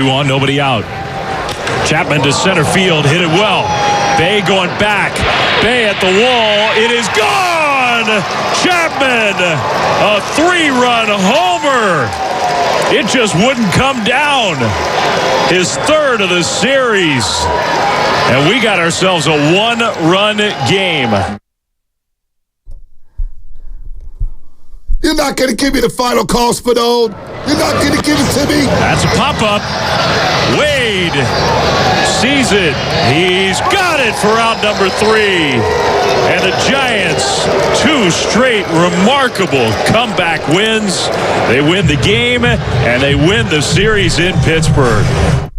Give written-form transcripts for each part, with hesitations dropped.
2-1, nobody out. Chapman to center field, hit it well. Bay going back. Bay at the wall. It is gone! Chapman, a 3-run homer. It just wouldn't come down. His third of the series. And we got ourselves a 1-run game. You're not going to give me the final call, Spadone. You're not going to give it to me. That's a pop-up. Wade sees it. He's got it for out number 3. And the Giants, 2 straight remarkable comeback wins. They win the game, and they win the series in Pittsburgh.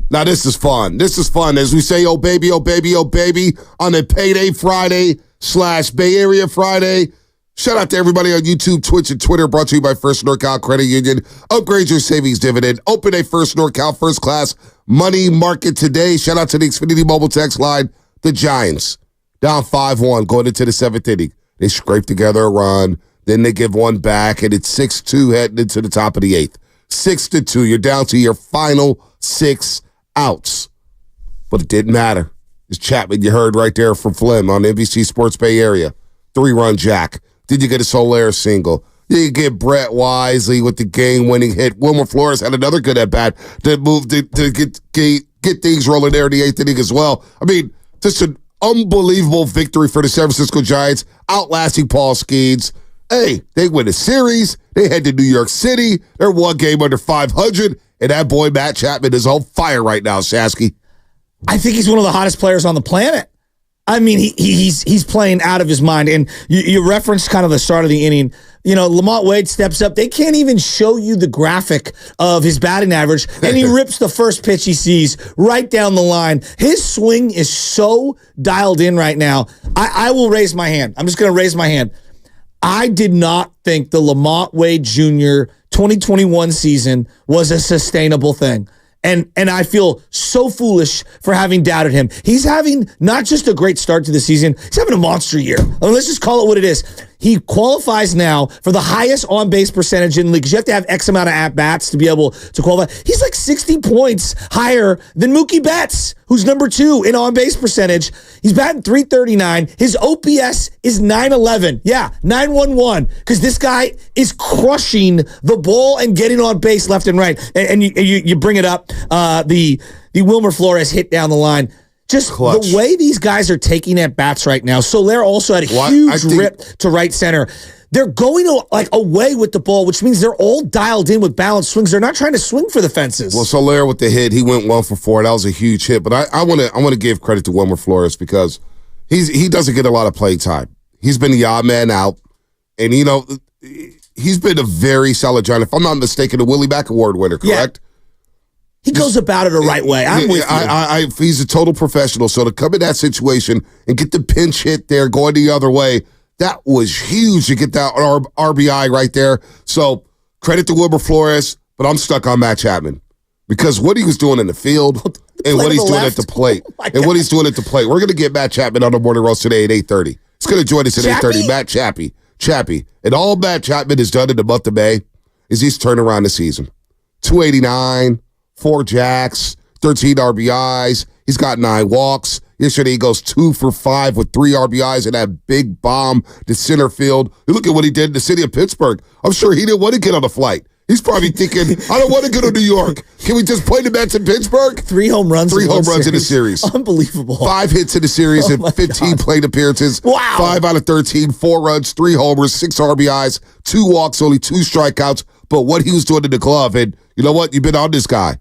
Now, this is fun. This is fun. As we say, oh, baby, oh, baby, oh, baby, on a Payday Friday / Bay Area Friday. Shout out to everybody on YouTube, Twitch, and Twitter. Brought to you by First NorCal Credit Union. Upgrade your savings dividend. Open a First NorCal First Class Money Market today. Shout out to the Xfinity Mobile text line. The Giants down 5-1 going into the 7th inning. They scrape together a run. Then they give one back, and it's 6-2 heading into the top of the 8th. 6-2. You're down to your final 6 outs. But it didn't matter. It's Chapman you heard right there from Flynn on NBC Sports Bay Area. 3-run jack. Did you get a Soler single? You get Brett Wisely with the game-winning hit. Wilmer Flores had another good at-bat that moved to get things rolling there in the 8th inning as well. I mean, just an unbelievable victory for the San Francisco Giants, outlasting Paul Skeens. Hey, they win a series. They head to New York City. They're 1 game under 500, and that boy Matt Chapman is on fire right now, Shasky. I think he's one of the hottest players on the planet. I mean, he's playing out of his mind. And you referenced kind of the start of the inning. You know, Lamont Wade steps up. They can't even show you the graphic of his batting average, and he rips the first pitch he sees right down the line. His swing is so dialed in right now. I will raise my hand. I'm just going to raise my hand. I did not think the Lamont Wade Jr. 2021 season was a sustainable thing. And I feel so foolish for having doubted him. He's having not just a great start to the season, he's having a monster year. I mean, let's just call it what it is. He qualifies now for the highest on-base percentage in the league, because you have to have X amount of at-bats to be able to qualify. He's like 60 points higher than Mookie Betts, who's number 2 in on-base percentage. He's batting .339. His OPS is .911. Yeah, 911, because this guy is crushing the ball and getting on base left and right. And you bring it up, the Wilmer Flores hit down the line. Just clutch. The way these guys are taking at bats right now. Soler also had a huge rip to right center. They're going away with the ball, which means they're all dialed in with balanced swings. They're not trying to swing for the fences. Well, Soler with the hit, he went 1 for 4. That was a huge hit. But I want to give credit to Wilmer Flores, because he doesn't get a lot of play time. He's been the odd man out, and he's been a very solid Giant. If I'm not mistaken, a Willie Mack Award winner, correct? Yeah. He goes about it the right way. I'm with you. He's a total professional. So to come in that situation and get the pinch hit there going the other way, that was huge to get that RBI right there. So credit to Wilmer Flores, but I'm stuck on Matt Chapman, because what he was doing in the field and what he's doing at the plate. And what he's doing at the plate. We're going to get Matt Chapman on the morning roast today at 8:30. He's going to join us at 8:30. Matt Chappie. And all Matt Chapman has done in the month of May is he's turned around the season. 289. 4 jacks, 13 RBIs. He's got 9 walks. Yesterday, he goes 2 for 5 with 3 RBIs and that big bomb to center field. You look at what he did in the city of Pittsburgh. I'm sure he didn't want to get on a flight. He's probably thinking, I don't want to go to New York. Can we just play the Mets in Pittsburgh? 3 home runs. 3 home runs in the series. Unbelievable. 5 hits in the series and 15 plate appearances. Wow. 5 out of 13, 4 runs, 3 homers, 6 RBIs, 2 walks, only 2 strikeouts. But what he was doing in the glove, and you know what? You've been on this guy.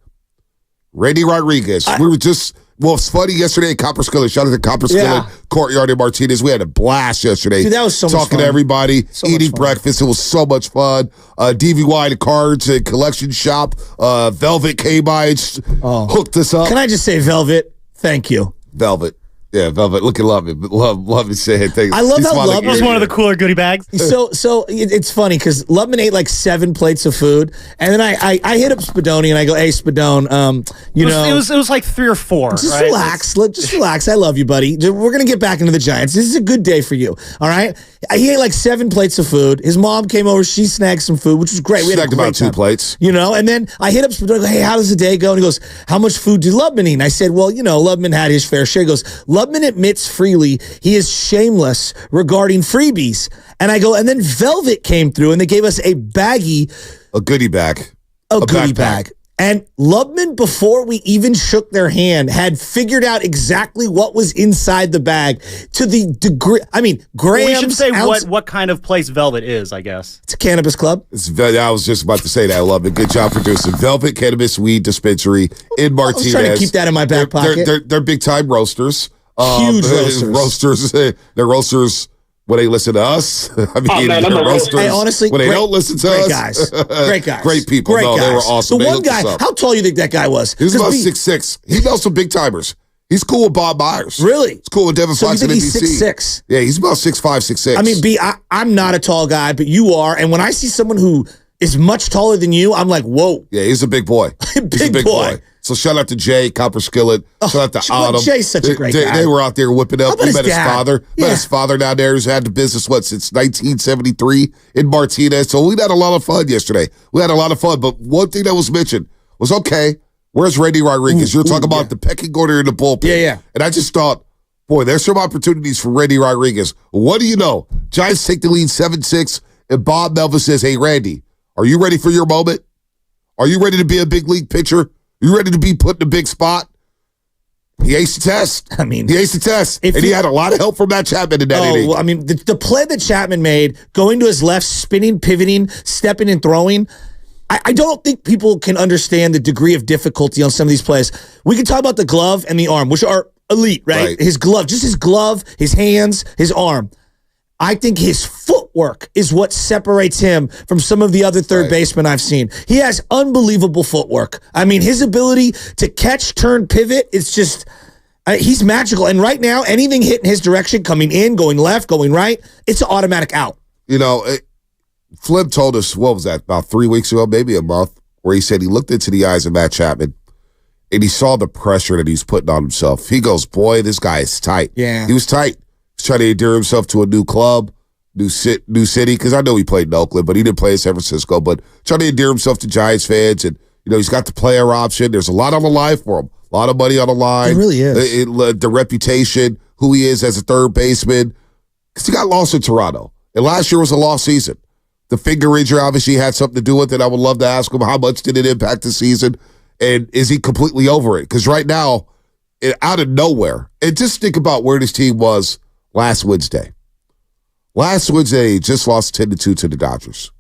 Randy Rodriguez. It's funny yesterday at Copper Skillet. Shout out to Copper Skillet, Courtyard in Martinez. We had a blast yesterday. Dude, that was so much fun. Talking to everybody, eating breakfast. It was so much fun. DVY, the cards, a collection shop. Velvet came by and hooked us up. Can I just say, Velvet, thank you. Velvet. Yeah, Velvet. Look at Love It. Love it. Say it. I love how Love It was one of the cooler goodie bags. So it's funny because Lubman ate like 7 plates of food, and then I hit up Spadoni and I go, "Hey, Spadone, it was like 3 or 4. Just right? relax. Just relax. I love you, buddy. We're going to get back into the Giants. This is a good day for you. All right? He ate like 7 plates of food. His mom came over. She snagged some food, which was great. We had a great about 2 time. plates. And then I hit up Spadoni. I go, "Hey, how does the day go?" And he goes, "How much food did Lubman eat?" And I said, "Well, Lubman had his fair share." He goes, "Lubman admits freely he is shameless regarding freebies." And I go, and then Velvet came through and they gave us a goodie bag. A goodie bag. And Lubman, before we even shook their hand, had figured out exactly what was inside the bag to the degree. I mean, grams. We should say ounce, what kind of place Velvet is, I guess. It's a cannabis club. I was just about to say that, Lubman. Good job producing. Velvet Cannabis Weed Dispensary in Martinez. I was trying to keep that in my back pocket. They're big time roasters. Huge roasters. They're roasters when they listen to us. I mean, they're roasters honestly, when they don't listen to us. Great guys. Great people. Great guys. They were awesome. The one guy, how tall you think that guy was? He was about 6'6". He knows some big timers. He's cool with Bob Myers. Really? He's cool with Devin Fox and NBC. He's 6'6". Yeah, he's about 6'5", 6'6". I mean, I'm not a tall guy, but you are. And when I see someone who is much taller than you, I'm like, whoa. Yeah, he's a big boy. He's a big boy. So shout out to Jay, Copper Skillet. Shout out to Autumn. Jay's such a great guy. They were out there whipping up. We met his father. Yeah. Met his father down there who's had the business, since 1973 in Martinez. So we had a lot of fun yesterday. We had a lot of fun. But one thing that was mentioned was, okay, where's Randy Rodriguez? You're talking about the pecking order in the bullpen. Yeah. And I just thought, boy, there's some opportunities for Randy Rodriguez. What do you know? Giants take the lead 7-6, and Bob Melvin says, "Hey, Randy, are you ready for your moment? Are you ready to be a big league pitcher? You ready to be put in a big spot?" He aced the test. I mean, he aced the test. And he had a lot of help from Matt Chapman in that inning. Well, I mean, the play that Chapman made, going to his left, spinning, pivoting, stepping and throwing, I don't think people can understand the degree of difficulty on some of these plays. We can talk about the glove and the arm, which are elite, right? His glove, his hands, his arm. I think his footwork is what separates him from some of the other third basemen I've seen. He has unbelievable footwork. I mean, his ability to catch, turn, pivot, it's just, he's magical. And right now, anything hitting his direction, coming in, going left, going right, it's an automatic out. Flip told us, what was that, about 3 weeks ago, maybe a month, where he said he looked into the eyes of Matt Chapman and he saw the pressure that he's putting on himself. He goes, boy, this guy is tight. Yeah. He was tight. He's trying to endear himself to a new club, new city, because I know he played in Oakland, but he didn't play in San Francisco, but trying to endear himself to Giants fans, and he's got the player option. There's a lot on the line for him. A lot of money on the line. It really is. The reputation, who he is as a third baseman, because he got lost in Toronto. And last year was a lost season. The finger injury obviously had something to do with it. I would love to ask him, how much did it impact the season? And is he completely over it? Because right now, out of nowhere, and just think about where this team was last Wednesday. Last Wednesday, he just lost 10-2 to the Dodgers.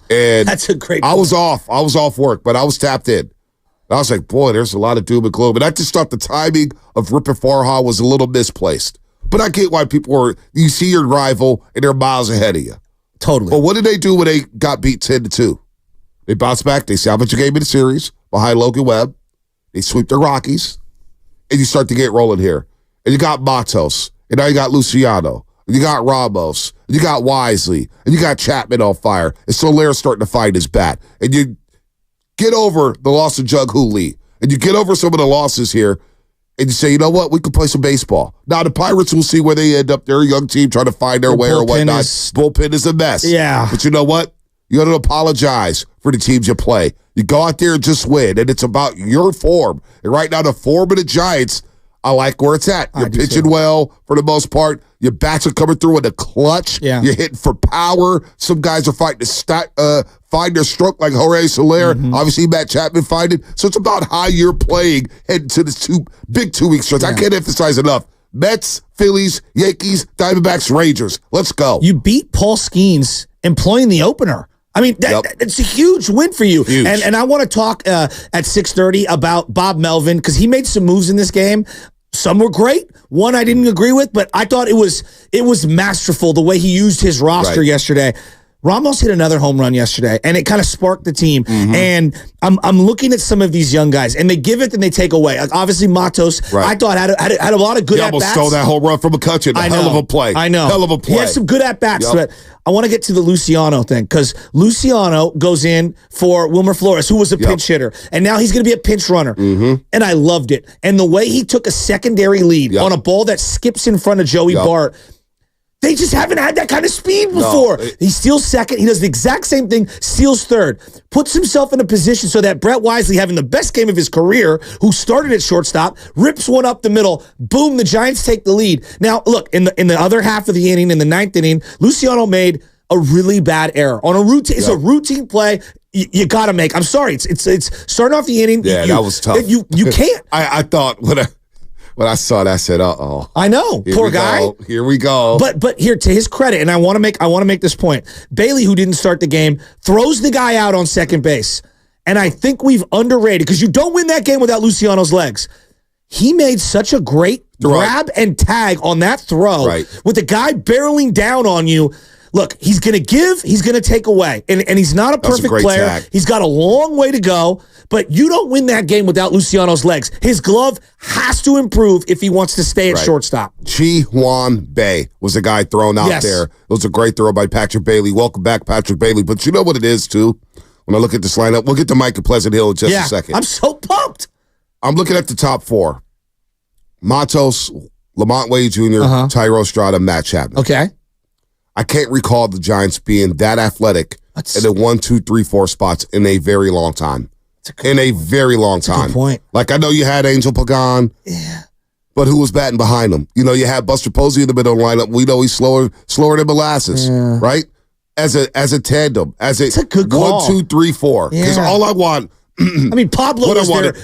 And that's a great point. I was off work, but I was tapped in. And I was like, boy, there's a lot of doom and gloom. And I just thought the timing of ripping Farha was a little misplaced. But I get why you see your rival and they're miles ahead of you. Totally. But what did they do when they got beat 10-2? They bounced back. They salvaged a game in the series behind Logan Webb. They sweep the Rockies. And you start to get rolling here. And you got Matos. And now you got Luciano. And you got Ramos. And you got Wisely. And you got Chapman on fire. And Solaire's starting to find his bat. And you get over the loss of Jug Hoo Lee. And you get over some of the losses here. And you say, you know what? We could play some baseball. Now, the Pirates will see where they end up. They're a young team trying to find their way or whatnot. Bullpen is a mess. Yeah. But you know what? You got to apologize for the teams you play. You go out there and just win. And it's about your form. And right now, the form of the Giants, I like where it's at. You're pitching well for the most part. Your bats are coming through in the clutch. Yeah. You're hitting for power. Some guys are fighting to find their stroke like Jorge Soler. Mm-hmm. Obviously, Matt Chapman finding. So it's about how you're playing heading to this big 2 week stretch. Yeah. I can't emphasize enough. Mets, Phillies, Yankees, Diamondbacks, Rangers. Let's go. You beat Paul Skeens employing the opener. I mean, it's a huge win for you. Huge. And I want to talk at 6:30 about Bob Melvin because he made some moves in this game. Some were great. One I didn't agree with, but I thought it was masterful the way he used his roster yesterday. Ramos hit another home run yesterday, and it kind of sparked the team. And I'm looking at some of these young guys, and they give it and they take away. Like obviously, Matos, I thought had a lot of good at-bats. He almost stole that home run from McCutcheon. Hell of a play. I know. Hell of a play. He had some good at-bats, but I want to get to the Luciano thing because Luciano goes in for Wilmer Flores, who was a pinch hitter, and now he's going to be a pinch runner. And I loved it. And the way he took a secondary lead on a ball that skips in front of Joey Bart, they just haven't had that kind of speed before. He steals second. He does the exact same thing, steals third, puts himself in a position so that Brett Wisely, having the best game of his career, who started at shortstop, rips one up the middle. Boom, the Giants take the lead. Now, look, in the other half of the inning, in the ninth inning, Luciano made a really bad error on a routine. It's a routine play. You got to make. I'm sorry. It's starting off the inning. Yeah, that was tough. You can't. I thought when I saw that, I said, "Uh-oh." I know, poor guy. Here we go. But here, to his credit, and I want to make this point. Bailey, who didn't start the game, throws the guy out on second base, and I think we've underrated because you don't win that game without Luciano's legs. He made such a great grab and tag on that throw with the guy barreling down on you. Look, he's going to give, he's going to take away. And he's not a perfect player. Tag. He's got a long way to go, but you don't win that game without Luciano's legs. His glove has to improve if he wants to stay at shortstop. Chi-Hwan Bae was the guy thrown out there. It was a great throw by Patrick Bailey. Welcome back, Patrick Bailey. But you know what it is, too? When I look at this lineup, we'll get to Mike at Pleasant Hill in just a second. I'm so pumped. I'm looking at the top four. Matos, Lamont Wade Jr., Tyro Estrada, Matt Chapman. Okay. I can't recall the Giants being that athletic in the 1, 2, 3, 4 spots in a very long time. A very long time. Good point. Like, I know you had Angel Pagan. Yeah. But who was batting behind him? You know, you had Buster Posey in the middle of the lineup. We know he's slower than molasses, right? As a tandem. It's a good call. 1, 2, 3, 4. Because all I want... I mean, Pablo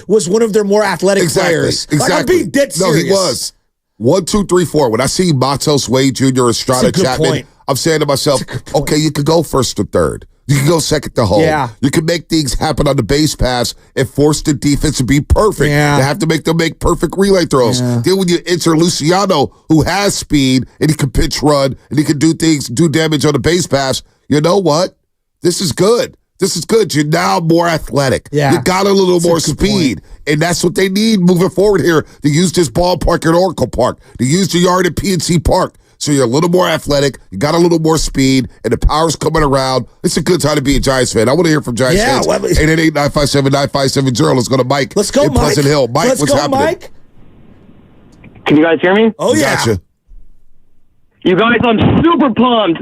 was one of their more athletic players. Exactly. Like, I'm being dead serious. No, he was. 1, 2, 3, 4. When I see Matos, Wade Jr., Estrada, Chapman, I'm saying to myself, okay, you could go first to third. You can go second to home. Yeah. You can make things happen on the base pass and force the defense to be perfect. Yeah. You have to make them make perfect relay throws. Yeah. Then when you enter Luciano, who has speed, and he can pitch run, and he can do damage on the base pass, you know what? This is good. This is good. You're now more athletic. Yeah. You got a little more speed. And that's what they need moving forward here. To use this ballpark at Oracle Park. To use the yard at PNC Park. So you're a little more athletic. You got a little more speed. And the power's coming around. It's a good time to be a Giants fan. I want to hear from Giants fans. 888-957-9570. Let's go to Mike. Let's go, in Mike. Pleasant Hill. Mike, what's happening? Mike. Can you guys hear me? Oh, yeah. Gotcha. You guys, I'm super pumped.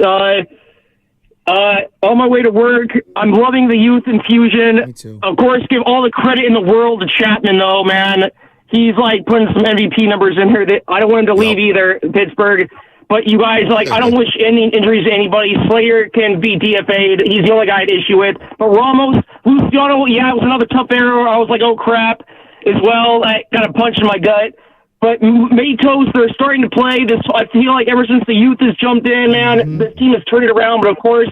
On my way to work, I'm loving the youth infusion. Me too. Of course, give all the credit in the world to Chapman, though, man. He's, like, putting some MVP numbers in here. That I don't want him to leave either, Pittsburgh. But you guys, like, I don't wish any injuries to anybody. Slater can be DFA'd. He's the only guy I'd issue with. But Ramos, Luciano, it was another tough error. I was like, oh, crap, as well. I got a punch in my gut. But Matos, they're starting to play. I feel like ever since the youth has jumped in, man, this team has turned it around. But, of course,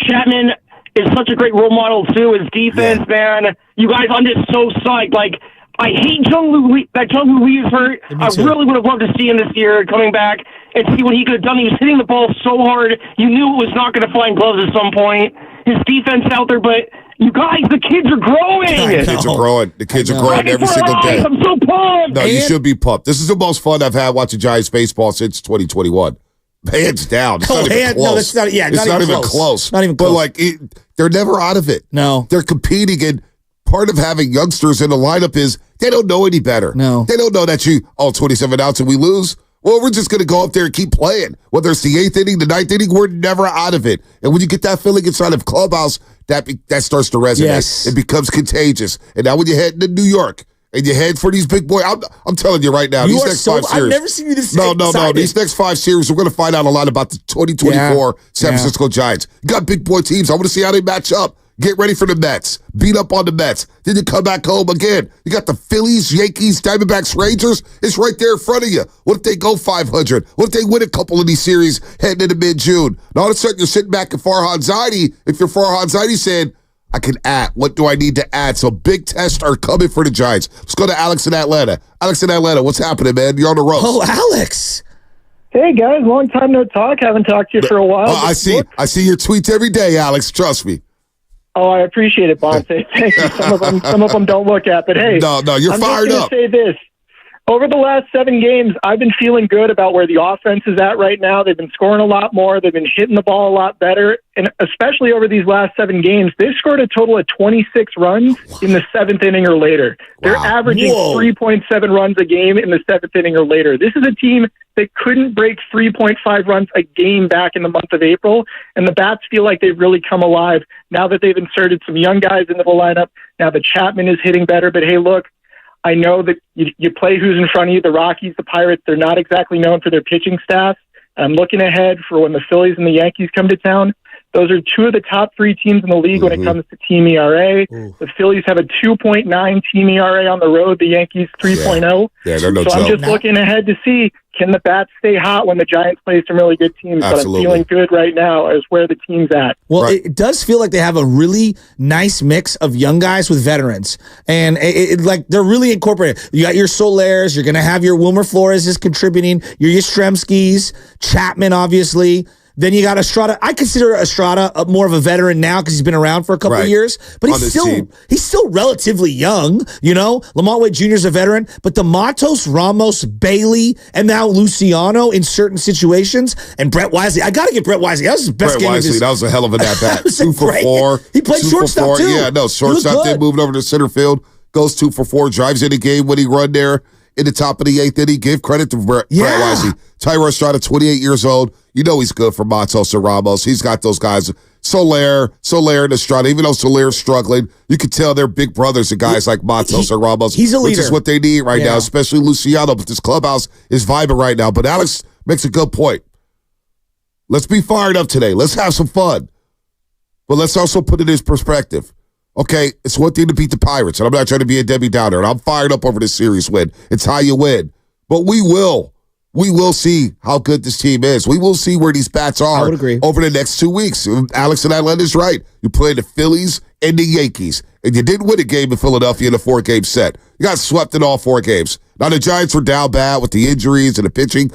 Chapman is such a great role model, too. His defense, man. You guys, I'm just so psyched. Like, I hate Jung-Hoo Lee. That Jung-Hoo Lee is hurt. I really would have loved to see him this year coming back and see what he could have done. He was hitting the ball so hard. You knew it was not going to find gloves at some point. His defense out there, but you guys, the kids are growing. The kids are growing. The kids are growing every single day. I'm so pumped. No, you should be pumped. This is the most fun I've had watching Giants baseball since 2021. Hands down. It's not even close. No, that's not. Yeah, it's not even close. Not even close. But like, they're never out of it. No, they're competing, and part of having youngsters in the lineup is they don't know any better. No, they don't know that 27 outs and we lose. Well, we're just going to go up there and keep playing. Whether it's the 8th inning, the 9th inning, we're never out of it. And when you get that feeling inside of clubhouse, that starts to resonate. Yes. It becomes contagious. And now when you head to New York and you head for these big boys, I'm telling you right now, these next 5 series. I've never seen you this No. excited. These next 5 series, we're going to find out a lot about the 2024 San Francisco Giants. You got big boy teams. I want to see how they match up. Get ready for the Mets. Beat up on the Mets. Then you come back home again. You got the Phillies, Yankees, Diamondbacks, Rangers. It's right there in front of you. What if they go 500? What if they win a couple of these series heading into mid-June? And all of a sudden you're sitting back at Farhan Zaidi. If you're Farhan Zaidi saying, I can add. What do I need to add? So big tests are coming for the Giants. Let's go to Alex in Atlanta. Alex in Atlanta, what's happening, man? You're on the road. Oh, Alex. Hey guys, long time no talk. Haven't talked to you for a while. I see your tweets every day, Alex. Trust me. Oh, I appreciate it, Bonte. Thank you. Some of them don't look at, but hey, no, you're fired up. I'm just going to say this. Over the last 7 games, I've been feeling good about where the offense is at right now. They've been scoring a lot more. They've been hitting the ball a lot better. And especially over these last 7 games, they've scored a total of 26 runs in the 7th inning or later. They're averaging 3.7 runs a game in the 7th inning or later. This is a team that couldn't break 3.5 runs a game back in the month of April. And the Bats feel like they've really come alive now that they've inserted some young guys into the lineup. Now that Chapman is hitting better. But hey, look, I know that you play who's in front of you, the Rockies, the Pirates. They're not exactly known for their pitching staff. I'm looking ahead for when the Phillies and the Yankees come to town. Those are 2 of the top 3 teams in the league when it comes to team ERA. The Phillies have a 2.9 team ERA on the road. The Yankees 3.0. Yeah, they're no joke. I'm just looking ahead to see, can the Bats stay hot when the Giants play some really good teams? Absolutely. But I'm feeling good right now as where the team's at. Well, it does feel like they have a really nice mix of young guys with veterans. And like they're really incorporated. You got your Solairs. You're going to have your Wilmer Flores is contributing. Your Yastrzemskis, Chapman, obviously. Then you got Estrada. I consider Estrada more of a veteran now because he's been around for a couple of years, but he's still relatively young. You know, Lamont Wade Jr. is a veteran, but the Matos, Ramos, Bailey, and now Luciano in certain situations, and Brett Wisely. I got to get Brett Wisely. That was his best game. That was a hell of an at bat. 2 for 4. He played shortstop too. Yeah, no, shortstop. Then moved over to center field. Goes 2 for 4. Drives in the game when he run there in the top of the 8th inning. Give credit to Brett Wisely. Tyler Estrada, 28 years old. You know he's good for Matos and Ramos. He's got those guys. Soler and Estrada. Even though Soler's struggling, you can tell they're big brothers to guys like Matos and Ramos. He's a leader. Which is what they need right now, especially Luciano. But this clubhouse is vibing right now. But Alex makes a good point. Let's be fired up today. Let's have some fun. But let's also put it in perspective. Okay, it's one thing to beat the Pirates, and I'm not trying to be a Debbie Downer, and I'm fired up over this series win. It's how you win. But we will see how good this team is. We will see where these bats are over the next 2 weeks. Alex and Islander's right. You play the Phillies and the Yankees, and you didn't win a game in Philadelphia in a 4-game set. You got swept in all 4 games. Now, the Giants were down bad with the injuries and the pitching.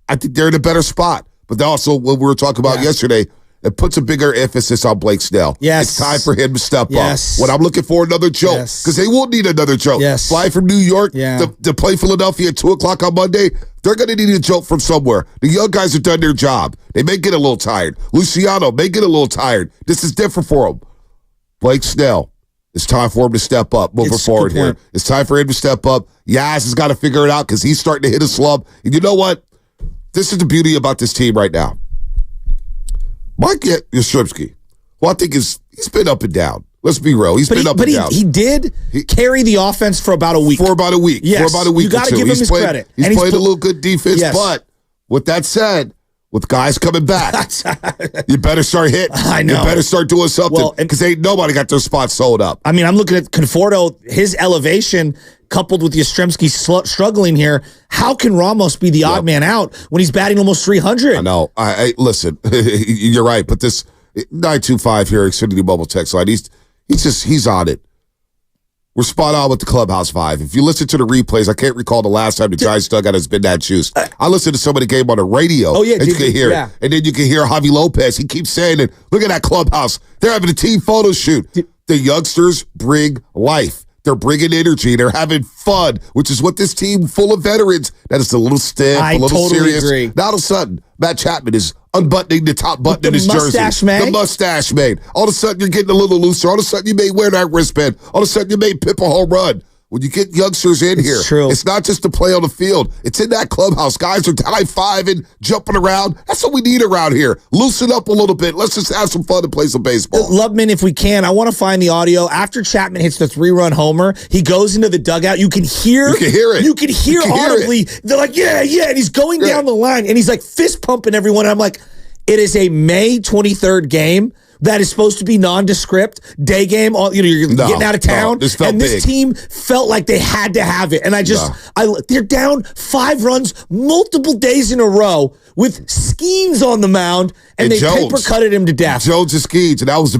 I think they're in a better spot. But also, what we were talking about yesterday, it puts a bigger emphasis on Blake Snell. Yes. It's time for him to step up. When I'm looking for another joke, because they will need another joke. Fly from New York to play Philadelphia at 2 o'clock on Monday, they're going to need a joke from somewhere. The young guys have done their job. They may get a little tired. Luciano may get a little tired. This is different for him. Blake Snell, it's time for him to step up moving forward here. It's time for him to step up. Yaz has got to figure it out because he's starting to hit a slump. And you know what? This is the beauty about this team right now. Mike Yastrzemski, who I think he's been up and down. Let's be real. He's been up and down. He did carry the offense for about a week. Yes. For about a week you got to give him his credit. He's played a little good defense, but with that said, with guys coming back, you better start hitting. I know. You better start doing something because ain't nobody got their spots sold up. I mean, I'm looking at Conforto, his elevation coupled with Yastrzemski struggling here. How can Ramos be the odd man out when he's batting almost 300? I know. I listen, you're right, but this 925 here, Xfinity Mobile text line, he's on it. We're spot on with the Clubhouse Vibe. If you listen to the replays, I can't recall the last time the Giants dugout has been that juiced. I listened to some of the game on the radio. And you can hear it. And then you can hear Javi Lopez. He keeps saying it. Look at that clubhouse. They're having a team photo shoot. The youngsters bring life. They're bringing energy. They're having fun, which is what this team full of veterans, that is a little stiff, a little serious. Agree. Now all of a sudden, Matt Chapman is unbuttoning the top button in his jersey. The mustache made. All of a sudden, you're getting a little looser. All of a sudden, you may wear that wristband. All of a sudden, you may pip a home run. When you get youngsters in here, it's not just to play on the field. It's in that clubhouse. Guys are high-fiving, jumping around. That's what we need around here. Loosen up a little bit. Let's just have some fun and play some baseball. Lubman, if we can, I want to find the audio. After Chapman hits the 3-run homer, he goes into the dugout. You can hear it. You can hear audibly. They're like, yeah. And he's going down the line, and he's like fist pumping everyone. And I'm like, it is a May 23rd game. That is supposed to be nondescript, day game. You're getting out of town, and this team felt like they had to have it. And they're down 5 runs multiple days in a row with Skeens on the mound, and they paper cutted him to death. Jones and Skeens, and that was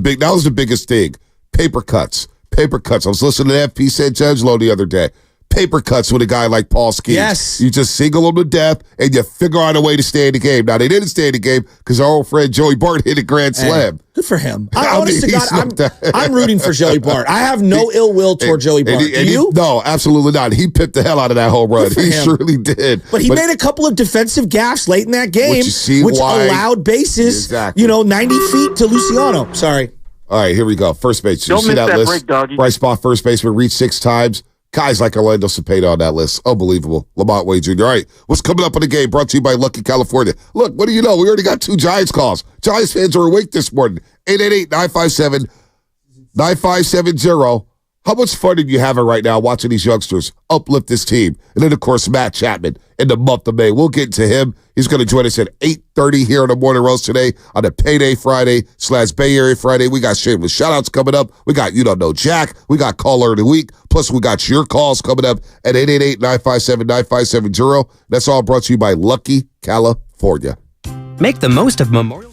the biggest thing. Paper cuts. I was listening to FP St. Angelo the other day. paper cuts with a guy like Paul Skeens. Yes. You just single him to death, and you figure out a way to stay in the game. Now, they didn't stay in the game because our old friend Joey Bart hit a grand slam. Good for him. I mean, I'm rooting for Joey Bart. I have no ill will toward Joey Bart. Do you? No, absolutely not. He pipped the hell out of that home run. He surely did. But he made a couple of defensive gaffes late in that game, which allowed bases, 90 feet to Luciano. Sorry. All right, here we go. First base. You see that list? Break, doggy. Bryce Bach, first baseman, reached 6 times. Guys like Orlando Cepeda on that list. Unbelievable. Lamont Wade Jr. All right, what's coming up in the game? Brought to you by Lucky California. Look, what do you know? We already got 2 Giants calls. Giants fans are awake this morning. 888-957-9570. How much fun are you having right now watching these youngsters uplift this team? And then, of course, Matt Chapman in the month of May. We'll get to him. He's going to join us at 8:30 here on the Morning Roast today on the Payday Friday / Bay Area Friday. We got shameless shout-outs coming up. We got You Don't Know Jack. We got Caller of the Week. Plus, we got your calls coming up at 888-957-9570. That's all brought to you by Lucky California. Make the most of Memorial.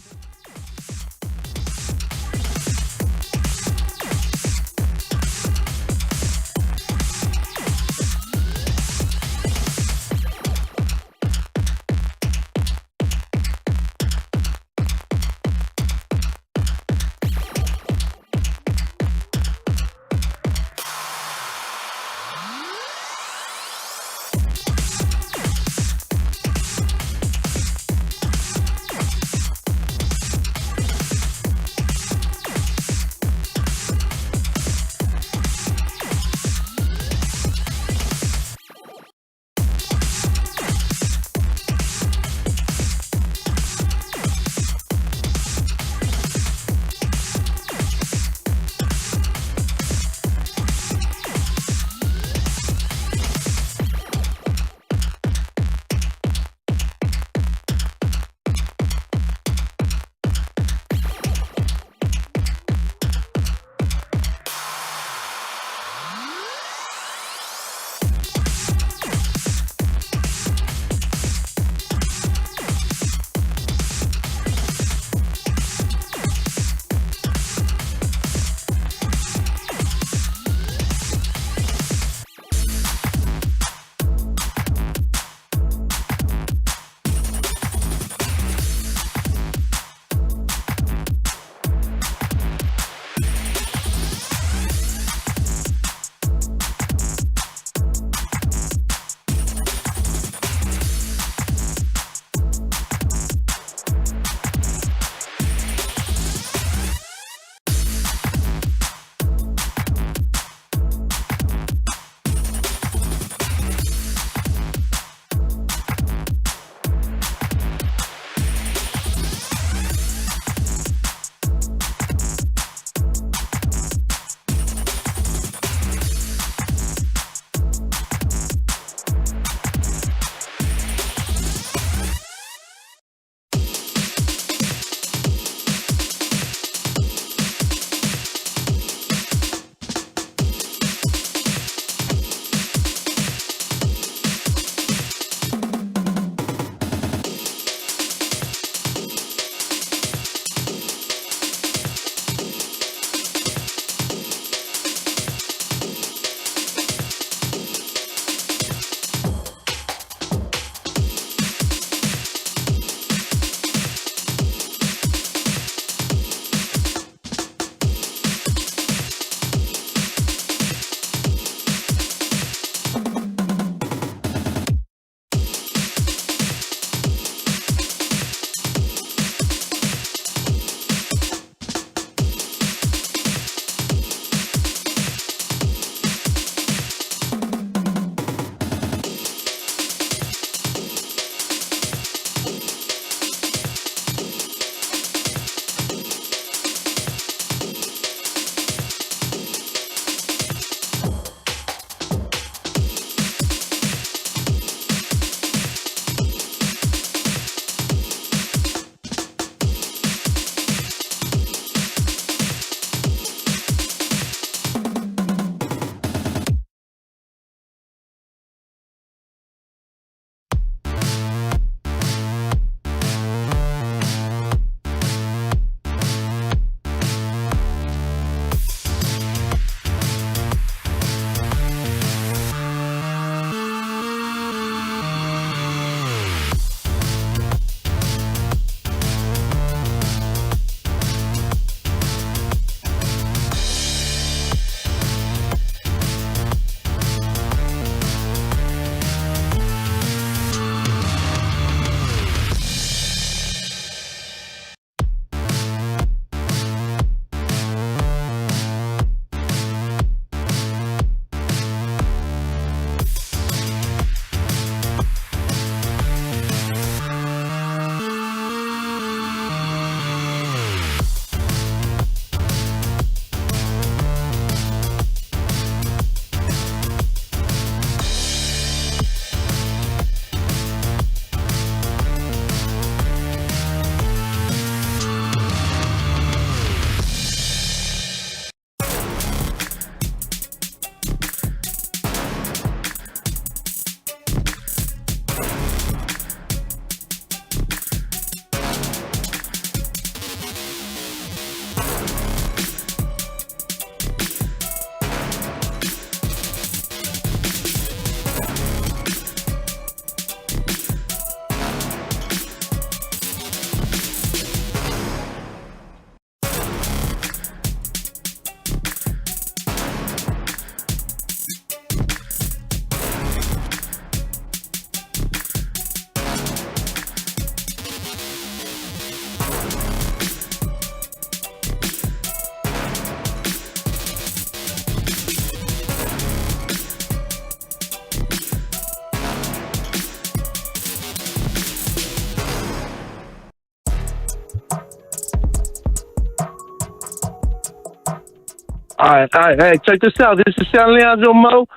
All right. Hey, check this out. This is San Leandro Mo,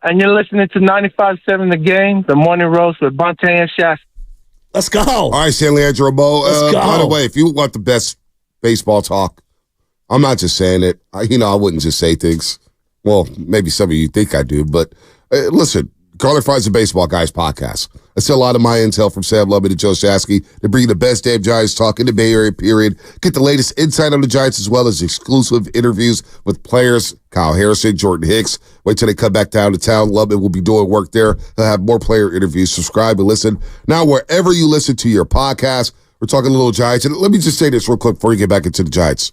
and you're listening to 95.7 The Game, the morning roast with Bonte and Shasta. Let's go. All right, San Leandro Mo. Let's go. By the way, if you want the best baseball talk, I'm not just saying it. I wouldn't just say things. Well, maybe some of you think I do, but listen, Carly Fry's the Baseball Guys podcast. I see a lot of my intel from Sam Lubbock and Joe Shasky. They bring the best damn Giants talk in the Bay Area, period. Get the latest insight on the Giants as well as exclusive interviews with players, Kyle Harrison, Jordan Hicks. Wait till they come back down to town. Lubbock will be doing work there. He'll have more player interviews. Subscribe and listen. Now, wherever you listen to your podcast, we're talking a little Giants. And let me just say this real quick before you get back into the Giants.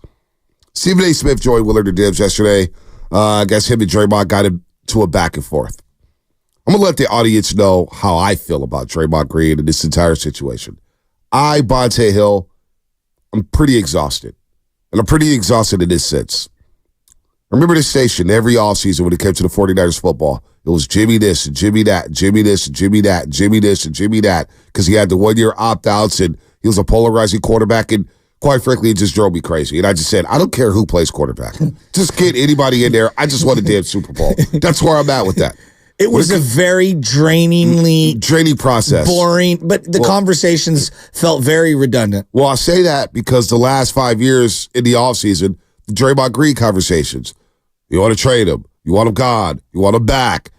Stephen A. Smith joined Willard and Dibs yesterday. I guess him and Draymond got into a back and forth. I'm going to let the audience know how I feel about Draymond Green and this entire situation. Bonte Hill, I'm pretty exhausted. And I'm pretty exhausted in this sense. I remember this station every offseason when it came to the 49ers football. It was Jimmy this and Jimmy that, Jimmy this and Jimmy that, Jimmy this and Jimmy that, because he had the one-year opt-outs and he was a polarizing quarterback, and quite frankly, it just drove me crazy. And I just said, I don't care who plays quarterback. Just get anybody in there. I just want a damn Super Bowl. That's where I'm at with that. It was a very draining process. Boring, but the conversations felt very redundant. Well, I say that because the last 5 years in the offseason, the Draymond Green conversations, you want to trade him, you want him gone, you want him back.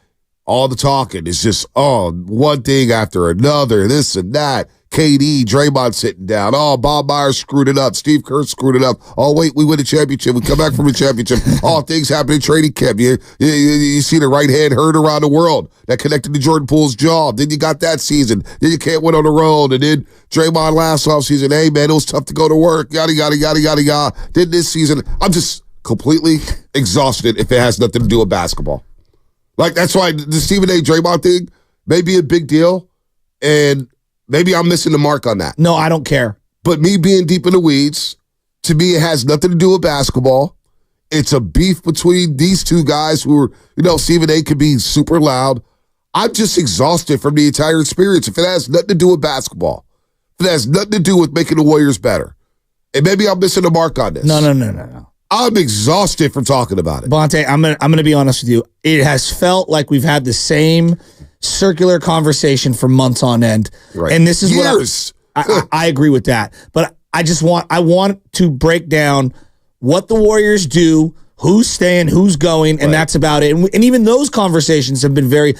All the talking is just, one thing after another, this and that. KD, Draymond sitting down. Oh, Bob Myers screwed it up. Steve Kerr screwed it up. Oh, wait, we win a championship. We come back from a championship. Oh, things happen in training camp. You see the right hand hurt around the world that connected to Jordan Poole's jaw. Then you got that season. Then you can't win on the road. And then Draymond last offseason, hey, man, it was tough to go to work. Yada, yada, yada, yada, yada. Then this season, I'm just completely exhausted if it has nothing to do with basketball. Like, that's why the Stephen A. Draymond thing may be a big deal, and maybe I'm missing the mark on that. No, I don't care. But me being deep in the weeds, to me, it has nothing to do with basketball. It's a beef between these two guys who are, Stephen A. could be super loud. I'm just exhausted from the entire experience. If it has nothing to do with basketball, if it has nothing to do with making the Warriors better, and maybe I'm missing the mark on this. No. I'm exhausted from talking about it. Bonte, I'm gonna be honest with you. It has felt like we've had the same circular conversation for months on end. Right. And this is years. what I agree with that. But I want to break down what the Warriors do, who's staying, who's going, and that's about it. And even those conversations have been very,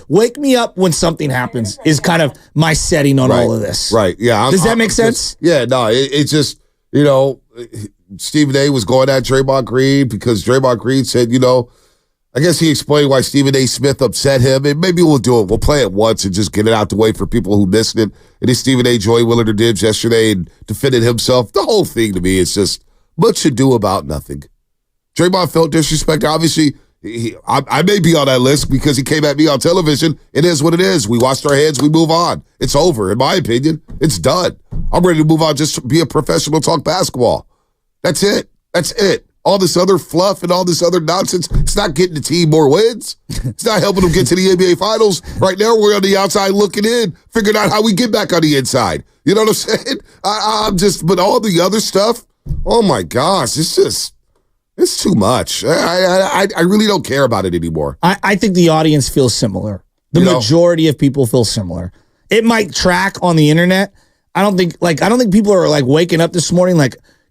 wake me up when something happens is kind of my setting on all of this. Right, yeah. Does that make sense? Yeah, no, it's just, Stephen A. was going at Draymond Green because Draymond Green said, I guess he explained why Stephen A. Smith upset him, and maybe we'll do it. We'll play it once and just get it out the way for people who missed it. And then Stephen A. joined Willard and Dibs yesterday and defended himself. The whole thing to me is just much ado about nothing. Draymond felt disrespect. Obviously, I may be on that list because he came at me on television. It is what it is. We washed our hands. We move on. It's over. In my opinion, it's done. I'm ready to move on just to be a professional, talk basketball. That's it. That's it. All this other fluff and all this other nonsense, it's not getting the team more wins. It's not helping them get to the NBA Finals. Right now, we're on the outside looking in, figuring out how we get back on the inside. You know what I'm saying? But all the other stuff, oh my gosh, it's too much. I really don't care about it anymore. I think the audience feels similar. The majority of people feel similar. It might track on the internet. I don't think people are waking up this morning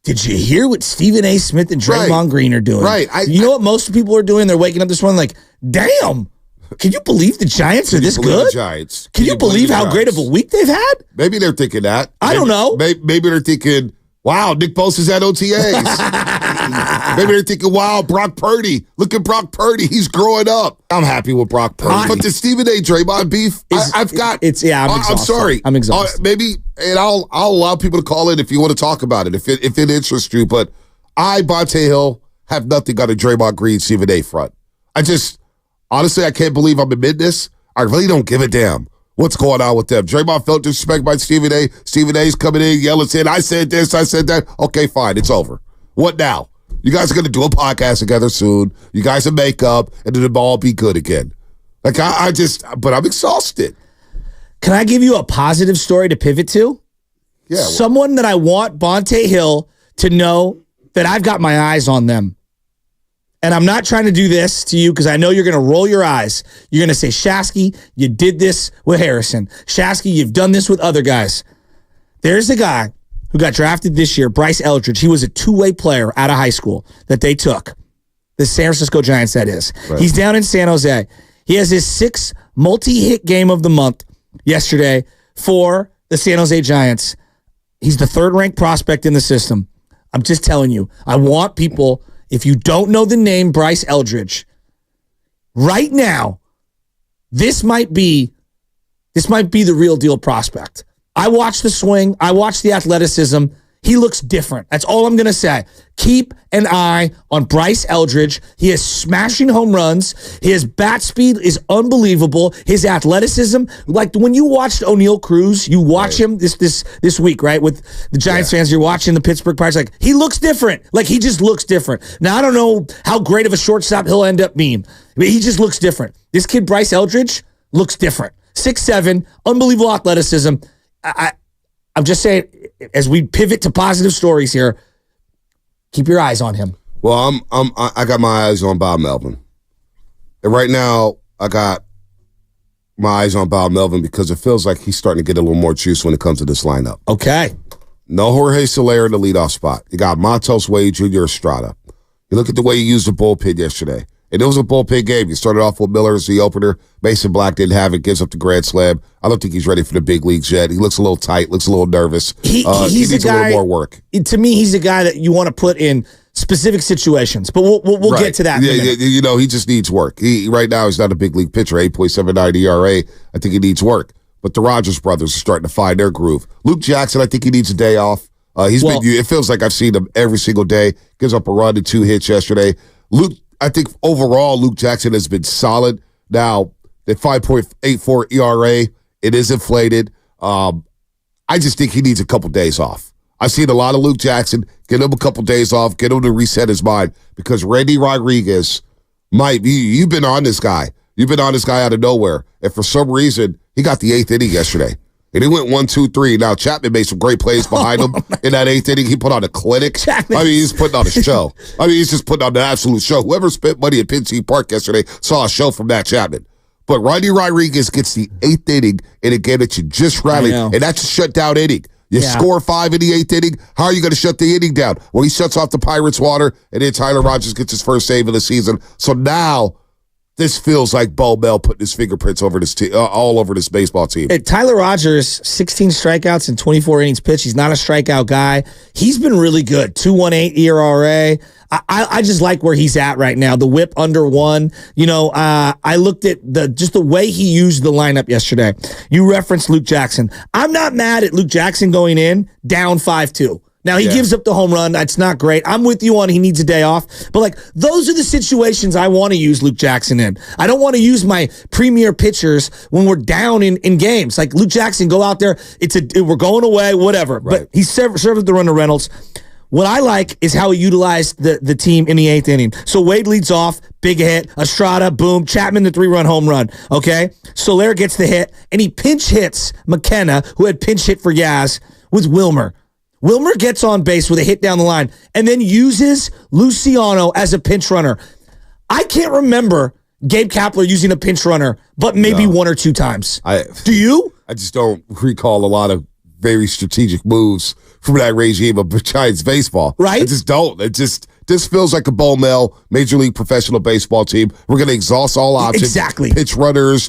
did you hear what Stephen A. Smith and Draymond Green are doing? Right. You know what most people are doing? They're waking up this morning damn, can you believe the Giants are this good? Giants? Can you believe how great of a week they've had? Maybe they're thinking that. I don't know. Maybe they're thinking, wow, Nick Bosa's at OTAs. Maybe they're thinking, wow, Brock Purdy. Look at Brock Purdy. He's growing up. I'm happy with Brock Purdy. But the Stephen A. Draymond beef, I'm exhausted. I'm sorry. I'm exhausted. Maybe, and I'll allow people to call in if you want to talk about it, if it interests you. But Bonte Hill, have nothing on a Draymond Green Stephen A. front. Honestly, I can't believe I'm admitting this. I really don't give a damn what's going on with them. Draymond felt disrespect by Stephen A. Stephen A's coming in, yelling, saying, I said this, I said that. Okay, fine, it's over. What now? You guys are going to do a podcast together soon. You guys will make up, and then it'll all be good again. But I'm exhausted. Can I give you a positive story to pivot to? Yeah. Someone that I want Bonte Hill to know that I've got my eyes on them. and I'm not trying to do this to you because I know you're going to roll your eyes. You're going to say, Shasky, you did this with Harrison. Shasky, you've done this with other guys. There's a guy who got drafted this year, Bryce Eldridge. He was a two-way player out of high school that they took. The San Francisco Giants, that is. Right. He's down in San Jose. He has his 6th multi-hit game of the month yesterday for the San Jose Giants. He's the 3rd-ranked prospect in the system. I'm just telling you, I want people, if you don't know the name Bryce Eldridge, right now, this might be the real deal prospect. I watched the swing. I watched the athleticism. He looks different. That's all I'm going to say. Keep an eye on Bryce Eldridge. He is smashing home runs. His bat speed is unbelievable. His athleticism, like when you watched O'Neal Cruz, you watch him this week, right? With the Giants fans, you're watching the Pittsburgh Pirates. Like, he looks different. Like, he just looks different. Now, I don't know how great of a shortstop he'll end up being, but he just looks different. This kid, Bryce Eldridge, looks different. 6'7", unbelievable athleticism. I'm just saying, as we pivot to positive stories here, keep your eyes on him. Well, I got my eyes on Bob Melvin, and right now I got my eyes on Bob Melvin because it feels like he's starting to get a little more juice when it comes to this lineup. Okay. No Jorge Soler in the leadoff spot. You got Matos, Wade, Jr., Estrada. You look at the way he used the bullpen yesterday. And it was a bullpen game. You started off with Miller as the opener. Mason Black didn't have it. Gives up the grand slam. I don't think he's ready for the big leagues yet. He looks a little tight. Looks a little nervous. He needs a little more work. To me, he's a guy that you want to put in specific situations. But we'll get to that. Yeah, he just needs work. Right now, he's not a big league pitcher. 8.79 ERA. I think he needs work. But the Rogers brothers are starting to find their groove. Luke Jackson, I think he needs a day off. It feels like I've seen him every single day. Gives up a run and 2 hits yesterday. I think overall, Luke Jackson has been solid. Now, at 5.84 ERA, it is inflated. I just think he needs a couple days off. I've seen a lot of Luke Jackson. Get him a couple days off. Get him to reset his mind because Randy Rodriguez you've been on this guy. You've been on this guy out of nowhere. And for some reason, he got the 8th inning yesterday. And he went 1, 2, 3. Now, Chapman made some great plays behind him in that 8th inning. He put on a clinic. He's putting on a show. He's just putting on an absolute show. Whoever spent money at PNC Park yesterday saw a show from Matt Chapman. But Randy Rodriguez gets the 8th inning in a game that you just rallied, and that's a shutdown inning. You score 5 in the 8th inning. How are you going to shut the inning down? Well, he shuts off the Pirates' water, and then Tyler Rogers gets his first save of the season. So now this feels like Bo Bell putting his fingerprints over this all over this baseball team. Tyler Rogers, 16 strikeouts in 24 innings pitched. He's not a strikeout guy. He's been really good. 2.18 ERA. I just like where he's at right now. The whip under 1. I looked at the way he used the lineup yesterday. You referenced Luke Jackson. I'm not mad at Luke Jackson going in down 5-2. Now, he gives up the home run. That's not great. I'm with you on he needs a day off. But, those are the situations I want to use Luke Jackson in. I don't want to use my premier pitchers when we're down in games. Like, Luke Jackson, go out there. We're going away, whatever. Right. But he served the run to Reynolds. What I like is how he utilized the team in the 8th inning. So Wade leads off, big hit. Estrada, boom. Chapman, the 3-run home run. Okay? Soler gets the hit, and he pinch hits McKenna, who had pinch hit for Yaz, with Wilmer. Wilmer gets on base with a hit down the line and then uses Luciano as a pinch runner. I can't remember Gabe Kapler using a pinch runner, but maybe 1 or 2 times. Do you? I just don't recall a lot of very strategic moves from that regime of Giants baseball. Right? I just don't. This feels like a Bo Mel Major League Professional Baseball team. We're going to exhaust all options. Exactly. Pitch runners,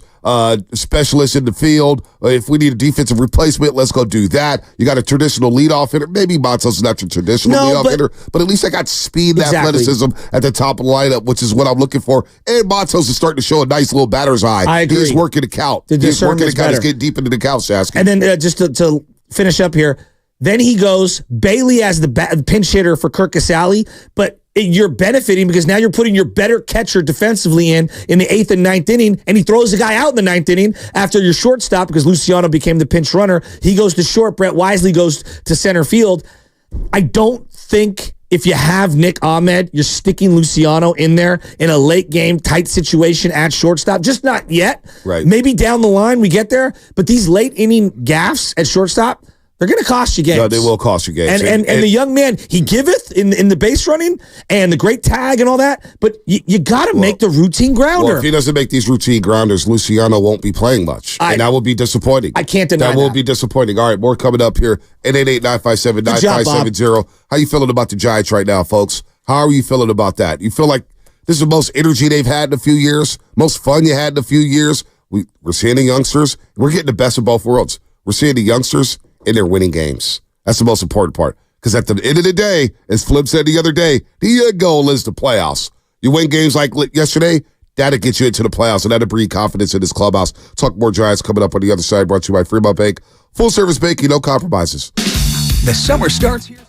specialists in the field. If we need a defensive replacement, let's go do that. You got a traditional leadoff hitter. Maybe Matos is not your traditional leadoff hitter, but at least I got speed and athleticism at the top of the lineup, which is what I'm looking for. And Matos is starting to show a nice little batter's eye. I agree. He's working the count. He's working the count. He's getting deep into the count, Shasky. And then just to finish up here, then he goes Bailey as the pinch hitter for Kirk Casale, but you're benefiting because now you're putting your better catcher defensively in the 8th and 9th inning, and he throws the guy out in the 9th inning after your shortstop because Luciano became the pinch runner. He goes to short. Brett Wisely goes to center field. I don't think if you have Nick Ahmed, you're sticking Luciano in there in a late game tight situation at shortstop. Just not yet. Right. Maybe down the line we get there, but these late inning gaffes at shortstop, They're going to cost you games. No, they will cost you games. And the young man, he giveth in the base running and the great tag and all that, but you got to make the routine grounder. Well, if he doesn't make these routine grounders, Luciano won't be playing much. And that will be disappointing. I can't deny that. That will be disappointing. All right, more coming up here. 888-957-9570. How you feeling about the Giants right now, folks? How are you feeling about that? You feel like this is the most energy they've had in a few years? Most fun you had in a few years? We're seeing the youngsters. We're getting the best of both worlds. We're seeing the youngsters and they're winning games. That's the most important part. Because at the end of the day, as Flip said the other day, the goal is the playoffs. You win games like yesterday, that'll get you into the playoffs, and that'll breed confidence in this clubhouse. Talk more Giants coming up on the other side, brought to you by Fremont Bank. Full-service banking, no compromises. The summer starts here.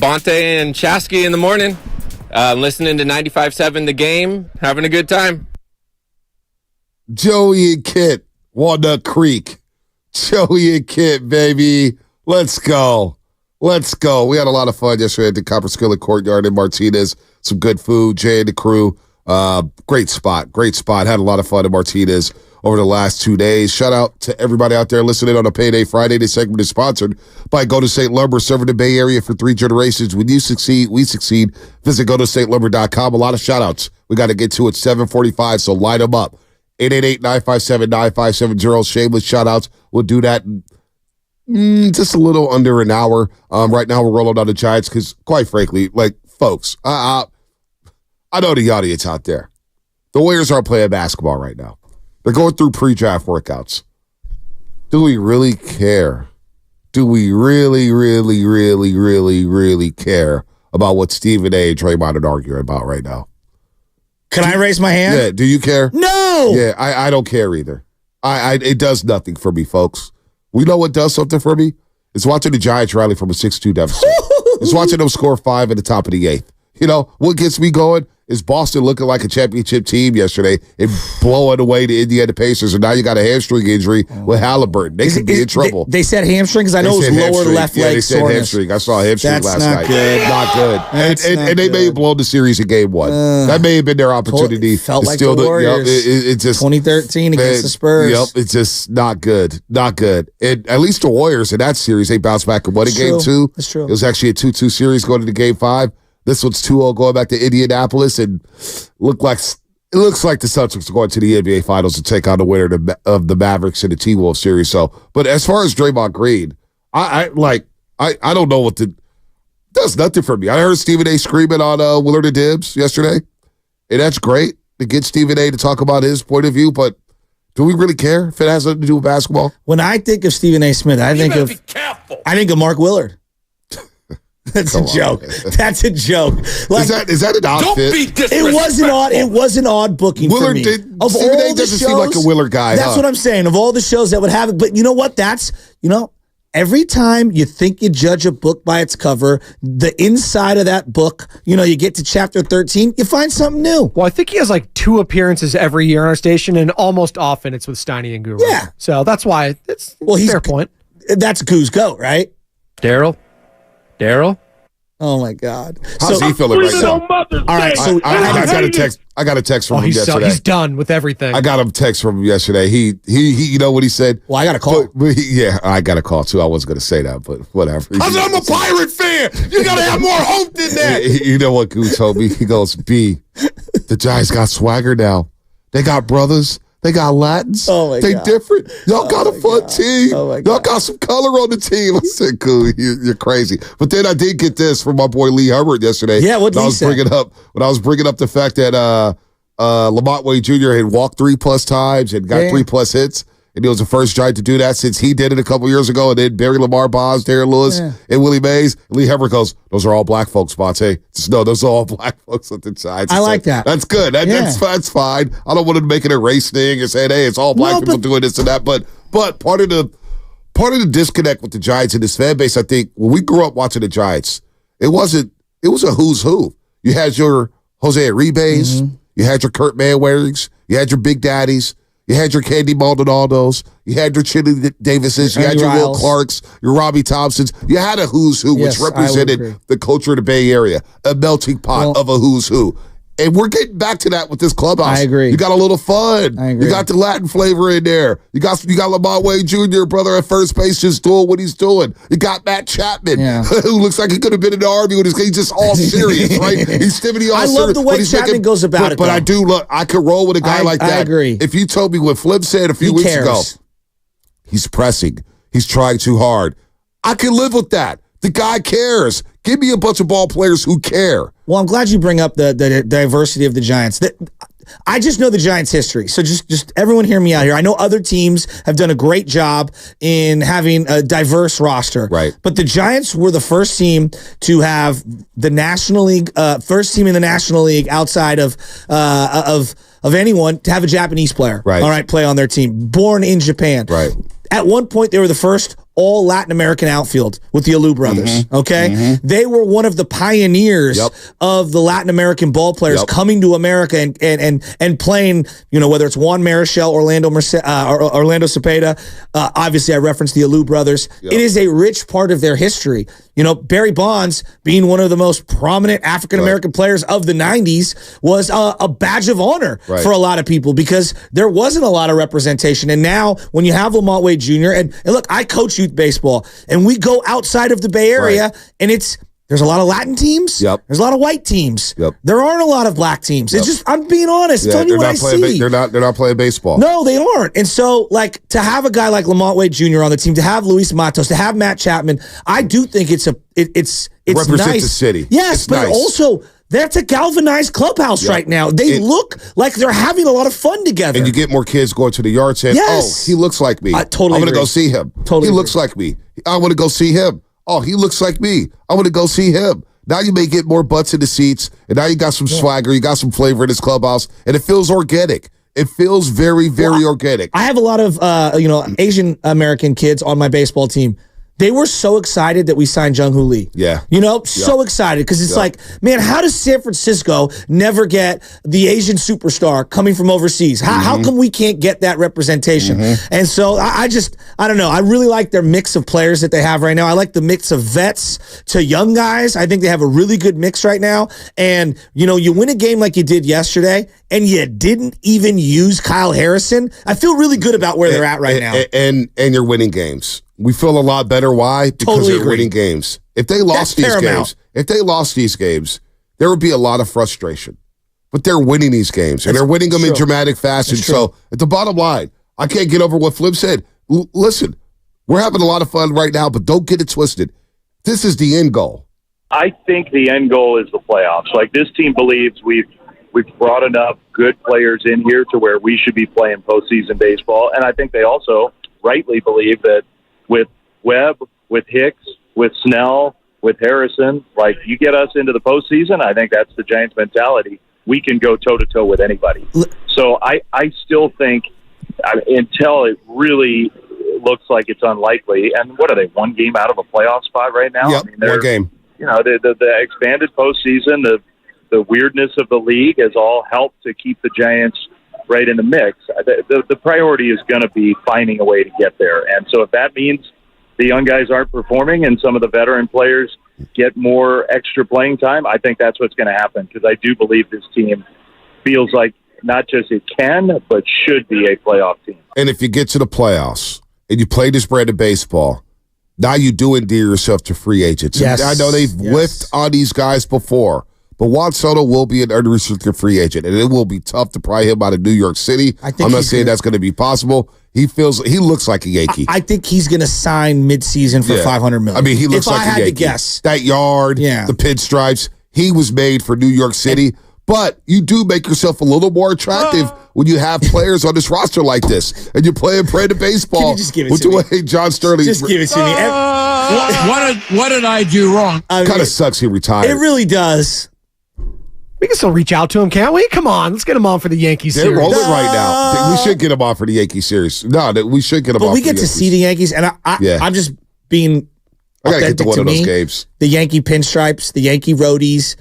Bonte and Chasky in the morning. Listening to 95.7 The Game. Having a good time. Joey and Kit, Walnut Creek. Joey and Kit, baby. Let's go. Let's go. We had a lot of fun yesterday at the Copper Skillet Courtyard in Martinez. Some good food. Jay and the crew. Great spot. Great spot. Had a lot of fun at Martinez over the last 2 days. Shout out to everybody out there listening on a Payday Friday. This segment is sponsored by Golden State Lumber, serving the Bay Area for 3 generations. When you succeed, we succeed. Visit GoldenStateLumber.com. A lot of shout outs we got to get to at 7:45, so light them up. 888-957-9570. Shameless shout outs. We'll do that in just a little under an hour. Right now we're rolling on the Giants because, quite frankly, like, folks, I know the audience out there. The Warriors aren't playing basketball right now. They're going through pre-draft workouts. Do we really care? Do we really, really, really, really, really care about what Stephen A. and Draymond are arguing about right now? Can I raise my hand? Yeah, do you care? No! Yeah, I don't care either. It does nothing for me, folks. We know what does something for me? It's watching the Giants rally from a 6-2 deficit. It's watching them score 5 at the top of the 8th. You know, what gets me going is Boston looking like a championship team yesterday and blowing away the Indiana Pacers, and now you got a hamstring injury with Halliburton. They could be in trouble. They said hamstring because I know it was lower left leg soreness. They said hamstring. I saw a hamstring last night. Good. Not good. And they may have blown the series in game 1. That may have been their opportunity. Felt like the Warriors. It just 2013 against the Spurs. Yep, it's just not good. Not good. And at least the Warriors in that series, they bounced back and won in game 2. That's true. It was actually a 2-2 series going into game 5. This one's 2-0 going back to Indianapolis, and it looks like the Celtics are going to the NBA Finals to take on the winner of the Mavericks in the T-Wolves series. So, but as far as Draymond Green, I don't know what does nothing for me. I heard Stephen A. screaming on Willard and Dibs yesterday, and that's great to get Stephen A. to talk about his point of view, but do we really care if it has nothing to do with basketball? When I think of Stephen A. Smith, I think of Mark Willard. That's a joke. That's a joke. Like, is that an odd fit? It was an odd booking Willard for me. Stephen A. doesn't seem like a Willard guy. That's what I'm saying. Of all the shows that would have it, but you know what? Every time you think you judge a book by its cover, the inside of that book, you get to chapter 13, you find something new. Well, I think he has like 2 appearances every year on our station, and almost often it's with Steiny and Guru. Yeah. So that's why it's a fair point. That's Goo's goat, right? Daryl? Oh my God! How's he feeling right now? All right, so I got a text. I got a text from him yesterday. He's done with everything. I got a text from him yesterday. He you know what he said? Well, I got a call. I got a call too. I wasn't going to say that, but whatever. I'm a Pirate fan. You got to have more hope than that. You know what Goose told me? He goes, B, the Giants got swagger now. They got brothers. They got Latins. Oh my God. They different. Y'all got a fun team. Oh my Y'all got some color on the team. I said, cool, you're crazy. But then I did get this from my boy Lee Hubbard yesterday. Yeah, what did he say? When I was bringing up the fact that Lamont Wade Jr. had walked 3+ times and got 3+ hits. And he was the first Giant to do that since he did it a couple years ago. And then Barry Lamar Bonds, Darren Lewis, and Willie Mays. And Lee Hubbard goes, those are all black folks, Monte. No, those are all black folks with the Giants. I like that. That's good. That's fine. I don't want to make it a race thing and say, hey, it's all black people doing this and that. But part of the disconnect with the Giants and this fan base, I think, when we grew up watching the Giants, it was a who's who. You had your Jose Uribes, you had your Kurt Manwarings, you had your Big Daddies, you had your Candy Maldonados, you had your Chili Davises, you had your Will Clarks, your Robbie Thompsons. You had a who's who, which represented the culture of the Bay Area, a melting pot of a who's who. And we're getting back to that with this clubhouse. I agree. You got a little fun. I agree. You got the Latin flavor in there. You got Lamont Wade Jr., brother at first base, just doing what he's doing. You got Matt Chapman, who looks like he could have been in the Army with his. He's just all serious, right? He's Timothy all serious. I love the way Chapman goes about it. But I do look. I could roll with a guy like that. I agree. If you told me what Flip said a few weeks ago, he's pressing. He's trying too hard. I can live with that. The guy cares. Give me a bunch of ball players who care. Well, I'm glad you bring up the diversity of the Giants. I just know the Giants' history. So just everyone hear me out here. I know other teams have done a great job in having a diverse roster. Right. But the Giants were the first team to have the National League, first team in the National League outside of anyone to have a Japanese player. Right. All right, play on their team. Born in Japan. Right. At one point, they were the first all Latin American outfield with the Alou brothers. Mm-hmm. Okay. Mm-hmm. They were one of the pioneers of the Latin American ball players coming to America and playing, whether it's Juan Marichal, Orlando Cepeda. Obviously, I referenced the Alou brothers. It is a rich part of their history. Barry Bonds, being one of the most prominent African-American players of the 90s, was a badge of honor for a lot of people because there wasn't a lot of representation. And now when you have Lamont Wade Jr., and look, I coach youth baseball, and we go outside of the Bay Area, and there's a lot of Latin teams. There's a lot of white teams. There aren't a lot of black teams. It's just, I'm being honest, telling you what I see. They're not playing baseball. No, they aren't. And so, to have a guy like Lamont Wade Jr. on the team, to have Luis Matos, to have Matt Chapman, I do think it's represents nice. the city. Yes, it's but nice. Also, that's a galvanized clubhouse right now. They look like they're having a lot of fun together. And you get more kids going to the yard saying, "Oh, he looks like me. I'm going to go see him. He looks like me. I want to go see him. Oh, he looks like me. I want to go see him." Now you may get more butts in the seats, and now you got some swagger, you got some flavor in this clubhouse, and it feels organic. It feels very, very organic. I have a lot of Asian American kids on my baseball team. They were so excited that we signed Jung Hoo Lee. Yeah. So excited because it's like, man, how does San Francisco never get the Asian superstar coming from overseas? How come we can't get that representation? And so I don't know. I really like their mix of players that they have right now. I like the mix of vets to young guys. I think they have a really good mix right now. And, you win a game like you did yesterday and you didn't even use Kyle Harrison. I feel really good about where they're at right now. And you're winning games. We feel a lot better. Why? Because they're winning games. If they lost these games, there would be a lot of frustration. But they're winning these games, and they're winning them in dramatic fashion. So at the bottom line, I can't get over what Flip said. Listen, we're having a lot of fun right now, but don't get it twisted. This is the end goal. I think the end goal is the playoffs. Like, this team believes we've brought enough good players in here to where we should be playing postseason baseball, and I think they also rightly believe that with Webb, with Hicks, with Snell, with Harrison, like, you get us into the postseason, I think that's the Giants' mentality. We can go toe-to-toe with anybody. So I still think, until it really looks like it's unlikely, and what are they, one game out of a playoff spot right now? Yep, one game. The expanded postseason, the weirdness of the league has all helped to keep the Giants right in the mix. The priority is going to be finding a way to get there. And so if that means the young guys aren't performing and some of the veteran players get more extra playing time, I think that's what's going to happen, because I do believe this team feels like not just it can, but should be a playoff team. And if you get to the playoffs and you play this brand of baseball, now you do endear yourself to free agents. Yes. And I know they've whiffed on these guys before, but Juan Soto will be an unrestricted free agent, and it will be tough to pry him out of New York City. I'm not saying that's going to be possible. He looks like a Yankee. I think he's going to sign midseason for $500 million. I mean, he looks like a Yankee. If I had to guess. That yard, the pinstripes, he was made for New York City. But you do make yourself a little more attractive when you have players on this roster like this, and you're playing branded baseball. Can you just give it to me? Hey, John Sterling. Just give it to me. What did I do wrong? Kind of sucks he retired. It really does. We can still reach out to him, can't we? Come on, let's get him on for the Yankees series. They're rolling right now. We should get him on for the Yankees series. No, we should get him on. But we get to see the Yankees, and I'm just being I gotta get to one of those games. The Yankee pinstripes, the Yankee roadies.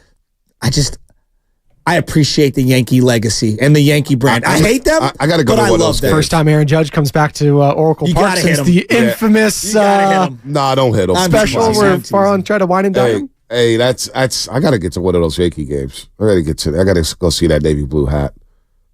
I appreciate the Yankee legacy and the Yankee brand. I hate them. I got to go to one of those games. First time Aaron Judge comes back to Oracle Park since the infamous Nah, don't hit him. Special where Farhan tried to wind him down. Hey, that's. I got to get to one of those Yankee games. I got to go see that navy blue hat.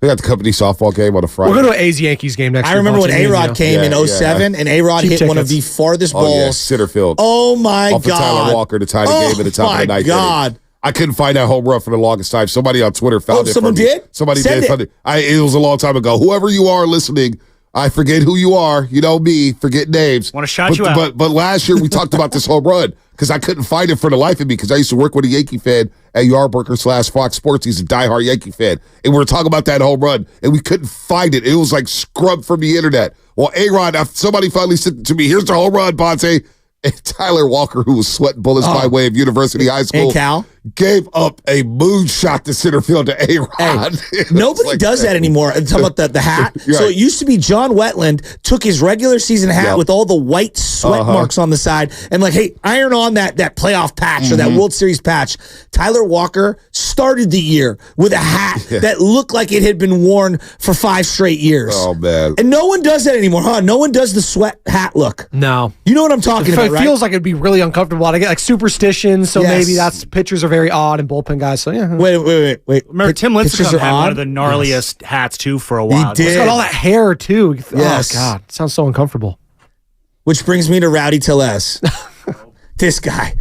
They got the company softball game on a Friday. We're going to A's Yankees game next week. I remember when A-Rod came in 07, and A-Rod hit one of the farthest balls. Center field. Oh, my God. Off of Tyler Walker to tie the game at the top of the ninth. Oh, my God. I couldn't find that home run for the longest time. Somebody on Twitter found it. Someone did? Somebody did. It was a long time ago. Whoever you are listening, I forget who you are. You know me, forget names. Want to shout you out. But last year we talked about this home run because I couldn't find it for the life of me because I used to work with a Yankee fan at Yardbroker/Fox Sports. He's a diehard Yankee fan. And we were talking about that home run, and we couldn't find it. It was like scrubbed from the internet. Well, A-Rod, somebody finally sent it to me. Here's the home run, Bonte. And Tyler Walker, who was sweating bullets by way of University High School. And Cal? gave up a moonshot to center field to A-Rod. Hey, nobody does that anymore. I'm talking about the hat. Right. So it used to be John Wetland took his regular season hat with all the white sweat marks on the side and like, hey, iron on that playoff patch or that World Series patch. Tyler Walker started the year with a hat that looked like it had been worn for 5 straight years. Oh, man. And no one does that anymore, huh? No one does the sweat hat look. No. You know what I'm talking about, right? It feels like it'd be really uncomfortable. I get like superstitions, so maybe that's pitchers are very odd and bullpen guys. So yeah. Wait. Remember, Tim Lincecum had one of the gnarliest hats too for a while. He did. It's got all that hair too. Yes. Oh God, it sounds so uncomfortable. Which brings me to Rowdy Tellez. This guy.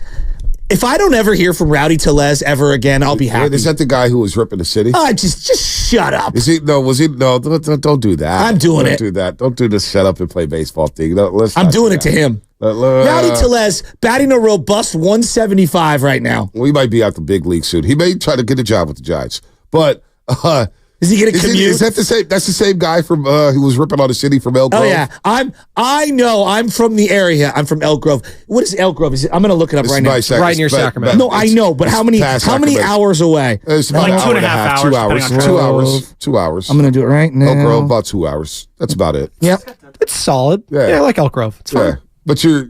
If I don't ever hear from Rowdy Tellez ever again, I'll be happy. Is that the guy who was ripping the city? Just shut up. Is he? No, was he? No, don't do that. I'm doing it. Don't do that. Don't do this shut up and play baseball thing. I'm doing it to him. Rowdy Tellez batting a robust 175 right now. We might be out the big league soon. He may try to get a job with the Giants, but is he going to commute? Is that the same? That's the same guy from who was ripping on the city from Elk Grove. Oh yeah, I know. I'm from the area. I'm from Elk Grove. What is Elk Grove? I'm going to look it up right now. Right near Sacramento. No, I know, but how many hours away? It's about like 2.5 hours. 2 hours. 2 hours. I'm going to do it right now. Elk Grove, about 2 hours. That's about it. Yep, it's solid. Yeah, I like Elk Grove. It's fine. Yeah. But you're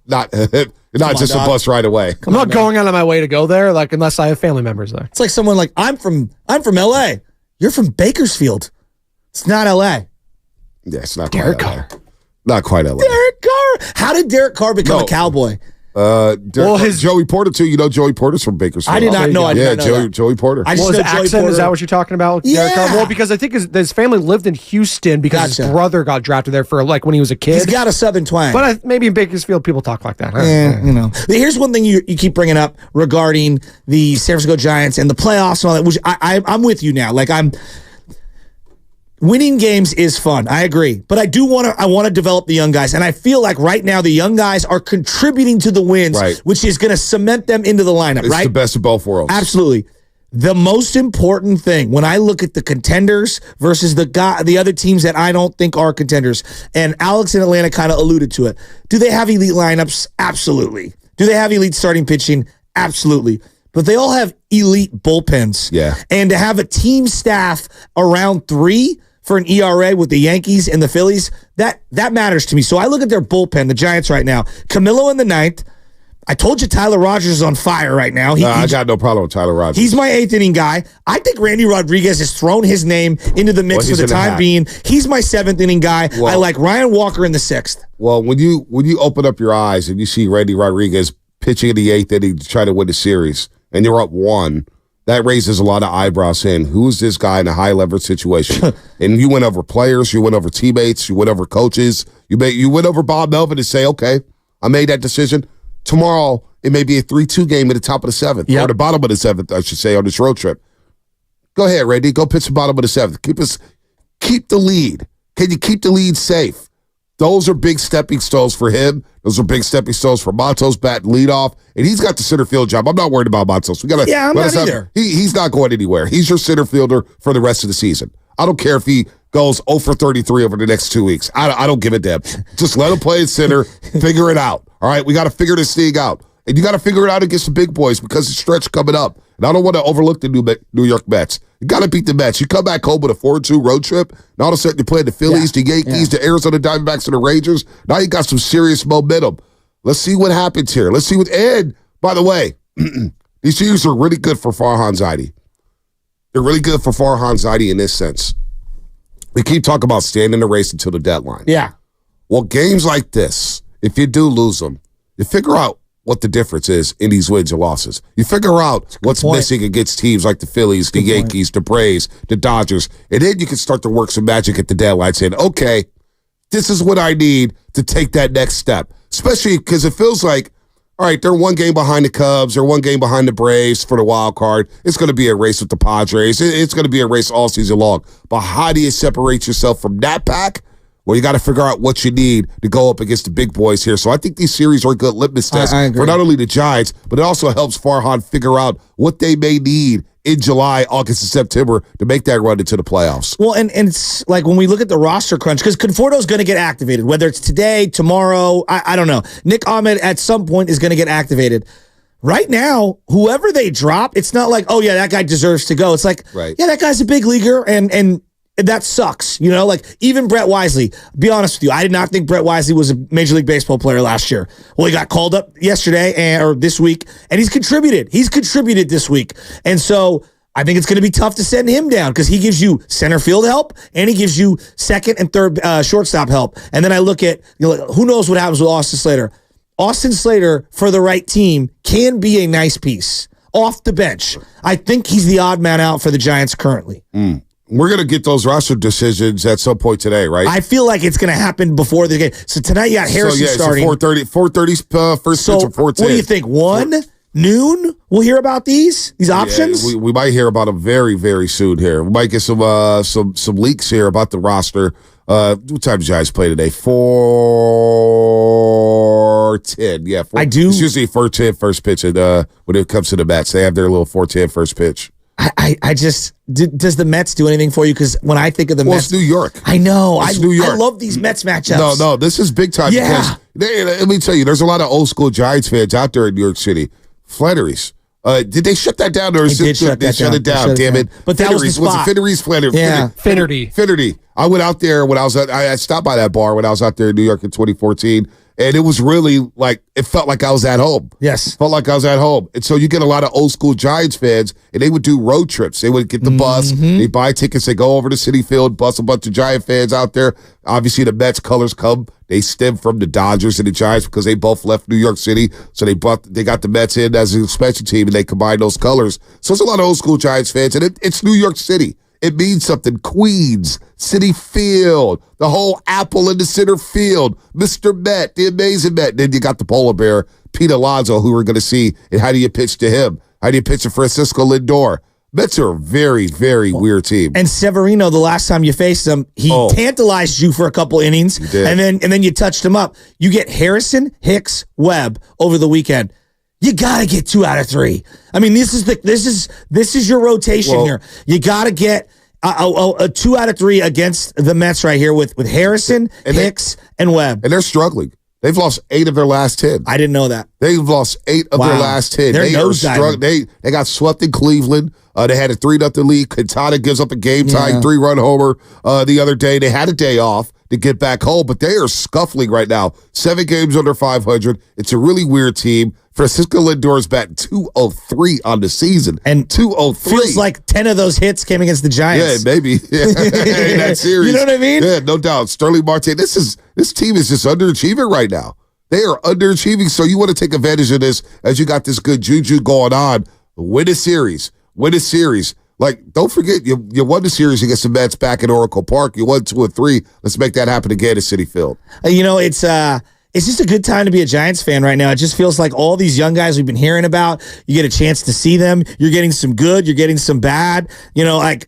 not just a bus right away. I'm not going out of my way to go there, like unless I have family members there. It's like someone like I'm from LA. You're from Bakersfield. It's not LA. Yeah, it's not Derek quite LA. Carr. Not quite LA. Derek Carr. How did Derek Carr become a cowboy? Joey Porter too. You know Joey Porter's from Bakersfield. I did not know. Joey Porter. His accent, is that what you're talking about? Yeah. Derek Carr? Well, because I think his family lived in Houston because his brother got drafted there for like when he was a kid. He's got a southern twang. But maybe in Bakersfield people talk like that. You know. Here's one thing you keep bringing up regarding the San Francisco Giants and the playoffs and all that, which I'm with you now. Like winning games is fun. I agree. But I want to develop the young guys. And I feel like right now the young guys are contributing to the wins, which is going to cement them into the lineup, It's the best of both worlds. Absolutely. The most important thing when I look at the contenders versus the other teams that I don't think are contenders, and Alex in Atlanta kind of alluded to it. Do they have elite lineups? Absolutely. Do they have elite starting pitching? Absolutely. But they all have elite bullpens. Yeah. And to have a team staff around 3 for an ERA with the Yankees and the Phillies, that matters to me. So I look at their bullpen, the Giants right now. Camilo in the 9th. I told you Tyler Rogers is on fire right now. I got no problem with Tyler Rogers. He's my 8th inning guy. I think Randy Rodriguez has thrown his name into the mix for the time being. He's my 7th inning guy. Well, I like Ryan Walker in the 6th. Well, when you open up your eyes and you see Randy Rodriguez pitching in the 8th inning to try to win the series, and you're up 1, that raises a lot of eyebrows saying, who is this guy in a high leverage situation? And you went over players, you went over teammates, you went over coaches, you went over Bob Melvin to say, okay, I made that decision. Tomorrow, it may be a 3-2 game at the top of the 7th, or the bottom of the 7th, I should say, on this road trip. Go ahead, Randy. Go pitch the bottom of the 7th. Keep the lead. Can you keep the lead safe? Those are big stepping stones for him. Those are big stepping stones for Matos, bat and leadoff. And he's got the center field job. I'm not worried about Matos. I'm not either. He's not going anywhere. He's your center fielder for the rest of the season. I don't care if he goes 0 for 33 over the next 2 weeks. I don't give a damn. Just let him play at center. Figure it out. All right? We got to figure this thing out. And you got to figure it out against the big boys because the stretch coming up. And I don't want to overlook the New York Mets. You got to beat the Mets. You come back home with a 4-2 road trip, and all of a sudden you're playing the Phillies, the Yankees, the Arizona Diamondbacks, and the Rangers. Now you got some serious momentum. Let's see what happens here. Let's see what. And by the way, these series are really good for Farhan Zaidi. They're really good for Farhan Zaidi in this sense. We keep talking about staying in the race until the deadline. Yeah. Well, games like this, if you do lose them, you figure out what the difference is in these wins and losses. You figure out what's missing against teams like the Phillies, the Yankees, the Braves, the Dodgers, and then you can start to work some magic at the deadline saying, okay, this is what I need to take that next step. Especially because it feels like, all right, they're 1 game behind the Cubs, they're 1 game behind the Braves for the wild card. It's going to be a race with the Padres. It's going to be a race all season long. But how do you separate yourself from that pack? Well, you got to figure out what you need to go up against the big boys here. So I think these series are a good litmus test for not only the Giants, but it also helps Farhan figure out what they may need in July, August, and September to make that run into the playoffs. Well, and it's like when we look at the roster crunch, because Conforto's going to get activated, whether it's today, tomorrow, I don't know. Nick Ahmed at some point is going to get activated. right now, whoever they drop, it's not like, oh yeah, that guy deserves to go. It's like, yeah, that guy's a big leaguer, and that sucks. Like even Brett Wisely, be honest with you, I did not think Brett Wisely was a Major League Baseball player last year. Well, he got called up yesterday or this week, and he's contributed. He's contributed this week. And so I think it's going to be tough to send him down because he gives you center field help and he gives you second and third shortstop help. And then I look at, who knows what happens with Austin Slater. Austin Slater, for the right team, can be a nice piece off the bench. I think he's the odd man out for the Giants currently. We're going to get those roster decisions at some point today, right? I feel like it's going to happen before the game. So tonight you got Harrison starting. So 4:30's first pitch or 4:10. What do you think, 1, noon? We'll hear about these options? Yeah, we might hear about them very, very soon here. We might get some leaks here about the roster. What time do you guys play today? 4:10. Yeah, I do. It's usually 4:10 first pitch when it comes to the Mets. They have their little 4:10 first pitch. I just does the Mets do anything for you? Because when I think of the Mets, it's New York. I know. It's New York. I love these Mets matchups. No, this is big time. Yeah. Because let me tell you, there's a lot of old school Giants fans out there in New York City. Flannery's. Did they shut that down? Or they shut it down. Damn it! But that was the spot. Was it Finnery's? Yeah, Finnerty. I went out there when I stopped by that bar when I was out there in New York in 2014. And it was really like, it felt like I was at home. Yes. Felt like I was at home. And so you get a lot of old school Giants fans, and they would do road trips. They would get the bus, they buy tickets, they go over to Citi Field, bus a bunch of Giant fans out there. Obviously, the Mets colors they stem from the Dodgers and the Giants because they both left New York City. So they got the Mets in as a special team, and they combined those colors. So it's a lot of old school Giants fans, and it's New York City. It means something. Queens, Citi Field, the whole apple in the center field, Mr. Met, the amazing Met. Then you got the polar bear, Pete Alonso, who we're going to see. And how do you pitch to him? How do you pitch to Francisco Lindor? Mets are a very, very weird team. And Severino, the last time you faced him, he tantalized you for a couple innings, and then you touched him up. You get Harrison, Hicks, Webb over the weekend. You gotta get 2 out of 3. I mean, this is your rotation here. You gotta get a 2 out of 3 against the Mets right here with Harrison, Hicks, and Webb. And they're struggling. They've lost 8 of their last 10. I didn't know that. They've lost 8 of their last 10. They got swept in Cleveland. They had a 3-0 lead. Quintana gives up a game-tying 3-run homer the other day. They had a day off to get back home, but they are scuffling right now. 7 games under 500. It's a really weird team. Francisco Lindor is batting .203 on the season. And .203. Feels like 10 of those hits came against the Giants. Yeah, maybe. In that series. You know what I mean? Yeah, no doubt. Sterling Marte. This team is just underachieving right now. They are underachieving, so you want to take advantage of this as you got this good juju going on. Win a series. Like, don't forget, you won the series against the Mets back at Oracle Park. You won 2 or 3. Let's make that happen again at Citi Field. It's just a good time to be a Giants fan right now. It just feels like all these young guys we've been hearing about, you get a chance to see them. You're getting some good, you're getting some bad. Like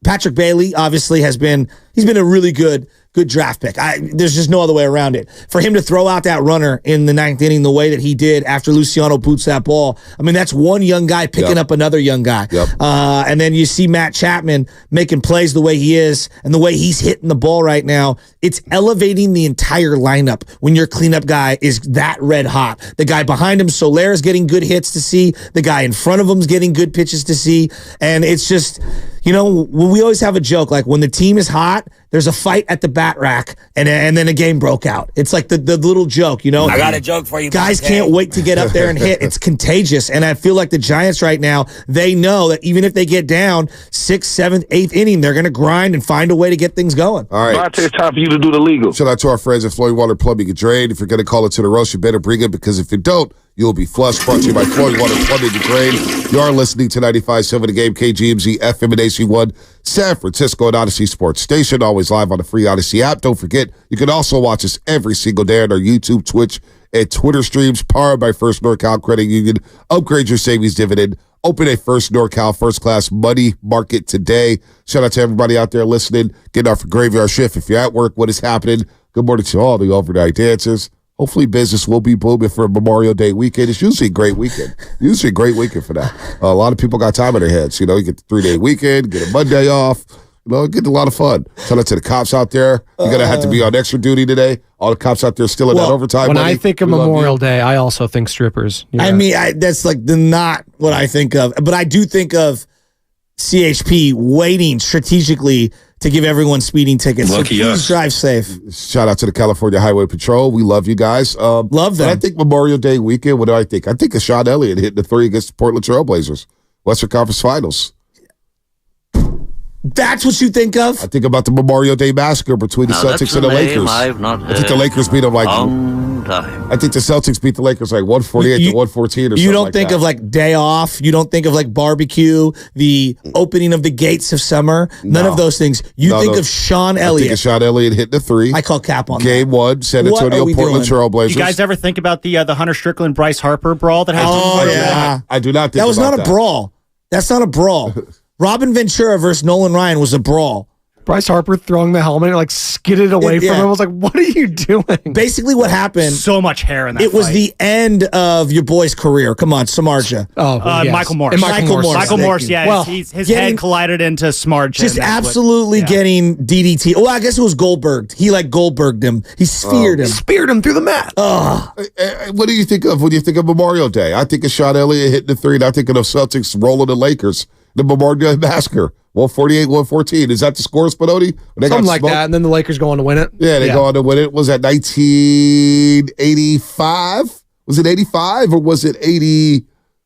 Patrick Bailey obviously he's been a really good draft pick. There's just no other way around it. For him to throw out that runner in the 9th inning the way that he did after Luciano boots that ball, I mean, that's one young guy picking up another young guy. Yep. And then you see Matt Chapman making plays the way he is and the way he's hitting the ball right now. It's elevating the entire lineup when your cleanup guy is that red hot. The guy behind him, Soler's getting good hits to see. The guy in front of him's getting good pitches to see. And it's just, we always have a joke, like when the team is hot, there's a fight at the bat rack, and then a game broke out. It's like the little joke, I got a joke for you. Guys can't wait to get up there and hit. It's contagious, and I feel like the Giants right now, they know that even if they get down 6th, 7th, 8th inning, they're going to grind and find a way to get things going. All right. It's time for you to do the legal. Shout out to our friends at Flowing Water Plumbing and Drain. If you're going to call it to the roast, you better bring it, because if you don't, you'll be flushed. Brought to you by Flowing Water Plumbing and Drain. You are listening to 95.7 The Game, KGMZ, FM and AC1, San Francisco and Odyssey Sports Station. Always live on the free Odyssey app. Don't forget, you can also watch us every single day on our YouTube, Twitch, and Twitter streams, powered by First NorCal Credit Union. Upgrade your savings dividend. Open a First NorCal First Class Money Market today. Shout out to everybody out there listening, getting off a graveyard shift. If you're at work, what is happening? Good morning to all the overnight dancers. Hopefully business will be booming for Memorial Day weekend. It's usually a great weekend. For that. A lot of people got time on their heads. You get the 3-day weekend, get a Monday off. Getting a lot of fun. Shout out to the cops out there. You're going to have to be on extra duty today. All the cops out there still in that overtime. When money. I think of Memorial Day, I also think strippers. I mean, that's like not what I think of. But I do think of CHP waiting strategically to give everyone speeding tickets. Lucky so please drive safe. Shout out to the California Highway Patrol. We love you guys. Love them. I think Memorial Day weekend, what do I think? I think of Sean Elliott hitting the 3 against the Portland Trail Blazers. Western Conference Finals. That's what you think of? I think about the Memorial Day massacre between the Celtics and the Lakers. I think the Lakers beat them like I think the Celtics beat the Lakers like 148 to 114 or something. You don't think of like day off. You don't think of like barbecue, the opening of the gates of summer. None of those things. You think of Sean Elliott. I think of Sean Elliott hitting the 3. I call cap on Game 1, San Antonio, Portland Trail Blazers. You guys ever think about the Hunter Strickland Bryce Harper brawl that happened? Oh yeah, I do not think that was about not a brawl. That's not a brawl. Robin Ventura versus Nolan Ryan was a brawl. Bryce Harper throwing the helmet and like skidded away from him. I was like, what are you doing? Basically what happened. So much hair in that It was the end of your boy's career. Come on, Samardzija. Yes. Michael Morse. And Michael Morse. Michael Morse, yeah. Well, his head collided into Samardzija. Just absolutely getting DDT. Oh, I guess it was Goldberg. He like Goldberged him. He speared him. Speared him through the mat. What do you think of when you think of Memorial Day? I think of Sean Elliott hitting the 3, and I think of the Celtics rolling the Lakers. The Memorial Day massacre, 148, 114. Is that the score, Spinoni? Something like that, and then the Lakers go on to win it. Yeah, they go on to win it. Was that 1985? Was it 85 or was it 80? I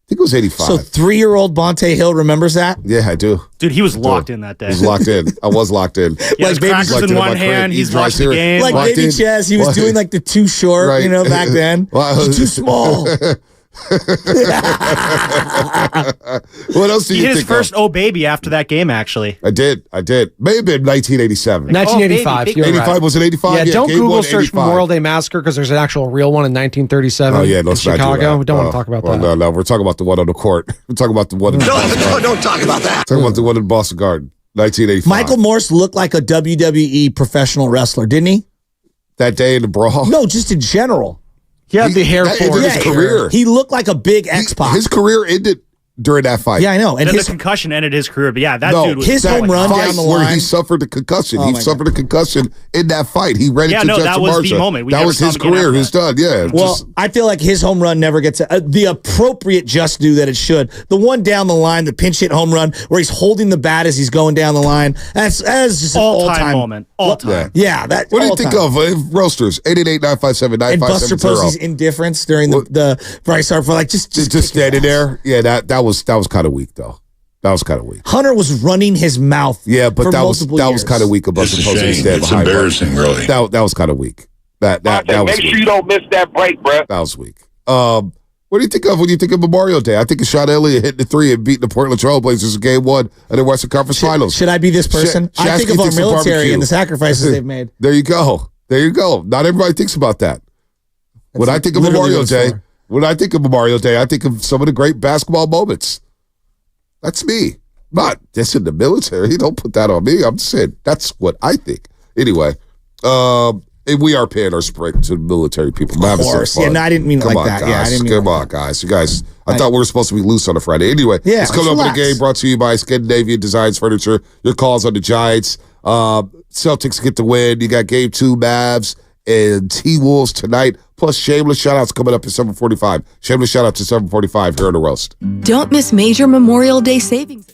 think it was 85. So 3-year-old Bonte Hill remembers that? Yeah, I do. Dude, he was locked in that day. He was locked in. I was locked in. Like crackers in one hand, he's watching the game. Like baby Chaz, he was doing like the too short, back then. He's too small. What else do you think? He hit his first baby after that game, actually. I did. Maybe in 1987. 1985. 85, was it 85? Yeah, don't Google search Memorial Day Massacre because there's an actual real one in 1937 Oh, yeah, in let's not do Chicago. that. We don't want to talk about that. No, we're talking about the one on the court. We're talking about the one in Boston Garden. Don't talk about that. Talking about the one in Boston Garden, 1985. Michael Morse looked like a WWE professional wrestler, didn't he? That day in the brawl? No, just in general. He had the hair for his career. He looked like a big X-Pac. His career ended during that fight. Yeah, I know. And then the concussion ended his career. But yeah, that dude was his home run down the line where he suffered a concussion. He suffered a concussion in that fight. He ran into Jeff that was the moment. That was his career. He was done. Yeah. Well, I feel like his home run never gets the appropriate just due that it should. The one down the line, the pinch hit home run, where he's holding the bat as he's going down the line. That's just an all-time moment. All time. Yeah. That. What do you think of Roasters? 888-957-9570. And Buster Posey's indifference during the Bryce Harper, like just standing there. Yeah, that was kind of weak though. That was kind of weak. Hunter was running his mouth. Yeah, but for that was kind of weak. Of Buster Posey. It's embarrassing, really. That was kind of weak. That was make sure you don't miss that break, bro. That was weak. What do you think of when you think of Memorial Day? I think of Sean Elliott hitting the 3 and beating the Portland Trail Blazers in Game 1 of the Western Conference Finals. Should I be this person? I think of our military and the sacrifices they've made. There you go. Not everybody thinks about that. When I think of Memorial Day, I think of some of the great basketball moments. That's me. Not just in the military. Don't put that on me. I'm just saying that's what I think. Anyway, and we are paying our respect to the military people. Of course. Yeah, no, I didn't mean it like that. Guys. Yeah, I didn't mean Come on, guys. You guys, I thought we were supposed to be loose on a Friday. Anyway, yeah, it's coming up in the game brought to you by Scandinavian Designs Furniture. Your calls on the Giants. Celtics get the win. You got Game 2 Mavs and T-Wolves tonight. Plus, shameless shout-outs coming up at 7:45. Shameless shout-outs at 7:45 here on The Roast. Don't miss major Memorial Day savings.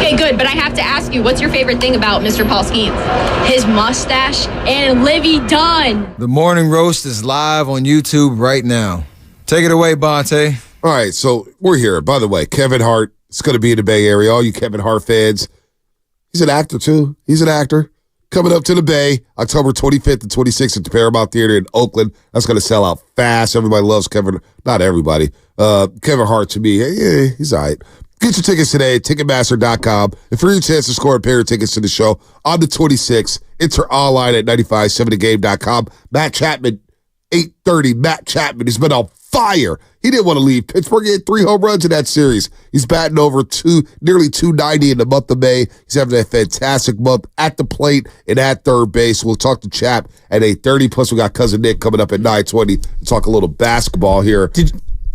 Okay, good, but I have to ask you, what's your favorite thing about Mr. Paul Skeens? His mustache and Livy Dunn. The Morning Roast is live on YouTube right now. Take it away, Bonte. All right, so we're here. By the way, Kevin Hart is going to be in the Bay Area. All you Kevin Hart fans. He's an actor, too. He's an actor. Coming up to the Bay, October 25th and 26th at the Paramount Theater in Oakland. That's going to sell out fast. Everybody loves Kevin. Not everybody. Kevin Hart, to me, he's all right. Get your tickets today at Ticketmaster.com. And for your chance to score a pair of tickets to the show on the 26th, enter online at 957thegame.com. Matt Chapman, 8:30. Matt Chapman has been on fire. He didn't want to leave Pittsburgh. He had 3 home runs in that series. He's batting over nearly 290 in the month of May. He's having a fantastic month at the plate and at third base. We'll talk to Chap at 8:30. Plus, we got Cousin Nick coming up at 9:20 to talk a little basketball here.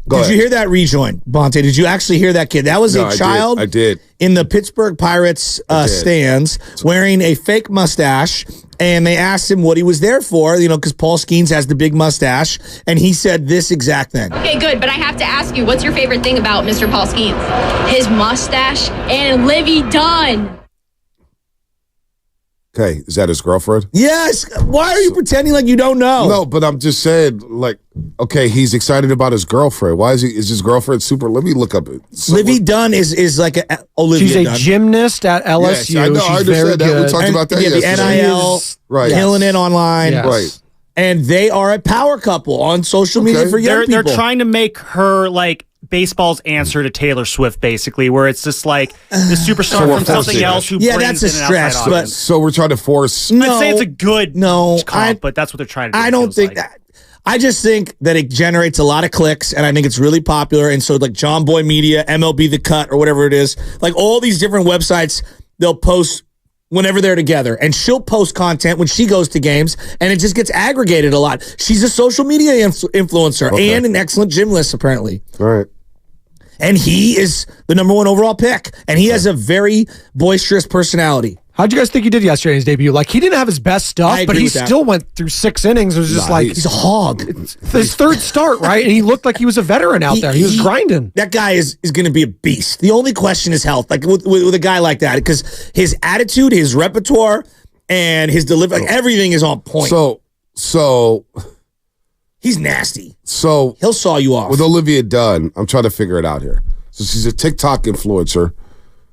Did you hear that rejoin, Bonte? Did you actually hear that kid? That was a child I did. In the Pittsburgh Pirates stands wearing a fake mustache, and they asked him what he was there for, because Paul Skeens has the big mustache, and he said this exact thing. Okay, good, but I have to ask you, what's your favorite thing about Mr. Paul Skeens? His mustache and Livy Dunn. Okay, is that his girlfriend? Yes. Why are you pretending like you don't know? No, but I'm just saying, okay, he's excited about his girlfriend. Why is his girlfriend super? Let me look up it. Livy Dunn is like Olivia She's a Dunn. gymnast at LSU. Yes, I know. She's I understand that. We talked about that yesterday. The NIL, right? Killing it online, right? And they are a power couple on social media for young people. They're trying to make her like baseball's answer to Taylor Swift, basically, where it's just like the superstar from something else who brings that's a in an stretch. outside audience. So we're trying to force. I'd say it's a good comp, but that's what they're trying to do. I don't think that. I just think that it generates a lot of clicks, and I think it's really popular. And so, like John Boy Media, MLB The Cut, or whatever it is, like all these different websites, they'll post whenever they're together, and she'll post content when she goes to games, and it just gets aggregated a lot. She's a social media influencer and an excellent gymnast, apparently. All right. And he is the #1 overall pick, and he has a very boisterous personality. How'd you guys think he did yesterday in his debut? Like, he didn't have his best stuff, but he still went through 6 innings. It was just he's a hog. His third start, right? And he looked like he was a veteran out there. He was grinding. That guy is going to be a beast. The only question is health. Like with a guy like that, because his attitude, his repertoire, and his delivery, everything is on point. So he's nasty. So he'll saw you off. With Olivia Dunn, I'm trying to figure it out here. So she's a TikTok influencer,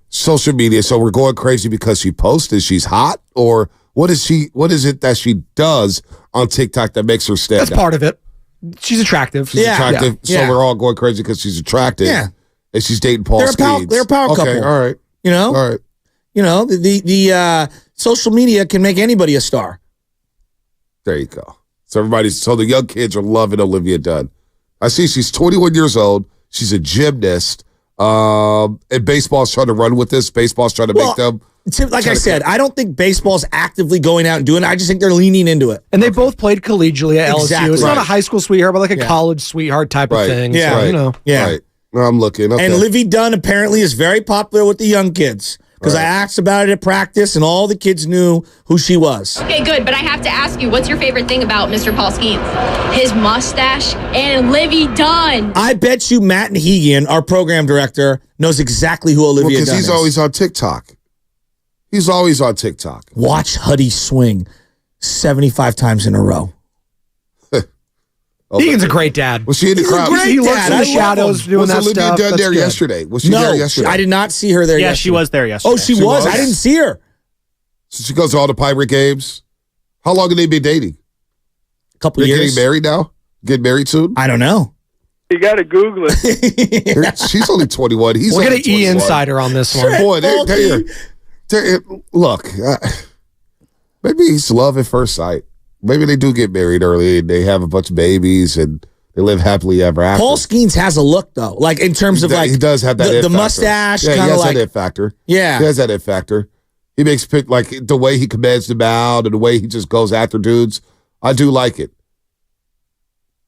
social media. So we're going crazy because she posted. She's hot, or what is she? What is it that she does on TikTok that makes her stand out? That's part of it. She's attractive. She's attractive. So we're all going crazy because she's attractive. Yeah. And she's dating Paul Skeens. They're a power couple. Okay, all right. All right. The social media can make anybody a star. There you go. So the young kids are loving Olivia Dunn. I see she's 21 years old. She's a gymnast. And baseball's trying to run with this. Baseball's trying to make them. Like I said, I don't think baseball's actively going out and doing it. I just think they're leaning into it. And they both played collegially at LSU. It's not a Right. high school sweetheart, but like a college sweetheart type of thing. Yeah. So, Right. No, I'm looking. Okay. And Livy Dunn apparently is very popular with the young kids. Because I asked about it at practice, and all the kids knew who she was. Okay, good, but I have to ask you, what's your favorite thing about Mr. Paul Skeens? His mustache and Livy Dunn. I bet you Matt Nahigian, our program director, knows exactly who Olivia Dunn is. Because he's always on TikTok. He's always on TikTok. Watch Huddy swing 75 times in a row. Deegan's a great dad. Was she in the crowd? He looks in the shadows doing that Olivia stuff. Dunn That's there good. yesterday? Was she there yesterday? I did not see her there yesterday. Yeah, she was there yesterday. Oh, she was? I didn't see her. So she goes to all the Pirate games. How long have they been dating? A couple They're years. getting married now? Getting married soon? I don't know. You got to Google it. She's only 21. He's We'll only get an E 21. insider on this one. Boy, look, maybe it's love at first sight. Maybe they do get married early and they have a bunch of babies and they live happily ever after. Paul Skeens has a look, though. Like, in terms of, like, he does have that the mustache, yeah, kind of like. He has that it factor. Yeah. He has that it factor. He makes like the way he commands them out and the way he just goes after dudes. I do like it.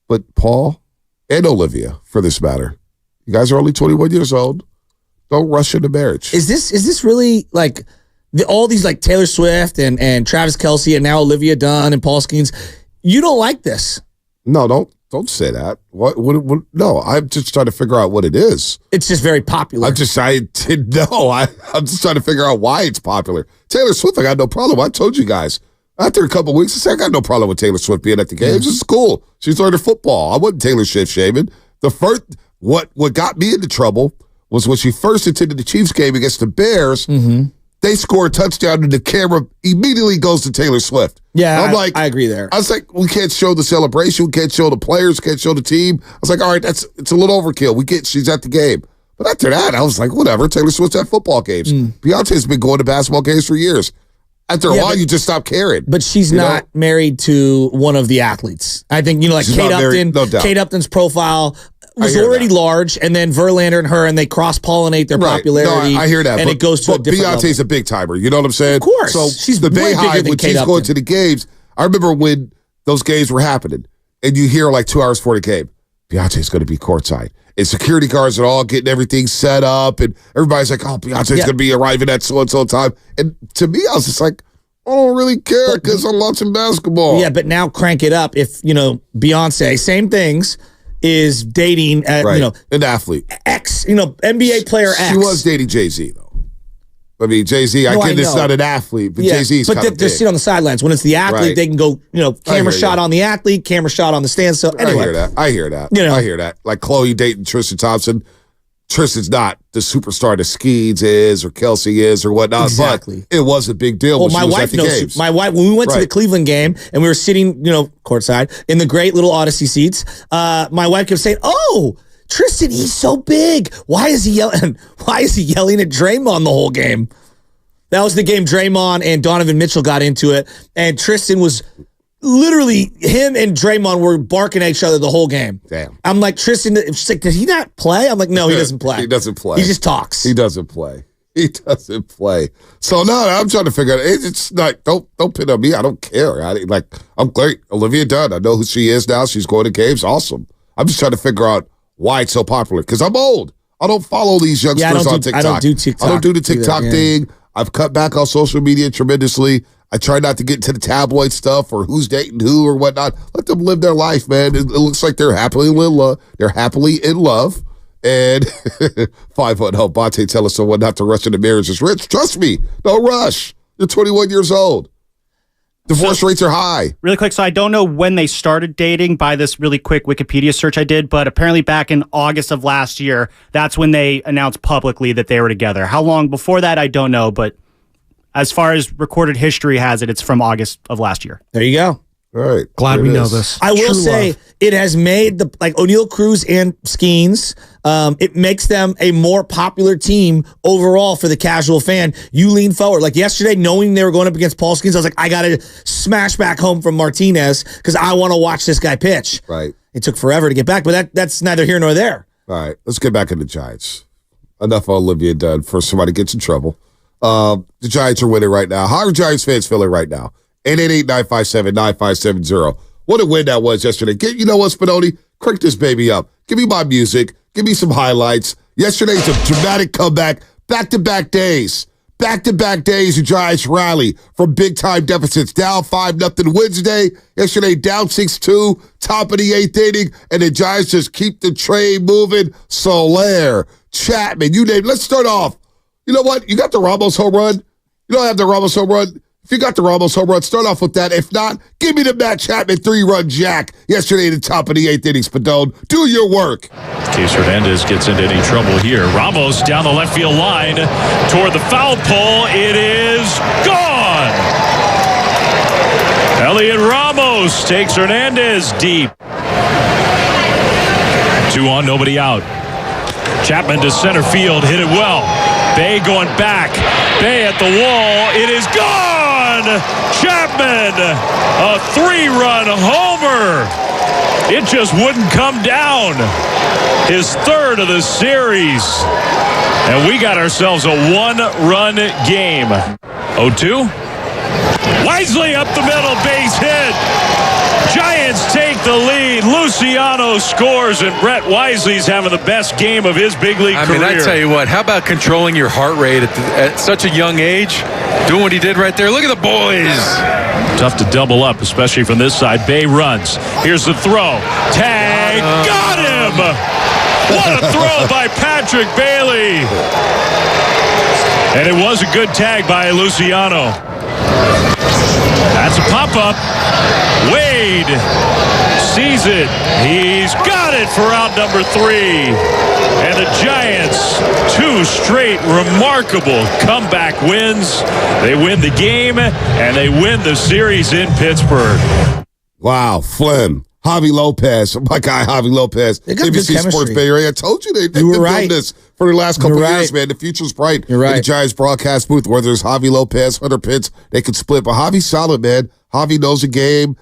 But Paul and Olivia, for this matter, you guys are only 21 years old. Don't rush into marriage. Is this really like all these like Taylor Swift and Travis Kelce and now Olivia Dunn and Paul Skeens? You don't like this? No, don't. Don't say that. What? No, I'm just trying to figure out what it is. It's just very popular. I'm just trying to figure out why it's popular. Taylor Swift, I got no problem. I told you guys. After a couple weeks, I said I got no problem with Taylor Swift being at the games. It's cool. She's learning football. I wasn't Taylor Swift shaming. What got me into trouble was when she first attended the Chiefs game against the Bears. Mm-hmm. They score a touchdown and the camera immediately goes to Taylor Swift. Yeah, I agree there. I was like, we can't show the celebration. We can't show the players. We can't show the team. I was like, all right, it's a little overkill. She's at the game. But after that, I was like, whatever. Taylor Swift's at football games. Beyonce's been going to basketball games for years. After a while, you just stop caring. But she's not married to one of the athletes. I think, like she's Kate Upton. No doubt. Kate Upton's profile was already large, and then Verlander and her, and they cross-pollinate their popularity. No, I hear that. And it goes to a different Beyonce's level. a big timer. You know what I'm saying? Of course. So she's the way Bayhive, bigger than when Kate she's Upton. going to the games, I remember when those games were happening, and you hear like 2 hours before the game, Beyonce's going to be courtside. And security guards are all getting everything set up, and everybody's like, oh, Beyonce's going to be arriving at so-and-so time. And to me, I was just like, I don't really care because I'm watching basketball. Yeah, but now crank it up. If, Beyonce, same things, is dating, an athlete. X, NBA player X. She was dating Jay-Z, though. I mean, Jay-Z, I get it's not an athlete, but Jay-Z's kind of big. They're sitting on the sidelines. When it's the athlete, they can go, camera shot on the athlete, camera shot on the stand. So anyway. I hear that. I hear that. Like Chloe dating Tristan Thompson. Tristan's not the superstar that Skeens is or Kelsey is or whatnot. Exactly. But it was a big deal when she was at the games. My wife, when we went to the Cleveland game and we were sitting, courtside in the great little Odyssey seats, my wife kept saying, oh, Tristan, he's so big. Why is he yelling? Why is he yelling at Draymond the whole game? That was the game Draymond and Donovan Mitchell got into it, and Tristan was literally, him and Draymond were barking at each other the whole game. Damn. I'm like, Tristan, she's like, does he not play? I'm like, no, he doesn't play. He doesn't play. He just talks. He doesn't play. So no, I'm trying to figure out. It's not. Don't pin on me. I don't care. I'm great. Olivia Dunn. I know who she is now. She's going to games. Awesome. I'm just trying to figure out why it's so popular. Because I'm old. I don't follow these youngsters on TikTok. I don't do TikTok. I don't do the TikTok thing. I've cut back on social media tremendously. I try not to get into the tabloid stuff or who's dating who or whatnot. Let them live their life, man. It looks like they're happily in love. They're happily in love. And 510 Bonte, tell us someone not to rush into marriage is rich. Trust me, don't rush. You're 21 years old. Divorce rates are high. Really quick, so I don't know when they started dating by this really quick Wikipedia search I did, but apparently back in August of last year, that's when they announced publicly that they were together. How long before that, I don't know, but as far as recorded history has it, it's from August of last year. There you go. All right. Glad we know this. I will say it has made O'Neal Cruz and Skeens, it makes them a more popular team overall for the casual fan. You lean forward. Like yesterday, knowing they were going up against Paul Skeens, I was like, I got to smash back home from Martinez because I want to watch this guy pitch. Right. It took forever to get back, but that's neither here nor there. All right. Let's get back into the Giants. Enough of Olivia Dunn for somebody gets in trouble. The Giants are winning right now. How are Giants fans feeling right now? 888-957-9570. What a win that was yesterday. You know what, Spinoni? Crank this baby up. Give me my music. Give me some highlights. Yesterday's a dramatic comeback. Back-to-back days. Back-to-back days, the Giants rally from big-time deficits. Down 5-0 Wednesday. Yesterday, down 6-2. Top of the 8th inning. And the Giants just keep the train moving. Soler, Chapman, you name it. Let's start off. You know what? You got the Ramos home run. You don't have the Ramos home run. If you got the Ramos home run, start off with that. If not, give me the Matt Chapman 3-run jack yesterday at the top of the 8th inning, Spadone. Do your work. Case Hernandez gets into any trouble here. Ramos down the left field line toward the foul pole. It is gone. Elliot Ramos takes Hernandez deep. 2 on, nobody out. Chapman to center field, hit it well. Bay going back. Bay at the wall. It is gone. Chapman, a 3-run homer. It just wouldn't come down. His 3rd of the series. And we got ourselves a 1-run game. 0-2. Wisely up the middle, base hit. Giants take the lead. Luciano scores, and Brett Wisely's having the best game of his big league career. I tell you what, how about controlling your heart rate at such a young age? Doing what he did right there. Look at the boys. Tough to double up, especially from this side. Bay runs. Here's the throw. Tag. Got him! What a throw by Patrick Bailey. And it was a good tag by Luciano. That's a pop-up. Wade sees it. He's got it for out number 3. And the Giants, 2 straight remarkable comeback wins. They win the game, and they win the series in Pittsburgh. Wow, Flynn. Javi Lopez, my guy Javi Lopez, ABC Sports Bay Area. I told you they've been doing this for the last couple of years, man. The future's bright. You're right. In the Giants broadcast booth, whether it's Javi Lopez, Hunter Pitts, they could split. But Javi's solid, man. Javi knows the game.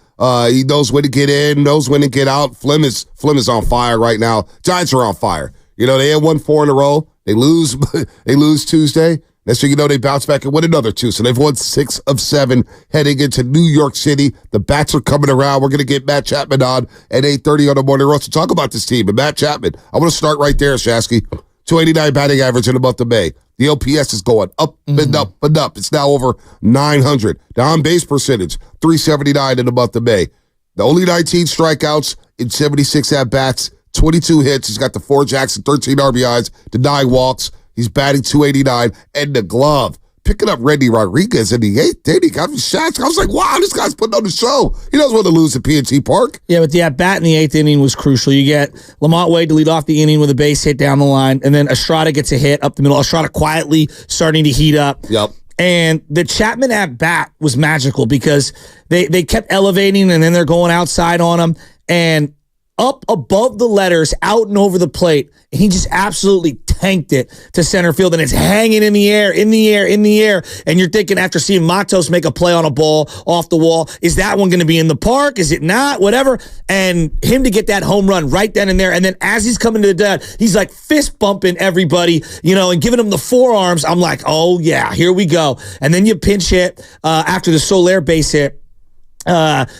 He knows when to get in, knows when to get out. Flynn is on fire right now. Giants are on fire. You know, they had won 4 in a row. They lose Tuesday. Next thing you know, they bounce back and win another 2. So they've won 6 of 7 heading into New York City. The Bats are coming around. We're going to get Matt Chapman on at 8:30 on the morning roast to talk about this team. And Matt Chapman, I want to start right there, Shasky. 289 batting average in the month of May. The OPS is going up and up and up. It's now over 900. The on-base percentage, 379 in the month of May. The only 19 strikeouts in 76 at-bats, 22 hits. He's got the 4 jacks and 13 RBIs, the 9 walks. He's batting 289, and the glove. Picking up Randy Rodriguez in the 8th, did he got me shots. I was like, wow, this guy's putting on the show. He knows when to lose at PNC Park. Yeah, but the at-bat in the 8th inning was crucial. You get Lamont Wade to lead off the inning with a base hit down the line, and then Estrada gets a hit up the middle. Estrada quietly starting to heat up. Yep. And the Chapman at-bat was magical because they kept elevating, and then they're going outside on him, and up above the letters, out and over the plate. He just absolutely tanked it to center field, and it's hanging in the air. And you're thinking, after seeing Matos make a play on a ball off the wall, is that one going to be in the park? Is it not? Whatever. And him to get that home run right then and there. And then as he's coming to the dead, he's like fist bumping everybody, and giving them the forearms. I'm like, oh yeah, here we go. And then you pinch hit after the Soler base hit.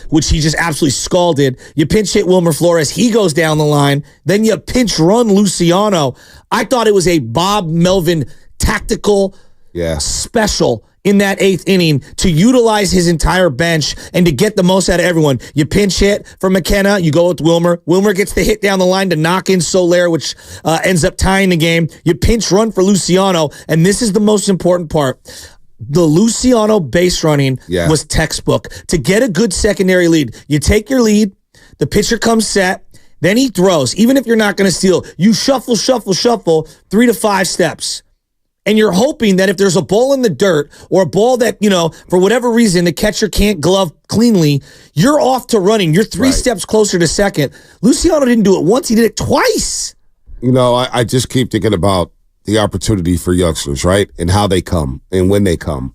Which he just absolutely scalded. You pinch hit Wilmer Flores. He goes down the line. Then you pinch run Luciano. I thought it was a Bob Melvin tactical special in that 8th inning to utilize his entire bench and to get the most out of everyone. You pinch hit for McKenna. You go with Wilmer. Wilmer gets the hit down the line to knock in Soler, which ends up tying the game. You pinch run for Luciano. And this is the most important part. The Luciano base running was textbook. To get a good secondary lead, you take your lead, the pitcher comes set, then he throws. Even if you're not going to steal, you shuffle 3 to 5 steps. And you're hoping that if there's a ball in the dirt or a ball that, for whatever reason, the catcher can't glove cleanly, you're off to running. You're 3 steps closer to second. Luciano didn't do it once. He did it twice. I just keep thinking about the opportunity for youngsters, right? And how they come and when they come.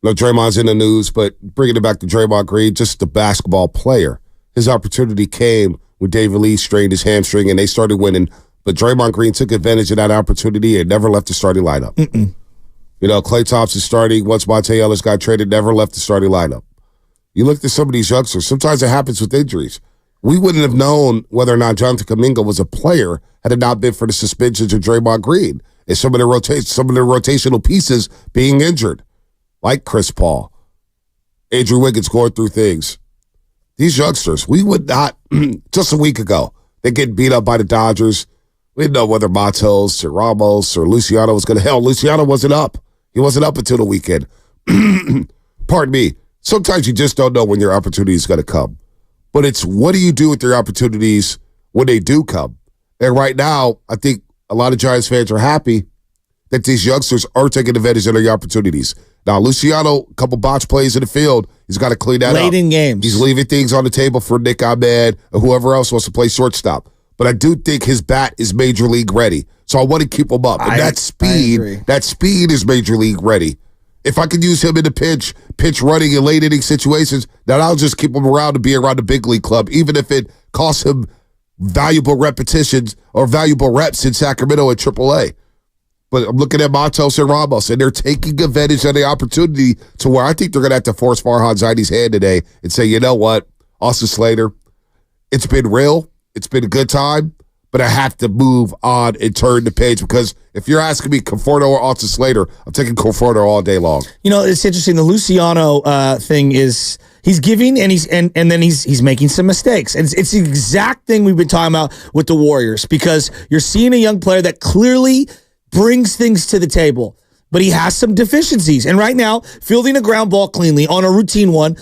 Draymond's in the news, but bringing it back to Draymond Green, just the basketball player. His opportunity came when David Lee strained his hamstring and they started winning, but Draymond Green took advantage of that opportunity and never left the starting lineup. Klay Thompson starting, once Monte Ellis got traded, never left the starting lineup. You look at some of these youngsters, sometimes it happens with injuries. We wouldn't have known whether or not Jonathan Kuminga was a player had it not been for the suspensions of Draymond Green and some of the rotational pieces being injured, like Chris Paul, Andrew Wiggins going through things. These youngsters, we would not, just a week ago, they get beat up by the Dodgers. We didn't know whether Matos or Ramos or Luciano was going to hell. Luciano wasn't up. He wasn't up until the weekend. Pardon me. Sometimes you just don't know when your opportunity is going to come. But it's what do you do with your opportunities when they do come? And right now, I think a lot of Giants fans are happy that these youngsters are taking advantage of their opportunities. Now, Luciano, a couple botch plays in the field. He's got to clean that up. Late in games. He's leaving things on the table for Nick Ahmed or whoever else wants to play shortstop. But I do think his bat is major league ready. So I want to keep him up. And that speed is major league ready. If I could use him in the pitch running in late inning situations, then I'll just keep him around to be around the big league club, even if it costs him valuable repetitions or valuable reps in Sacramento at AAA. But I'm looking at Matos and Ramos, and they're taking advantage of the opportunity to where I think they're going to have to force Farhan Zaidi's hand today and say, you know what? Austin Slater. It's been real. It's been a good time, but I have to move on and turn the page because if you're asking me Conforto or Austin Slater, I'm taking Conforto all day long. You know, it's interesting. The Luciano thing is he's giving and then he's making some mistakes. And it's the exact thing we've been talking about with the Warriors because you're seeing a young player that clearly brings things to the table, but he has some deficiencies. And right now, fielding a ground ball cleanly on a routine one,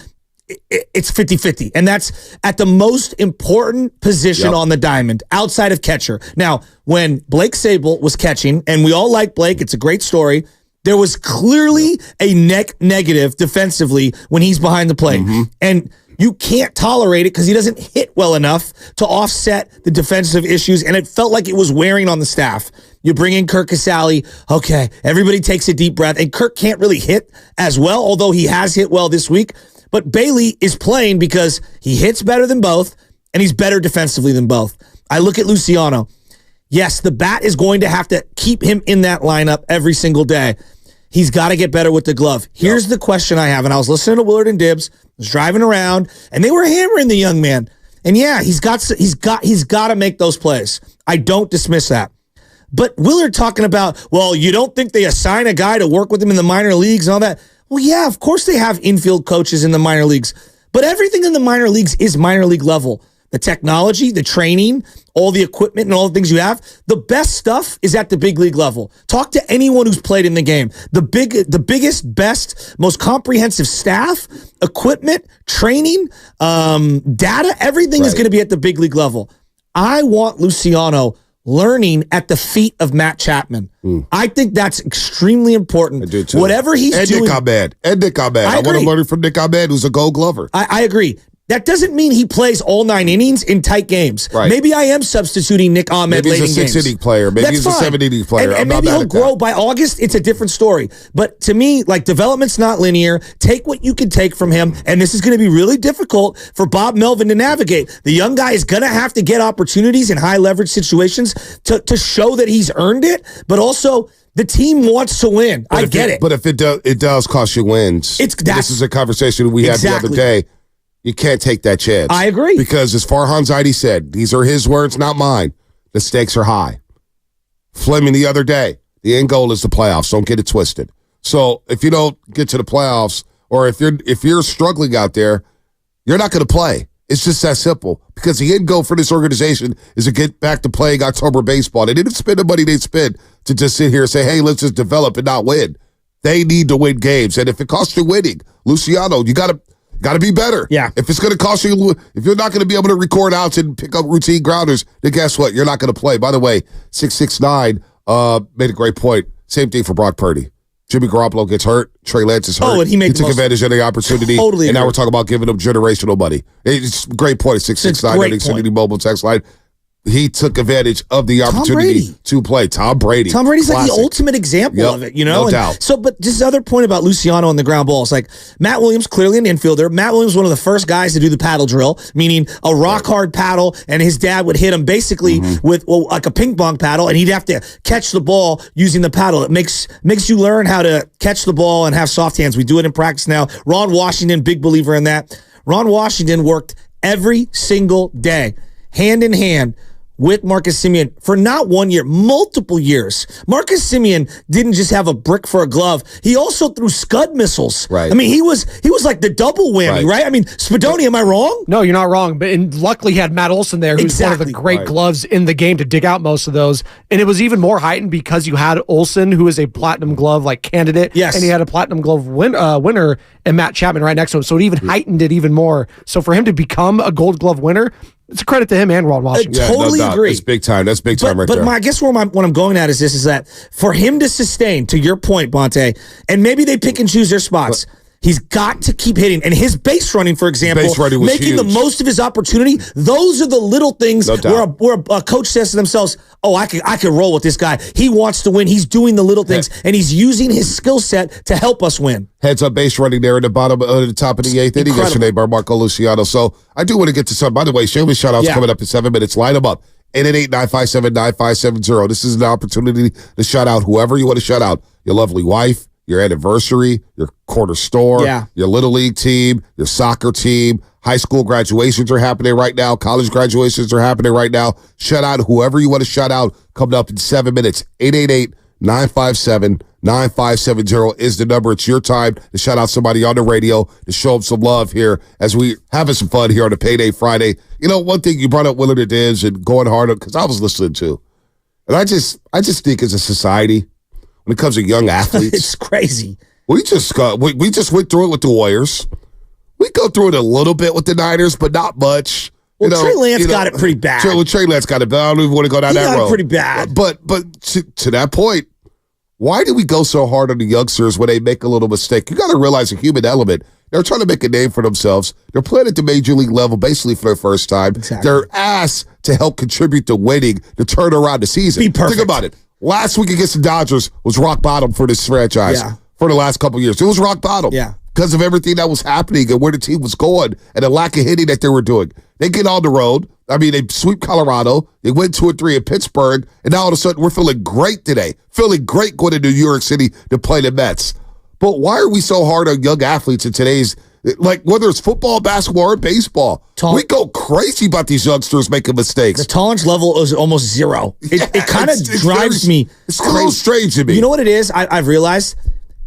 it's 50-50. And that's at the most important position on the diamond outside of catcher. Now, when Blake Sable was catching, and we all like Blake, it's a great story, there was clearly a negative defensively when he's behind the plate. And you can't tolerate it because he doesn't hit well enough to offset the defensive issues, and it felt like it was wearing on the staff. You bring in Kirk Casale, okay, everybody takes a deep breath, and Kirk can't really hit as well, although he has hit well this week. But Bailey is playing because he hits better than both, and he's better defensively than both. I look at Luciano. Yes, the bat is going to have to keep him in that lineup every single day. He's got to get better with the glove. Here's the question I have, and I was listening to Willard and Dibbs, I was driving around, and they were hammering the young man. And yeah, he's got to make those plays. I don't dismiss that. But Willard talking about, well, you don't think they assign a guy to work with him in the minor leagues and all that? Well, yeah, of course they have infield coaches in the minor leagues, but everything in the minor leagues is minor league level. The technology, the training, all the equipment and all the things you have, the best stuff is at the big league level. Talk to anyone who's played in the game. The biggest, best, most comprehensive staff, equipment, training, data, everything is going to be at the big league level. I want Luciano learning at the feet of Matt Chapman. I think that's extremely important. I do too. Whatever he's doing. Nick Ahmed. I want to learn from Nick Ahmed, who's a Gold Glover. I agree. That doesn't mean he plays all 9 innings in tight games. Right. Maybe I am substituting Nick Ahmed late in games. Maybe he's a 6-inning player. Maybe he's a 7-inning player. And maybe he'll grow by August. It's a different story. But to me, like, development's not linear. Take what you can take from him. And this is going to be really difficult for Bob Melvin to navigate. The young guy is going to have to get opportunities in high leverage situations to show that he's earned it. But also, the team wants to win. I get it. But if it does cost you wins. This is a conversation we had the other day. You can't take that chance. I agree. Because as Farhan Zaidi said, these are his words, not mine. The stakes are high. Fleming the other day, the end goal is the playoffs. Don't get it twisted. So if you don't get to the playoffs, or if you're struggling out there, you're not going to play. It's just that simple. Because the end goal for this organization is to get back to playing October baseball. They didn't spend the money they spent to just sit here and say, hey, let's just develop and not win. They need to win games. And if it costs you winning, Luciano, you got to be better. Yeah. If it's going to cost you, if you're not going to be able to record outs and pick up routine grounders, then guess what? You're not going to play. By the way, 669 made a great point. Same thing for Brock Purdy. Jimmy Garoppolo gets hurt. Trey Lance is hurt. Oh, and he took advantage of the opportunity. Totally. And now we're talking about giving him generational money. It's a great point. 669 Xfinity Mobile text line. He took advantage of the opportunity to play. Tom Brady. Tom Brady's like the ultimate example of it, you know? No doubt. So, but just other point about Luciano and the ground balls, like Matt Williams, clearly an infielder. Matt Williams, one of the first guys to do the paddle drill, meaning a rock hard paddle, and his dad would hit him basically with like a ping pong paddle, and he'd have to catch the ball using the paddle. It makes you learn how to catch the ball and have soft hands. We do it in practice now. Ron Washington, big believer in that. Ron Washington worked every single day, hand in hand, with Marcus Semien for not 1 year, multiple years. Marcus Semien didn't just have a brick for a glove. He also threw Scud missiles. Right. I mean, he was like the double whammy, right? I mean, Spadoni, am I wrong? No, you're not wrong. But luckily he had Matt Olson there, who's one of the great gloves in the game to dig out most of those. And it was even more heightened because you had Olson, who is a platinum glove candidate. Yes. And he had a platinum glove winner and Matt Chapman right next to him. So it even heightened it even more. So for him to become a Gold Glove winner, it's a credit to him and Ron Washington. I totally agree. It's big time. That's big time right there. But I guess what I'm going at is that for him to sustain, to your point, Bonte, and maybe they pick and choose their spots, he's got to keep hitting. And his base running, for example, making the most of his opportunity, those are the little things where a coach says to themselves, oh, I could roll with this guy. He wants to win. He's doing the little things, and he's using his skill set to help us win. Heads up base running there at the bottom of the top of the 8th inning yesterday by Marco Luciano. So I do want to get to some. By the way, shameless shout-outs coming up in 7 minutes. Line them up. 888-957-9570. This is an opportunity to shout out whoever you want to shout out. Your lovely wife, your anniversary, your quarter store, your little league team, your soccer team. High school graduations are happening right now. College graduations are happening right now. Shout out whoever you want to shout out coming up in 7 minutes. 888-957-9570 is the number. It's your time to shout out somebody on the radio, to show them some love here as we having some fun here on a Payday Friday. You know, one thing you brought up Willard Diz and going hard because I was listening to. And I just think as a society, when it comes to young athletes, it's crazy. We just went through it with the Warriors. We go through it a little bit with the Niners, but not much. Well, Trey Lance got it pretty bad. Trey Lance got it bad. I don't even want to go down that road. He got it pretty bad. But to that point, why do we go so hard on the youngsters when they make a little mistake? You got to realize a human element. They're trying to make a name for themselves. They're playing at the major league level basically for their first time. Exactly. They're asked to help contribute to winning, to turn around the season. Be perfect. Think about it. Last week against the Dodgers was rock bottom for this franchise for the last couple of years. It was rock bottom. Yeah. Because of everything that was happening and where the team was going and the lack of hitting that they were doing. They get on the road. I mean, they sweep Colorado. They win 2-3 in Pittsburgh. And now all of a sudden, we're feeling great today. Feeling great going to New York City to play the Mets. But why are we so hard on young athletes in today's, like, whether it's football, basketball, or baseball? We go crazy about these youngsters making mistakes. The tolerance level is almost zero. It kind of drives me. It's a little strange to me. You know what it is? I've realized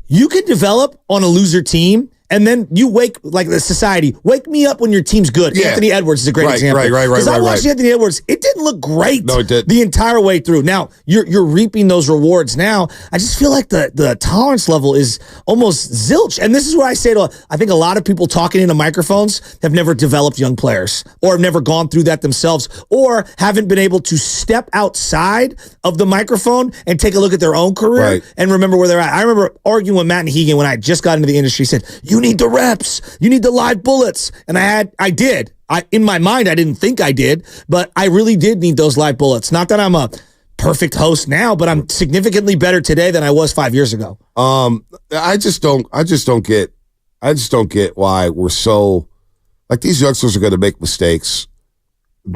you can develop on a loser team, and then you wake, like the society, wake me up when your team's good. Yeah. Anthony Edwards is a great example. Right. Because I watched Anthony Edwards. It didn't look great the entire way through. Now, you're reaping those rewards now. I just feel like the tolerance level is almost zilch. And this is where I say I think a lot of people talking into microphones have never developed young players or have never gone through that themselves or haven't been able to step outside of the microphone and take a look at their own career and remember where they're at. I remember arguing with Matt and Hegan when I just got into the industry. He said, you need the reps. You need the live bullets. And I did. In my mind, I didn't think I did, but I really did need those live bullets. Not that I'm a perfect host now, but I'm significantly better today than I was 5 years ago. I just don't get why we're so, like, these youngsters are going to make mistakes.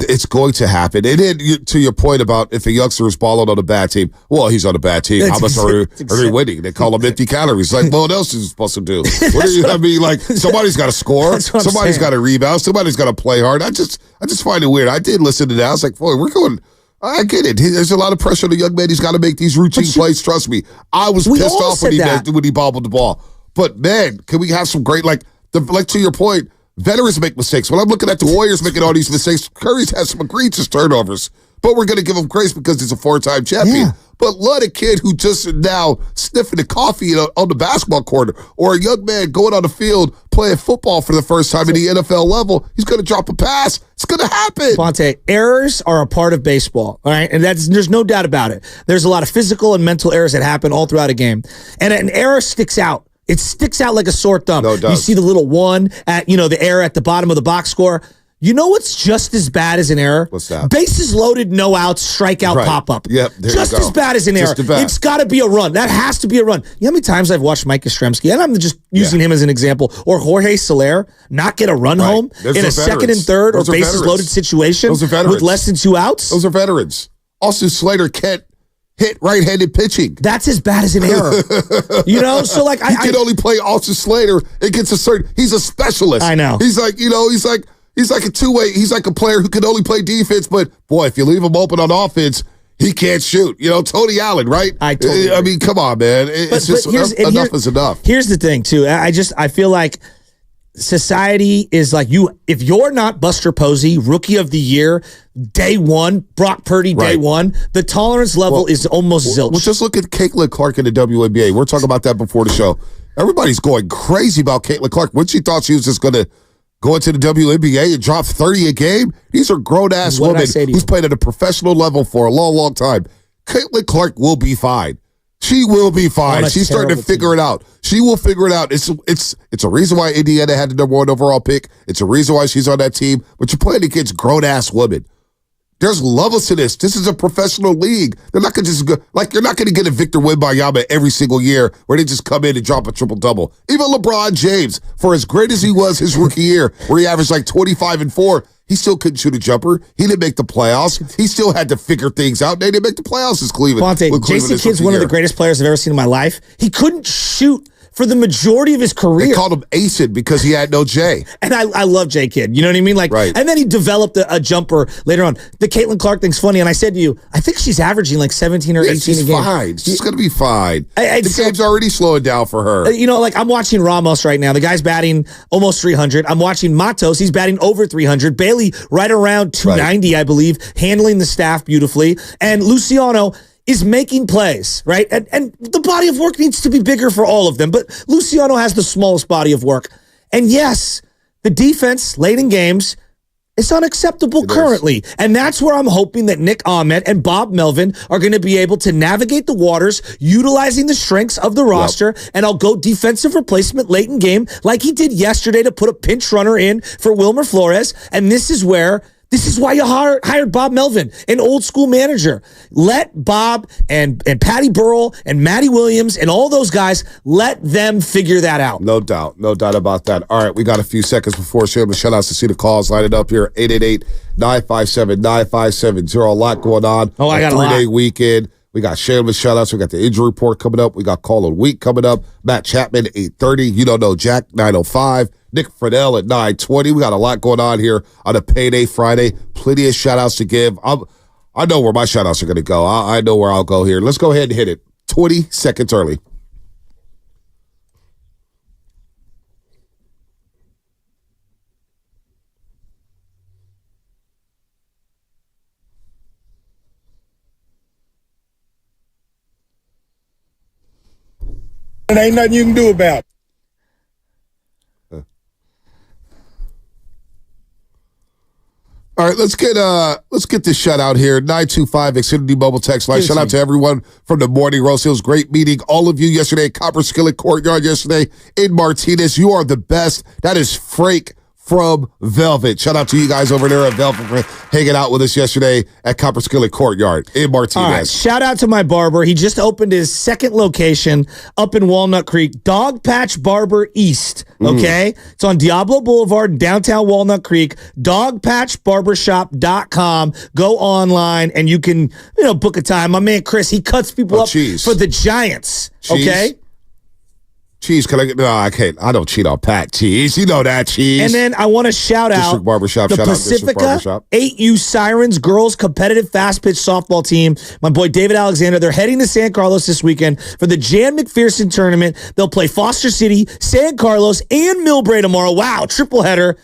It's going to happen. And then to your point about if a youngster is balling on a bad team, well, he's on a bad team. How much are they winning? They call them empty calories. Like, well, what else is he supposed to do? I mean, like, somebody's got to score. Somebody's got to rebound. Somebody's got to play hard. I just find it weird. I did listen to that. I was like, boy, we're going. I get it. There's a lot of pressure on the young man. He's got to make these routine plays. Trust me. I was pissed off when he bobbled the ball. But man, can we have some great, like to your point, veterans make mistakes. When I'm looking at the Warriors making all these mistakes, Curry's has some egregious turnovers. But we're going to give him grace because he's a 4-time champion. Yeah. But let a kid who just now sniffing the coffee on the basketball court or a young man going on the field playing football for the first time at the NFL level, he's going to drop a pass. It's going to happen. Fonte, errors are a part of baseball, all right? And there's no doubt about it. There's a lot of physical and mental errors that happen all throughout a game. And an error sticks out. It sticks out like a sore thumb. No, it does. You see the little one at, the error at the bottom of the box score. You know what's just as bad as an error? What's that? Bases loaded, no outs, strikeout, pop-up. Yep, just as bad as an error. It's got to be a run. That has to be a run. You know how many times I've watched Mike Yastrzemski, and I'm just using him as an example, or Jorge Soler not get a run home in a second and third or bases loaded situation with less than 2 outs? Those are veterans. Also, Slater can't hit right-handed pitching. That's as bad as an error. So like he can only play Austin Slater. It gets a certain. He's a specialist. I know. He's like he's like a two-way. He's like a player who can only play defense. But boy, if you leave him open on offense, he can't shoot. Tony Allen, right? I mean, come on, man. It's just enough is enough. Here's the thing, too. I feel like society is like if you're not Buster Posey, Rookie of the Year, day one, Brock Purdy, day one, the tolerance level is almost zilch. Well, just look at Caitlin Clark in the WNBA. We're talking about that before the show. Everybody's going crazy about Caitlin Clark. When she thought she was just going to go into the WNBA and drop 30 a game, these are grown-ass women who's played at a professional level for a long, long time. Caitlin Clark will be fine. She will be fine. She's starting to figure it out. She will figure it out. It's a reason why Indiana had the number 1 overall pick. It's a reason why she's on that team. But you're playing against grown-ass women. There's levels to this. This is a professional league. They're not going to just go, like, you're not going to get a Victor Wembanyama every single year where they just come in and drop a triple-double. Even LeBron James, for as great as he was his rookie year, where he averaged like 25 and 4, He still couldn't shoot a jumper. He didn't make the playoffs. He still had to figure things out. They didn't make the playoffs as Cleveland. Jason Kidd's one of the greatest players I've ever seen in my life. He couldn't shoot for the majority of his career. They called him Acid because he had no J. And I love J Kidd. You know what I mean? Right. And then he developed a jumper later on. The Caitlin Clark thing's funny. And I said to you, I think she's averaging like 17 or 18 a game. She's fine. She's going to be fine. The game's already slowing down for her. I'm watching Ramos right now. The guy's batting almost 300. I'm watching Matos. He's batting over 300. Bailey right around 290, I believe, handling the staff beautifully. And Luciano is making plays, right? And the body of work needs to be bigger for all of them. But Luciano has the smallest body of work. And yes, the defense late in games is unacceptable currently. And that's where I'm hoping that Nick Ahmed and Bob Melvin are going to be able to navigate the waters, utilizing the strengths of the roster. And I'll go defensive replacement late in game like he did yesterday to put a pinch runner in for Wilmer Flores. And this is why you hired Bob Melvin, an old school manager. Let Bob and Patty Burrell and Matty Williams and all those guys, let them figure that out. No doubt about that. All right, we got a few seconds before shameless shout-outs to see the calls lining up here. 888-957-9570. A lot going on. Oh, I got a 3-day weekend. We got shameless shout-outs. We got the injury report coming up. We got call of the week coming up. Matt Chapman, 8:30. You don't know Jack, 9:05. Nick Friedel at 9:20. We got a lot going on here on a Payday Friday. Plenty of shout-outs to give. I know where my shout-outs are going to go. I know where I'll go here. Let's go ahead and hit it. 20 seconds early. There ain't nothing you can do about it. All right, let's get this shout out here. 925 Xfinity Mobile Text Line. Shout out to everyone from the Morning Roast. It was great meeting all of you yesterday at Copper Skillet Courtyard yesterday in Martinez. You are the best. That is Frank from Velvet. Shout out to you guys over there at Velvet for hanging out with us yesterday at Copper Skillet Courtyard in Martinez. All right, shout out to my barber. He just opened his second location up in Walnut Creek, Dog Patch Barber East. Okay, it's on Diablo Boulevard in downtown Walnut Creek. Dogpatchbarbershop.com. Go online and you can book a time. My man Chris, he cuts people up for the Giants. Cheese. Okay. Cheese, can I get? No, I can't. I don't cheat on Pat. Cheese, you know that, Cheese. And then I want to shout out District Barbershop. the Shout Pacifica out District Barbershop. 8U Sirens girls competitive fast pitch softball team. My boy David Alexander. They're heading to San Carlos this weekend for the Jan McPherson tournament. They'll play Foster City, San Carlos, and Millbrae tomorrow. Wow, triple header.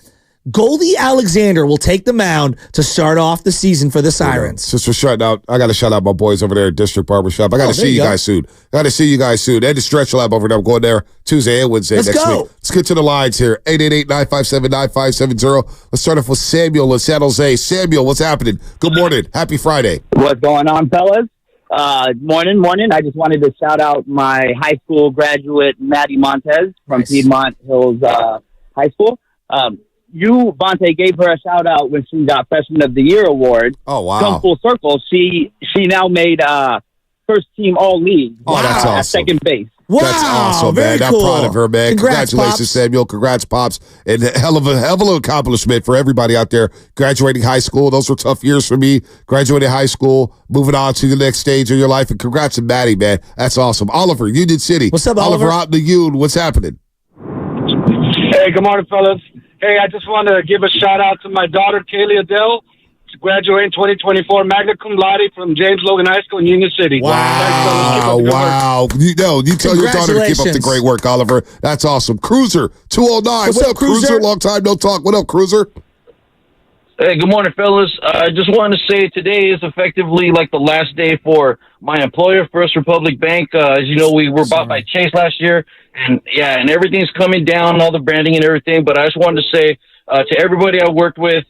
Goldie Alexander will take the mound to start off the season for the Sirens. Just for shouting out, I got to shout out my boys over there at District Barbershop. I got to see you guys soon. And the Stretch Lab over there. I'm going there Tuesday and Wednesday next week. Let's get to the lines here. 888-957-9570. Let's start off with Samuel in San Jose. Samuel, what's happening? Good morning. Happy Friday. What's going on, fellas? Morning. I just wanted to shout out my high school graduate, Maddie Montez from Piedmont Hills High School. You, Vontae, gave her a shout out when she got Freshman of the Year award. Oh, wow. Come full circle. She now made first team all league. Oh, that's awesome. At second base. Wow, that's awesome, man. Very cool. I'm proud of her, man. Congratulations, Pops. Samuel. Congrats, Pops. And hell of an accomplishment for everybody out there graduating high school. Those were tough years for me. Graduating high school, moving on to the next stage of your life. And congrats to Maddie, man. That's awesome. Oliver, Union City. What's up, Oliver? Out in the Union. What's happening? Hey, good morning, fellas. Hey, I just want to give a shout out to my daughter, Kaylee Adele, graduating 2024 magna cum laude from James Logan High School in Union City. Wow. You tell your daughter to keep up the great work, Oliver. That's awesome. Cruiser, 209. What up, Cruiser? Long time no talk. What up, Cruiser? Hey, good morning, fellas. I just wanted to say today is effectively like the last day for my employer, First Republic Bank. As you know, we were bought by Chase last year, and everything's coming down, all the branding and everything. But I just wanted to say to everybody I worked with,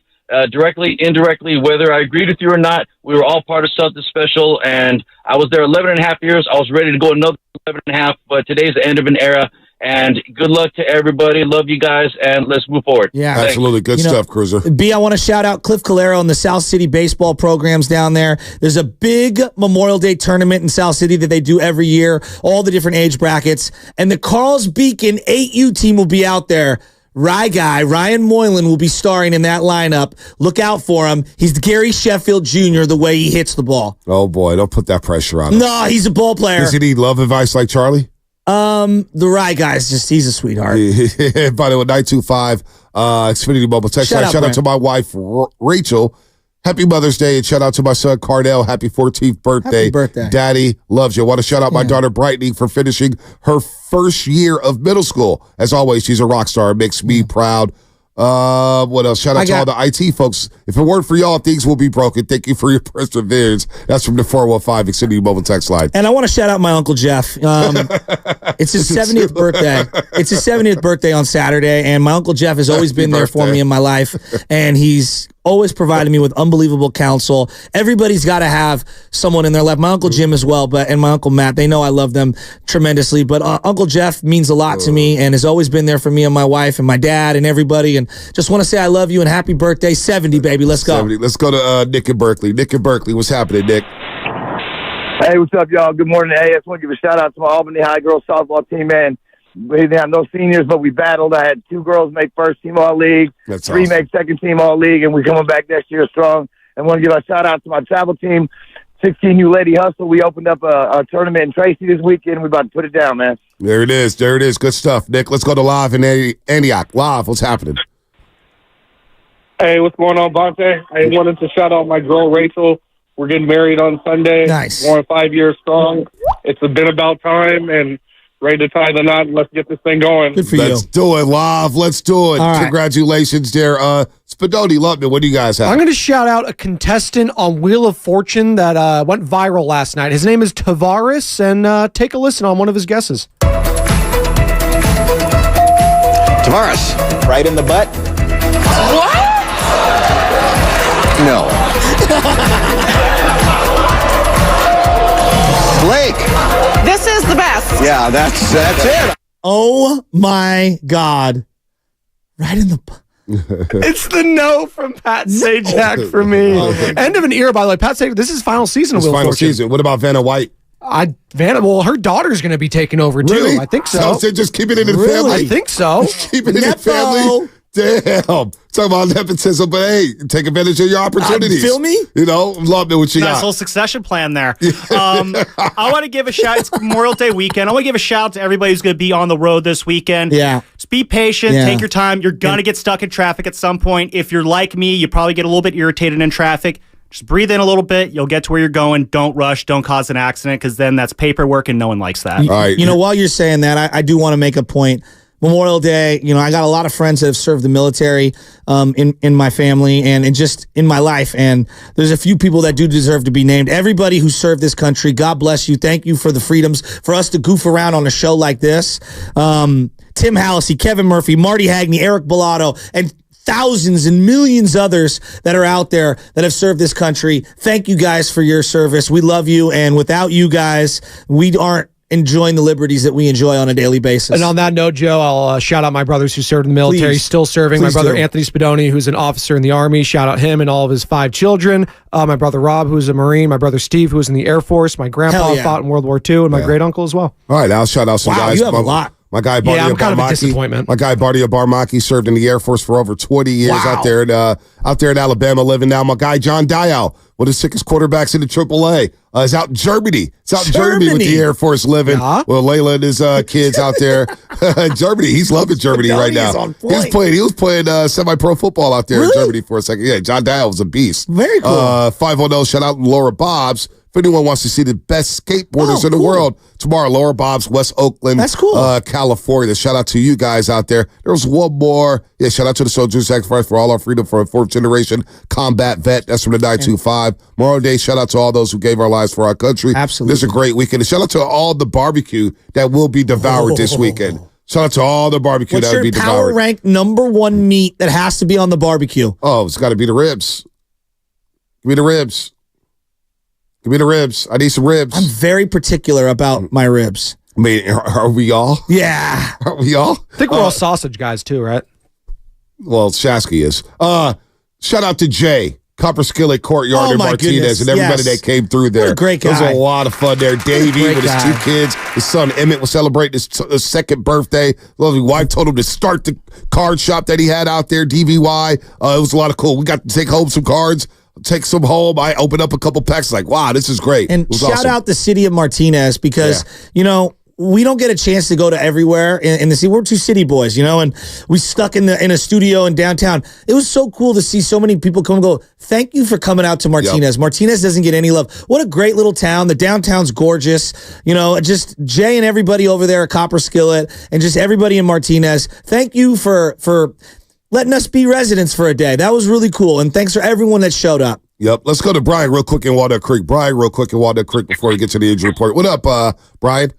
directly, indirectly, whether I agreed with you or not, we were all part of something special, and I was there 11 and a half years. I was ready to go another 11 and a half, but today's the end of an era. And good luck to everybody. Love you guys, and let's move forward. Yeah, Thanks. Absolutely. Good stuff, Cruiser. B, I want to shout out Cliff Calero and the South City baseball programs down there. There's a big Memorial Day tournament in South City that they do every year, all the different age brackets. And the Carl's Beacon 8U team will be out there Rye guy, Ryan Moylan, will be starring in that lineup. Look out for him. He's Gary Sheffield Jr., the way he hits the ball. Oh, boy. Don't put that pressure on him. No, he's a ball player. Does he need love advice like Charlie? The Rye guy's he's a sweetheart. By the way, 925 Xfinity Mobile Text. Shout out to my wife, Rachel. Happy Mother's Day, and shout out to my son, Cardell. Happy 14th birthday. Happy birthday. Daddy loves you. I want to shout out my daughter, Brittany, for finishing her first year of middle school. As always, she's a rock star. It makes me proud. What else? Shout out to all the IT folks. If it weren't for y'all, things will be broken. Thank you for your perseverance. That's from the 415 Xfinity Mobile Text line. And I want to shout out my Uncle Jeff. It's his 70th birthday. It's his 70th birthday on Saturday, and my Uncle Jeff has always been there for me in my life, and he's always provided me with unbelievable counsel. Everybody's got to have someone in their life. My Uncle Jim as well, and my Uncle Matt. They know I love them tremendously. But Uncle Jeff means a lot to me and has always been there for me and my wife and my dad and everybody. And just want to say I love you and happy birthday. 70, baby. Let's go. 70. Let's go to Nick in Berkeley. Nick in Berkeley, what's happening, Nick? Hey, what's up, y'all? Good morning. Hey, I just want to give a shout-out to my Albany High girls softball team, man. We didn't have no seniors, but we battled. I had 2 girls make first-team All-League, 3 make second-team All-League, and we're coming back next year strong. I want to give a shout-out to my travel team, 16U Lady Hustle. We opened up a tournament in Tracy this weekend. We're about to put it down, man. There it is. There it is. Good stuff, Nick. Let's go to Live in Antioch. Live, what's happening? Hey, what's going on, Bonte? I wanted to shout out my girl, Rachel. We're getting married on Sunday. Nice. Going 5 years strong. It's been about time, and ready to tie the knot, and let's get this thing going. Good for Let's do it, Live. Let's do it. All right. Congratulations there. Spadoni, Lubman, what do you guys have? I'm going to shout out a contestant on Wheel of Fortune that went viral last night. His name is Tavares, and take a listen on one of his guesses. Tavares, right in the butt? What? No. Blake. This is the best. Yeah, that's it. Oh, my God. Right in the... It's the no from Pat Sajak for me. End of an era, by the way. Pat Sajak, this is final season of Wheel of Fortune. Season. What about Vanna White? Well, her daughter's going to be taking over, too. Really? I think so. So just keep it in the family? I think so. Keep it in the family? Damn. Talking about nepotism, but hey, take advantage of your opportunities. Feel me? You know, love it what you Nice got. little succession plan there. I want to give a shout. It's Memorial Day weekend. I want to give a shout out to everybody who's going to be on the road this weekend. Yeah. Just be patient. Yeah. Take your time. You're going to get stuck in traffic at some point. If you're like me, you probably get a little bit irritated in traffic. Just breathe in a little bit. You'll get to where you're going. Don't rush. Don't cause an accident, because then that's paperwork and no one likes that. All right. You know, while you're saying that, I do want to make a point. Memorial Day, you know, I got a lot of friends that have served the military in my family and just in my life. And there's a few people that do deserve to be named. Everybody who served this country, God bless you. Thank you for the freedoms for us to goof around on a show like this. Tim Hallisey, Kevin Murphy, Marty Hagney, Eric Bellato, and thousands and millions others that are out there that have served this country. Thank you guys for your service. We love you. And without you guys, we aren't enjoying the liberties that we enjoy on a daily basis. And on that note, Joe, I'll shout out my brothers who served in the military, still serving. My brother Anthony Spadoni, who's an officer in the Army. Shout out him and all of his 5 children. My brother Rob, who's a Marine. My brother Steve, who was in the Air Force. My grandpa fought in World War II, and my great uncle as well. All right, I'll shout out some guys. You have a lot. My guy Bardia I'm kind of a Barmaki. disappointment. My guy Bardia Barmaki served in the Air Force for over 20 years out there in Alabama, living now. My guy John Dial, one of the sickest quarterbacks in the AAA, is out in Germany. It's out in Germany with the Air Force living. Well, Layla and his kids out there. Germany, he's loving Germany right now. He was playing semi-pro football out there in Germany for a second. Yeah, John Dial was a beast. Very cool. 510, shout out to Laura Bobs. If anyone wants to see the best skateboarders in the world, tomorrow, Laura Bob's, West Oakland, that's cool. California. Shout out to you guys out there. There was one more. Yeah, shout out to the Soldiers Sacrifice for all our freedom for a 4th generation combat vet. That's from the 925. Memorial Day, shout out to all those who gave our lives for our country. Absolutely. This is a great weekend. And shout out to all the barbecue that will be devoured this weekend. Shout out to all the barbecue that will be devoured. What's your power rank #1 meat that has to be on the barbecue? Oh, it's got to be the ribs. Give me the ribs. Give me the ribs. I need some ribs. I'm very particular about my ribs. I mean, are we all? Yeah. Are we all? I think we're all sausage guys too, right? Well, Shasky is. Shout out to Jay. Copper Skillet Courtyard in Martinez, and everybody that came through there. What a great guy. It was a lot of fun there. Davey with his 2 kids. His son Emmett was celebrating his 2nd birthday. Lovely wife told him to start the card shop that he had out there, DVY. It was a lot of cool. We got to take home some cards. Take some home. I opened up a couple packs. Like, wow, this is great. And shout out the city of Martinez because, we don't get a chance to go to everywhere in the city. We're 2 city boys, and we stuck in a studio in downtown. It was so cool to see so many people come and go, thank you for coming out to Martinez. Yep. Martinez doesn't get any love. What a great little town. The downtown's gorgeous. Just Jay and everybody over there at Copper Skillet and just everybody in Martinez. Thank you for letting us be residents for a day. That was really cool. And thanks for everyone that showed up. Yep. Let's go to Brian real quick in Walnut Creek. Brian real quick in Walnut Creek before we get to the injury report. What up, Brian?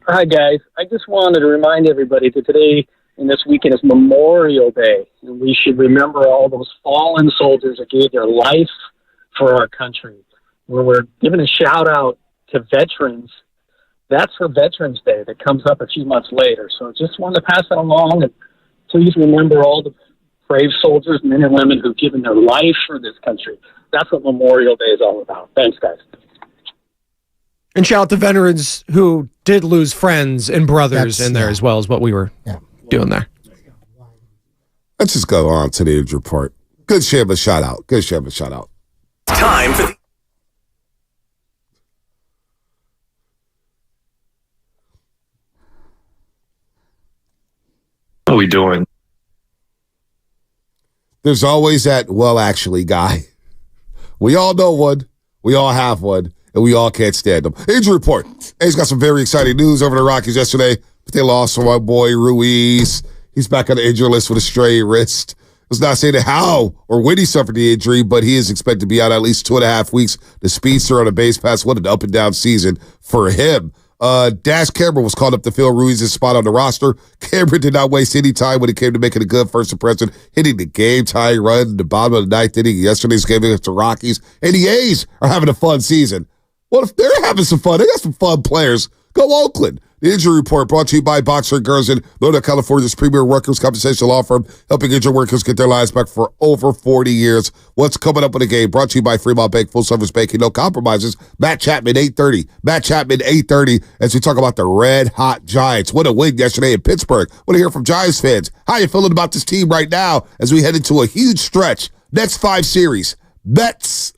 Hi, guys. I just wanted to remind everybody that today and this weekend is Memorial Day, and we should remember all those fallen soldiers that gave their life for our country. When we're giving a shout-out to veterans, that's for Veterans Day that comes up a few months later. So just wanted to pass that along, and please remember all the brave soldiers, men and women who've given their life for this country. That's what Memorial Day is all about. Thanks, guys. And shout out to veterans who did lose friends and brothers in there as well as what we were doing there. Let's just go on to the injury report. Good share of a shout out. Good share of a shout out. Time for the What are we doing? There's always that, well, actually, guy. We all know one. We all have one. And we all can't stand them. Injury report. He's got some very exciting news over the Rockies yesterday, but they lost my boy Ruiz. He's back on the injury list with a stray wrist. Let's not say how or when he suffered the injury, but he is expected to be out at least 2.5 weeks. The speedster on a base pass, what an up and down season for him. Dash Cameron was called up to fill Ruiz's spot on the roster. Cameron did not waste any time when it came to making a good first impression, hitting the game-tying run in the bottom of the 9th inning yesterday's game against the Rockies. And the A's are having a fun season. Well, if they're having some fun, they got some fun players. Go Oakland. The injury report brought to you by Boxer Girls in Northern California's premier workers' compensation law firm, helping injured workers get their lives back for over 40 years. What's coming up in the game? Brought to you by Fremont Bank, full-service banking, no compromises. Matt Chapman, 8:30. Matt Chapman, 8:30, as we talk about the red-hot Giants. What a win yesterday in Pittsburgh. Want to hear from Giants fans. How you feeling about this team right now as we head into a huge stretch? Next 5 series. Mets,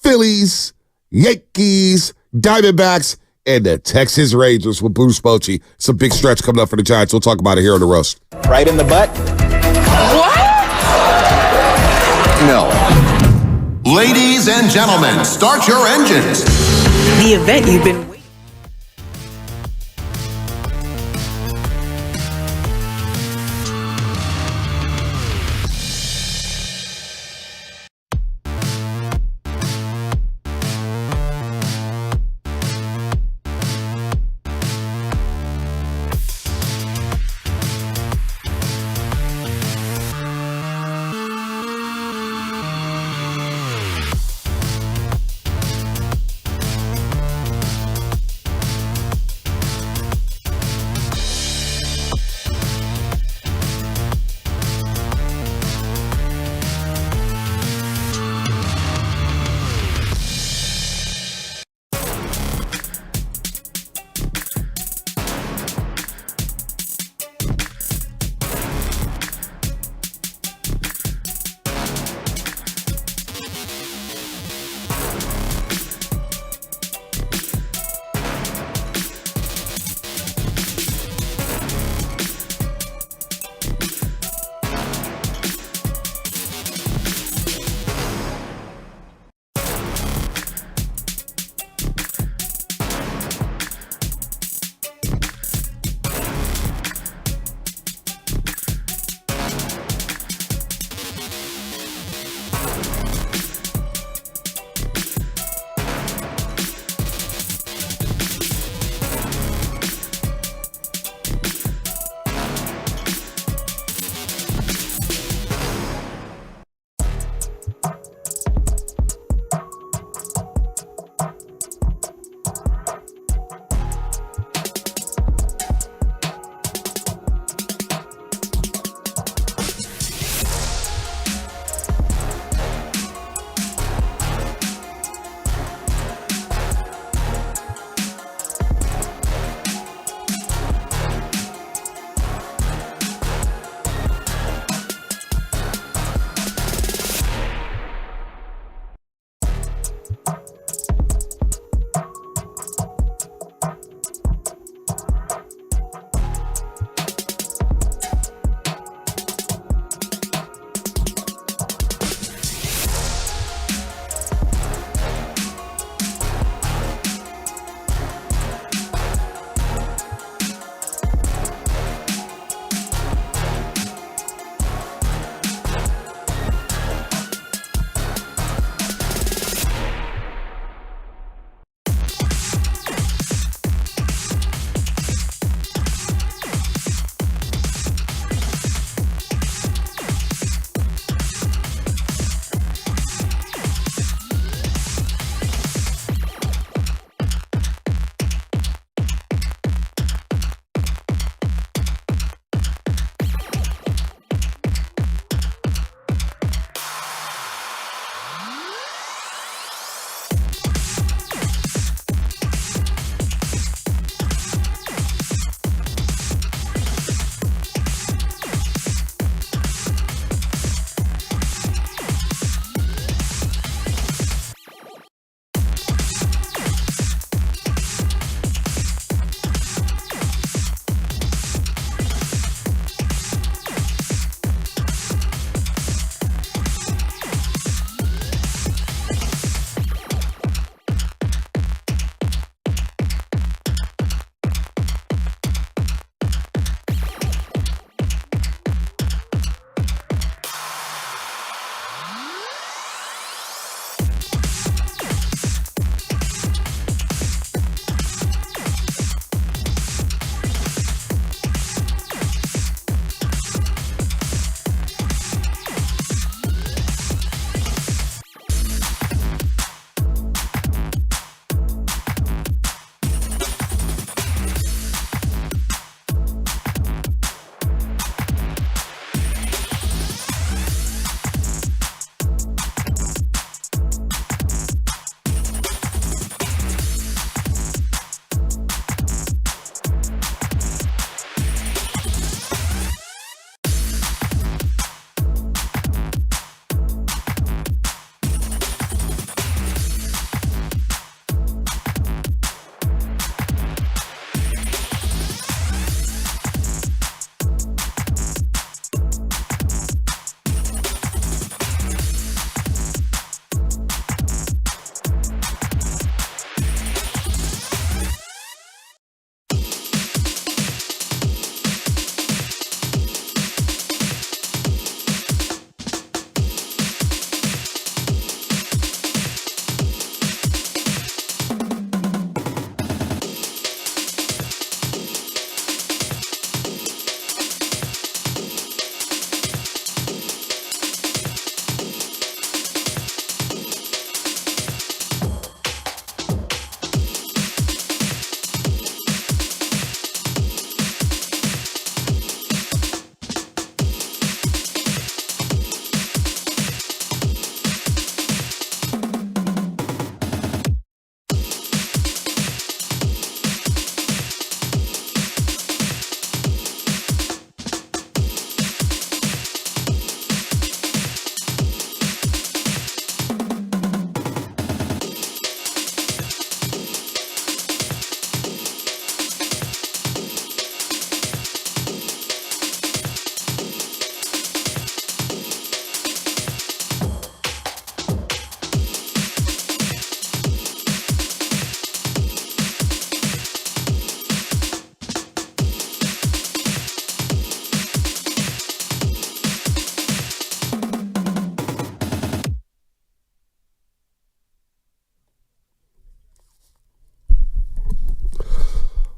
Phillies, Yankees, Diamondbacks, and the Texas Rangers with Bruce Bochy. It's a big stretch coming up for the Giants. We'll talk about it here on The Roast. Right in the butt? What? No. Ladies and gentlemen, start your engines. The event you've been waiting.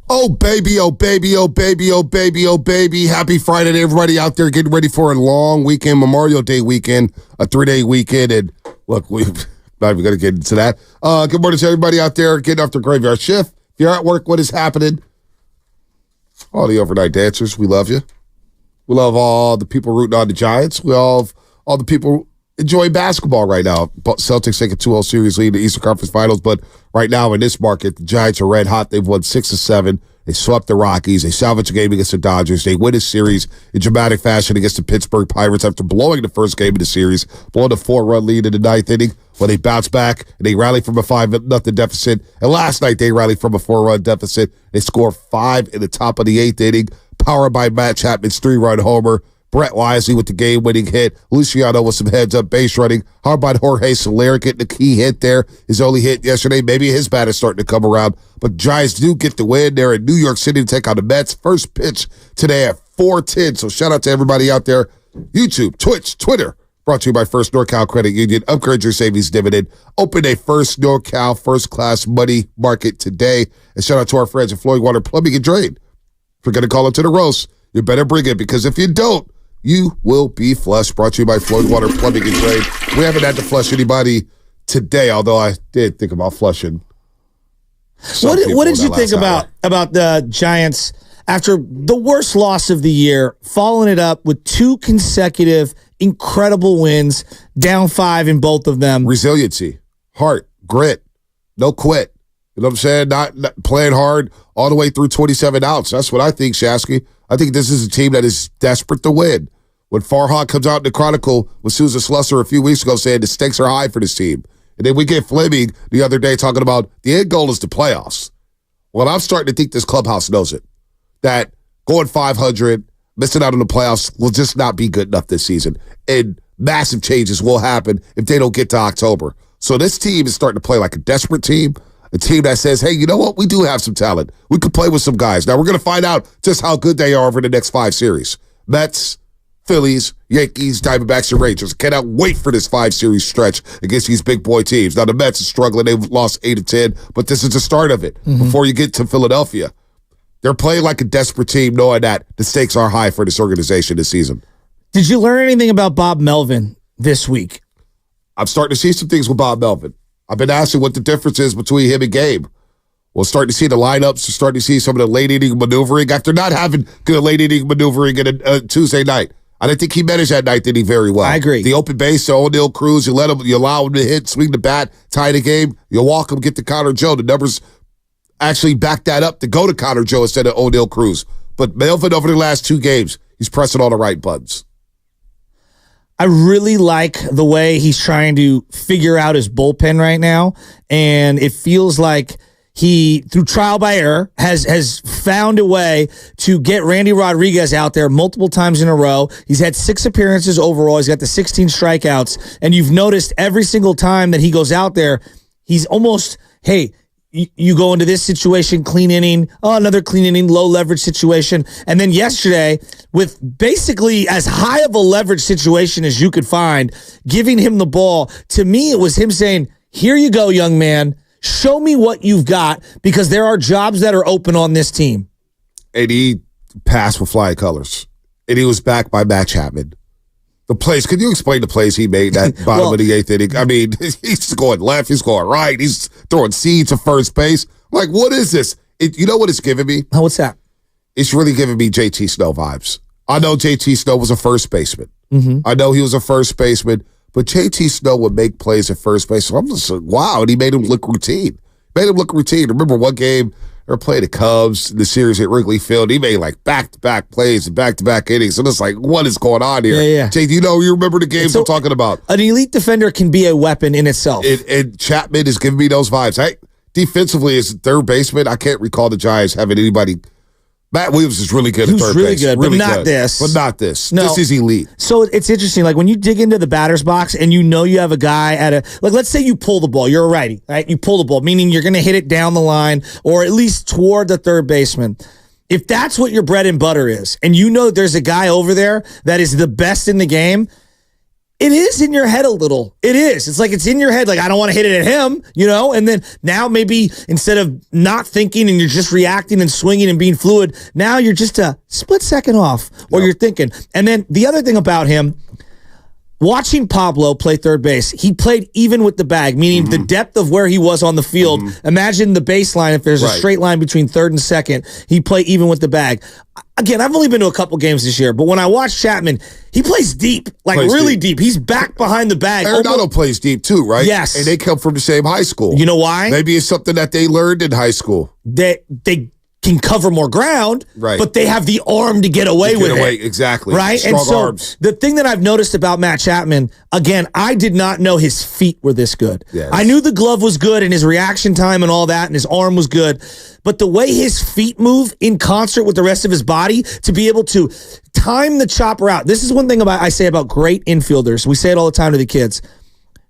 Oh, baby, oh, baby, oh, baby, oh, baby, oh, baby. Happy Friday to everybody out there getting ready for a long weekend, Memorial Day weekend, a 3-day weekend. And look, we're not even going to get into that. Good morning to everybody out there getting off the graveyard shift. If you're at work, what is happening? All the overnight dancers, we love you. We love all the people rooting on the Giants. We love all the people enjoying basketball right now. Celtics take a 2-0 series lead in the Eastern Conference Finals, but right now in this market, the Giants are red hot. They've won 6 of 7. They swept the Rockies. They salvaged a game against the Dodgers. They win a series in dramatic fashion against the Pittsburgh Pirates after blowing the first game of the series, blowing a 4-run lead in the 9th inning. Well, they bounce back, and they rally from a 5-0 deficit. And last night, they rallied from a 4-run deficit. They score 5 in the top of the 8th inning, powered by Matt Chapman's 3-run homer. Brett Wisely with the game-winning hit. Luciano with some heads-up base running. How about Jorge Soler getting the key hit there? His only hit yesterday. Maybe his bat is starting to come around. But Giants do get the win. They're in New York City to take on the Mets. First pitch today at 4:10. So shout out to everybody out there. YouTube, Twitch, Twitter. Brought to you by First NorCal Credit Union. Upgrade your savings dividend. Open a First NorCal first-class money market today. And shout out to our friends at Floyd Water Plumbing and Drain. If you're going to call it to the roast, you better bring it, because if you don't, you will be flushed. Brought to you by Floyd Water Plumbing and Drain. We haven't had to flush anybody today, although I did think about flushing. What did you think about the Giants after the worst loss of the year, following it up with 2 consecutive incredible wins, down 5 in both of them? Resiliency, heart, grit, no quit. You know what I'm saying? Not playing hard all the way through 27 outs. That's what I think, Shasky. I think this is a team that is desperate to win. When Farhad comes out in the Chronicle with Susan Slusser a few weeks ago saying the stakes are high for this team. And then we get Fleming the other day talking about the end goal is the playoffs. Well, I'm starting to think this clubhouse knows it. That going 500, missing out on the playoffs will just not be good enough this season. And massive changes will happen if they don't get to October. So this team is starting to play like a desperate team. A team that says, hey, you know what? We do have some talent. We could play with some guys. Now, we're going to find out just how good they are over the next 5 series. Mets, Phillies, Yankees, Diamondbacks, and Rangers. Cannot wait for this 5-series stretch against these big boy teams. Now, the Mets are struggling. They've lost 8 of 10, but this is the start of it before you get to Philadelphia. They're playing like a desperate team, knowing that the stakes are high for this organization this season. Did you learn anything about Bob Melvin this week? I'm starting to see some things with Bob Melvin. I've been asking what the difference is between him and Gabe. We'll start to see the lineups, start to see some of the late-inning maneuvering after not having good late-inning maneuvering in a Tuesday night. I didn't think he managed that ninth inning very well. I agree. The open base, the O'Neal Cruz, you allow him to hit, swing the bat, tie the game. You walk him, get to Connor Joe. The numbers actually back that up to go to Connor Joe instead of O'Neal Cruz. But Melvin, over the last 2 games, he's pressing all the right buttons. I really like the way he's trying to figure out his bullpen right now, and it feels like he, through trial by error, has found a way to get Randy Rodriguez out there multiple times in a row. He's had 6 appearances overall. He's got the 16 strikeouts, and you've noticed every single time that he goes out there, he's almost, hey, you go into this situation, clean inning, another clean inning, low leverage situation. And then yesterday, with basically as high of a leverage situation as you could find, giving him the ball, to me, it was him saying, here you go, young man. Show me what you've got, because there are jobs that are open on this team. And he passed with flying colors. And he was backed by Matt Chapman. The plays, could you explain the plays he made that bottom of the 8th inning? I mean, he's going left, he's going right, he's throwing seeds to first base. I'm like, what is this? You know what it's giving me? Oh, what's that? It's really giving me JT Snow vibes. I know JT Snow was a first baseman. I know he was a first baseman, but JT Snow would make plays at first base. So I'm just like, wow, and he made him look routine. Remember one game, they were playing the Cubs in the series at Wrigley Field. He made like back-to-back plays and back-to-back innings. So it's like, what is going on here? Yeah. Jay, you remember the games I'm talking about? An elite defender can be a weapon in itself. And Chapman is giving me those vibes. Defensively, as third baseman, I can't recall the Giants having anybody. Matt Williams is really good at third base. Good, really but not good. this. But not this. No. This is elite. So it's interesting. Like when you dig into the batter's box and you know you have a guy let's say you pull the ball. You're a righty, right? You pull the ball, meaning you're going to hit it down the line or at least toward the third baseman. If that's what your bread and butter is, and you know there's a guy over there that is the best in the game, It is in your head a little. It is. It's like it's in your head. Like, I don't want to hit it at him, And then now maybe instead of not thinking and you're just reacting and swinging and being fluid, now you're just a split second off or you're thinking. And then the other thing about him, watching Pablo play third base, he played even with the bag, meaning the depth of where he was on the field. Imagine the baseline. If there's a straight line between third and second, he played even with the bag. Again, I've only been to a couple games this year, but when I watch Chapman, he plays deep, really deep. He's back behind the bag. Arenado plays deep too, right? Yes. And they come from the same high school. You know why? Maybe it's something that they learned in high school. They can cover more ground, but they have the arm to get away with it. Exactly. Right? Strong and so arms. The thing that I've noticed about Matt Chapman, again, I did not know his feet were this good. Yes. I knew the glove was good and his reaction time and all that, and his arm was good. But the way his feet move in concert with the rest of his body to be able to time the chopper out. This is one thing I say about great infielders. We say it all the time to the kids.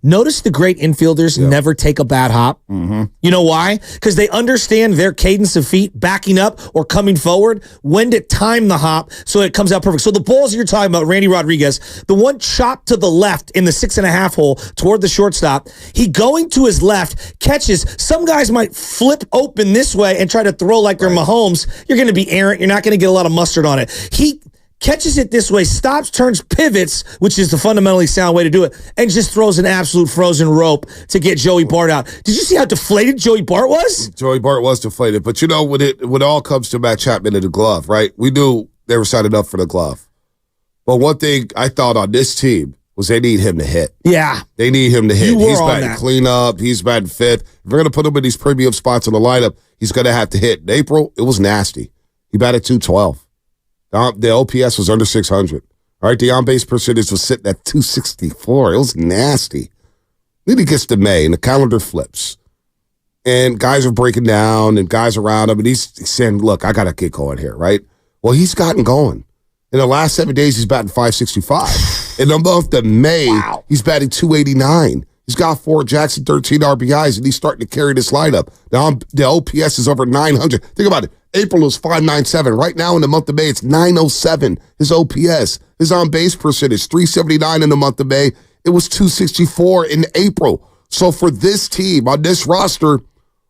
Notice the great infielders never take a bad hop. You know why? Because they understand their cadence of feet backing up or coming forward, when to time the hop so it comes out perfect. So the balls you're talking about, Randy Rodriguez, the one chopped to the left in the 6.5 hole toward the shortstop, he going to his left, catches. Some guys might flip open this way and try to throw like they're Mahomes. You're going to be errant. You're not going to get a lot of mustard on it. He catches it this way, stops, turns, pivots, which is the fundamentally sound way to do it, and just throws an absolute frozen rope to get Joey Bart out. Did you see how deflated Joey Bart was? Joey Bart was deflated. But when it all comes to Matt Chapman and the glove, right? We knew they were signing up for the glove. But one thing I thought on this team was they need him to hit. Yeah. They need him to hit. He's batting cleanup. He's batting fifth. If we're going to put him in these premium spots in the lineup, he's going to have to hit. In April, it was nasty. He batted .212. The OPS was under 600. All right, the on-base percentage was sitting at 264. It was nasty. Then he gets to May, and the calendar flips. And guys are breaking down, and guys around him, and he's saying, look, I got to get going here, right? Well, he's gotten going. In the last 7 days, he's batting .565. In the month of May, he's batting .289. He's got 4 jacks and 13 RBIs, and he's starting to carry this lineup. Now, the OPS is over 900. Think about it. April was 597. Right now in the month of May, it's 907. His OPS, his on-base percentage, 379 in the month of May. It was 264 in April. So for this team, on this roster,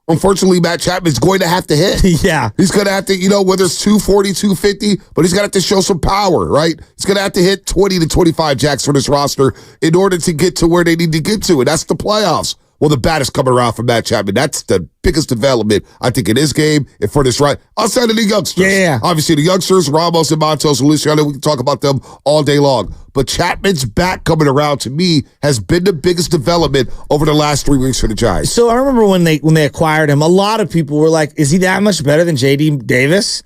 unfortunately, Matt Chapman is going to have to hit. Yeah. He's going to have to, whether it's 240, 250, but he's going to have to show some power, right? He's going to have to hit 20 to 25 jacks for this roster in order to get to where they need to get to, and that's the playoffs. Well, the bat is coming around for Matt Chapman. That's the biggest development, I think, in his game and for this right. Outside of the youngsters. Yeah. Obviously, the youngsters, Ramos and Montos and Luciano, we can talk about them all day long. But Chapman's bat coming around, to me, has been the biggest development over the last 3 weeks for the Giants. So I remember when they acquired him, a lot of people were like, is he that much better than J.D. Davis?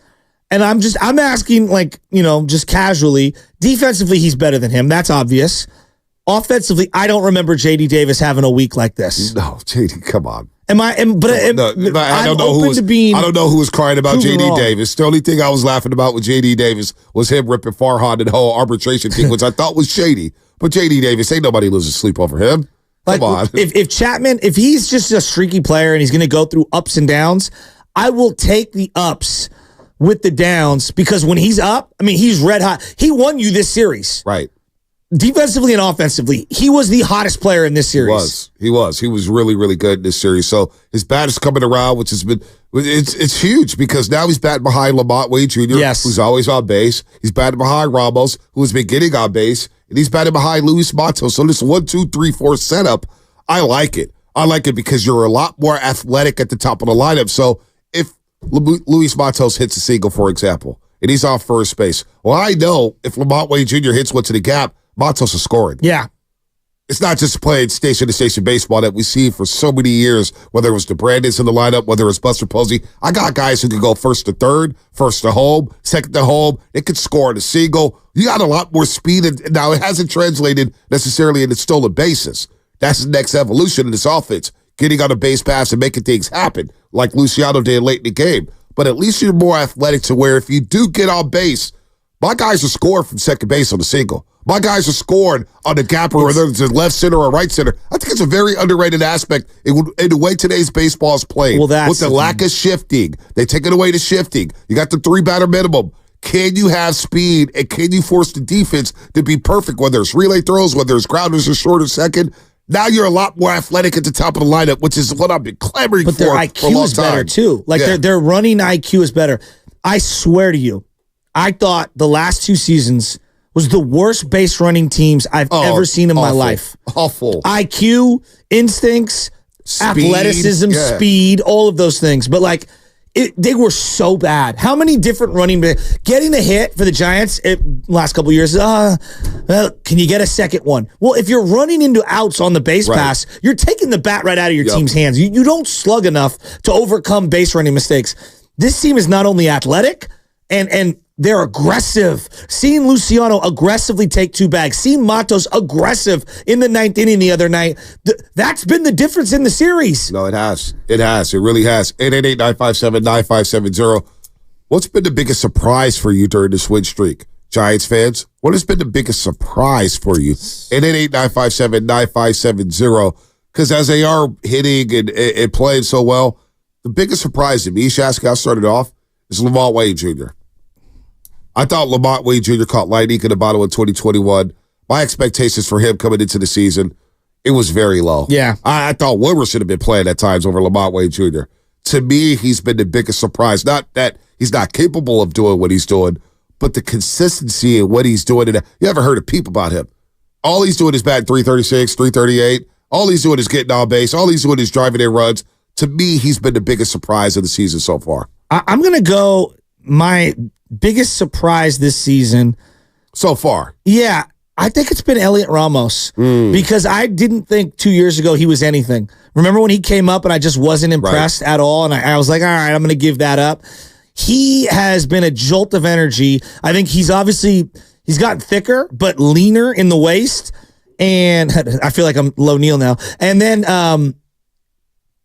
And I'm asking, just casually, defensively, he's better than him. That's obvious. Offensively, I don't remember J.D. Davis having a week like this. No, J.D., come on. I don't know who was crying about J.D. Davis. The only thing I was laughing about with J.D. Davis was him ripping Farhan and the whole arbitration thing, which I thought was shady. But J.D. Davis, ain't nobody losing sleep over him. Come on. If Chapman, if he's just a streaky player and he's going to go through ups and downs, I will take the ups with the downs, because when he's up, he's red hot. He won you this series. Right. Defensively and offensively, he was the hottest player in this series. He was really, really good in this series. So his bat is coming around, which has been it's huge, because now he's batting behind Lamont Wade Jr., who's always on base. He's batting behind Ramos, who has been getting on base, and he's batting behind Luis Matos. So this 1, 2, 3, 4 setup, I like it. I like it because you're a lot more athletic at the top of the lineup. So if Luis Matos hits a single, for example, and he's off first base, well, I know if Lamont Wade Jr. hits one to the gap, Matos is scoring. Yeah. It's not just playing station-to-station baseball that we see for so many years, whether it was the Brandons in the lineup, whether it's Buster Posey. I got guys who can go first to third, first to home, second to home. They could score in a single. You got a lot more speed. And now, it hasn't translated necessarily into stolen bases. That's the next evolution in this offense, getting on a base pass and making things happen, like Luciano did late in the game. But at least you're more athletic to where if you do get on base, my guys are scoring from second base on the single. My guys are scoring on the gapper, whether it's left center or right center. I think it's a very underrated aspect in the way today's baseball is played. Well, with the lack of shifting. They take it away to shifting. You got the 3-batter minimum. can you have speed and can you force the defense to be perfect, whether it's relay throws, whether it's grounders or short or second? Now you're a lot more athletic at the top of the lineup, which is what I've been clamoring for. But their IQ is better too. Like their running IQ is better. I swear to you, I thought the last 2 seasons was the worst base running teams I've ever seen in my life. Awful. IQ, instincts, speed, athleticism, speed, all of those things. But like, they were so bad. How many different running backs? Getting a hit for the Giants last couple of years, well, can you get a second one? Well, if you're running into outs on the base pass, you're taking the bat right out of your team's hands. You don't slug enough to overcome base running mistakes. This team is not only athletic, and they're aggressive. Seeing Luciano aggressively take 2 bags, seeing Matos aggressive in the 9th inning the other night, that's been the difference in the series. No, it has. It has. It really has. 888-957-9570. What's been the biggest surprise for you during this win streak? Giants fans, what has been the biggest surprise for you? 888-957-9570. Because as they are hitting and playing so well, the biggest surprise to me, Shasky, I started off, is Lamont Wade Jr. I thought Lamont Wade Jr. caught lightning in the bottom of 2021. My expectations for him coming into the season, it was very low. Yeah. I thought Wilmer should have been playing at times over Lamont Wade Jr. To me, he's been the biggest surprise. Not that he's not capable of doing what he's doing, but the consistency in what he's doing. You haven't heard a peep about him. All he's doing is batting 336, 338. All he's doing is getting on base. All he's doing is driving in runs. To me, he's been the biggest surprise of the season so far. I'm going to go my biggest surprise this season. So far? Yeah, I think it's been Elliot Ramos because I didn't think 2 years ago he was anything. Remember when he came up and I just wasn't impressed at all, and I was like, all right, I'm going to give that up. He has been a jolt of energy. I think he's gotten thicker, but leaner in the waist, and I feel like I'm Low Neal now. And then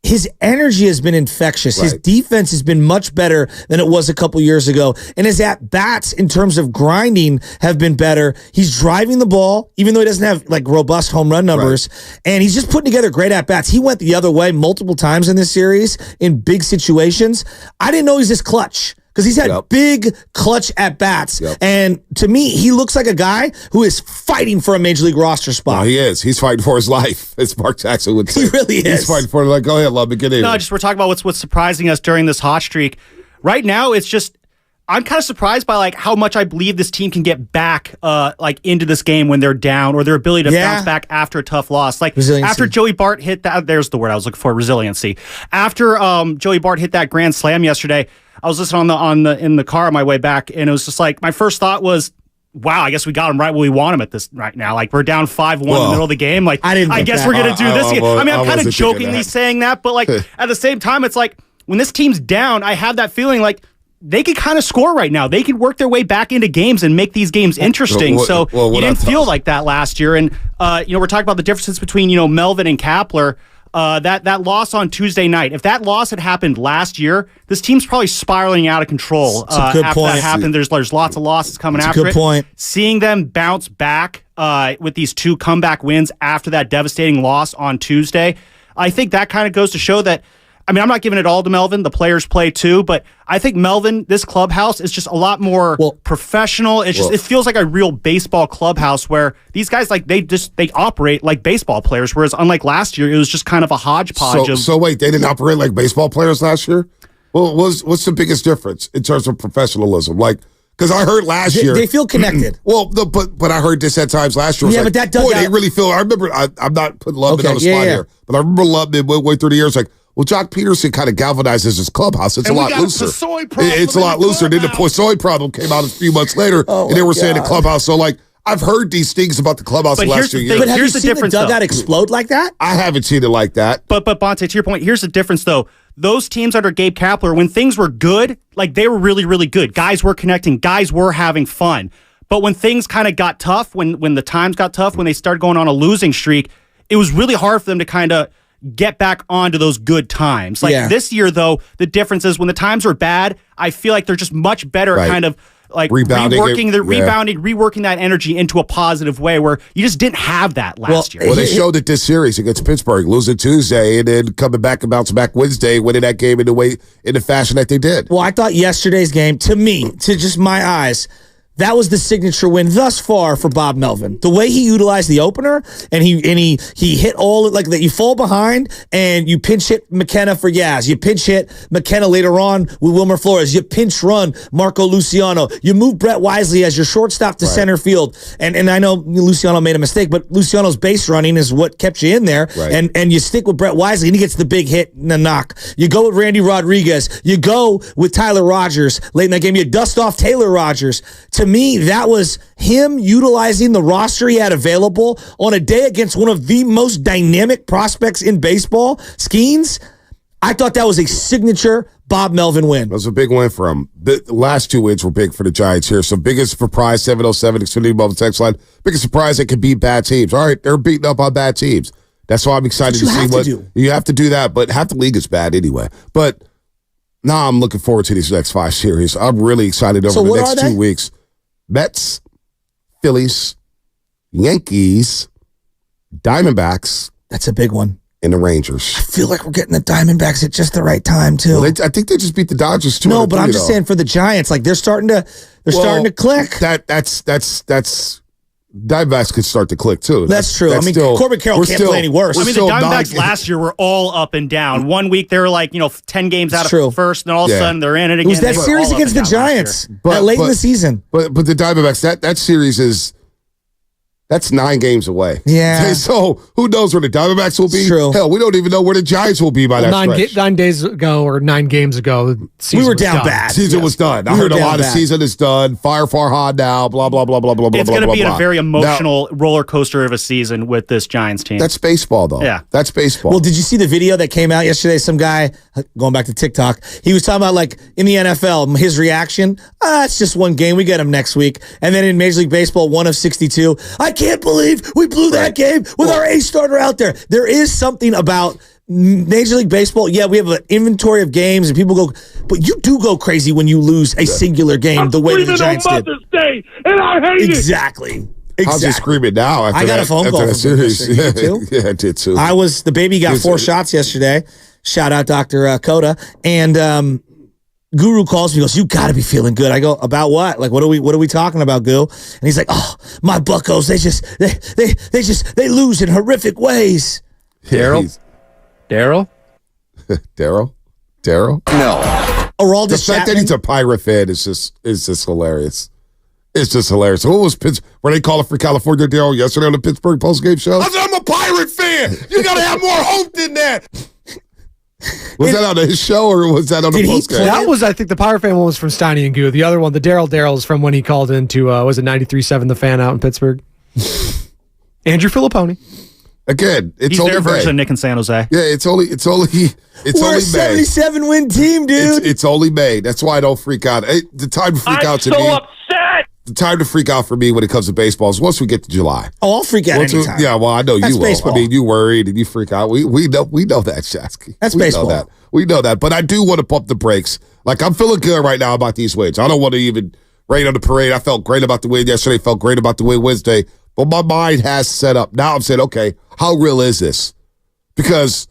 his energy has been infectious. His defense has been much better than it was a couple years ago. And his at-bats in terms of grinding have been better. He's driving the ball, even though he doesn't have like robust home run numbers. And he's just putting together great at-bats. He went the other way multiple times in this series in big situations. I didn't know he's this clutch, because he's had big clutch at-bats. And to me, he looks like a guy who is fighting for a major league roster spot. No, he is. He's fighting for his life, as Mark Jackson would say. He really is. He's fighting for it. Like, go ahead, love me, get in. No, just we're talking about what's surprising us during this hot streak. Right now, it's just, I'm kind of surprised by like how much I believe this team can get back like into this game when they're down, or their ability to bounce back after a tough loss. Like after Joey Bart hit that, there's the word I was looking for, resiliency. After Joey Bart hit that grand slam yesterday, I was listening in the car on my way back, and it was just like my first thought was, wow, I guess we got him right where we want him at this right now. Like we're down 5-1 in the middle of the game. Like I guess we're gonna do this. I'm kind of jokingly saying that, but like at the same time, it's like when this team's down, I have that feeling like they could kind of score right now. They could work their way back into games and make these games interesting. You didn't feel like that last year. And we're talking about the differences between Melvin and Kapler. That loss on Tuesday night, if that loss had happened last year, this team's probably spiraling out of control. After that happened, there's lots of losses coming after it. That's a good point. Seeing them bounce back with these 2 comeback wins after that devastating loss on Tuesday, I think that kind of goes to show that, I mean, I'm not giving it all to Melvin. The players play too, but I think Melvin, this clubhouse is just a lot more professional. It feels like a real baseball clubhouse where these guys, like, they operate like baseball players, whereas unlike last year, it was just kind of a hodgepodge. So wait, they didn't operate like baseball players last year? Well, what's the biggest difference in terms of professionalism? Like, because I heard last year they feel connected. But I heard this at times last year. But that does. They really feel. I remember. I'm not putting Lubman on the spot here, but I remember Lubman went way through the years like. Well, Jock Peterson kind of galvanizes his clubhouse. It's a lot looser. It's a lot looser. Then the Poisson problem came out a few months later, and they were saying the clubhouse. So, like, I've heard these things about the clubhouse the last 2 years. But have you seen the dugout explode like that? I haven't seen it like that. But Bonte, to your point, here's the difference, though. Those teams under Gabe Kapler, when things were good, like, they were really, really good. Guys were connecting. Guys were having fun. But when things kind of got tough, when the times got tough, when they started going on a losing streak, it was really hard for them to kind of get back onto those good times. Like this year, though, the difference is when the times are bad, I feel like they're just much better kind of like Rebounding reworking that energy into a positive way where you just didn't have that last year. Well, they showed it this series against Pittsburgh, losing Tuesday and then coming back and bouncing back Wednesday, winning that game in the fashion that they did. Well, I thought yesterday's game, to me, to just my eyes, that was the signature win thus far for Bob Melvin. The way he utilized the opener, and he hit all like that. You fall behind and you pinch hit McKenna for Yaz. You pinch hit McKenna later on with Wilmer Flores. You pinch run Marco Luciano. You move Brett Wisely as your shortstop to center field. And I know Luciano made a mistake, but Luciano's base running is what kept you in there. Right. And you stick with Brett Wisely, and he gets the big hit and the knock. You go with Randy Rodriguez. You go with Tyler Rogers late in that game. You dust off Taylor Rogers. To me, that was him utilizing the roster he had available on a day against one of the most dynamic prospects in baseball, Skeens. I thought that was a signature Bob Melvin win. It was a big win for him. The last 2 wins were big for the Giants here. So biggest surprise, 707, Xfinity Mobile text line. Biggest surprise, they could beat bad teams. All right, they're beating up on bad teams. That's why I'm excited to see what you have to do that. But half the league is bad anyway. But now I'm looking forward to these next 5 series. I'm really excited over the next 2 weeks. Mets, Phillies, Yankees, Diamondbacks. That's a big one. And the Rangers. I feel like we're getting the Diamondbacks at just the right time too. Well, I think they just beat the Dodgers 2-3. No, but I'm just saying for the Giants, like they're starting to click. That's Diamondbacks could start to click too. That's true. Corbin Carroll can't play any worse. The Diamondbacks last year were all up and down. 1 week they were like 10 games out of first, and then all of a sudden they're in it again. It was that series against the Giants late in the season. But the Diamondbacks, that series that's 9 games away. Yeah. Okay, so who knows where the Diamondbacks will be? True. Hell, we don't even know where the Giants will be by that stretch. 9 days ago or 9 games ago, the season we were down bad. Season was done. I heard a lot of season is done. Fire Farhad now. Blah blah blah blah blah blah. It's going to be a very emotional roller coaster of a season with this Giants team. That's baseball, though. Yeah, that's baseball. Well, did you see the video that came out yesterday? Some guy going back to TikTok. He was talking about like in the NFL, his reaction. It's just one game. We get him next week. And then in Major League Baseball, 1 of 62. I can't believe we blew that game with our ace starter out there. There is something about Major League Baseball. Yeah, we have an inventory of games and people go, but you do go crazy when you lose a singular game the way the Giants did. Mother's Day, and I hate Exactly. How's he screaming now? I got a phone call from series. Yeah, I did too. The baby got 4 shots yesterday. Shout out Dr. Coda. And Guru calls me, goes, you got to be feeling good. I go, about what? Like, what are we talking about, Goo? And he's like, oh, my Buccos, they lose in horrific ways. Daryl? Daryl? No. The fact that he's a Pirate fan is just hilarious. It's just hilarious. What was Pittsburgh? Were they calling for California Daryl yesterday on the Pittsburgh postgame show? I said, I'm a Pirate fan. You got to have more hope than that. Was that on his show or was that on the postgame? That was, I think, the Pirate fan one was from Steiny and Goo. The other one, the Daryl is from when he called into, was it 93.7 The Fan out in Pittsburgh? Andrew Filipponi. Again, he's their version of Nick in San Jose. Yeah, it's only We're only a 77-win team, dude. It's only May. That's why I don't freak out. The time to freak out to me. Upset. The time to freak out for me when it comes to baseball is once we get to July. Oh, I'll freak out anytime. Yeah, well, I know you will. Baseball. I mean, you worried and you freak out. We know that, Shasky. That's baseball. We know that. But I do want to pump the brakes. Like, I'm feeling good right now about these wins. I don't want to even rain on the parade. I felt great about the win yesterday. Felt great about the win Wednesday. But my mind has set up. Now I'm saying, okay, how real is this? Because,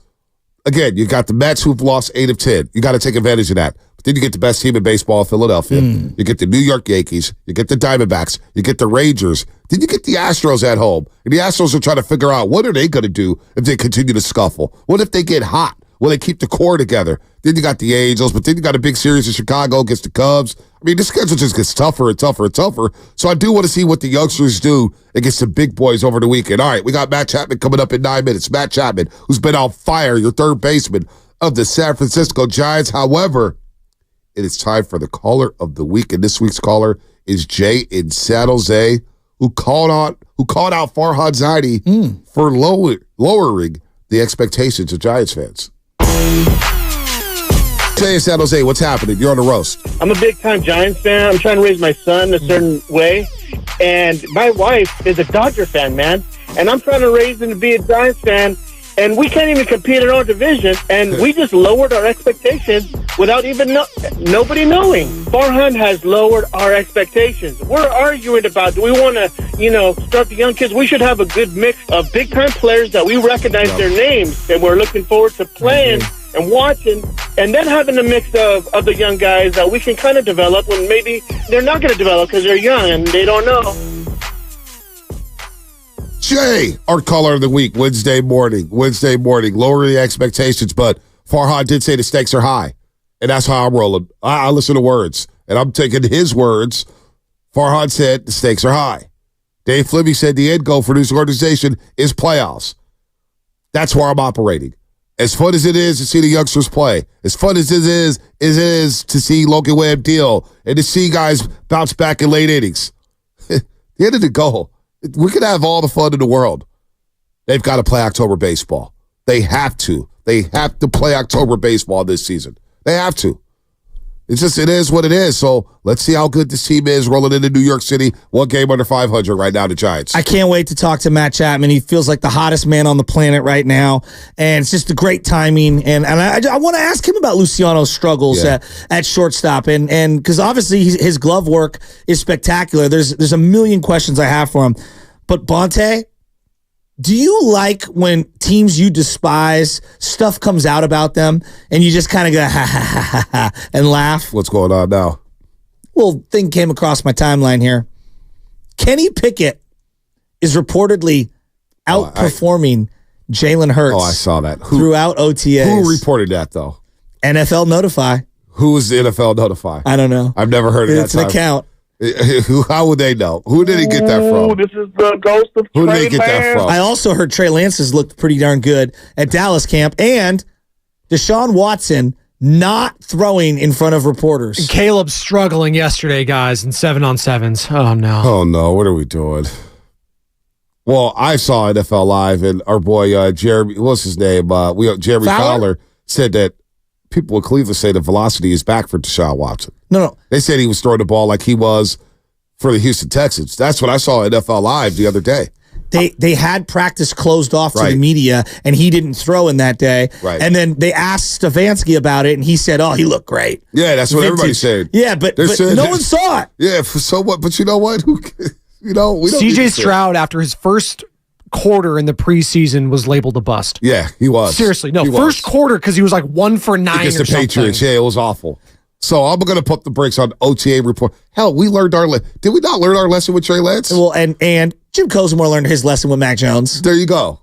again, you got the Mets who've lost 8 of 10. You got to take advantage of that. But then you get the best team in baseball, Philadelphia. You get the New York Yankees. You get the Diamondbacks. You get the Rangers. Then you get the Astros at home. And the Astros are trying to figure out what are they going to do if they continue to scuffle? What if they get hot? Will they keep the core together? Then you got the Angels, but then you got a big series in Chicago against the Cubs. I mean, the schedule just gets tougher and tougher and tougher. So I do want to see what the youngsters do against the big boys over the weekend. All right, we got Matt Chapman coming up in 9 minutes. Matt Chapman, who's been on fire, your third baseman of the San Francisco Giants. However, it is time for the caller of the week, and this week's caller is Jay in San Jose, who called out Farhad Zaidi for lowering the expectations of Giants fans. Jay in San Jose, what's happening? You're on the roast. I'm a big-time Giants fan. I'm trying to raise my son a certain way, and my wife is a Dodger fan, man, and I'm trying to raise him to be a Giants fan, and we can't even compete in our division, and we just lowered our expectations without even nobody knowing. Farhan has lowered our expectations. We're arguing about, do we want to, start the young kids? We should have a good mix of big-time players that we recognize their names, and we're looking forward to playing and watching, and then having a mix of the young guys that we can kind of develop when maybe they're not going to develop because they're young and they don't know. Jay, our caller of the week, Wednesday morning, lower the expectations, but Farhan did say the stakes are high, and that's how I'm rolling. I listen to words, and I'm taking his words. Farhan said the stakes are high. Dave Fleming said the end goal for this organization is playoffs. That's where I'm operating. As fun as it is to see the youngsters play, as fun as it is to see Logan Webb deal and to see guys bounce back in late innings. The end of the goal. We could have all the fun in the world. They've got to play October baseball. They have to. They have to play October baseball this season. They have to. It is what it is. So let's see how good this team is rolling into New York City. 1 game under 500 right now, the Giants. I can't wait to talk to Matt Chapman. He feels like the hottest man on the planet right now, and it's just a great timing. And I want to ask him about Luciano's struggles at shortstop, and because obviously his glove work is spectacular. There's a million questions I have for him. But Bonte, do you like when teams you despise, stuff comes out about them, and you just kind of go, ha, ha, ha, ha, ha, and laugh? What's going on now? Well, thing came across my timeline here. Kenny Pickett is reportedly outperforming Jalen Hurts. Oh, I saw that. Throughout OTAs. Who reported that, though? NFL Notify. Who is the NFL Notify? I don't know. I've never heard of that. It's an account. How would they know? Who did he get that from? This is the ghost of Who did Trey they get that from? I also heard Trey Lance has looked pretty darn good at Dallas camp, and Deshaun Watson not throwing in front of reporters. And Caleb's struggling yesterday, guys, in 7-on-7s. Oh, no. Oh, no. What are we doing? Well, I saw NFL Live, and our boy Jeremy, what's his name? Jeremy Fowler said that people in Cleveland say the velocity is back for Deshaun Watson. No. They said he was throwing the ball like he was for the Houston Texans. That's what I saw at NFL Live the other day. They had practice closed off to the media, and he didn't throw in that day. Right. And then they asked Stefanski about it, and he said, "Oh, he looked great." Yeah, that's what everybody said. Yeah, but no one saw it. Yeah, so what? But you know what? We don't. CJ Stroud, after his first quarter in the preseason, was labeled a bust. Yeah, he was. Seriously, no, first quarter because he was like 1 for 9 against or the Patriots. something. Yeah, it was awful. So I'm going to put the brakes on OTA report. Hell, we learned our lesson. Did we not learn our lesson with Trey Lance? Well, and Jim Cosmore learned his lesson with Mac Jones. There you go.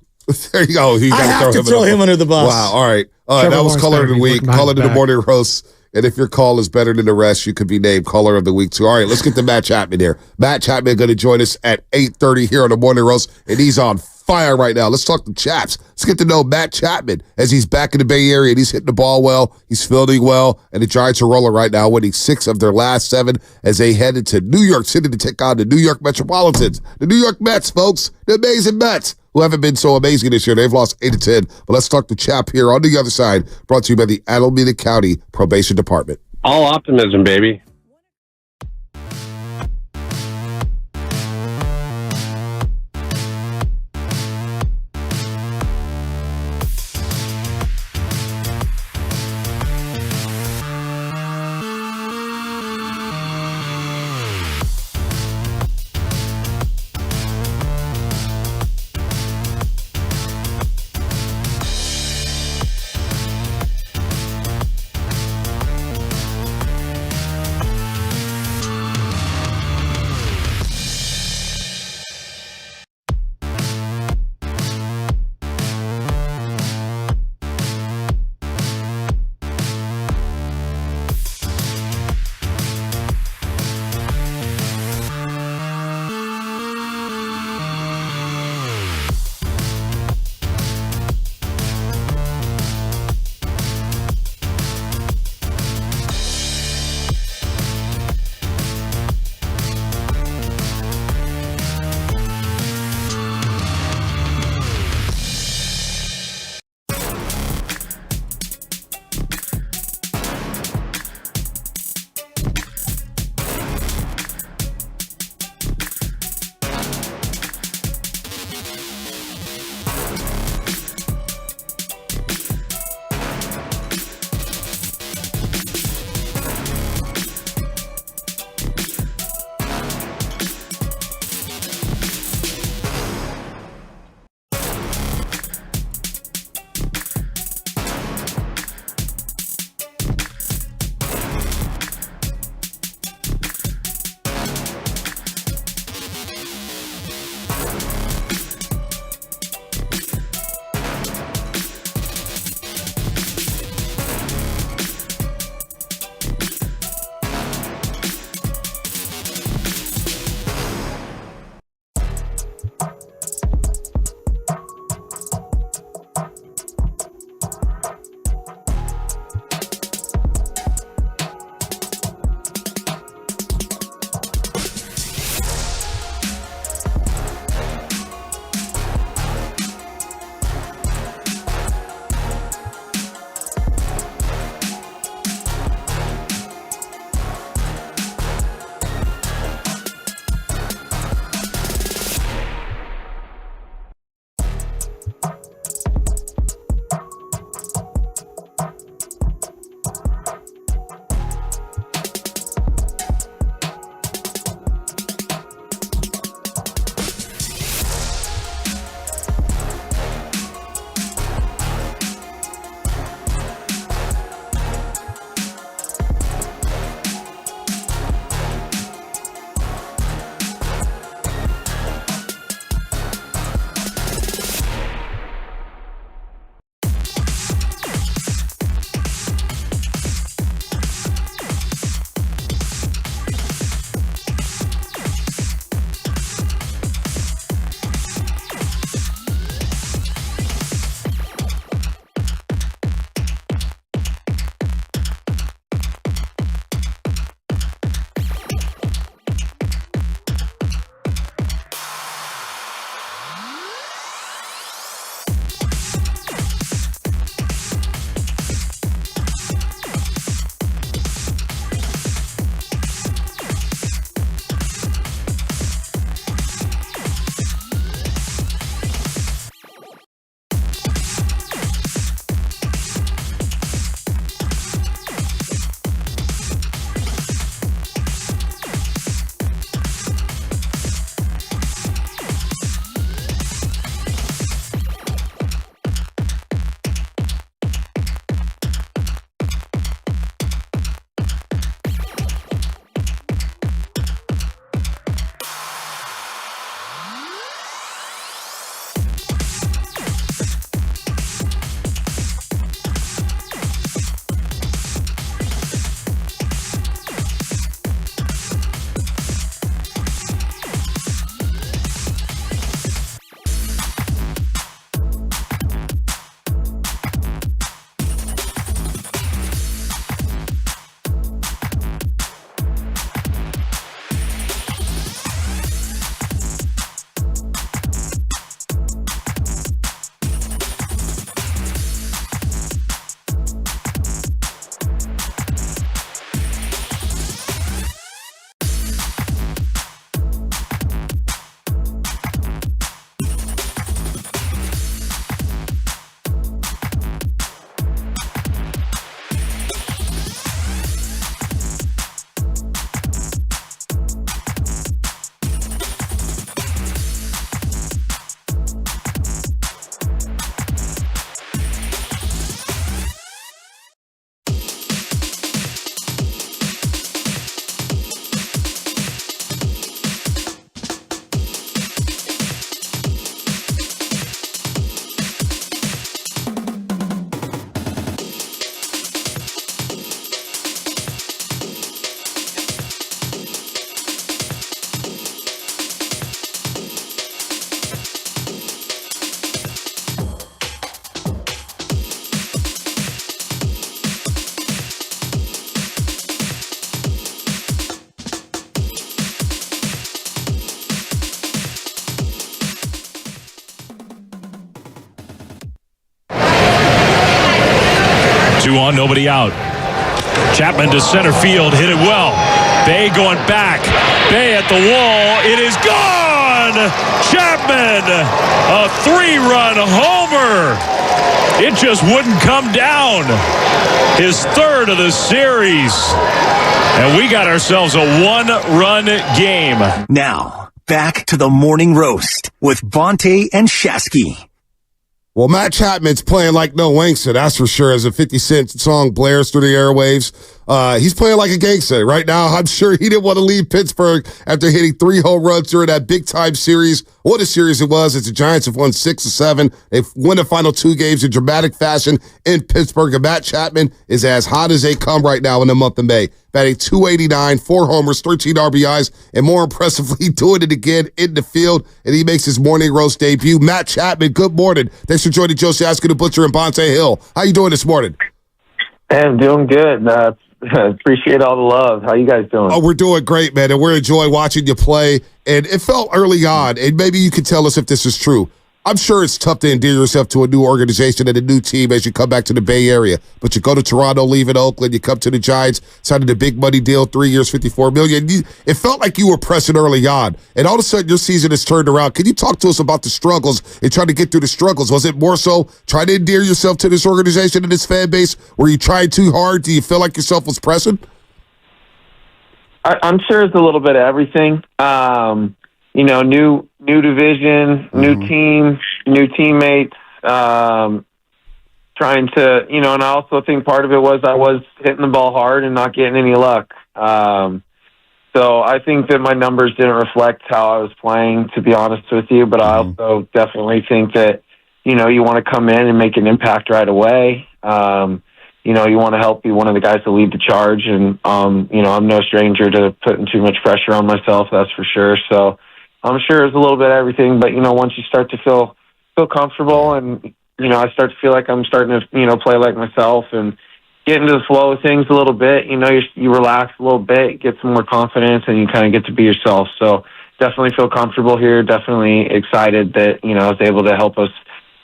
There you go. I have to throw him under the bus. Wow. All right. That was Caller of the Week. Caller of the Morning Roast. And if your call is better than the rest, you could be named Caller of the Week too. All right, let's get to Matt Chapman here. Matt Chapman going to join us at 8:30 here on the Morning Roast, and he's on fire right now. Let's talk to Chaps. Let's get to know Matt Chapman as he's back in the Bay Area, and he's hitting the ball well. He's fielding well, and the Giants are rolling right now, winning 6 of their last 7 as they head into New York City to take on the New York Metropolitans. The New York Mets, folks. The amazing Mets, who haven't been so amazing this year. They've lost 8 of 10. But let's talk to Chap here on the other side, brought to you by the Alameda County Probation Department. All optimism, baby. 3-1, nobody out. Chapman to center field, hit it well. Bay going back. Bay at the wall. It is gone! Chapman, a 3-run homer. It just wouldn't come down. His third of the series. And we got ourselves a 1-run game. Now, back to the morning roast with Bonte and Shasky. Well, Matt Chapman's playing like no gangster, that's for sure. As a 50 Cent song blares through the airwaves, he's playing like a gangster. Right now, I'm sure he didn't want to leave Pittsburgh after hitting 3 home runs during that big-time series. What a series it was. As the Giants have won 6 of 7. They've won the final 2 games in dramatic fashion in Pittsburgh. And Matt Chapman is as hot as they come right now in the month of May. Batting .289, 4 homers, 13 RBIs, and more impressively, doing it again in the field. And he makes his morning roast debut. Matt Chapman, good morning. Thanks for joining Joe Shasky, the Butcher, and Bonte Hill. How you doing this morning? Hey, I'm doing good. Appreciate all the love. How you guys doing? Oh, we're doing great, man, and we're enjoying watching you play. And it felt early on, and maybe you can tell us if this is true. I'm sure it's tough to endear yourself to a new organization and a new team as you come back to the Bay Area. But you go to Toronto, leave in Oakland, you come to the Giants, signed a big money deal, 3 years, $54 million. It felt like you were pressing early on, and all of a sudden your season has turned around. Can you talk to us about the struggles and trying to get through the struggles? Was it more so trying to endear yourself to this organization and this fan base? Were you trying too hard? Do you feel like yourself was pressing? I'm sure it's a little bit of everything. New division, new team, new teammates, trying to, and I also think part of it was I was hitting the ball hard and not getting any luck. So I think that my numbers didn't reflect how I was playing, to be honest with you, but I also definitely think that, you want to come in and make an impact right away. You want to help be one of the guys to lead the charge, and, I'm no stranger to putting too much pressure on myself, that's for sure. So I'm sure it's a little bit of everything, but, once you start to feel comfortable and, I start to feel like I'm starting to, play like myself and get into the flow of things a little bit, you relax a little bit, get some more confidence, and you kind of get to be yourself. So definitely feel comfortable here, definitely excited that, I was able to help us,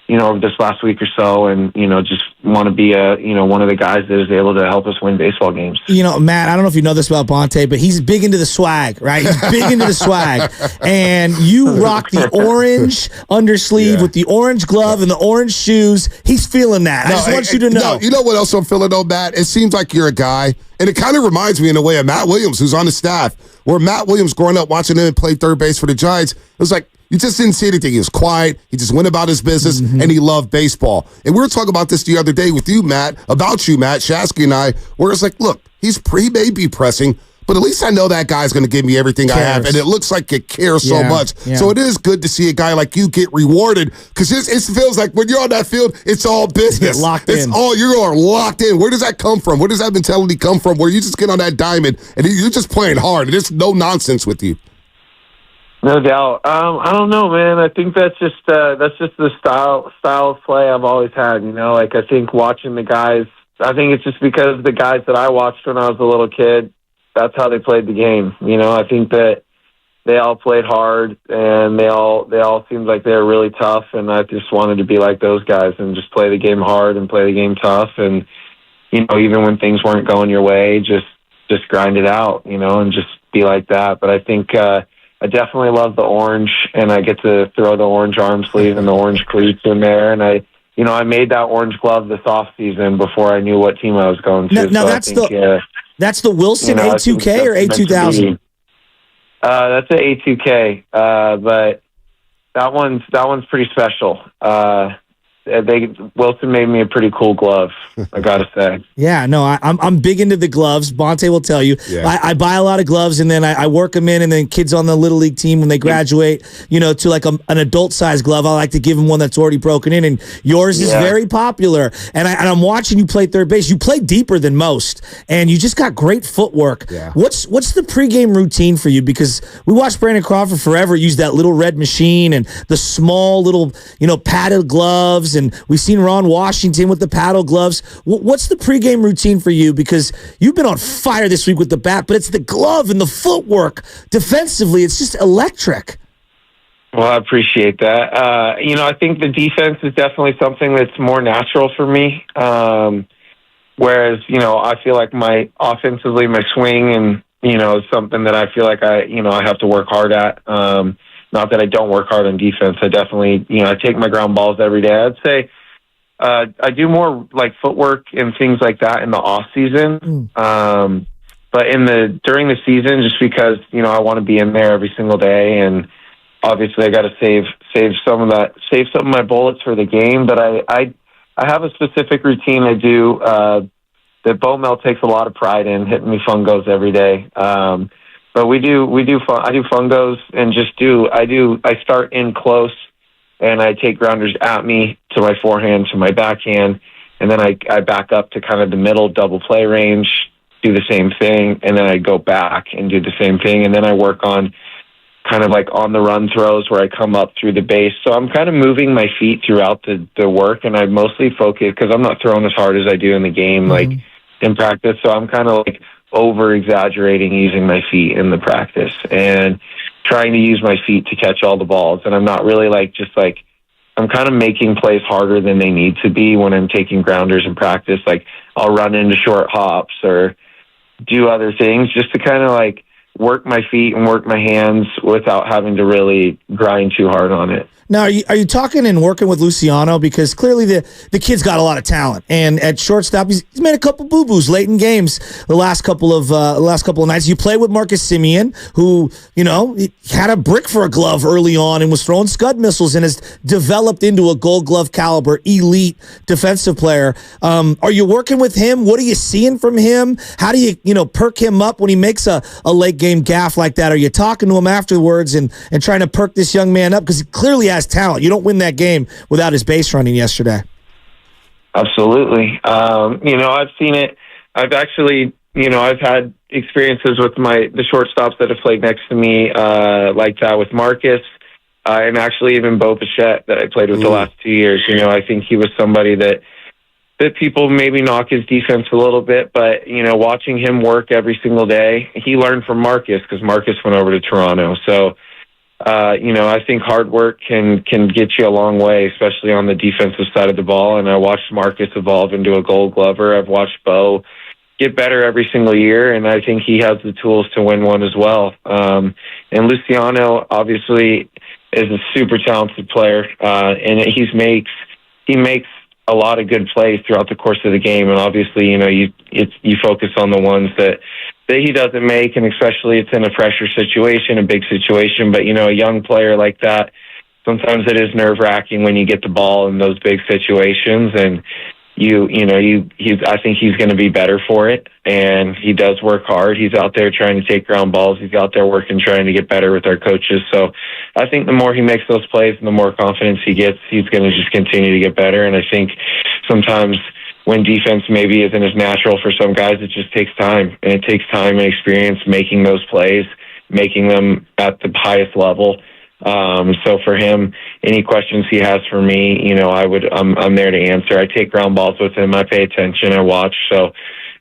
over this last week or so, and, just want to be one of the guys that is able to help us win baseball games. Matt, I don't know if you know this about Bonte, but he's big into the swag, right? He's big into the swag. And you rock the orange undersleeve with the orange glove and the orange shoes. He's feeling that. I just want you to know. No, you know what else I'm feeling, though, Matt? It seems like you're a guy, and it kind of reminds me in a way of Matt Williams, who's on the staff, where Matt Williams, growing up watching him play third base for the Giants, it was like, you just didn't see anything. He was quiet. He just went about his business, and he loved baseball. And we were talking about this the other day with you, Matt, Shasky and I, where it's like, look, he may be pressing, but at least I know that guy's going to give me everything I have. And it looks like it cares so much. Yeah. So it is good to see a guy like you get rewarded, because it feels like when you're on that field, it's all business. Locked in. You are locked in. Where does that come from? Where does that mentality come from, where you just get on that diamond and you're just playing hard? There's no nonsense with you. No doubt. I don't know, man. I think that's just the style of play I've always had. I think watching the guys. I think it's just because the guys that I watched when I was a little kid, that's how they played the game. I think that they all played hard and they all seemed like they were really tough. And I just wanted to be like those guys and just play the game hard and play the game tough. And even when things weren't going your way, just grind it out. And just be like that. But I think. I definitely love the orange, and I get to throw the orange arm sleeve and the orange cleats in there. And I made that orange glove this off season before I knew what team I was going to. Now so that's the Wilson A2K or A2000? That's an A2K, but that one's pretty special. Wilson made me a pretty cool glove, I gotta say. Yeah, no, I'm big into the gloves. Bonte will tell you. Yeah. I buy a lot of gloves, and then I work them in, and then kids on the Little League team, when they graduate, to like an adult-sized glove, I like to give them one that's already broken in, and yours is very popular. And I'm watching you play third base. You play deeper than most, and you just got great footwork. Yeah. What's the pregame routine for you? Because we watched Brandon Crawford forever use that little red machine and the small little, padded gloves, and we've seen Ron Washington with the paddle gloves. What's the pregame routine for you? Because you've been on fire this week with the bat, but it's the glove and the footwork. Defensively, it's just electric. Well, I appreciate that. I think the defense is definitely something that's more natural for me. Whereas, I feel like my swing and, is something that I feel like I have to work hard at. Not that I don't work hard on defense. I definitely, I take my ground balls every day. I'd say I do more like footwork and things like that in the off season. But during the season, just because, I want to be in there every single day, and obviously I got to save some of my bullets for the game. But I have a specific routine I do, that Bo Mel takes a lot of pride in, hitting me fungos every day. But I do fungos and I start in close and I take grounders at me to my forehand, to my backhand. And then I back up to kind of the middle double play range, do the same thing. And then I go back and do the same thing. And then I work on kind of like on the run throws where I come up through the base. So I'm kind of moving my feet throughout the work. And I mostly focus, because I'm not throwing as hard as I do in the game, like in practice. So I'm kind of like over exaggerating using my feet in the practice and trying to use my feet to catch all the balls. And I'm not really I'm kind of making plays harder than they need to be when I'm taking grounders in practice. Like I'll run into short hops or do other things just to kind of like work my feet and work my hands without having to really grind too hard on it. Now, are you talking and working with Luciano? Because clearly the kid's got a lot of talent, and at shortstop he's made a couple boo boos late in games the last couple of nights. You play with Marcus Semien, who he had a brick for a glove early on and was throwing scud missiles and has developed into a Gold Glove caliber elite defensive player. Are you working with him? What are you seeing from him? How do you perk him up when he makes a late game gaffe like that? Are you talking to him afterwards and trying to perk this young man up, because he clearly has talent? You don't win that game without his base running yesterday. Absolutely. I've seen it. I've actually, I've had experiences with the shortstops that have played next to me, like that with Marcus, and actually even Bo Bichette that I played with the last 2 years. I think he was somebody that people maybe knock his defense a little bit, but, watching him work every single day, he learned from Marcus because Marcus went over to Toronto. So, I think hard work can get you a long way, especially on the defensive side of the ball. And I watched Marcus evolve into a Gold Glover. I've watched Bo get better every single year, and I think he has the tools to win one as well. And Luciano obviously is a super talented player, and he makes a lot of good plays throughout the course of the game. And obviously, you focus on the ones that he doesn't make, and especially it's in a pressure situation, a big situation. But, a young player like that, sometimes it is nerve-wracking when you get the ball in those big situations. And, I think he's going to be better for it. And he does work hard. He's out there trying to take ground balls. He's out there working, trying to get better with our coaches. So I think the more he makes those plays and the more confidence he gets, he's going to just continue to get better. And I think sometimes when defense maybe isn't as natural for some guys, it just takes time. And it takes time and experience making those plays, making them at the highest level. So for him, any questions he has for me, I'm there to answer. I take ground balls with him. I pay attention. I watch. So,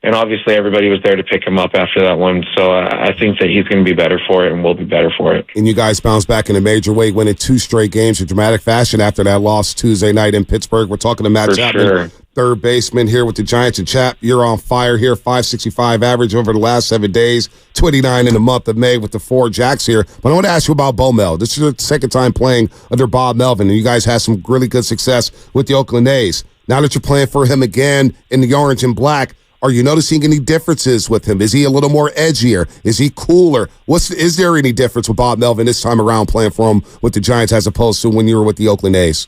and obviously everybody was there to pick him up after that one. So I think that he's going to be better for it and will be better for it. And you guys bounced back in a major way, winning 2 straight games in dramatic fashion after that loss Tuesday night in Pittsburgh. We're talking to Matt Chapman, third baseman here with the Giants. And Chap, you're on fire here, 565 average over the last 7 days, 29 in the month of May with the 4 Jacks here. But I want to ask you about Bo Mel. This is your second time playing under Bob Melvin, and you guys had some really good success with the Oakland A's. Now that you're playing for him again in the orange and black, are you noticing any differences with him? Is he a little more edgier? Is he cooler? Is there any difference with Bob Melvin this time around playing for him with the Giants as opposed to when you were with the Oakland A's?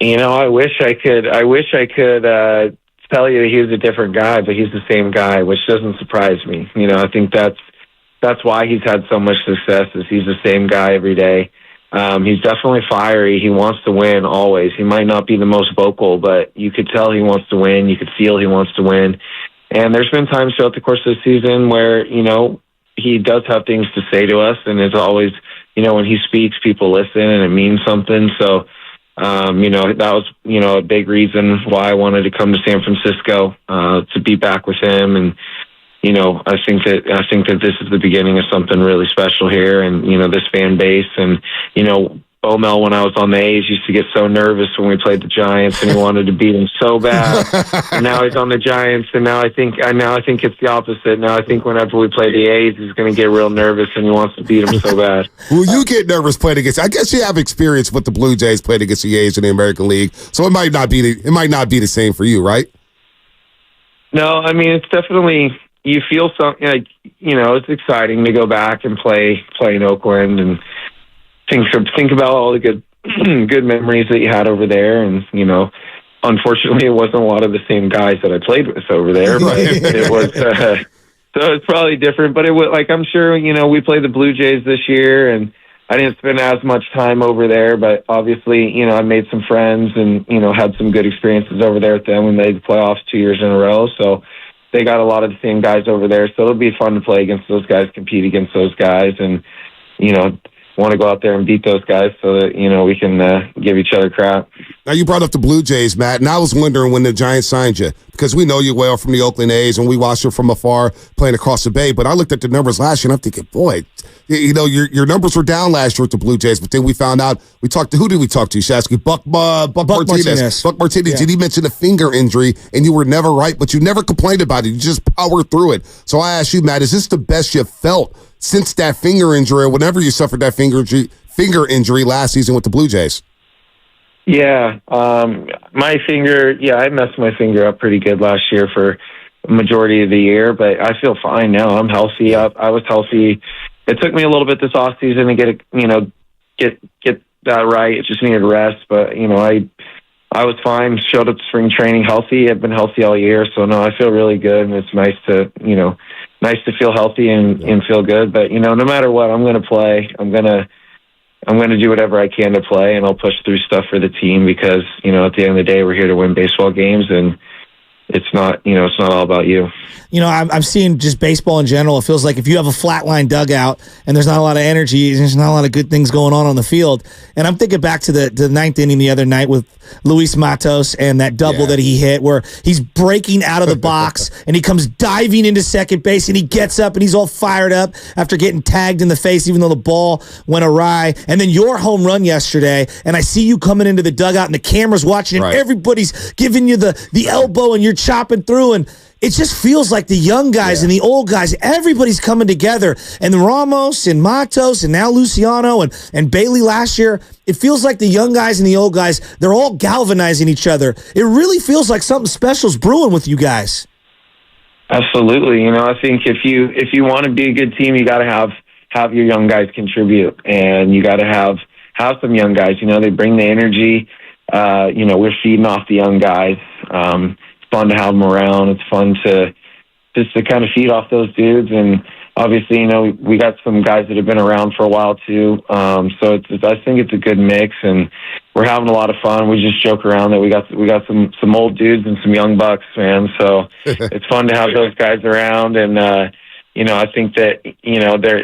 I wish I could tell you that he was a different guy, but he's the same guy, which doesn't surprise me. I think that's why he's had so much success, is he's the same guy every day. He's definitely fiery. He wants to win always. He might not be the most vocal, but you could tell he wants to win. You could feel he wants to win. And there's been times throughout the course of the season where, he does have things to say to us. And it's always, when he speaks, people listen and it means something. So, that was, a big reason why I wanted to come to San Francisco, to be back with him. And, I think that this is the beginning of something really special here, and, this fan base, and, Bomel, when I was on the A's, used to get so nervous when we played the Giants, and he wanted to beat him so bad. And now he's on the Giants, and now I think it's the opposite. Now I think whenever we play the A's, he's going to get real nervous, and he wants to beat him so bad. Will you get nervous playing against? I guess you have experience with the Blue Jays playing against the A's in the American League, so it might not be the same for you, right? No, I mean, it's definitely, you feel something like, it's exciting to go back and play in Oakland and think about all the good memories that you had over there. And, unfortunately, it wasn't a lot of the same guys that I played with over there, but it was, so it's probably different. But it was, like, I'm sure, we played the Blue Jays this year, and I didn't spend as much time over there, but obviously, I made some friends and, had some good experiences over there with them. We made the playoffs 2 years in a row. So they got a lot of the same guys over there. So it'll be fun to play against those guys, compete against those guys, and, want to go out there and beat those guys so that, we can give each other crap. Now, you brought up the Blue Jays, Matt, and I was wondering when the Giants signed you, because we know you well from the Oakland A's, and we watched you from afar playing across the bay, but I looked at the numbers last year, and I'm thinking, boy, your numbers were down last year with the Blue Jays, but then we found out, who did we talk to, Shasky? Buck Martinez. Buck Martinez, yeah. Did he mention a finger injury, and you were never right, but you never complained about it. You just powered through it. So I asked you, Matt, is this the best you've felt since that finger injury, or whenever you suffered that finger injury last season with the Blue Jays? Yeah, my finger, I messed my finger up pretty good last year for a majority of the year, but I feel fine now. I'm healthy. I was healthy. It took me a little bit this off season to get that right. It just needed rest, but I was fine. Showed up to spring training healthy. I've been healthy all year, so no, I feel really good, and it's nice to feel healthy and feel good. But no matter what, I'm going to play. I'm going to do whatever I can to play, and I'll push through stuff for the team because at the end of the day, we're here to win baseball games, and it's not all about you. I'm seeing just baseball in general. It feels like if you have a flatline dugout and there's not a lot of energy, there's not a lot of good things going on the field. And I'm thinking back to the ninth inning the other night with Luis Matos and that double that he hit where he's breaking out of the box and he comes diving into second base and he gets up and he's all fired up after getting tagged in the face even though the ball went awry. And then your home run yesterday, and I see you coming into the dugout and the camera's watching and everybody's giving you the elbow and you're chopping through, and it just feels like the young guys and the old guys, everybody's coming together. And Ramos and Matos and now Luciano and Bailey last year, it feels like the young guys and the old guys, they're all galvanizing each other. It really feels like something special's brewing with you guys. Absolutely. I think if you want to be a good team, you got to have your young guys contribute, and you got to have some young guys. They bring the energy. We're feeding off the young guys. Fun to have them around. It's fun to kind of feed off those dudes, and obviously, we got some guys that have been around for a while too. So I think it's a good mix, and we're having a lot of fun. We just joke around that we got some old dudes and some young bucks, man. So it's fun to have those guys around, and I think that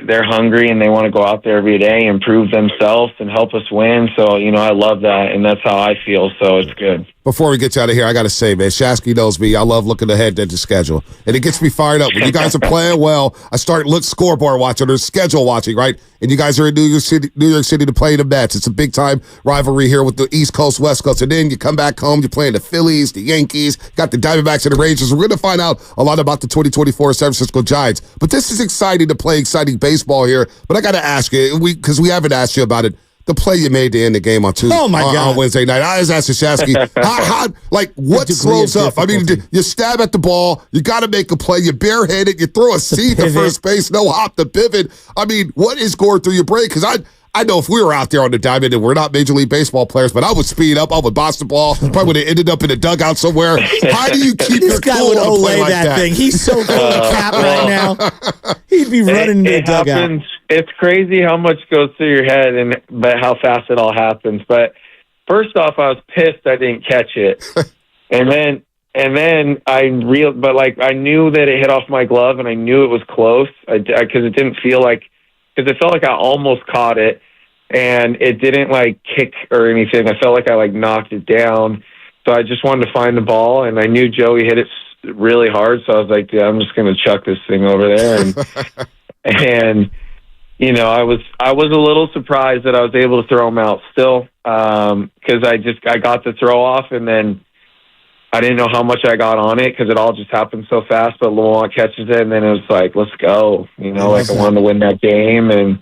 they're hungry and they want to go out there every day and prove themselves and help us win. So I love that, and that's how I feel. So it's good. Before we get you out of here, I got to say, man, Shasky knows me. I love looking ahead at the schedule, and it gets me fired up. When you guys are playing well, I start scoreboard watching or schedule watching, right? And you guys are in New York City to play the Mets. It's a big-time rivalry here with the East Coast, West Coast. And then you come back home, you're playing the Phillies, the Yankees, got the Diamondbacks and the Rangers. We're going to find out a lot about the 2024 San Francisco Giants. But this is exciting to play exciting baseball here. But I got to ask you, because we haven't asked you about it, the play you made to end the game on Tuesday. Oh my God. On Wednesday night. I was asking Shasky, what slows up? I mean, you stab at the ball, you got to make a play, you barehead it, you throw a seat to first base, no hop the pivot. I mean, what is going through your brain? Because I know if we were out there on the diamond and we're not Major League Baseball players, but I would speed up, I would box the ball, probably would have ended up in a dugout somewhere. How do you keep your cool on a play like that? Thing. He's so full of cap right now. He'd be running into the dugout. Happens. It's crazy how much goes through your head, but how fast it all happens. But first off, I was pissed I didn't catch it, and then I knew that it hit off my glove, and I knew it was close because it didn't feel like. Because it felt like I almost caught it, and it didn't kick or anything. I felt like I knocked it down. So I just wanted to find the ball, and I knew Joey hit it really hard. So I was like, I'm just going to chuck this thing over there. And I was a little surprised that I was able to throw him out still, because I got the throw off, and then I didn't know how much I got on it because it all just happened so fast. But Lamont catches it, and then it was like, let's go. I wanted to win that game, and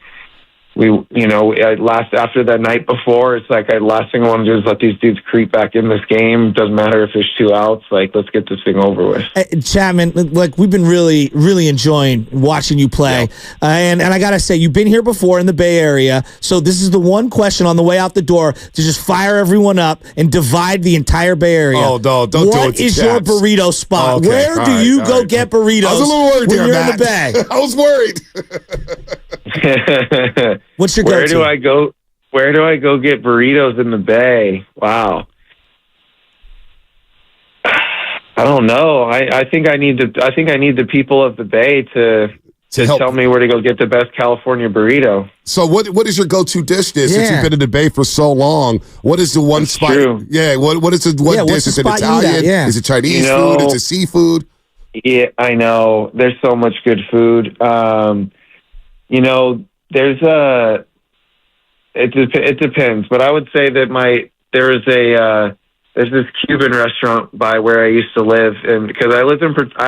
after that night before, it's like last thing I want to do is let these dudes creep back in this game. Doesn't matter if there's 2 outs. Like, let's get this thing over with. Chapman, we've been really, really enjoying watching you play. And I got to say, you've been here before in the Bay Area, so this is the one question on the way out the door to just fire everyone up and divide the entire Bay Area. Oh, no, don't do it to What is your Chaps. burrito spot? Okay, Where do you go get burritos I was a little worried when there, you're Matt. in the Bay? I was worried. What's your Where go-to? do I go? Where do I go get burritos in the Bay? Wow. I don't know. I think I need the people of the Bay to tell me where to go get the best California burrito. So what is your go-to dish since Yeah. you've been in the Bay for so long? What is the one spot? true. Yeah, what is the one what's dish? the Is it spot you eat at? Italian? Yeah. Is it Chinese You know- food? Is it seafood? Yeah, I know. There's so much good food. There's it depends, but I would say that there's this Cuban restaurant by where I used to live, and because I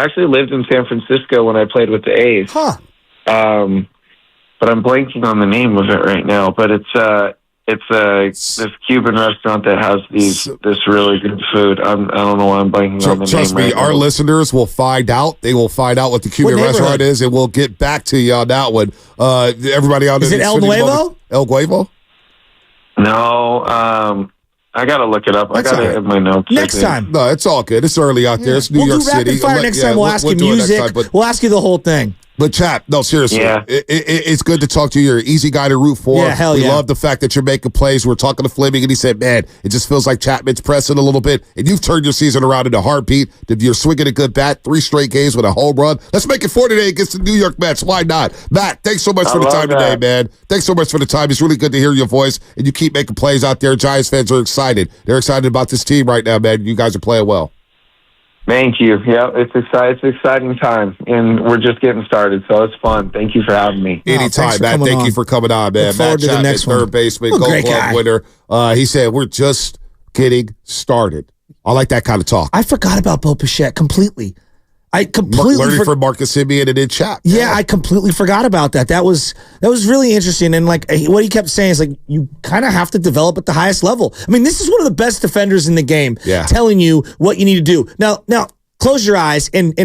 actually lived in San Francisco when I played with the A's. Huh. But I'm blanking on the name of it right now. But it's this Cuban restaurant that has this really good food. I don't know why I'm blanking on the Trust name. me, right our now. listeners will find out. They will find out what the Cuban What restaurant neighborhood? is, and we'll get back to you on that one. Everybody out there. Is it El Nuevo? El Nuevo? No, I gotta look it up. That's I got all right. it in my notes. Next time. No, it's all good. It's early out there. It's New We'll York do rapid City. fire next time. We'll ask you do it next music. time, but We'll ask you the whole thing. But Chap, no, seriously, Yeah. it's good to talk to you. You're an easy guy to root for. Yeah, hell we yeah. love the fact that you're making plays. We're talking to Fleming, and he said, man, it just feels like Chapman's pressing a little bit, and you've turned your season around in a heartbeat. If you're swinging a good bat, 3 straight games with a home run. Let's make it 4 today against the New York Mets. Why not? Matt, thanks so much for the love time that. today, man. Thanks so much for the time. It's really good to hear your voice, and you keep making plays out there. Giants fans are excited. They're excited about this team right now, man. You guys are playing well. Thank you. Yeah, it's an exciting time, and we're just getting started, so it's fun. Thank you for having me. Anytime, thanks for Matt. coming Thank you on. for coming on, man. Look forward Matt to the Chapman, next one. third baseman, What a Gold great Glove guy. winner. He said, we're just getting started. I like that kind of talk. I forgot about Bo Bichette completely. I completely Learning from Marcus Simeon and then Chap. Yeah, I completely forgot about that. That was really interesting. And like what he kept saying is like you kind of have to develop at the highest level. I mean, this is one of the best defenders in the game, Yeah. telling you what you need to do. Now, close your eyes and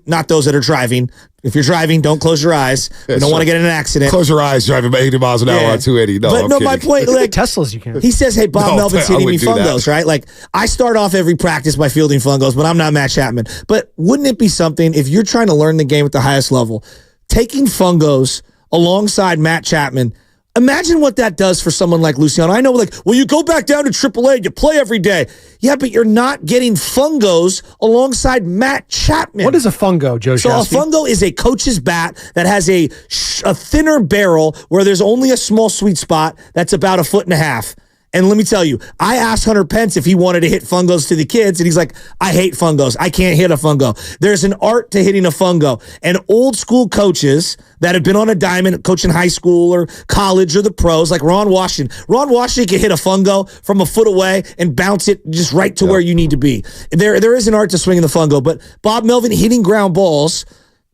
not those that are driving. If you're driving, don't close your eyes. We don't want to get in an accident. Close your eyes driving 80 miles an hour Yeah. on 280. No, But I'm no, kidding. my point, like Teslas, you can. he says, hey, Bob No, Melvin's I hitting me wouldn't do that. fungos, right? Like, I start off every practice by fielding fungos, but I'm not Matt Chapman. But wouldn't it be something if you're trying to learn the game at the highest level, taking fungos alongside Matt Chapman? Imagine what that does for someone like Luciano. I know, like, well, you go back down to AAA and you play every day. Yeah, but you're not getting fungos alongside Matt Chapman. What is a fungo, Joe So a Shasky? fungo is a coach's bat that has a thinner barrel where there's only a small sweet spot that's about 1.5 feet. And let me tell you, I asked Hunter Pence if he wanted to hit fungos to the kids, and he's like, I hate fungos. I can't hit a fungo. There's an art to hitting a fungo. And old school coaches that have been on a diamond, coaching high school or college or the pros, like Ron Washington. Ron Washington can hit a fungo from 1 foot away and bounce it just right to where you need to be. There is an art to swinging the fungo, but Bob Melvin hitting ground balls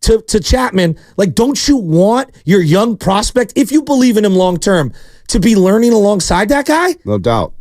to Chapman, like, don't you want your young prospect, if you believe in him long term, to be learning alongside that guy? No doubt.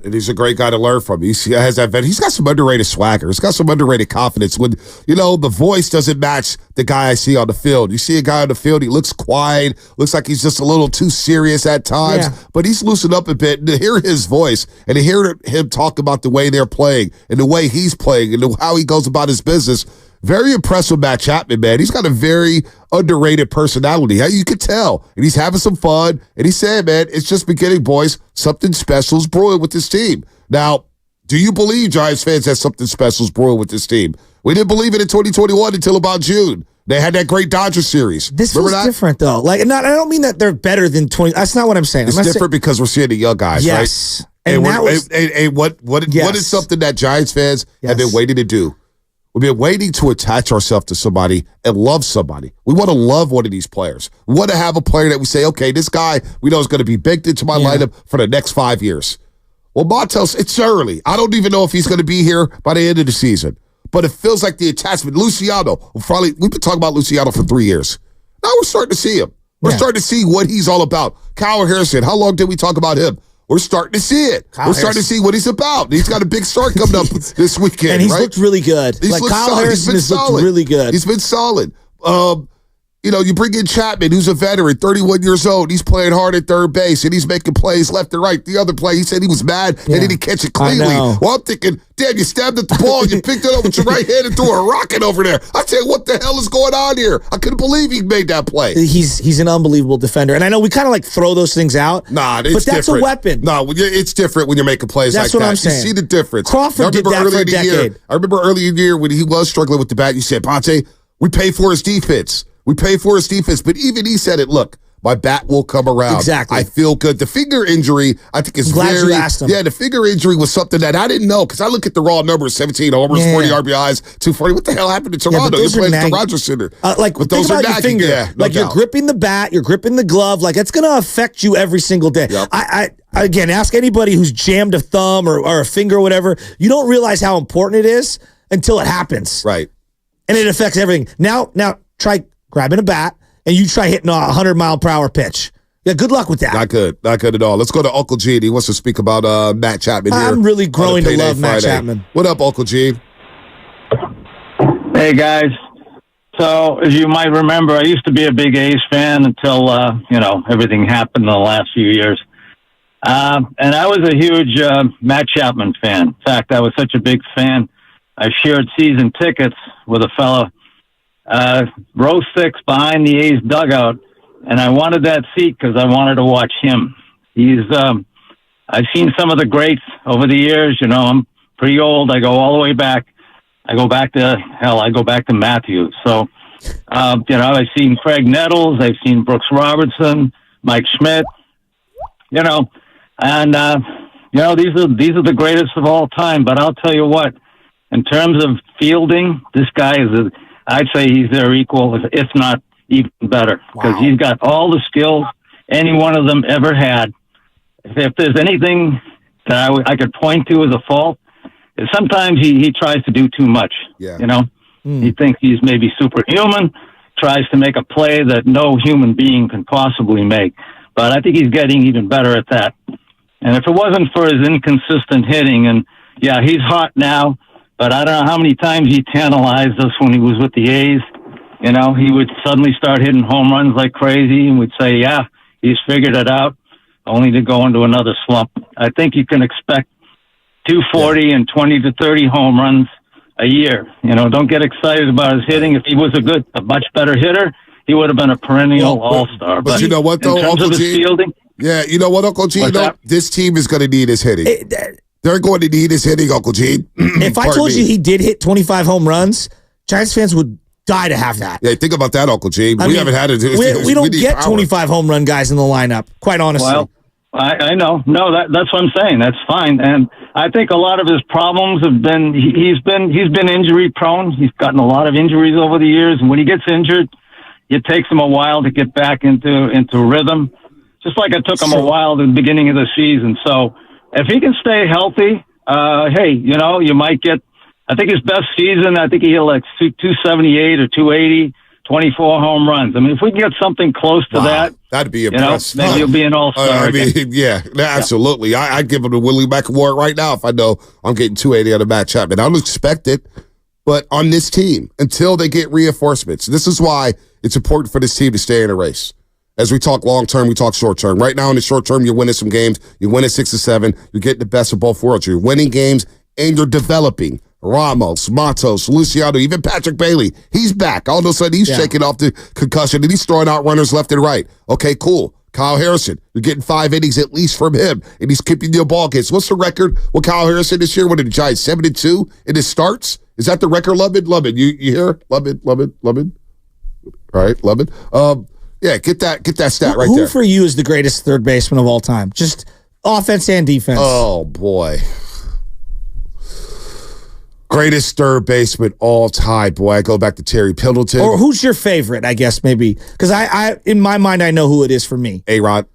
And he's a great guy to learn from. He has that. He's got some underrated swagger. He's got some underrated confidence. When the voice doesn't match the guy I see on the field. You see a guy on the field, he looks quiet, looks like he's just a little too serious at times, but he's loosened up a bit. And to hear his voice and to hear him talk about the way they're playing and the way he's playing and how he goes about his business. Very impressed with Matt Chapman, man. He's got a very underrated personality. You could tell. And he's having some fun. And he said, man, it's just beginning, boys. Something special's brewing with this team. Now, do you believe Giants fans that something special's brewing with this team? We didn't believe it in 2021 until about June. They had that great Dodgers series. This was different, though. Like, I don't mean that they're better than 20. That's not what I'm saying. It's different because we're seeing the young guys, right? Yes. And what is something that Giants fans have been waiting to do? We've been waiting to attach ourselves to somebody and love somebody. We want to love one of these players. We want to have a player that we say, okay, this guy we know is going to be baked into my lineup for the next 5 years. Well, Montes, it's early. I don't even know if he's going to be here by the end of the season. But it feels like the attachment. Luciano, we've been talking about Luciano for 3 years. Now we're starting to see him. We're starting to see what he's all about. Kyle Harrison, how long did we talk about him? We're starting to see it. We're starting to see what he's about. He's got a big start coming up this weekend, and he's looked really good. Kyle Harrison has looked really good. He's been solid. You bring in Chapman, who's a veteran, 31 years old. He's playing hard at third base, and he's making plays left and right. The other play, he said he was mad, and he didn't catch it cleanly. Well, I'm thinking, damn, you stabbed at the ball, and you picked it up with your right hand and threw a rocket over there. I said, what the hell is going on here? I couldn't believe he made that play. He's an unbelievable defender, and I know we kind of throw those things out. Nah, but that's different. A weapon. No, it's different when you're making plays that's like that. That's what I'm saying. You see the difference. Crawford did that for a decade. I remember early in the year when he was struggling with the bat, you said, Ponte, we pay for his defense. We pay for his defense, but even he said it, look, my bat will come around. Exactly. I feel good. The finger injury, I think is glad you asked him. Yeah, the finger injury was something that I didn't know because I look at the raw numbers, 17 homers, 40 RBIs, 240. What the hell happened to Toronto? You're playing at the Rogers Center. But those think about your finger. Yeah, you're gripping the bat, you're gripping the glove. It's going to affect you every single day. Yep. I again, ask anybody who's jammed a thumb or a finger or whatever. You don't realize how important it is until it happens. Right. And it affects everything. Now try grabbing a bat and you try hitting a 100-mile-per-hour pitch. Yeah, good luck with that. Not good at all. Let's go to Uncle Gene. He wants to speak about Matt Chapman here. I'm really growing to love Matt Chapman. What up, Uncle Gene? Hey, guys. So, as you might remember, I used to be a big A's fan until, everything happened in the last few years. And I was a huge Matt Chapman fan. In fact, I was such a big fan, I shared season tickets with a fella, row 6 behind the A's dugout, and I wanted that seat because I wanted to watch him. I've seen some of the greats over the years. I'm pretty old. I go all the way back. I go back to Matthews. So, I've seen Craig Nettles. I've seen Brooks Robertson, Mike Schmidt, and, these are the greatest of all time. But I'll tell you what, in terms of fielding, this guy I'd say he's their equal, if not even better, because he's got all the skills any one of them ever had. If there's anything that I could point to as a fault, is sometimes he tries to do too much. Yeah. He thinks he's maybe superhuman, tries to make a play that no human being can possibly make. But I think he's getting even better at that. And if it wasn't for his inconsistent hitting, and yeah, he's hot now, but I don't know how many times he tantalized us when he was with the A's. He would suddenly start hitting home runs like crazy, and we'd say, yeah, he's figured it out, only to go into another slump. I think you can expect 240 and 20 to 30 home runs a year. Don't get excited about his hitting. If he was a much better hitter, he would have been a perennial all-star. But you know what, though, Uncle Gene? Fielding, yeah, you know what, Uncle Gene? This team is going to need his hitting. They're going to need his hitting, Uncle Gene. If I told you he did hit 25 home runs, Giants fans would die to have that. Yeah, think about that, Uncle Gene. We haven't had it. We don't get 25 home run guys in the lineup, quite honestly. Well, I know. No, that's what I'm saying. That's fine. And I think a lot of his problems have been he's been injury prone. He's gotten a lot of injuries over the years, and when he gets injured, it takes him a while to get back into rhythm. Just like it took him a while at the beginning of the season. So if he can stay healthy, you might get. I think his best season, I think he hit like 278 or 280, 24 home runs. I mean, if we can get something close to that, that'd be impressive. Maybe he'll be an all-star again. Yeah, absolutely. I'd give him a Willie Mack award right now if I know I'm getting 280 on a Matt Chapman. I don't expect it, but on this team, until they get reinforcements, this is why it's important for this team to stay in a race. As we talk long-term, we talk short-term. Right now in the short-term, you're winning some games. You're winning 6 or 7. You're getting the best of both worlds. You're winning games, and you're developing. Ramos, Matos, Luciano, even Patrick Bailey. He's back. All of a sudden, he's shaking off the concussion, and he's throwing out runners left and right. Okay, cool. Kyle Harrison, you're getting 5 innings at least from him, and he's keeping your ball games. What's the record with Kyle Harrison this year? What did the Giants, 7-2 in his starts? Is that the record, Lubin? You hear? Lubin? All right, Lubin. Yeah, get that stat right there. Who for you is the greatest third baseman of all time? Just offense and defense. Oh, boy. Greatest third baseman all time, boy. I go back to Terry Pendleton. Or who's your favorite, I guess, maybe? Because I in my mind, I know who it is for me. A-Rod.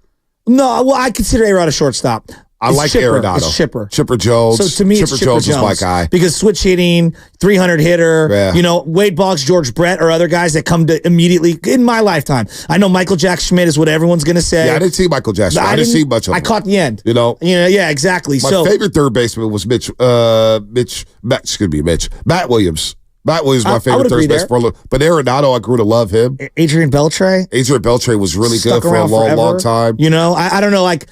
No, well, I consider A-Rod a shortstop. I like Arenado. It's Chipper. Chipper Jones. So to me, Chipper it's Jones is my guy. Because switch hitting, 300 hitter, Wade Boggs, George Brett, or other guys that come to immediately in my lifetime. I know Michael Jack Schmidt is what everyone's going to say. Yeah, I didn't see Michael Jack Schmidt. I didn't see much of him. I caught the end. Yeah, exactly. My favorite third baseman was Matt Williams. Matt Williams is my favorite third baseman. But Arenado, I grew to love him. Adrian Beltre? Adrian Beltre was really good for a long time. I don't know, like,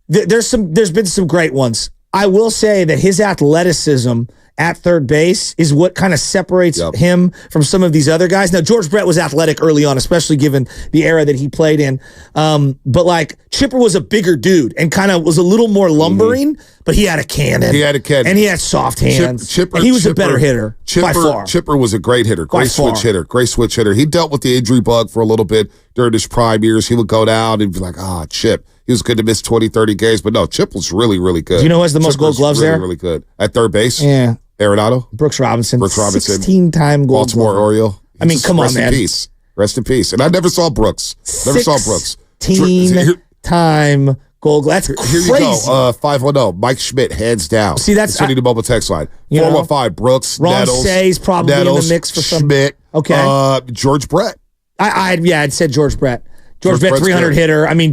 there's been some great ones. I will say that his athleticism at third base is what kind of separates him from some of these other guys. Now, George Brett was athletic early on, especially given the era that he played in. But like Chipper was a bigger dude and kind of was a little more lumbering, but he had a cannon. And he had soft hands. And he was a better hitter by far. Chipper was a great hitter, great switch hitter. He dealt with the injury bug for a little bit during his prime years. He would go down and be like, Chip. He was good to miss 20, 30 games, but no, Chip was really, really good. Do you know who has the most gold gloves there? Really good. At third base? Yeah. Arenado? Brooks Robinson. 16-time gold Baltimore Oriole. I mean, come on, man. Rest in peace. And I never saw Brooks. 16-time gold glove. That's crazy. Here you go. 510. Mike Schmidt, hands down. See, that's... Sending the mobile text line. 415. Brooks, Ron Nettles. Say's probably in the mix for some... Schmidt. Okay. George Brett. I'd said George Brett. George Brett, 300 hitter. I mean,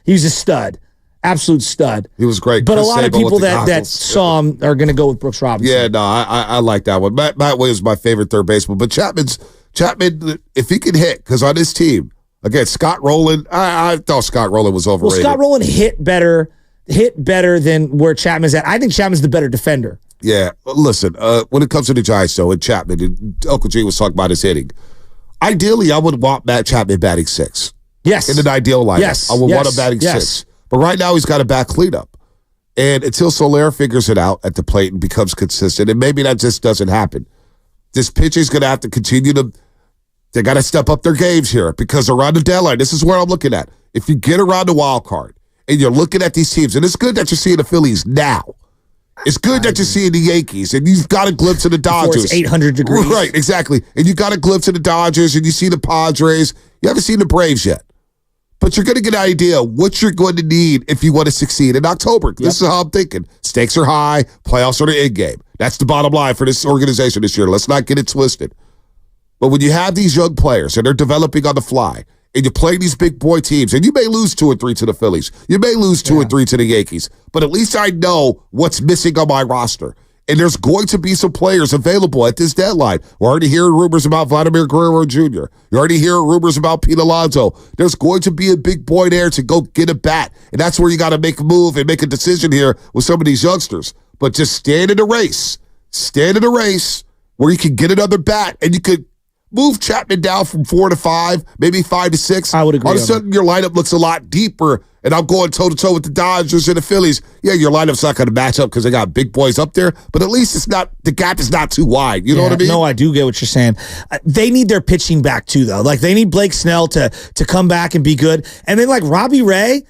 he was a stud. Absolute stud. He was great. But a lot of people that saw him are going to go with Brooks Robinson. Yeah, no, I like that one. Matt Williams is my favorite third baseman. But Chapman, if he can hit, because on his team, again, Scott Rowland, I thought Scott Rowland was overrated. Well, Scott Rowland hit better than where Chapman's at. I think Chapman's the better defender. Yeah, listen, when it comes to the Giants, though, and Chapman, and Uncle G was talking about his hitting. Ideally, I would want Matt Chapman batting sixth. Yes. In an ideal lineup. Yes. I would want him batting sixth. But right now, he's got a back cleanup. And until Soler figures it out at the plate and becomes consistent, and maybe that just doesn't happen, this pitching's going to have to continue to, they got to step up their games here because around the deadline, this is where I'm looking at. If you get around the wild card and you're looking at these teams, and it's good that you're seeing the Phillies now. It's good that you're seeing the Yankees, and you've got a glimpse of the Dodgers. Before it's 800 degrees. Right, exactly. And you got a glimpse of the Dodgers, and you see the Padres. You haven't seen the Braves yet. But you're going to get an idea of what you're going to need if you want to succeed in October. Yep. This is how I'm thinking. Stakes are high. Playoffs are the end game. That's the bottom line for this organization this year. Let's not get it twisted. But when you have these young players and they're developing on the fly, and you play these big boy teams, and you may lose 2 or 3 to the Phillies. You may lose 2 or 3 to the Yankees. But at least I know what's missing on my roster. And there's going to be some players available at this deadline. We're already hearing rumors about Vladimir Guerrero Jr. You're already hearing rumors about Pete Alonso. There's going to be a big boy there to go get a bat. And that's where you got to make a move and make a decision here with some of these youngsters. But just stand in a race. Stand in a race where you can get another bat and you could move Chapman down from 4 to 5, maybe 5 to 6. I would agree. All of a sudden, your lineup looks a lot deeper, and I'm going toe-to-toe with the Dodgers and the Phillies. Yeah, your lineup's not going to match up because they got big boys up there, but at least it's not, the gap is not too wide. You know what I mean? No, I do get what you're saying. They need their pitching back, too, though. Like, they need Blake Snell to come back and be good. And then, like, Robbie Ray,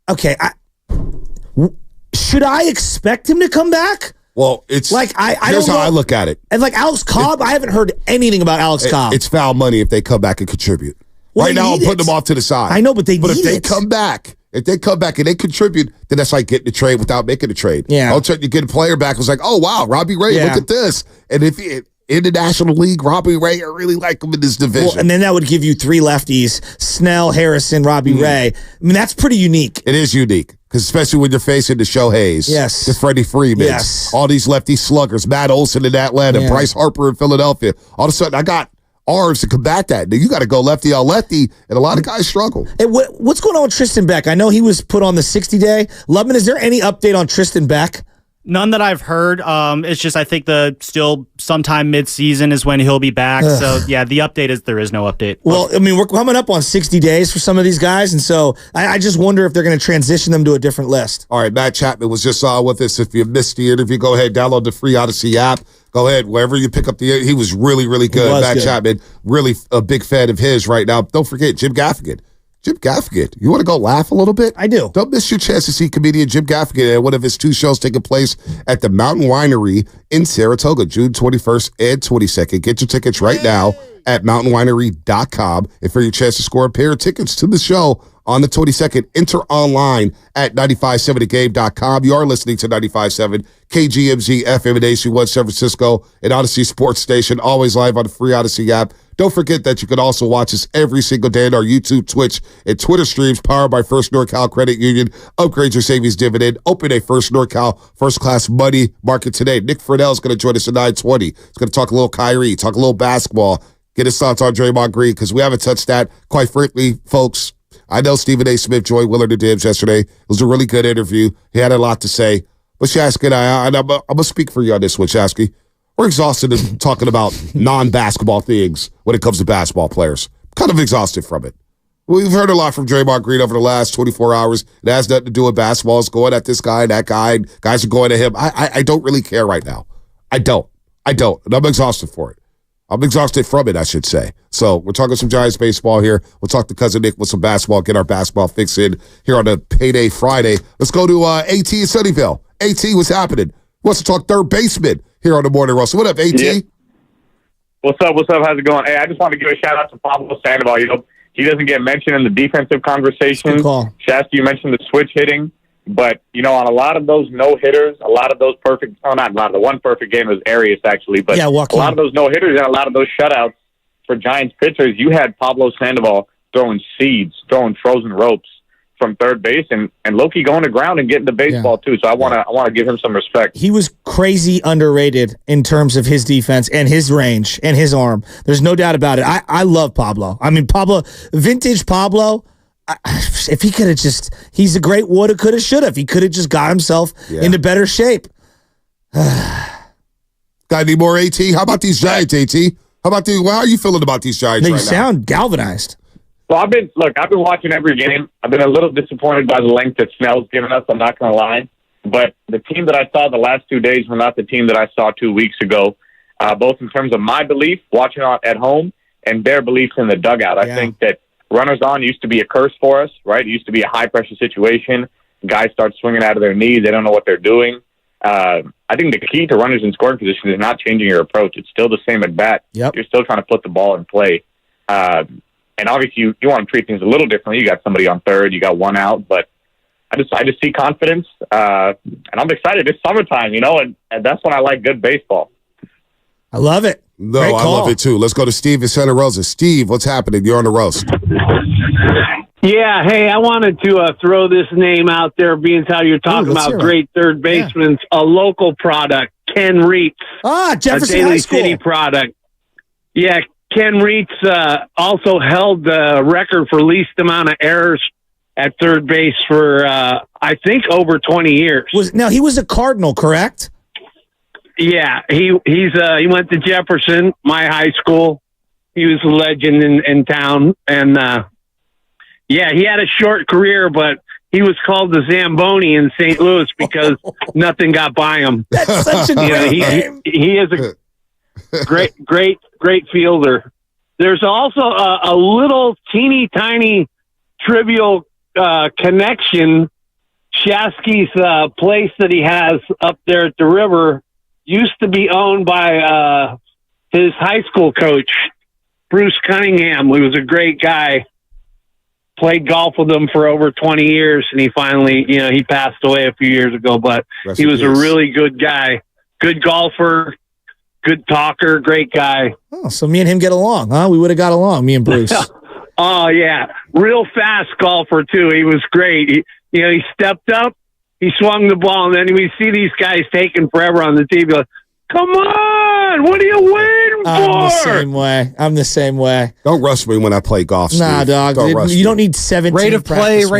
okay, should I expect him to come back? Well, it's like here's how I look at it. And like Alex Cobb, I haven't heard anything about Alex Cobb. It's foul money if they come back and contribute. Right now, I'm putting them off to the side. I know, but if they come back and they contribute, then that's like getting the trade without making a trade. Yeah. All of a sudden, you get a player back. It was like, oh wow, Robbie Ray, look at this. And if in the National League, Robbie Ray, I really like him in this division. Well, and then that would give you 3 lefties: Snell, Harrison, Robbie Ray. I mean, that's pretty unique. It is unique. Because especially when you're facing the Shoheis, the Freddie Freeman, all these lefty sluggers, Matt Olson in Atlanta, Bryce Harper in Philadelphia. All of a sudden, I got arms to combat that. Now, you got to go lefty on lefty, and a lot of guys struggle. Hey, what's going on with Tristan Beck? I know he was put on the 60-day. Lubman, is there any update on Tristan Beck? None that I've heard. It's just I think still sometime mid-season is when he'll be back. So, yeah, the update is there is no update. Well, I mean, we're coming up on 60 days for some of these guys, and so I just wonder if they're going to transition them to a different list. All right, Matt Chapman was just with us. If you missed the interview, go ahead, download the free Odyssey app. Go ahead, wherever you pick up he was really, really good. Matt Chapman, really a big fan of his right now. Don't forget, Jim Gaffigan Jim Gaffigan. You want to go laugh a little bit? I do. Don't miss your chance to see comedian Jim Gaffigan at one of his 2 shows taking place at the Mountain Winery in Saratoga, June 21st and 22nd. Get your tickets right now at mountainwinery.com. And for your chance to score a pair of tickets to the show on the 22nd, enter online at 957thegame.com. You are listening to 95.7 KGMZ FM in AC1 San Francisco, an Odyssey Sports Station, always live on the free Odyssey app. Don't forget that you can also watch us every single day on our YouTube, Twitch, and Twitter streams powered by First NorCal Credit Union. Upgrade your savings dividend. Open a First NorCal first-class money market today. Nick Friedel is going to join us at 9:20. He's going to talk a little Kyrie, talk a little basketball, get his thoughts on Draymond Green, because we haven't touched that. Quite frankly, folks, I know Stephen A. Smith joined Willard and Dibs yesterday. It was a really good interview. He had a lot to say. But Shasky and I'm going to speak for you on this one, Shasky. We're exhausted of talking about non-basketball things when it comes to basketball players. Kind of exhausted from it. We've heard a lot from Draymond Green over the last 24 hours. It has nothing to do with basketball. It's going at this guy and that guy. And guys are going at him. I don't really care right now. I don't. And I'm exhausted for it. I'm exhausted from it, I should say. So we're talking some Giants baseball here. We'll talk to Cousin Nick with some basketball, get our basketball fix in here on a Payday Friday. Let's go to AT in Sunnyvale. AT, what's happening? Wants to talk third baseman here on the Morning Russell. What up, AT? Yeah. What's up? How's it going? Hey, I just want to give a shout-out to Pablo Sandoval. You know, he doesn't get mentioned in the defensive conversation. Shasta, you mentioned the switch hitting. But, you know, on a lot of those no-hitters, a lot of those perfect – oh, not a lot. The one perfect game was Arias, actually. But a lot of those no-hitters and a lot of those shutouts for Giants pitchers, you had Pablo Sandoval throwing seeds, throwing frozen ropes from third base, and Loki going to ground and getting the baseball, too. So I want to give him some respect. He was crazy underrated in terms of his defense and his range and his arm. There's no doubt about it. I love Pablo. I mean, vintage Pablo – if he could have he's a great woulda, coulda, shoulda. If he could have just got himself into better shape. Got any more, AT? How about these Giants, AT? How are you feeling about these Giants right now? You sound galvanized. Well, I've been watching every game. I've been a little disappointed by the length that Snell's given us. I'm not going to lie. But the team that I saw the last 2 days were not the team that I saw 2 weeks ago, both in terms of my belief watching at home and their beliefs in the dugout. I think that runners on used to be a curse for us, right? It used to be a high-pressure situation. Guys start swinging out of their knees. They don't know what they're doing. I think the key to runners in scoring position is not changing your approach. It's still the same at bat. You're still trying to put the ball in play. And obviously, you want to treat things a little differently. You got somebody on third. You got one out. But I just see confidence. And I'm excited. It's summertime, you know, and that's when I like good baseball. I love it. No, I love it too. Let's go to Steve in Santa Rosa. Steve, what's happening? You're on the roast. Yeah, hey, I wanted to throw this name out there, being how you're talking about great third basemen. A local product, Ken Reitz. Jefferson a Daly High School. City product. Yeah, Ken Reitz also held the record for least amount of errors at third base for, I think, over 20 years. He was a Cardinal, correct? Yeah, he went to Jefferson, my high school. He was a legend in town, and he had a short career, but he was called the Zamboni in St. Louis because nothing got by him. That's such a great name. He is a great fielder. There's also a little teeny tiny trivial connection. Shasky's place that he has up there at the river used to be owned by his high school coach, Bruce Cunningham, who was a great guy. Played golf with him for over 20 years, and he finally, he passed away a few years ago, but he was a really good guy. Good golfer, good talker, great guy. Oh, so me and him get along, huh? We would have got along, me and Bruce. Oh, yeah. Real fast golfer, too. He was great. He stepped up. He swung the ball, and then we see these guys taking forever on the TV. Like, come on, what are you waiting for? I'm the same way. Don't rush me when I play golf, Steve. Nah, dog. You don't need 17 rate of play. Come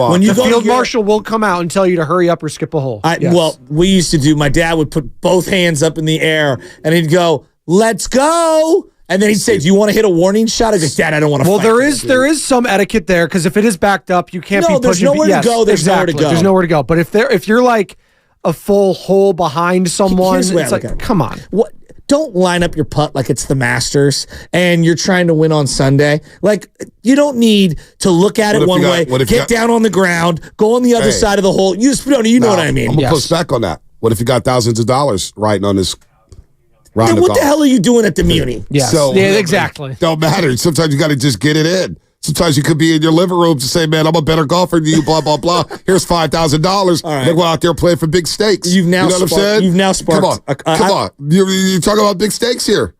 on. When the field marshal will come out and tell you to hurry up or skip a hole. Well, we used to do, my dad would put both hands up in the air, and he'd go, let's go. And then he'd say, do you want to hit a warning shot? I'd go, Dad, I don't want to fight. Well, there is some etiquette there, because if it is backed up, you can't be pushing. There's nowhere to go. There's nowhere to go. There's nowhere to go. But if you're like a full hole behind someone, it's like, come on. What? don't line up your putt like it's the Masters and you're trying to win on Sunday. Like, you don't need to look at it one way, get down on the ground, go on the other side of the hole. You know what I mean. I'm going to push back on that. What if you got thousands of dollars riding on this round Then what the hell are you doing at the Muni? Yes. So, exactly. Don't matter. Sometimes you got to just get it in. Sometimes you could be in your living room to say, man, I'm a better golfer than you, blah, blah, blah. Here's $5,000. Right. They go out there playing for big stakes. You've now you know what I'm saying? You've now sparked. Come on. You're talking about big stakes here.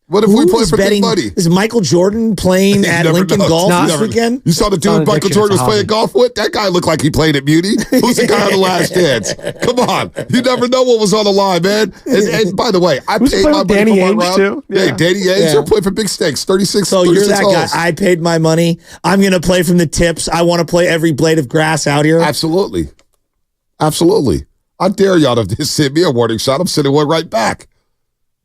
What if we play for big money? Is Michael Jordan playing at Lincoln Golf this weekend? You saw the dude Michael Jordan was playing golf with? That guy looked like he played at Muni. Who's the guy on The Last Dance? Come on. You never know what was on the line, man. And by the way, I paid my money Danny for my Ainge round. too? Yeah, Danny Ainge. You're playing for big stakes, 36 So you're that holes. guy. I paid my money. I'm going to play from the tips. I want to play every blade of grass out here. Absolutely. Absolutely. I dare y'all to just send me a warning shot. I'm sending one right back.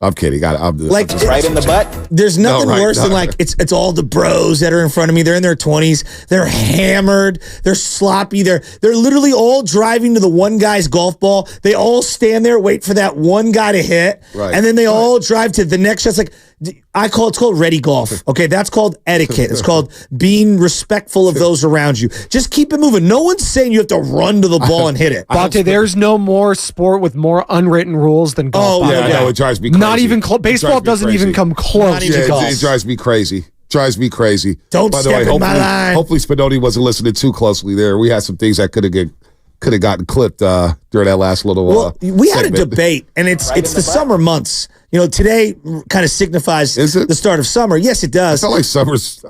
I'm kidding. I'm just right in the butt. There's nothing worse than like it's all the bros that are in front of me. They're in their 20s. They're hammered. They're sloppy. They're literally all driving to the one guy's golf ball. They all stand there, wait for that one guy to hit, and then they all drive to the next shot. It's like it's called ready golf. Okay, that's called etiquette. It's called being respectful of those around you. Just keep it moving. No one's saying you have to run to the ball and hit it. Bonte, there's no more sport with more unwritten rules than golf. I know, it drives me crazy. Not even baseball doesn't even come close to golf. It drives me crazy. Drives me crazy. Don't By the step way, in my line. Hopefully Spadoni wasn't listening too closely there. We had some things that could have gotten clipped during that last little we had a segment. debate, and it's the summer months. You know, today kind of signifies the start of summer. Yes, it does. I feel like summer's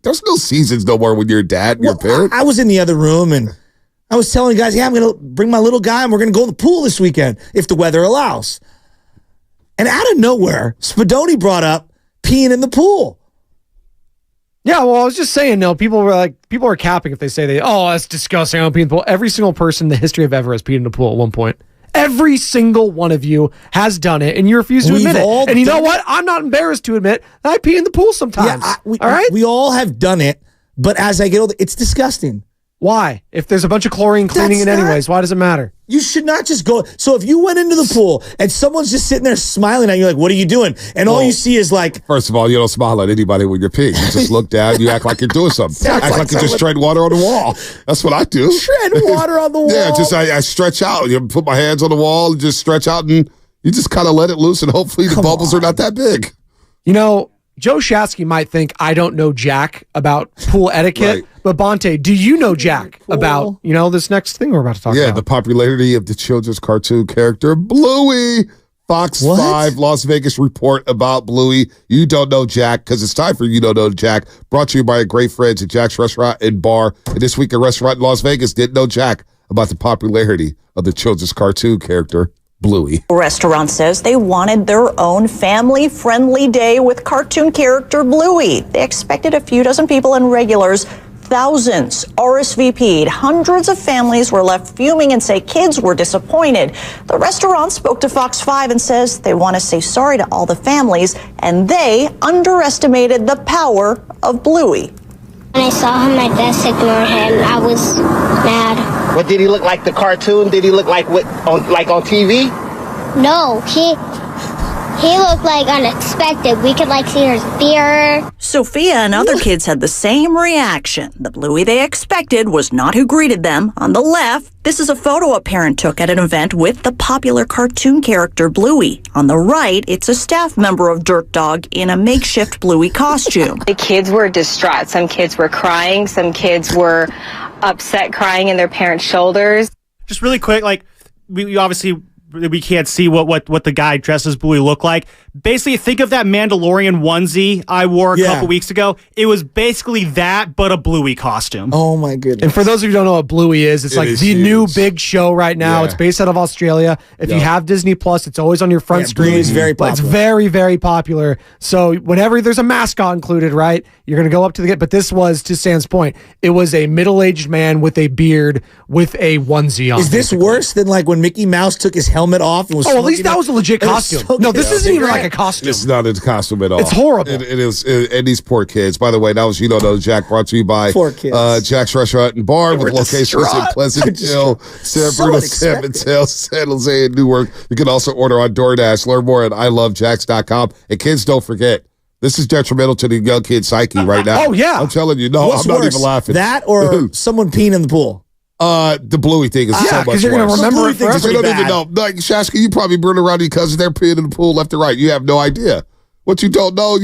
there's no seasons no more when you're a dad and you're a parent. I was in the other room, and I was telling guys, I'm going to bring my little guy, and we're going to go in the pool this weekend if the weather allows. And out of nowhere, Spadoni brought up peeing in the pool. Yeah, well, I was just saying, no, people are capping if they say that's disgusting. I don't pee in the pool. Every single person in the history of ever has peed in the pool at one point. Every single one of you has done it, and you refuse to admit it. And you know what? I'm not embarrassed to admit that I pee in the pool sometimes. Yeah, all right? We all have done it, but as I get older, it's disgusting. Why? If there's a bunch of chlorine cleaning it anyways, why does it matter? You should not just go. So if you went into the pool and someone's just sitting there smiling at you, like, what are you doing? And all you see is like... First of all, you don't smile at anybody when you're peeing. You just look down, you act like you're doing something. Act like you just tread water on the wall. That's what I do. Tread water on the wall? Yeah, just I stretch out. You put my hands on the wall and just stretch out, and you just kind of let it loose, and hopefully the bubbles are not that big. You know, Joe Shasky might think I don't know jack about pool etiquette, but Bonte, do you know jack about, this next thing we're about to talk about? Yeah, the popularity of the children's cartoon character Bluey. Fox 5 Las Vegas report about Bluey. You don't know Jack, because it's time for You Don't Know Jack. Brought to you by our great friends at Jack's Restaurant and Bar. And this week, a restaurant in Las Vegas didn't know Jack about the popularity of the children's cartoon character Bluey. The restaurant says they wanted their own family-friendly day with cartoon character Bluey. They expected a few dozen people and regulars. Thousands RSVP'd. Hundreds of families were left fuming and say kids were disappointed. The restaurant spoke to Fox 5 and says they want to say sorry to all the families, and they underestimated the power of Bluey. When I saw him, my desk ignored him. I was mad. What did he look like? The cartoon? Did he look like on TV? No, he looked like unexpected. We could see his beard. Sophia and other kids had the same reaction. The Bluey they expected was not who greeted them. On the left, this is a photo a parent took at an event with the popular cartoon character Bluey. On the right, it's a staff member of Dirt Dog in a makeshift Bluey costume. The kids were distraught. Some kids were crying. Some kids were upset, crying in their parents' shoulders. Just really quick, we obviously... we can't see what the guy dressed as Bluey looked like. Basically, think of that Mandalorian onesie I wore a couple weeks ago. It was basically that, but a Bluey costume. Oh, my goodness. And for those of you who don't know what Bluey is, it's the new big show right now. Yeah. It's based out of Australia. If you have Disney Plus, it's always on your front screen. Bluey's very popular. It's very, very popular. So whenever there's a mascot included, right, you're going to go up to the gate. But this was, to Sam's point, it was a middle-aged man with a beard with a onesie on. Is this worse than when Mickey Mouse took his helmet helmet off and was. Oh, at least smoking that it. was a legit It was costume. so No, good. this isn't even like a costume. It's not a costume at all. It's horrible. It is. And these poor kids. By the way, that was Jack, brought to you by Poor kids. Jack's Restaurant and Bar with locations in distraught. Pleasant Hill, San So Bruno, San unexpected. Mateo, San Jose, and Newark. You can also order on DoorDash. Learn more at ilovejacks.com. And kids, don't forget, this is detrimental to the young kid psyche right now. Oh, yeah. I'm telling you. No, What's I'm not worse, even laughing. that or someone peeing in the pool? The Bluey thing is so much because you're worse. going to remember Bluey it thing's forever. You don't pretty even bad. know. Like, Shasky, you probably run around your cousins, they're peeing in the pool left and right. You have no idea. What you don't know,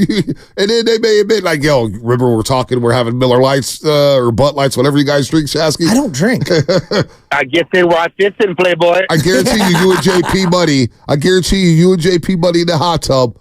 and then they may admit, like, yo, remember we're having Miller Lights or Bud Lights, whatever you guys drink, Shasky? I don't drink. I guess they watch this in Playboy. I guarantee you and JP Buddy, you and JP Buddy in the hot tub.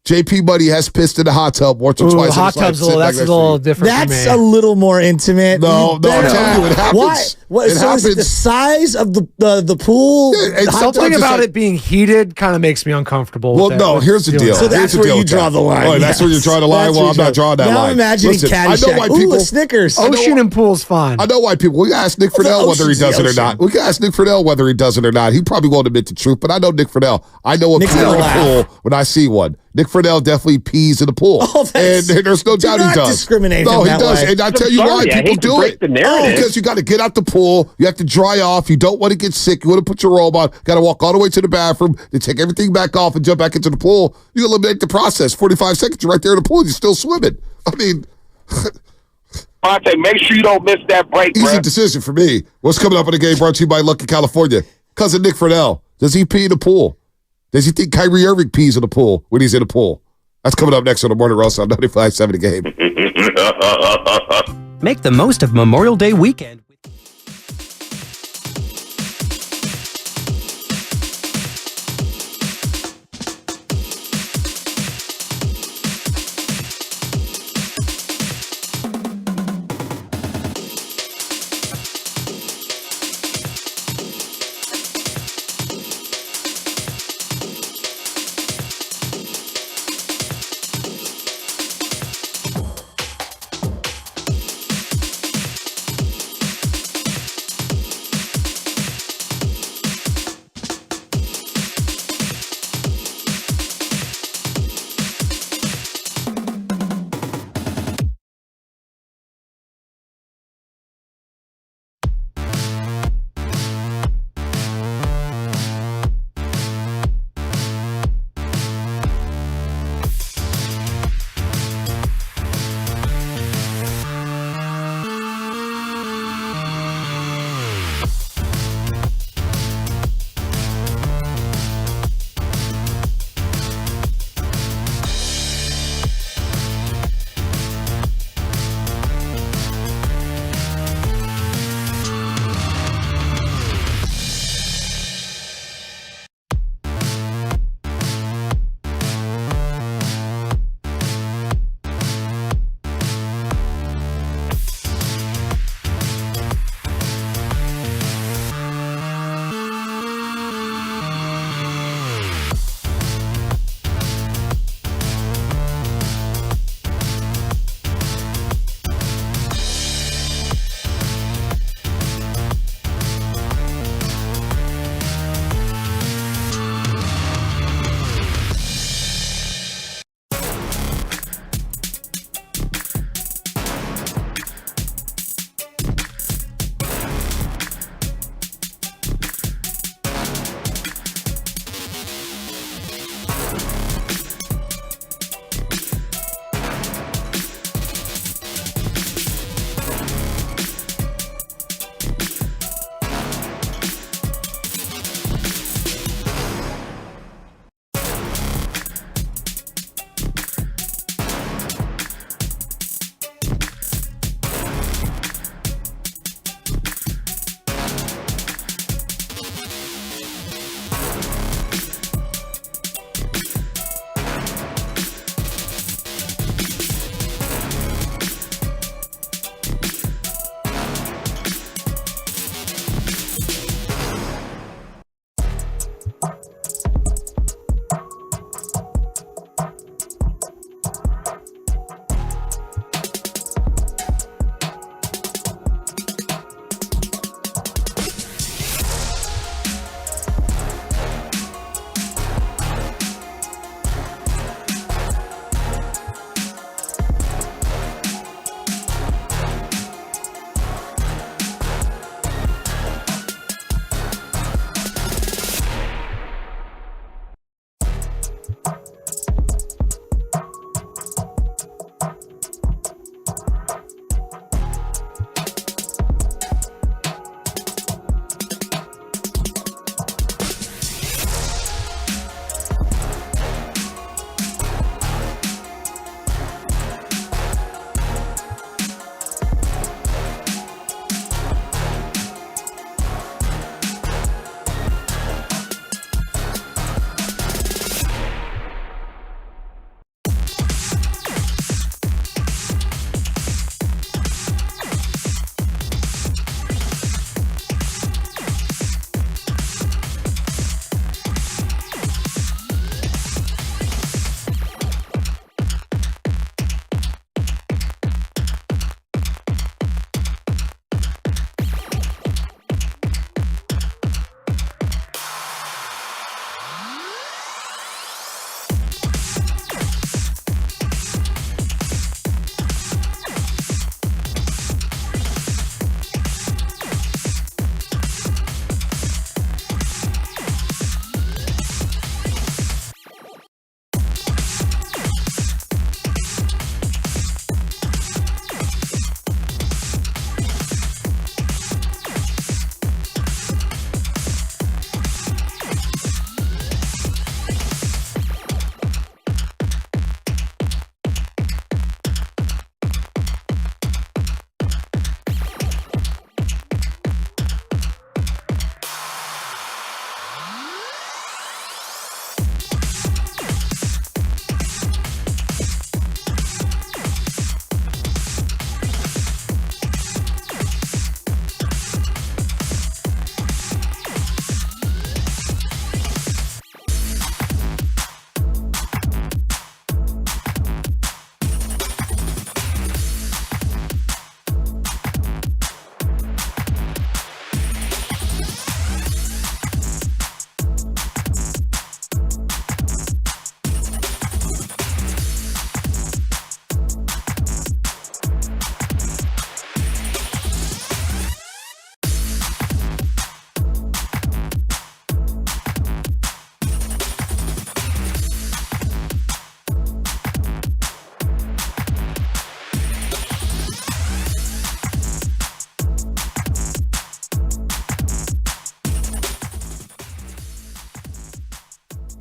JP Buddy has pissed in the hot tub once or twice. Hot tub's a little, that's a little different for That's me. a little more intimate. No, I'm telling you, it happens. Why? What, It so is it the happens. size of the pool? Yeah, and The hot Something tub? just about like- it being heated kind of makes me uncomfortable. Well, with no, with here's the doing deal. that. So that's Here's the where deal you with draw that. the line. Oh, that's where you draw the line. That's Well, where I'm you not drawing that now line. I'm imagining Listen, I know Caddyshack. why Ooh, people. a Snickers. Ocean and pool's fine. I know why people. We can ask Nick Well, the Friedel whether he ocean's the does it or ocean. not. We can ask Nick Friedel whether he does it or not. He probably won't admit the truth, but I know Nick Friedel. I know a Nick's pee in gonna a laugh. pool when I see one. Nick Friedel definitely pees in the pool, Oh, that's- and there's no do doubt he not does. discriminate No, him he that does, way. and I tell you I'm why sorry, I people hate to do break it. the narrative. Because you got to get out the pool. You have to dry off. You don't want to get sick. You want to put your robe on. Got to walk all the way to the bathroom. Then take everything back off and jump back into the pool. You eliminate the process. 45 seconds, you're right there in the pool. You're still swimming. I mean. Monte, make sure you don't miss that break, Easy bro. decision for me. What's coming up in the game brought to you by Lucky California? Cousin Nick Friedel. Does he pee in the pool? Does he think Kyrie Irving pees in the pool when he's in the pool? That's coming up next on the Morning Roast on 95.7 The Game. Make the most of Memorial Day weekend.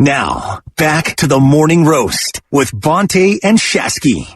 Now, back to the morning roast with Bonte and Shasky.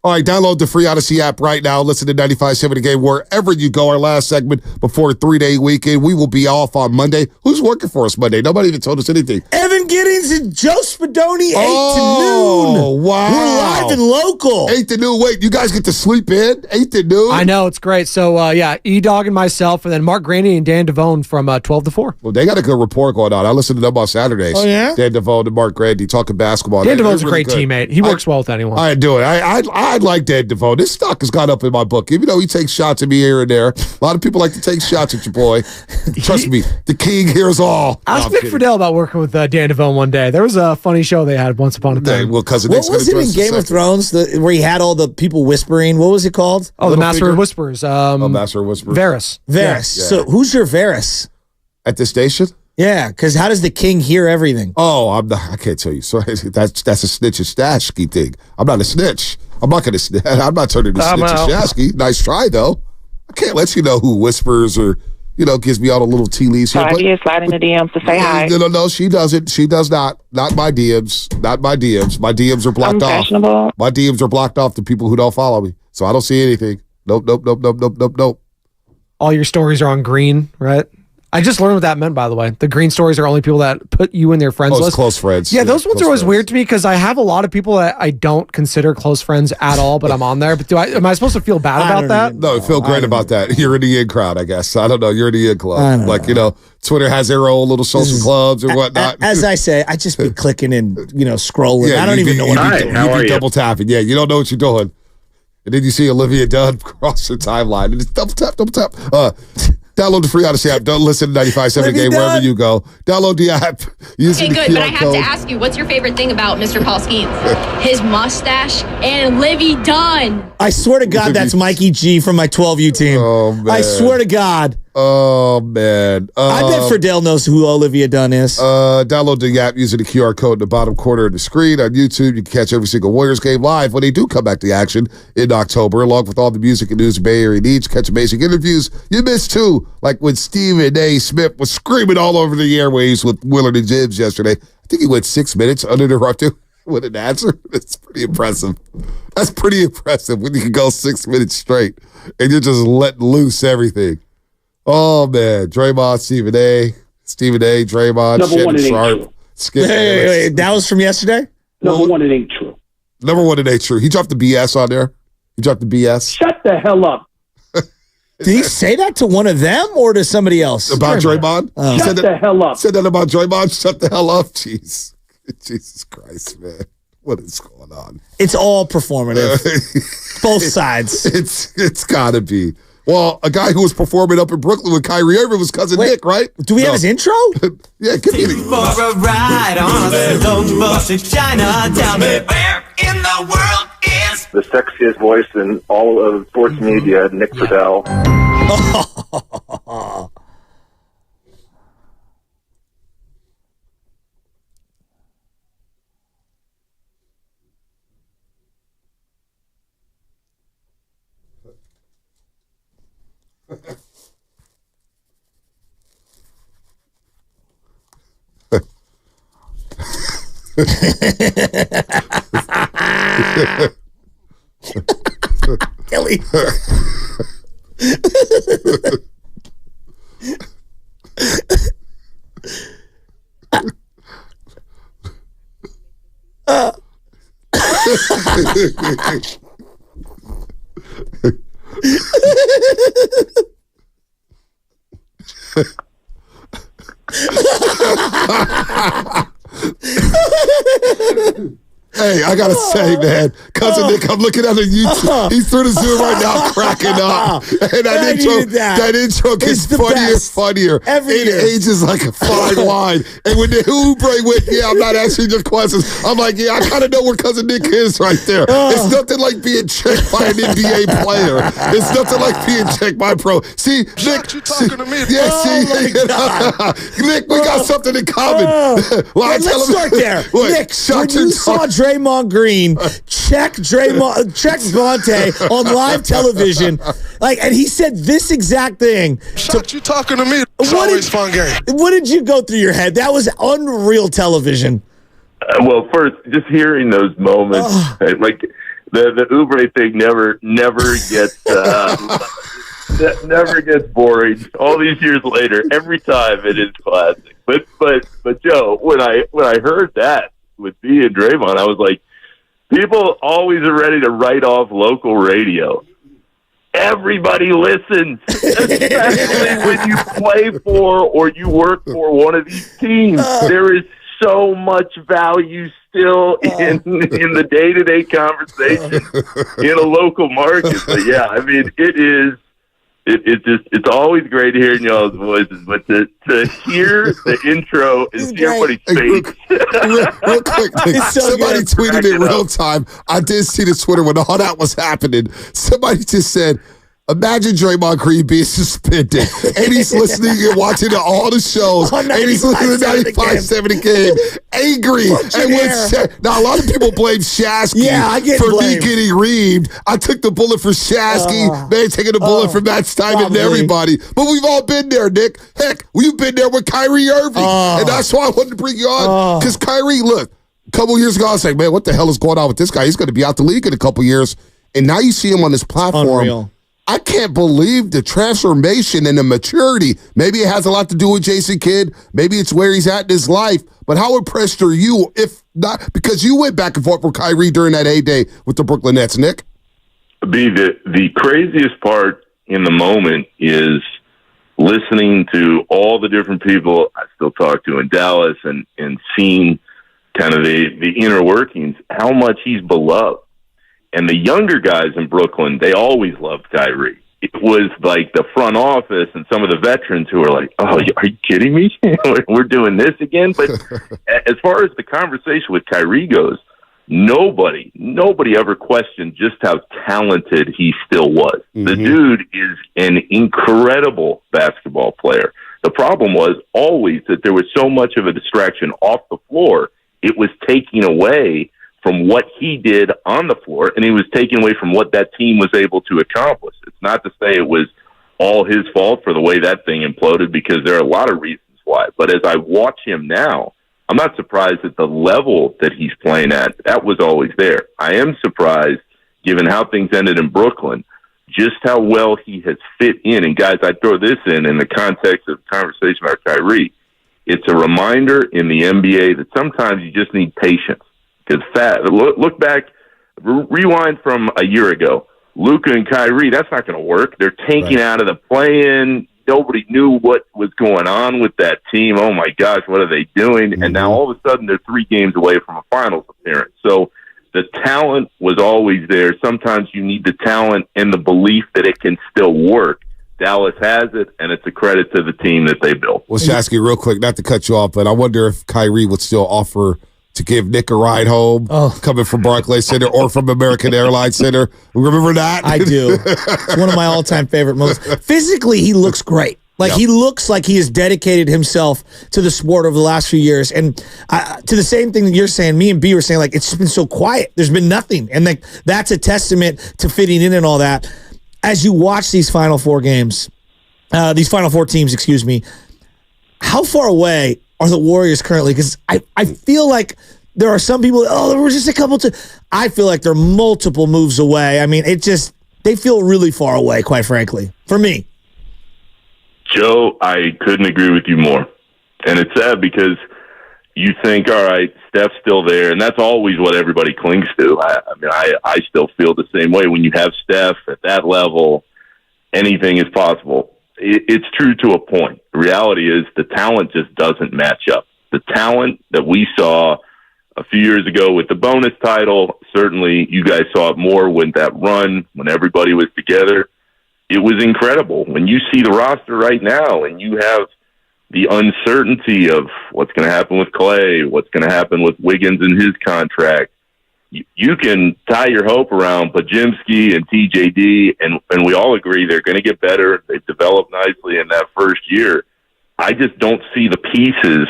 All right, download the free Odyssey app right now. Listen to 95.7 The Game wherever you go. Our last segment before a 3-day weekend. We will be off on Monday. Who's working for us Monday? Nobody even told us anything. Evan Giddings and Joe Spadoni, 8 to noon. Oh, wow. We're live and local. 8 to noon. Wait, you guys get to sleep in? 8 to noon? I know, it's great. So, E-Dog and myself, and then Mark Graney and Dan Devone from 12 to 4. Well, they got a good report going on. I listen to them on Saturdays. Oh, yeah? Dan Devone and Mark Graney talking basketball. Dan Devone's a great teammate. He works well with anyone. I do it. I like Dan Devone. This stock has gone up in my book, even though he takes shots at me here and there. A lot of people like to take shots at your boy. Trust me, the king hears all. Ask Vic Fidel about working with Dan Devone one day. There was a funny show they had once upon a time. Well, what was it in Game of Thrones where he had all the people whispering? What was it called? Oh, the Master of Whispers. Master of Whispers. Varys. Varys. Yeah. So who's your Varys? At the station? Yeah, because how does the king hear everything? Oh, I can't tell you. So that's a snitch and stashky thing. I'm not a snitch. I'm not going to snitch. I'm not turning to snitch and shasky. Nice try, though. I can't let you know who whispers or, gives me all the little tea leaves here. He is sliding the DMs to say hi. No, she doesn't. She does not. Not my DMs. Not my DMs. My DMs are blocked off. Fashionable. My DMs are blocked off to people who don't follow me. So I don't see anything. Nope. All your stories are on green, right? I just learned what that meant, by the way. The green stories are only people that put you in their friends list. Close friends. Yeah, those ones are always weird to me because I have a lot of people that I don't consider close friends at all, but I'm on there. But am I supposed to feel bad about that? No, feel great about that. You're in the in crowd, I guess. I don't know. You're in the in club. Twitter has their own little social clubs or whatnot. As I say, I just be clicking and, scrolling. Yeah, I don't even know what I'm doing. You be double tapping. Yeah, you don't know what you're doing. And then you see Olivia Dunn cross her timeline. And it's double tap. Download the free Odyssey app. Don't listen to 95.7 The Game wherever you go. Download the app. Okay, good, but I have to ask you, what's your favorite thing about Mr. Paul Skeens? His mustache and Livy Dunn. I swear to God, that's Mikey G from my 12U team. Oh, man. I swear to God. Oh, man. I bet Fidel knows who Olivia Dunn is. Download the app using the QR code in the bottom corner of the screen. On YouTube, you can catch every single Warriors game live when they do come back to action in October, along with all the music and news Bay Area needs. Catch amazing interviews you missed, too, like when Stephen A. Smith was screaming all over the airwaves with Willard and Jibs yesterday. I think he went 6 minutes uninterrupted with an answer. It's pretty impressive. That's pretty impressive when you can go 6 minutes straight and you're just letting loose everything. Oh, man. Draymond, Stephen A., Draymond, Shannon Sharp. Wait, that was from yesterday? Number one, it ain't true. Number one, it ain't true. He dropped the BS on there. He dropped the BS. Shut the hell up. Did he say that to one of them or to somebody else? About Draymond? Shut the hell up. Said that about Draymond? Shut the hell up. Jeez. Jesus Christ, man. What is going on? It's all performative. Both sides. It's got to be. Well, a guy who was performing up in Brooklyn with Kyrie Irving was Cousin Nick, right? Do we have his intro? Yeah, give me the... For a ride on a slow motion Chinatown. Where in the world is the sexiest voice in all of sports media, Nick Friedel? Kelly. Hey, I gotta say, man, Cousin Nick, I'm looking at the YouTube. He's through the Zoom right now, cracking up. And that intro gets funnier and funnier. It ages like a fine wine. And when the Oubre went, I'm not answering your questions. I'm like, I kind of know where Cousin Nick is right there. It's nothing like being checked by an NBA player. It's nothing like being checked by a pro. See, Nick, you talking to me? Yeah, Nick, we got something in common. Let's start there. Nick, when you saw Draymond Draymond Green check Vontae on live television, and he said this exact thing. Shocked you talking to me. It's always fun game. What did you go through your head? That was unreal television. Well, first, just hearing those moments, like the Oubre thing, never gets never gets boring. All these years later, every time it is classic. But Joe, when I heard that with me and Draymond, I was like, people always are ready to write off local radio. Everybody listens, especially when you play for or you work for one of these teams. There is so much value still in the day-to-day conversation in a local market. But yeah, I mean, it's always great hearing y'all's voices, but to hear the intro and see everybody's face. Real quick, somebody tweeted in real time. I did see the Twitter when all that was happening. Somebody just said, imagine Draymond Green being suspended, and he's listening and watching all the shows, and he's listening to 95-7 game, angry. Now, a lot of people blame Shasky for me getting reamed. I took the bullet for Shasky, man, taking the bullet for Matt Steinman and everybody. But we've all been there, Nick. Heck, we've been there with Kyrie Irving, and that's why I wanted to bring you on, because Kyrie, look, a couple years ago, I was like, man, what the hell is going on with this guy? He's going to be out the league in a couple years, and now you see him on this platform. Unreal. I can't believe the transformation and the maturity. Maybe it has a lot to do with Jason Kidd. Maybe it's where he's at in his life. But how impressed are you, if not, because you went back and forth with Kyrie during that heyday with the Brooklyn Nets, Nick? The craziest part in the moment is listening to all the different people I still talk to in Dallas and seeing kind of the inner workings, how much he's beloved. And the younger guys in Brooklyn, they always loved Kyrie. It was like the front office and some of the veterans who were like, oh, are you kidding me? We're doing this again? But as far as the conversation with Kyrie goes, nobody ever questioned just how talented he still was. Mm-hmm. The dude is an incredible basketball player. The problem was always that there was so much of a distraction off the floor, it was taking away from what he did on the floor, and he was taken away from what that team was able to accomplish. It's not to say it was all his fault for the way that thing imploded, because there are a lot of reasons why. But as I watch him now, I'm not surprised at the level that he's playing at. That was always there. I am surprised, given how things ended in Brooklyn, just how well he has fit in. And guys, I throw this in the context of the conversation about Kyrie. It's a reminder in the NBA that sometimes you just need patience. Because look back, rewind from a year ago. Luka and Kyrie, that's not going to work. They're tanking out of the play-in. Nobody knew what was going on with that team. Oh, my gosh, what are they doing? Mm-hmm. And now all of a sudden they're 3 games away from a finals appearance. So the talent was always there. Sometimes you need the talent and the belief that it can still work. Dallas has it, and it's a credit to the team that they built. Well, Shasky, real quick, not to cut you off, but I wonder if Kyrie would still offer to give Nick a ride home, coming from Barclays Center or from American Airlines Center. Remember that? I do. It's one of my all-time favorite moments. Physically, he looks great. He looks like he has dedicated himself to the sport over the last few years. And to the same thing that you're saying, me and B were saying, it's just been so quiet. There's been nothing. And that's a testament to fitting in and all that. As you watch these Final Four games, these Final Four teams, excuse me, how far away are the Warriors currently? Because I feel like there are some people, we're just a couple I feel like they're multiple moves away. I mean, they feel really far away, quite frankly, for me. Joe, I couldn't agree with you more. And it's sad because you think, all right, Steph's still there, and that's always what everybody clings to. I still feel the same way. When you have Steph at that level, anything is possible. It's true to a point. The reality is the talent just doesn't match up. The talent that we saw a few years ago with the bonus title, certainly you guys saw it more with that run when everybody was together. It was incredible. When you see the roster right now and you have the uncertainty of what's going to happen with Clay, what's going to happen with Wiggins and his contract, you can tie your hope around Pajimski and TJD, and we all agree they're going to get better. They've developed nicely in that first year. I just don't see the pieces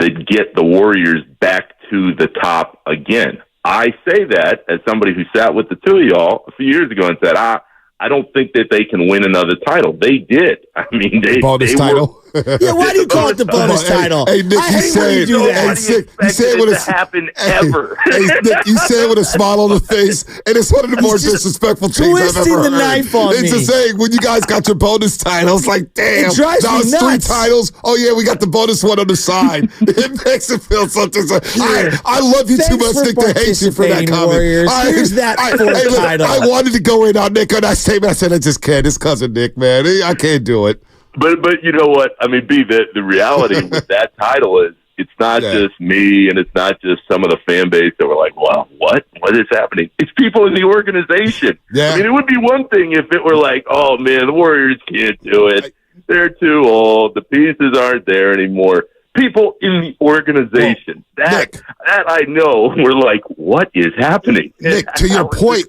that get the Warriors back to the top again. I say that as somebody who sat with the two of y'all a few years ago and said, I don't think that they can win another title. They did. I mean, they title. Yeah, why do you call it the bonus title? Hey, Nick, I hate when you do that. You say it to happen ever. Hey, Nick, you say it with a smile on the face, and it's one of the more disrespectful things I've ever heard. The knife on it's me. just saying, when you guys got your bonus titles, like, damn, it drives now me it's nuts. 3 titles. Oh, yeah, we got the bonus one on the side. It makes it feel something. I love you too much, Nick, to hate you for that comment. Here's that fourth title. I wanted to go in on Nick on that statement. I said, I just can't. It's cousin Nick, man. I can't do it. But you know what? I mean, B, the reality with that title is it's not just me and it's not just some of the fan base that were like, wow, what is happening? It's people in the organization. Yeah. I mean, it would be one thing if it were like, oh, man, the Warriors can't do it. They're too old. The pieces aren't there anymore. People in the organization. That I know were like, what is happening? Nick, to your point,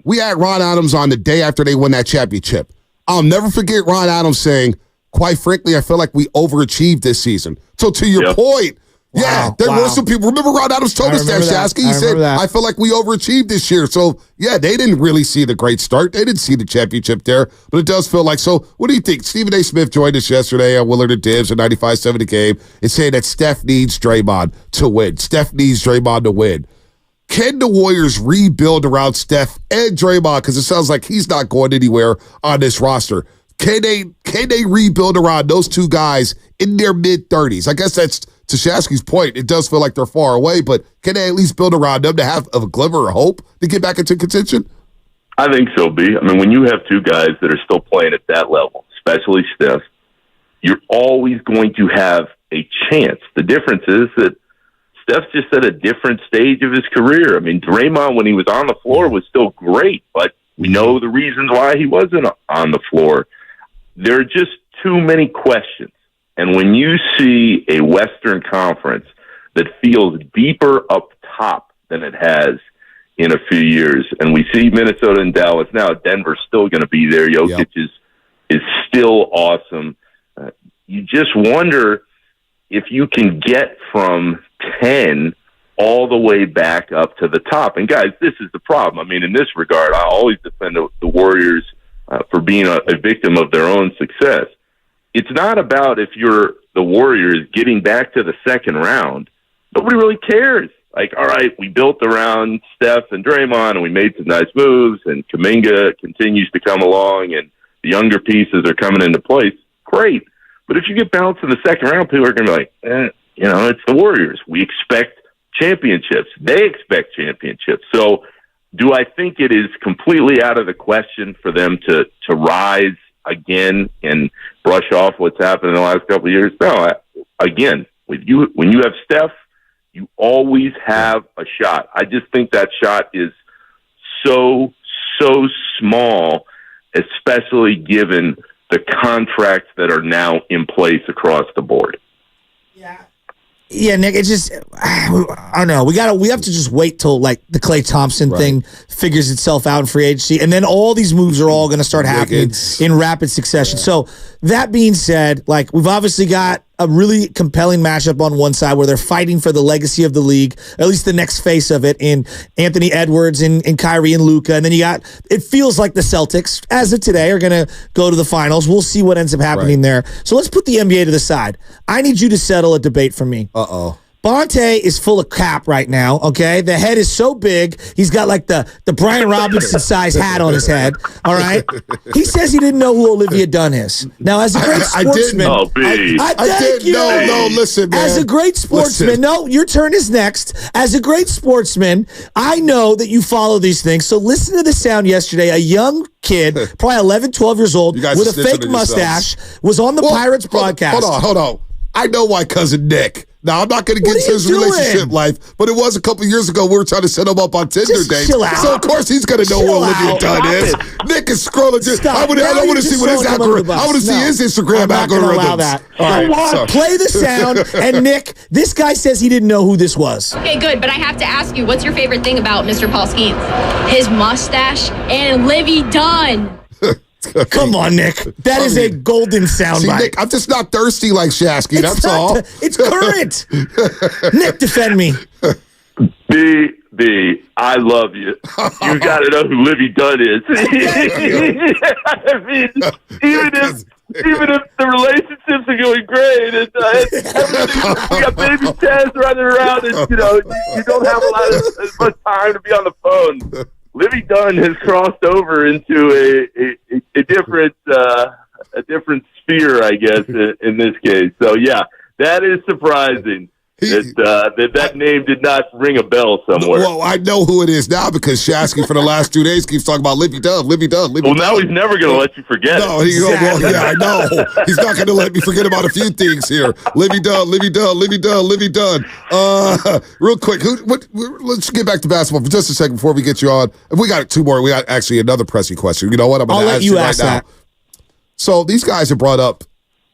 we had Ron Adams on the day after they won that championship. I'll never forget Ron Adams saying, quite frankly, I feel like we overachieved this season. So to your point, there were some people. Remember Ron Adams told us that, Shasky? He said, I feel like we overachieved this year. So, yeah, they didn't really see the great start. They didn't see the championship there. But it does feel like, so what do you think? Stephen A. Smith joined us yesterday on Willard and Dibs at 95.7 The Game and saying that Steph needs Draymond to win. Steph needs Draymond to win. Can the Warriors rebuild around Steph and Draymond? Because it sounds like he's not going anywhere on this roster. Can they rebuild around those two guys in their mid-30s? I guess that's to Shasky's point. It does feel like they're far away, but can they at least build around them to have a glimmer of hope to get back into contention? I think so, B. I mean, when you have two guys that are still playing at that level, especially Steph, you're always going to have a chance. The difference is that Steph's just at a different stage of his career. I mean, Draymond, when he was on the floor, was still great, but we know the reasons why he wasn't on the floor. There are just too many questions. And when you see a Western Conference that feels deeper up top than it has in a few years, and we see Minnesota and Dallas now, Denver's still going to be there. Jokic is still awesome. You just wonder if you can get from 10 all the way back up to the top. And guys, this is the problem. I mean, in this regard, I always defend the Warriors for being a victim of their own success. It's not about if you're the Warriors getting back to the second round. Nobody really cares. Like, all right, we built around Steph and Draymond, and we made some nice moves, and Kuminga continues to come along, and the younger pieces are coming into place. Great. But if you get bounced in the second round, people are going to be like, it's the Warriors. We expect championships. They expect championships. So do I think it is completely out of the question for them to rise again and brush off what's happened in the last couple of years? No. Again, when you have Steph, you always have a shot. I just think that shot is so small, especially given the contracts that are now in place across the board. Yeah, Nick, it's just, I don't know. We have to just wait till like the Klay Thompson thing figures itself out in free agency, and then all these moves are all going to start happening in rapid succession. So that being said, like we've obviously got a really compelling matchup on one side where they're fighting for the legacy of the league, at least the next face of it in Anthony Edwards and Kyrie and Luka. And then it feels like the Celtics, as of today, are going to go to the finals. We'll see what ends up happening there. So let's put the NBA to the side. I need you to settle a debate for me. Bonte is full of cap right now, okay? The head is so big, he's got like the Brian Robinson-size hat on his head, all right? He says he didn't know who Olivia Dunn is. Now, as a great sportsman... No, listen, man. As a great sportsman, your turn is next. As a great sportsman, I know that you follow these things, so listen to the sound yesterday. A young kid, probably 11, 12 years old, with a fake mustache, was on the Pirates broadcast. Hold on. I know why cousin Nick. Now, I'm not going to get into his relationship life, but it was a couple years ago we were trying to set him up on Tinder dates. So, of course, he's going to know who Olivia Dunn is. Nick is scrolling. I want to see what his algorithm. I want to see his Instagram algorithm. Allow that. All right, play the sound. And, Nick, this guy says he didn't know who this was. Okay, good, but I have to ask you, what's your favorite thing about Mr. Paul Skeens? His mustache and Livy Dunn. Come on, Nick. That is a golden soundbite. Nick, I'm just not thirsty like Shasky. That's all. It's current. Nick, defend me. B, I love you. You got to know who Livy Dunn is. I mean, even if the relationships are going great, and we got baby Taz running around, and you don't have as much time to be on the phone. Livy Dunn has crossed over into a different sphere, I guess, in this case. So yeah, that is surprising. That name did not ring a bell somewhere. Well, I know who it is now because Shasky for the last 2 days keeps talking about Livy Dunn. Well, now he's never going to let you forget it. Well, yeah, I know. He's not going to let me forget about a few things here. Livy Dunn. Real quick, let's get back to basketball for just a second before we get you on. We got two more. We got actually another pressing question. You know what? I'm going to ask you right now. So these guys have brought up,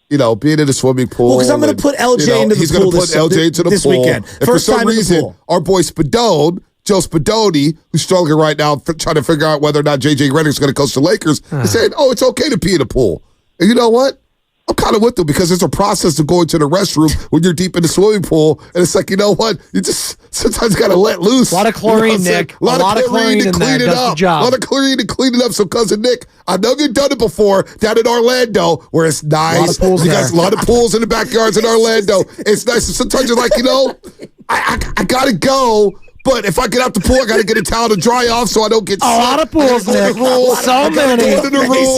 being in the swimming pool. Well, because I'm going to put LJ into the he's pool going to put LJ into the this pool. weekend. And for some reason, our boy Joe Spadoni, who's struggling right now, trying to figure out whether or not J.J. Redick's going to coach the Lakers, is saying, it's okay to pee in the pool. And you know what? I'm kind of with them because there's a process of going to the restroom when you're deep in the swimming pool. And it's like, you know what? You just sometimes got to let loose. A lot of chlorine, Nick. A lot of chlorine to clean it up. A lot of chlorine to clean it up. So, Cousin Nick, I know you've done it before down in Orlando where it's nice. You got a lot of pools in the backyards in Orlando. It's nice. And sometimes you're like, I got to go. But if I get out the pool, I got to get a towel to dry off so I don't get sick. A lot of pools, Nick. So many.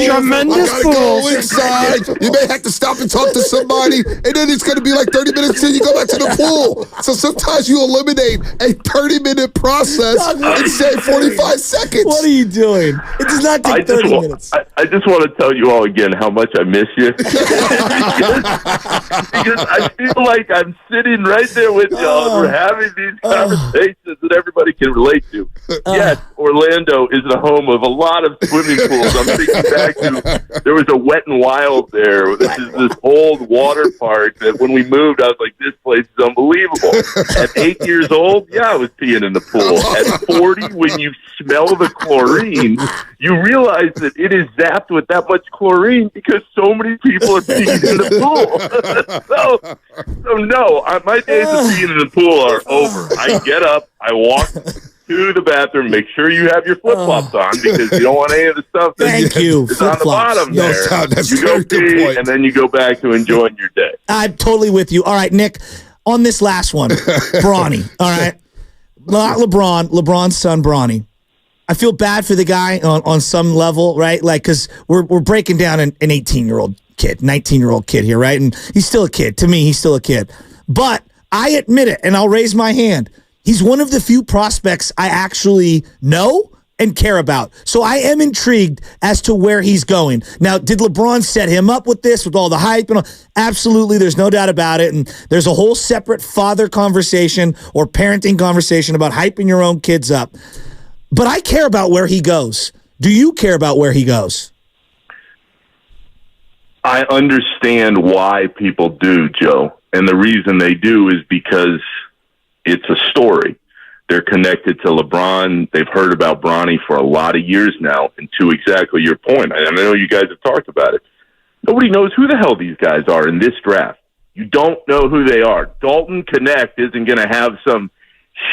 Tremendous I gotta pools. go inside. You may have to stop and talk to somebody, and then it's going to be like 30 minutes until you go back to the pool. So sometimes you eliminate a 30-minute process and say 45 seconds. What are you doing? It does not take 30 minutes. I just want to tell you all again how much I miss you. because I feel like I'm sitting right there with y'all. We're having these conversations that everybody can relate to. Yes, Orlando is the home of a lot of swimming pools. I'm thinking back to, there was a Wet n Wild there. This is this old water park that when we moved, I was like, this place is unbelievable. At 8 years old, I was peeing in the pool. At 40, when you smell the chlorine, you realize that it is zapped with that much chlorine because so many people are peeing in the pool. so no, my days of peeing in the pool are over. I get up, I walk to the bathroom, make sure you have your flip-flops on because you don't want any of the stuff that is on the bottom there. You go pee, and then you go back to enjoying your day. I'm totally with you. All right, Nick, on this last one, Bronny, all right? Not LeBron's son, Bronny. I feel bad for the guy on some level, right? Like, because we're breaking down an 18-year-old kid, 19-year-old kid here, right? And he's still a kid. To me, he's still a kid. But I admit it, and I'll raise my hand. He's one of the few prospects I actually know and care about. So I am intrigued as to where he's going. Now, did LeBron set him up with this, with all the hype? And all? Absolutely, there's no doubt about it. And there's a whole separate father conversation or parenting conversation about hyping your own kids up. But I care about where he goes. Do you care about where he goes? I understand why people do, Joe. And the reason they do is because it's a story. They're connected to LeBron. They've heard about Bronny for a lot of years now. And to exactly your point, I know you guys have talked about it. Nobody knows who the hell these guys are in this draft. You don't know who they are. Dalton Connect isn't going to have some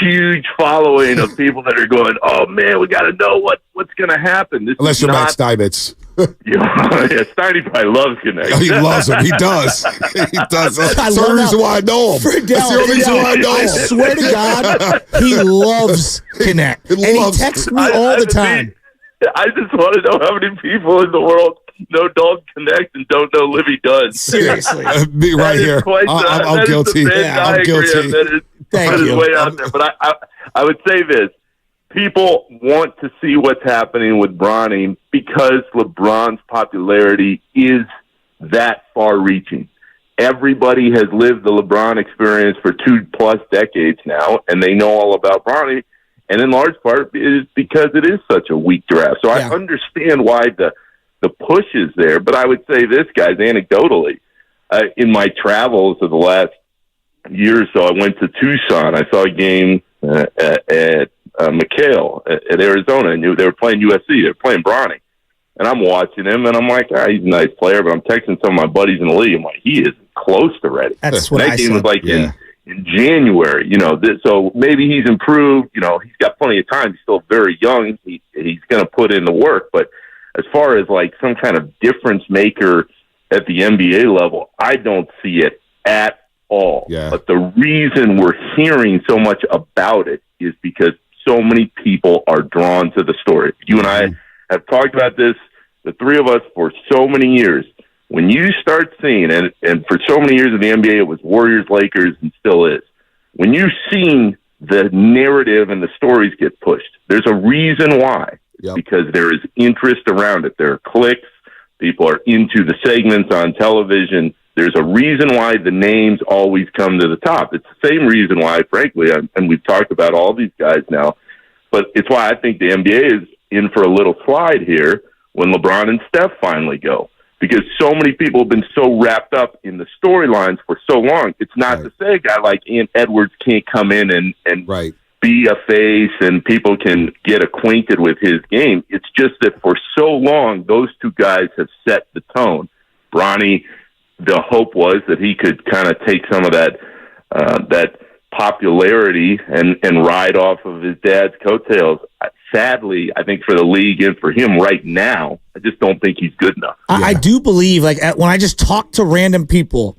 huge following of people that are going, oh, man, we got to know what's going to happen. Unless you're Matt Steinmetz. Steiny probably loves Connect. He loves him. He does. He does. That's the reason why I know him. That's the only reason why I know him. I swear to God, he loves Connect. And he texts me all the time. I just want to know how many people in the world know Dalton Connect and don't know Livy Dunn. Seriously. Me right here. I'm guilty. I'm guilty. Thank you. Way out there. But I would say this. People want to see what's happening with Bronny because LeBron's popularity is that far-reaching. Everybody has lived the LeBron experience for 2+ decades now, and they know all about Bronny. And in large part, it is because it is such a weak draft. So I understand why the push is there. But I would say this, guys, anecdotally, in my travels of the last year or so, I went to Tucson. I saw a game at McHale at Arizona, and they were playing USC. They were playing Bronny. And I'm watching him, and I'm like, he's a nice player, but I'm texting some of my buddies in the league. I'm like, he is close to ready. That's what that game was like in in January. So maybe he's improved. He's got plenty of time. He's still very young. He's going to put in the work. But as far as like some kind of difference maker at the NBA level, I don't see it at all. Yeah. But the reason we're hearing so much about it is because so many people are drawn to the story. You and I have talked about this, the three of us, for so many years. When you start seeing, and for so many years in the NBA, it was Warriors, Lakers, and still is. When you're seeing the narrative and the stories get pushed, there's a reason why. Yep. Because there is interest around it. There are clicks. People are into the segments on television. There's a reason why the names always come to the top. It's the same reason why, frankly, and we've talked about all these guys now, but it's why I think the NBA is in for a little slide here when LeBron and Steph finally go. Because so many people have been so wrapped up in the storylines for so long. It's not to say a guy like Ian Edwards can't come in and be a face and people can get acquainted with his game. It's just that for so long, those two guys have set the tone. Bronny, the hope was that he could kind of take some of that popularity and ride off of his dad's coattails. Sadly, I think for the league and for him right now, I just don't think he's good enough. I do believe, like, when I just talk to random people,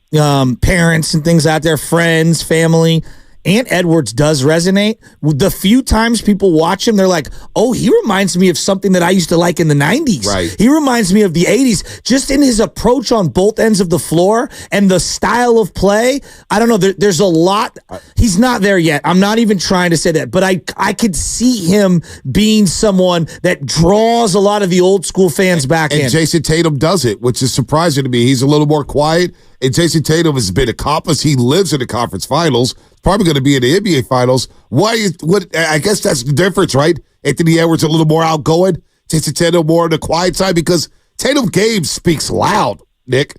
parents and things out there, friends, family, Ant Edwards does resonate. The few times people watch him, they're like, oh, he reminds me of something that I used to like in the 90s. Right. He reminds me of the 80s, just in his approach on both ends of the floor and the style of play. I don't know. There's a lot. He's not there yet. I'm not even trying to say that, but I could see him being someone that draws a lot of the old school fans back in. And Jason Tatum does it, which is surprising to me. He's a little more quiet. And Jason Tatum has been accomplished. He lives in the conference finals. Probably going to be in the NBA finals. I guess that's the difference, right? Anthony Edwards a little more outgoing. Jason Tatum more on the quiet side because Tatum game speaks loud, Nick.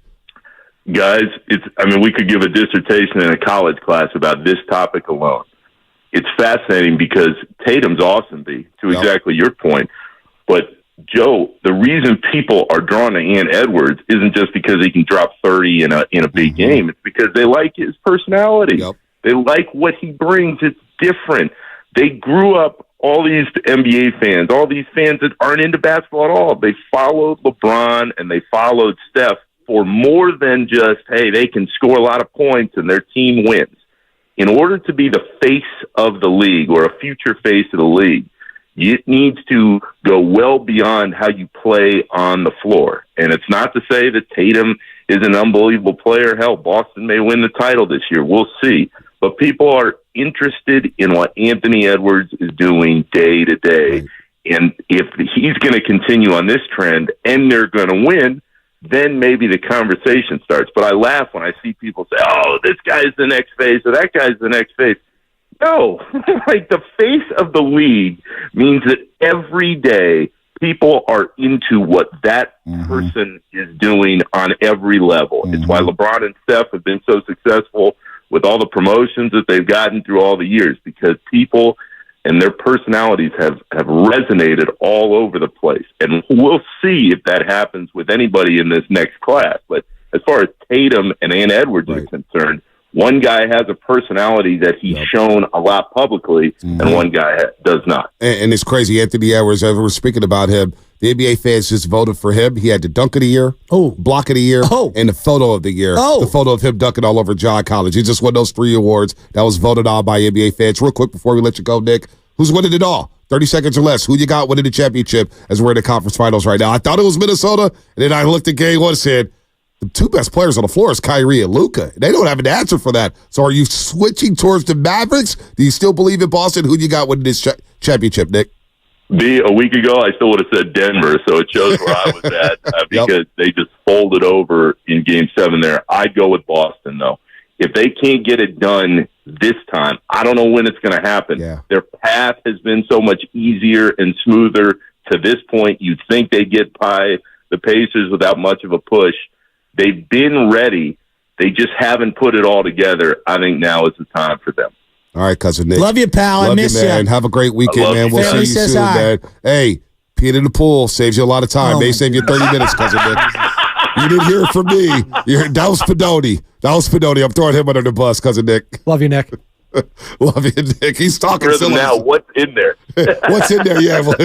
Guys, we could give a dissertation in a college class about this topic alone. It's fascinating because Tatum's awesome, to exactly your point. But Joe, the reason people are drawn to Ant Edwards isn't just because he can drop 30 in a big game. It's because they like his personality. Yep. They like what he brings. It's different. They grew up, all these NBA fans, all these fans that aren't into basketball at all. They followed LeBron and they followed Steph for more than just, hey, they can score a lot of points and their team wins. In order to be the face of the league or a future face of the league, it needs to go well beyond how you play on the floor. And it's not to say that Tatum is an unbelievable player. Hell, Boston may win the title this year. We'll see. But people are interested in what Anthony Edwards is doing day to day. Right. And if he's going to continue on this trend and they're going to win, then maybe the conversation starts. But I laugh when I see people say, oh, this guy's the next face or that guy's the next face. No, like the face of the league means that every day people are into what that person is doing on every level. It's why LeBron and Steph have been so successful with all the promotions that they've gotten through all the years, because people and their personalities have resonated all over the place. And we'll see if that happens with anybody in this next class. But as far as Tatum and Ant Edwards are concerned, one guy has a personality that he's shown a lot publicly, and one guy does not. And it's crazy. Anthony Edwards, as we're speaking about him, the NBA fans just voted for him. He had the dunk of the year, block of the year, and the photo of the year. The photo of him dunking all over John College. He just won those 3 awards that was voted on by NBA fans. Real quick before we let you go, Nick, who's winning it all? 30 seconds or less. Who you got winning the championship as we're in the conference finals right now? I thought it was Minnesota, and then I looked at game one and said, the two best players on the floor is Kyrie and Luka. They don't have an answer for that. So are you switching towards the Mavericks? Do you still believe in Boston? Who you got winning this championship, Nick? A week ago, I still would have said Denver, so it shows where I was at because they just folded over in Game 7 there. I'd go with Boston, though. If they can't get it done this time, I don't know when it's going to happen. Yeah. Their path has been so much easier and smoother to this point. You'd think they'd get by the Pacers without much of a push. They've been ready. They just haven't put it all together. I think now is the time for them. All right, Cousin Nick. Love you, pal. I miss you. Man. Have a great weekend, man. We'll see you soon, man. Hey, peeing in the pool saves you a lot of time. May save you 30 minutes, Cousin Nick. You didn't hear it from me. That was Spadoni. That was Spinoni. I'm throwing him under the bus, cousin Nick. Love you, Nick. Love you, Nick. He's talking Rhythm now. What's in there? What's in there? Yeah. Let's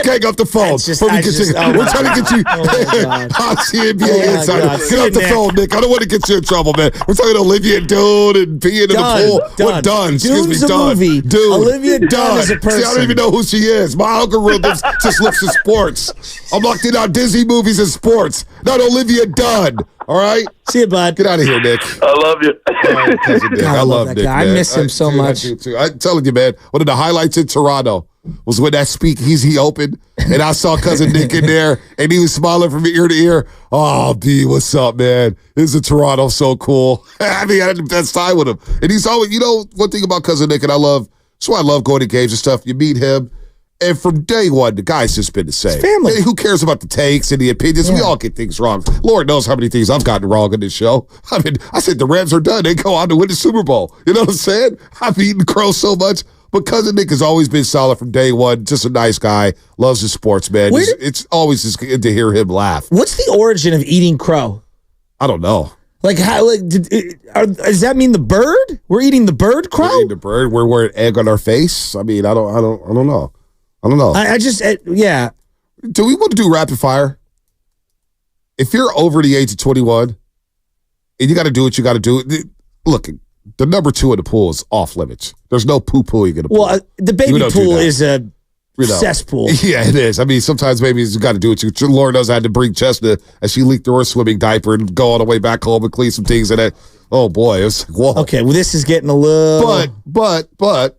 gang up the phone. We're trying to get you on CNBA Insider. Get off the phone, Nick. I don't want to get you in trouble, man. We're talking Olivia Dunne and peeing in the pool. What Dunne? Excuse me, Dunne. Dude, Olivia Dunne is a person. See, I don't even know who she is. My algorithms just looks at sports. I'm locked in on Disney movies and sports. Not Olivia Dunne. All right? See you, bud. Get out of here, Nick. I love you. Cousin Nick. I love Nick, guy. man. I miss him so much. I do too. I'm telling you, man, one of the highlights in Toronto was when that speakeasy opened, and I saw cousin Nick in there, and he was smiling from ear to ear. Oh, B, what's up, man? Isn't Toronto so cool? I mean, I had the best time with him. And he's always, one thing about cousin Nick, and that's why I love going to games and stuff. You meet him, and from day one, the guy's just been the same. Family. Hey, who cares about the takes and the opinions? Yeah. We all get things wrong. Lord knows how many things I've gotten wrong in this show. I mean, I said the Rams are done. They go on to win the Super Bowl. You know what I'm saying? I've eaten crow so much. But cousin Nick has always been solid from day one. Just a nice guy. Loves his sports, man. It's always just good to hear him laugh. What's the origin of eating crow? I don't know. Like how? Does that mean the bird? We're eating the bird crow? We're eating the bird. We're wearing egg on our face. I mean, I don't know. I don't know. I just, yeah. Do we want to do rapid fire? If you're over the age of 21 and you got to do what you got to do, look, the number 2 in the pool is off limits. There's no poo-pooing in the pool. Well, the baby pool is a cesspool. Yeah, it is. I mean, sometimes babies you got to do what you. Lord knows I had to bring Chestnut as she leaked through her swimming diaper and go all the way back home and clean some things in it. Oh boy, it was like, whoa. Okay, well, this is getting a little. But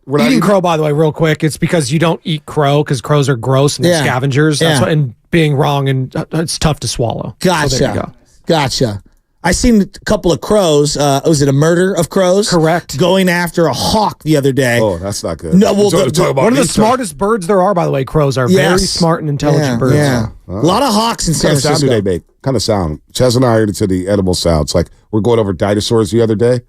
we're not eating crow. By the way, real quick, it's because you don't eat crow because crows are gross and they're scavengers. That's what, and being wrong and it's tough to swallow. Gotcha. So there you go. Gotcha. I seen a couple of crows. Was it a murder of crows? Correct. Going after a hawk the other day. Oh, that's not good. No, well, one of the smartest birds there are, by the way. Crows are very smart and intelligent birds. Yeah. A lot of hawks in San Francisco. What sound do they make? Kind of sound. Ches and I are into the edible sounds. Like we're going over dinosaurs the other day.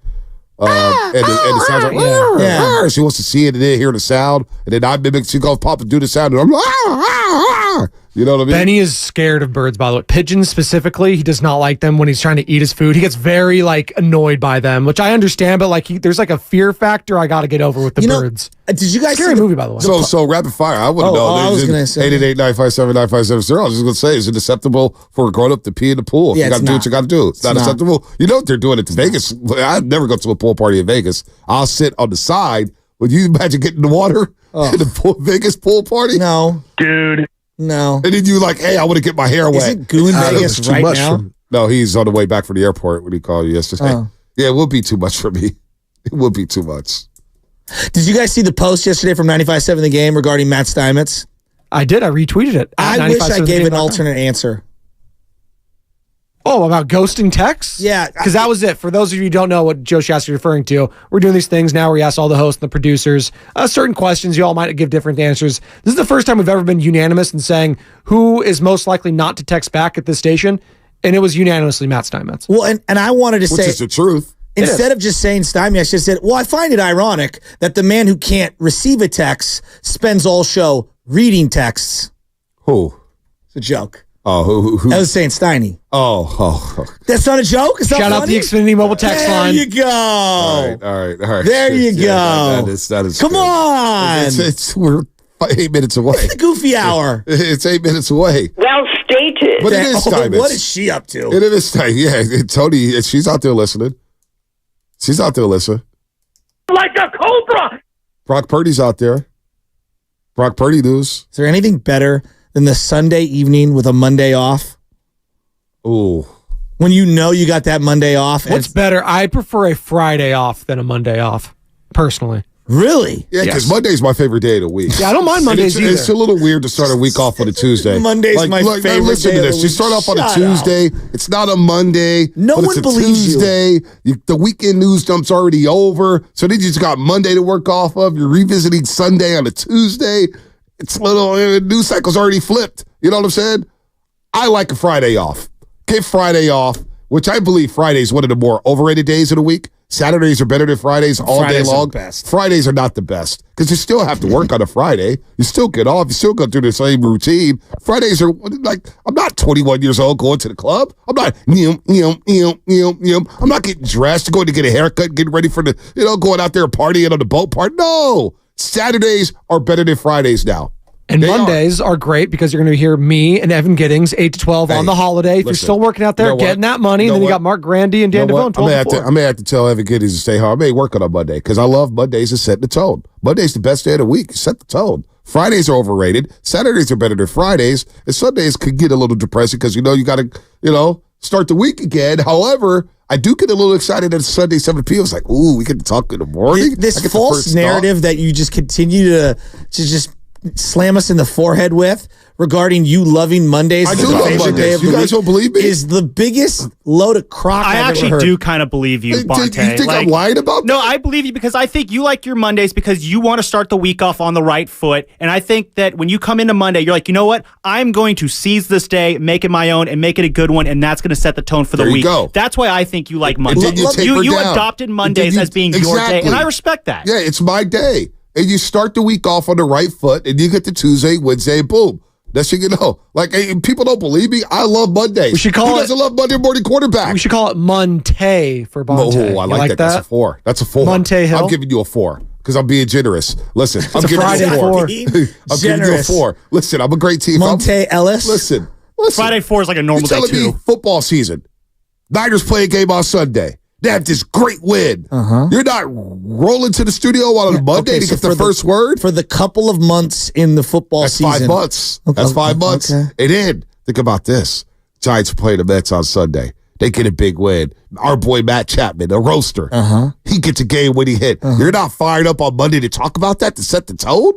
And the sounds like, she wants to see it and then hear the sound. And then I mimic, she goes, Papa, do the sound. And I'm like, you know what I mean? Benny is scared of birds, by the way. Pigeons specifically, he does not like them when he's trying to eat his food. He gets very, annoyed by them, which I understand, but, there's, a fear factor I got to get over with the birds. Did you guys Scary movie, by the way. So rapid fire, I wouldn't know. I was going to say. 888-957-9570. I was just going to say, is it acceptable for a grown-up to pee in the pool? If you got to do what you got to do. It's not acceptable. You know what they're doing at Vegas. I'd never go to a pool party in Vegas. I'll sit on the side. Would you imagine getting in the water in the Vegas pool party? No. Dude. No. And then you like, hey, I want to get my hair wet. Isn't Goon Vegas right now? No, he's on the way back from the airport when he called you yesterday. Oh. Yeah, it would be too much for me. It would be too much. Did you guys see the post yesterday from 95.7 The Game regarding Matt Steinmetz? I did. I retweeted it. I wish I gave an alternate answer. Oh, about ghosting texts? Yeah. Because that was it. For those of you who don't know what Joe Shasta is referring to, we're doing these things now where we ask all the hosts and the producers certain questions. You all might give different answers. This is the first time we've ever been unanimous in saying who is most likely not to text back at this station, and it was unanimously Matt Steinmetz. Well, and I wanted to say... Which is the truth. Instead of just saying Steinmetz, I should have said, well, I find it ironic that the man who can't receive a text spends all show reading texts. Who? It's a joke. Oh, who? I was saying Steiny. Oh. That's not a joke? It's not Shout funny? out the Xfinity mobile text line. There you go. All right. There you go. That is Come good. on. We're 8 minutes away. It's the goofy hour. It's 8 minutes away. Well stated. But it is Steinmetz. What is she up to? It is Steinmetz. Yeah, Tony, she's out there listening. She's out there listening. Like a cobra. Brock Purdy's out there. Brock Purdy news. Is there anything better than the Sunday evening with a Monday off? Ooh. When you know you got that Monday off. What's better? I prefer a Friday off than a Monday off, personally. Really? Yeah, because Monday's my favorite day of the week. Yeah, I don't mind Mondays either. It's a little weird to start a week off on a Tuesday. Monday's my favorite listen day to of this. the You start off on a Shut Tuesday. It's not a Monday. No but one it's a believes Tuesday. The weekend news dump's already over. So then you just got Monday to work off of. You're revisiting Sunday on a Tuesday. It's a little, news cycle's already flipped. You know what I'm saying? I like a Friday off. Get Friday off, which I believe Friday is one of the more overrated days of the week. Saturdays are better than Fridays all Fridays day are long. the best. Fridays are not the best because you still have to work on a Friday. You still get off. You still go through the same routine. Fridays are like, I'm not 21 years old going to the club. I'm not, I'm not getting dressed, going to get a haircut, getting ready for the, going out there partying on the boat party. No. Saturdays are better than Fridays now. And Mondays are great because you're going to hear me and Evan Giddings 8 to 12 on the holiday. If you're still working out there, getting that money, and then you got Mark Grandy and Dan Devone 12 to 4. I may have to tell Evan Giddings to stay home. I may work on Monday because I love Mondays to set the tone. Monday's the best day of the week. Set the tone. Fridays are overrated. Saturdays are better than Fridays. And Sundays could get a little depressing because, you got to, start the week again. However, I do get a little excited at Sunday, 7 p.m. It's like, ooh, we get to talk in the morning. This false narrative that you just continue to just slam us in the forehead with regarding you loving Mondays. I do love Mondays. You guys don't believe me? Is the biggest load of crock I I've actually ever heard. do kind of believe you, Bonte. You think I'm lying about that? No, I believe you because I think you like your Mondays because you want to start the week off on the right foot. And I think that when you come into Monday, you're like, you know what? I'm going to seize this day, make it my own, and make it a good one, and that's going to set the tone for the week. Go. That's why I think you like Mondays. You adopted Mondays as being your day, and I respect that. Yeah, it's my day. And you start the week off on the right foot, and you get to Tuesday, Wednesday, boom. That's you know. Like, people don't believe me. I love Mondays. We should call Who doesn't love Monday morning quarterback? We should call it Monte for Bonte. Oh, I like that. That's a 4. That's a 4. Monte Hill. I'm giving you a 4 because I'm being generous. Listen, I'm giving Friday you a 4. 4. I'm giving you a 4. Listen, I'm a great team. Monte Ellis. Listen. Friday 4 is like a normal day, telling too. me football season. Niners play a game on Sunday. They have this great win. You're not rolling to the studio on a Monday to get the first word? For the couple of months in the football season. That's 5 months. That's 5 months. Okay. And then, think about this. Giants play the Mets on Sunday. They get a big win. Our boy Matt Chapman, a roaster, he gets a game when he hit. You're not fired up on Monday to talk about that, to set the tone?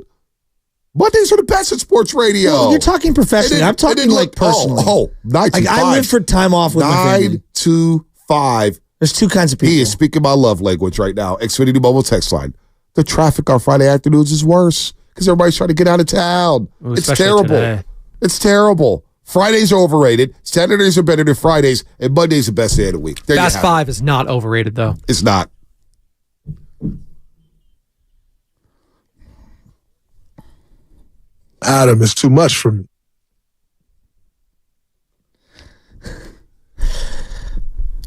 Mondays are the best at sports radio. Well, you're talking professionally. I'm talking like personally. 9 to 5. I live for time off with my family. 9 to 5. There's 2 kinds of people. He is speaking my love language right now. Xfinity Mobile text line. The traffic on Friday afternoons is worse because everybody's trying to get out of town. Ooh, it's terrible. Today. It's terrible. Fridays are overrated. Saturdays are better than Fridays, and Monday's the best day of the week. There Fast 5 is not overrated, though. It's not. Adam is too much for me.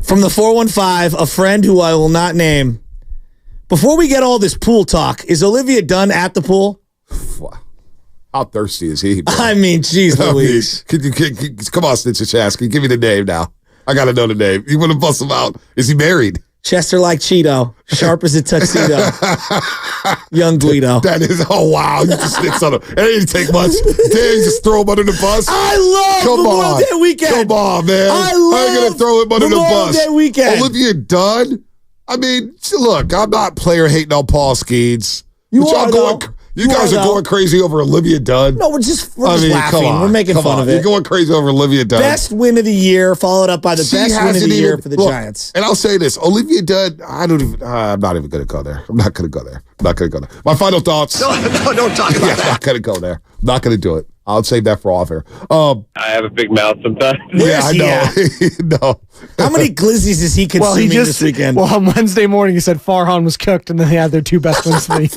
From the 415, a friend who I will not name. Before we get all this pool talk, is Olivia Dunn at the pool? How thirsty is he, bro? I mean, geez Louise. Come on, Snitcher Chasky. Give me the name now. I got to know the name. You want to bust him out? Is he married? Chester like Cheeto. Sharp as a tuxedo. Young Guido. That is, oh, wow. You just snitched on him. It didn't take much. Damn, you just throw him under the bus. I love Memorial Day weekend. Come on, man. I ain't going to throw him under the Memorial bus. Day weekend. Olivia Dunn? I mean, look, I'm not player hating on Paul Skeens. You guys are going crazy over Olivia Dunn. No, we're just laughing. We're making fun of it. You're going crazy over Olivia Dunn. Best win of the year, followed up by the best win of the year for the Giants. And I'll say this. Olivia Dunn, I'm not even going to go there. I'm not going to go there. My final thoughts. No, don't talk about that. I'm not going to go there. I'm not going to do it. I'll save that for off air. I have a big mouth sometimes. Yeah, I know. No. How many glizzies is he consuming this weekend? Well, on Wednesday morning, he said Farhan was cooked, and then they had their 2 best wins of the year.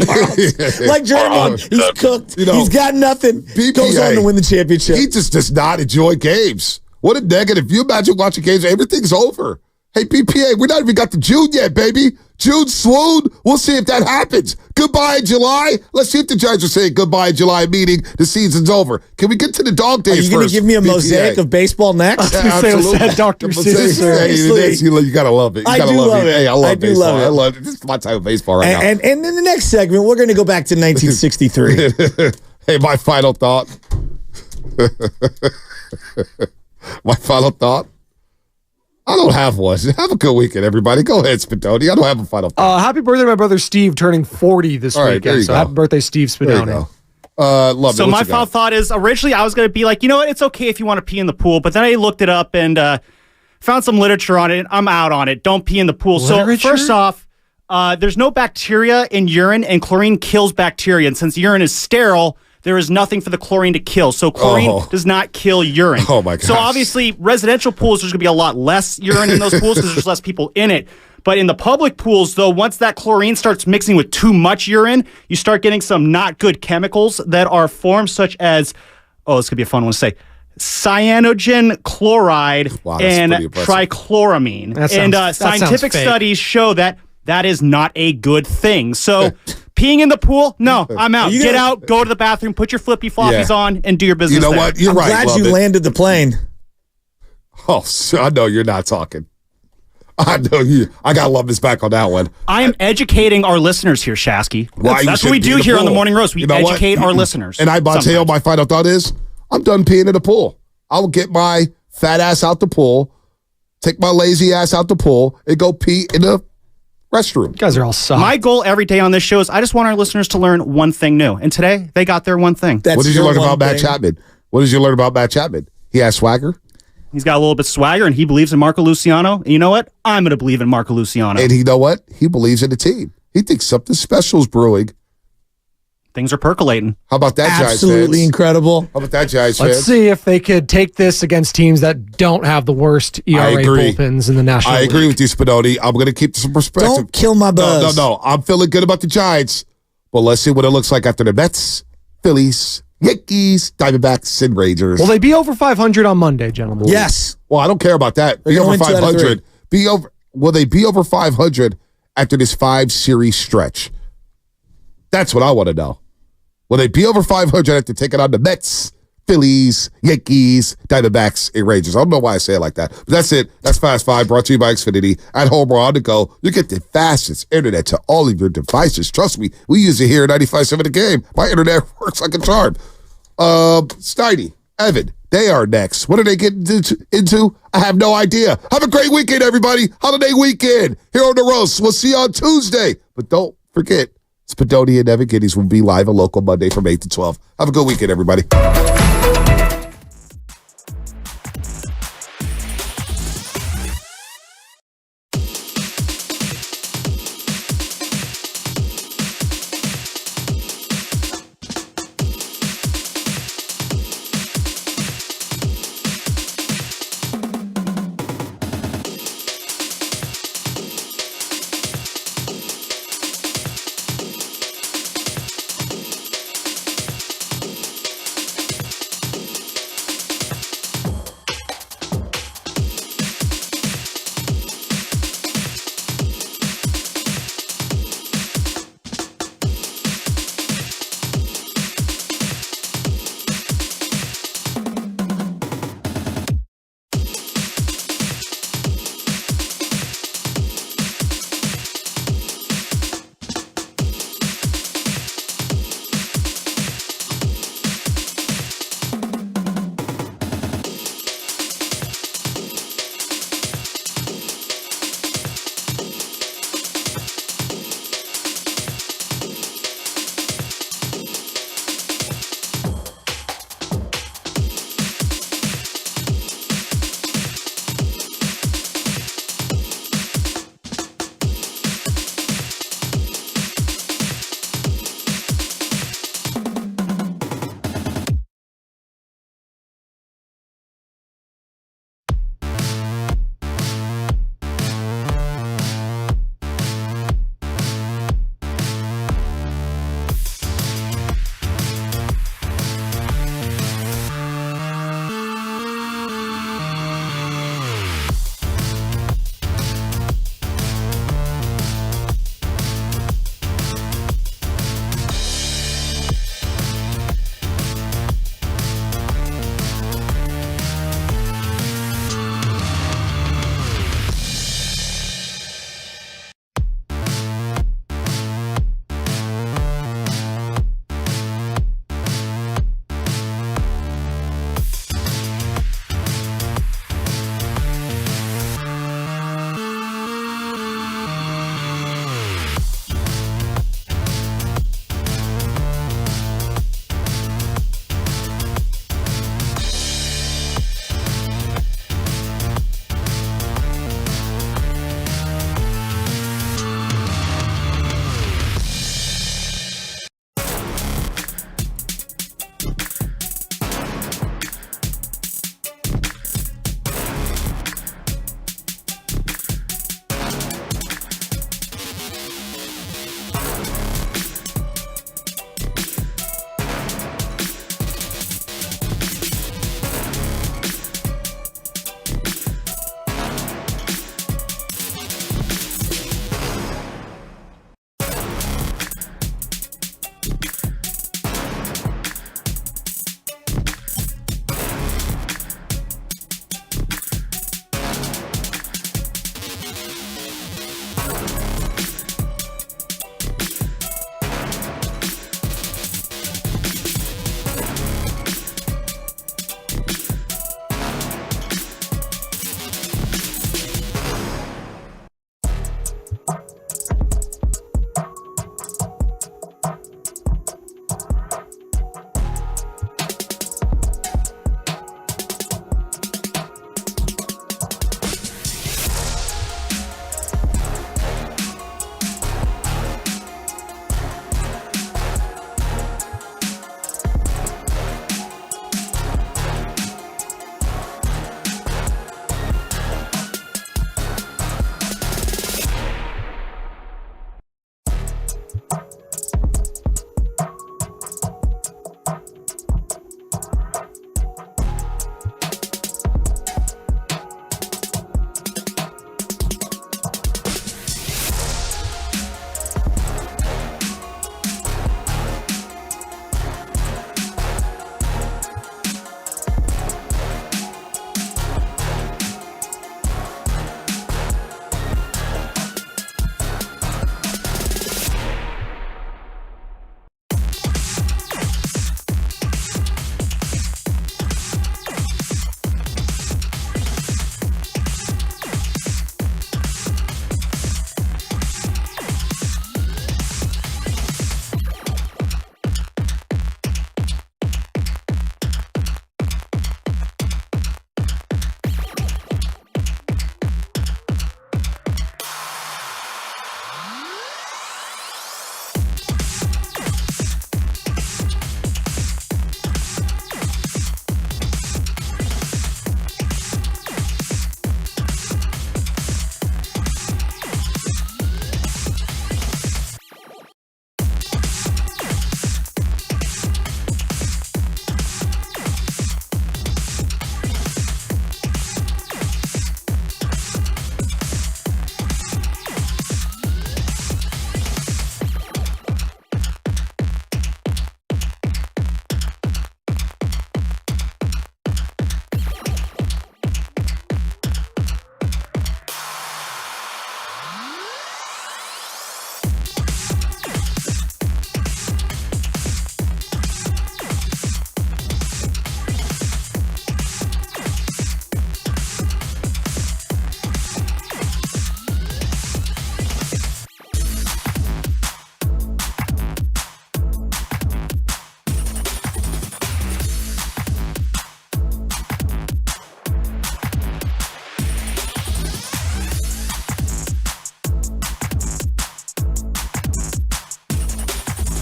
Like Draymond, he's cooked. He's got nothing. BPA, goes on to win the championship. He just does not enjoy games. What a negative. You imagine watching games, everything's over. Hey, BPA, we not even got to June yet, baby. June swoon. We'll see if that happens. Goodbye, July. Let's see if the Giants are saying goodbye, July, meaning the season's over. Can we get to the dog days first? Are you going to give me a mosaic of baseball next? Absolutely. Dr. Seuss. You got to love it. I do love it. Hey, I love baseball. Love it. I love it. This is my type of baseball right now. And in the next segment, we're going to go back to 1963. Hey, my final thought. My final thought. I don't have one. Have a good weekend, everybody. Go ahead, Spadoni. I don't have a final thought. Happy birthday to my brother Steve, turning 40 this weekend. So happy birthday, Steve Spadoni. There you go. Love so my final thought is originally I was going to be like, you know what, it's okay if you want to pee in the pool, but then I looked it up and found some literature on it. And I'm out on it. Don't pee in the pool. Literature? So first off, there's no bacteria in urine, and chlorine kills bacteria. And since urine is sterile, there is nothing for the chlorine to kill. So chlorine does not kill urine. Oh my gosh. So obviously, residential pools, there's going to be a lot less urine in those pools because there's less people in it. But in the public pools, though, once that chlorine starts mixing with too much urine, you start getting some not good chemicals that are formed, such as, this could be a fun one to say, cyanogen chloride and trichloramine. And scientific studies show that that is not a good thing. So peeing in the pool, no, I'm out. Get out, go to the bathroom, put your flippy floppies on, and do your business. You know what? You're right. I'm glad you landed the plane. Oh, so I know you're not talking. I know you. I got to love this back on that one. I am educating our listeners here, Shasky. That's what we do here on the Morning Roast. We educate our listeners. And Mateo, my final thought is, I'm done peeing in the pool. I will get my fat ass out the pool, take my lazy ass out the pool, and go pee in the restroom. You guys are all soft. My goal every day on this show is I just want our listeners to learn one thing new. And today, they got their one thing. What did you learn about Matt Chapman? What did you learn about Matt Chapman? He has swagger. He's got a little bit of swagger, and he believes in Marco Luciano. And you know what? I'm going to believe in Marco Luciano. And you know what? He believes in the team. He thinks something special is brewing. Things are percolating. How about that, Giants fans? Absolutely incredible. How about that, Giants fans? Let's see if they could take this against teams that don't have the worst ERA bullpens in the National League. I agree with you, Spadoni. I'm going to keep some perspective. Don't kill my buzz. No. I'm feeling good about the Giants. But let's see what it looks like after the Mets, Phillies, Yankees, Diamondbacks, and Rangers. Will they be over 500 on Monday, gentlemen? Yes. Well, I don't care about that. Be over 500. Will they be over 500 after this 5-series stretch? That's what I want to know. Will they be over 500 after taking on the Mets, Phillies, Yankees, Diamondbacks, and Rangers? I don't know why I say it like that. But that's it. That's Fast Five, brought to you by Xfinity. At home or on the go, you get the fastest internet to all of your devices. Trust me, we use it here at 95.7 The Game. My internet works like a charm. Steiny, Evan, they are next. What are they getting into? I have no idea. Have a great weekend, everybody. Holiday weekend here on The Roast. We'll see you on Tuesday. But don't forget, Spadoni and Evan Giddies will be live on Local Monday from 8 to 12. Have a good weekend, everybody.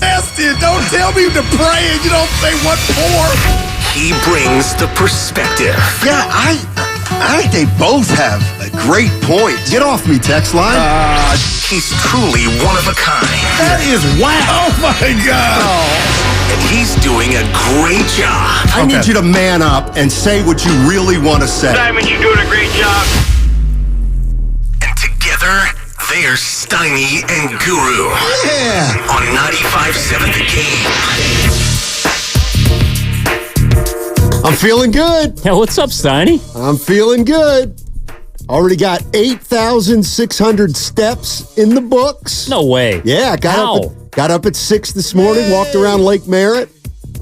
Nasty. Don't tell me to pray and you don't say what for. He brings the perspective. Yeah, I think they both have a great point. Get off me, text line. He's truly one of a kind. That is wow. Oh, my God. And he's doing a great job. I need you to man up and say what you really want to say. Diamond, you're doing a great job. And together, they are Steiny and Guru. Yeah. On 95.7 The Game. I'm feeling good. Yeah, what's up, Steiny? I'm feeling good. Already got 8,600 steps in the books. No way. Yeah, got up at 6 this morning, walked around Lake Merritt.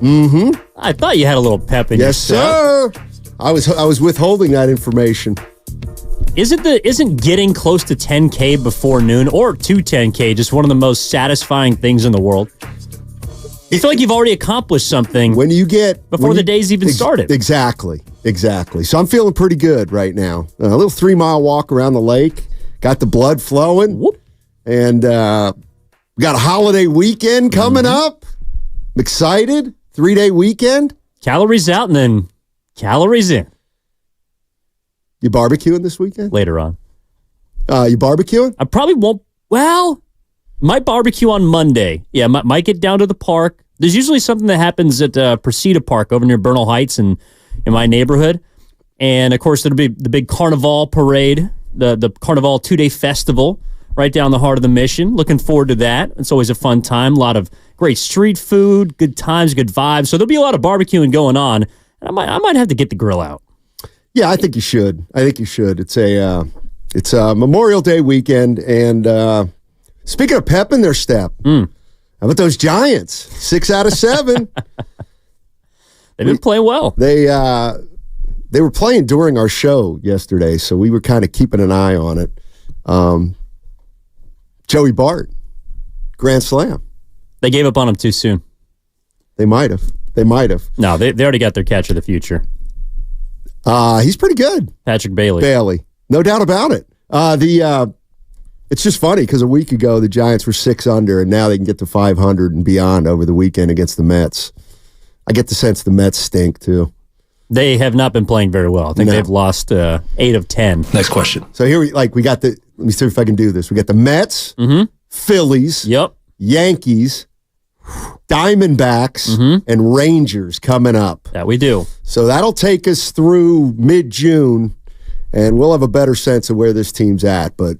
Mm-hmm. I thought you had a little pep in your step. Yes, sir. I was withholding that information. Isn't getting close to 10K before noon or to 10K just one of the most satisfying things in the world? You feel like you've already accomplished something when you get before the day's even started. Exactly. So I'm feeling pretty good right now. A little 3-mile walk around the lake, got the blood flowing, and we got a holiday weekend coming up. I'm excited. 3-day weekend. Calories out and then calories in. You barbecuing this weekend? Later on. You barbecuing? I probably won't. Well, might barbecue on Monday. Yeah, might get down to the park. There's usually something that happens at Presida Park over near Bernal Heights in my neighborhood. And, of course, there'll be the big Carnival parade, the Carnival 2-day festival right down the heart of the Mission. Looking forward to that. It's always a fun time. A lot of great street food, good times, good vibes. So there'll be a lot of barbecuing going on. And I might have to get the grill out. Yeah, I think you should. It's a Memorial Day weekend. And speaking of pep in their step, how about those Giants? 6 out of 7. They've been playing well. They were playing during our show yesterday, so we were kind of keeping an eye on it. Joey Bart, grand slam. They gave up on him too soon. They might have. No, they already got their catch of the future. He's pretty good. Patrick Bailey. No doubt about it. It's just funny because a week ago the Giants were 6 under, and now they can get to 500 and beyond over the weekend against the Mets. I get the sense the Mets stink too. They have not been playing very well. I think they've lost 8 of 10. Next question. So here we got the. Let me see if I can do this. We got the Mets, Phillies, Yankees, Diamondbacks, and Rangers coming up. That we do. So that'll take us through mid-June, and we'll have a better sense of where this team's at. But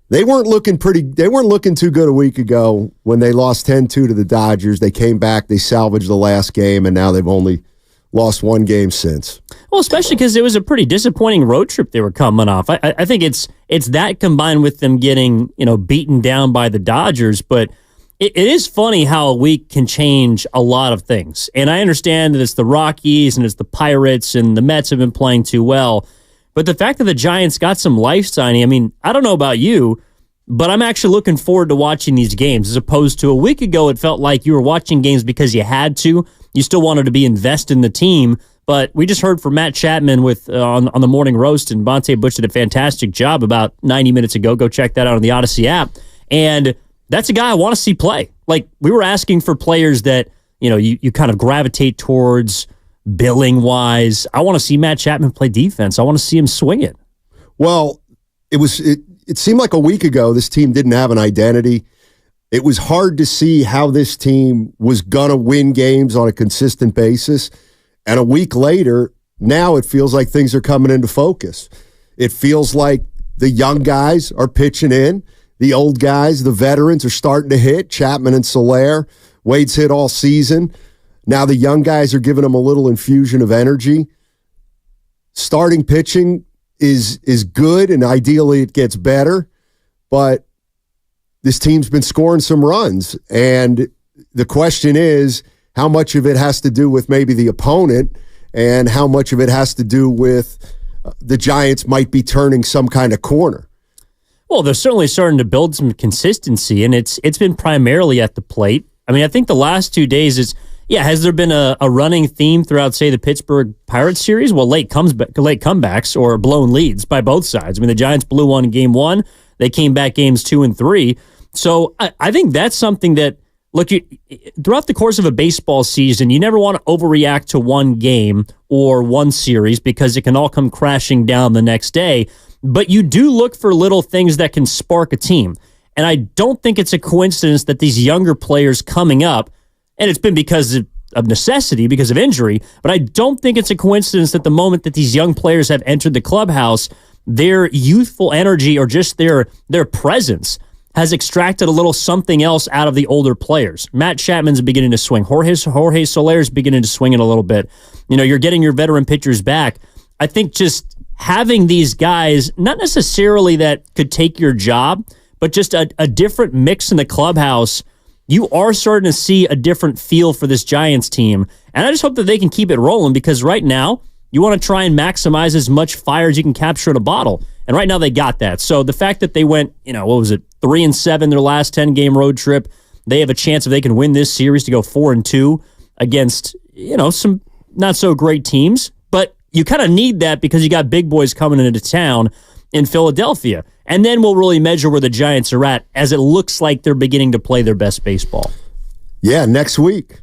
they weren't looking too good a week ago when they lost 10-2 to the Dodgers. They came back, they salvaged the last game, and now they've only lost 1 game since. Well, especially because it was a pretty disappointing road trip they were coming off. I think it's that combined with them getting beaten down by the Dodgers, but it is funny how a week can change a lot of things. And I understand that it's the Rockies and it's the Pirates and the Mets have been playing too well. But the fact that the Giants got some life signing, I mean, I don't know about you, but I'm actually looking forward to watching these games as opposed to a week ago it felt like you were watching games because you had to. You still wanted to be invested in the team. But we just heard from Matt Chapman on the Morning Roast, and Bonte Butch did a fantastic job about 90 minutes ago. Go check that out on the Odyssey app. And that's a guy I want to see play. Like, we were asking for players that, you kind of gravitate towards billing-wise. I want to see Matt Chapman play defense. I want to see him swing it. Well, it seemed like a week ago this team didn't have an identity. It was hard to see how this team was going to win games on a consistent basis. And a week later, now it feels like things are coming into focus. It feels like the young guys are pitching in. The old guys, the veterans, are starting to hit. Chapman and Soler. Wade's hit all season. Now the young guys are giving them a little infusion of energy. Starting pitching is good, and ideally it gets better. But this team's been scoring some runs. And the question is, how much of it has to do with maybe the opponent and how much of it has to do with the Giants might be turning some kind of corner? Well, they're certainly starting to build some consistency, and it's been primarily at the plate. I mean, I think the last 2 days has there been a running theme throughout, say, the Pittsburgh Pirates series? Well, late comebacks or blown leads by both sides. I mean, the Giants blew one in game 1. They came back games 2 and 3. So I think that's something that look, throughout the course of a baseball season, you never want to overreact to one game or one series because it can all come crashing down the next day. But you do look for little things that can spark a team. And I don't think it's a coincidence that these younger players coming up, and it's been because of necessity, because of injury, but I don't think it's a coincidence that the moment that these young players have entered the clubhouse, their youthful energy or just their presence has extracted a little something else out of the older players. Matt Chapman's beginning to swing. Jorge Soler's beginning to swing it a little bit. You're getting your veteran pitchers back. I think just having these guys, not necessarily that could take your job, but just a different mix in the clubhouse, you are starting to see a different feel for this Giants team. And I just hope that they can keep it rolling because right now, you want to try and maximize as much fire as you can capture in a bottle. And right now they got that. So the fact that they went, 3-7 their last 10-game road trip, they have a chance if they can win this series to go 4-2 against, some not so great teams. But you kind of need that because you got big boys coming into town in Philadelphia. And then we'll really measure where the Giants are at as it looks like they're beginning to play their best baseball. Yeah, next week.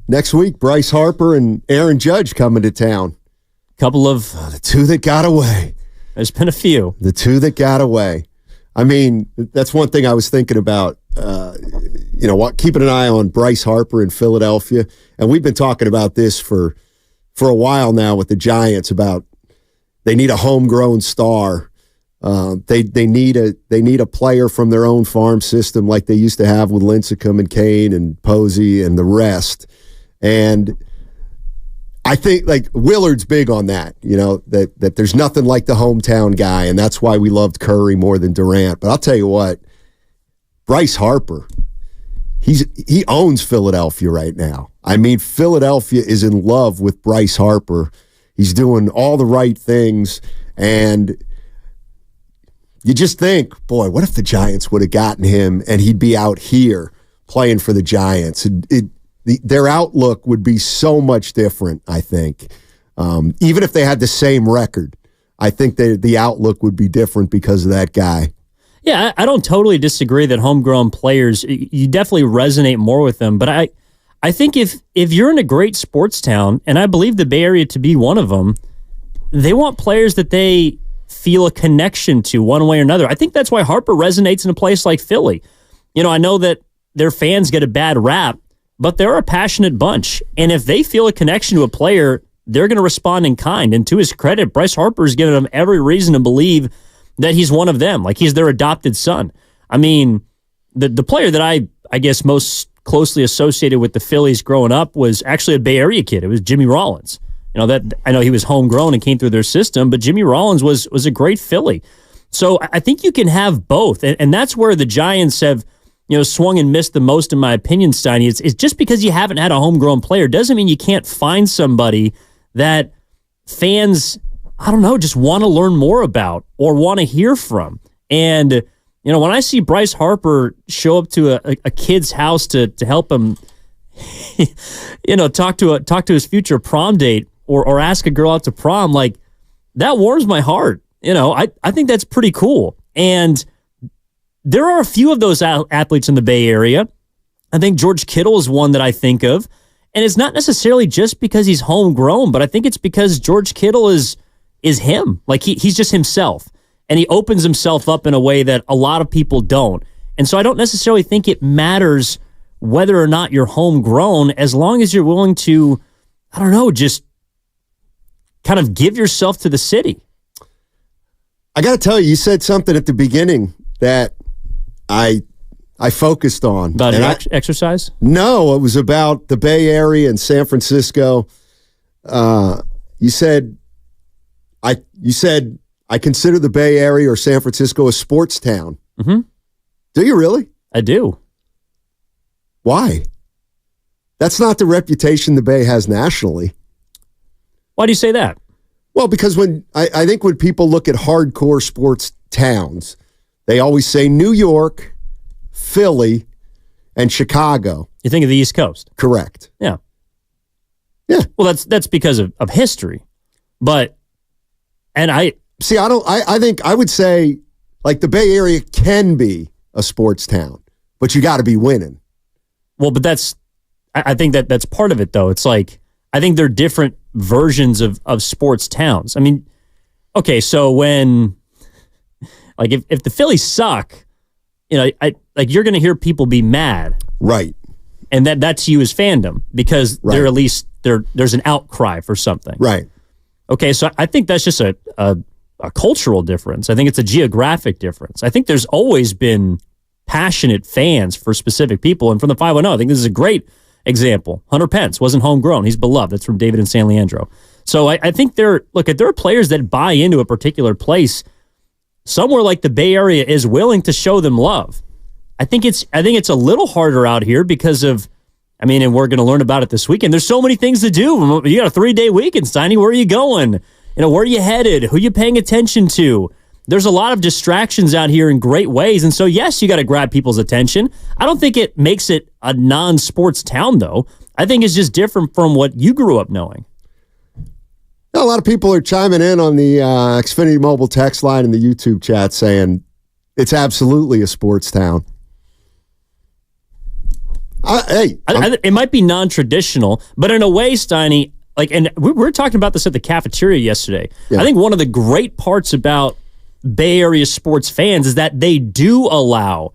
Next week, Bryce Harper and Aaron Judge coming to town. Couple of... the two that got away. There's been a few. The two that got away. I mean, that's one thing I was thinking about, keeping an eye on Bryce Harper in Philadelphia. And we've been talking about this for a while now with the Giants about they need a homegrown star. They need a player from their own farm system like they used to have with Lincecum and Kane and Posey and the rest. And I think Willard's big on that, that there's nothing like the hometown guy, and that's why we loved Curry more than Durant. But I'll tell you what, Bryce Harper, he owns Philadelphia right now. I mean, Philadelphia is in love with Bryce Harper. He's doing all the right things, and you just think, boy, what if the Giants would have gotten him and he'd be out here playing for the Giants? Their outlook would be so much different, I think. Even if they had the same record, I think the outlook would be different because of that guy. Yeah, I don't totally disagree that homegrown players, you definitely resonate more with them. But I think if you're in a great sports town, and I believe the Bay Area to be one of them, they want players that they feel a connection to one way or another. I think that's why Harper resonates in a place like Philly. I know that their fans get a bad rap, but they're a passionate bunch. And if they feel a connection to a player, they're going to respond in kind. And to his credit, Bryce Harper's given them every reason to believe that he's one of them, like he's their adopted son. I mean, the player that I guess most closely associated with the Phillies growing up was actually a Bay Area kid. It was Jimmy Rollins. That I know he was homegrown and came through their system, but Jimmy Rollins was a great Philly. So I think you can have both. And that's where the Giants have swung and missed the most, in my opinion, Steiny. It's just because you haven't had a homegrown player doesn't mean you can't find somebody that fans, I don't know, just want to learn more about or want to hear from. And, when I see Bryce Harper show up to a kid's house to help him, talk to his future prom date or ask a girl out to prom, that warms my heart. I think that's pretty cool. And there are a few of those athletes in the Bay Area. I think George Kittle is one that I think of. And it's not necessarily just because he's homegrown, but I think it's because George Kittle is him. He's just himself. And he opens himself up in a way that a lot of people don't. And so I don't necessarily think it matters whether or not you're homegrown, as long as you're willing to, I don't know, just kind of give yourself to the city. I got to tell you said something at the beginning that I focused on. About exercise? No, it was about the Bay Area and San Francisco. You said I consider the Bay Area or San Francisco a sports town. Mm-hmm. Do you really? I do. Why? That's not the reputation the Bay has nationally. Why do you say that? Well, because I think when people look at hardcore sports towns, they always say New York, Philly, and Chicago. You think of the East Coast? Correct. Yeah. Yeah. Well, that's because of history. But, and I think I would say, the Bay Area can be a sports town, but you got to be winning. Well, but I think that's part of it, though. It's like, I think they're different versions of sports towns. I mean, okay, so when, like, if the Phillies suck, you're going to hear people be mad. Right. And that to you is fandom, because they're at least, there's an outcry for something. Right. Okay, so I think that's just a cultural difference. I think it's a geographic difference. I think there's always been passionate fans for specific people. And from the 510, I think this is a great example. Hunter Pence wasn't homegrown. He's beloved. That's from David and San Leandro. So I think there are players that buy into a particular place. Somewhere like the Bay Area is willing to show them love. I think it's a little harder out here because of, and we're going to learn about it this weekend. There's so many things to do. You got a 3-day weekend, Steiny. Where are you going? Where are you headed? Who are you paying attention to? There's a lot of distractions out here in great ways. And so, yes, you got to grab people's attention. I don't think it makes it a non-sports town, though. I think it's just different from what you grew up knowing. A lot of people are chiming in on the Xfinity Mobile text line and the YouTube chat saying it's absolutely a sports town. It might be non-traditional, but in a way, Steiny, and we were talking about this at the cafeteria yesterday. Yeah. I think one of the great parts about Bay Area sports fans is that they do allow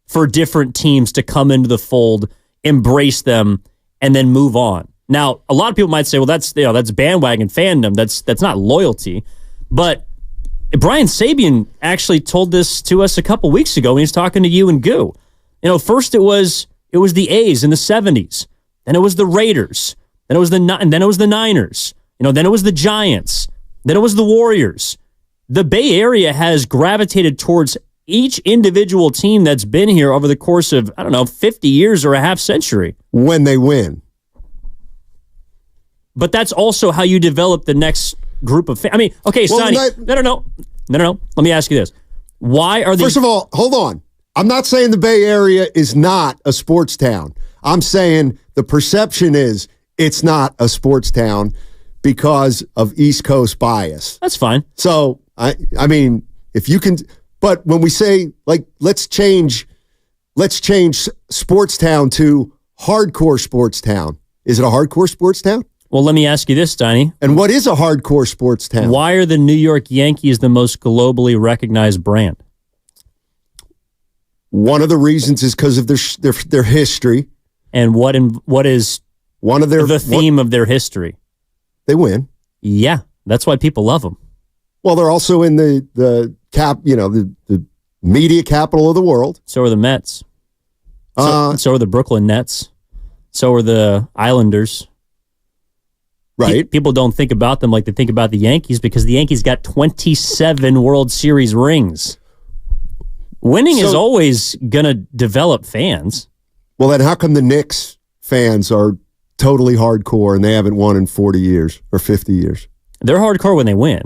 for different teams to come into the fold, embrace them, and then move on. Now, a lot of people might say, well, that's bandwagon fandom. That's not loyalty. But Brian Sabian actually told this to us a couple weeks ago when he was talking to you and Goo. First it was the A's in the 70s. Then it was the Raiders. Then it was the Niners. Then it was the Giants. Then it was the Warriors. The Bay Area has gravitated towards each individual team that's been here over the course of, 50 years or a half century. When they win. But that's also how you develop the next group of fans. Okay, Sonny. No. Let me ask you this. Why are they... First of all, hold on. I'm not saying the Bay Area is not a sports town. I'm saying the perception is it's not a sports town because of East Coast bias. That's fine. So, if you can... But when we say, let's change sports town to hardcore sports town, is it a hardcore sports town? Well, let me ask you this, Donnie. And what is a hardcore sports town? Why are the New York Yankees the most globally recognized brand? One of the reasons is because of their history. And what is one of the theme of their history? They win. Yeah, that's why people love them. Well, they're also in the media capital of the world. So are the Mets. So are the Brooklyn Nets. So are the Islanders. Right. People don't think about them like they think about the Yankees because the Yankees got 27 World Series rings. Winning is always going to develop fans. Well, then how come the Knicks fans are totally hardcore and they haven't won in 40 years or 50 years? They're hardcore when they win.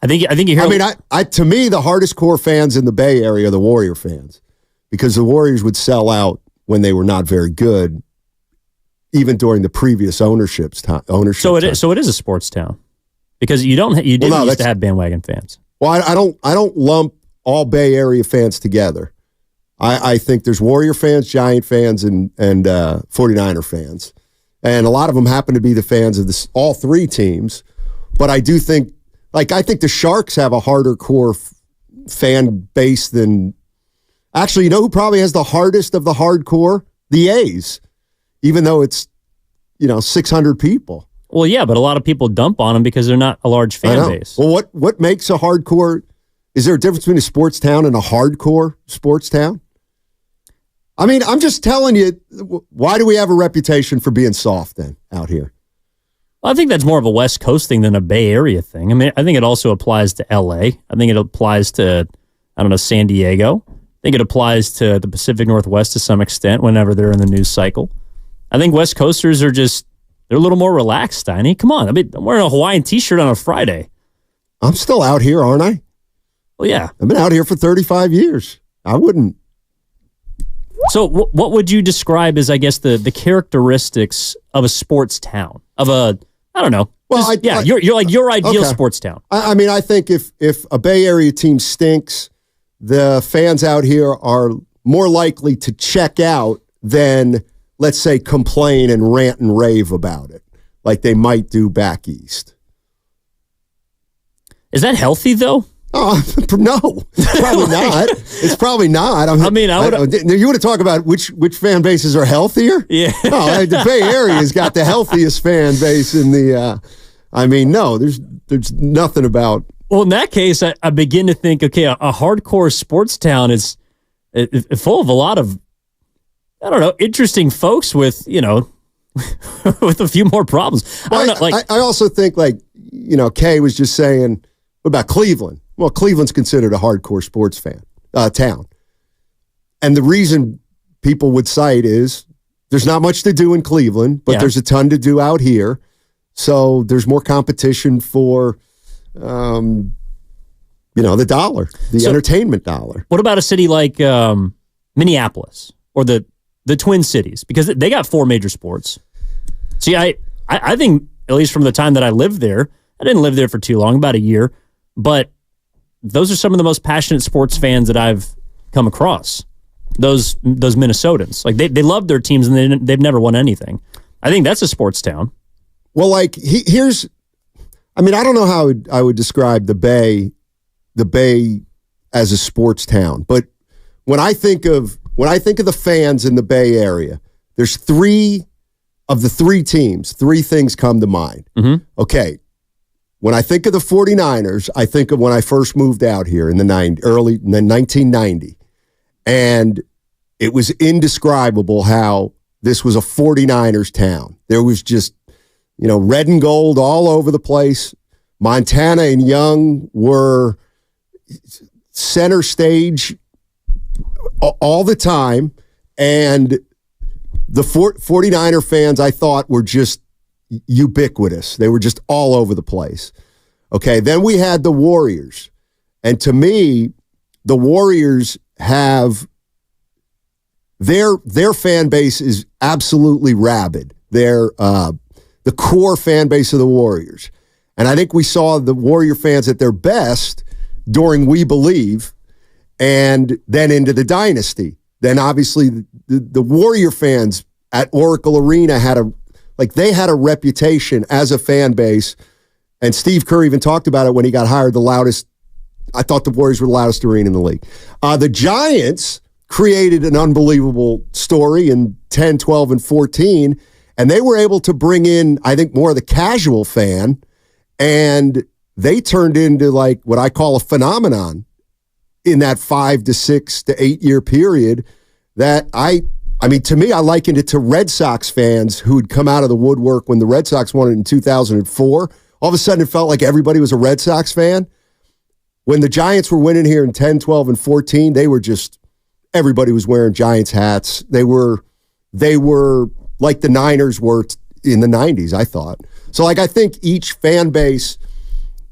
I think you hear... to me, the hardest core fans in the Bay Area are the Warrior fans because the Warriors would sell out when they were not very good, even during the previous ownership time. So it is a sports town because you didn't used to have bandwagon fans. Well, I don't lump all Bay Area fans together. I think there's Warrior fans, Giant fans, and 49er fans, and a lot of them happen to be the fans of all three teams. But I do think, I think the Sharks have a harder core fan base than. Actually, you know who probably has the hardest of the hardcore? The A's. Even though it's, 600 people. Well, yeah, but a lot of people dump on them because they're not a large fan base. Well, what makes a hardcore? Is there a difference between a sports town and a hardcore sports town? I'm just telling you, why do we have a reputation for being soft then out here? Well, I think that's more of a West Coast thing than a Bay Area thing. I think it also applies to LA. I think it applies to, San Diego. I think it applies to the Pacific Northwest to some extent whenever they're in the news cycle. I think West Coasters are they're a little more relaxed, Steiny. Come on. I'm wearing a Hawaiian t-shirt on a Friday. I'm still out here, aren't I? Well, yeah. I've been out here for 35 years. I wouldn't. So what would you describe as, I guess, the characteristics of a sports town? Of a, I don't know. Well, you're like your ideal sports town. I think if a Bay Area team stinks, the fans out here are more likely to check out than, let's say, complain and rant and rave about it, like they might do back east. Is that healthy, though? Oh, no, probably not. It's probably not. You want to talk about which fan bases are healthier? Yeah. No, the Bay Area's got the healthiest fan base in the. No, there's nothing about. Well, in that case, I begin to think, okay, a hardcore sports town is full of a lot of, I don't know, interesting folks with with a few more problems. I also think Kay was just saying, what about Cleveland? Well, Cleveland's considered a hardcore sports town. And the reason people would cite is there's not much to do in Cleveland, but there's a ton to do out here. So there's more competition for, the dollar, the entertainment dollar. What about a city like Minneapolis or the Twin Cities? Because they got 4 major sports. See, I think, at least from the time that I lived there, I didn't live there for too long, about a year, but those are some of the most passionate sports fans that I've come across. Those Minnesotans, like they love their teams and they've never won anything. I think that's a sports town. Well, I don't know how I would describe the Bay as a sports town, but when I think of the fans in the Bay Area, there's 3 of the 3 teams. 3 things come to mind. Mm-hmm. Okay. When I think of the 49ers, I think of when I first moved out here in early 1990. And it was indescribable how this was a 49ers town. There was just, red and gold all over the place. Montana and Young were center stage all the time. And the 49er fans, I thought, were just ubiquitous. They were just all over the place. Okay, then we had the Warriors. And to me, the Warriors have their fan base is absolutely rabid. They're the core fan base of the Warriors. And I think we saw the Warrior fans at their best during We Believe and then into the dynasty. Then obviously the Warrior fans at Oracle Arena had a reputation as a fan base, and Steve Kerr even talked about it when he got hired. I thought the Warriors were the loudest arena in the league. The Giants created an unbelievable story in 10, 12, and 14, and they were able to bring in, I think, more of the casual fan, and they turned into what I call a phenomenon in that 5 to 6 to 8 year period that to me, I likened it to Red Sox fans who'd come out of the woodwork when the Red Sox won it in 2004. All of a sudden, it felt like everybody was a Red Sox fan. When the Giants were winning here in 10, 12, and 14, everybody was wearing Giants hats. They were like the Niners were in the 90s, I thought. So, I think each fan base,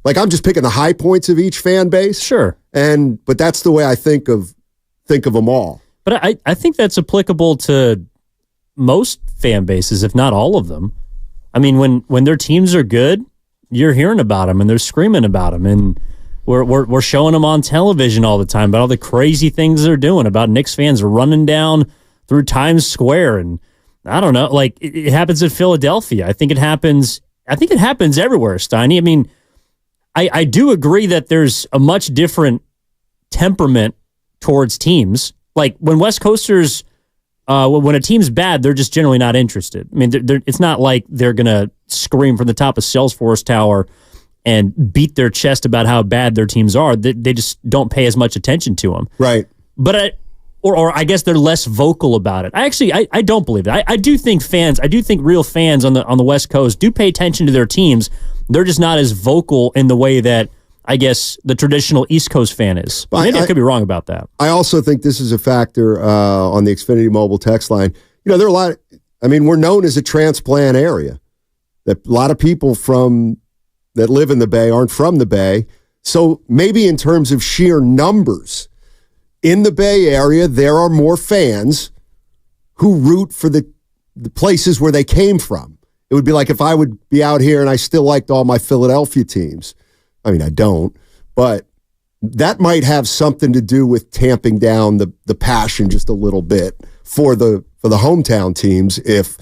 I'm just picking the high points of each fan base. Sure. But that's the way I think of them all. But I think that's applicable to most fan bases, if not all of them. I mean, when their teams are good, you're hearing about them and they're screaming about them, and we're showing them on television all the time about all the crazy things they're doing. About Knicks fans running down through Times Square, and I don't know, it happens in Philadelphia. I think it happens everywhere, Steiny. I mean, I do agree that there's a much different temperament towards teams. Like when West Coasters, when a team's bad, they're just generally not interested. I mean, it's not like they're going to scream from the top of Salesforce Tower and beat their chest about how bad their teams are. They just don't pay as much attention to them. Right. But I guess they're less vocal about it. I don't believe that. I do think real fans on the West Coast do pay attention to their teams. They're just not as vocal in the way that I guess the traditional East Coast fan is. Maybe I could be wrong about that. I also think this is a factor on the Xfinity Mobile text line. There are a lot. We're known as a transplant area. That a lot of people that live in the Bay aren't from the Bay. So maybe in terms of sheer numbers, in the Bay Area, there are more fans who root for the places where they came from. It would be like if I would be out here and I still liked all my Philadelphia teams. I mean, I don't, but that might have something to do with tamping down the passion just a little bit for the hometown teams if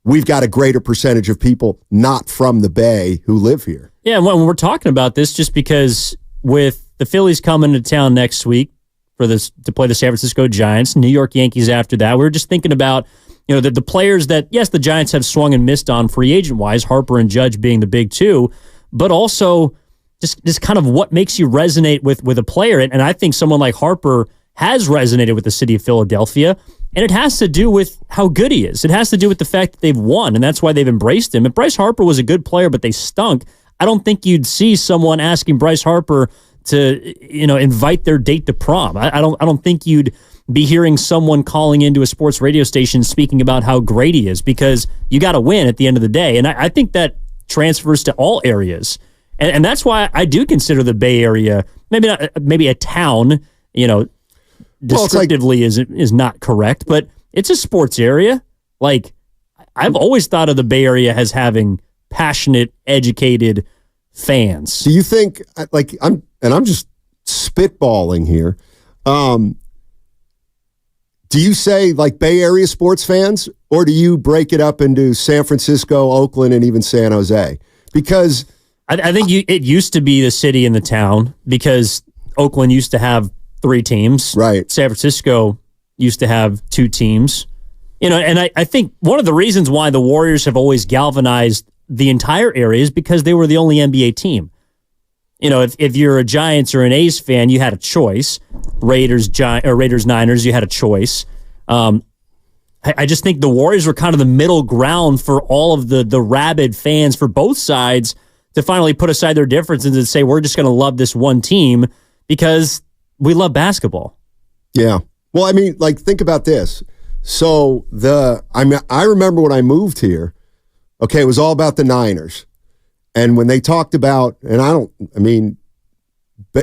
we've got a greater percentage of people not from the Bay who live here. Yeah, when we're talking about this, just because with the Phillies coming to town next week to play the San Francisco Giants, New York Yankees after that, we were just thinking about the players that, yes, the Giants have swung and missed on free agent-wise, Harper and Judge being the big two, but also just kind of what makes you resonate with a player. And I think someone like Harper has resonated with the city of Philadelphia, and it has to do with how good he is. It has to do with the fact that they've won, and that's why they've embraced him. If Bryce Harper was a good player, but they stunk, I don't think you'd see someone asking Bryce Harper to, invite their date to prom. I don't think you'd be hearing someone calling into a sports radio station speaking about how great he is, because you got to win at the end of the day. And I think that transfers to all areas. And that's why I do consider the Bay Area, maybe a town, descriptively is not correct, but it's a sports area. Like, I've always thought of the Bay Area as having passionate, educated fans. Do you think, I'm just spitballing here. Do you say Bay Area sports fans, or do you break it up into San Francisco, Oakland, and even San Jose? Because I think it used to be the city and the town, because Oakland used to have 3 teams. Right. San Francisco used to have 2 teams. And I think one of the reasons why the Warriors have always galvanized the entire area is because they were the only NBA team. If you're a Giants or an A's fan, you had a choice. Raiders, Niners, you had a choice. I just think the Warriors were kind of the middle ground for all of the rabid fans for both sides to finally put aside their differences and say, we're just going to love this one team because we love basketball. Yeah. Well, think about this. So I remember when I moved here, okay, it was all about the Niners. And when they talked about,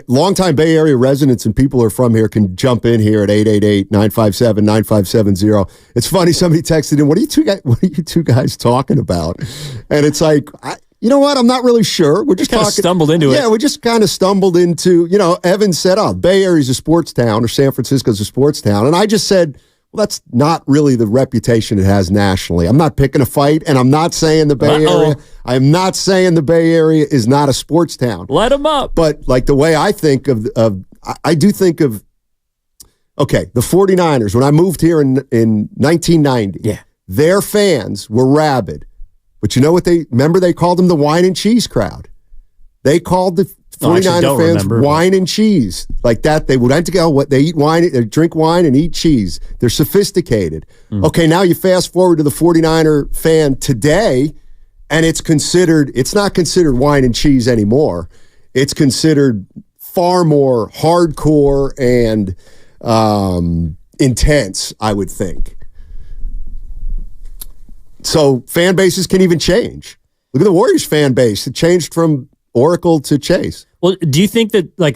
longtime Bay Area residents and people who are from here can jump in here at 888-957-9570. It's funny, somebody texted in, what are you two guys talking about? And it's like, you know what? I'm not really sure. We're just stumbled into it. Yeah, we just kind of stumbled into, Evan said, Bay Area's a sports town, or San Francisco's a sports town. And I just said, well, that's not really the reputation it has nationally. I'm not picking a fight, and I'm not saying the Bay Area. I'm not saying the Bay Area is not a sports town. Let them up. But the way I think I do think of, okay, the 49ers, when I moved here in 1990, their fans were rabid. But you know what remember they called them the wine and cheese crowd. They called the 49er fans wine and cheese. Like that, they would they eat wine, they drink wine and eat cheese. They're sophisticated. Okay, now you fast forward to the 49er fan today, and it's not considered wine and cheese anymore. It's considered far more hardcore and intense, I would think. So fan bases can even change. Look at the Warriors fan base. It changed from Oracle to Chase. Well, do you think that, I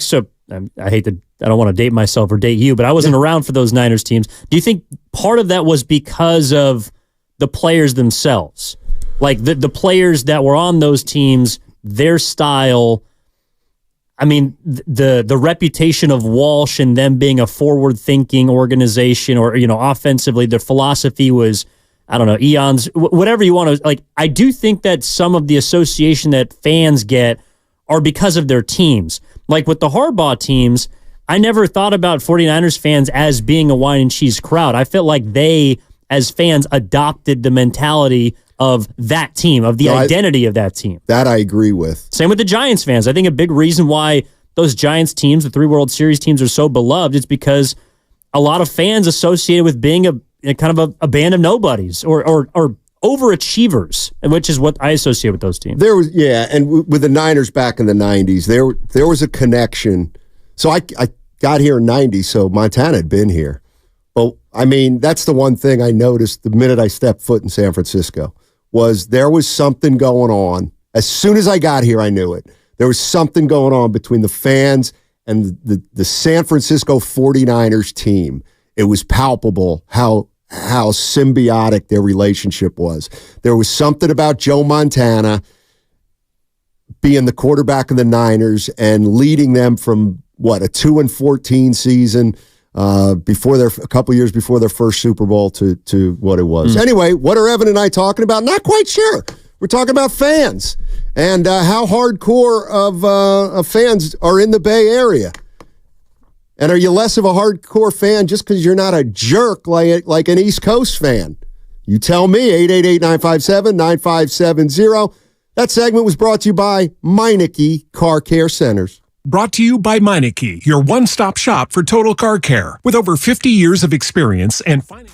don't want to date myself or date you, but I wasn't around for those Niners teams. Do you think part of that was because of the players themselves? Like the players that were on those teams, their style, the reputation of Walsh and them being a forward-thinking organization, or, offensively, their philosophy was, I don't know, eons, whatever you want to, I do think that some of the association that fans get are because of their teams. Like with the Harbaugh teams, I never thought about 49ers fans as being a wine and cheese crowd. I felt like they, as fans, adopted the mentality of that team, of the identity of that team. That I agree with. Same with the Giants fans. I think a big reason why those Giants teams, the 3 World Series teams, are so beloved is because a lot of fans associated with being a kind of a band of nobodies or overachievers, which is what I associate with those teams. There was, and with the Niners back in the 90s, there was a connection. So I got here in 90, so Montana had been here. But, that's the one thing I noticed the minute I stepped foot in San Francisco, was there was something going on. As soon as I got here, I knew it. There was something going on between the fans and the San Francisco 49ers team. It was palpable how symbiotic their relationship was. There was something about Joe Montana being the quarterback of the Niners and leading them from a 2-14 season before a couple years before their first Super Bowl to what it was. Anyway, what are Evan and I talking about? Not quite sure. We're talking about fans and how hardcore of fans are in the Bay Area. And are you less of a hardcore fan just because you're not a jerk like an East Coast fan? You tell me, 888-957-9570. That segment was brought to you by Meineke Car Care Centers. Brought to you by Meineke, your one-stop shop for total car care. With over 50 years of experience and finance.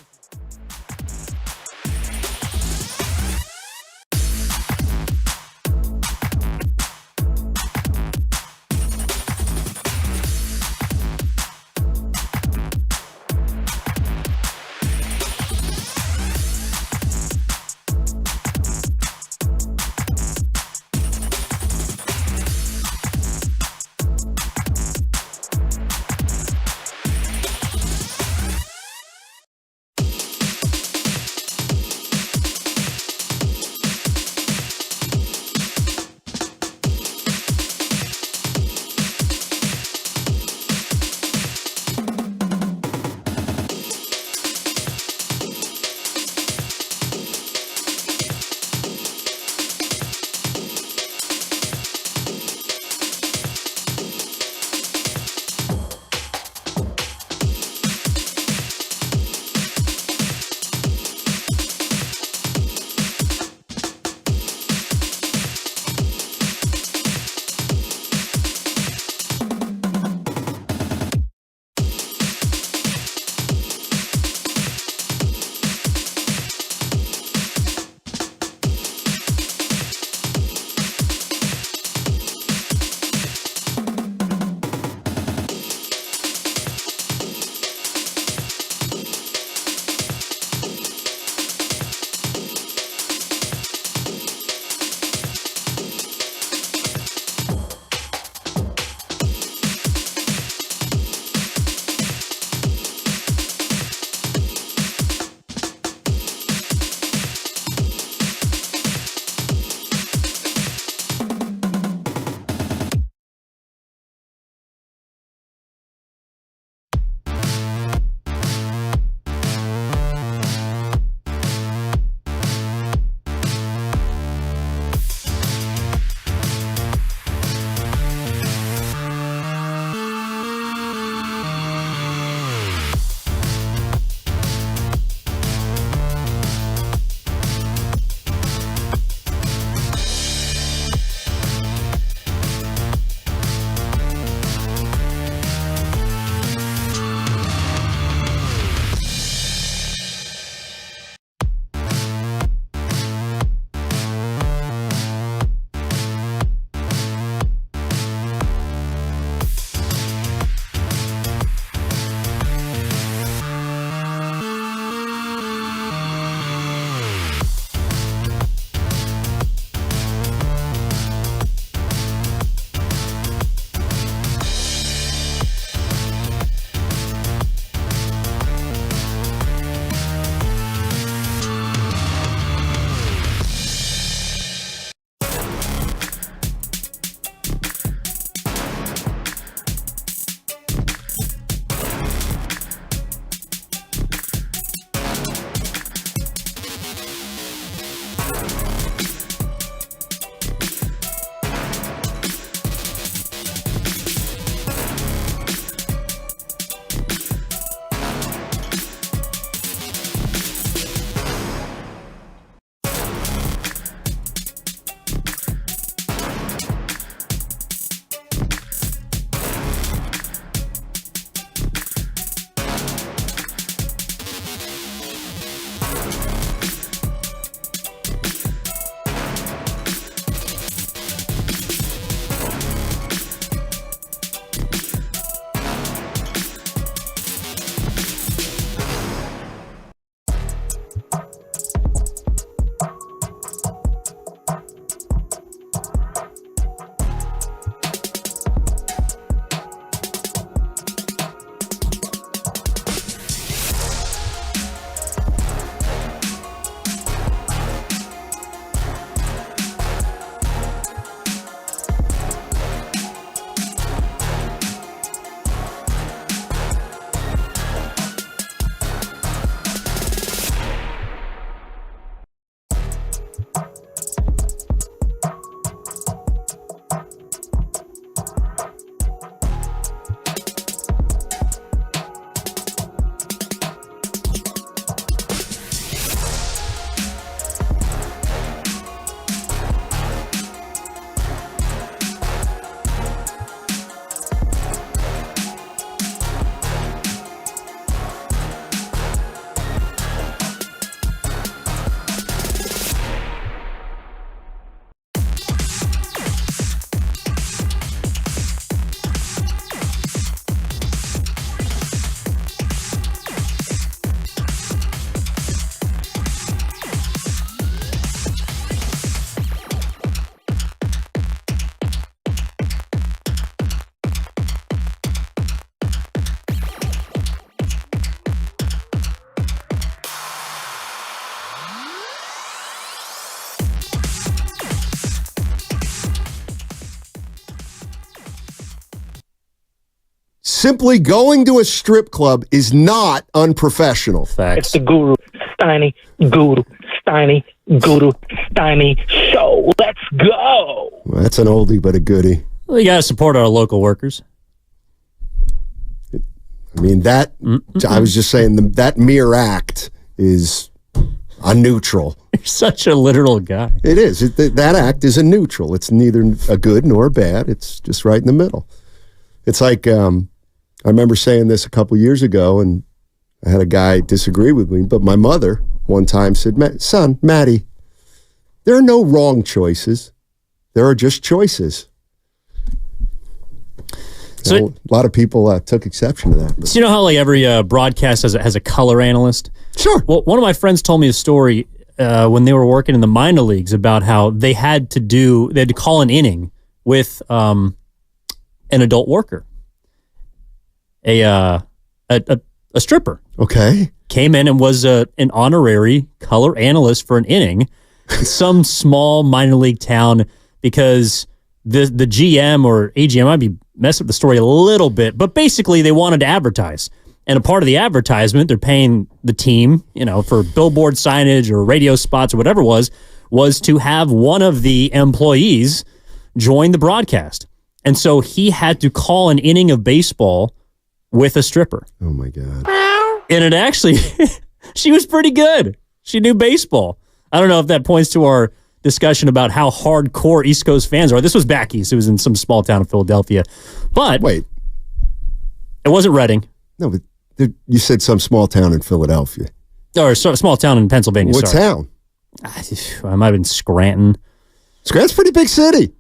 simply going to a strip club is not unprofessional. It's the Guru Steiny show. Let's go. Well, that's an oldie but a goodie. Well, you got to support our local workers. I mean, I was just saying that mere act is a neutral. You're such a literal guy. It is. That act is a neutral. It's neither a good nor bad. It's just right in the middle. It's like, I remember saying this a couple years ago, and I had a guy disagree with me, but my mother one time said, son, Maddie, there are no wrong choices. There are just choices. So a lot of people took exception to that. So you know how like every broadcast has a color analyst? Sure. Well, one of my friends told me a story when they were working in the minor leagues about how they had to call an inning with an adult worker, a stripper. Okay. Came in and was an honorary color analyst for an inning in some small minor league town because the GM or AGM might be messing up the story a little bit, but basically they wanted to advertise. And a part of the advertisement, they're paying the team, for billboard signage or radio spots or whatever it was to have one of the employees join the broadcast. And so he had to call an inning of baseball with a stripper. Oh, my God. And it actually, she was pretty good. She knew baseball. I don't know if that points to our discussion about how hardcore East Coast fans are. This was back east. It was in some small town in Philadelphia. But wait, it wasn't Reading. No, but you said some small town in Philadelphia. Or small town in Pennsylvania. What sorry. town? I might have been Scranton. Scranton's a pretty big city.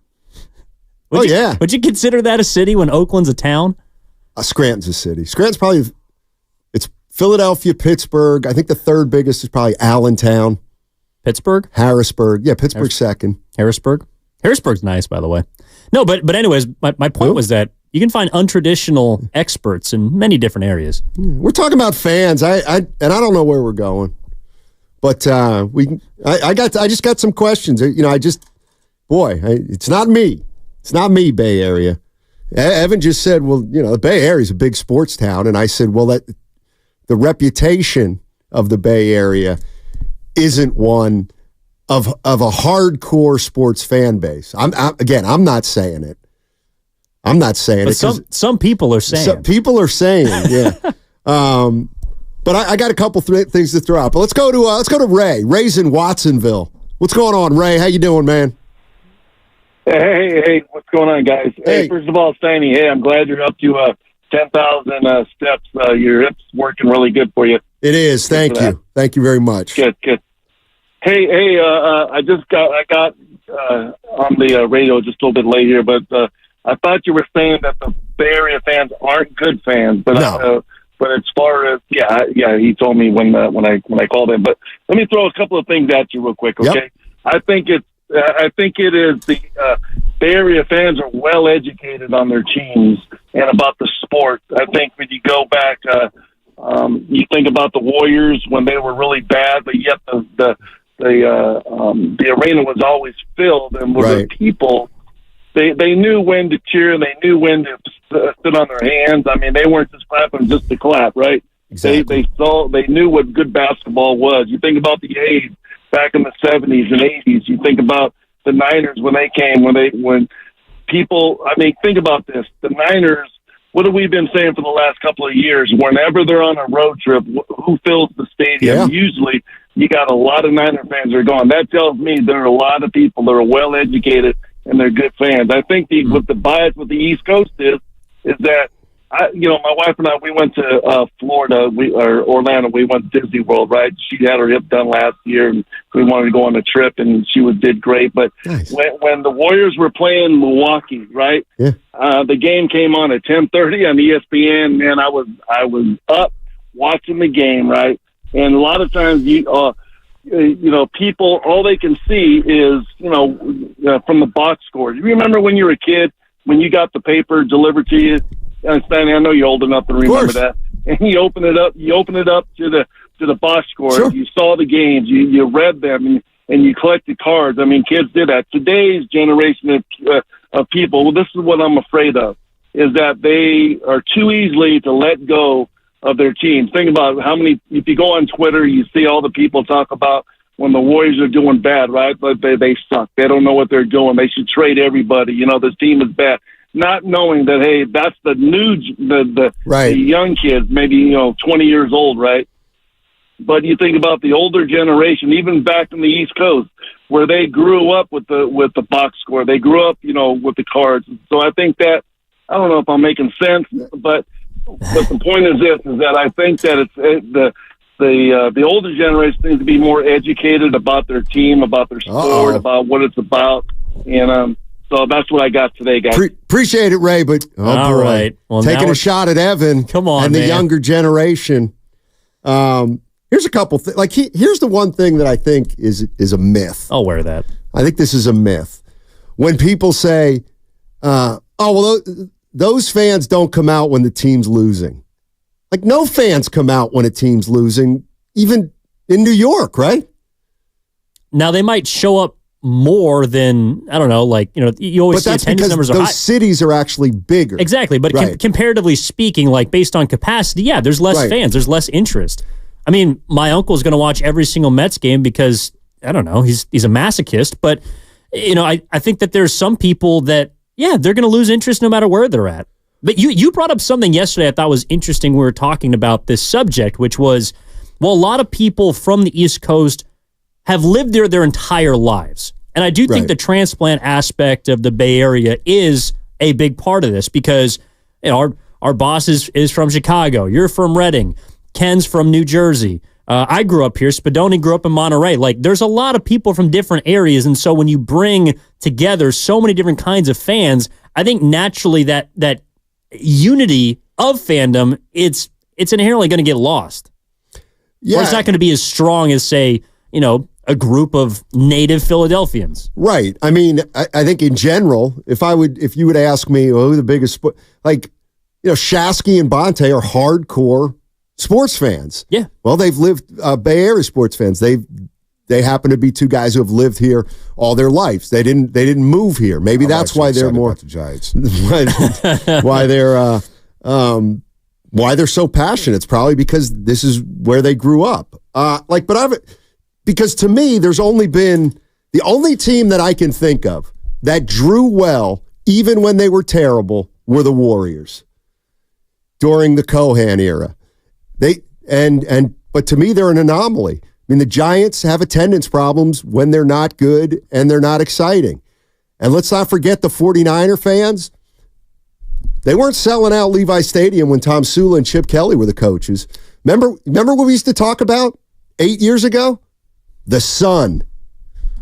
Yeah. Would you consider that a city when Oakland's a town? Scranton's a city. Scranton's probably, it's Philadelphia, Pittsburgh. I think the third biggest is probably Allentown. Pittsburgh? Harrisburg. Yeah, Pittsburgh's second. Harrisburg? Harrisburg's nice, by the way. No, but anyways, my point was that you can find untraditional experts in many different areas. We're talking about fans. I don't know where we're going, but I just got some questions. It's not me. It's not me, Bay Area. Evan just said, well, the Bay Area is a big sports town, and I said, well, the reputation of the Bay Area isn't one of a hardcore sports fan base. I'm not saying it. I'm not saying but it. Some people are saying. Some people are saying, yeah. But I got a couple things to throw out. But let's go to Ray. Ray's in Watsonville. What's going on, Ray? How you doing, man? Hey, what's going on, guys? Hey, first of all, Steiny, hey, I'm glad you're up to 10,000 steps. Your hip's working really good for you. It is. Thank you. Thank you very much. Good. Hey, I got on the radio just a little bit late here, but I thought you were saying that the Bay Area fans aren't good fans, but no. But as far as he told me when I called him. But let me throw a couple of things at you real quick, okay? Yep. I think it is the Bay Area fans are well educated on their teams and about the sport. I think when you go back, you think about the Warriors when they were really bad, but yet the arena was always filled, and with the people, they knew when to cheer and they knew when to sit on their hands. I mean, they weren't just clapping just to clap, right? Exactly. They knew what good basketball was. You think about the A's back in the 70s and 80s. You think about the Niners when they came, when people. I mean, think about this: the Niners. What have we been saying for the last couple of years? Whenever they're on a road trip, who fills the stadium? Yeah. Usually, you got a lot of Niner fans that are gone. That tells me there are a lot of people that are well educated and they're good fans. I think what the bias with the East Coast is that my wife and I, we went to Florida, or Orlando. We went to Disney World, right? She had her hip done last year, and we wanted to go on a trip, and she did great. But nice. when the Warriors were playing Milwaukee, right? Yeah. The game came on at 10:30 on ESPN. Man, I was up watching the game, right? And a lot of times, people, all they can see is, from the box score. You remember when you were a kid, when you got the paper delivered to you? Stanley, I know you're old enough to remember that. And you open it up to the box score. Sure. You saw the games, you read them, and you collected cards. I mean, kids did that. Today's generation of people, well, this is what I'm afraid of. is that they are too easily to let go of their teams. Think about how many, if you go on Twitter, you see all the people talk about when the Warriors are doing bad, right? But they suck. They don't know what they're doing. They should trade everybody. This team is bad. Not knowing that, hey, that's the new, the young kids, maybe, 20 years old, right? But you think about the older generation, even back in the East Coast, where they grew up with the box score. They grew up, with the cards. So I think that, I don't know if I'm making sense, but the point is this, is that I think that it's the older generation needs to be more educated about their team, about their sport, about what it's about. And so that's what I got today, guys. Appreciate it, Ray, but all right. Well, taking a shot at Evan and the younger generation. Here's a couple things. Like, here's the one thing that I think is a myth. I'll wear that. I think this is a myth. When people say, those fans don't come out when the team's losing. Like, no fans come out when a team's losing, even in New York, right? Now, they might show up more than, I don't know, you always see attendance numbers are high. Those cities are actually bigger. Exactly, but comparatively speaking, based on capacity, there's less fans, there's less interest. I mean, my uncle's going to watch every single Mets game because, I don't know, he's a masochist, but, I think that there's some people that, they're going to lose interest no matter where they're at. But you brought up something yesterday I thought was interesting. We were talking about this subject, which was, a lot of people from the East Coast have lived there their entire lives. And I do think the transplant aspect of the Bay Area is a big part of this because our boss is from Chicago. You're from Reading. Ken's from New Jersey. I grew up here. Spadoni grew up in Monterey. There's a lot of people from different areas. And so when you bring together so many different kinds of fans, I think naturally that unity of fandom, it's inherently going to get lost. Yeah. Or it's not going to be as strong as, say, a group of native Philadelphians. Right. I mean, I think in general, if you would ask me, who the biggest, Shasky and Bonte are hardcore sports fans. Yeah. Well, they've lived, Bay Area sports fans. They happen to be two guys who have lived here all their lives. They didn't move here. Maybe that's why they're more about the Giants. why they're so passionate. It's probably because this is where they grew up. Because to me, there's only been the only team that I can think of that drew well, even when they were terrible, were the Warriors during the Cohan era. But to me, they're an anomaly. I mean, the Giants have attendance problems when they're not good and they're not exciting. And let's not forget the 49er fans. They weren't selling out Levi Stadium when Tom Sula and Chip Kelly were the coaches. Remember what we used to talk about 8 years ago? The sun.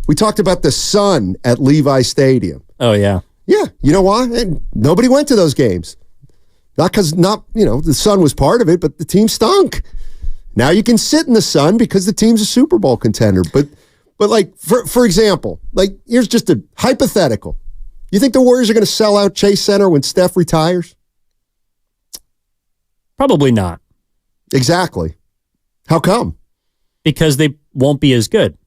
We talked about the sun at Levi Stadium. Oh, yeah. Yeah. You know why? And nobody went to those games. Not because the sun was part of it, but the team stunk. Now you can sit in the sun because the team's a Super Bowl contender. But for example, here's just a hypothetical. You think the Warriors are going to sell out Chase Center when Steph retires? Probably not. Exactly. How come? Because they won't be as good.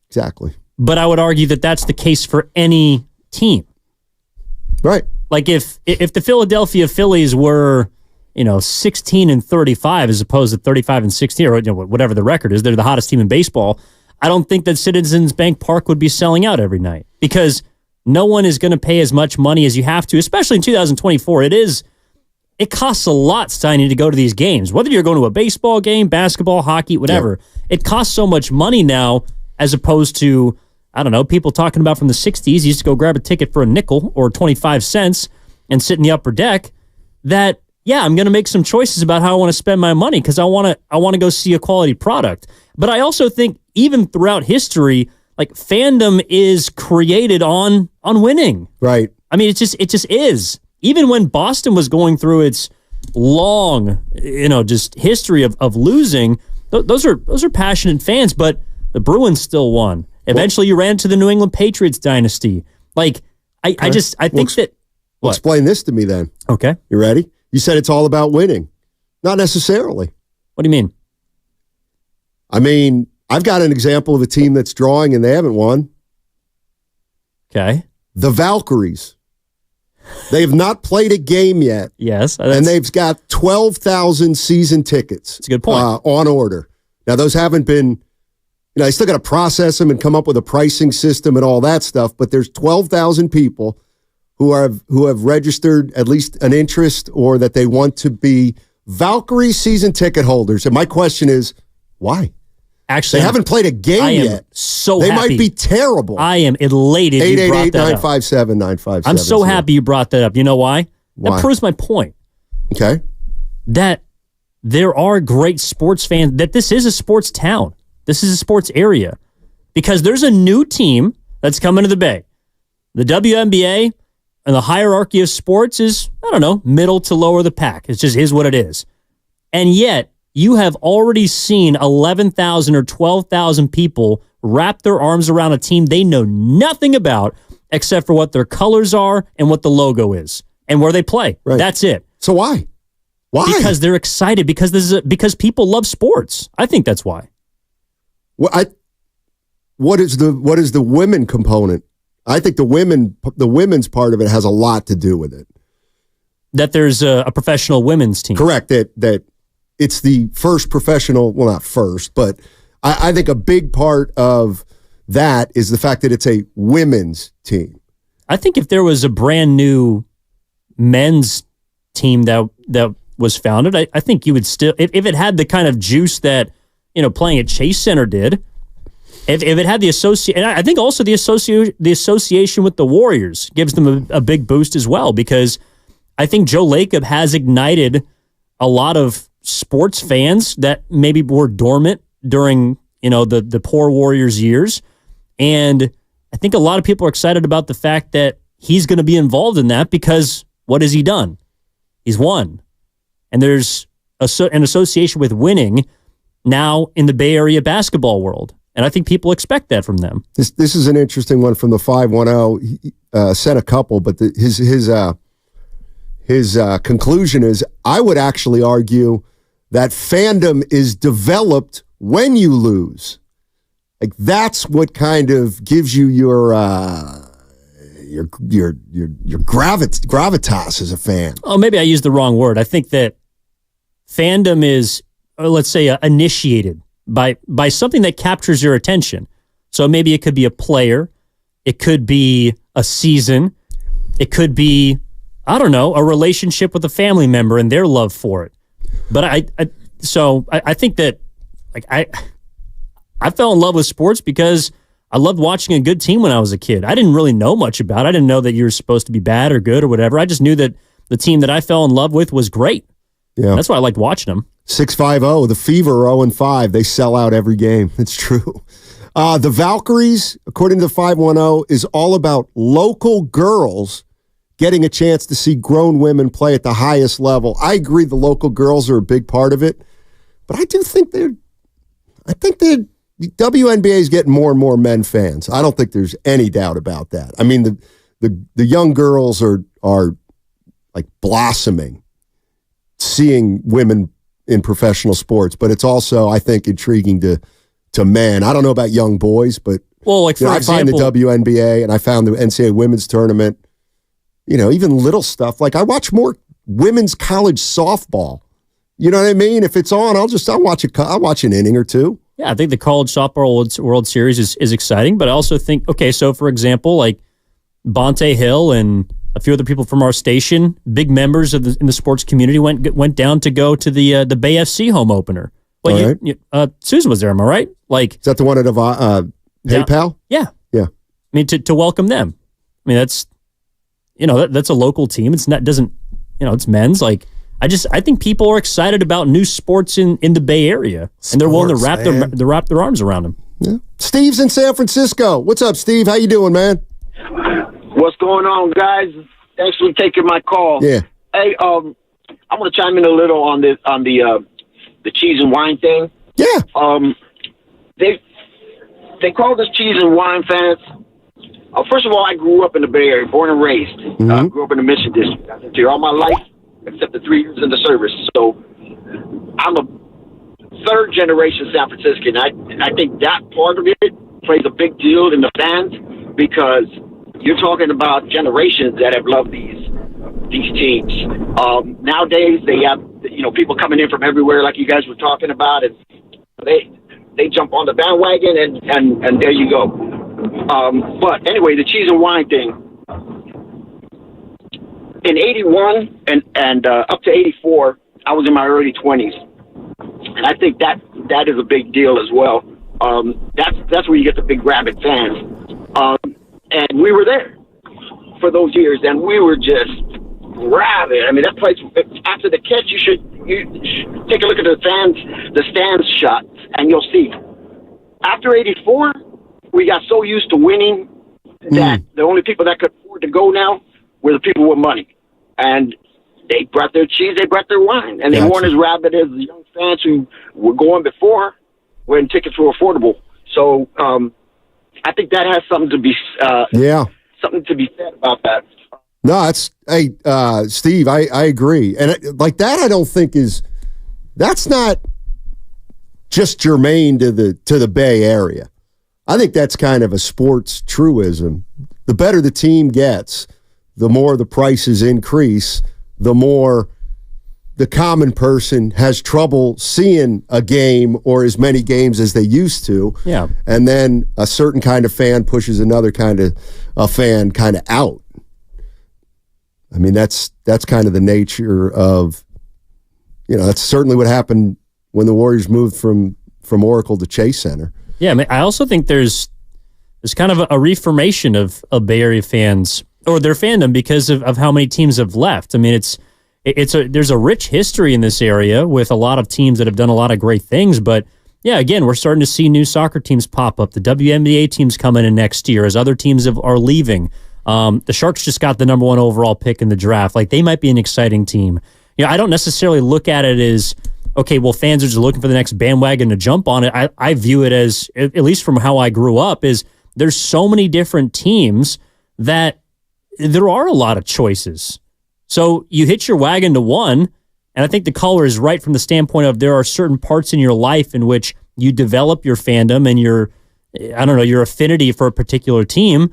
Exactly. But I would argue that that's the case for any team. Right. If the Philadelphia Phillies were, 16-35 as opposed to 35-16 or whatever the record is, they're the hottest team in baseball. I don't think that Citizens Bank Park would be selling out every night because no one is going to pay as much money as you have to, especially in 2024. It costs a lot, Steiny, to go to these games. Whether you're going to a baseball game, basketball, hockey, whatever, It costs so much money now as opposed to, I don't know, people talking about from the 60s, you used to go grab a ticket for a nickel or 25 cents and sit in the upper deck, that, I'm going to make some choices about how I want to spend my money because I want to go see a quality product. But I also think even throughout history, fandom is created on winning. Right. I mean, it just is. Even when Boston was going through its long, just history of losing, those are passionate fans, but the Bruins still won. Eventually, you ran into the New England Patriots dynasty. I think that... Well, explain this to me then. Okay. You ready? You said it's all about winning. Not necessarily. What do you mean? I mean, I've got an example of a team that's drawing and they haven't won. Okay. The Valkyries. They have not played a game yet. Yes. And they've got 12,000 season tickets. That's a good point. On order. Now, those haven't been, they still got to process them and come up with a pricing system and all that stuff, but there's 12,000 people who have registered at least an interest or that they want to be Valkyrie season ticket holders. And my question is, why? Actually, they haven't played a game yet. They happy. might be terrible. I am elated you brought that up. 888-957-9570. I'm so happy you brought that up. You know why? Why? That proves my point. Okay. That there are great sports fans, that this is a sports town. This is a sports area. Because there's a new team that's coming to the Bay. The WNBA and the hierarchy of sports is, I don't know, middle to lower the pack. It just is what it is. And yet, you have already seen 11,000 or 12,000 people wrap their arms around a team they know nothing about except for what their colors are and what the logo is and where they play. Right. That's it. So why? Why? Because they're excited. Because people love sports. I think that's why. Well, what is the women component? I think the women's part of it has a lot to do with it. That there's a professional women's team. Correct. That it's the first professional, well, not first, but I think a big part of that is the fact that it's a women's team. I think if there was a brand new men's team that was founded, I think you would still, if it had the kind of juice that, playing at Chase Center did, if it had the association, and I think also the association with the Warriors gives them a big boost as well, because I think Joe Lacob has ignited a lot of sports fans that maybe were dormant during, the poor Warriors years. And I think a lot of people are excited about the fact that he's going to be involved in that because what has he done? He's won. And there's an association with winning now in the Bay Area basketball world. And I think people expect that from them. This is an interesting one from the 510. He sent a couple, but his conclusion is, I would actually argue that fandom is developed when you lose. Like, that's what kind of gives you your gravitas as a fan. Oh, maybe I used the wrong word. I think that fandom is, let's say, initiated by something that captures your attention. So maybe it could be a player, it could be a season, it could be, I don't know, a relationship with a family member and their love for it. But I think that, like, I fell in love with sports because I loved watching a good team when I was a kid. I didn't really know much about it. I didn't know that you were supposed to be bad or good or whatever. I just knew that the team that I fell in love with was great. Yeah, that's why I liked watching them. 650, the Fever 0-5. They sell out every game. It's true. The Valkyries, according to the 510, is all about local girls getting a chance to see grown women play at the highest level. I agree the local girls are a big part of it, but I do think the WNBA is getting more and more men fans. I don't think there's any doubt about that. I mean, the young girls are like blossoming, seeing women in professional sports, but it's also, I think, intriguing to men. I don't know about young boys, but I find the WNBA and I found the NCAA women's tournament, even little stuff. Like, I watch more women's college softball. You know what I mean? If it's on, I'll watch an inning or two. Yeah, I think the college softball World Series is exciting, but I also think, okay, so for example, like Bonte Hill and a few other people from our station, big members in the sports community, went down to go to the Bay FC home opener. Well, Susan was there, am I right? Like, is that the one at PayPal? Yeah. I mean, to welcome them. I mean, that's that's a local team. It's it's men's. Like, I think people are excited about new sports in the Bay Area, and they're willing to wrap their arms around them. Yeah. Steve's in San Francisco. What's up, Steve? How you doing, man? What's going on, guys? Thanks for taking my call. Yeah. Hey, I want to chime in a little on the cheese and wine thing. Yeah. They call us cheese and wine fans. First of all, I grew up in the Bay Area, born and raised. Mm-hmm. Grew up in the Mission District. I've been here all my life, except the 3 years in the service. So I'm a third generation San Franciscan. I think that part of it plays a big deal in the fans, because you're talking about generations that have loved these these teams. Nowadays, they have people coming in from everywhere, like you guys were talking about, and they jump on the bandwagon, and there you go. But anyway, the cheese and wine thing. In 81 and up to 84, I was in my early 20s, and I think that is a big deal as well. That's where you get the big rabid fans, and we were there for those years, and we were just rabid. I mean, that place after the catch, you should take a look at the stands shot, and you'll see. After 84, we got so used to winning that the only people that could afford to go now were the people with money. And they brought their cheese, they brought their wine. And they weren't as rabid as the young fans who were going before when tickets were affordable. So I think that has something to be something to be said about that. No, Steve, I agree. And like that, I don't think that's not just germane to the Bay Area. I think that's kind of a sports truism. The better the team gets, the more the prices increase, the more the common person has trouble seeing a game or as many games as they used to. Yeah. And then a certain kind of fan pushes another kind of a fan kind of out. I mean, that's kind of the nature of, that's certainly what happened when the Warriors moved from Oracle to Chase Center. Yeah, I mean, I also think there's kind of a reformation of Bay Area fans or their fandom because of how many teams have left. I mean, there's a rich history in this area with a lot of teams that have done a lot of great things. But yeah, again, we're starting to see new soccer teams pop up. The WNBA team's coming in next year as other teams are leaving. The Sharks just got the number 1 overall pick in the draft. Like, they might be an exciting team. I don't necessarily look at it as, okay, well, fans are just looking for the next bandwagon to jump on it. I view it as, at least from how I grew up, is there's so many different teams that there are a lot of choices. So you hitch your wagon to one, and I think the color is right from the standpoint of there are certain parts in your life in which you develop your fandom and your affinity for a particular team.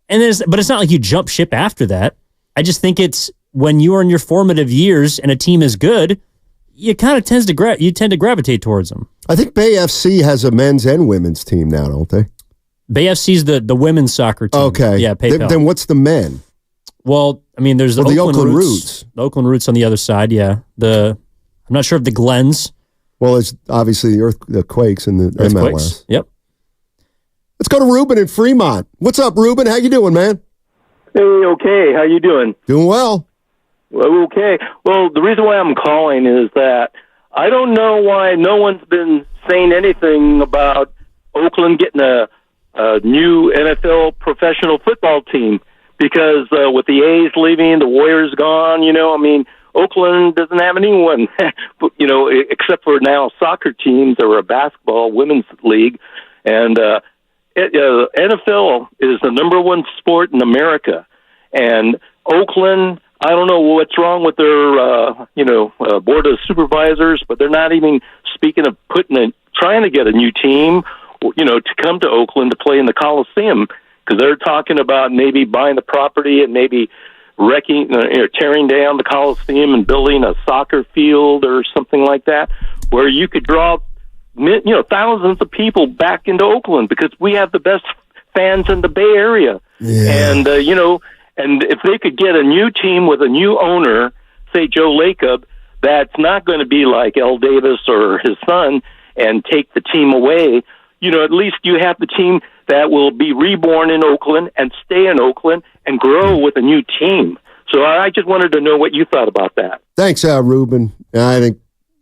But it's not like you jump ship after that. I just think it's when you are in your formative years and a team is good, you kind of tend to gravitate towards them. I think Bay FC has a men's and women's team now, don't they? Bay FC's the women's soccer team. Okay. Yeah, PayPal. Then what's the men? Well, I mean, there's the Oakland Roots. The Oakland Roots on the other side, yeah. I'm not sure if the Glens. Well, it's obviously the Quakes and the MLS. Yep. Let's go to Ruben in Fremont. What's up, Ruben? How you doing, man? Hey, okay. How you doing? Doing well. Well, okay. Well, the reason why I'm calling is that I don't know why no one's been saying anything about Oakland getting a new NFL professional football team because with the A's leaving, the Warriors gone, I mean, Oakland doesn't have anyone, except for now soccer teams or a basketball women's league. And NFL is the number 1 sport in America. And Oakland, I don't know what's wrong with their, board of supervisors, but they're not even speaking of trying to get a new team, to come to Oakland to play in the Coliseum, because they're talking about maybe buying the property and maybe tearing down the Coliseum and building a soccer field or something like that, where you could draw, thousands of people back into Oakland because we have the best fans in the Bay Area. Yeah. And, and if they could get a new team with a new owner, say Joe Lacob, that's not going to be like L. Davis or his son and take the team away. At least you have the team that will be reborn in Oakland and stay in Oakland and grow with a new team. So I just wanted to know what you thought about that. Thanks, Ruben. I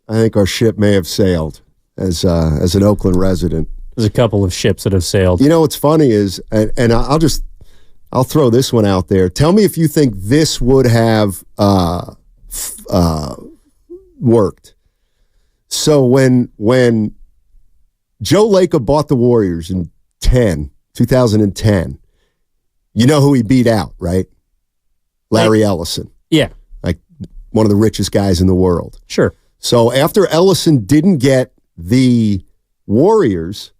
think our ship may have sailed as an Oakland resident. There's a couple of ships that have sailed. What's funny is, and I'll throw this one out there. Tell me if you think this would have worked. So when Joe Lacob bought the Warriors in 2010, you know who he beat out, right? Larry Ellison. Yeah. Like one of the richest guys in the world. Sure. So after Ellison didn't get the Warriors,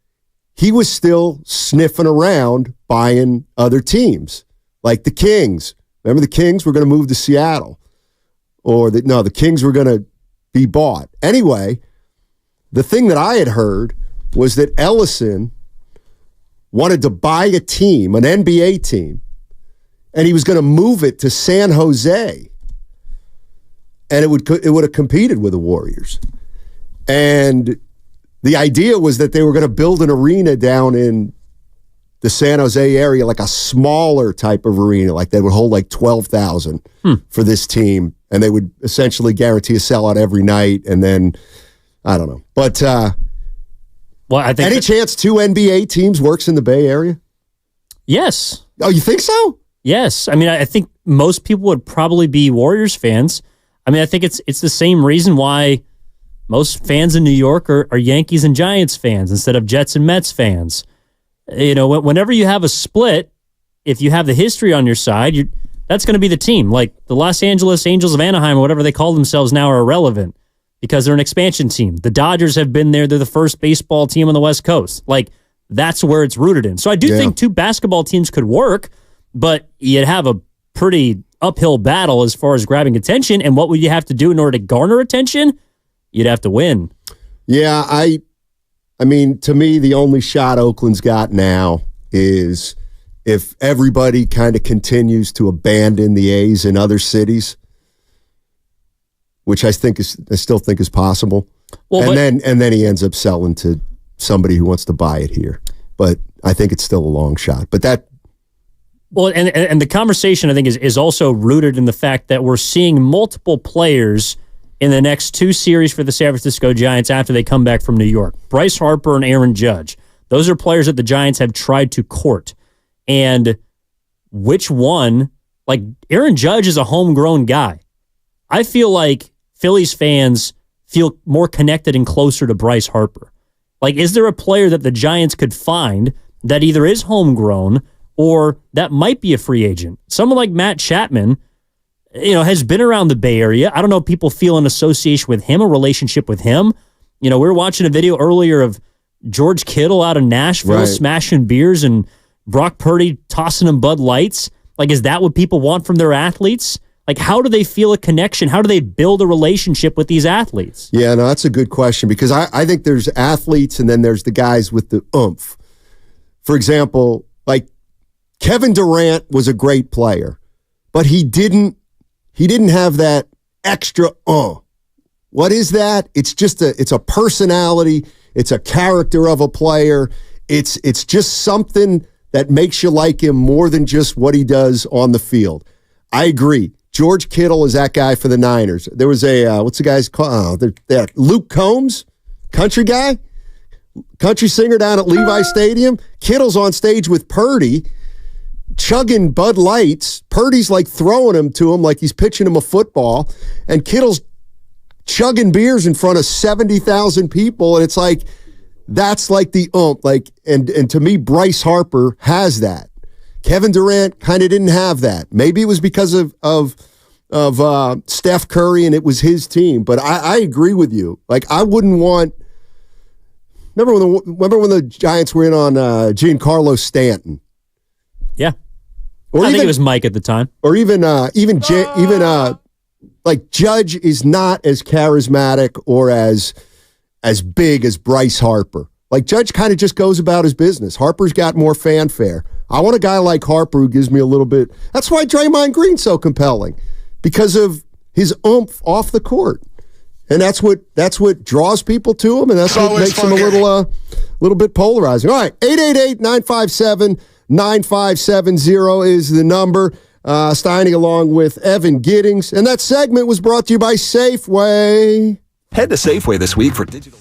he was still sniffing around buying other teams, like the Kings, Remember the Kings were going to move to Seattle. The Kings were going to be bought. Anyway, the thing that I had heard was that Ellison wanted to buy a team, an NBA team, and he was going to move it to San Jose. And it would have competed with the Warriors. And the idea was that they were going to build an arena down in the San Jose area, like a smaller type of arena, like they would hold like 12,000 for this team. And they would essentially guarantee a sellout every night. And then, I don't know. But I think any chance 2 NBA teams works in the Bay Area? Yes. Oh, you think so? Yes. I mean, I think most people would probably be Warriors fans. I mean, I think it's the same reason why most fans in New York are Yankees and Giants fans instead of Jets and Mets fans. You know, whenever you have a split, if you have the history on your side, that's going to be the team. Like the Los Angeles Angels of Anaheim or whatever they call themselves now are irrelevant because they're an expansion team. The Dodgers have been there. They're the first baseball team on the West Coast. Like, that's where it's rooted in. So I do think 2 basketball teams could work, but you'd have a pretty uphill battle as far as grabbing attention. And what would you have to do in order to garner attention? You'd have to win. Yeah, I mean, to me, the only shot Oakland's got now is if everybody kind of continues to abandon the A's in other cities, which I still think is possible. Well, and then he ends up selling to somebody who wants to buy it here. But I think it's still a long shot. But that. Well, and the conversation I think is also rooted in the fact that we're seeing multiple players in the next 2 series for the San Francisco Giants after they come back from New York. Bryce Harper and Aaron Judge. Those are players that the Giants have tried to court. And which one, like Aaron Judge is a homegrown guy. I feel like Phillies fans feel more connected and closer to Bryce Harper. Like, is there a player that the Giants could find that either is homegrown or that might be a free agent? Someone like Matt Chapman, has been around the Bay Area. I don't know if people feel an association with him, a relationship with him. We were watching a video earlier of George Kittle out of Nashville smashing beers and Brock Purdy tossing them Bud Lights. Like, is that what people want from their athletes? Like, how do they feel a connection? How do they build a relationship with these athletes? Yeah, no, that's a good question because I think there's athletes and then there's the guys with the oomph. For example, like Kevin Durant was a great player, but he didn't have that extra What is that? It's just it's a personality, it's a character of a player. It's just something that makes you like him more than just what he does on the field. I agree. George Kittle is that guy for the Niners. There was what's the guy's called? Luke Combs, country guy, country singer down at Levi Stadium. Kittle's on stage with Purdy, chugging Bud Lights. Purdy's like throwing him to him like he's pitching him a football, and Kittle's chugging beers in front of 70,000 people, and it's like that's like the like, and to me, Bryce Harper has that. Kevin Durant kind of didn't have that. Maybe it was because of Steph Curry and it was his team. But I agree with you. Like, I wouldn't want. Remember when the Giants were in on Giancarlo Stanton? Yeah, I think it was Mike at the time. Or even like Judge is not as charismatic or as big as Bryce Harper. Like, Judge kind of just goes about his business. Harper's got more fanfare. I want a guy like Harper who gives me a little bit. That's why Draymond Green's so compelling, because of his oomph off the court, and that's what draws people to him, and that's what makes him a little bit polarizing. All right, 888-957-9570 is the number. Steining along with Evan Giddings, and that segment was brought to you by Safeway. Head to Safeway this week for digital.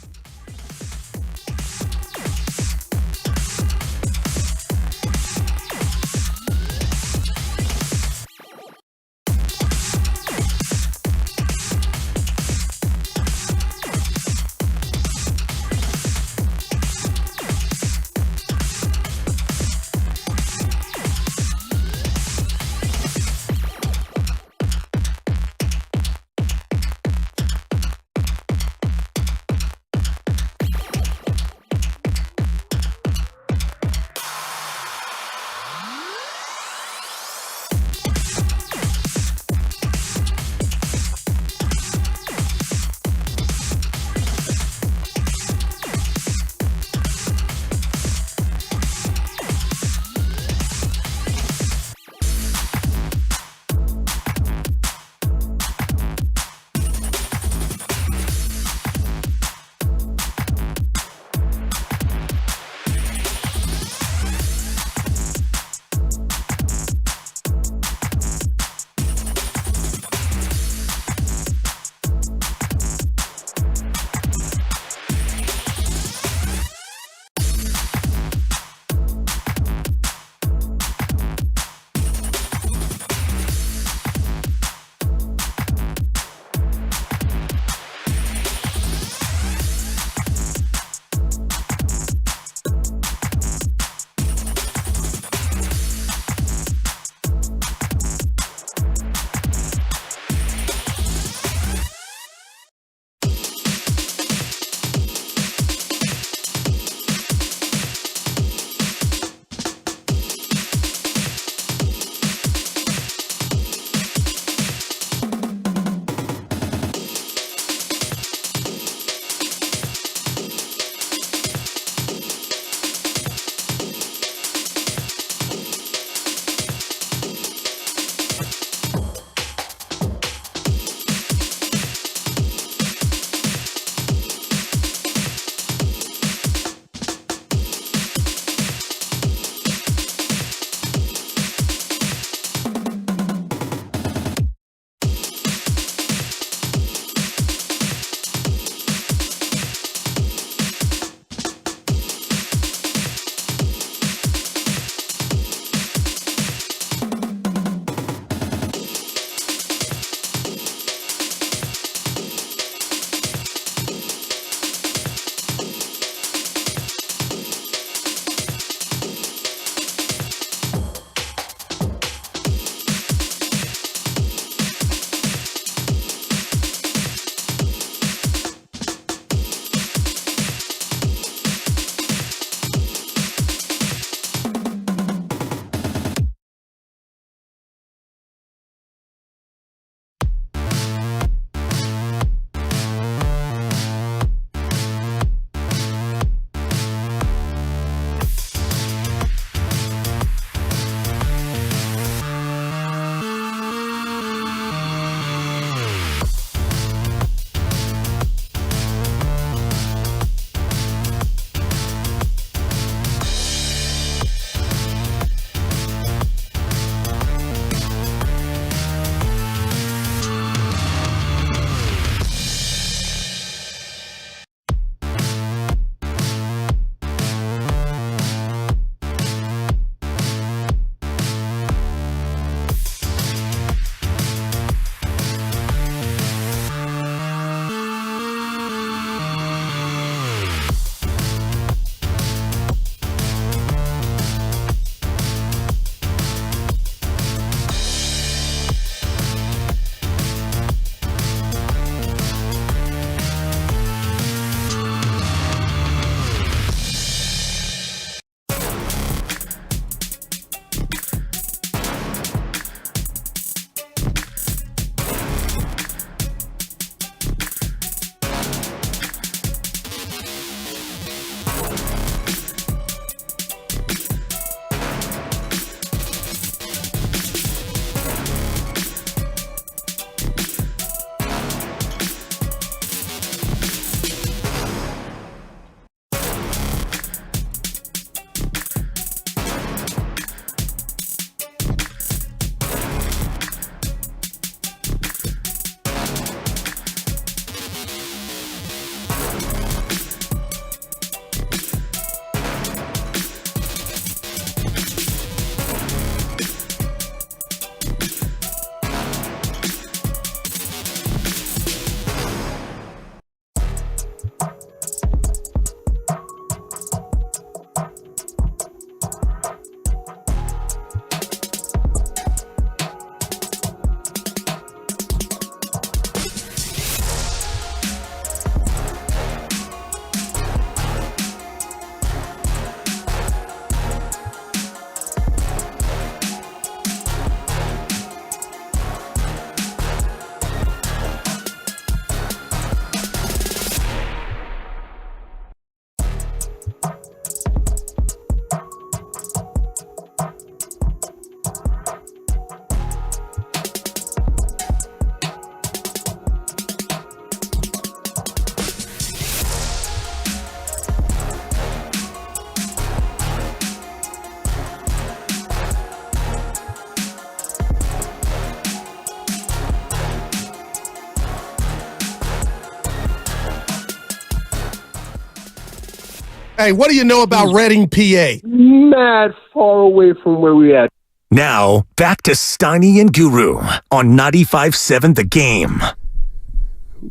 Hey, what do you know about Reading, PA? Mad far away from where we at. Now, back to Steiny and Guru on 95.7 The Game.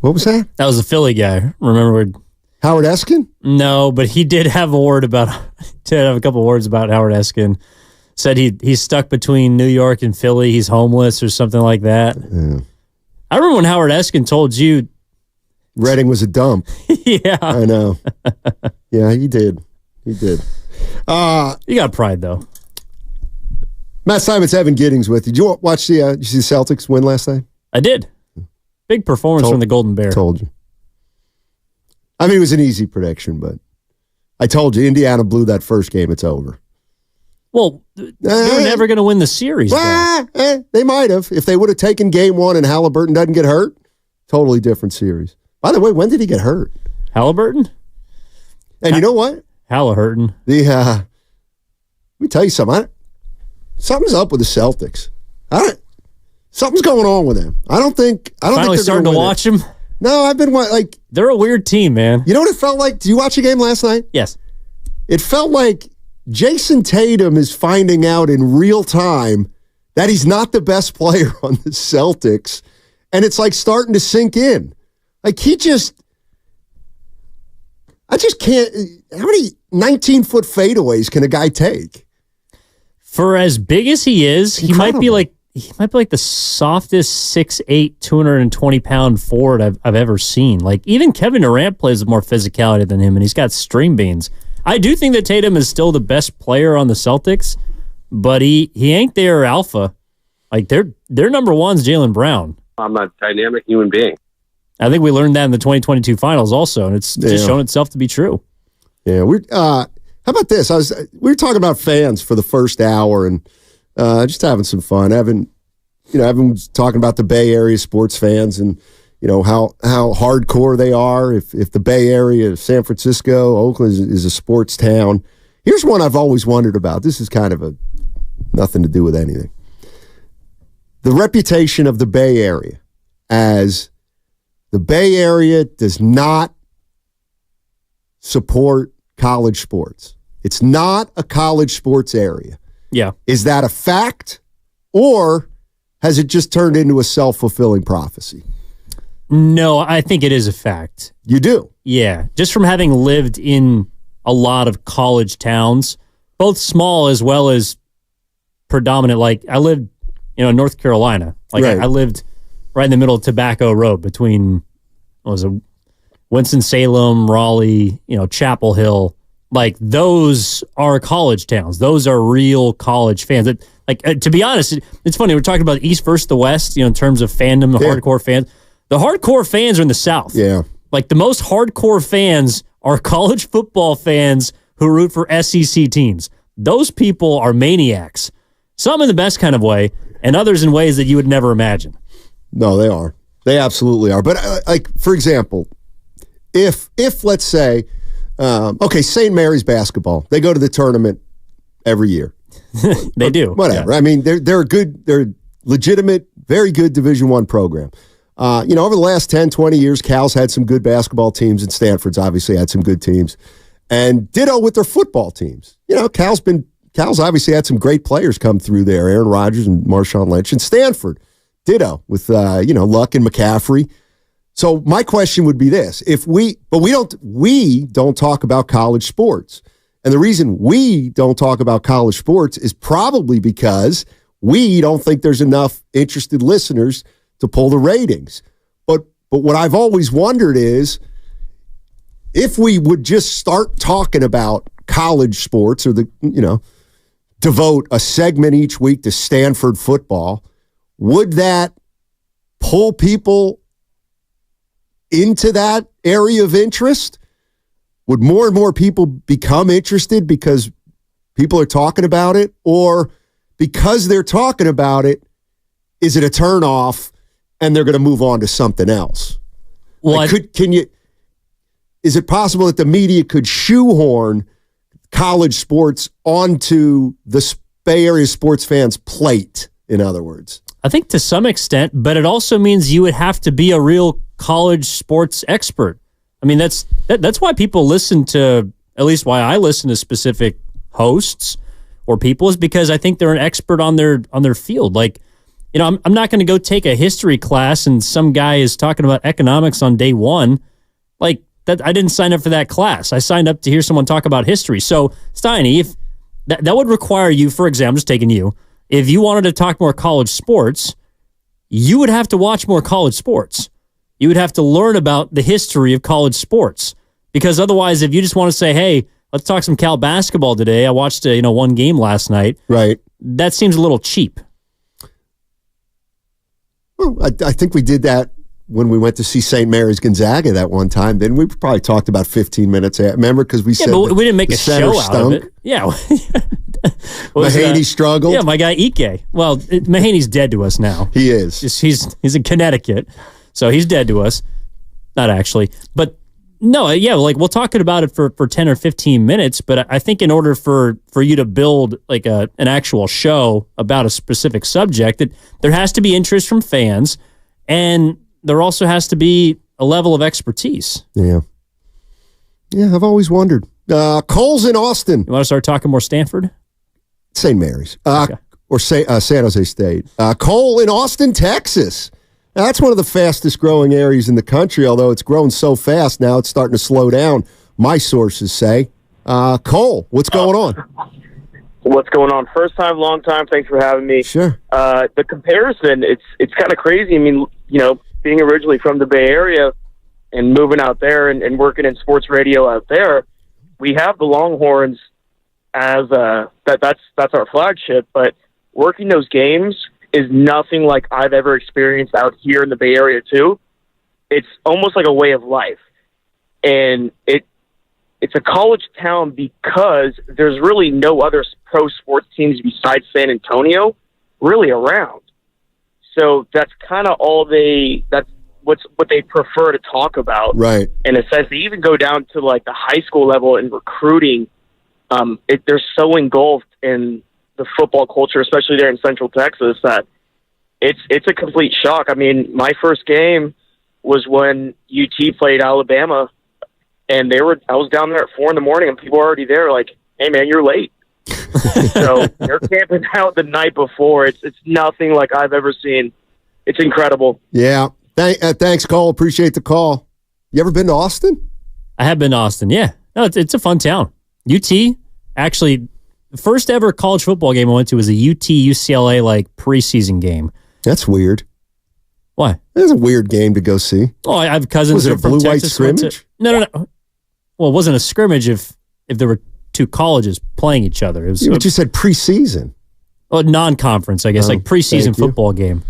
What was that? That was the Philly guy. Remember Howard Eskin? No, but he did have a couple words about Howard Eskin. Said he's stuck between New York and Philly. He's homeless or something like that. Yeah. I remember when Howard Eskin told you Reading was a dump. Yeah. I know. Yeah, he did. He did. You got pride, though. Matt Simon's Evan Giddings with you. Did you watch did you see the Celtics win last night? I did. Big performance from the Golden Bear. Told you. I mean, it was an easy prediction, but I told you, Indiana blew that first game. It's over. Well, they're never going to win the series. They might have. If they would have taken game one and Halliburton doesn't get hurt, totally different series. By the way, when did he get hurt? Halliburton? And you know what? Halliburton. Let me tell you something. Something's up with the Celtics. Something's going on with them. I don't think Finally they're starting to watch them? No, I've been they're a weird team, man. You know what it felt like? Did you watch the game last night? Yes. It felt like Jason Tatum is finding out in real time that he's not the best player on the Celtics, and it's like starting to sink in. Like I just can't. How many 19-foot fadeaways can a guy take? For as big as he is, he might be like the softest 6'8", 220-pound forward I've ever seen. Like even Kevin Durant plays with more physicality than him, and he's got string beans. I do think that Tatum is still the best player on the Celtics, but he ain't their alpha. Like their number one's Jaylen Brown. I'm a dynamic human being. I think we learned that in the 2022 finals also, and it's just shown itself to be true. Yeah, how about this? We were talking about fans for the first hour and just having some fun. Evan was talking about the Bay Area sports fans and how hardcore they are. If the Bay Area, San Francisco, Oakland is a sports town. Here's one I've always wondered about. This is kind of nothing to do with anything. The reputation of the Bay Area as the Bay Area does not support college sports. It's not a college sports area. Yeah. Is that a fact, or has it just turned into a self-fulfilling prophecy? No, I think it is a fact. You do? Yeah. Just from having lived in a lot of college towns, both small as well as predominant. Like I lived, in North Carolina. Like right. I lived right in the middle of Tobacco Road between, Winston-Salem, Raleigh, Chapel Hill. Like those are college towns. Those are real college fans. To be honest, it's funny. We're talking about East versus the West, in terms of fandom, the hardcore fans. The hardcore fans are in the South. Yeah. Like the most hardcore fans are college football fans who root for SEC teams. Those people are maniacs. Some in the best kind of way, and others in ways that you would never imagine. No, they are. They absolutely are. But for example, if let's say, St. Mary's basketball, they go to the tournament every year. They do. Whatever. Yeah. I mean, they're legitimate, very good Division I program. Over the last 10, 20 years, Cal's had some good basketball teams, and Stanford's obviously had some good teams. And ditto with their football teams. Cal's obviously had some great players come through there, Aaron Rodgers and Marshawn Lynch. And Stanford, ditto with, Luck and McCaffrey. So my question would be this: we don't talk about college sports. And the reason we don't talk about college sports is probably because we don't think there's enough interested listeners to pull the ratings. But what I've always wondered is if we would just start talking about college sports or devote a segment each week to Stanford football, would that pull people into that area of interest? Would more and more people become interested because people are talking about it? Or because they're talking about it, is it a turnoff and they're going to move on to something else? Well, is it possible that the media could shoehorn college sports onto the Bay Area sports fans' plate, in other words? I think to some extent, but it also means you would have to be a real college sports expert. I mean, that's why people listen to at least why I listen to specific hosts or people, is because I think they're an expert on their field. Like, you know, I'm not going to go take a history class and some guy is talking about economics on day one. Like, that, I didn't sign up for that class. I signed up to hear someone talk about history. So, Steiny, if that would require you, for example, I'm just taking you, if you wanted to talk more college sports, you would have to watch more college sports. You would have to learn about the history of college sports. Because otherwise, if you just want to say, hey, let's talk some Cal basketball today, I watched one game last night. Right. That seems a little cheap. Well, I think we did that when we went to see St. Mary's Gonzaga that one time. Then we probably talked about 15 minutes. Remember, because we said but we didn't make a show out of it. Yeah. Mahaney struggled. Yeah, my guy Ike. Well, Mahaney's dead to us now. He is. He's in Connecticut, so he's dead to us. Not actually, but no, yeah, like we'll talk about it for 10 or 15 minutes. But I think in order for you to build like an actual show about a specific subject, that there has to be interest from fans, and there also has to be a level of expertise. Yeah. Yeah, I've always wondered. Cole's in Austin. You want to start talking more Stanford? St. Mary's. Okay. Or San Jose State. Cole in Austin, Texas. Now, that's one of the fastest growing areas in the country, although it's grown so fast now it's starting to slow down, my sources say. Cole, what's going on? What's going on? First time, long time. Thanks for having me. Sure. The comparison, it's kind of crazy. I mean, you know, being originally from the Bay Area and moving out there and working in sports radio out there, we have the Longhorns as that's our flagship, but working those games is nothing like I've ever experienced out here in the Bay Area too. It's almost like a way of life. And it's a college town because there's really no other pro sports teams besides San Antonio really around. So that's kind of that's what they prefer to talk about. Right. In a sense, they even go down to like the high school level in recruiting. They're so engulfed in the football culture, especially there in Central Texas, that it's a complete shock. I mean, my first game was when UT played Alabama, and I was down there at 4 a.m, and people were already there like, hey man, you're late. So they're camping out the night before. It's nothing like I've ever seen. It's incredible. Yeah. Thanks, Cole. Appreciate the call. You ever been to Austin? I have been to Austin, yeah. No, it's a fun town. UT, actually, the first ever college football game I went to was a UT-UCLA like preseason game. That's weird. Why? It's a weird game to go see. Oh, I have cousins Was it that are a from blue-white Texas. scrimmage? No. Well, it wasn't a scrimmage if there were two colleges playing each other. It was But you said preseason. Oh, non-conference, I guess, like preseason football game.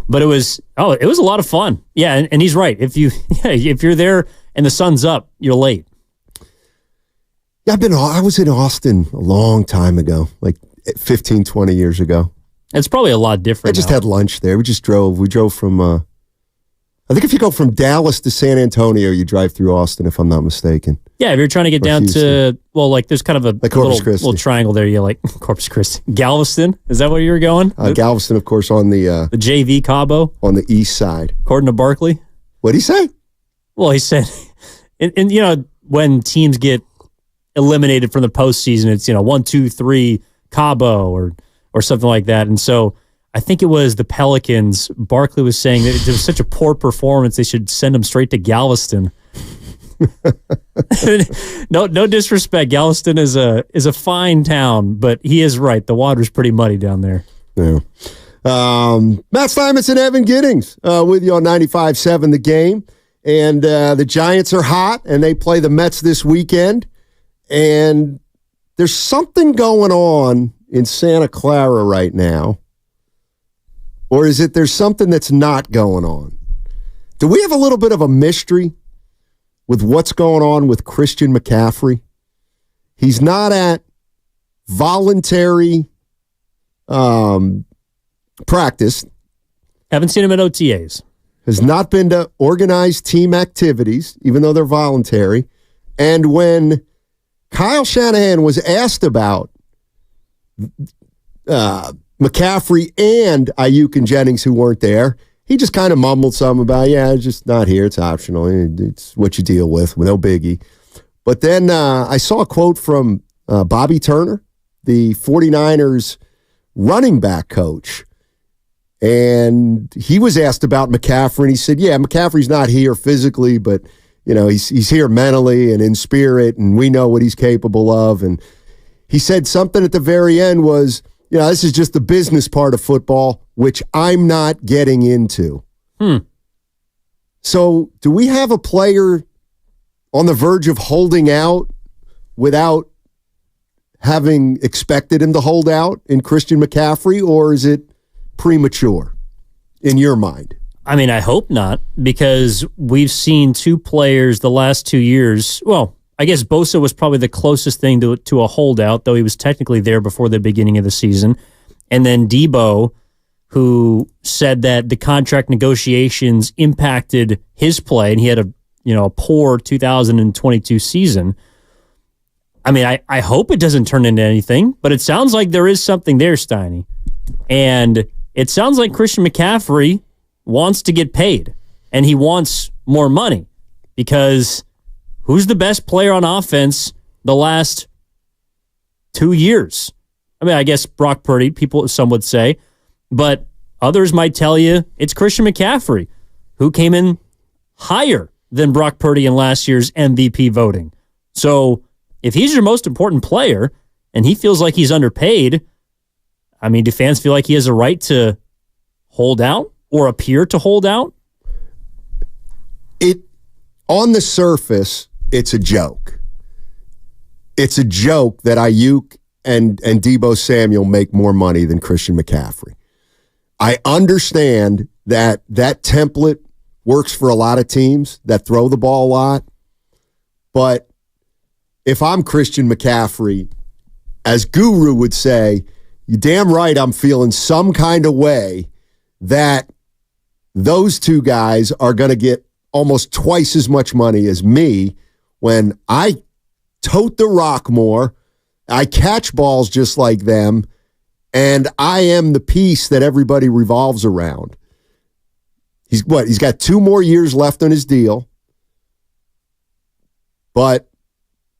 But it was a lot of fun. Yeah, and he's right. If you're there and the sun's up, you're late. Yeah, I was in Austin a long time ago, like 15, 20 years ago. It's probably a lot different. I just had lunch there. We drove from, I think if you go from Dallas to San Antonio, you drive through Austin, if I'm not mistaken. Yeah, if you're trying to get down Houston. to, well, like there's kind of a little triangle there. Yeah, like Corpus Christi. Galveston? Is that where you were going? Galveston, of course, on the JV Cabo. On the east side. According to Barkley. What'd he say? Well, he said, and you know, when teams get eliminated from the postseason, it's, 1, 2, 3 Cabo or something like that. And so I think it was the Pelicans. Barkley was saying that it was such a poor performance, they should send them straight to Galveston. No disrespect. Galveston is a fine town, but he is right. The water's pretty muddy down there. Yeah. Matt Steinmetz and Evan Giddings with you on 95.7 The Game. And the Giants are hot, and they play the Mets this weekend. And there's something going on in Santa Clara right now. Or is it there's something that's not going on? Do we have a little bit of a mystery with what's going on with Christian McCaffrey? He's not at voluntary practice. Haven't seen him at OTAs. Has not been to organized team activities, even though they're voluntary. And when Kyle Shanahan was asked about McCaffrey and Ayuk and Jennings, who weren't there, he just kind of mumbled something about, it's just not here. It's optional. It's what you deal with no biggie. But then I saw a quote from Bobby Turner, the 49ers running back coach. And he was asked about McCaffrey, and he said, yeah, McCaffrey's not here physically, but he's here mentally and in spirit, and we know what he's capable of. And he said something at the very end was, this is just the business part of football, which I'm not getting into. So do we have a player on the verge of holding out without having expected him to hold out in Christian McCaffrey, or is it premature in your mind? I mean, I hope not, because we've seen two players the last 2 years. Well, I guess Bosa was probably the closest thing to a holdout, though he was technically there before the beginning of the season. And then Debo, who said that the contract negotiations impacted his play, and he had a poor 2022 season. I mean, I hope it doesn't turn into anything, but it sounds like there is something there, Steiny. And it sounds like Christian McCaffrey wants to get paid, and he wants more money, because who's the best player on offense the last 2 years? I mean, I guess Brock Purdy, some would say, but others might tell you it's Christian McCaffrey, who came in higher than Brock Purdy in last year's MVP voting. So if he's your most important player and he feels like he's underpaid, I mean, do fans feel like he has a right to hold out or appear to hold out? On the surface, it's a joke. It's a joke that Ayuk and Debo Samuel make more money than Christian McCaffrey. I understand that template works for a lot of teams that throw the ball a lot, but if I'm Christian McCaffrey, as Guru would say, you damn right I'm feeling some kind of way that those two guys are going to get almost twice as much money as me when I tote the rock more, I catch balls just like them, and I am the piece that everybody revolves around. He's got 2 more years left on his deal, but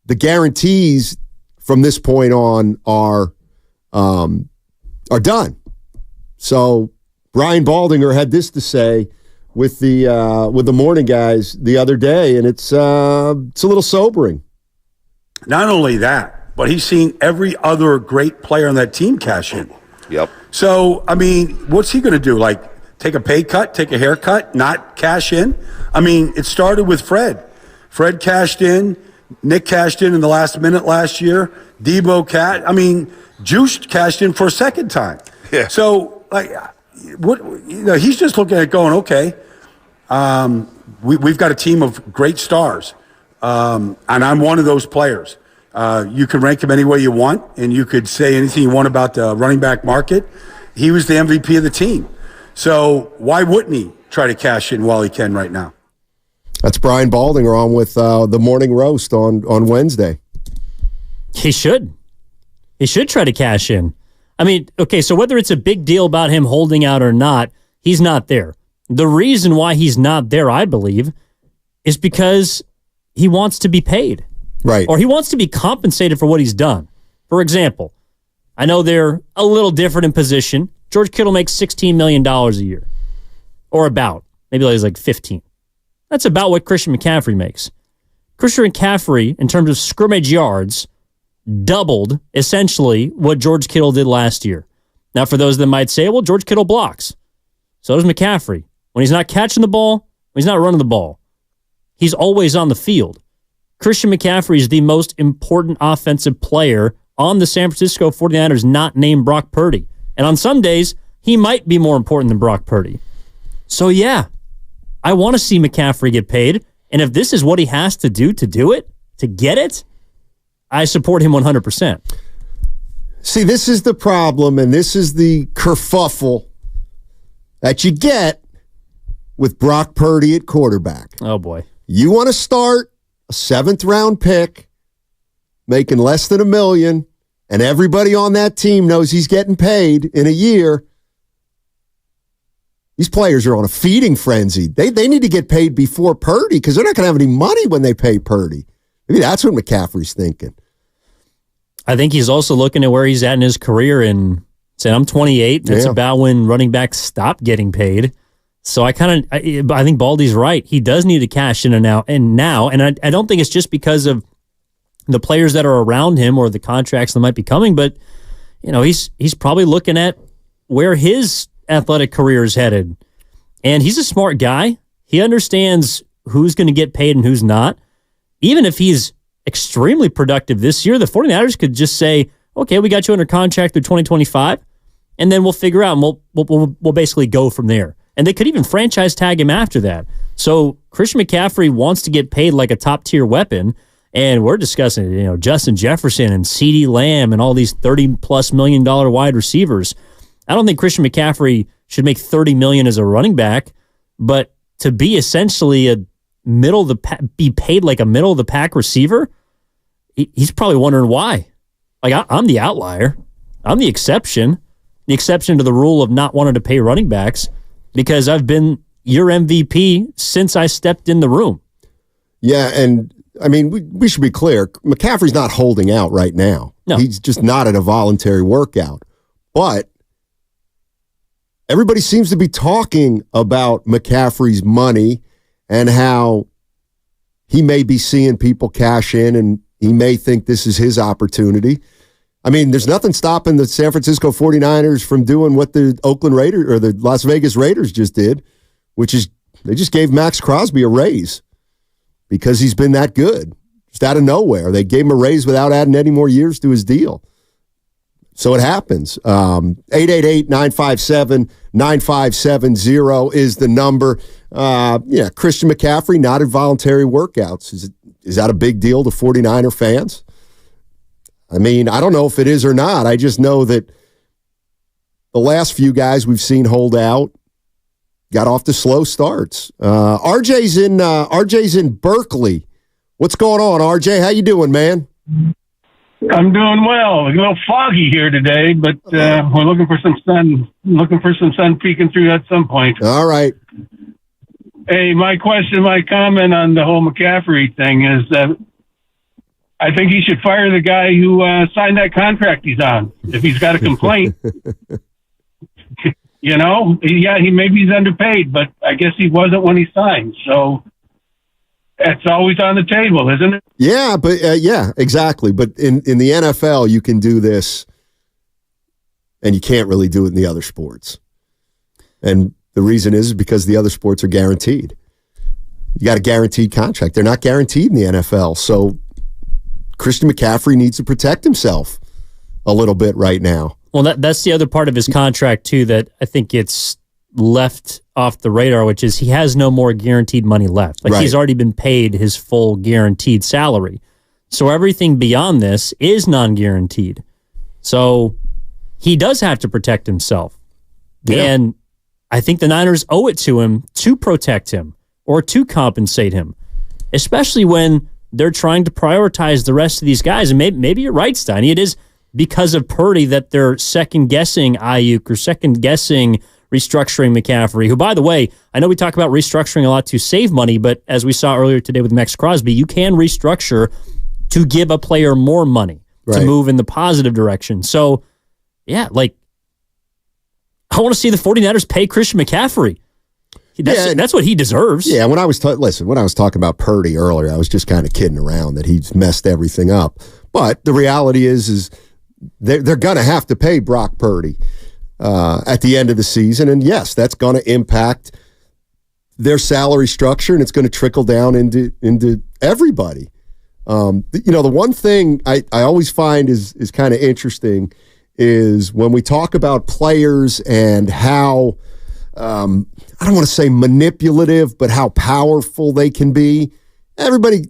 the guarantees from this point on are done. So Brian Baldinger had this to say with the morning guys the other day, and it's a little sobering. Not only that, but he's seen every other great player on that team cash in. Yep. So, I mean, what's he going to do? Like, take a pay cut, take a haircut, not cash in? I mean, it started with Fred. Fred cashed in. Nick cashed in the last minute last year. Debo Juice cashed in for a second time. Yeah. So, he's just looking at it going, okay, we've got a team of great stars, and I'm one of those players. You can rank him any way you want, and you could say anything you want about the running back market. He was the MVP of the team. So why wouldn't he try to cash in while he can right now? That's Brian Baldinger on with the Morning Roast on Wednesday. He should. He should try to cash in. I mean, okay, so whether it's a big deal about him holding out or not, he's not there. The reason why he's not there, I believe, is because he wants to be paid. Right. Or he wants to be compensated for what he's done. For example, I know they're a little different in position. George Kittle makes $16 million a year. Or about. Maybe he's like 15. That's about what Christian McCaffrey makes. Christian McCaffrey, in terms of scrimmage yards, doubled essentially what George Kittle did last year. Now, for those that might say, well, George Kittle blocks. So does McCaffrey. When he's not catching the ball, when he's not running the ball, he's always on the field. Christian McCaffrey is the most important offensive player on the San Francisco 49ers, not named Brock Purdy. And on some days, he might be more important than Brock Purdy. So yeah, I want to see McCaffrey get paid. And if this is what he has to do, to get it, I support him 100%. See, this is the problem, and this is the kerfuffle that you get with Brock Purdy at quarterback. Oh, boy. You want to start a 7th-round pick, making less than $1 million, and everybody on that team knows he's getting paid in a year. These players are on a feeding frenzy. They need to get paid before Purdy because they're not going to have any money when they pay Purdy. Maybe that's what McCaffrey's thinking. I think he's also looking at where he's at in his career and saying, I'm 28. That's about when running backs stop getting paid. So I think Baldy's right. He does need to cash in and out and now. And I don't think it's just because of the players that are around him or the contracts that might be coming, but he's probably looking at where his athletic career is headed. And he's a smart guy. He understands who's going to get paid and who's not. Even if he's extremely productive this year, the 49ers could just say, okay, we got you under contract through 2025, and then we'll figure out, and we'll basically go from there. And they could even franchise tag him after that. So Christian McCaffrey wants to get paid like a top-tier weapon, and we're discussing, Justin Jefferson and CeeDee Lamb and all these $30+ million wide receivers. I don't think Christian McCaffrey should make $30 million as a running back, but to be essentially be paid like a middle-of-the-pack receiver, he's probably wondering why. Like, I'm the outlier. I'm the exception to the rule of not wanting to pay running backs because I've been your MVP since I stepped in the room. Yeah, and I mean, we should be clear. McCaffrey's not holding out right now. No. He's just not at a voluntary workout. But everybody seems to be talking about McCaffrey's money and how he may be seeing people cash in and he may think this is his opportunity. I mean, there's nothing stopping the San Francisco 49ers from doing what the Oakland Raiders or the Las Vegas Raiders just did, which is they just gave Max Crosby a raise because he's been that good. Just out of nowhere. They gave him a raise without adding any more years to his deal. So it happens. 888-957-9570 is the number. Christian McCaffrey, not in voluntary workouts. Is that a big deal to 49er fans? I mean, I don't know if it is or not. I just know that the last few guys we've seen hold out got off to slow starts. RJ's in Berkeley. What's going on, RJ? How you doing, man? I'm doing well. A little foggy here today, but we're looking for some sun. Looking for some sun peeking through at some point. All right. Hey, my comment on the whole McCaffrey thing is that I think he should fire the guy who signed that contract he's on. If he's got a complaint, he maybe he's underpaid, but I guess he wasn't when he signed. So that's always on the table, isn't it? Yeah, but exactly. But in the NFL, you can do this, and you can't really do it in the other sports. And the reason is because the other sports are guaranteed. You got a guaranteed contract. They're not guaranteed in the NFL. So Christian McCaffrey needs to protect himself a little bit right now. Well, that's the other part of his contract, too, that I think gets left off the radar, which is he has no more guaranteed money left. Like, he's already been paid his full guaranteed salary. So everything beyond this is non-guaranteed. So he does have to protect himself. Yeah. And I think the Niners owe it to him to protect him or to compensate him, especially when they're trying to prioritize the rest of these guys. And maybe you're right, Steiny. It is because of Purdy that they're second-guessing Ayuk or second-guessing restructuring McCaffrey, who, by the way, I know we talk about restructuring a lot to save money, but as we saw earlier today with Max Crosby, you can restructure to give a player more money to move in the positive direction. So, yeah, I want to see the 49ers pay Christian McCaffrey. That's what he deserves. Yeah, when I was talking about Purdy earlier, I was just kind of kidding around that he's messed everything up. But the reality is they're going to have to pay Brock Purdy at the end of the season. And yes, that's going to impact their salary structure, and it's going to trickle down into everybody. The one thing I always find is kind of interesting is when we talk about players and how, I don't want to say manipulative, but how powerful they can be. Everybody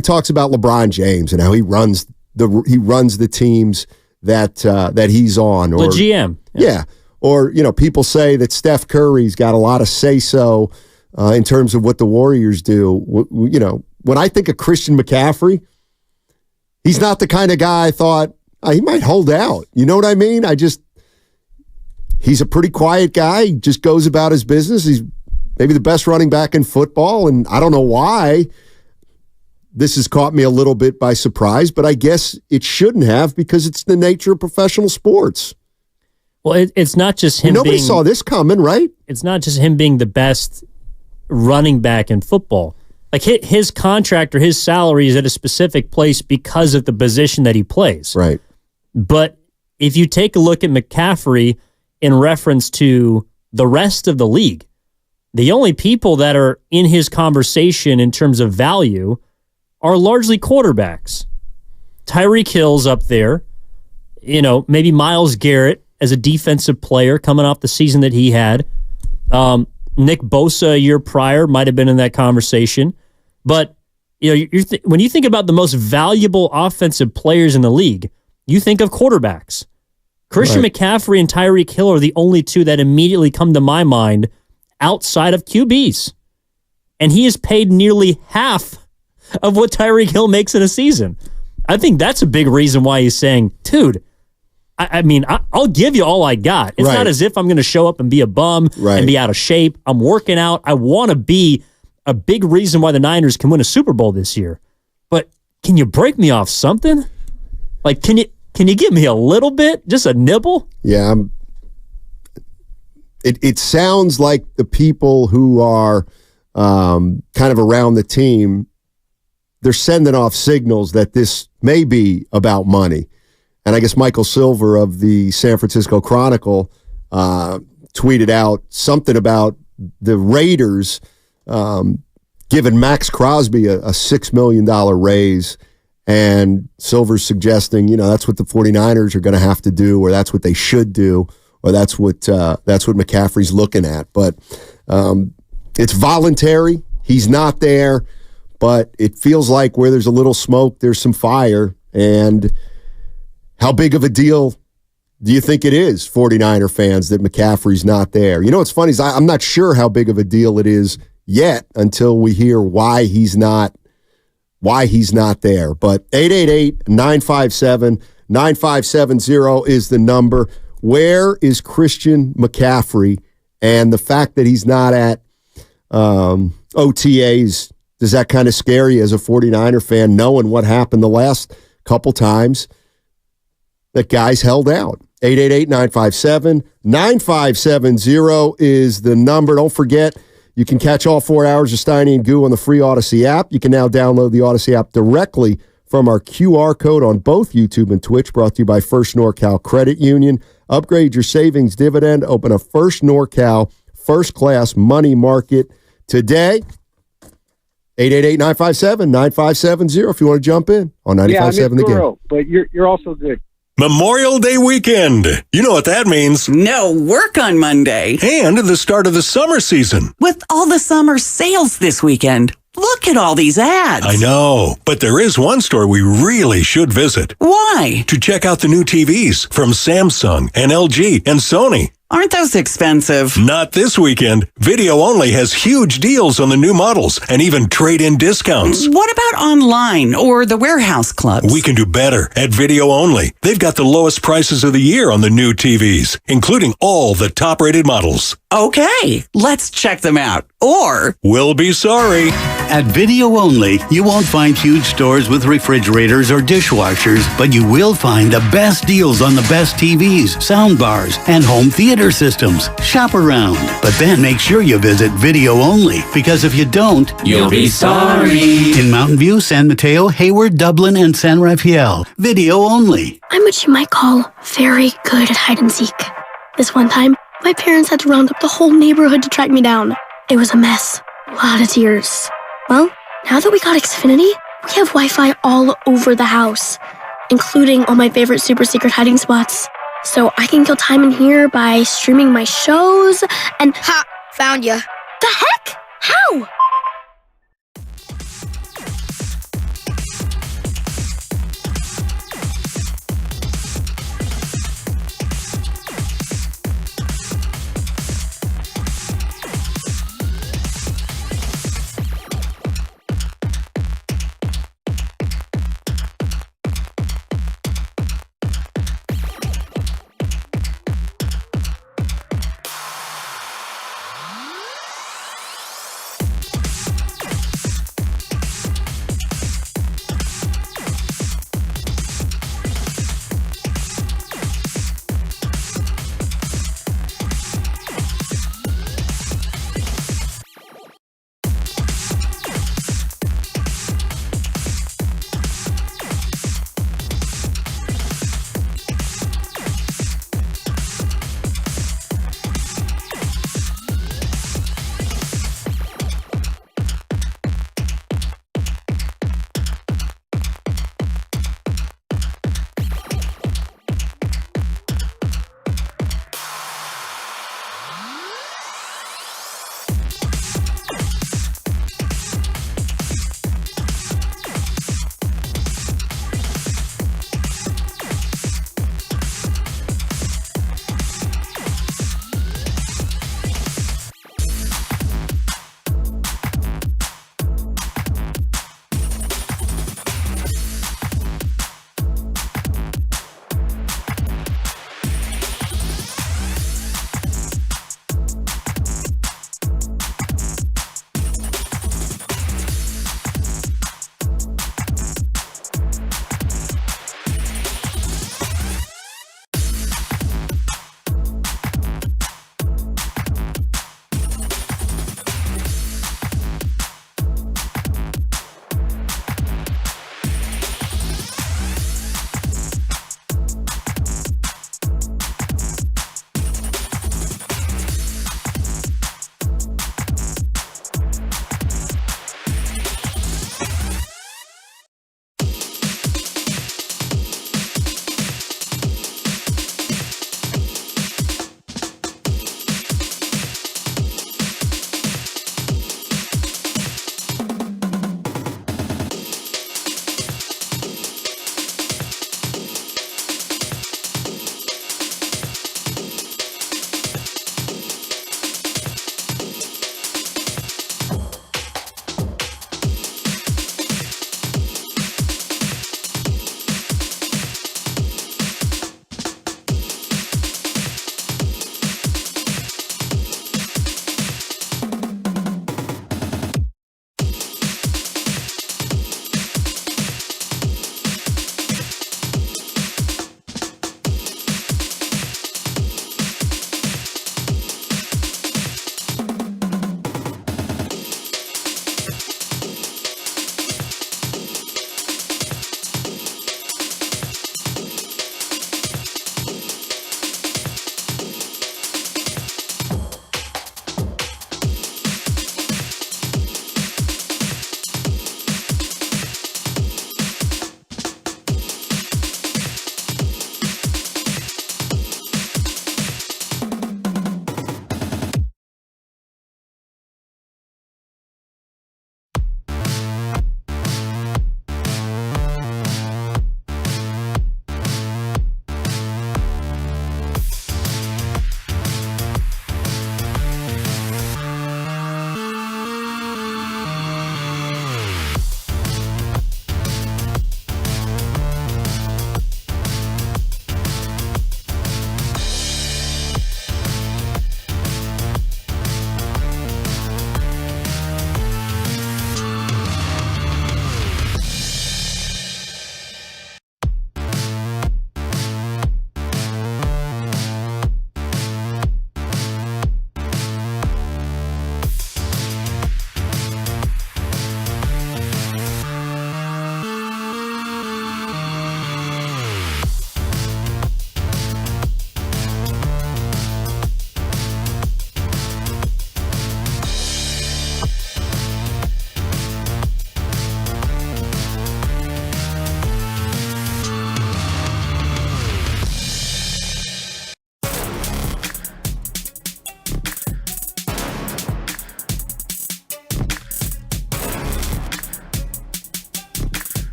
talks about LeBron James and how he runs the teams that he's on, or the GM. Yeah. Or, people say that Steph Curry's got a lot of say-so in terms of what the Warriors do. When I think of Christian McCaffrey, he's not the kind of guy I thought, he might hold out. You know what I mean? He's a pretty quiet guy. He just goes about his business. He's maybe the best running back in football, and I don't know why this has caught me a little bit by surprise, but I guess it shouldn't have because it's the nature of professional sports. Well, it's not just him. Nobody saw this coming, right? It's not just him being the best running back in football. Like his contract or his salary is at a specific place because of the position that he plays. Right. But if you take a look at McCaffrey in reference to the rest of the league, the only people that are in his conversation in terms of value are largely quarterbacks. Tyreek Hill's up there. Maybe Myles Garrett as a defensive player coming off the season that he had. Nick Bosa a year prior might have been in that conversation. But when you think about the most valuable offensive players in the league, you think of quarterbacks. Christian McCaffrey and Tyreek Hill are the only two that immediately come to my mind outside of QBs. And he is paid nearly half of what Tyreek Hill makes in a season. I think that's a big reason why he's saying, dude, I'll give you all I got. It's not as if I'm going to show up and be a bum and be out of shape. I'm working out. I want to be a big reason why the Niners can win a Super Bowl this year. But can you break me off something? Like, can you give me a little bit? Just a nibble? Yeah. It sounds like the people who are kind of around the team, they're sending off signals that this may be about money. And I guess Michael Silver of the San Francisco Chronicle tweeted out something about the Raiders giving Max Crosby a $6 million raise. And Silver's suggesting, that's what the 49ers are going to have to do, or that's what they should do, or that's what McCaffrey's looking at. But it's voluntary. He's not there. But it feels like where there's a little smoke, there's some fire. And how big of a deal do you think it is, 49er fans, that McCaffrey's not there? What's funny is I'm not sure how big of a deal it is yet until we hear why he's not there. But 888-957-9570 is the number. Where is Christian McCaffrey? And the fact that he's not at OTAs, does that kind of scare you as a 49er fan, knowing what happened the last couple times that guys held out? 888-957-9570 is the number. Don't forget, you can catch all 4 hours of Steiny and Goo on the free Odyssey app. You can now download the Odyssey app directly from our QR code on both YouTube and Twitch, brought to you by First NorCal Credit Union. Upgrade your savings dividend. Open a First NorCal first-class money market today. 888-957-9570 if you want to jump in on 95.7 The Game. But you're also good. Memorial Day weekend. You know what that means. No work on Monday. And the start of the summer season. With all the summer sales this weekend. Look at all these ads. I know, but there is one store we really should visit. Why? To check out the new TVs from Samsung and LG and Sony. Aren't those expensive? Not this weekend. Video Only has huge deals on the new models and even trade-in discounts. What about online or the warehouse clubs? We can do better at Video Only. They've got the lowest prices of the year on the new TVs, including all the top-rated models. Okay, let's check them out. Or we'll be sorry. At Video Only, you won't find huge stores with refrigerators or dishwashers, but you will find the best deals on the best TVs, soundbars, and home theater systems. Shop around, but then make sure you visit Video Only, because if you don't, you'll be sorry. In Mountain View, San Mateo, Hayward, Dublin, and San Rafael. Video Only. I'm what you might call very good at hide and seek. This one time, my parents had to round up the whole neighborhood to track me down. It was a mess. A lot of tears. Well, now that we got Xfinity, we have Wi-Fi all over the house, including all my favorite super secret hiding spots. So I can kill time in here by streaming my shows and... Ha! Found ya. The heck? How?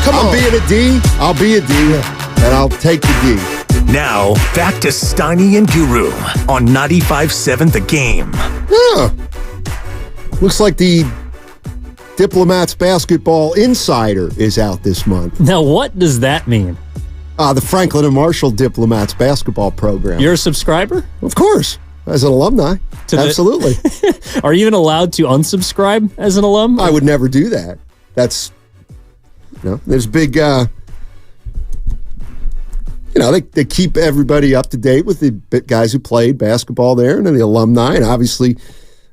I'm being a D. I'll be a D, and I'll take the D. Now, back to Steiny and Guru on 95.7 The Game. Yeah. Looks like the Diplomats Basketball Insider is out this month. Now, what does that mean? The Franklin and Marshall Diplomats Basketball Program. You're a subscriber? Of course. As an alumni. Absolutely. Are you even allowed to unsubscribe as an alum? I would never do that. That's, there's big, they keep everybody up to date with the guys who played basketball there and then the alumni. And obviously,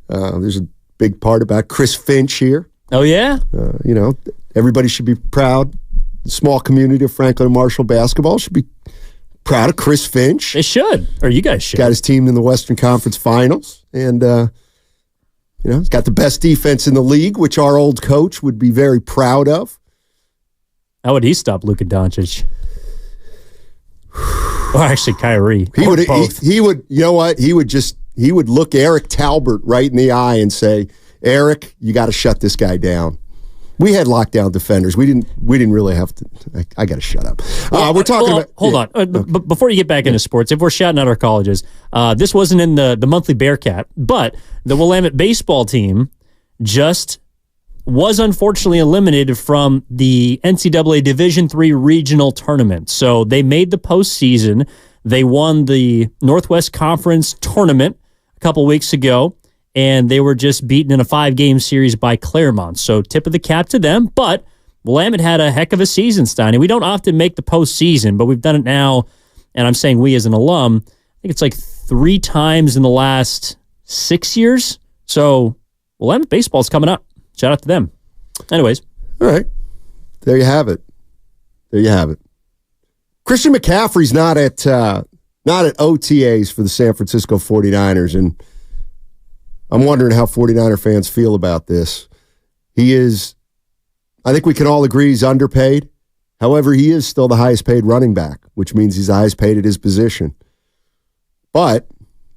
there's a big part about Chris Finch here. Oh, yeah? Everybody should be proud. The small community of Franklin and Marshall basketball should be proud of Chris Finch. They should, or you guys should. Got his team in the Western Conference Finals, and he's got the best defense in the league, which our old coach would be very proud of. How would he stop Luka Doncic? Or actually, Kyrie. He would. You know what? He would look Eric Talbert right in the eye and say, "Eric, you got to shut this guy down." We had lockdown defenders. We didn't really have to. I got to shut up. We're talking about. Hold on. Before you get back into sports, if we're shouting out our colleges, this wasn't in the monthly Bearcat, but the Willamette baseball team just was unfortunately eliminated from the NCAA Division III regional tournament. So they made the postseason. They won the Northwest Conference tournament a couple weeks ago, and they were just beaten in a 5-game series by Claremont. So tip of the cap to them. But Willamette had a heck of a season, Steiny. We don't often make the postseason, but we've done it now, and I'm saying we as an alum, I think it's like 3 times in the last 6 years. So Willamette baseball's coming up. Shout out to them. Anyways. All right. There you have it. Christian McCaffrey's not at OTAs for the San Francisco 49ers, and I'm wondering how 49er fans feel about this. He is, I think we can all agree he's underpaid. However, he is still the highest paid running back, which means he's the highest paid at his position. But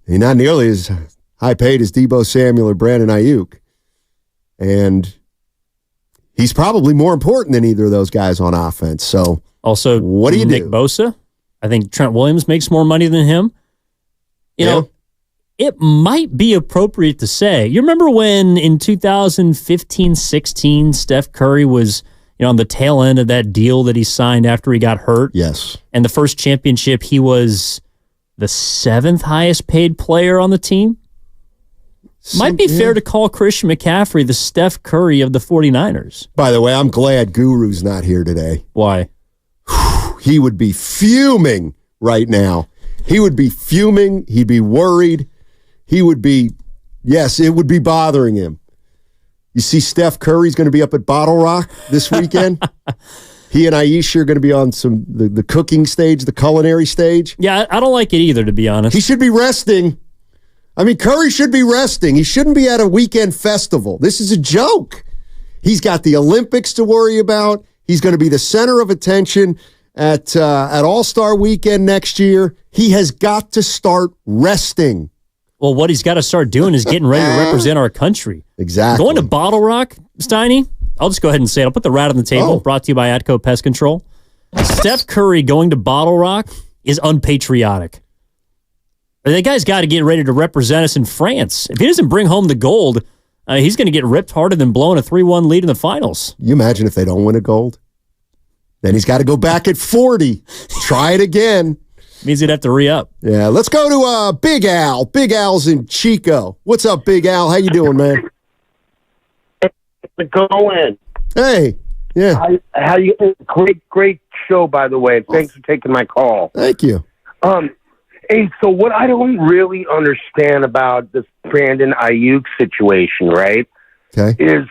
he's not nearly as high paid as Deebo Samuel or Brandon Ayuk. And he's probably more important than either of those guys on offense. So also, what do you Nick do? Bosa? I think Trent Williams makes more money than him. You know, it might be appropriate to say, you remember when in 2015-16, Steph Curry was, on the tail end of that deal that he signed after he got hurt? Yes. And the first championship, he was the 7th highest paid player on the team? Might be fair to call Christian McCaffrey the Steph Curry of the 49ers. By the way, I'm glad Guru's not here today. Why? He would be fuming right now. He would be fuming. He'd be worried. He would be, yes, it would be bothering him. You see Steph Curry's going to be up at Bottle Rock this weekend. He and Aisha are going to be on the cooking stage, the culinary stage. Yeah, I don't like it either, to be honest. He should be resting. I mean, Curry should be resting. He shouldn't be at a weekend festival. This is a joke. He's got the Olympics to worry about. He's going to be the center of attention at All-Star Weekend next year. He has got to start resting. Well, what he's got to start doing is getting ready to represent our country. Exactly. Going to Bottle Rock, Steiny, I'll just go ahead and say it. I'll put the rat on the table, brought to you by Atco Pest Control. Steph Curry going to Bottle Rock is unpatriotic. That guy's got to get ready to represent us in France. If he doesn't bring home the gold, he's going to get ripped harder than blowing a 3-1 lead in the finals. You imagine if they don't win a gold? Then he's got to go back at 40. Try it again. Means he'd have to re-up. Yeah, let's go to Big Al. Big Al's in Chico. What's up, Big Al? How you doing, man? Going. Hey. Yeah. How you? Great show, by the way. Thanks for taking my call. Thank you. Hey, so what I don't really understand about this Brandon Ayuk situation, right? Okay. Is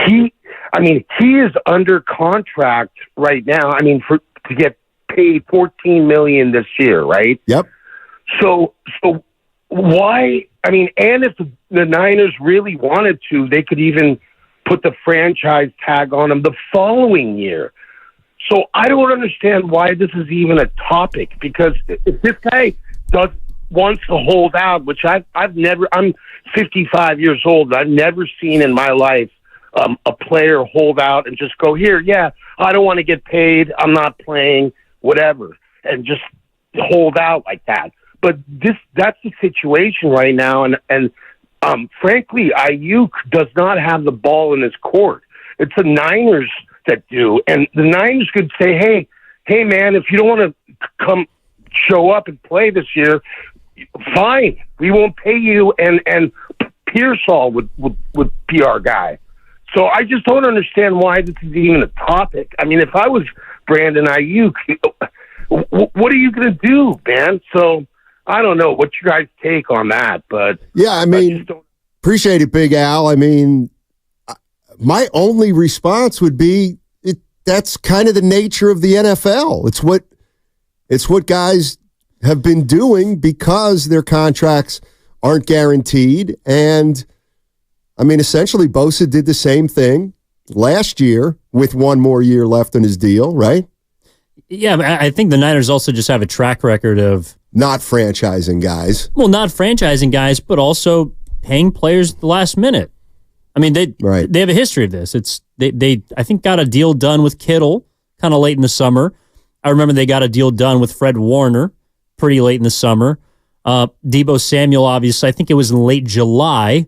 he? I mean, he is under contract right now. I mean, to get paid $14 million this year, right? Yep. So why? I mean, and if the Niners really wanted to, they could even put the franchise tag on him the following year. So I don't understand why this is even a topic, because if this guy wants to hold out, which I've never, I'm 55 years old, I've never seen in my life a player hold out and just go, here, yeah, I don't want to get paid, I'm not playing, whatever, and just hold out like that. But that's the situation right now, and frankly, Ayuk does not have the ball in his court. It's the Niners that do, and the Niners could say, hey, man, if you don't want to come show up and play this year, fine, we won't pay you, and Pearsall would be our guy. So I just don't understand why this is even a topic. I mean, if I was Brandon Ayuk, what are you going to do, man? So I don't know what you guys take on that, but yeah, I mean, appreciate it, Big Al. I mean, my only response would be that's kind of the nature of the NFL. It's what guys have been doing because their contracts aren't guaranteed. And I mean, essentially, Bosa did the same thing last year with one more year left on his deal, right? Yeah, I think the Niners also just have a track record of not franchising guys. Well, not franchising guys, but also paying players at the last minute. I mean, they have a history of this. They I think got a deal done with Kittle kind of late in the summer. I remember they got a deal done with Fred Warner pretty late in the summer. Deebo Samuel, obviously, I think it was in late July,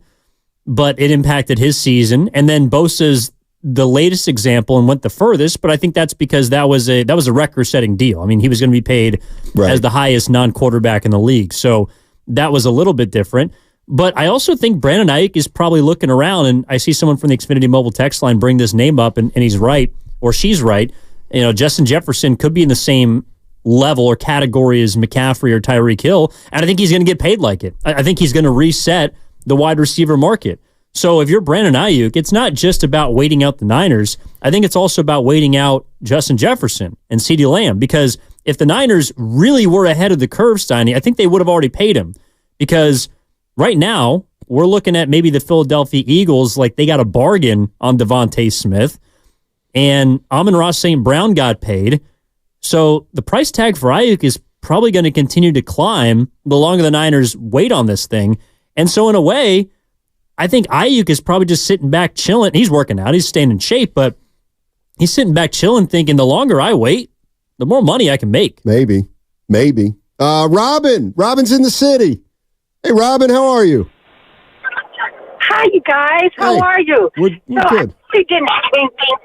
but it impacted his season. And then Bosa's the latest example and went the furthest, but I think that's because that was a record-setting deal. I mean, he was going to be paid as the highest non-quarterback in the league, so that was a little bit different. But I also think Brandon Ayuk is probably looking around, and I see someone from the Xfinity Mobile text line bring this name up, and he's right, or she's right. You know, Justin Jefferson could be in the same level or category as McCaffrey or Tyreek Hill, and I think he's going to get paid like it. I think he's going to reset the wide receiver market. So if you're Brandon Ayuk, it's not just about waiting out the Niners. I think it's also about waiting out Justin Jefferson and CeeDee Lamb, because if the Niners really were ahead of the curve, Steiny, I think they would have already paid him, because right now we're looking at maybe the Philadelphia Eagles, like they got a bargain on Devontae Smith, and Amon-Ra St. Brown got paid. So the price tag for Ayuk is probably going to continue to climb the longer the Niners wait on this thing. And so in a way, I think Ayuk is probably just sitting back chilling. He's working out. He's staying in shape, but he's sitting back chilling thinking the longer I wait, the more money I can make. Maybe. Robin's in the city. Hey, Robin, how are you? Hi, you guys. How are you? We're good. I really didn't have anything.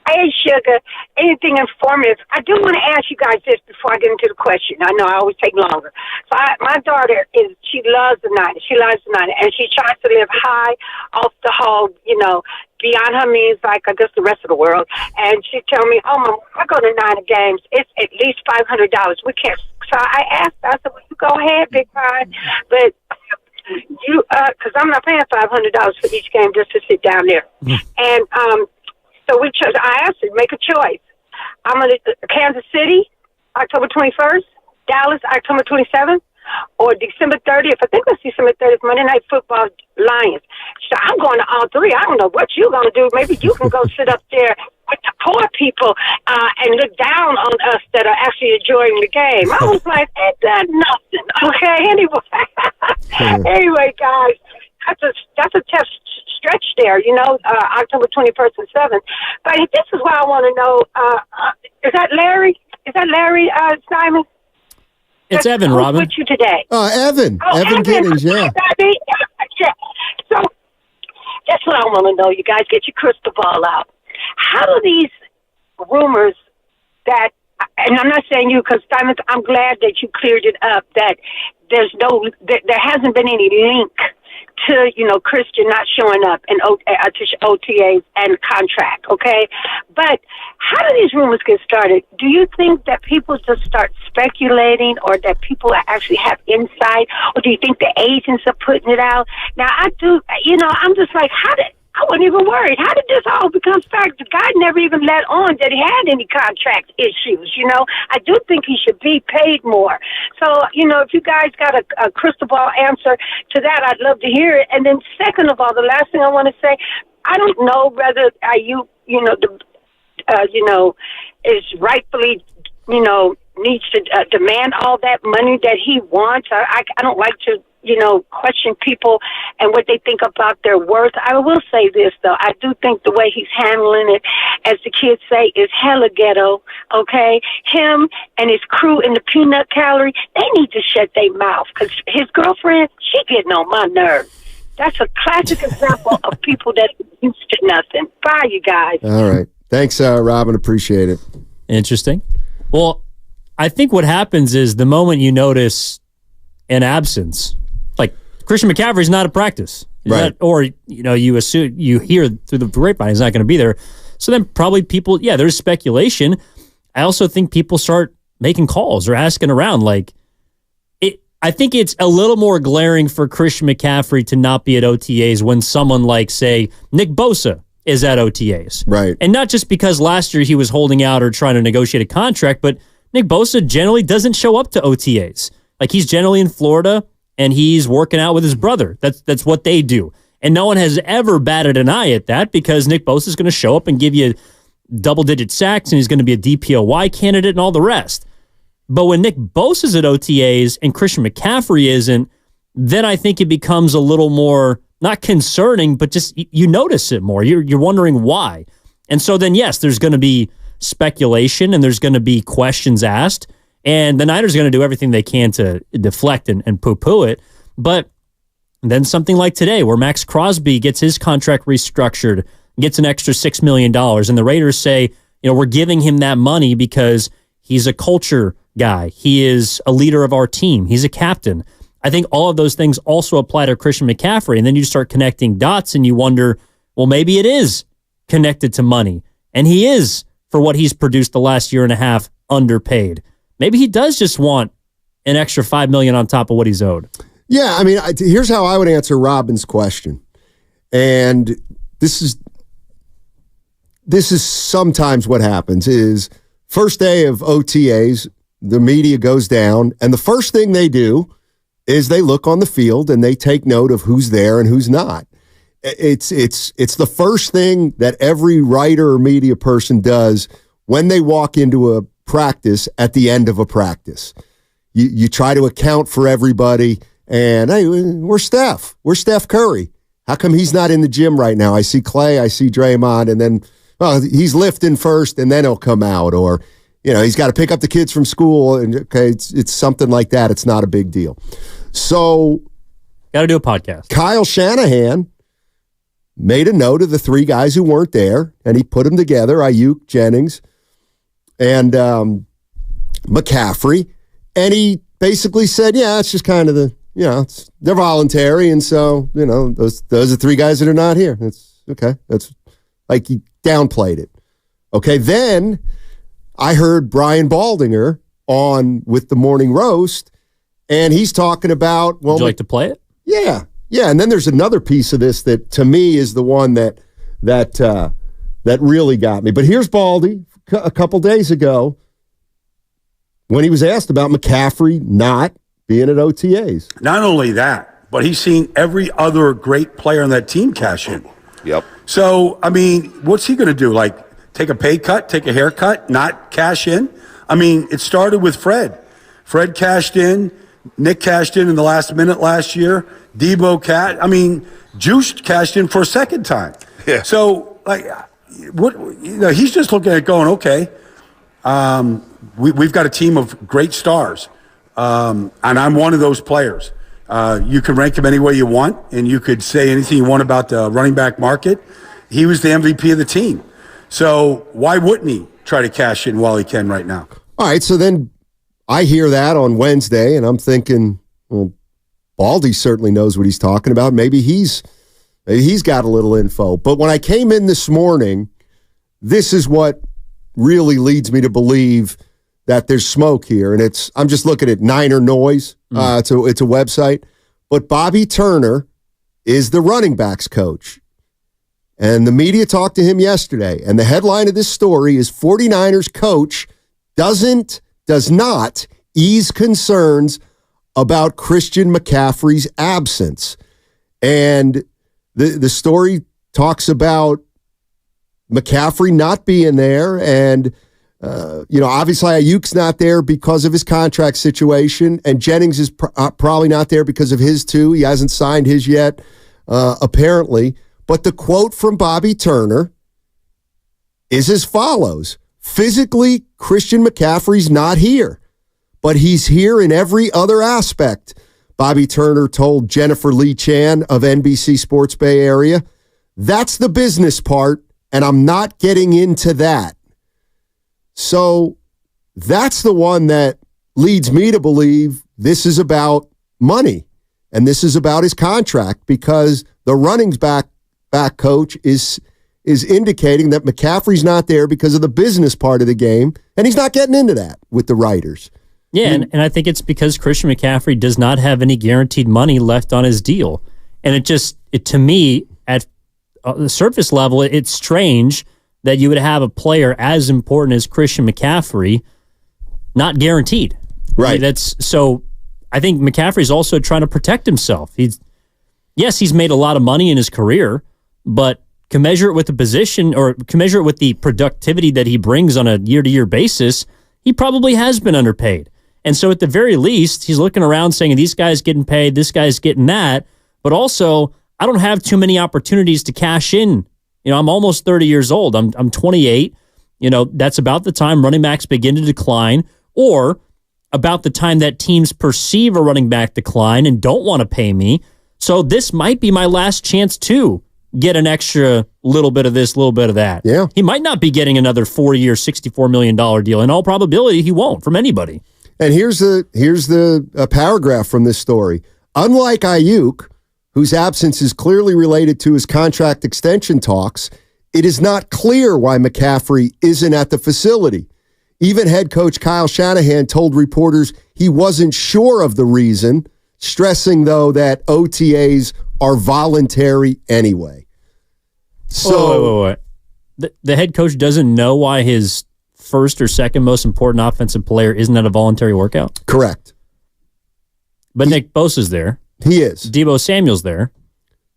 Hey, Sugar, anything informative. I do want to ask you guys this before I get into the question. I know I always take longer. So my daughter, she loves the Niners. She loves the Niners, and she tries to live high off the whole, beyond her means, like I guess the rest of the world. And she told me, oh, Mom, I go to Niner games. It's at least $500. We can't. So I asked her, I said, well, you go ahead, Big Pie. But you, because I'm not paying $500 for each game just to sit down there. And so we chose. I asked her, make a choice. I'm going to Kansas City, October 21st, Dallas, October 27th, or December 30th. I think it's December 30th, Monday Night Football, Lions. So I'm going to all three. I don't know what you're going to do. Maybe you can go sit up there with the poor people and look down on us that are actually enjoying the game. I was like, ain't that nothing? Okay, anyway, guys, that's a tough stretch there, October 21st and 7th. But this is what I want to know. Is that Larry? Is that Larry Simon? It's Evan, Robin. With you today? Evan. Evan Giddings, yeah. So that's what I want to know. You guys get your crystal ball out. How do these rumors that, and I'm not saying you, because Simon, I'm glad that you cleared it up, that there hasn't been any link to, Christian not showing up in OTAs and contract, okay? But how do these rumors get started? Do you think that people just start speculating, or that people actually have insight, or do you think the agents are putting it out? Now, I do, I'm just like, I wasn't even worried. How did this all become fact? The guy never even let on that he had any contract issues, I do think he should be paid more. So, if you guys got a crystal ball answer to that, I'd love to hear it. And then second of all, the last thing I want to say, I don't know whether is rightfully, needs to demand all that money that he wants. I don't like to question people and what they think about their worth. I will say this, though. I do think the way he's handling it, as the kids say, is hella ghetto, okay? Him and his crew in the peanut gallery, they need to shut their mouth because his girlfriend, she getting on my nerves. That's a classic example of people that are used to nothing. Bye, you guys. All right. Thanks, Robin. Appreciate it. Interesting. Well, I think what happens is the moment you notice an absence, like Christian McCaffrey's not at practice, right? Or you assume, you hear through the grapevine he's not going to be there. So then probably people, there's speculation. I also think people start making calls or asking around. I think it's a little more glaring for Christian McCaffrey to not be at OTAs when someone like, say, Nick Bosa is at OTAs. Right. And not just because last year he was holding out or trying to negotiate a contract, but Nick Bosa generally doesn't show up to OTAs. Like, he's generally in Florida and he's working out with his brother. That's what they do. And no one has ever batted an eye at that because Nick Bosa is going to show up and give you double-digit sacks and he's going to be a DPOY candidate and all the rest. But when Nick Bosa's at OTAs and Christian McCaffrey isn't, then I think it becomes a little more, not concerning, but just you notice it more. You're wondering why. And so then, yes, there's going to be speculation and there's going to be questions asked. And the Niners are going to do everything they can to deflect and poo-poo it. But then something like today where Max Crosby gets his contract restructured, gets an extra $6 million, and the Raiders say, we're giving him that money because he's a culture guy. He is a leader of our team. He's a captain. I think all of those things also apply to Christian McCaffrey. And then you start connecting dots and you wonder, well, maybe it is connected to money. And he is, for what he's produced the last year and a half, underpaid. Maybe he does just want an extra $5 million on top of what he's owed. Yeah, I mean, here's how I would answer Robin's question. And this is sometimes what happens is first day of OTAs, the media goes down, and the first thing they do is they look on the field and they take note of who's there and who's not. It's the first thing that every writer or media person does when they walk into a practice at the end of a practice. You try to account for everybody, and hey, we're Steph Curry. How come he's not in the gym right now? I see Clay, I see Draymond, and then he's lifting first, and then he'll come out, or he's got to pick up the kids from school, and okay, it's something like that. It's not a big deal. So, got to do a podcast. Kyle Shanahan made a note of the three guys who weren't there, and he put them together: Ayuk, Jennings, and McCaffrey, and he basically said, "Yeah, it's just kind of they're voluntary, and so those are three guys that are not here. That's okay. That's like he downplayed it. Okay, then." I heard Brian Baldinger on with the Morning Roast, and he's talking about, well, would you like to play it? Yeah. And then there's another piece of this that to me is the one that really got me. But here's Baldy a couple days ago when he was asked about McCaffrey not being at OTAs. Not only that, but he's seen every other great player on that team cash in. Yep. So, I mean, what's he going to do? Like, take a pay cut, take a haircut, not cash in? I mean, it started with Fred. Fred cashed in. Nick cashed in the last minute last year. Debo Juice cashed in for a second time. Yeah. So, he's just looking at it going, okay, we've got a team of great stars, and I'm one of those players. You can rank him any way you want, and you could say anything you want about the running back market. He was the MVP of the team. So why wouldn't he try to cash in while he can right now? All right, so then I hear that on Wednesday, and I'm thinking, well, Baldy certainly knows what he's talking about. Maybe he's got a little info. But when I came in this morning, this is what really leads me to believe that there's smoke here. And I'm just looking at Niner Noise. It's a website. But Bobby Turner is the running backs coach. And the media talked to him yesterday. And the headline of this story is 49ers coach does not ease concerns about Christian McCaffrey's absence. And the story talks about McCaffrey not being there and Obviously Ayuk's not there because of his contract situation, and Jennings is probably not there because of his too. He hasn't signed his yet, apparently. But the quote from Bobby Turner is as follows. Physically, Christian McCaffrey's not here, but he's here in every other aspect, Bobby Turner told Jennifer Lee Chan of NBC Sports Bay Area. That's the business part, and I'm not getting into that. So that's the one that leads me to believe this is about money, and this is about his contract, because the running back coach is indicating that McCaffrey's not there because of the business part of the game, and he's not getting into that with the writers. Yeah, and I think it's because Christian McCaffrey does not have any guaranteed money left on his deal. And it to me, at the surface level, it's strange that you would have a player as important as Christian McCaffrey not guaranteed. Right. So I think McCaffrey's also trying to protect himself. He's made a lot of money in his career, but commensurate with the position or commensurate with the productivity that he brings on a year-to-year basis, he probably has been underpaid. And so at the very least, he's looking around saying, these guys getting paid, this guy's getting that, but also I don't have too many opportunities to cash in. I'm almost 30 years old. I'm 28. That's about the time running backs begin to decline, or about the time that teams perceive a running back decline and don't want to pay me. So this might be my last chance to get an extra little bit of this, little bit of that. Yeah. He might not be getting another 4-year, $64 million deal. In all probability, he won't from anybody. And here's the paragraph from this story. Unlike Ayuk, whose absence is clearly related to his contract extension talks, it is not clear why McCaffrey isn't at the facility. Even head coach Kyle Shanahan told reporters he wasn't sure of the reason, stressing, though, that OTAs are voluntary anyway. So, wait. The head coach doesn't know why his first or second most important offensive player isn't at a voluntary workout? Correct. But Nick Bosa's there. He is. Deebo Samuel's there.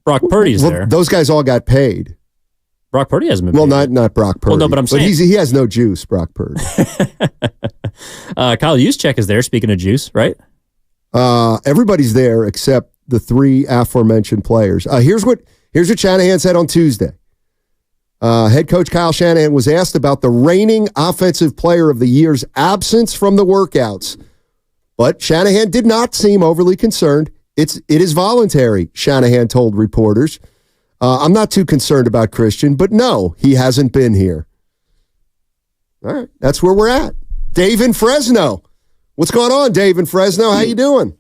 Brock Purdy's there. Those guys all got paid. Brock Purdy hasn't been paid. Well, not Brock Purdy. Well, no, but I'm saying. He has no juice, Brock Purdy. Kyle Juszczyk is there, speaking of juice, right? Everybody's there except the three aforementioned players. Here's what Shanahan said on Tuesday. Head coach Kyle Shanahan was asked about the reigning offensive player of the year's absence from the workouts, but Shanahan did not seem overly concerned. It is voluntary, Shanahan told reporters. I'm not too concerned about Christian, but no, he hasn't been here. All right, that's where we're at. Dave in Fresno. What's going on, Dave in Fresno? How you doing?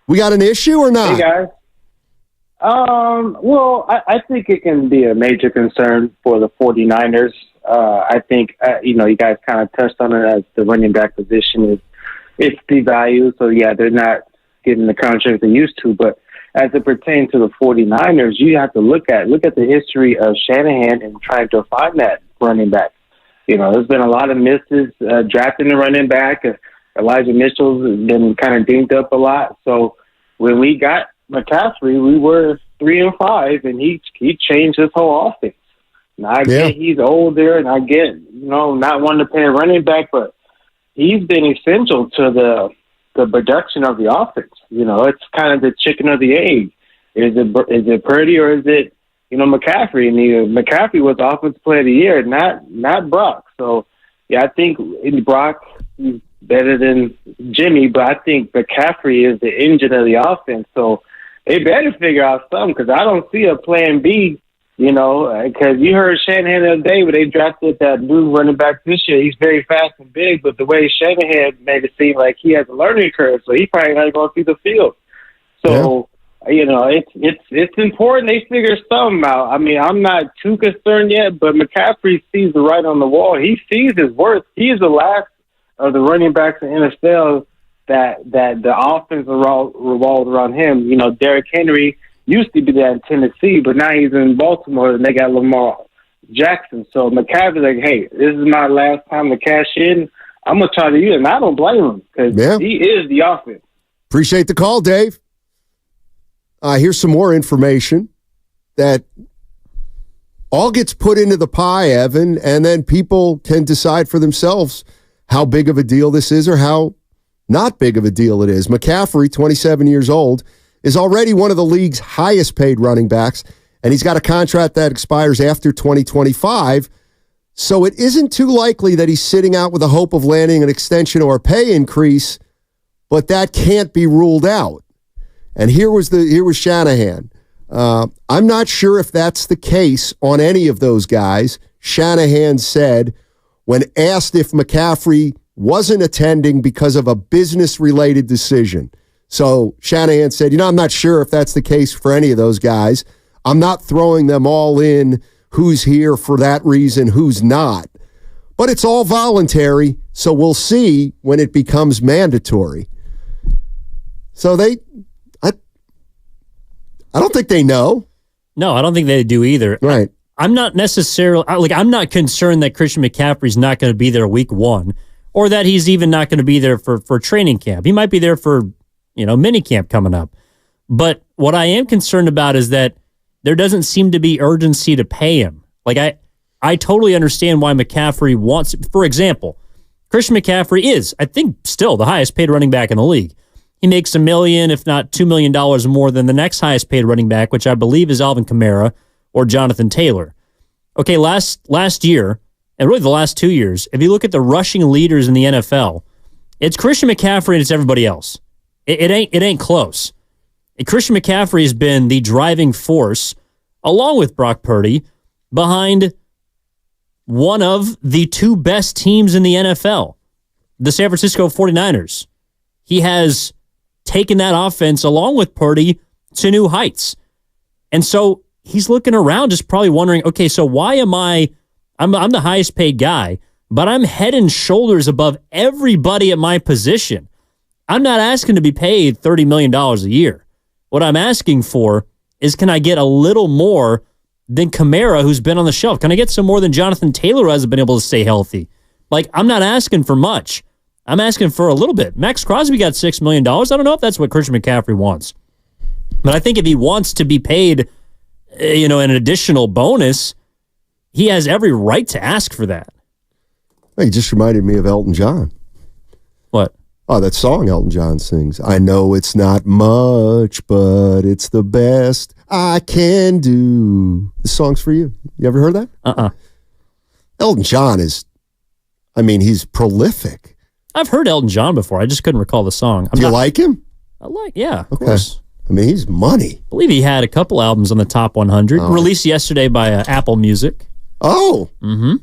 We got an issue or not? Hey, guys. Well, I think it can be a major concern for the 49ers. I think, you guys kind of touched on it as the running back position it's devalued. So, yeah, they're not getting the contract they used to. But as it pertains to the 49ers, you have to look at the history of Shanahan and trying to find that running back. There's been a lot of misses drafting the running back. Elijah Mitchell's been kind of dinged up a lot. So when we got McCaffrey, we were 3-5, and he changed his whole offense. Now, I get he's older, and I get, not wanting to pay a running back, but he's been essential to the production of the offense. It's kind of the chicken or the egg. Is it Purdy or is it, McCaffrey? And McCaffrey was Offensive Player of the Year, not Brock. So, yeah, I think Brock is better than Jimmy, but I think McCaffrey is the engine of the offense. So they better figure out something, because I don't see a plan B, because you heard Shanahan the other day when they drafted that new running back this year. He's very fast and big, but the way Shanahan made it seem like he has a learning curve, so he probably not going to see the field. So, it's important they figure something out. I mean, I'm not too concerned yet, but McCaffrey sees the writing on the wall. He sees his worth. He's the last of the running backs in the NFL that the offense revolved around him. Derrick Henry used to be that in Tennessee, but now he's in Baltimore, and they got Lamar Jackson. So McCaffrey's like, hey, this is my last time to cash in. I'm going to try to use it, and I don't blame him, because he is the offense. Appreciate the call, Dave. Here's some more information that all gets put into the pie, Evan, and then people can decide for themselves how big of a deal this is or how not big of a deal it is. McCaffrey, 27 years old, is already one of the league's highest paid running backs, and he's got a contract that expires after 2025. So it isn't too likely that he's sitting out with the hope of landing an extension or a pay increase, but that can't be ruled out. And here was Shanahan. I'm not sure if that's the case on any of those guys. Shanahan said, when asked if McCaffrey wasn't attending because of a business-related decision. So Shanahan said, I'm not sure if that's the case for any of those guys. I'm not throwing them all in, who's here for that reason, who's not. But it's all voluntary, so we'll see when it becomes mandatory. So I don't think they know. No, I don't think they do either. Right. I'm not necessarily, I'm not concerned that Christian McCaffrey's not going to be there week 1 or that he's even not going to be there for training camp. He might be there for, mini camp coming up. But what I am concerned about is that there doesn't seem to be urgency to pay him. I totally understand why McCaffrey wants, for example, Christian McCaffrey is, I think, still the highest paid running back in the league. He makes $1 million, if not $2 million more than the next highest paid running back, which I believe is Alvin Kamara or Jonathan Taylor. Okay, last year, and really the last 2 years, if you look at the rushing leaders in the NFL, it's Christian McCaffrey and it's everybody else. It ain't close. Christian McCaffrey has been the driving force, along with Brock Purdy, behind one of the 2 best teams in the NFL, the San Francisco 49ers. He has taken that offense, along with Purdy, to new heights. And so he's looking around just probably wondering, okay, so why am I'm the highest paid guy, but I'm head and shoulders above everybody at my position. I'm not asking to be paid $30 million a year. What I'm asking for is, can I get a little more than Kamara, who's been on the shelf? Can I get some more than Jonathan Taylor, who hasn't been able to stay healthy? I'm not asking for much. I'm asking for a little bit. Max Crosby got $6 million. I don't know if that's what Christian McCaffrey wants. But I think if he wants to be paid, an additional bonus, he has every right to ask for that. Well, you just reminded me of Elton John. What? Oh, that song Elton John sings. I know it's not much, but it's the best I can do. This song's for you. You ever heard that? Elton John he's prolific. I've heard Elton John before. I just couldn't recall the song. Do you like him? Yeah, of course. He's money. I believe he had a couple albums on the top 100, released yesterday by Apple Music. Oh. Mm-hmm.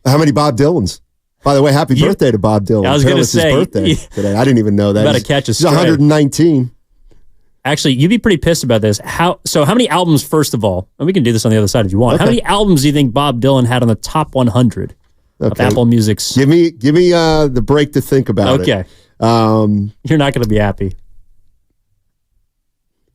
How many Bob Dylans? By the way, happy birthday to Bob Dylan. I was going to say. His birthday today. I didn't even know that. Better catch a He's 119. Actually, you'd be pretty pissed about this. How many albums, first of all, and we can do this on the other side if you want. Okay. How many albums do you think Bob Dylan had on the top 100 of Apple Music's? Give me the break to think about it. Okay. You're not going to be happy.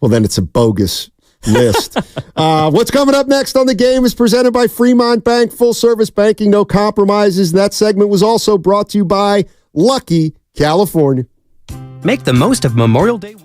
Well, then it's a bogus list. What's coming up next on The Game is presented by Fremont Bank, full service banking, no compromises. That segment was also brought to you by Lucky California. Make the most of Memorial Day weekend.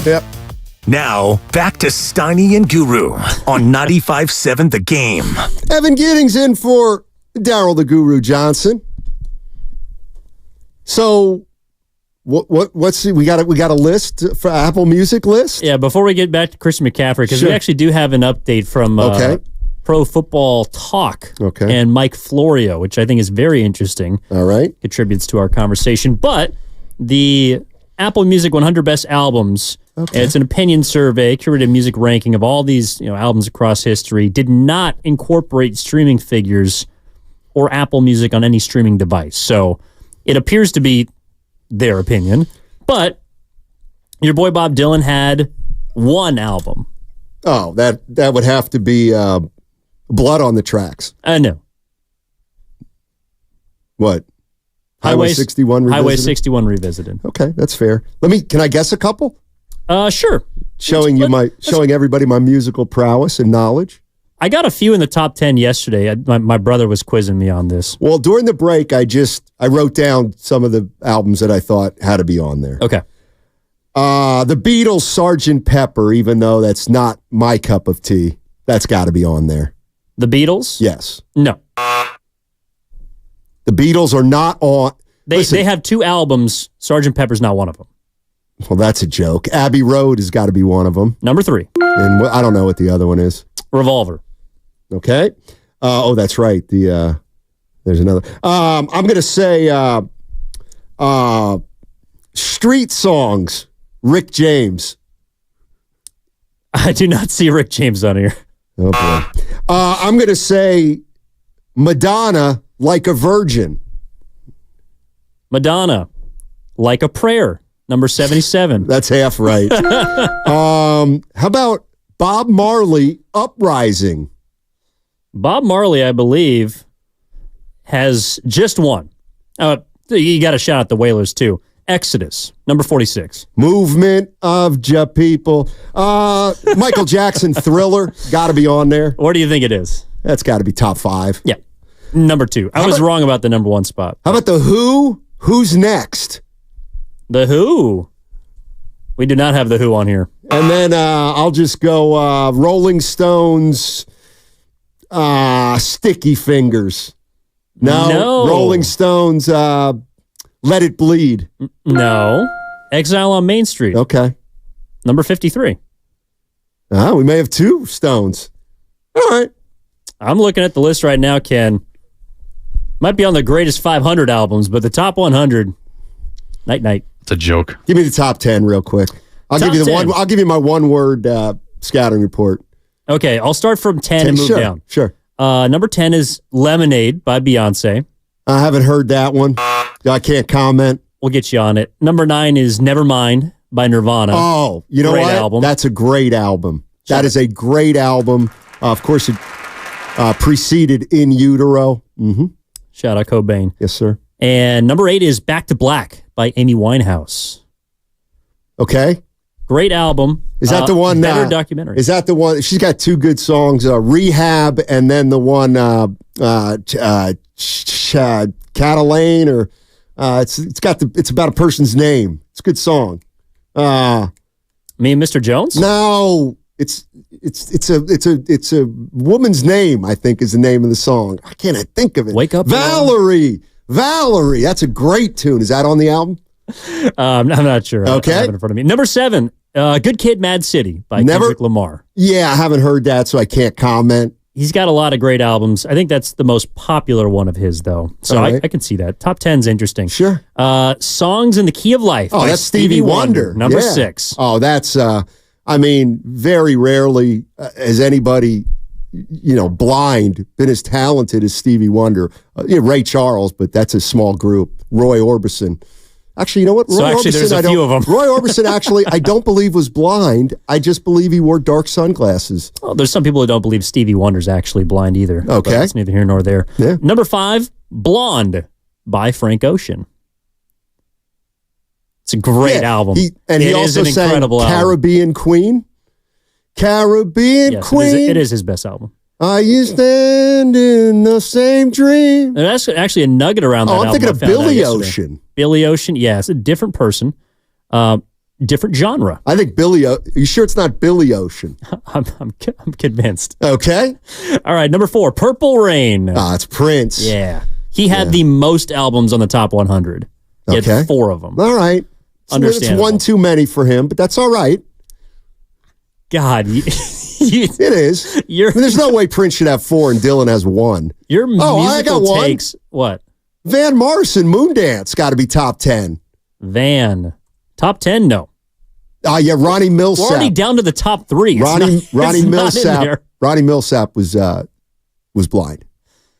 Yep. Now, back to Steiny and Guru on 95.7 The Game. Evan Giddings in for Daryl the Guru Johnson. So, we got a list for Apple Music list? Yeah, before we get back to Christian McCaffrey, because we actually do have an update from Pro Football Talk and Mike Florio, which I think is very interesting. All right. Contributes to our conversation. But the Apple Music 100 Best Albums, it's an opinion survey, curated music ranking of all these albums across history, did not incorporate streaming figures or Apple Music on any streaming device. So it appears to be their opinion. But your boy Bob Dylan had one album. Oh, that would have to be Blood on the Tracks. No. What? Highway 61 Revisited? Highway 61 Revisited. Okay, that's fair. Can I guess a couple? Sure. Showing everybody my musical prowess and knowledge. I got a few in the top 10 yesterday. My brother was quizzing me on this. Well, during the break, I wrote down some of the albums that I thought had to be on there. Okay. The Beatles' Sgt. Pepper, even though that's not my cup of tea, that's got to be on there. The Beatles? Yes. No. The Beatles are not on. They have two albums. Sgt. Pepper's not one of them. Well, that's a joke. Abbey Road has got to be one of them. Number 3. And I don't know what the other one is. Revolver. Okay. That's right. There's another. I'm going to say Street Songs, Rick James. I do not see Rick James on here. Oh, boy. I'm going to say Madonna, Like a Virgin. Madonna, Like a Prayer, number 77. That's half right. How about Bob Marley, Uprising? Bob Marley, I believe, has just one. You got to shout out the Wailers, too. Exodus, number 46. Movement of Ja People. Michael Jackson, Thriller, got to be on there. What do you think it is? That's got to be top 5. Yeah, number 2. I was wrong about the number 1 spot. How about The Who? Who's next? The Who? We do not have The Who on here. And then I'll just go Rolling Stones, Sticky Fingers. No. Rolling Stones, Let It Bleed. No. Exile on Main Street. Okay. Number 53. We may have 2 Stones. All right. I'm looking at the list right now, Ken. Might be on the greatest 500 albums, but the top 100, night. It's a joke. Give me the top 10 real quick. I'll give you my one-word scouting report. Okay, I'll start from 10 and move down. Sure. Number 10 is Lemonade by Beyonce. I haven't heard that one. I can't comment. We'll get you on it. Number 9 is Nevermind by Nirvana. Oh, you know great what? Album. That's a great album. That is a great album. Of course, it preceded In Utero. Mm-hmm. Shout out Cobain. Yes, sir. And number 8 is Back to Black by Amy Winehouse. Okay. Great album. Is that the one? Better documentary. Is that the one? She's got 2 good songs, Rehab, and then the one Catalane, or it's about a person's name. It's a good song. Me and Mr. Jones? No, it's a woman's name, I think, is the name of the song. I can't think of it. Wake Up Valerie. Valerie. That's a great tune. Is that on the album? I'm not sure. Okay. I have it in front of me. Number 7, Good Kid, Mad City by Kendrick Lamar. Yeah, I haven't heard that, so I can't comment. He's got a lot of great albums. I think that's the most popular one of his, though. So I can see that. Top 10's interesting. Sure. Songs in the Key of Life. Oh, that's Stevie Wonder. Number 6. Oh, that's, very rarely has anybody, blind been as talented as Stevie Wonder. Ray Charles, but that's a small group. Roy Orbison. Actually, you know what? Roy Orbison, there's a few of them. Roy Orbison, actually, I don't believe was blind. I just believe he wore dark sunglasses. Well, there's some people who don't believe Stevie Wonder's actually blind either. Okay. But it's neither here nor there. Yeah. Number 5, Blonde by Frank Ocean. It's a great album. He also sang Caribbean Queen. Caribbean Queen. It is his best album. Are you stand in the same dream? There's actually a nugget around that album. I'm thinking of Billy Ocean. Billy Ocean, yeah, it's a different person. different genre. I think are you sure it's not Billy Ocean? I'm convinced. Okay. All right, number 4, Purple Rain. It's Prince. Yeah. He had the most albums on the top 100. He had 4 of them. All right. Understandable. It's one too many for him, but that's all right. God, it is. There's no way Prince should have 4 and Dylan has 1. Your musical takes, what? Van Morrison, Moondance, got to be top 10. Van. Top 10? No. Yeah, Ronnie Millsap. We're already down to the top 3. Ronnie Millsap was blind.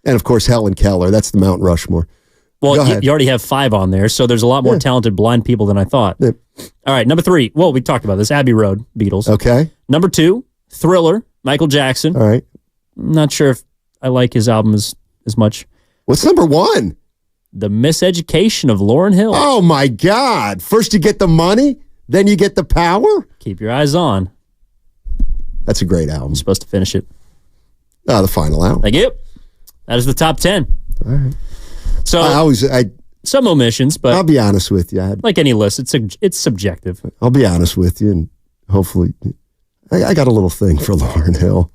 And, of course, Helen Keller. That's the Mount Rushmore. Well, you already have 5 on there, so there's a lot more talented blind people than I thought. Yeah. All right, number 3. Well, we talked about this. Abbey Road, Beatles. Okay. Number 2, Thriller, Michael Jackson. All right. I'm not sure if I like his album as much. What's number 1? The Miseducation of Lauryn Hill. Oh, my God. First you get the money, then you get the power? Keep your eyes on. That's a great album. You're supposed to finish it. The final album. Thank you. That is the top 10. All right. So some omissions, but I'll be honest with you. Like any list, it's subjective. I'll be honest with you, and hopefully, I got a little thing for Lauryn Hill.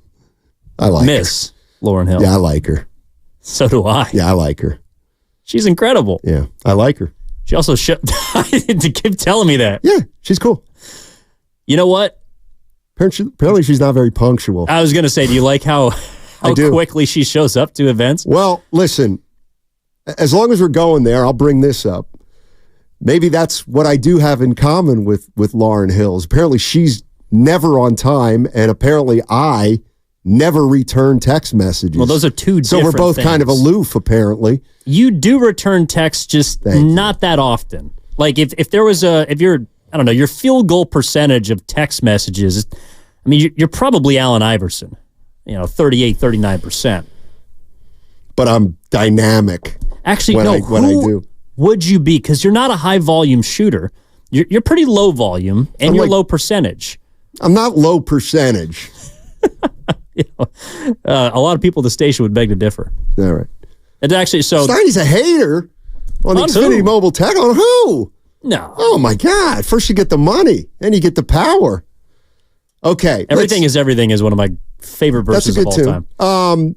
I like Miss Lauryn Hill. Yeah, I like her. So do I. Yeah, I like her. She's incredible. Yeah, I like her. She also to keep telling me that. Yeah, she's cool. You know what? Apparently, she's not very punctual. I was going to say, do you like how quickly she shows up to events? Well, listen. As long as we're going there, I'll bring this up. Maybe that's what I do have in common with Lauryn Hill. Apparently, she's never on time, and apparently I never return text messages. Well, those are two different So we're both things. kind of aloof, apparently. You do return texts, just not that often. Like if there was if you're, I don't know, your field goal percentage of text messages, I mean, you're probably Allen Iverson, 38, 39%. But I'm dynamic. Actually, when no. I do. Would you be? Because you're not a high volume shooter. You're pretty low volume, and you're low percentage. I'm not low percentage. A lot of people at the station would beg to differ. All right. And actually, so Steiny's a hater on On Xfinity who? Mobile Tech. On who? No. Oh my God! First you get the money, then you get the power. Okay. Everything is everything is one of my favorite verses That's a good of all time.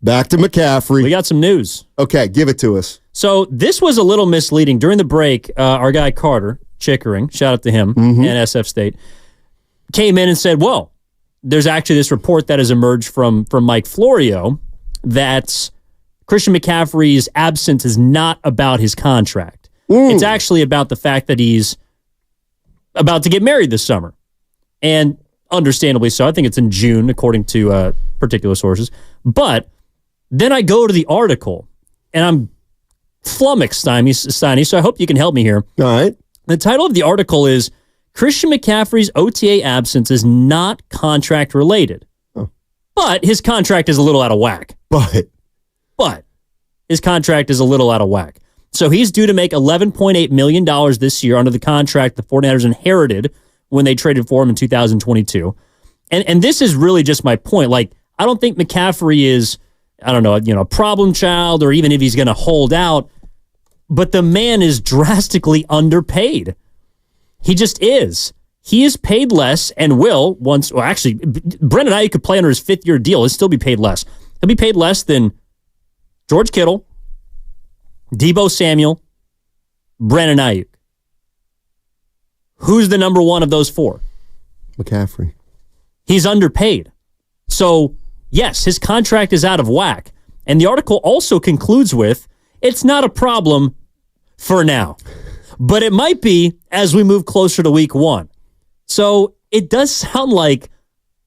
Back to McCaffrey. We got some news. Okay, give it to us. So this was a little misleading. During the break, our guy Carter Chickering, shout out to him, and SF State, came in and said, well, there's actually this report that has emerged from Mike Florio that Christian McCaffrey's absence is not about his contract. It's actually about the fact that he's about to get married this summer. And understandably so. I think it's in June, according to particular sources. But then I go to the article, and I'm flummoxed, Steiny, so I hope you can help me here. All right. The title of the article is Christian McCaffrey's OTA absence is not contract related. Oh. But his contract is a little out of whack. But his contract is a little out of whack. So he's due to make $11.8 million this year under the contract the 49ers inherited when they traded for him in 2022. And this is really just my point. Like, I don't think McCaffrey is, I don't know, a problem child, or even if he's going to hold out, but the man is drastically underpaid. He just is. He is paid less and will once, well, actually, Brendan Ayuk could play under his 5th-year deal. He'll still be paid less. He'll be paid less than George Kittle, Deebo Samuel, Brendan Ayuk. Who's the number one of those 4? McCaffrey. He's underpaid. So, yes, his contract is out of whack. And the article also concludes with, it's not a problem for now. But it might be as we move closer to week 1. So it does sound like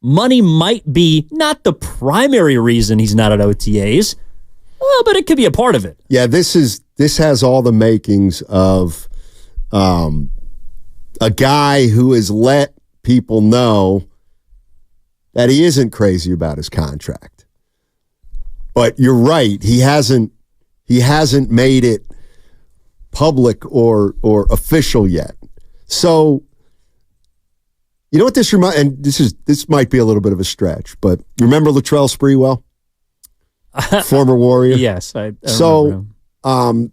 money might be not the primary reason he's not at OTAs, but it could be a part of it. Yeah, this has all the makings of a guy who has let people know that he isn't crazy about his contract. But you're right, he hasn't made it public or official yet. So, you know what this reminds, and this might be a little bit of a stretch, but you remember Latrell Sprewell? Former Warrior? Yes, I remember him.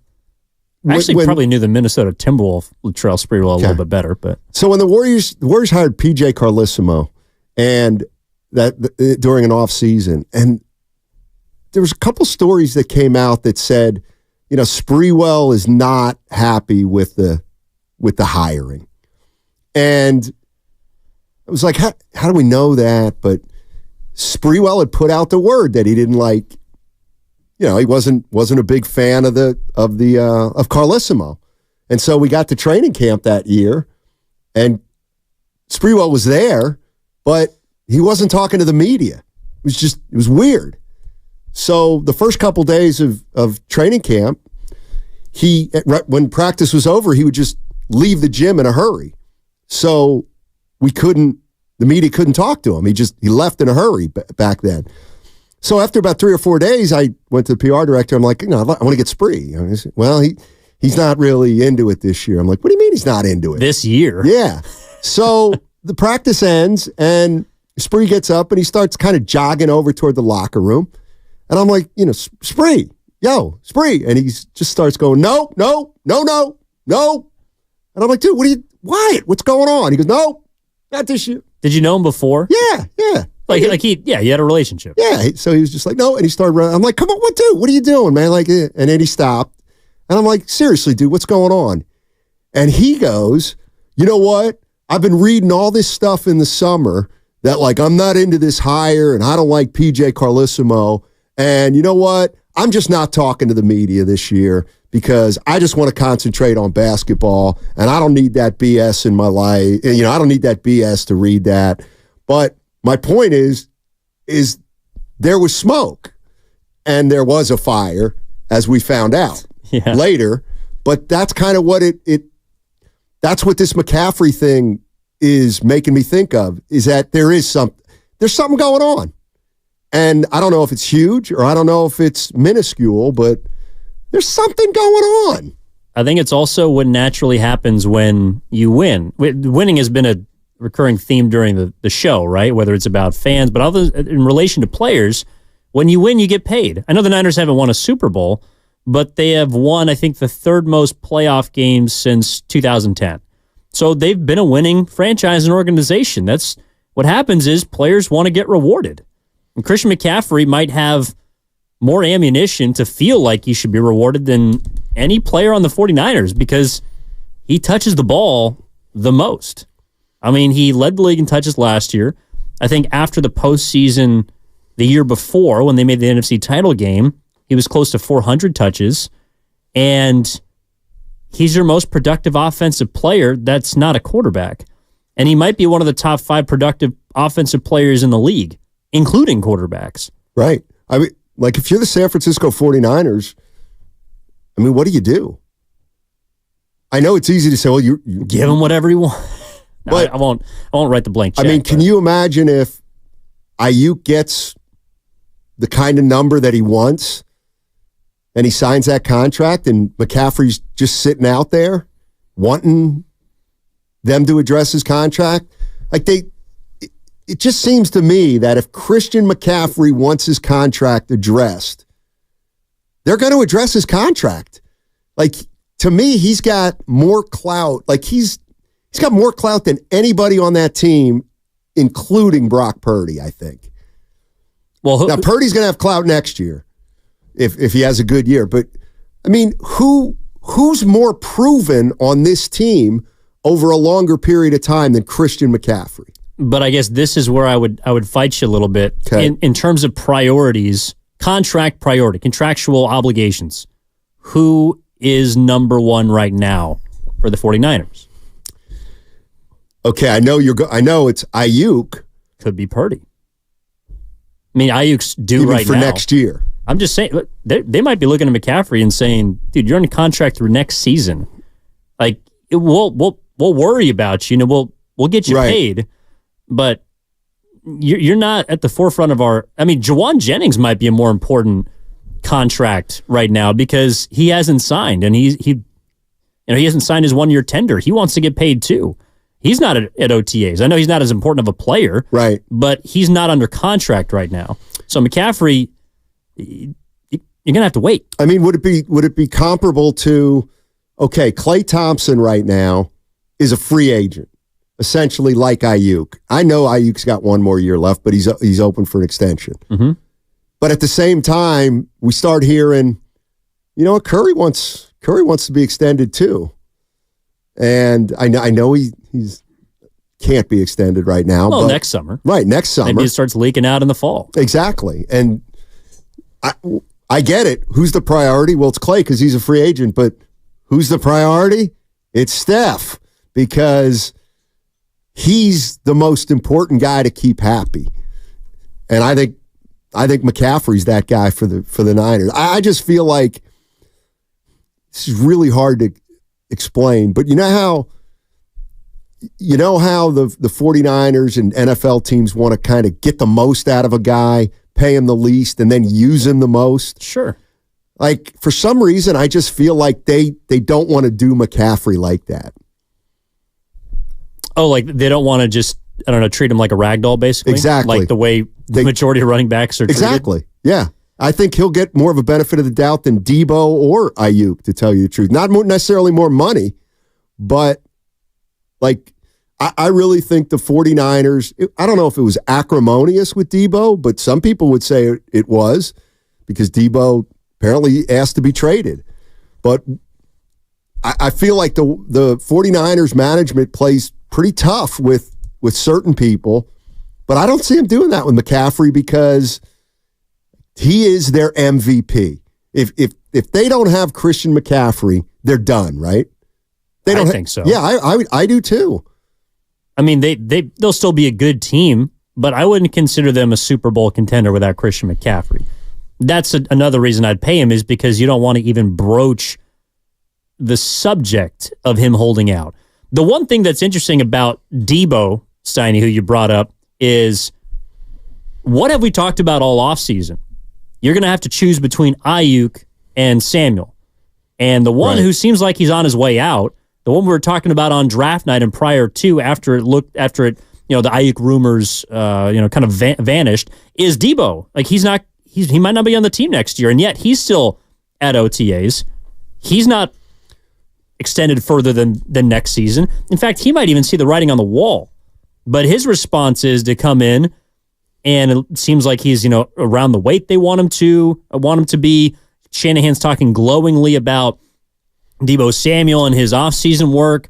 I actually probably knew the Minnesota Timberwolf Latrell Sprewell a little bit better, but so when the Warriors hired PJ Carlesimo, and that during an off season, and there was a couple stories that came out that said, Sprewell is not happy with the hiring, and it was like, how do we know that? But Sprewell had put out the word that he didn't like. He wasn't a big fan of Carlesimo, and so we got to training camp that year, and Sprewell was there, but he wasn't talking to the media. It was weird. So the first couple days of training camp, when practice was over, he would just leave the gym in a hurry. So the media couldn't talk to him. He left in a hurry back then. So after about 3 or 4 days, I went to the PR director. I'm like, I want to get Spree. He said, well, he's not really into it this year. I'm like, what do you mean he's not into it? This year? Yeah. So the practice ends, and Spree gets up, and he starts kind of jogging over toward the locker room. And I'm like, Spree, Spree. And he just starts going, no. And I'm like, dude, Wyatt, what's going on? He goes, no, not this year. Did you know him before? Yeah. You had a relationship. Yeah, so he was just like, no, and he started running. I'm like, come on, what are you doing, man? And then he stopped, and I'm like, seriously, dude, what's going on? And he goes, you know what? I've been reading all this stuff in the summer that, I'm not into this hire, and I don't like PJ Carlesimo, and you know what? I'm just not talking to the media this year because I just want to concentrate on basketball, and I don't need that BS in my life. I don't need that BS to read that. But my point is there was smoke, and there was a fire, as we found out later. But that's kind of what that's what this McCaffrey thing is making me think of, is that there's something going on. And I don't know if it's huge or I don't know if it's minuscule, but there's something going on. I think it's also what naturally happens when you win. Winning has been a recurring theme during the show, right? Whether it's about fans, but in relation to players, when you win, you get paid. I know the Niners haven't won a Super Bowl, but they have won, I think, the third most playoff games since 2010. So they've been a winning franchise and organization. That's what happens is players want to get rewarded. And Christian McCaffrey might have more ammunition to feel like he should be rewarded than any player on the 49ers because he touches the ball the most. I mean, he led the league in touches last year. I think after the postseason the year before, when they made the NFC title game, he was close to 400 touches. And he's your most productive offensive player that's not a quarterback. And he might be one of the top 5 productive offensive players in the league, including quarterbacks. Right. I mean, if you're the San Francisco 49ers, what do you do? I know it's easy to say, well, you give him whatever you want. No, but I won't write the blank check. Can you imagine if Ayuk gets the kind of number that he wants and he signs that contract and McCaffrey's just sitting out there wanting them to address his contract? It just seems to me that if Christian McCaffrey wants his contract addressed, they're going to address his contract. To me, he's got more clout. He's got more clout than anybody on that team, including Brock Purdy, I think. Well, now Purdy's going to have clout next year if he has a good year. But, who's more proven on this team over a longer period of time than Christian McCaffrey? But I guess this is where I would fight you a little bit. Okay. In terms of priorities, contractual obligations. Who is number one right now for the 49ers? Okay, I know it's Ayuk. Could be Purdy. Ayuk's due even right for now. Next year. I'm just saying, look, they might be looking at McCaffrey and saying, dude, you're under contract through next season. We'll worry about you. We'll get you paid. But you're not at the forefront of our... Jawan Jennings might be a more important contract right now because he hasn't signed, and he hasn't signed his 1-year tender. He wants to get paid too. He's not at OTAs. I know he's not as important of a player, right? But he's not under contract right now. So McCaffrey, you're gonna have to wait. Would it be comparable to okay, Klay Thompson right now is a free agent, essentially like Ayuk. I know Ayuk's got one more year left, but he's open for an extension. Mm-hmm. But at the same time, we start hearing, you know what, Curry wants to be extended too. And I know he's can't be extended right now. Well, but, next summer. Right, next summer. Maybe it starts leaking out in the fall. Exactly. And I get it. Who's the priority? Well, it's Klay because he's a free agent, but who's the priority? It's Steph because he's the most important guy to keep happy. And I think McCaffrey's that guy for the Niners. I just feel like this is really hard to explain, but you know how the 49ers and NFL teams want to kind of get the most out of a guy, pay him the least, and then use him the most? Sure. Like, for some reason, I just feel like they don't want to do McCaffrey like that. Oh, like they don't want to just, I don't know, treat him like a rag doll, basically? Exactly. Like the way the majority of running backs are treated? Exactly. Yeah. I think he'll get more of a benefit of the doubt than Debo or Ayuk, to tell you the truth. Not necessarily more money, but like I really think the 49ers, I don't know if it was acrimonious with Debo, but some people would say it was because Debo apparently asked to be traded. But I feel like the 49ers management plays pretty tough with certain people, but I don't see him doing that with McCaffrey because he is their MVP. If they don't have Christian McCaffrey, they're done, right? They don't think so. Yeah, I do too. I mean, they'll still be a good team, but I wouldn't consider them a Super Bowl contender without Christian McCaffrey. That's another reason I'd pay him is because you don't want to even broach the subject of him holding out. The one thing that's interesting about Debo, Steiny, who you brought up, is what have we talked about all offseason? You're going to have to choose between Ayuk and Samuel. And the one who seems like he's on his way out, the one we were talking about on draft night and prior to after it, the Ayuk rumors, kind of vanished, is Debo. Like he might not be on the team next year, and yet he's still at OTAs. He's not extended further than next season. In fact, he might even see the writing on the wall. But his response is to come in, and it seems like he's around the weight they want him to be. Shanahan's talking glowingly about Debo Samuel and his offseason work.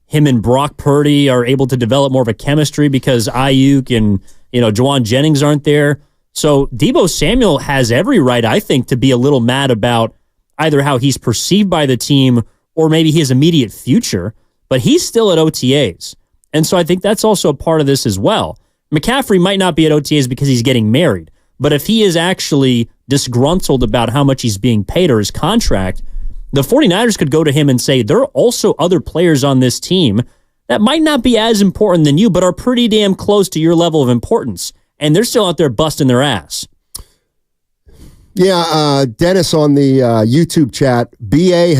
Him and Brock Purdy are able to develop more of a chemistry because Ayuk and Juwan Jennings aren't there. So Debo Samuel has every right, I think, to be a little mad about either how he's perceived by the team or maybe his immediate future, but he's still at OTAs. And so I think that's also a part of this as well. McCaffrey might not be at OTAs because he's getting married, but if he is actually disgruntled about how much he's being paid or his contract, the 49ers could go to him and say, there are also other players on this team that might not be as important than you, but are pretty damn close to your level of importance. And they're still out there busting their ass. Yeah, Dennis on the YouTube chat, BA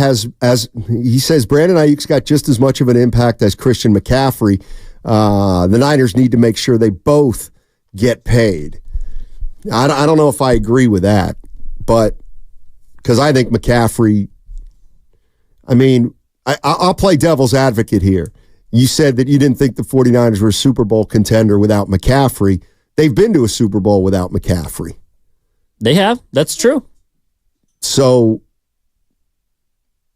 he says, Brandon Ayuk's got just as much of an impact as Christian McCaffrey. The Niners need to make sure they both get paid. I don't know if I agree with that, but because I think McCaffrey, I'll play devil's advocate here. You said that you didn't think the 49ers were a Super Bowl contender without McCaffrey. They've been to a Super Bowl without McCaffrey. They have. That's true. So,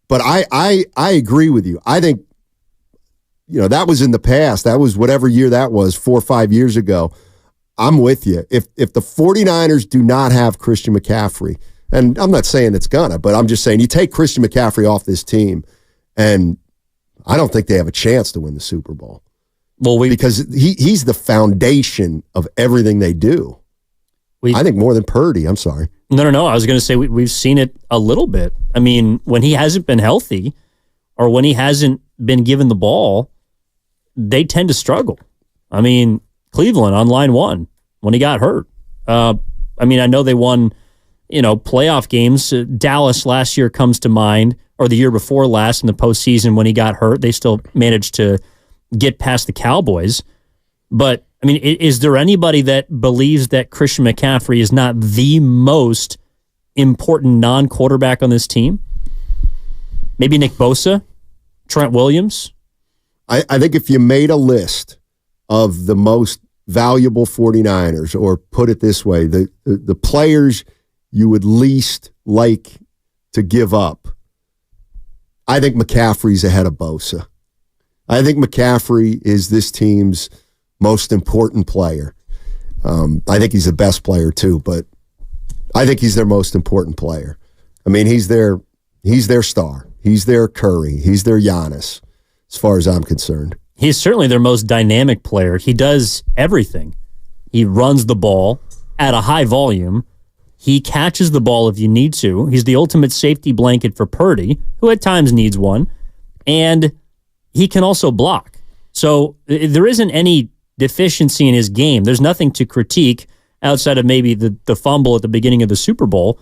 but I agree with you. I think, that was in the past. That was whatever year that was, 4 or 5 years ago. I'm with you. If the 49ers do not have Christian McCaffrey, and I'm not saying it's gonna, but I'm just saying you take Christian McCaffrey off this team, and I don't think they have a chance to win the Super Bowl. Well, because he's the foundation of everything they do. I think more than Purdy. I'm sorry. No. I was going to say we've seen it a little bit. I mean, when he hasn't been healthy or when he hasn't been given the ball, they tend to struggle. I mean, Cleveland on line one when he got hurt. I know they won, playoff games. Dallas last year comes to mind, or the year before last in the postseason when he got hurt. They still managed to get past the Cowboys. But, is there anybody that believes that Christian McCaffrey is not the most important non-quarterback on this team? Maybe Nick Bosa, Trent Williams. I think if you made a list of the most valuable 49ers, or put it this way, the players you would least like to give up, I think McCaffrey's ahead of Bosa. I think McCaffrey is this team's most important player. I think he's the best player too, but I think he's their most important player. I mean, he's their star. He's their Curry. He's their Giannis, as far as I'm concerned. He's certainly their most dynamic player. He does everything. He runs the ball at a high volume. He catches the ball if you need to. He's the ultimate safety blanket for Purdy, who at times needs one. And he can also block. So there isn't any deficiency in his game. There's nothing to critique outside of maybe the fumble at the beginning of the Super Bowl.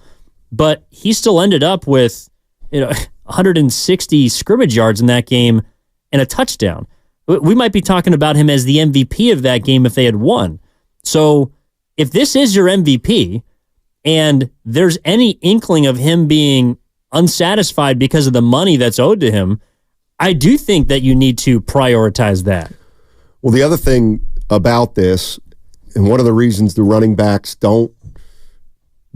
But he still ended up with 160 scrimmage yards in that game and a touchdown. We might be talking about him as the MVP of that game if they had won. So if this is your MVP and there's any inkling of him being unsatisfied because of the money that's owed to him, I do think that you need to prioritize that. Well, the other thing about this, and one of the reasons the running backs don't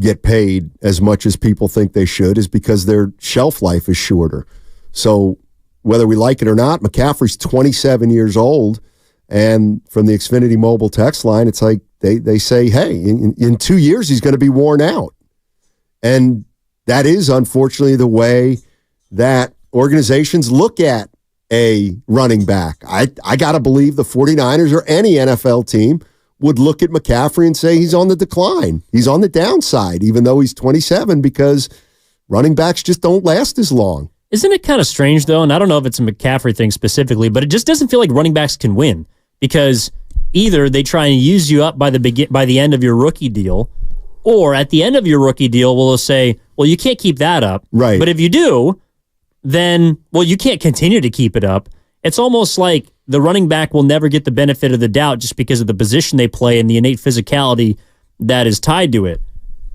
get paid as much as people think they should, is because their shelf life is shorter. So whether we like it or not, McCaffrey's 27 years old, and from the Xfinity Mobile text line, it's like they say, hey, in 2 years he's going to be worn out. And that is unfortunately the way that organizations look at a running back. I got to believe the 49ers or any NFL team would look at McCaffrey and say he's on the decline. He's on the downside, even though he's 27, because running backs just don't last as long. Isn't it kind of strange, though, and I don't know if it's a McCaffrey thing specifically, but it just doesn't feel like running backs can win, because either they try and use you up by the end of your rookie deal, or at the end of your rookie deal, we'll say, well, you can't keep that up. Right. But if you do, then, well, you can't continue to keep it up. It's almost like the running back will never get the benefit of the doubt just because of the position they play and the innate physicality that is tied to it.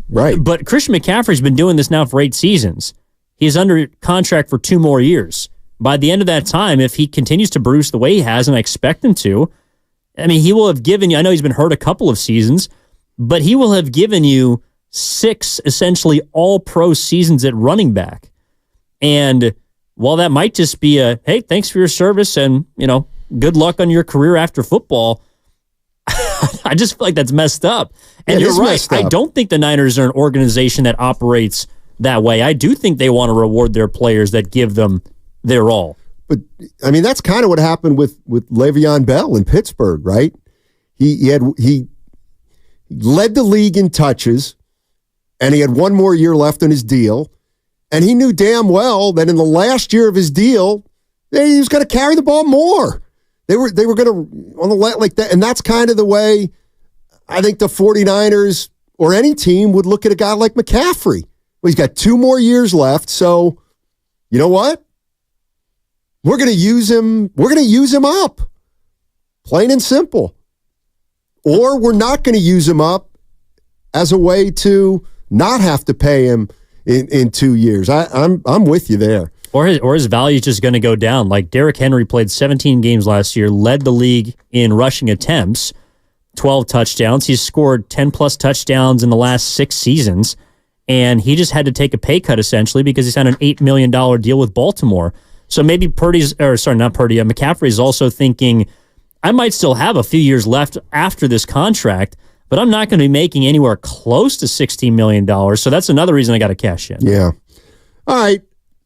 Right. But Christian McCaffrey's been doing this now for 8 seasons. He's under contract for 2 more years. By the end of that time, if he continues to produce the way he has, and I expect him to, I mean, he will have given you, I know he's been hurt a couple of seasons, but he will have given you 6 essentially all-pro seasons at running back. And while that might just be a, hey, thanks for your service and, good luck on your career after football, I just feel like that's messed up. And you're right. I don't think the Niners are an organization that operates that way. I do think they want to reward their players that give them their all. But, I mean, that's kind of what happened with Le'Veon Bell in Pittsburgh, right? He led the league in touches, and he had 1 more year left on his deal, and he knew damn well that in the last year of his deal, he was going to carry the ball more. They were going to, on the like that, and that's kind of the way I think the 49ers or any team would look at a guy like McCaffrey. Well, he's got 2 more years left, so you know what? We're going to use him. We're going to use him up, plain and simple. Or we're not going to use him up as a way to not have to pay him in 2 years. I'm with you there. Or his value is just going to go down. Like Derrick Henry played 17 games last year, led the league in rushing attempts, 12 touchdowns. He's scored 10-plus touchdowns in the last 6 seasons, and he just had to take a pay cut essentially because he signed an $8 million deal with Baltimore. So maybe McCaffrey is also thinking, I might still have a few years left after this contract, but I'm not going to be making anywhere close to $16 million. So that's another reason I got to cash in. Yeah. All right.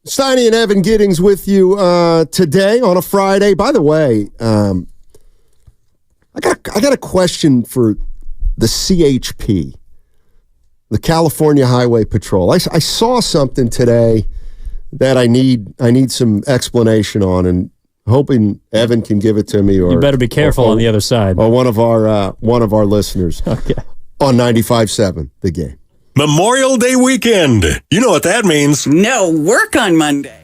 Steiny and Evan Giddings with you today on a Friday. By the way, I got a question for the CHP, the California Highway Patrol. I saw something today that I need some explanation on, and hoping Evan can give it to me. Or you better be careful on the other side. Or one of our listeners. Okay. On 95.7 The Game. Memorial Day weekend. You know what that means. No work on Monday.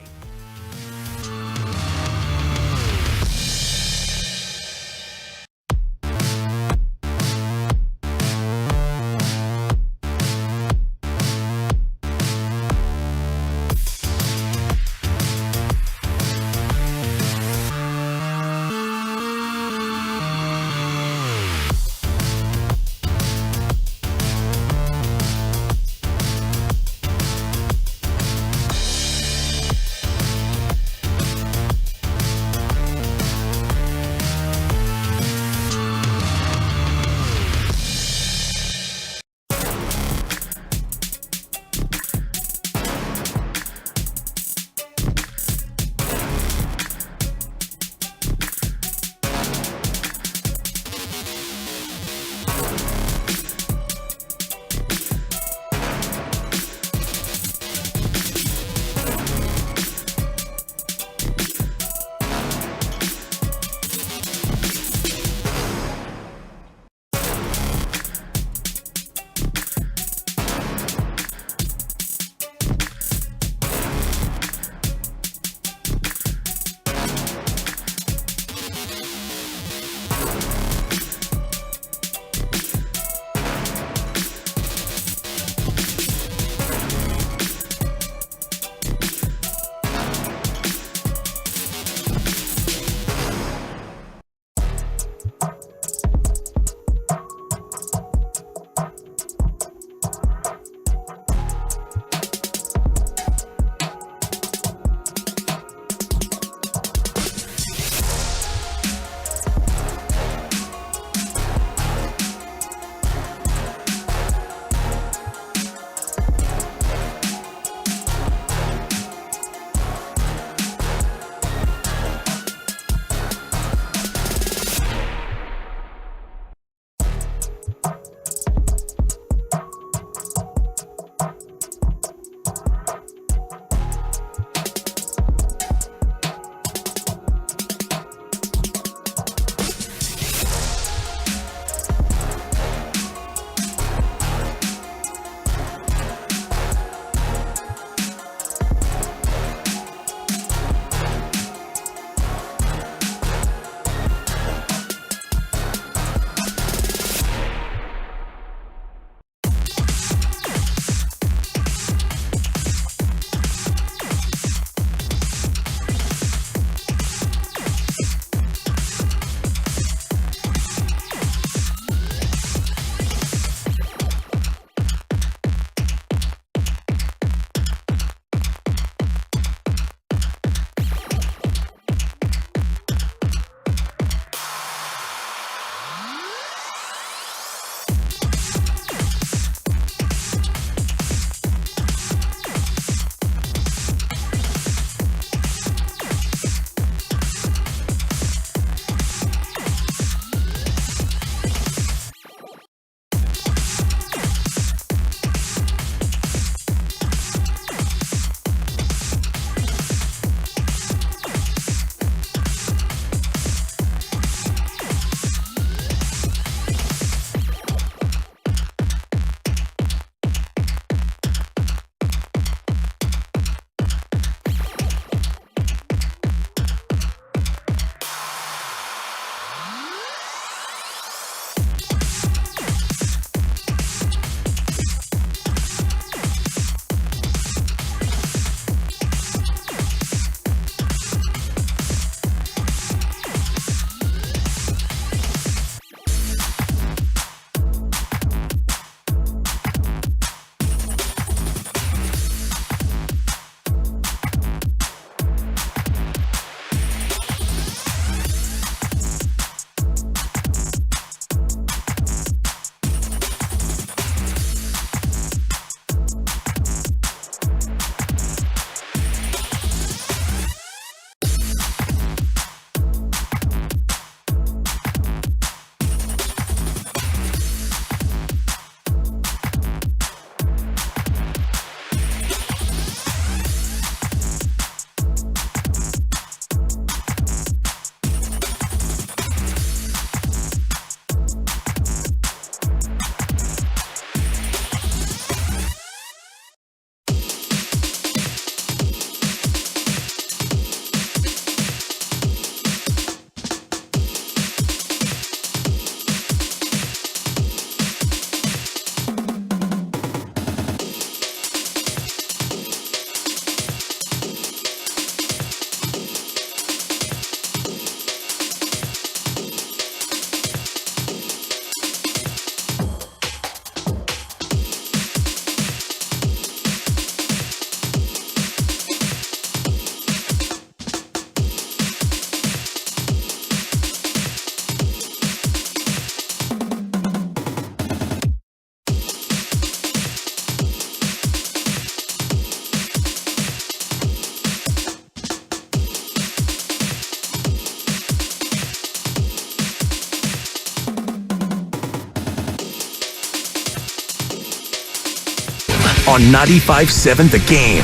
on 95.7 The Game.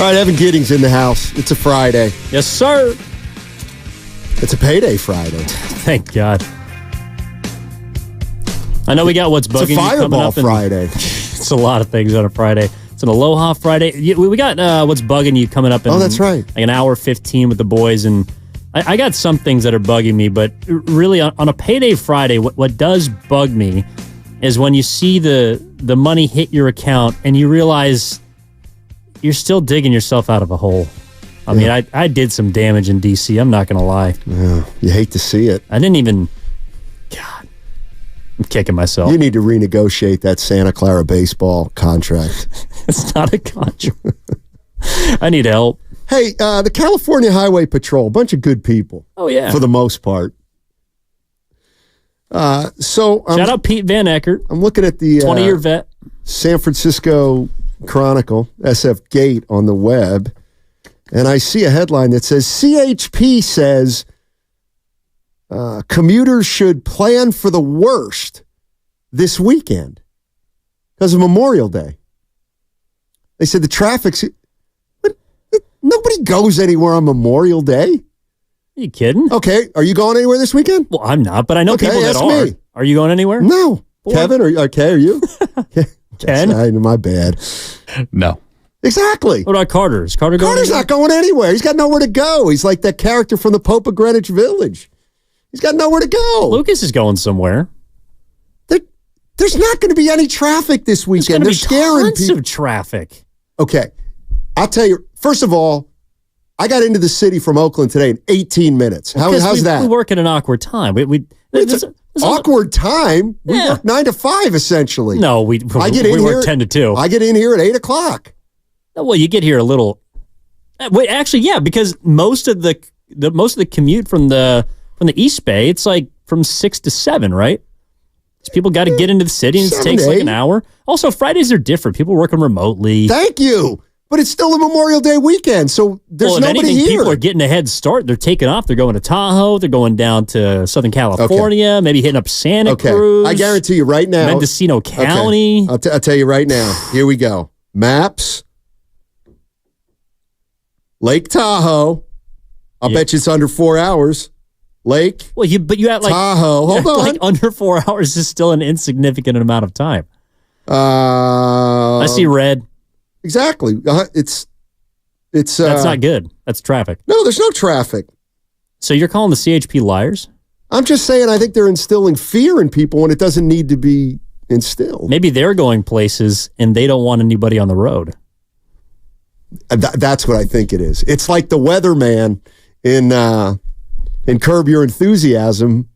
All right, Evan Giddings in the house. It's a Friday. Yes, sir. It's a payday Friday. Thank God. I know we got what's bugging It's a Fireball you coming up. Friday. It's a lot of things on a Friday. It's an Aloha Friday. We got what's bugging you coming up in that's right. like an hour 15 with the boys. And I got some things that are bugging me, but really on a payday Friday, what does bug me is when you see the money hit your account and you realize you're still digging yourself out of a hole. I mean, I did some damage in D.C., I'm not going to lie. Yeah, you hate to see it. I didn't even... God. I'm kicking myself. You need to renegotiate that Santa Clara baseball contract. It's not a contract. I need help. Hey, the California Highway Patrol, a bunch of good people. Oh, yeah. For the most part. Shout out Pete Van Eckert. I'm looking at the 20-year vet. San Francisco Chronicle, SF Gate on the web, and I see a headline that says, CHP says commuters should plan for the worst this weekend because of Memorial Day. They said the traffic's... Nobody goes anywhere on Memorial Day. Are you kidding? Okay, are you going anywhere this weekend? Well, I'm not, but I know people that ask are. me. Are you going anywhere? No. Kevin, are you? Ken? My bad. No. Exactly. What about Carter? Is Carter going Carter's anywhere? not going anywhere. He's got nowhere to go. He's like that character from the Pope of Greenwich Village. He's got nowhere to go. Lucas is going somewhere. There's not going to be any traffic this weekend. They're scaring tons people. of traffic. Okay. I'll tell you, first of all, I got into the city from Oakland today in 18 minutes. How's that? We work at an awkward time. It's an awkward time. We work 9 to 5, essentially. No, we work 10 to 2. I get in here at 8 o'clock. Well, you get here a little. Wait, actually, yeah, because most of the commute from the East Bay, it's like from 6 to 7, right? So people got to get into the city, and it takes like an hour. Also, Fridays are different. People working remotely. Thank you. But it's still a Memorial Day weekend, so there's nobody here. People are getting a head start. They're taking off. They're going to Tahoe. They're going down to Southern California, maybe hitting up Santa Cruz. I guarantee you right now. Mendocino County. Okay. I'll tell you right now. Here we go. Maps. Lake Tahoe. I'll bet you it's under 4 hours. Lake. Well, but you had like Tahoe. Hold on. Like under 4 hours is still an insignificant amount of time. I see red. Exactly. It's. That's not good. That's traffic. No, there's no traffic. So you're calling the CHP liars? I'm just saying. I think they're instilling fear in people when it doesn't need to be instilled. Maybe they're going places and they don't want anybody on the road. That's what I think it is. It's like the weatherman in Curb Your Enthusiasm,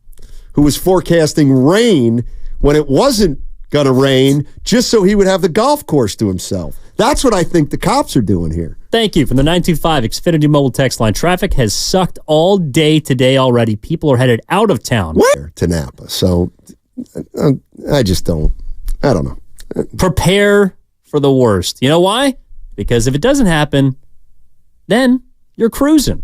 who was forecasting rain when it wasn't going to rain, just so he would have the golf course to himself. That's what I think the cops are doing here. Thank you. From the 925 Xfinity Mobile Text Line, traffic has sucked all day today already. People are headed out of town. Where? To Napa. So I just don't. I don't know. Prepare for the worst. You know why? Because if it doesn't happen, then you're cruising.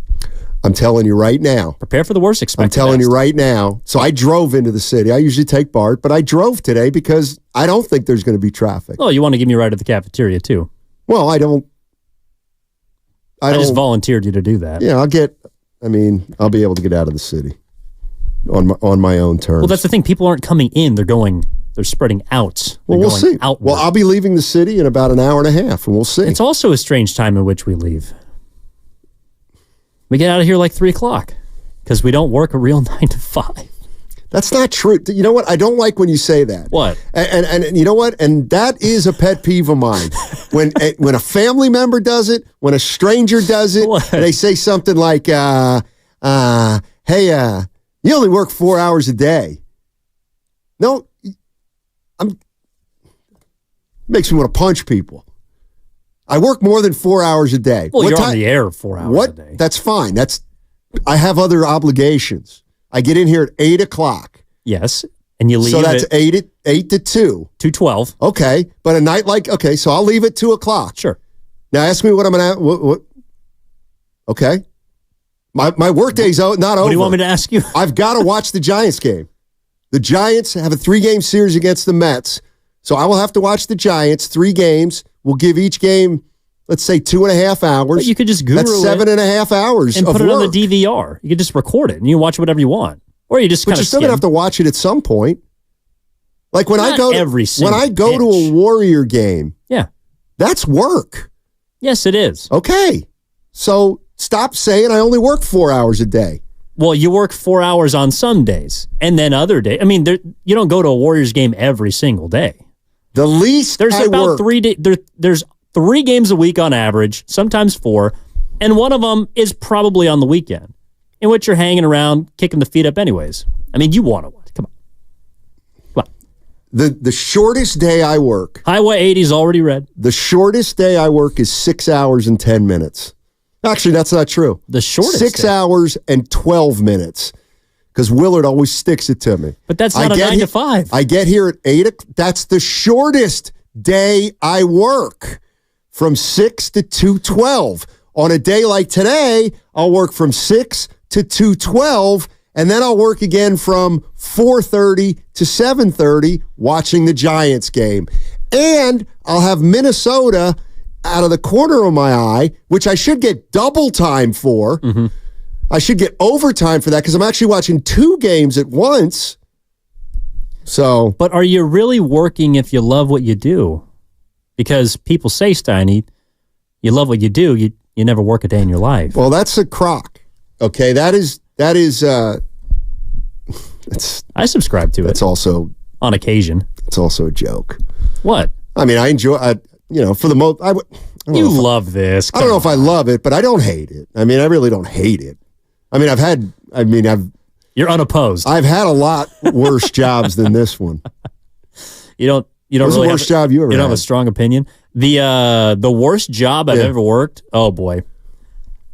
I'm telling you right now. Prepare for the worst. Expect I'm telling you right now. So I drove into the city. I usually take BART, but I drove today because I don't think there's going to be traffic. Oh, you want to give me a ride to the cafeteria too? Well, I don't. I just volunteered you to do that. Yeah, I'll be able to get out of the city on my own terms. Well, that's the thing. People aren't coming in. They're spreading out. Well, we'll see. Outward. Well, I'll be leaving the city in about an hour and a half, and we'll see. It's also a strange time in which we leave. We get out of here like 3 o'clock because we don't work a real 9 to 5. That's not true. You know what? I don't like when you say that. What? And you know what? And that is a pet peeve of mine. When a family member does it, when a stranger does it, they say something like, hey, you only work 4 hours a day. No, makes me want to punch people. I work more than 4 hours a day. Well, you're on the air 4 hours a day. That's fine. I have other obligations. I get in here at 8 o'clock. Yes, and you leave. So that's 8 to 2. 2:12. Okay, but a night so I'll leave at 2 o'clock. Sure. Now ask me what I'm gonna. What? Okay. My workday's not over. What do you want me to ask you? I've got to watch the Giants game. The Giants have a 3-game series against the Mets. So I will have to watch the Giants, 3 games. We'll give each game, let's say, 2.5 hours. But you could just guru That's 7.5 hours and of put it work. on the DVR. You could just record it and you can watch whatever you want. Or you just But kind you're of still going to have to watch it at some point. Like when Not I go every when I go to a Warrior game, yeah, that's work. Yes, it is. Okay. So stop saying I only work 4 hours a day. Well, you work 4 hours on some days, and then other days. I mean, you don't go to a Warriors game every single day. The least there's I about work. 3 days. There's 3 games a week on average, sometimes 4, and one of them is probably on the weekend, in which you're hanging around, kicking the feet up, anyways. I mean, you want to watch. Come on. The shortest day I work. Highway 80 is already read. The shortest day I work is 6 hours and 10 minutes. Actually, that's not true. The shortest 6 day. hours and 12 minutes. Because Willard always sticks it to me. But that's not a 9 to 5. I get here at 8 o'clock. That's the shortest day I work. From 6 to 2:12. On a day like today, I'll work from 6 to 2:12. And then I'll work again from 4:30 to 7:30 watching the Giants game. And I'll have Minnesota out of the corner of my eye, which I should get double time for. Mm-hmm. I should get overtime for that because I'm actually watching 2 games at once. So, but are you really working if you love what you do? Because people say, Steiny, you love what you do, you never work a day in your life. Well, that's a crock. Okay, that is I subscribe to it. It's also on occasion. It's also a joke. What? I mean, I enjoy. For the most, you love this. I don't know if I love it, but I don't hate it. I mean, I really don't hate it. I mean, You're unopposed. I've had a lot worse jobs than this one. You don't What's really the worst job you ever You don't have had? a strong opinion. The worst job I've ever worked. Oh boy.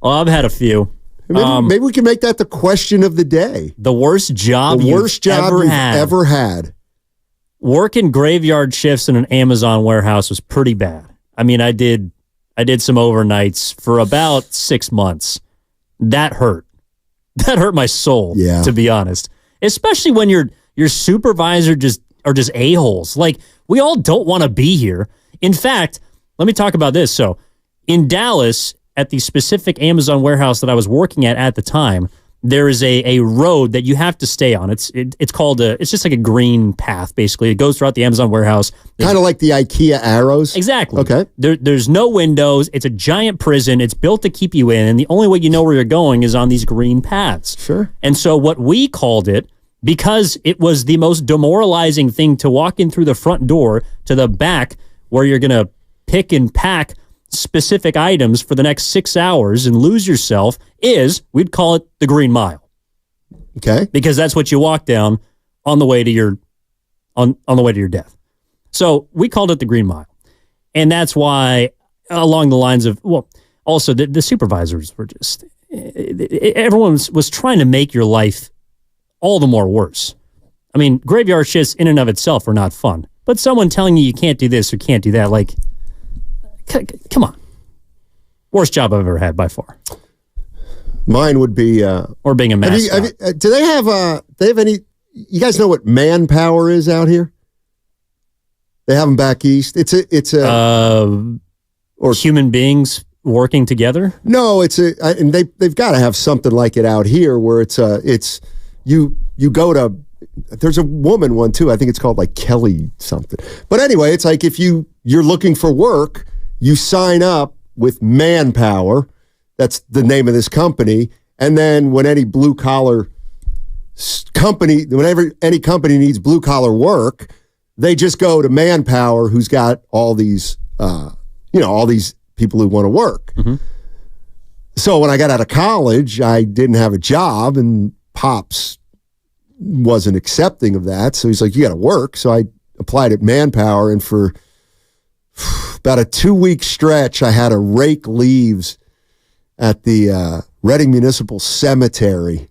Well, I've had a few. Maybe we can make that the question of the day. The worst job you've ever had. Working graveyard shifts in an Amazon warehouse was pretty bad. I mean, I did some overnights for about 6 months. That hurt. That hurt my soul, to be honest. Especially when your supervisor are just a-holes. Like, we all don't want to be here. In fact, let me talk about this. So, in Dallas, at the specific Amazon warehouse that I was working at the time, there is a road that you have to stay on. It's called it's just like a green path, basically. It goes throughout the Amazon warehouse. Kind of like the IKEA arrows? Exactly. Okay. There's no windows. It's a giant prison. It's built to keep you in, and the only way you know where you're going is on these green paths. Sure. And so what we called it, because it was the most demoralizing thing to walk in through the front door to the back where you're going to pick and pack specific items for the next 6 hours and lose yourself, is we'd call it the Green Mile. Okay. Because that's what you walk down on the way to your on the way to your death. So we called it the Green Mile. And that's why, along the lines of, well, also the supervisors were just, everyone was trying to make your life all the more worse. I mean, graveyard shifts in and of itself are not fun. But someone telling you can't do this or can't do that, like, come on. Worst job I've ever had by far. Mine would be or being a mascot. Do they have any? You guys know what manpower is out here? They have them back east. It's a or human beings working together. No, and they've got to have something like it out here where it's you go to. There's a woman one too. I think it's called like Kelly something. But anyway, it's like if you're looking for work, you sign up with Manpower. That's the name of this company. And then when any blue collar company, whenever any company needs blue collar work, they just go to Manpower, who's got all these, all these people who want to work. Mm-hmm. So when I got out of college, I didn't have a job, and Pops wasn't accepting of that. So he's like, you got to work. So I applied at Manpower, and for about a 2-week stretch, I had to rake leaves at the Reading Municipal Cemetery.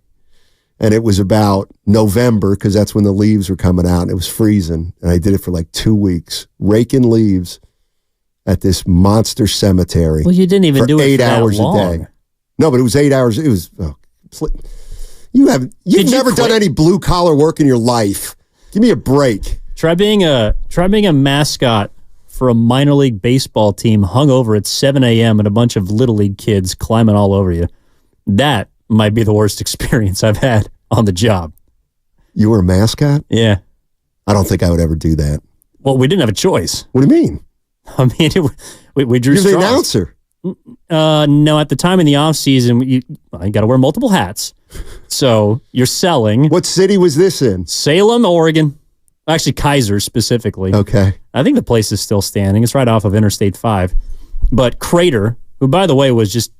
And it was about November, because that's when the leaves were coming out, and it was freezing. And I did it for like 2 weeks, raking leaves at this monster cemetery. Well, you didn't even do it 8 for that hours long. a day. No, but it was 8 hours. It was. You've never done any blue collar work in your life. Give me a break. Try being a mascot for a minor league baseball team hung over at 7 a.m. and a bunch of little league kids climbing all over you. That might be the worst experience I've had on the job. You were a mascot? Yeah. I don't think I would ever do that. Well, we didn't have a choice. What do you mean? I mean, we drew You're the straws. announcer. No, at the time in the off season, you got to wear multiple hats. So you're selling. What city was this in? Salem, Oregon. Actually, Kaiser specifically. Okay. I think the place is still standing. It's right off of Interstate 5. But Crater, who, by the way, was just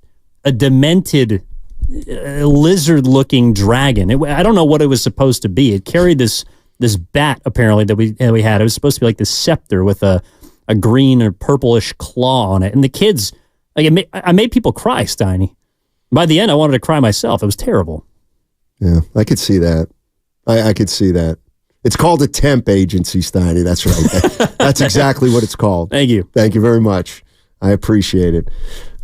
a demented lizard-looking dragon. I don't know what it was supposed to be. It carried this bat, apparently, that we had. It was supposed to be like this scepter with a green or purplish claw on it. And the kids, I made people cry, Steiny. By the end, I wanted to cry myself. It was terrible. Yeah, I could see that. I could see that. It's called a temp agency, Steiny. That's right. That's exactly what it's called. Thank you. Thank you very much. I appreciate it.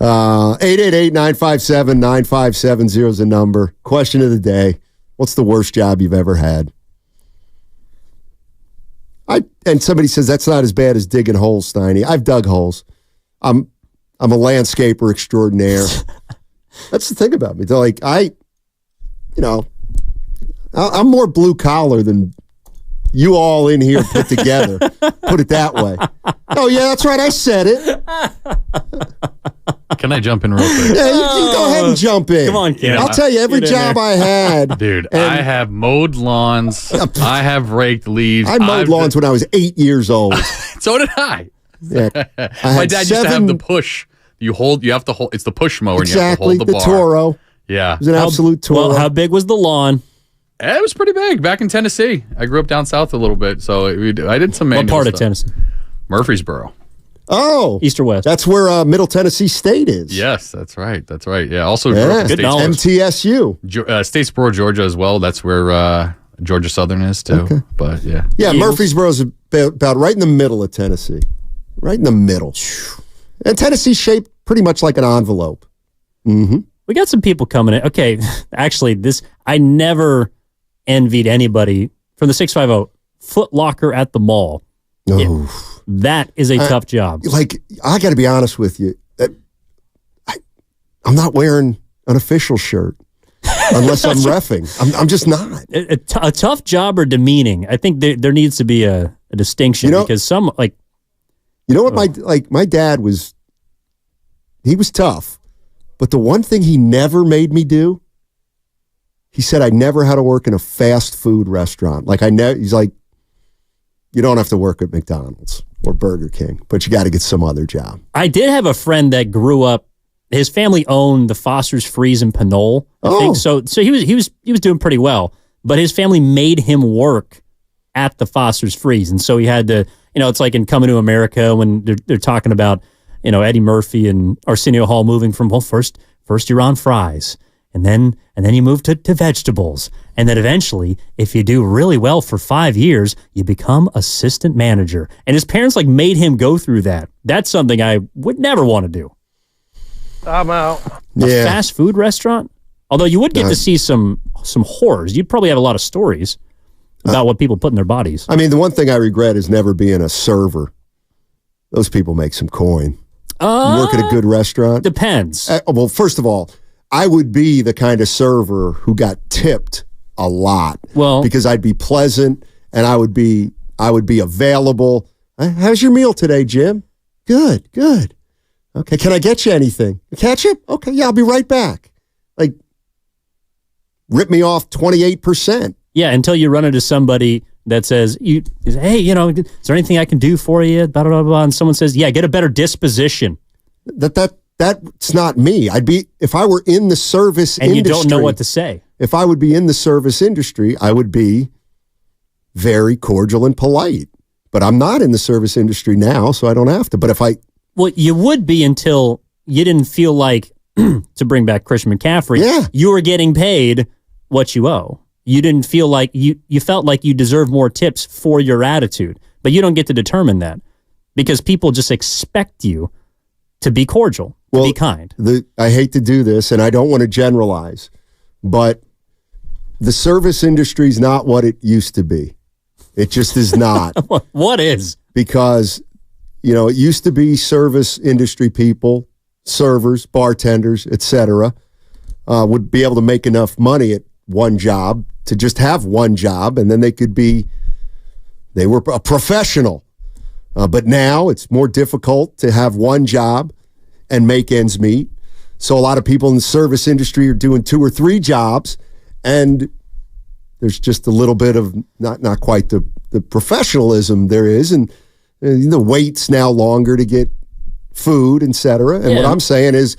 888-957-9570 is the number. Question of the day. What's the worst job you've ever had? And somebody says that's not as bad as digging holes, Steiny. I've dug holes. I'm a landscaper extraordinaire. That's the thing about me. They're like, I'm more blue collar than you all in here put together. Put it that way. Oh, yeah, that's right. I said it. Can I jump in real quick? Yeah, you go ahead and jump in. Come on, kid. I'll tell you, every job I had. Dude, I have mowed lawns. I have raked leaves. I mowed lawns when I was 8 years old. So did I. Yeah. My dad used to have the push. You have to hold. It's the push mower. Exactly, and you have to hold the bar. Toro. Yeah. It was an absolute Toro. Well, how big was the lawn? It was pretty big back in Tennessee. I grew up down south a little bit, so I did some manual What part stuff. of Tennessee? Murfreesboro. Oh. East or west? That's where Middle Tennessee State is. Yes, that's right. That's right. Yeah. Also, Good knowledge. MTSU. Statesboro, Georgia as well. That's where Georgia Southern is too. Okay. But yeah. Yeah, Murfreesboro's about right in the middle of Tennessee. Right in the middle. And Tennessee's shaped pretty much like an envelope. Mm-hmm. We got some people coming in. Okay, actually, I never envied anybody from the 650 Foot Locker at the mall. Oh. That is a tough job. Like, I got to be honest with you. I'm not wearing an official shirt unless I'm reffing. I'm just not. A tough job or demeaning? I think there needs to be a distinction because some like. You know what? My dad was. He was tough, but the one thing he never made me do. He said I never had to work in a fast food restaurant. He's like, you don't have to work at McDonald's or Burger King, but you got to get some other job. I did have a friend that grew up. His family owned the Foster's Freeze in Pinole. I think. So he was doing pretty well, but his family made him work at the Foster's Freeze, and so he had to. It's like in Coming to America when they're talking about Eddie Murphy and Arsenio Hall moving from first you're on fries. And then you move to vegetables. And then eventually, if you do really well for 5 years, you become assistant manager. And his parents made him go through that. That's something I would never want to do. I'm out. A fast food restaurant? Although you would get to see some horrors. You'd probably have a lot of stories about what people put in their bodies. I mean, the one thing I regret is never being a server. Those people make some coin. You work at a good restaurant? Depends. Well, first of all, I would be the kind of server who got tipped a lot. Well, because I'd be pleasant and I would be available. How's your meal today, Jim? Good. Okay, can I get you anything? Ketchup? Okay, yeah, I'll be right back. Rip me off 28%. Yeah, until you run into somebody that says, hey, is there anything I can do for you? Blah, blah, blah. And someone says, yeah, get a better disposition. That's not me. If I were in the service industry. And you don't know what to say. If I would be in the service industry, I would be very cordial and polite. But I'm not in the service industry now, so I don't have to. But Well, you would be until you didn't feel like, to bring back Christian McCaffrey, you were getting paid what you owe. You didn't feel like, you felt like you deserved more tips for your attitude. But you don't get to determine that because people just expect you to be cordial, to be kind. I hate to do this, and I don't want to generalize, but the service industry is not what it used to be. It just is not. What is? Because, it used to be service industry people, servers, bartenders, etc., would be able to make enough money at one job to just have one job, and then they were a professional. But now it's more difficult to have one job and make ends meet. So a lot of people in the service industry are doing 2 or 3 jobs, and there's just a little bit of not quite the professionalism there is, and the wait's now longer to get food, etc. And what I'm saying is,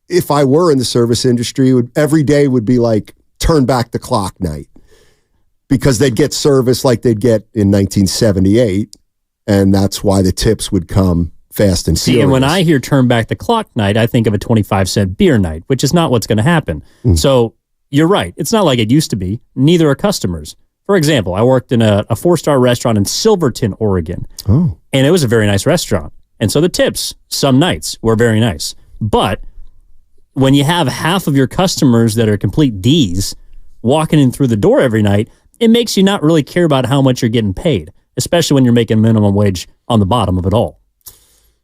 if I were in the service industry, every day would be like turn back the clock night, because they'd get service like they'd get in 1978, and that's why the tips would come fast and furious. See, and when I hear turn back the clock night, I think of a 25-cent beer night, which is not what's going to happen. So you're right. It's not like it used to be. Neither are customers. For example, I worked in a 4-star restaurant in Silverton, Oregon. Oh. And it was a very nice restaurant. And so the tips, some nights, were very nice. But when you have half of your customers that are complete D's walking in through the door every night, it makes you not really care about how much you're getting paid, especially when you're making minimum wage on the bottom of it all.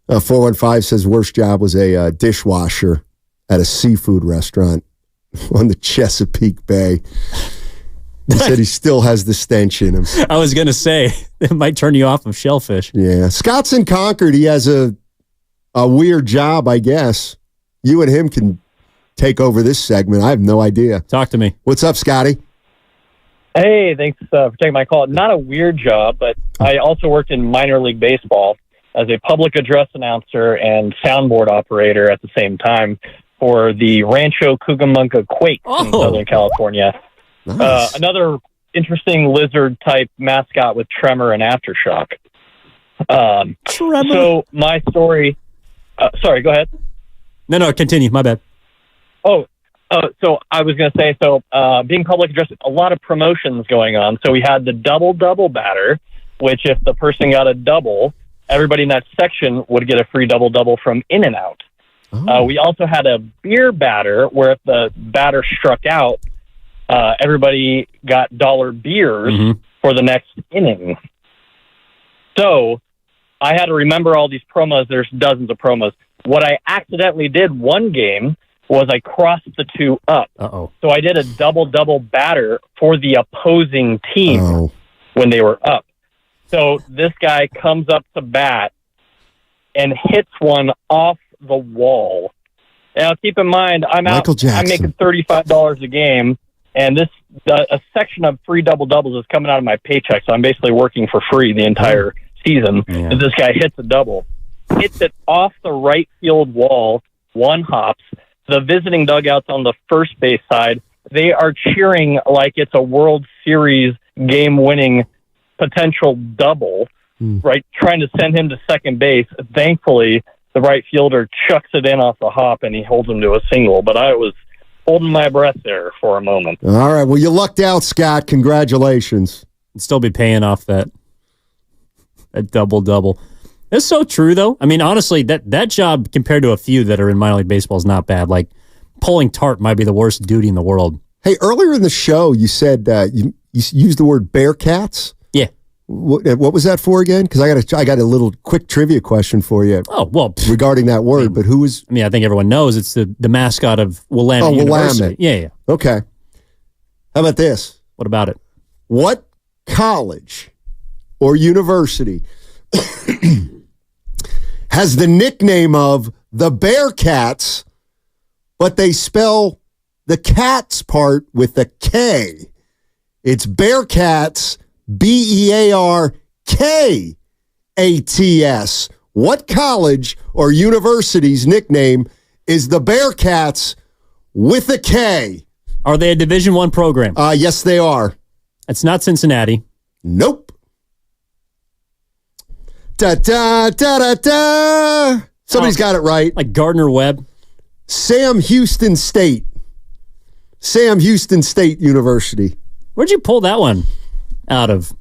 415 says worst job was a dishwasher at a seafood restaurant on the Chesapeake Bay. He said he still has the stench in him. I was going to say, it might turn you off of shellfish. Yeah. Scott's in Concord. He has a weird job, I guess. You and him can take over this segment. I have no idea. Talk to me. What's up, Scotty? Hey, thanks for taking my call. Not a weird job, but I also worked in minor league baseball as a public address announcer and soundboard operator at the same time for the Rancho Cucamonga Quakes in Southern California. Nice. Another interesting lizard-type mascot with tremor and aftershock. Tremor. So my story... sorry, go ahead. No, continue. My bad. So I was going to say, being public address, a lot of promotions going on. So we had the double-double batter, which if the person got a double, everybody in that section would get a free double-double from In-N-Out. We also had a beer batter where if the batter struck out, everybody got dollar beers for the next inning. So I had to remember all these promos. There's dozens of promos. What I accidentally did one game was I crossed the two up. So I did a double-double batter for the opposing team when they were up. So this guy comes up to bat and hits one off the wall. Now, keep in mind, I'm making $35 a game, and a section of free double-doubles is coming out of my paycheck, so I'm basically working for free the entire season. And this guy hits a double, hits it off the right field wall, one hops. The visiting dugouts on the first base side, they are cheering like it's a World Series game-winning potential double, right? Trying to send him to second base. Thankfully, the right fielder chucks it in off the hop, and he holds him to a single. But I was holding my breath there for a moment. All right. Well, you lucked out, Scott. Congratulations. I'd still be paying off that double-double. It's so true, though. I mean, honestly, that job compared to a few that are in minor league baseball is not bad. Like, pulling tarp might be the worst duty in the world. Hey, earlier in the show, you said you used the word Bearcats. Yeah. What was that for again? Because I got a little quick trivia question for you. Oh, well. Regarding that word, but who was... I mean, I think everyone knows it's the mascot of Willamette University. Willamette. Yeah. Okay. How about this? What about it? What college or university has the nickname of the Bearcats, but they spell the cats part with a K? It's Bearcats, Bearkats. What college or university's nickname is the Bearcats with a K? Are they a Division I program? Yes, they are. It's not Cincinnati. Nope. Da-da-da-da-da. Somebody's got it right. Like Gardner-Webb? Sam Houston State University. Where'd you pull that one out of,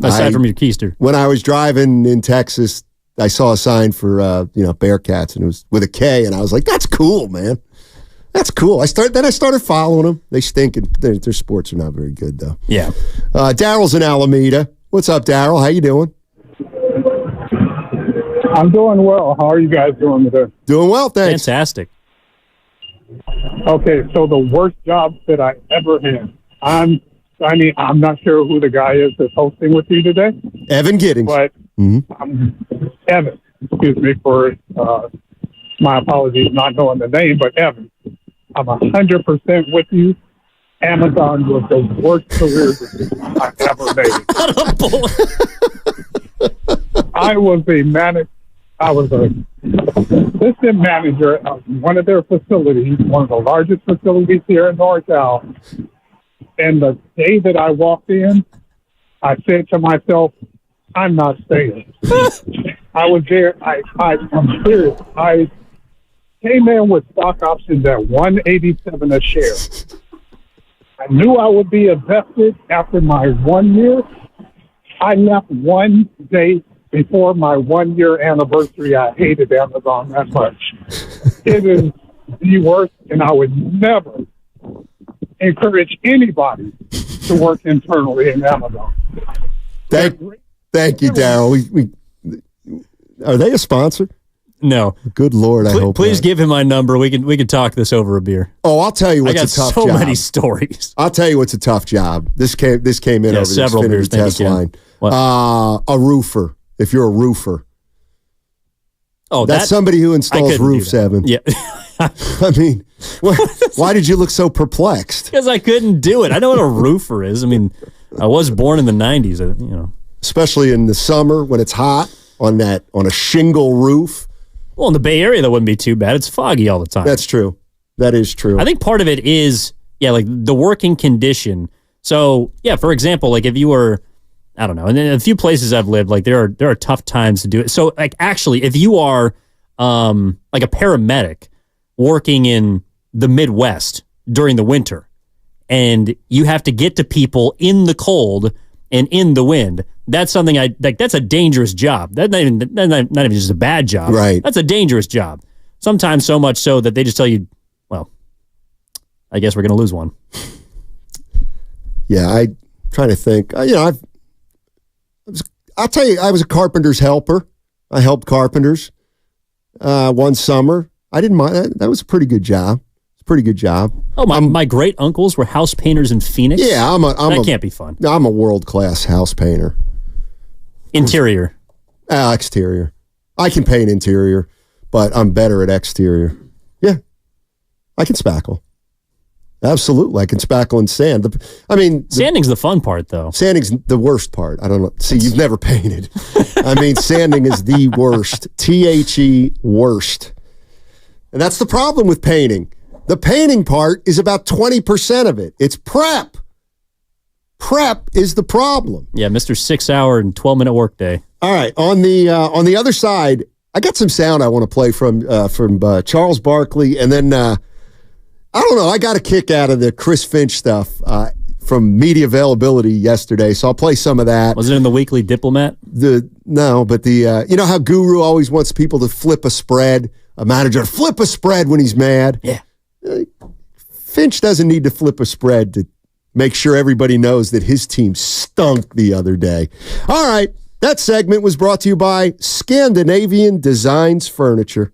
aside from your keister? When I was driving in Texas, I saw a sign for Bearcats, and it was with a K, and I was like, that's cool, man. That's cool. I started following them. They stink, and their sports are not very good, though. Yeah. Daryl's in Alameda. What's up, Daryl? How you doing? I'm doing well. How are you guys doing today? Doing well, thanks. Fantastic. Okay, so the worst job that I ever had. I'm not sure who the guy is that's hosting with you today. Evan Giddings. But Evan, excuse me for my apologies not knowing the name, but Evan, I'm 100% with you. Amazon was the worst career decision I've ever made. I was an assistant manager of one of their facilities, one of the largest facilities here in NorCal. And the day that I walked in, I said to myself, I'm not staying. I was there. I'm serious. I came in with stock options at $187 a share. I knew I would be invested after my 1 year. I left one day before my 1 year anniversary. I hated Amazon that much. It is the worst, and I would never encourage anybody to work internally in Amazon. Thank you, Daryl. We are they a sponsor? No. Good Lord, I hope. Please give him my number. We can talk this over a beer. Oh, I'll tell you what's a tough job. I got so many stories. I'll tell you what's a tough job. This came in over several the Xfinity beers. test line. A roofer. If you're a roofer. Oh, that's somebody who installs roofs, Evan. Yeah. I mean, why did you look so perplexed? Because I couldn't do it. I know what a roofer is. I mean, I was born in the 90s, Especially in the summer when it's hot on a shingle roof. Well, in the Bay Area, that wouldn't be too bad. It's foggy all the time. That's true. That is true. I think part of it is, like the working condition. So, for example, like if you were, I don't know, and in a few places I've lived, like there are tough times to do it. So, like actually, if you are like a paramedic working in the Midwest during the winter, and you have to get to people in the cold and in the wind, that's something that's a dangerous job. That's not even just a bad job. Right. That's a dangerous job. Sometimes so much so that they just tell you, well, I guess we're going to lose one. Yeah, I'm trying to think. I'll tell you, I was a carpenter's helper. I helped carpenters one summer. I didn't mind. That was a pretty good job. It's a pretty good job. Oh, my great uncles were house painters in Phoenix. Yeah, that can't be fun. I'm a world-class house painter. Interior. Exterior. I can paint interior, but I'm better at exterior. Yeah, I can spackle. Absolutely, I can spackle and sand. Sanding's the fun part, though. Sanding's the worst part. I don't know. See, you've never painted. Sanding is the worst. THE worst. And that's the problem with painting. The painting part is about 20% of it. It's prep. Prep is the problem. Yeah, Mr. 6 hour and 12-minute workday. All right, on the other side, I got some sound I want to play from Charles Barkley, and then I don't know. I got a kick out of the Chris Finch stuff from media availability yesterday, so I'll play some of that. Was it in the Weekly Diplomat? No, but you know how Guru always wants people to flip a spread, a manager to flip a spread when he's mad. Yeah. Finch doesn't need to flip a spread to make sure everybody knows that his team stunk the other day. All right, that segment was brought to you by Scandinavian Designs Furniture.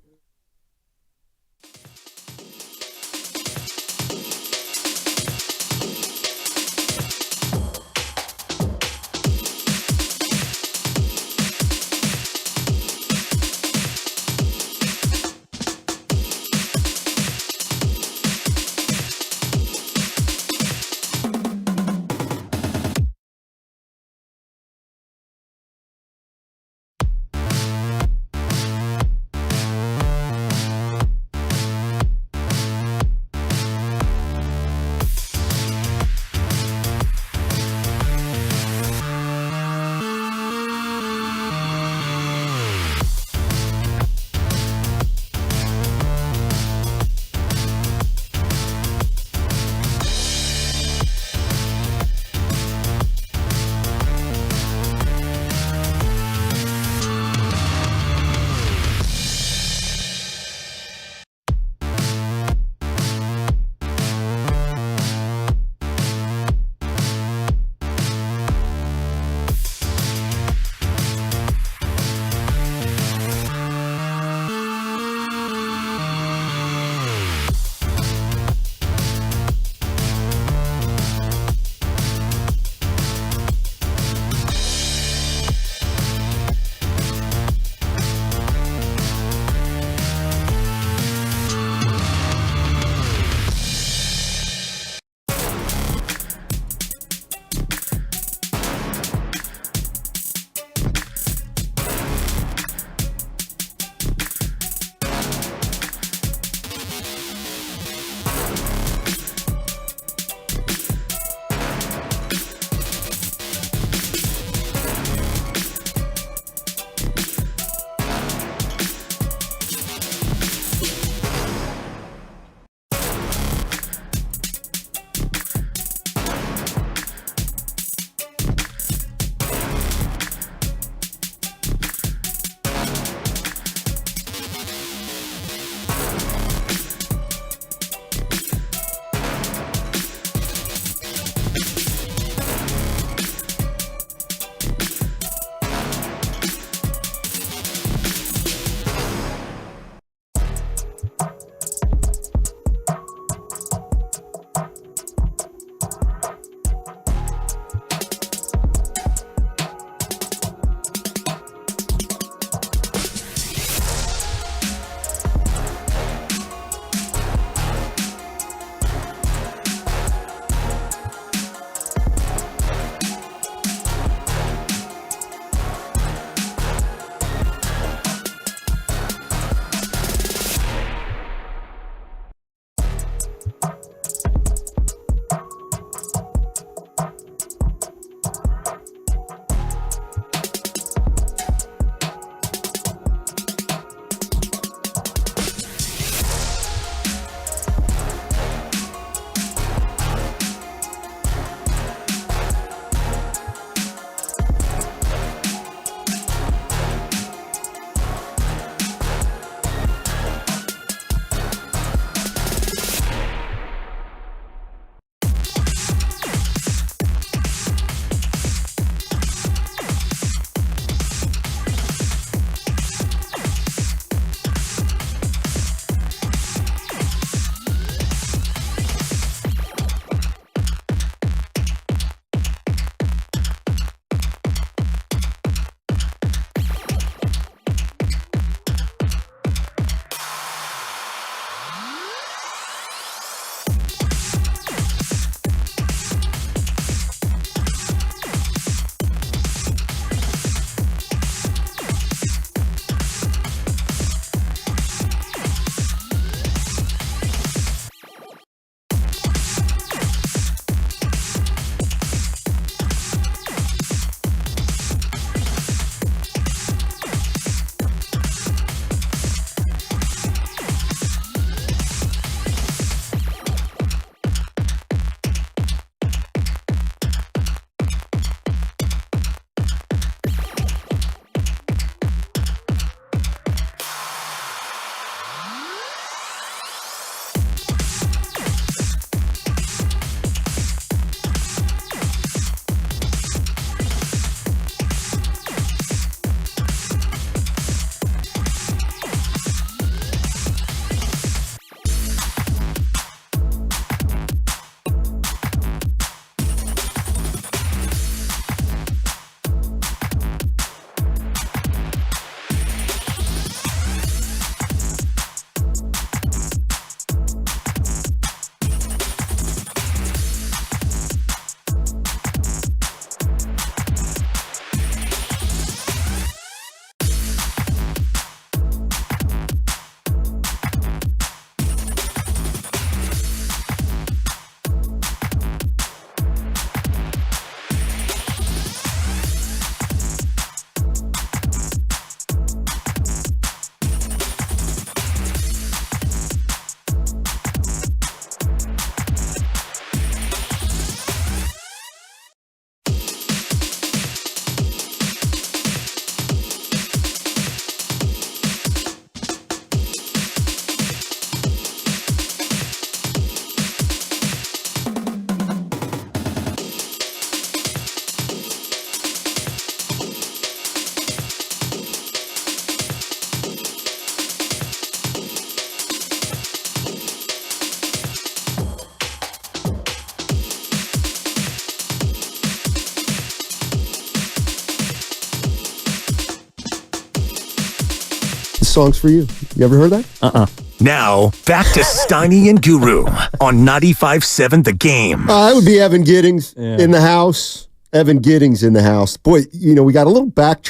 song's for you. You ever heard that? Now, back to Steiny and Guru on 95.7 The Game. I would be Evan Giddings in the house. Evan Giddings in the house. Boy, we got a little not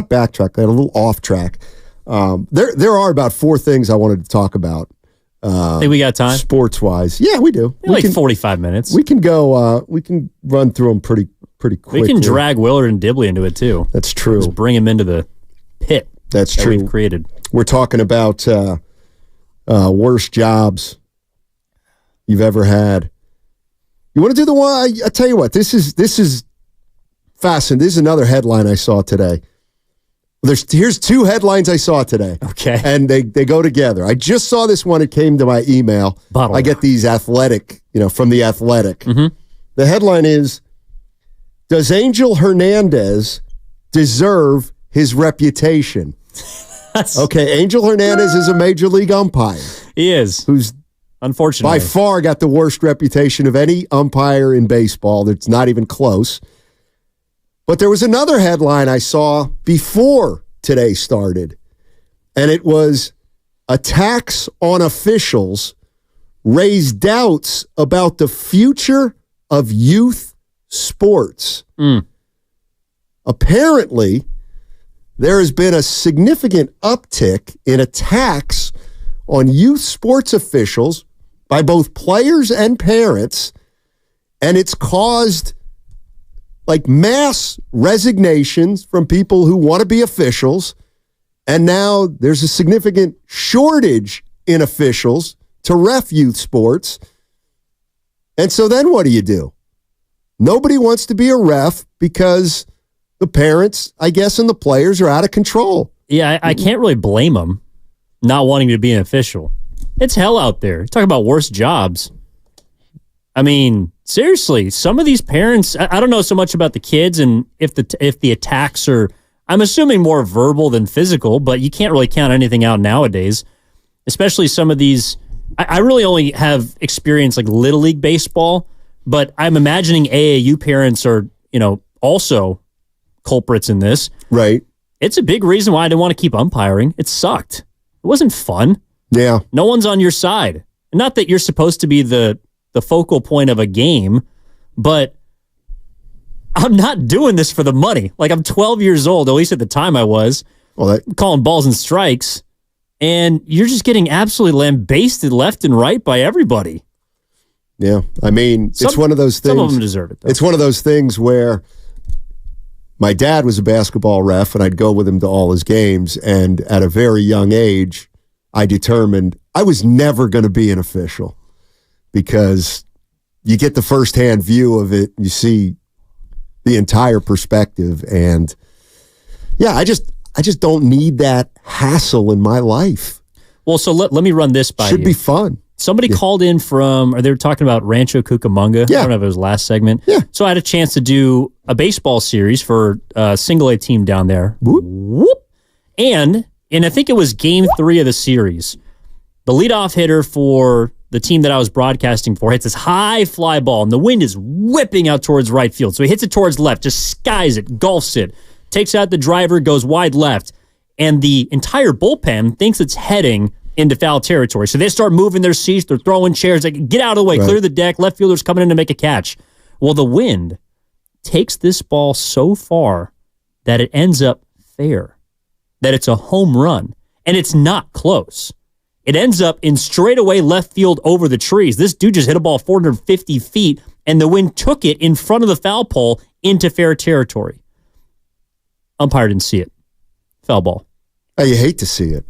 backtrack, got a little off track. There are about 4 things I wanted to talk about. Think we got time? Sports-wise. Yeah, we do. We like 45 minutes. We can go, we can run through them pretty quickly. We can drag Willard and Dibley into it, too. That's true. Just bring him into the pit. That's true. We've created. We're talking about worst jobs you've ever had. You want to do the one? I tell you what, this is fascinating. This is another headline I saw today. Here's 2 headlines I saw today. Okay. And they go together. I just saw this one. It came to my email. I get these from The Athletic. Mm-hmm. The headline is, does Angel Hernandez deserve his reputation? Okay, Angel Hernandez is a major league umpire. He is. Who's unfortunately by far got the worst reputation of any umpire in baseball. That's not even close. But there was another headline I saw before today started, and it was attacks on officials raise doubts about the future of youth sports. Apparently, there has been a significant uptick in attacks on youth sports officials by both players and parents, and it's caused mass resignations from people who want to be officials, and now there's a significant shortage in officials to ref youth sports. And so then what do? Nobody wants to be a ref because the parents, I guess, and the players are out of control. Yeah, I can't really blame them not wanting to be an official. It's hell out there. Talk about worst jobs. I mean, seriously, some of these parents, I don't know so much about the kids and if the attacks are, I'm assuming more verbal than physical, but you can't really count anything out nowadays, especially some of these. I really only have experience Little League baseball, but I'm imagining AAU parents are, also culprits in this. Right. It's a big reason why I didn't want to keep umpiring. It sucked. It wasn't fun. Yeah. No one's on your side. Not that you're supposed to be the focal point of a game, but I'm not doing this for the money. I'm 12 years old, at least at the time I was, calling balls and strikes, and you're just getting absolutely lambasted left and right by everybody. Yeah. I mean, it's one of those things. Some of them deserve it, though. It's one of those things where my dad was a basketball ref, and I'd go with him to all his games, and at a very young age, I determined I was never going to be an official. Because you get the firsthand view of it, you see the entire perspective, and I just don't need that hassle in my life. Well, so let me run this by you. Should be fun. Somebody called in or they were talking about Rancho Cucamonga. Yeah. I don't know if it was last segment. Yeah. So I had a chance to do a baseball series for a single A team down there. Whoop. And I think it was game 3 of the series. The leadoff hitter for the team that I was broadcasting for hits this high fly ball, and the wind is whipping out towards right field. So he hits it towards left, just skies it, golfs it, takes out the driver, goes wide left, and the entire bullpen thinks it's heading into foul territory. So they start moving their seats, they're throwing chairs, get out of the way, clear the deck, left fielder's coming in to make a catch. Well, the wind takes this ball so far that it ends up fair, that it's a home run, and it's not close. It ends up in straightaway left field over the trees. This dude just hit a ball 450 feet, and the wind took it in front of the foul pole into fair territory. Umpire didn't see it. Foul ball. Oh, you hate to see it.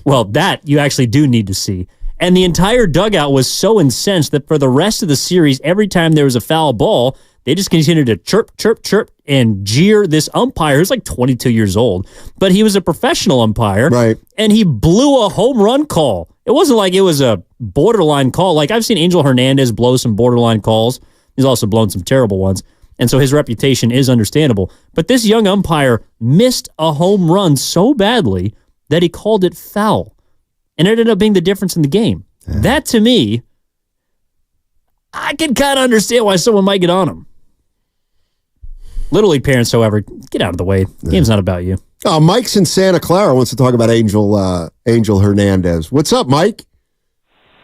Well, that you actually do need to see. And the entire dugout was so incensed that for the rest of the series, every time there was a foul ball, they just continued to chirp, chirp, chirp, and jeer this umpire who's 22 years old. But he was a professional umpire. Right. And he blew a home run call. It wasn't like it was a borderline call. I've seen Angel Hernandez blow some borderline calls. He's also blown some terrible ones. And so his reputation is understandable. But this young umpire missed a home run so badly that he called it foul. And it ended up being the difference in the game. Yeah. That, to me, I can kind of understand why someone might get on him. Little League parents, however, get out of the way. The game's not about you. Mike's in Santa Clara wants to talk about Angel Hernandez. What's up, Mike?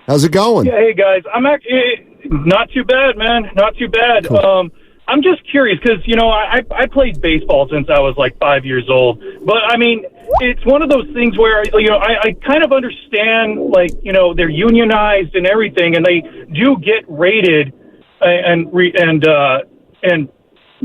How's it going? Yeah, hey guys, I'm actually not too bad, man. Not too bad. Cool. I'm just curious because I played baseball since I was like 5 years old. But I mean, it's one of those things where I kind of understand they're unionized and everything, and they do get rated and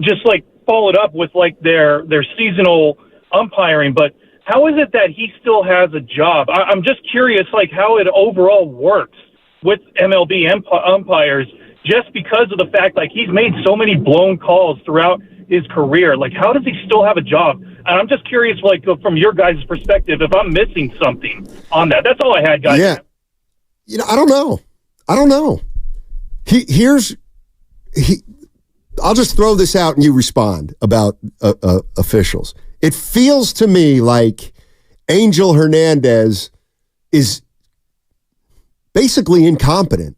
just like followed up with like their seasonal umpiring. But how is it that he still has a job? I'm just curious, like how it overall works with MLB umpires. Just because of the fact, like, he's made so many blown calls throughout his career. Like, how does he still have a job? And I'm just curious, like, from your guys' perspective, if I'm missing something on that. That's all I had, guys. Yeah. I don't know. I'll just throw this out and you respond about officials. It feels to me like Angel Hernandez is basically incompetent.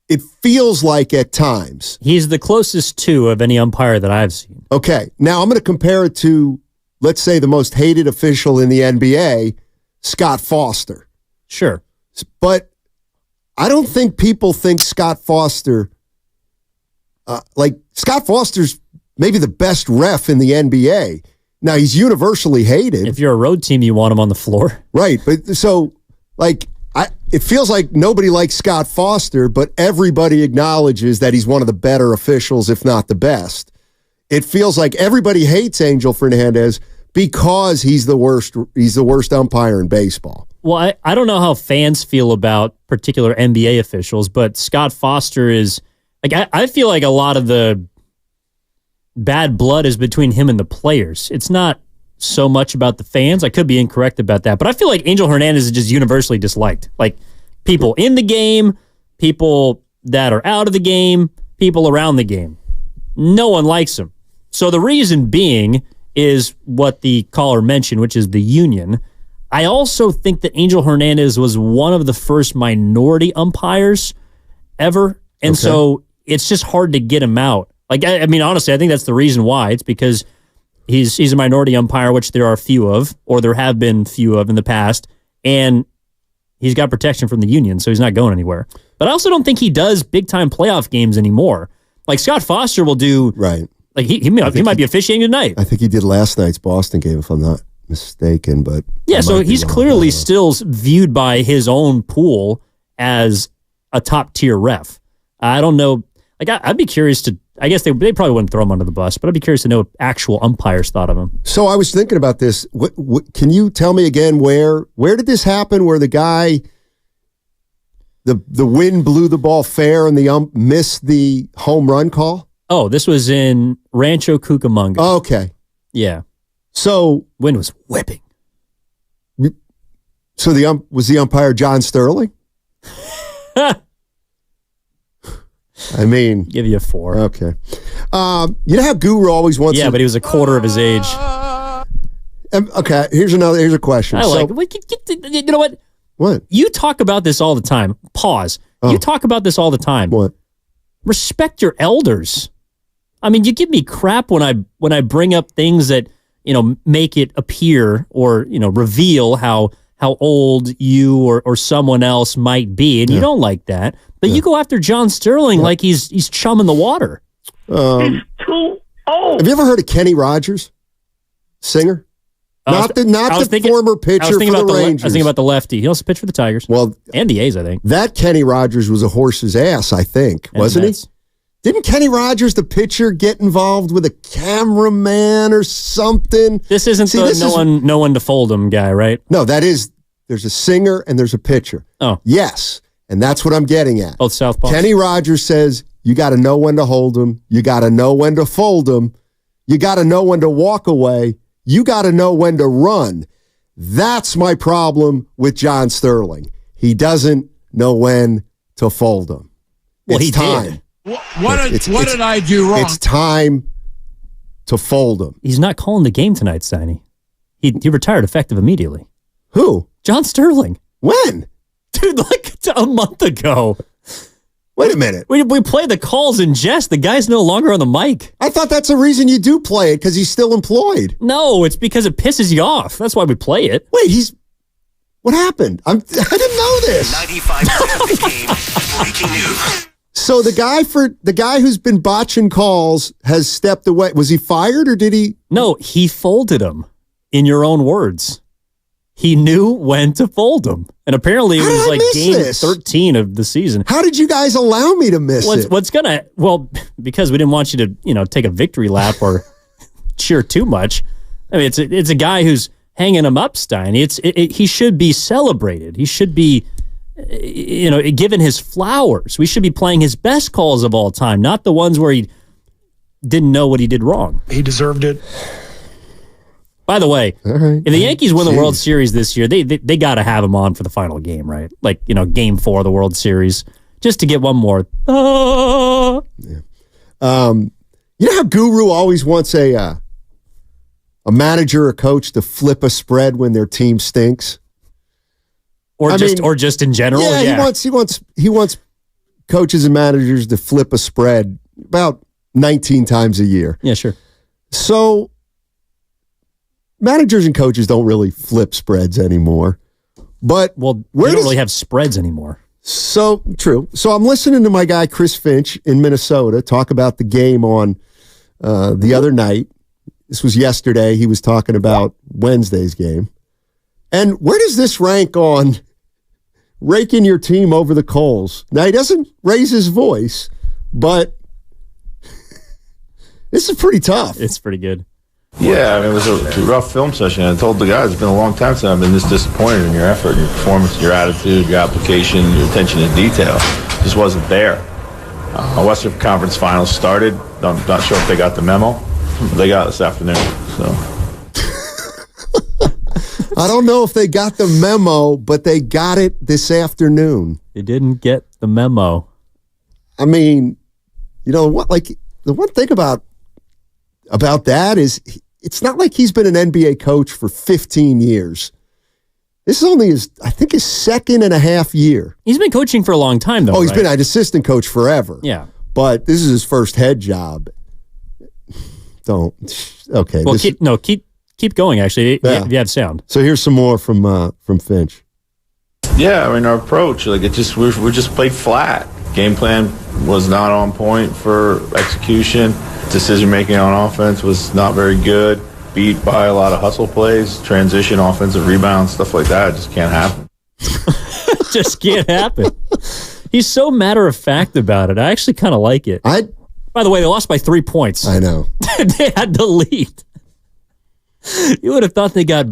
It feels like at times. He's the closest to of any umpire that I've seen. Okay. Now I'm going to compare it to, let's say, the most hated official in the NBA, Scott Foster. Sure. But I don't think people think Scott Foster, Scott Foster's maybe the best ref in the NBA. Now, he's universally hated. If you're a road team, you want him on the floor. Right. But so, it feels like nobody likes Scott Foster, but everybody acknowledges that he's one of the better officials, if not the best. It feels like everybody hates Angel Hernandez because he's the worst. He's the worst umpire in baseball. Well, I don't know how fans feel about particular NBA officials, but Scott Foster is like I feel like a lot of the bad blood is between him and the players. It's not so much about the fans. I could be incorrect about that, but I feel like Angel Hernandez is just universally disliked. Like people in the game, people that are out of the game, people around the game. No one likes him. So the reason being is what the caller mentioned, which is the union. I also think that Angel Hernandez was one of the first minority umpires ever, and so it's just hard to get him out. Like, I mean, honestly, I think that's the reason why. It's because he's a minority umpire, which there are few of, or there have been few of in the past, and he's got protection from the union, so he's not going anywhere. But I also don't think he does big-time playoff games anymore. Like, Scott Foster will do... Right. Like, he might be officiating tonight. I think he did last night's Boston game, if I'm not mistaken, but... Yeah, so he's clearly still viewed by his own pool as a top-tier ref. I don't know... Like, I'd be curious to... I guess they probably wouldn't throw him under the bus, but I'd be curious to know what actual umpires thought of him. So I was thinking about this. What can you tell me again where did this happen? Where the guy, the wind blew the ball fair and the ump missed the home run call? Oh, this was in Rancho Cucamonga. Oh, okay. Yeah. So wind was whipping. So was the umpire John Sterling? I mean, give you a 4. Okay. You know how Guru always wants? Yeah, but he was a quarter of his age. Okay. Here's a question. You know what? What? You talk about this all the time. Pause. Oh. You talk about this all the time. What? Respect your elders. I mean, you give me crap when I bring up things that make it appear or reveal how old you or someone else might be, and you don't like that. But you go after John Sterling like he's chumming the water. He's too old. Have you ever heard of Kenny Rogers, singer? Not the former pitcher for the Rangers. I was thinking about the lefty. He also pitched for the Tigers. Well, and the A's, I think. That Kenny Rogers was a horse's ass, I think, wasn't he? Didn't Kenny Rogers, the pitcher, get involved with a cameraman or something? This isn't no one to fold him guy, right? No, there's a singer and there's a pitcher. Oh. Yes, and that's what I'm getting at. Both southpaws. Kenny Rogers says, you got to know when to hold him. You got to know when to fold him. You got to know when to walk away. You got to know when to run. That's my problem with John Sterling. He doesn't know when to fold him. Well, it's time. Did. What did I do wrong? It's time to fold him. He's not calling the game tonight, Steiny. He retired effective immediately. Who? John Sterling. When? Dude, like a month ago. Wait a minute. We play the calls in jest. The guy's no longer on the mic. I thought that's the reason you do play it, because he's still employed. No, it's because it pisses you off. That's why we play it. Wait, what happened? I didn't know this. 95.7 The Game. Breaking news. So the guy who's been botching calls has stepped away. Was he fired or did he? No, he folded him, in your own words. He knew when to fold them. And apparently it was like game 13 of the season. How did you guys allow me to miss it? Because we didn't want you to, take a victory lap or cheer too much. I mean, it's a guy who's hanging him up, Stein. He should be celebrated. He should be, given his flowers. We should be playing his best calls of all time, not the ones where he didn't know what he did wrong. He deserved it. By the way, if the Yankees win the World Series this year, they got to have him on for the final game, right? Like, game 4 of the World Series, just to get one more. Yeah. You know how Guru always wants a manager or coach to flip a spread when their team stinks? Or just in general? Yeah, he wants coaches and managers to flip a spread about 19 times a year. Yeah, sure. So managers and coaches don't really flip spreads anymore. But we don't really have spreads anymore. So true. So I'm listening to my guy Chris Finch in Minnesota talk about the game on the other night. This was yesterday. He was talking about Wednesday's game. And where does this rank on raking your team over the coals? Now, he doesn't raise his voice, but this is pretty tough. It's pretty good. Yeah, I mean, it was a rough film session. I told the guys, it's been a long time since I've been this disappointed in your effort, your performance, your attitude, your application, your attention to detail. It just wasn't there. Western Conference Finals started. I'm not sure if they got the memo. They got it this afternoon. So I don't know if they got the memo, but they got it this afternoon. They didn't get the memo. I mean, what? Like, the one thing about that is it's not like he's been an NBA coach for 15 years. This is only his second and a half year. He's been coaching for a long time, though. Oh, he's been an assistant coach forever. Yeah. But this is his first head job. Okay. Well, keep going, actually. Yeah. You have sound. So here's some more from Finch. yeah, I mean, our approach, we just played flat. Game plan was not on point for execution. Decision making on offense was not very good. Beat by a lot of hustle plays, transition, offensive rebounds, stuff like that. It just can't happen. Just can't happen. He's so matter of fact about it. I actually kind of like it. By the way, they lost by 3 points. I know. They had the lead. You would have thought they got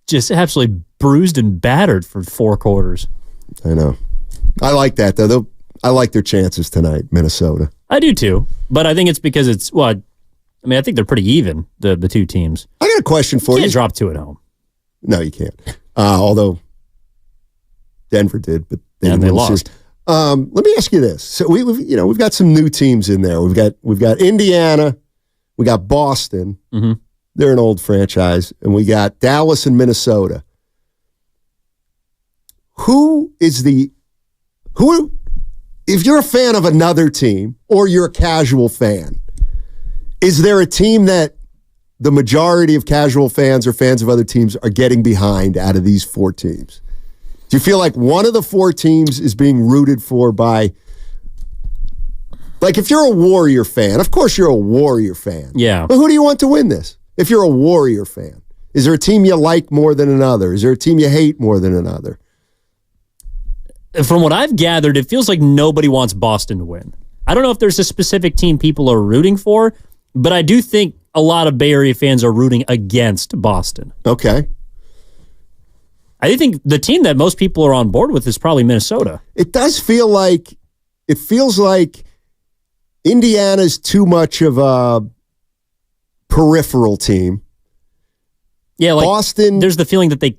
just absolutely bruised and battered for 4 quarters. I know. I like that, though. I like their chances tonight, Minnesota. I do, too. But I think it's because I think they're pretty even, the two teams. I got a question for you. You can't drop 2 at home. No, you can't. Although Denver did, but they lost. Let me ask you this: so we've got some new teams in there. We've got Indiana, we got Boston. Mm-hmm. They're an old franchise, and we got Dallas and Minnesota. If you're a fan of another team or you're a casual fan, is there a team that the majority of casual fans or fans of other teams are getting behind out of these 4 teams? Do you feel like one of the 4 teams is being rooted for by, like, if you're a Warrior fan, of course you're a Warrior fan. Yeah. But who do you want to win this? If you're a Warrior fan, is there a team you like more than another? Is there a team you hate more than another? From what I've gathered, it feels like nobody wants Boston to win. I don't know if there's a specific team people are rooting for, but I do think a lot of Bay Area fans are rooting against Boston. Okay. I think the team that most people are on board with is probably Minnesota. It feels like Indiana's too much of a peripheral team. Yeah, like Boston. There's the feeling that they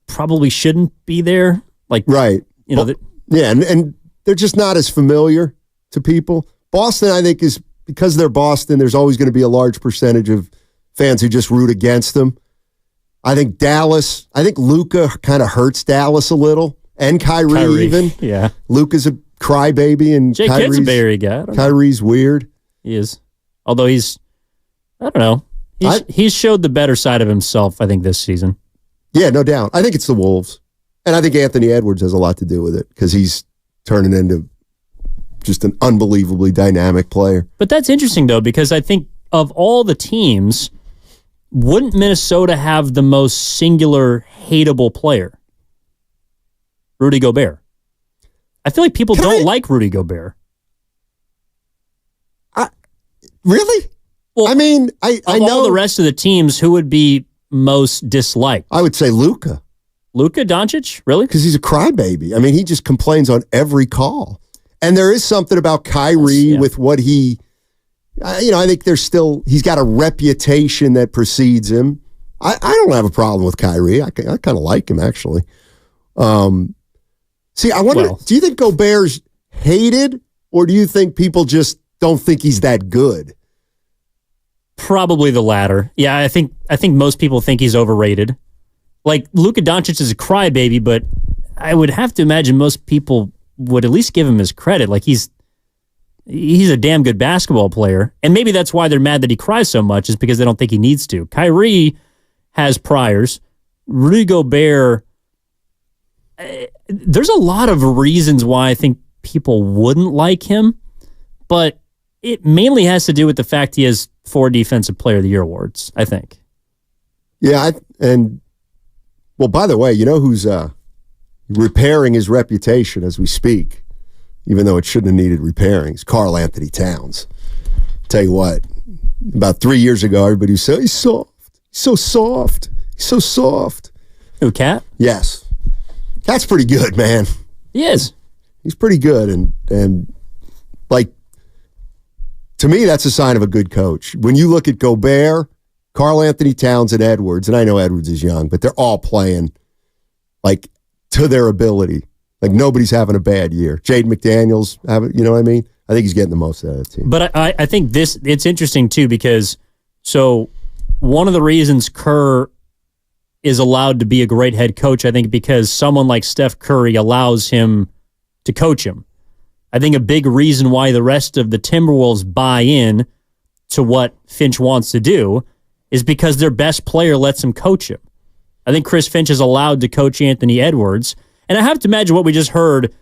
probably shouldn't be there. Like, right. And they're just not as familiar to people. Boston, I think, is because they're Boston, there's always going to be a large percentage of fans who just root against them. I think Luka kind of hurts Dallas a little, and Kyrie even. Yeah. Luka's a crybaby and Jay Kidd's a Bay Area guy. Kyrie's weird. He is. Although I don't know. He's showed the better side of himself, I think, this season. Yeah, no doubt. I think it's the Wolves. And I think Anthony Edwards has a lot to do with it because he's turning into just an unbelievably dynamic player. But that's interesting, though, because I think of all the teams, wouldn't Minnesota have the most singular, hateable player? Rudy Gobert. I feel like people don't like Rudy Gobert. Really? Well, I mean, I know all the rest of the teams, who would be most disliked? I would say Luka. Luka Doncic? Really? Because he's a crybaby. I mean, he just complains on every call. And there is something about Kyrie with what he, I think he's got a reputation that precedes him. I don't have a problem with Kyrie. I kind of like him, actually. See, I wonder, do you think Gobert's hated, or do you think people just don't think he's that good? Probably the latter. Yeah, I think most people think he's overrated. Like, Luka Doncic is a crybaby, but I would have to imagine most people would at least give him his credit. Like, he's a damn good basketball player. And maybe that's why they're mad that he cries so much, is because they don't think he needs to. Kyrie has priors. Rudy Gobert, there's a lot of reasons why I think people wouldn't like him, but it mainly has to do with the fact he has 4 Defensive Player of the Year awards, I think. Yeah, well, by the way, you know who's repairing his reputation as we speak, even though it shouldn't have needed repairing? It's Karl Anthony Towns. Tell you what, about 3 years ago, everybody said, he's soft. He's so soft. He's so soft. Who, Cat? Yes. Cat's pretty good, man. He is. He's pretty good. And like, to me, that's a sign of a good coach. When you look at Gobert, Karl Anthony Towns, and Edwards, and I know Edwards is young, but they're all playing like to their ability. Like, nobody's having a bad year. Jaden McDaniels, you know what I mean? I think he's getting the most out of the team. But I think it's interesting, too, because one of the reasons Kerr is allowed to be a great head coach, I think, because someone like Steph Curry allows him to coach him. I think a big reason why the rest of the Timberwolves buy in to what Finch wants to do is because their best player lets him coach him. I think Chris Finch is allowed to coach Anthony Edwards. And I have to imagine what we just heard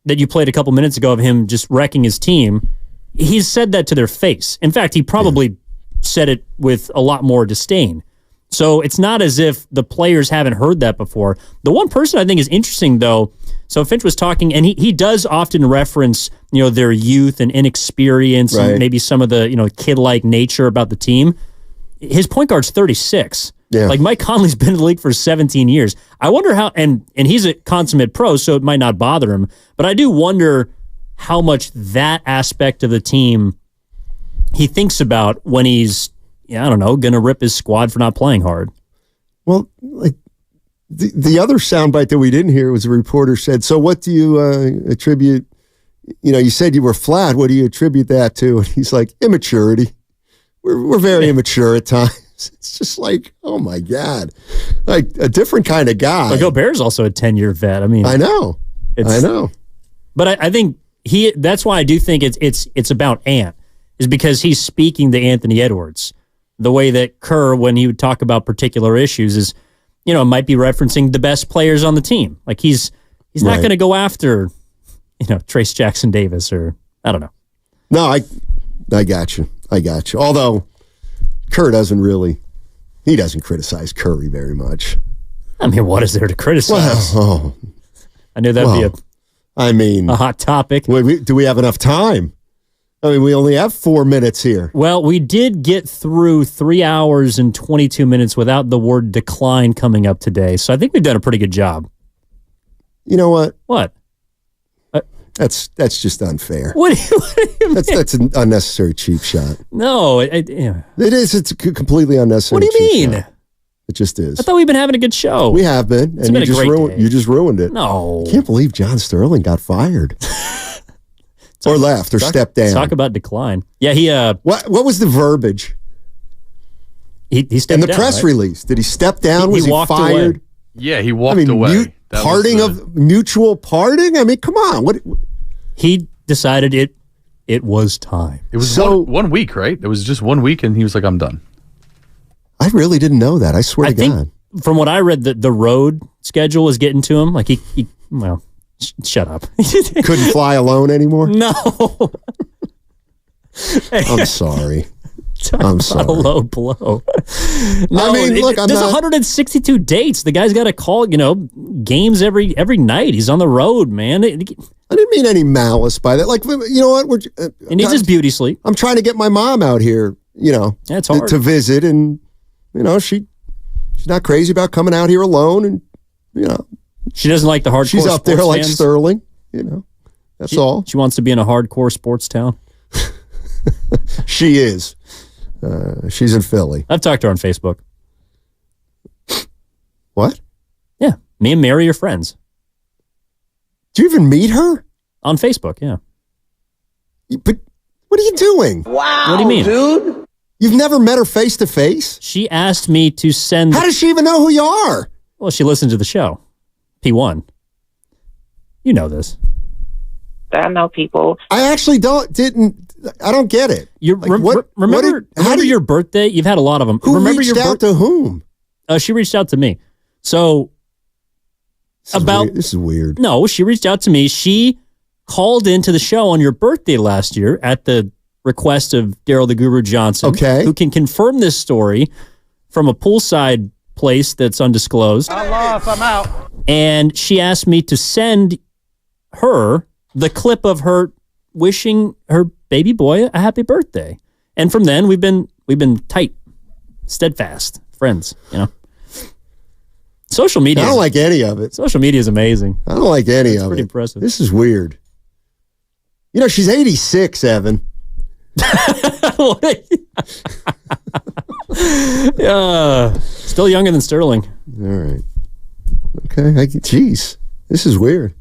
that you played a couple minutes ago of him just wrecking his team. He's said that to their face. In fact, he probably said it with a lot more disdain. So it's not as if the players haven't heard that before. The one person I think is interesting, though, so Finch was talking, and he does often reference, their youth and inexperience, and maybe some of the, kid-like nature about the team. His point guard's 36. Yeah. Like, Mike Conley's been in the league for 17 years. I wonder how, and he's a consummate pro, so it might not bother him, but I do wonder how much that aspect of the team he thinks about when he's, going to rip his squad for not playing hard. Well, like, the other soundbite that we didn't hear was a reporter said, so what do you attribute, you said you were flat, what do you attribute that to? And he's like, immaturity. We're very immature at times. It's just like, oh my God, like a different kind of guy. But Gobert's also a 10-year vet. I mean, I know. But I think that's why I do think it's about Ant, is because he's speaking to Anthony Edwards. The way that Kerr, when he would talk about particular issues, is, might be referencing the best players on the team. Like, he's not going to go after, Trace Jackson Davis, or I don't know. No, I got you. Although Kerr doesn't criticize Curry very much. I mean, what is there to criticize? Well, I knew that'd be a hot topic. Do we have enough time? I mean, we only have 4 minutes here. Well, we did get through 3 hours and 22 minutes without the word decline coming up today, so I think we've done a pretty good job. You know what? What? That's just unfair. What do you mean? That's an unnecessary cheap shot. No, it is. It's a completely unnecessary. What do you mean? Shot. It just is. I thought we've been having a good show. We have been, and you just ruined it. No, I can't believe John Sterling got fired, or left, or stepped down. Talk about decline. Yeah, he. What was the verbiage? He stepped down in the press release. Did he step down? Was he Away. fired? Yeah, he walked away. Mutual parting? I mean, come on. What? he decided it was time. It was one week, right? It was just 1 week, and he was like, I'm done. I really didn't know that. I swear to God. From what I read, the road schedule was getting to him. Like shut up. Couldn't fly alone anymore? No. I'm sorry. I'm sorry. A low blow. No, I mean, look, there's 162 dates. The guy's got to call, games every night. He's on the road, man. I didn't mean any malice by that. Like, you know what? He needs his beauty sleep. I'm trying to get my mom out here, That's hard. to visit, and she's not crazy about coming out here alone, and she doesn't like the hardcore. She's up there like fans. Sterling, That's all. She wants to be in a hardcore sports town. She is. She's in Philly. I've talked to her on Facebook. What? Yeah, me and Mary are friends. Do you even meet her? On Facebook, yeah. But what are you doing? Wow, what do you mean, dude? You've never met her face to face? She asked me to send... How does she even know who you are? Well, she listened to the show. P1. You know this. I know people. I actually I don't get it. Remember your birthday? You've had a lot of them. Who reached out to whom? She reached out to me. So this is weird. No, she reached out to me. She called into the show on your birthday last year at the request of Daryl the Guru Johnson. Okay. Who can confirm this story from a poolside place that's undisclosed. I'm off. I'm out. And she asked me to send her the clip of her wishing her baby boy a happy birthday. And from then we've been tight, steadfast friends, Social media. I don't like any of it. Social media is amazing. I don't like any of it. It's pretty impressive. This is weird. She's 86, Evan. Still younger than Sterling. All right. Okay. Jeez, this is weird.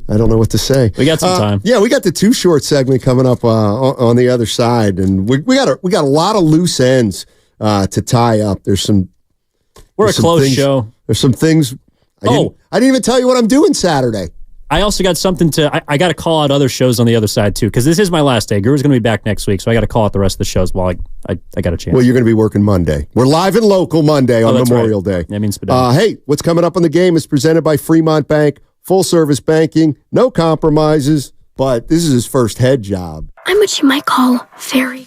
I don't know what to say. We got some time. Yeah, we got the Too Short segment coming up on the other side, and we got a lot of loose ends to tie up. We're a close show. There's some things. I didn't even tell you what I'm doing Saturday. I also got something I got to call out other shows on the other side too, because this is my last day. Guru's going to be back next week, so I got to call out the rest of the shows while I got a chance. Well, you're going to be working Monday. We're live and local Monday on Memorial Day. That means hey, what's coming up on the game is presented by Fremont Bank. Full service banking, no compromises, but this is his first head job. I'm what you might call very.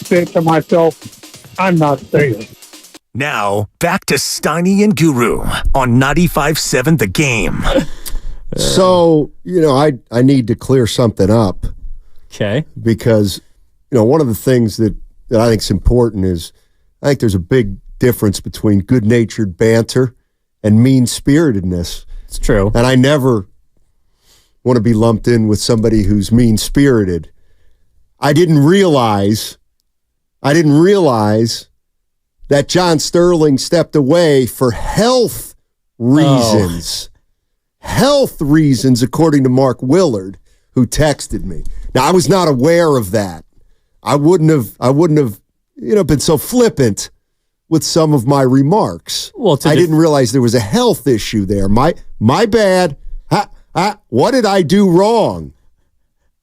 said to myself, I'm not staying. Now, back to Steiny and Guru on 95.7 The Game. So, I need to clear something up. Okay. Because, one of the things that I think is important is I think there's a big difference between good-natured banter and mean-spiritedness. It's true. And I never want to be lumped in with somebody who's mean-spirited. I didn't realize that John Sterling stepped away for health reasons. Health reasons, according to Mark Willard, who texted me. Now, I was not aware of that. I wouldn't have, been so flippant with some of my remarks. Well, I didn't realize there was a health issue there. My bad. What did I do wrong?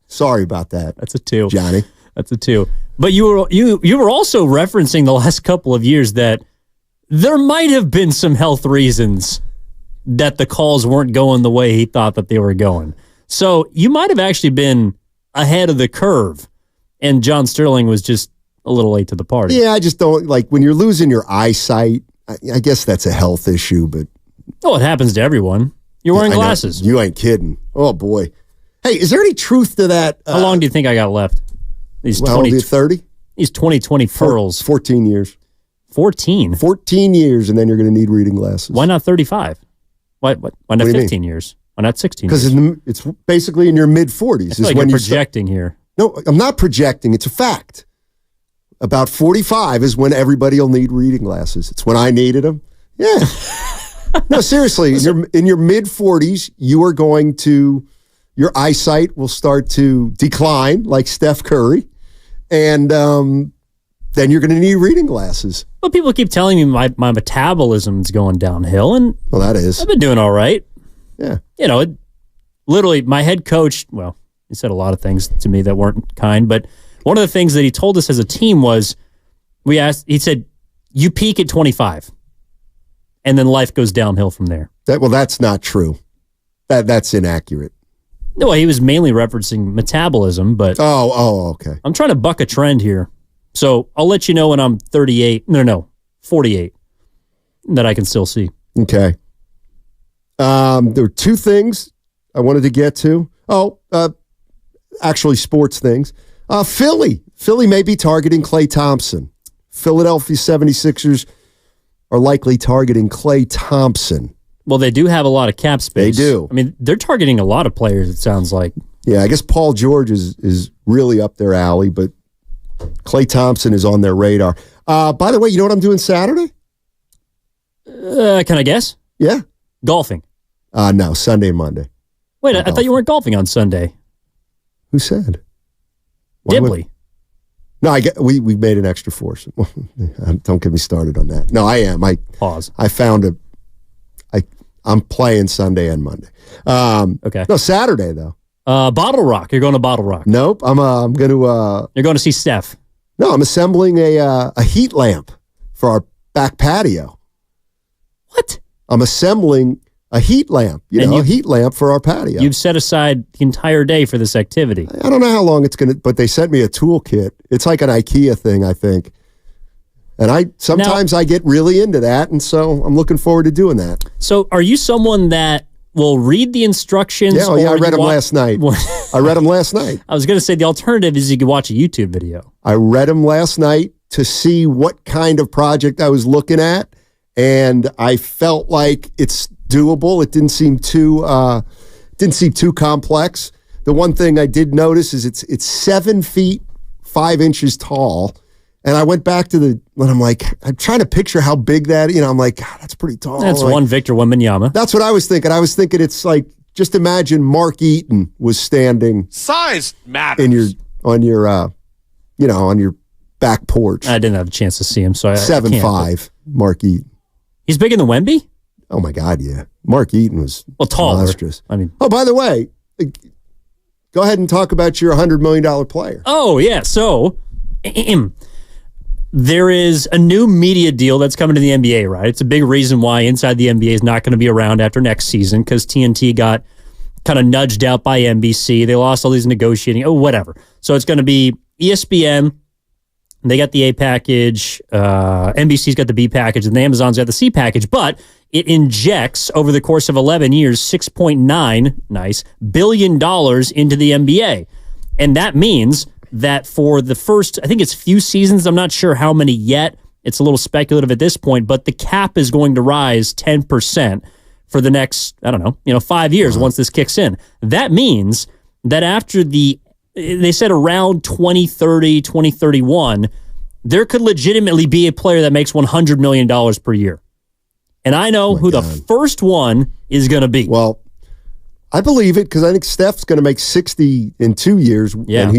Sorry about that. That's a 2, Johnny. That's a 2. But you were also referencing the last couple of years that there might have been some health reasons that the calls weren't going the way he thought that they were going. So you might have actually been ahead of the curve, and John Sterling was just a little late to the party. Yeah, I just don't like when you're losing your eyesight. I guess that's a health issue, but it happens to everyone. You're wearing glasses. You ain't kidding. Oh boy. Hey, is there any truth to that? How long do you think I got left? He's 30. He's 20/20 furls. 14 years. 14. 14 years, and then you're going to need reading glasses. Why not 35? Why not 15 years? Why not 16 years? Because it's basically in your mid-40s. I feel like you're projecting here. No, I'm not projecting. It's a fact. About 45 is when everybody will need reading glasses. It's when I needed them. Yeah. No, seriously. In your mid-40s, your eyesight will start to decline like Steph Curry. And then you're going to need reading glasses. Well, people keep telling me my metabolism's going downhill, and that is. I've been doing all right. Yeah. Literally, my head coach, he said a lot of things to me that weren't kind, but one of the things that he told us as a team was, he said, you peak at 25, and then life goes downhill from there. That's not true. That's inaccurate. No, he was mainly referencing metabolism, but... Oh, okay. I'm trying to buck a trend here. So I'll let you know when I'm 48, 48, that I can still see. Okay. There were 2 things I wanted to get to. Actually sports things. Philly may be targeting Klay Thompson. Philadelphia 76ers are likely targeting Klay Thompson. Well, they do have a lot of cap space. They do. I mean, they're targeting a lot of players, it sounds like. Yeah, I guess Paul George is really up their alley, but Klay Thompson is on their radar. By the way, you know what I'm doing Saturday? Can I guess? Yeah. Golfing. No, Sunday and Monday. Wait, I thought you weren't golfing on Sunday. Who said? Dibley. No, we made an extra force. Don't get me started on that. No, I am. Pause. I found I'm playing Sunday and Monday. Okay. No, Saturday though. Bottle Rock. You're going to Bottle Rock. Nope. I'm going to. You're going to see Steph. No, I'm assembling a heat lamp for our back patio. What? I'm assembling a heat lamp. A heat lamp for our patio. You've set aside the entire day for this activity. I don't know how long it's going to, but they sent me a toolkit. It's like an IKEA thing, I think. And sometimes I get really into that, and so I'm looking forward to doing that. So are you someone that will read the instructions? Yeah, I read them last night. I read them last night. I was going to say the alternative is you could watch a YouTube video. I read them last night to see what kind of project I was looking at, and I felt like it's doable. It didn't seem too complex. The one thing I did notice is it's 7 feet 5 inches tall. And I went back to when I'm like, I'm trying to picture how big that, I'm like, God, that's pretty tall. That's one Victor Wembanyama. That's what I was thinking. I was thinking it's like, just imagine Mark Eaton was standing. Size matters. On your back porch. I didn't have a chance to see him, so I 7'5", Mark Eaton. He's bigger than Wemby? Oh my God, yeah. Mark Eaton was taller. monstrous. Oh, by the way, go ahead and talk about your $100 million player. Oh, yeah. So, there is a new media deal that's coming to the NBA, right? It's a big reason why Inside the NBA is not going to be around after next season because TNT got kind of nudged out by NBC. They lost all these negotiating, whatever. So it's going to be ESPN, They got the A package. NBC's got the B package, and the Amazon's got the C package. But it injects, over the course of 11 years, $6.9 billion into the NBA. And that means that for the first, I think it's few seasons, I'm not sure how many yet, it's a little speculative at this point, but the cap is going to rise 10% for the next, 5 years once this kicks in. That means that after they said around 2030, 2031, there could legitimately be a player that makes $100 million per year. And I know who the first one is going to be. Well, I believe it because I think Steph's going to make 60 in 2 years. Yeah. And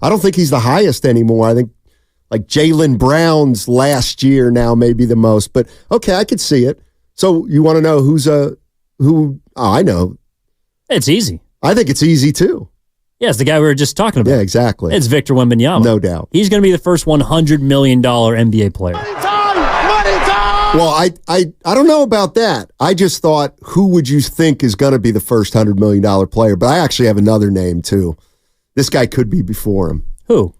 I don't think he's the highest anymore. I think like Jaylen Brown's last year now may be the most. But okay, I could see it. So you want to know who? Oh, I know. It's easy. I think it's easy too. Yeah, it's the guy we were just talking about. Yeah, exactly. It's Victor Wembanyama. No doubt. He's going to be the first $100 million NBA player. Well, I don't know about that. I just thought, who would you think is going to be the first $100 million player? But I actually have another name too. This guy could be before him. Who?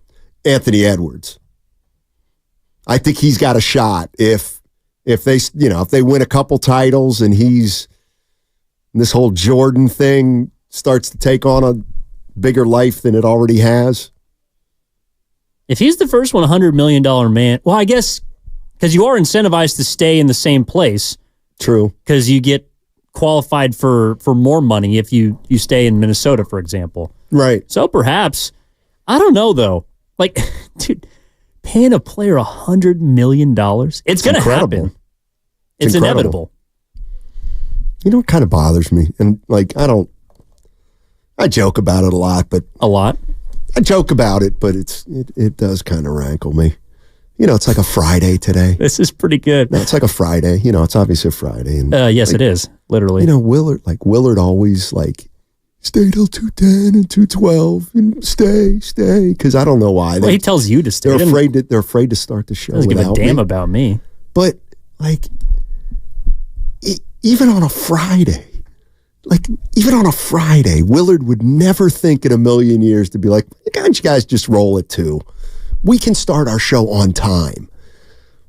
Anthony Edwards. I think he's got a shot if they win a couple titles and this whole Jordan thing starts to take on a bigger life than it already has. If he's the first $100 million man, well, I guess because you are incentivized to stay in the same place. True. Because you get qualified for more money if you stay in Minnesota, for example. Right. So perhaps, I don't know though. Like, dude, paying a player $100 million, it's going to happen. It's inevitable. You know what kind of bothers me? And like, I joke about it a lot, but I joke about it, but it does kind of rankle me. It's like a Friday today. This is pretty good. No, it's like a Friday. It's obviously a Friday. And yes, it is. Literally. Willard always stay till 2:10 and 2:12 and stay. Because I don't know why. Well, he tells you to stay. They're afraid to start the show. Doesn't give a damn about me. But even on a Friday, Willard would never think in a million years to be like, can't you guys just roll at 2? We can start our show on time.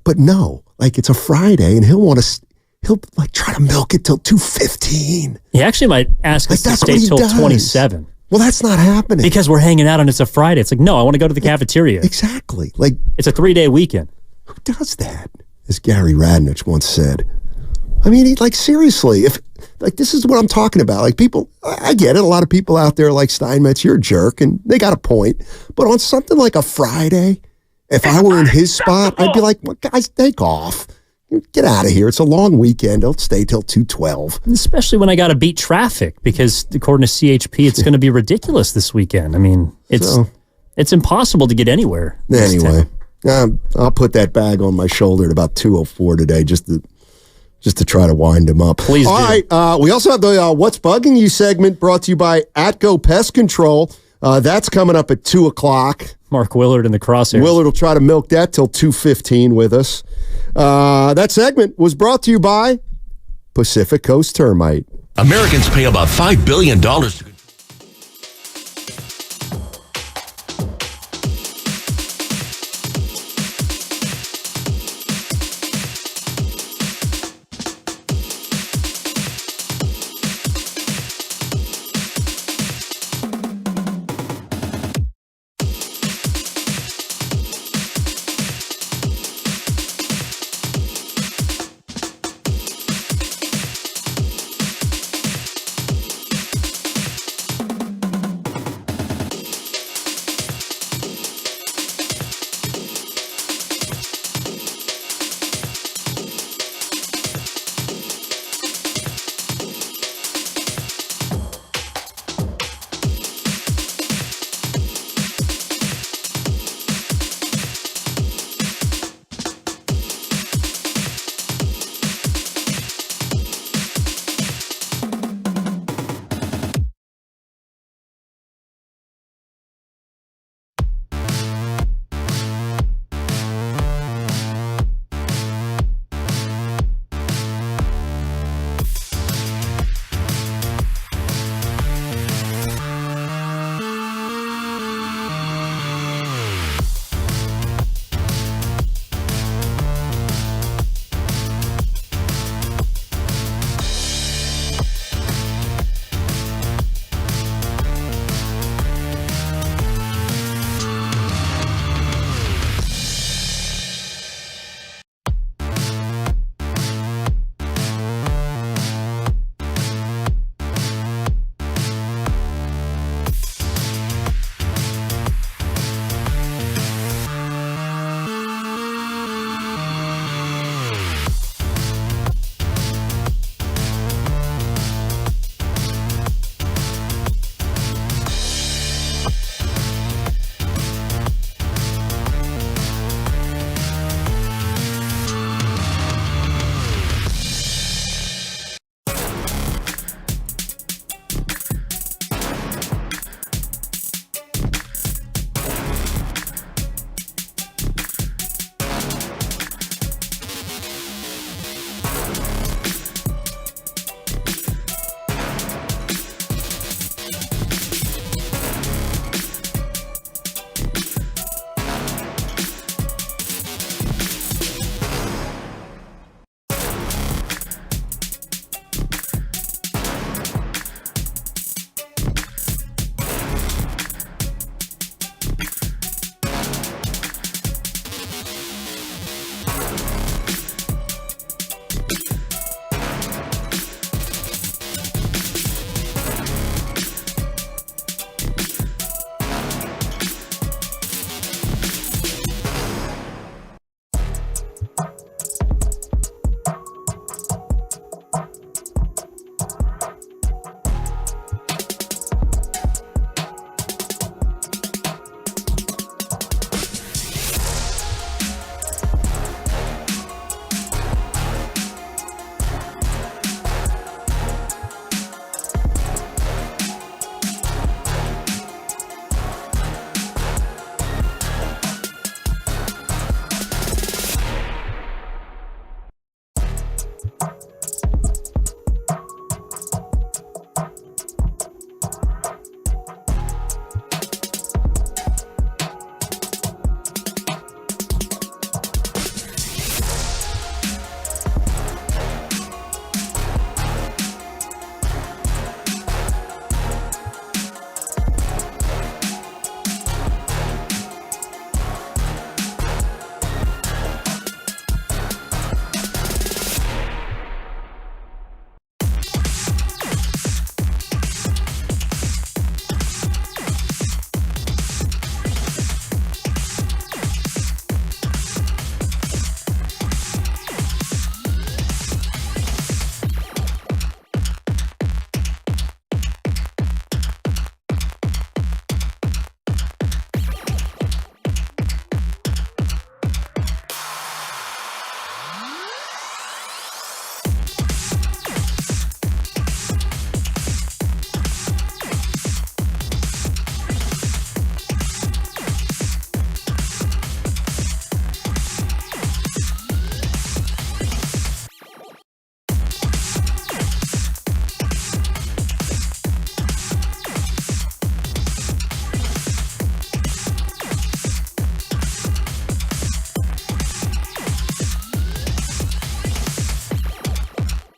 But no, it's a Friday and he'll try to milk it till 2:15. He actually might ask us to stay till 27. Well, that's not happening. Because we're hanging out and it's a Friday. It's like, no, I want to go to the cafeteria. Exactly. It's a 3-day weekend. Who does that? As Gary Radnich once said. I mean, seriously, if this is what I'm talking about. People, I get it. A lot of people out there like Steinmetz, you're a jerk, and they got a point. But on something like a Friday, if I were in his spot, I'd be like, well, guys, take off. Get out of here. It's a long weekend. Don't stay till 2:12. Especially when I got to beat traffic because according to CHP, it's going to be ridiculous this weekend. I mean, it's impossible to get anywhere. Anyway, I'll put that bag on my shoulder at about 2:04 today just to try to wind him up. Please do. All right. We also have the What's Bugging You segment brought to you by Atco Pest Control. That's coming up at 2 o'clock. Mark Willard in the crosshairs. Willard will try to milk that till 2:15 with us. That segment was brought to you by Pacific Coast Termite. Americans pay about $5 billion to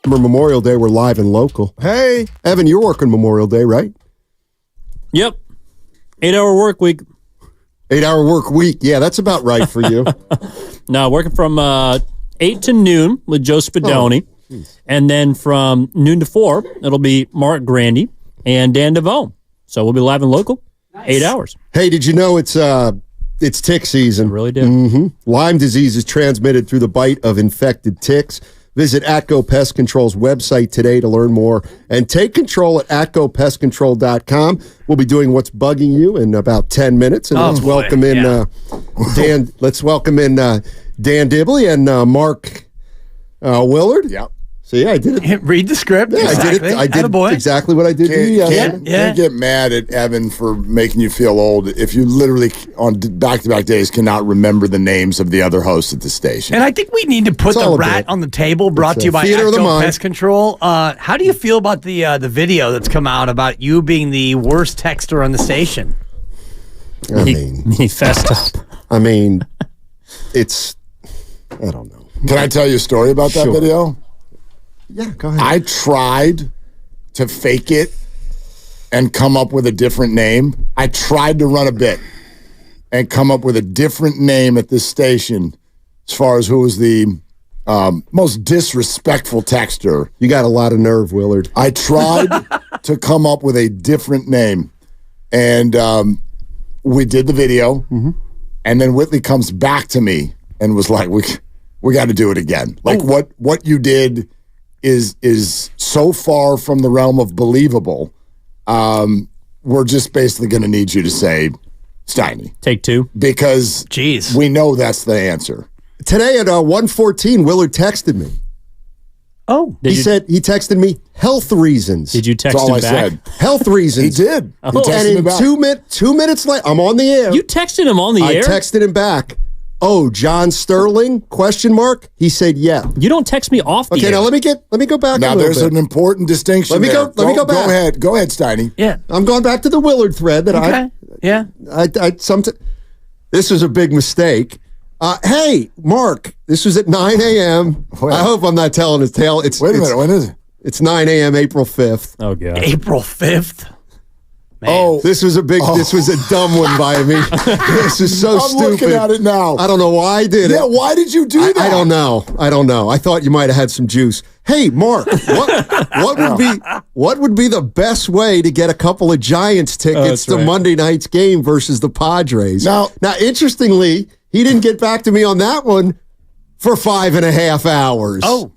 Remember Memorial Day, we're live and local. Hey, Evan, you're working Memorial Day, right? Yep. 8-hour work week. 8-hour work week. Yeah, that's about right for you. No, working from 8 to noon with Joe Spadoni. Oh, and then from noon to 4, it'll be Mark Grandy and Dan DeVoe. So we'll be live and local, 8 hours. Hey, did you know it's tick season? I really did. Mm-hmm. Lyme disease is transmitted through the bite of infected ticks. Visit Atco Pest Control's website today to learn more and take control at atcopestcontrol.com. We'll be doing What's Bugging You in about 10 minutes. And let's welcome in Dan. Let's welcome in Dan Dibley and Mark Willard. Yep. See, I did it. Read the script. Yeah, exactly. I did exactly what I did to you. Can't get mad at Evan for making you feel old if you literally on back-to-back days cannot remember the names of the other hosts at the station. And I think we need to put the rat on the table, brought to you by Atco Pest Control. How do you feel about the video that's come out about you being the worst texter on the station? He fessed up. I mean, it's, I don't know. Can I tell you a story about that video? Yeah, go ahead. I tried to fake it and come up with a different name. I tried to run a bit and come up with a different name at this station as far as who was the most disrespectful texter. You got a lot of nerve, Willard. I tried to come up with a different name, and we did the video, and then Whitley comes back to me and was like, we got to do it again. Like, what you did is so far from the realm of believable. We're just basically going to need you to say Steiny. Take 2. Because we know that's the answer. Today at 1:14, Willard texted me. Oh. He texted me health reasons. Did you text That's all him I back? said. Health reasons. He did. Oh. He texted And me in back. 2 minutes later, I'm on the air. You texted him on the air? I texted him back. Oh, John Sterling? Question mark. He said, "Yeah." You don't text me off the air. Okay, now let me go back. Now a little there's bit. an important distinction. Let me go back. Go ahead, Steiny. Yeah, I'm going back to the Willard thread that This was a big mistake. Hey, Mark, this was at 9 a.m. I hope I'm not telling his tale. Wait a minute. When is it? It's 9 a.m. April 5th. Oh God. April 5th. Man. Oh, this was a dumb one by me. This is so stupid. I'm looking at it now. I don't know why I did it. Yeah, why did you do that? I don't know. I thought you might have had some juice. Hey, Mark, what would be the best way to get a couple of Giants tickets to Monday night's game versus the Padres? Now, interestingly, he didn't get back to me on that one for 5.5 hours. Oh.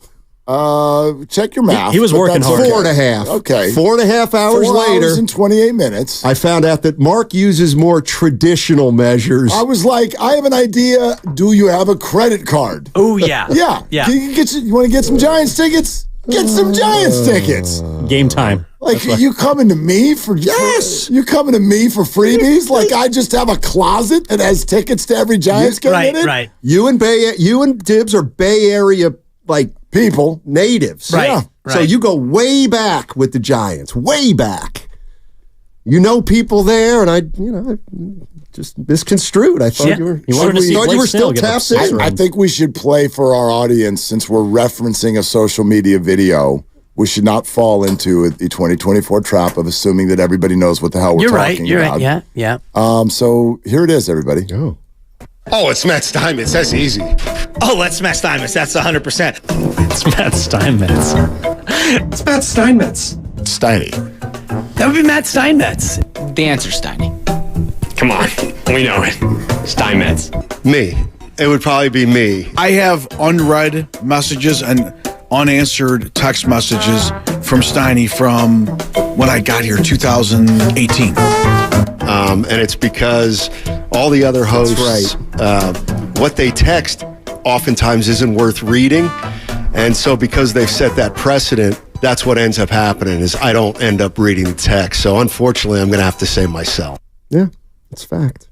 Check your math. He was working hard. 4.5. Okay. 4.5 hours 4 later. hours and 28 minutes. I found out that Mark uses more traditional measures. I was like, I have an idea. Do you have a credit card? Oh, yeah. Yeah. You want to get some Giants tickets? Get some Giants tickets. Game time. Like, you coming to me for... Yes! You coming to me for freebies? Like, I just have a closet that has tickets to every Giants game in it? Right. You and Dibs are Bay Area, like, people. Natives. Right. Yeah. Right. So you go way back with the Giants. Way back. You know people there, and I just misconstrued. I thought you were still tapped in. I think we should play for our audience, since we're referencing a social media video. We should not fall into the 2024 trap of assuming that everybody knows what the hell we're talking about. You're right. Yeah. So here it is, everybody. Oh, it's Matt Steinmetz. That's easy. Oh, that's Matt Steinmetz. That's 100%. It's Matt Steinmetz. It's Matt Steinmetz. Steiny. That would be Matt Steinmetz. The answer's Steiny. Come on. We know it. Steinmetz. Me. It would probably be me. I have unread messages and unanswered text messages from Steiny from when I got here, 2018. And it's because all the other hosts, what they text oftentimes isn't worth reading. And so because they've set that precedent, that's what ends up happening is I don't end up reading the text. So unfortunately, I'm going to have to say myself. Yeah, it's a fact.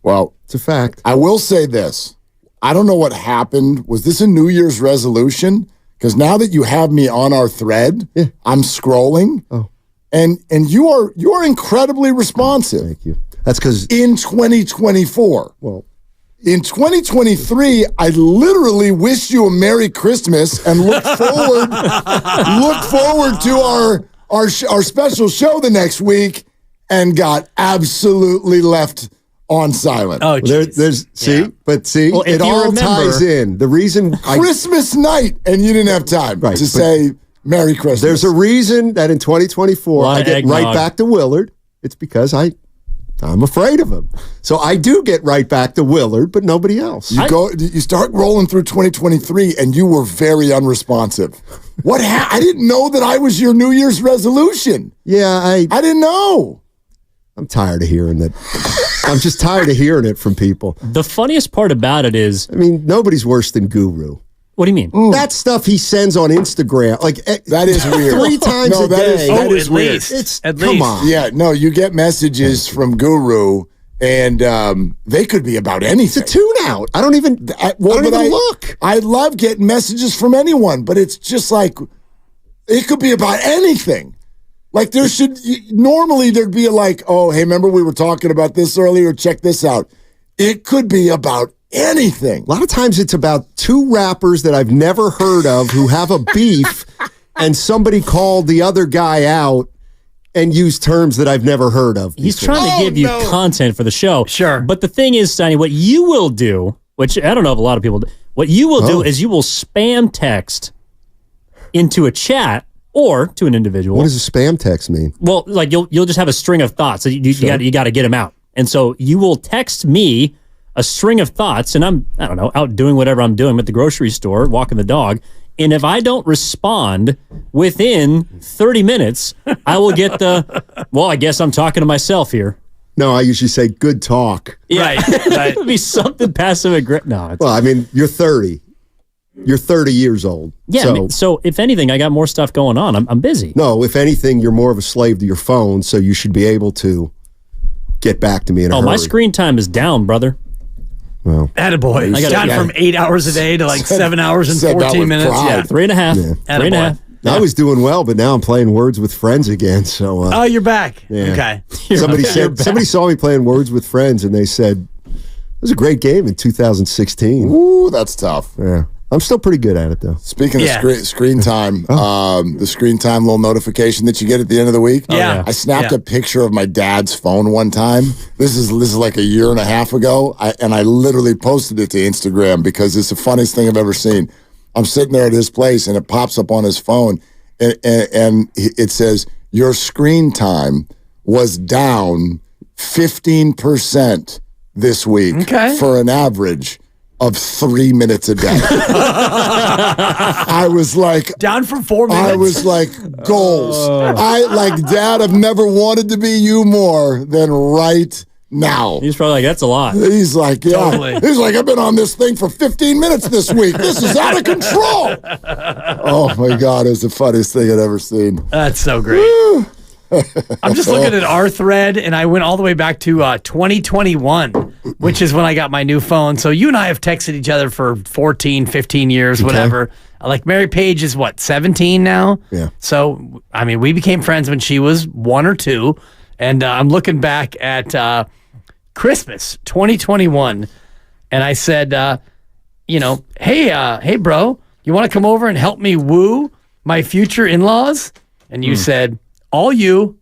Well, it's a fact. I will say this. I don't know what happened. Was this a New Year's resolution? Because now that you have me on our thread, I'm scrolling. Oh. And you are incredibly responsive. Thank you. That's because in 2024. Well, In 2023, I literally wish you a Merry Christmas and look forward to our special show the next week, and got absolutely left on silent. Oh, it all ties in. The reason Christmas night, and you didn't have time to say Merry Christmas. There's a reason that in 2024 I get right back to Willard. It's because I'm afraid of him. So I do get right back to Willard, but nobody else. You start rolling through 2023, and you were very unresponsive. What I didn't know that I was your New Year's resolution. Yeah, I didn't know. I'm tired of hearing that. I'm just tired of hearing it from people. The funniest part about it is, I mean, nobody's worse than Guru. What do you mean? That stuff he sends on Instagram, like that is weird. 3 times a day. That is weird. Come on. Yeah, no, you get messages from Guru, and they could be about anything. It's a tune-out. I don't even look. I love getting messages from anyone, but it's just like it could be about anything. Like normally there'd be like, oh, hey, remember we were talking about this earlier? Check this out. It could be about anything. A lot of times it's about 2 rappers that I've never heard of who have a beef, and somebody called the other guy out and used terms that I've never heard of before. He's trying to give you content for the show. Sure. But the thing is, Steiny, what you will do, which I don't know if a lot of people do, what you will do is you will spam text into a chat or to an individual. What does a spam text mean? Well, like you'll just have a string of thoughts. So you got to get them out. And so you will text me a string of thoughts, and I don't know, out doing whatever I'm doing at the grocery store, walking the dog. And if I don't respond within 30 minutes, I will get I guess I'm talking to myself here. No, I usually say good talk. Yeah. Right. It would be something passive aggressive. No. Well, I mean, you're 30. You're 30 years old. Yeah. So if anything, I got more stuff going on. I'm busy. No, if anything, you're more of a slave to your phone, so you should be able to get back to me in a hurry. My screen time is down, brother. Well, attaboy. It's down from 8 hours a day to like 7 hours and 14 minutes. Yeah. 3.5. Yeah. 3.5. Yeah. I was doing well, but now I'm playing Words with Friends again. So. You're back. Yeah. Okay. Somebody saw me playing Words with Friends, and they said it was a great game in 2016. Ooh, that's tough. Yeah. I'm still pretty good at it, though. Speaking of screen time, the screen time little notification that you get at the end of the week. Yeah. I snapped a picture of my dad's phone one time. This is like a year and a half ago, and I literally posted it to Instagram because it's the funniest thing I've ever seen. I'm sitting there at his place, and it pops up on his phone, and it says, your screen time was down 15% this week for an average of 3 minutes a day. I was like, down from 4 minutes. I was like, goals. Dad, I've never wanted to be you more than right now. He's probably like, that's a lot. He's like, yeah. Totally. He's like, I've been on this thing for 15 minutes this week. This is out of control. Oh my God, it's the funniest thing I've ever seen. That's so great. I'm just looking at our thread, and I went all the way back to 2021, which is when I got my new phone. So you and I have texted each other for 14, 15 years, whatever. Like Mary Page is 17 now? Yeah. So, I mean, we became friends when she was 1 or 2. And I'm looking back at Christmas 2021, and I said, hey, bro, you want to come over and help me woo my future in-laws? And you said, all you.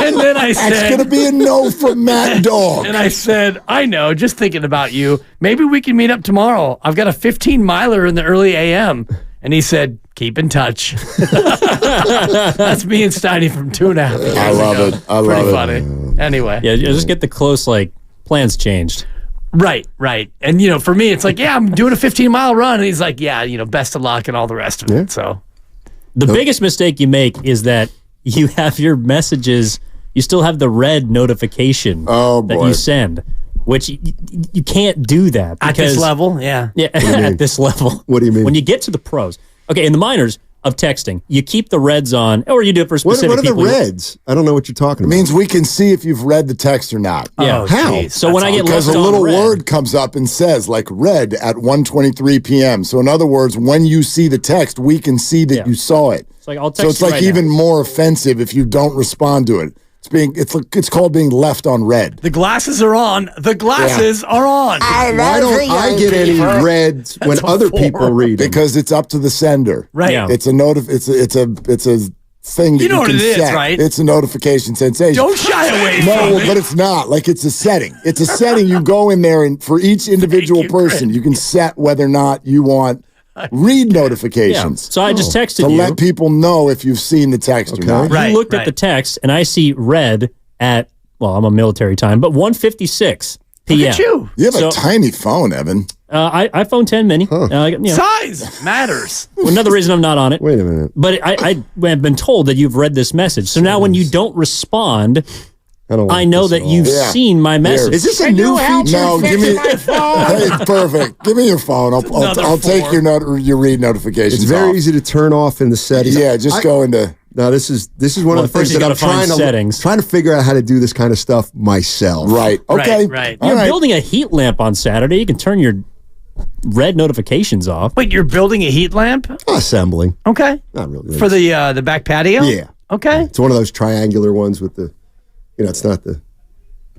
And then I said, that's going to be a no from Matt Dog. And I said, I know, just thinking about you. Maybe we can meet up tomorrow. I've got a 15-miler in the early a.m. And he said, keep in touch. That's me and Steiny from 2.5 years I love ago. it. I love Pretty it. funny. Anyway. Yeah, just get the close, plans changed. Right. And, for me, it's like, yeah, I'm doing a 15-mile run. And he's like, yeah, best of luck and all the rest of it. So the biggest mistake you make is that you have your messages, you still have the red notification that you send, which you can't do that. At this level, yeah. Yeah, at this level. What do you mean? When you get to the pros. Okay, in the minors of texting, you keep the reds on, or you do it for specific What are people. the reds? I don't know what you're talking about. It means we can see if you've read the text or not. Yeah. How? Geez, so when I get because left a little on red, word comes up and says read at 1:23 p.m. So in other words, when you see the text, we can see that you saw it. It's like I'll text so it's you like right even now. more offensive if you don't respond to it. It's called being left on red. The glasses are on. The glasses are on. Why don't I get any reds when other people read them? Because it's up to the sender. Right. Yeah. It's a it's a thing that You know what can it is, set. right? It's a notification sensation. Don't shy away from it. but it's not. Like, it's a setting. It's a setting. You go in there, and for each individual person, you can set whether or not you want read notifications. Yeah. So I just texted to you. let people know if you've seen the text or not. You looked at the text, and I see red at, well, I'm on military time, but 1:56 p.m. Look at you. You have a tiny phone, Evan. iPhone 10 mini. Size matters. Another reason I'm not on it. Wait a minute. But I have been told that you've read this message. So now when you don't respond, I know that you've seen my message. Is this a new feature? No, give me. Hey, perfect. Give me your phone. I'll take your read notifications. It's very off. easy to turn off in the settings. Yeah, just go into. No, this is one of the things that I'm trying to figure out how to do this kind of stuff myself. Right. Okay. Right. You're building a heat lamp on Saturday. You can turn your red notifications off. Wait, you're building a heat lamp? Assembling. Okay. Not really. For the back patio? Yeah. Okay. It's one of those triangular ones with the, it's not the.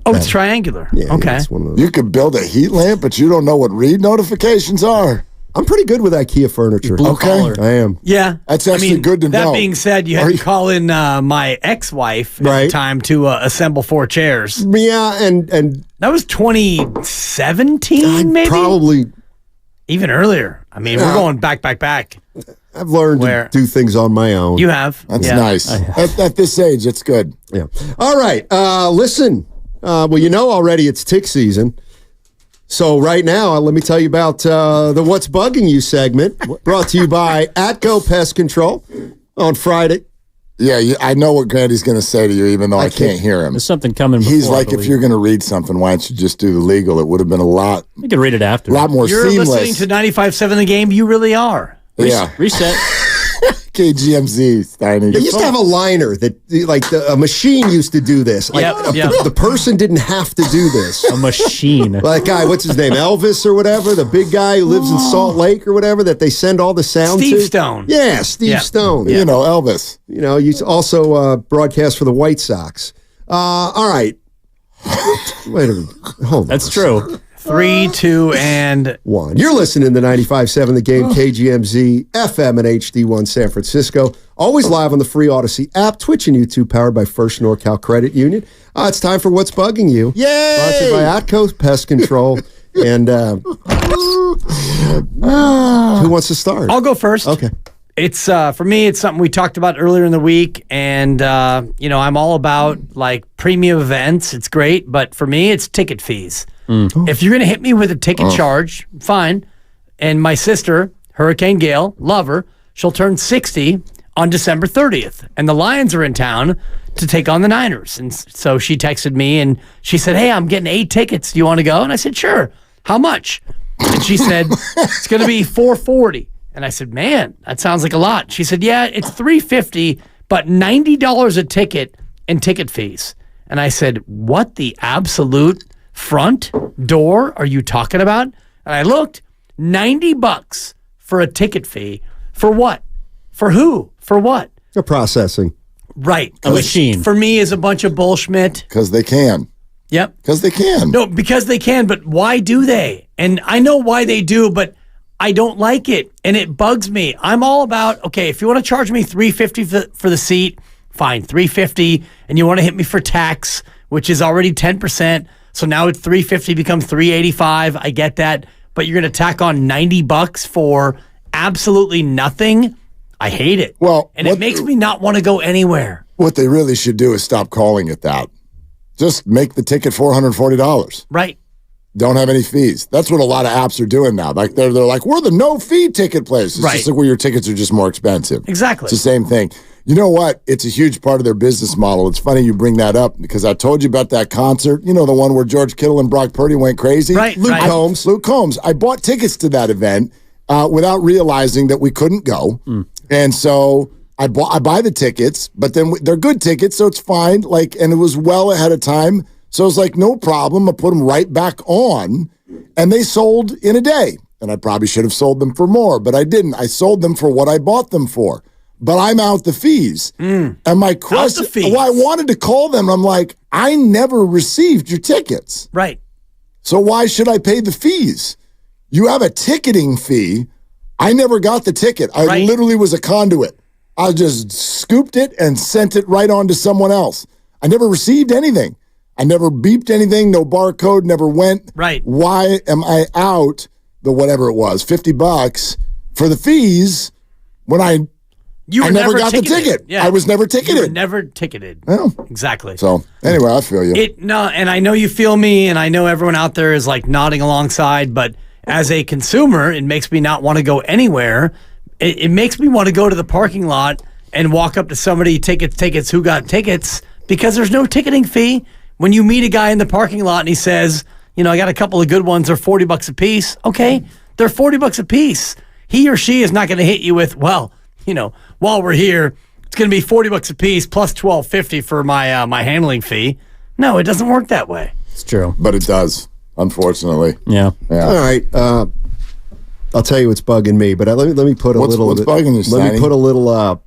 Oh, it's triangular. Yeah. Okay. Yeah, it's one of those. You could build a heat lamp, but you don't know what read notifications are. I'm pretty good with IKEA furniture. Okay. I am. Yeah. That's actually good to know. That being said, you had to call in my ex-wife at the time to assemble 4 chairs. Yeah, and that was 2017, maybe? Probably. Even earlier. I mean, we're going back. I've learned to do things on my own. You have. That's nice. At this age, it's good. Yeah. All right. Listen, well, already it's tick season. So right now, let me tell you about the What's Bugging You segment, brought to you by Atco Pest Control on Friday. Yeah, I know what Grandy's going to say to you, even though I can't hear him. There's something coming He's like, if you're going to read something, why don't you just do the legal? It would have been a lot. You can read it after. A lot more You're seamless. listening to 95.7 The Game. You really are. Yeah. Reset. KGMZ, Steiny. They used to have a liner that, a machine used to do this. The person didn't have to do this. A machine. Like guy, what's his name? Elvis or whatever, the big guy who lives in Salt Lake or whatever, that they send all the sound to. Steve Stone. Yeah, Steve Stone. You know, Elvis. You also broadcast for the White Sox. All right. Wait a minute. Hold on. That's true. 3, 2, and 1. You're listening to 95.7 The Game, KGMZ, FM and HD1 San Francisco. Always live on the free Odyssey app, Twitch and YouTube, powered by First NorCal Credit Union. It's time for What's Bugging You. Yay! Sponsored by Atco Pest Control. And who wants to start? I'll go first. Okay. It's for me, it's something we talked about earlier in the week, and I'm all about premium events. It's great, but for me, it's ticket fees. If you're going to hit me with a ticket charge, fine. And my sister, Hurricane Gale, love her, she'll turn 60 on December 30th. And the Lions are in town to take on the Niners. And so she texted me and she said, hey, I'm getting 8 tickets. Do you want to go? And I said, sure. How much? And she said, it's going to be $440. And I said, man, that sounds like a lot. She said, yeah, it's $350, but $90 a ticket and ticket fees. And I said, what the absolute front door are you talking about? And I looked, $90 for a ticket fee. For what? For who? For what? The processing. Right. A machine. For me is a bunch of bullshit. Because they can. Yep. Because they can. No, because they can, but why do they? And I know why they do, but I don't like it, and it bugs me. I'm all about, okay, if you want to charge me $350 for the seat, fine, $350, and you want to hit me for tax, which is already 10%, so now it's $350 becomes $385. I get that, but you're going to tack on $90 for absolutely nothing. I hate it. Well, and it makes me not want to go anywhere. What they really should do is stop calling it that. Just make the ticket $440. Right. Don't have any fees. That's what a lot of apps are doing now. Like they're like, we're the no-fee ticket place. It's just like where your tickets are just more expensive. Exactly. It's the same thing. You know what? It's a huge part of their business model. It's funny you bring that up because I told you about that concert. You know, the one where George Kittle and Brock Purdy went crazy? Right. Luke Combs. I bought tickets to that event without realizing that we couldn't go. And so I buy the tickets, but then they're good tickets, so it's fine. And it was well ahead of time. So I was like, no problem. I put them right back on, and they sold in a day. And I probably should have sold them for more, but I didn't. I sold them for what I bought them for. but I'm out the fees. And my question, fees. well, I wanted to call them. I'm like, I never received your tickets. Right. So why should I pay the fees? You have a ticketing fee. I never got the ticket. I literally was a conduit. I just scooped it and sent it right on to someone else. I never received anything. I never beeped anything. No barcode, never went. Right. Why am I out the whatever it was, $50 for the fees when I never got ticketed. The ticket? Yeah. I was never ticketed. You were never ticketed. Well, exactly. So anyway, I feel you. And I know you feel me, and I know everyone out there is like nodding alongside, but as a consumer, it makes me not want to go anywhere. It makes me want to go to the parking lot and walk up to somebody, tickets, who got tickets, because there's no ticketing fee. When you meet a guy in the parking lot and he says, I got a couple of good ones, they're $40 a piece. Okay, they're $40 a piece. He or she is not going to hit you with, while we're here, it's going to be $40 a piece plus $12.50 for my handling fee. No, it doesn't work that way. It's true. But it does, unfortunately. Yeah. All right. I'll tell you what's bugging me, but let me put What's bugging you, let me put a little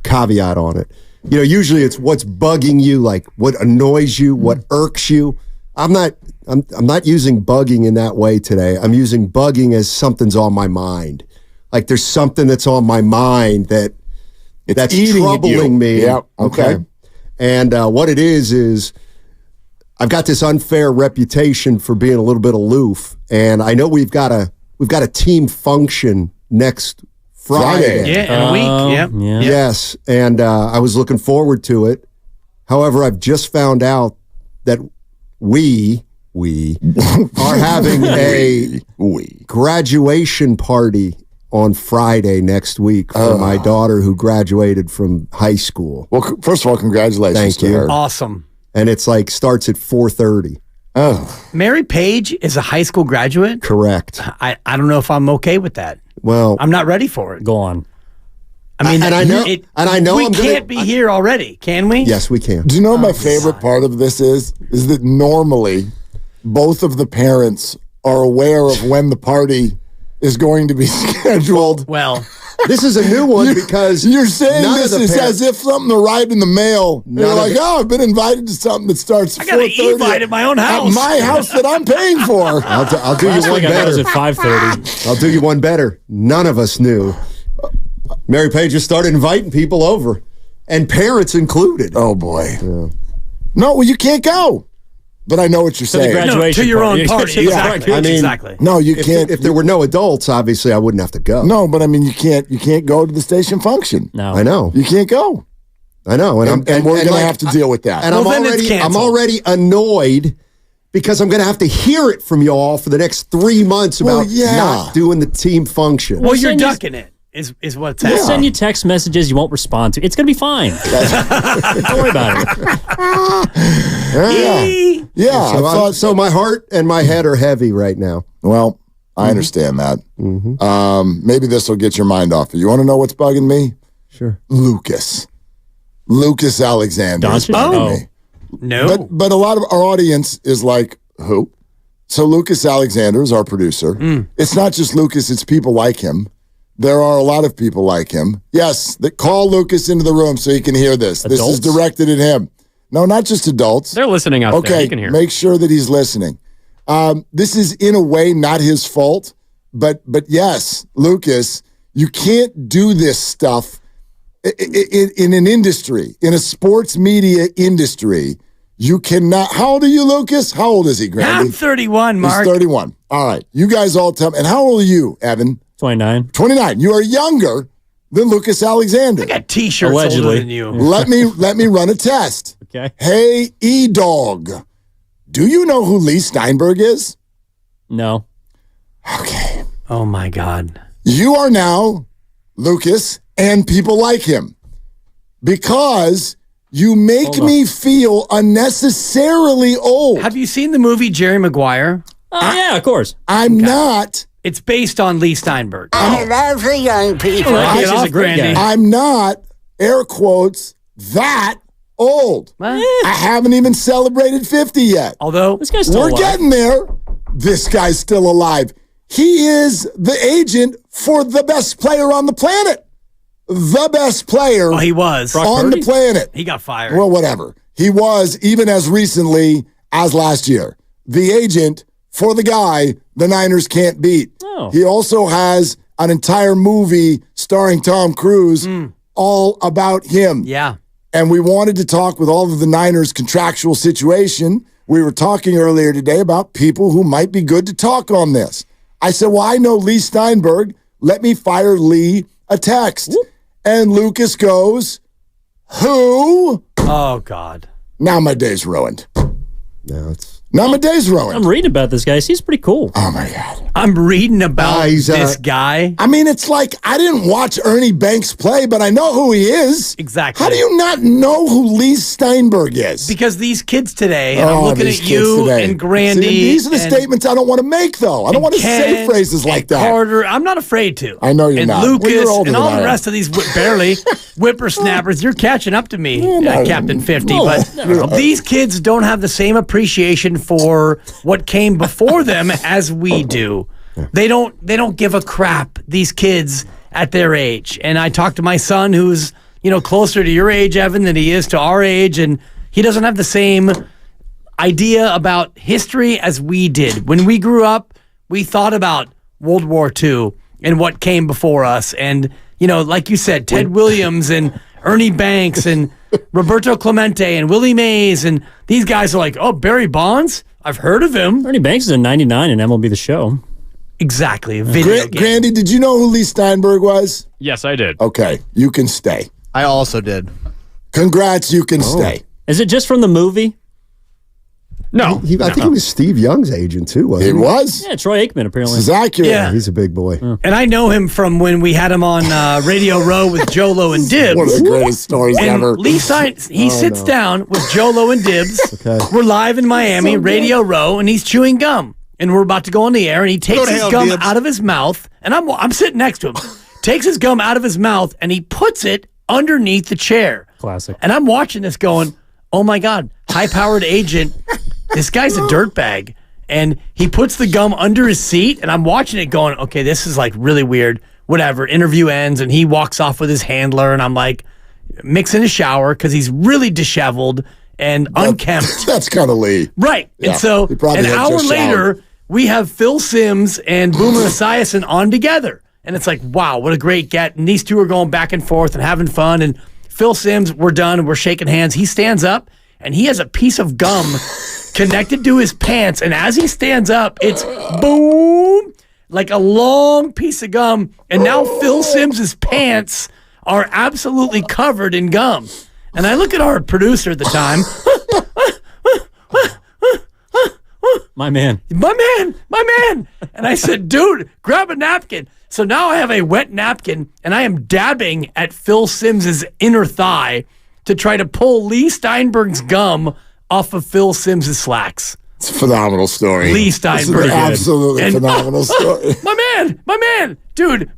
caveat on it. Usually it's what's bugging you, like what annoys you, what irks you. I'm not using bugging in that way today. I'm using bugging as something's on my mind. Like there's something that's on my mind that's troubling me. Yeah. Okay. And what it is I've got this unfair reputation for being a little bit aloof, and I know we've got a team function next Friday. Yeah, in a week. Yeah. Yes, and I was looking forward to it. However, I've just found out that we are having a graduation party on Friday next week for my daughter who graduated from high school. Well, first of all, congratulations to her. Awesome. And it's starts at 4:30. Oh. Mary Page is a high school graduate? Correct. I don't know if I'm okay with that. Well, I'm not ready for it. Go on. I mean, I know we can't be here already, can we? Yes, we can. Do you know what my favorite part of this is? Is that normally both of the parents are aware of when the party is going to be scheduled. Well, this is a new one because you're saying this is as if something arrived in the mail. You're like, I've been invited to something that starts at 4:30. I got an e-bite at my own house. At my house that I'm paying for. I'll do you one better. At 5:30. I'll do you one better. None of us knew. Mary Page just started inviting people over, and parents included. Oh boy. Yeah. No, well, you can't go. But I know what you're saying. To your own party. Exactly. I mean, exactly. No, you can't. If there were no adults, obviously, I wouldn't have to go. No, but I mean, you can't go to the station function. No, I know you can't go. I know, and we're going to have to deal with that. And I'm already annoyed because I'm going to have to hear it from y'all for the next 3 months about not doing the team function. Well, you're ducking it. Is what's happening. We'll send you text messages you won't respond to. It's going to be fine. Don't worry about it. Yeah. So my heart and my head are heavy right now. Well, I understand that. Mm-hmm. Maybe this will get your mind off it. You want to know what's bugging me? Sure. Lucas Alexander is bugging me. No. But a lot of our audience is like, who? So Lucas Alexander is our producer. It's not just Lucas, it's people like him. There are a lot of people like him. Yes, call Lucas into the room so he can hear this. Adults? This is directed at him. No, not just adults. They're listening out there. You can hear. Make sure that he's listening. This is, in a way, not his fault. But yes, Lucas, you can't do this stuff in an industry, in a sports media industry. You cannot. How old are you, Lucas? How old is he, Grandy? I'm 31, Mark. He's 31. All right. You guys all tell me. And how old are you, Evan? 29. 29. You are younger than Lucas Alexander. I got T-shirts older than you. Let me run a test. Okay. Hey, E-Dog, do you know who Lee Steinberg is? No. Okay. Oh, my God. You are now Lucas and people like him because you make me feel unnecessarily old. Have you seen the movie Jerry Maguire? Yeah, of course. I'm not. It's based on Lee Steinberg. I love the young people. I'm not, air quotes, that old. I haven't even celebrated 50 yet. Although this guy's still we're alive. getting there. This guy's still alive. He is the agent for the best player on the planet. the best player he was on the planet. He got fired. Well, whatever. He was, even as recently as last year, the agent for the guy the Niners can't beat. Oh. He also has an entire movie starring Tom Cruise all about him. Yeah. And we wanted to talk with all of the Niners' contractual situation. We were talking earlier today about people who might be good to talk on this. I said, well, I know Lee Steinberg. Let me fire Lee a text. And Lucas goes, who? Oh, God. Now my day's ruined. Now my day's ruined. I'm reading about this guy. He's pretty cool. Oh, my God. I'm reading about this guy. I mean, it's like I didn't watch Ernie Banks play, but I know who he is. Exactly. How do you not know who Lee Steinberg is? Because these kids today, and I'm looking at you and Grandy. See, these are the statements I don't want to make, though. I don't want to say phrases like that. Carter, I'm not afraid to. I know you're and not. Lucas Well, and all the rest of these barely whippersnappers, you're catching up to me, Captain 50. But these kids don't have the same appreciation for what came before them as we do. They don't give a crap, these kids at their age. And I talked to my son who's, closer to your age, Evan, than he is to our age, and he doesn't have the same idea about history as we did. When we grew up, we thought about World War II and what came before us. And, like you said, Ted Williams and Ernie Banks and Roberto Clemente and Willie Mays, and these guys are like, oh, Barry Bonds? I've heard of him. Ernie Banks is in 99 in MLB The Show. Exactly. Video game. Grandy, did you know who Lee Steinberg was? Yes, I did. Okay, you can stay. I also did. Congrats, you can stay. Is it just from the movie? No. I think he was Steve Young's agent, too, wasn't he? He was? Yeah, Troy Aikman, apparently. This is accurate. Yeah. He's a big boy. And I know him from when we had him on Radio Row with Jolo and Dibbs. One of the greatest stories and ever. Lee sits down with Jolo and Dibbs. Okay. We're live in Miami, Radio Row, and he's chewing gum. And we're about to go on the air, and he takes his gum out of his mouth, and I'm sitting next to him. Takes his gum out of his mouth, and he puts it underneath the chair. Classic. And I'm watching this going, oh my God, high-powered agent. This guy's a dirtbag. And he puts the gum under his seat, and I'm watching it going, okay, this is like really weird. Whatever. Interview ends, and he walks off with his handler, and I'm like, mixing a shower because he's really disheveled and unkempt. That's kind of Lee. Right. Yeah, and so he probably an had hour just showered. later, we have Phil Simms and Boomer Esiason on together. And it's like, wow, what a great get. And these two are going back and forth and having fun. And Phil Simms, we're done, and we're shaking hands. He stands up, and he has a piece of gum connected to his pants. And as he stands up, it's boom, like a long piece of gum. And now Phil Simms' pants are absolutely covered in gum. And I look at our producer at the time. My man. And I said, dude, grab a napkin. So now I have a wet napkin, and I am dabbing at Phil Simms' inner thigh to try to pull Lee Steinberg's gum off of Phil Simms' slacks. It's a phenomenal story. Lee Steinberg. It's an absolutely phenomenal story.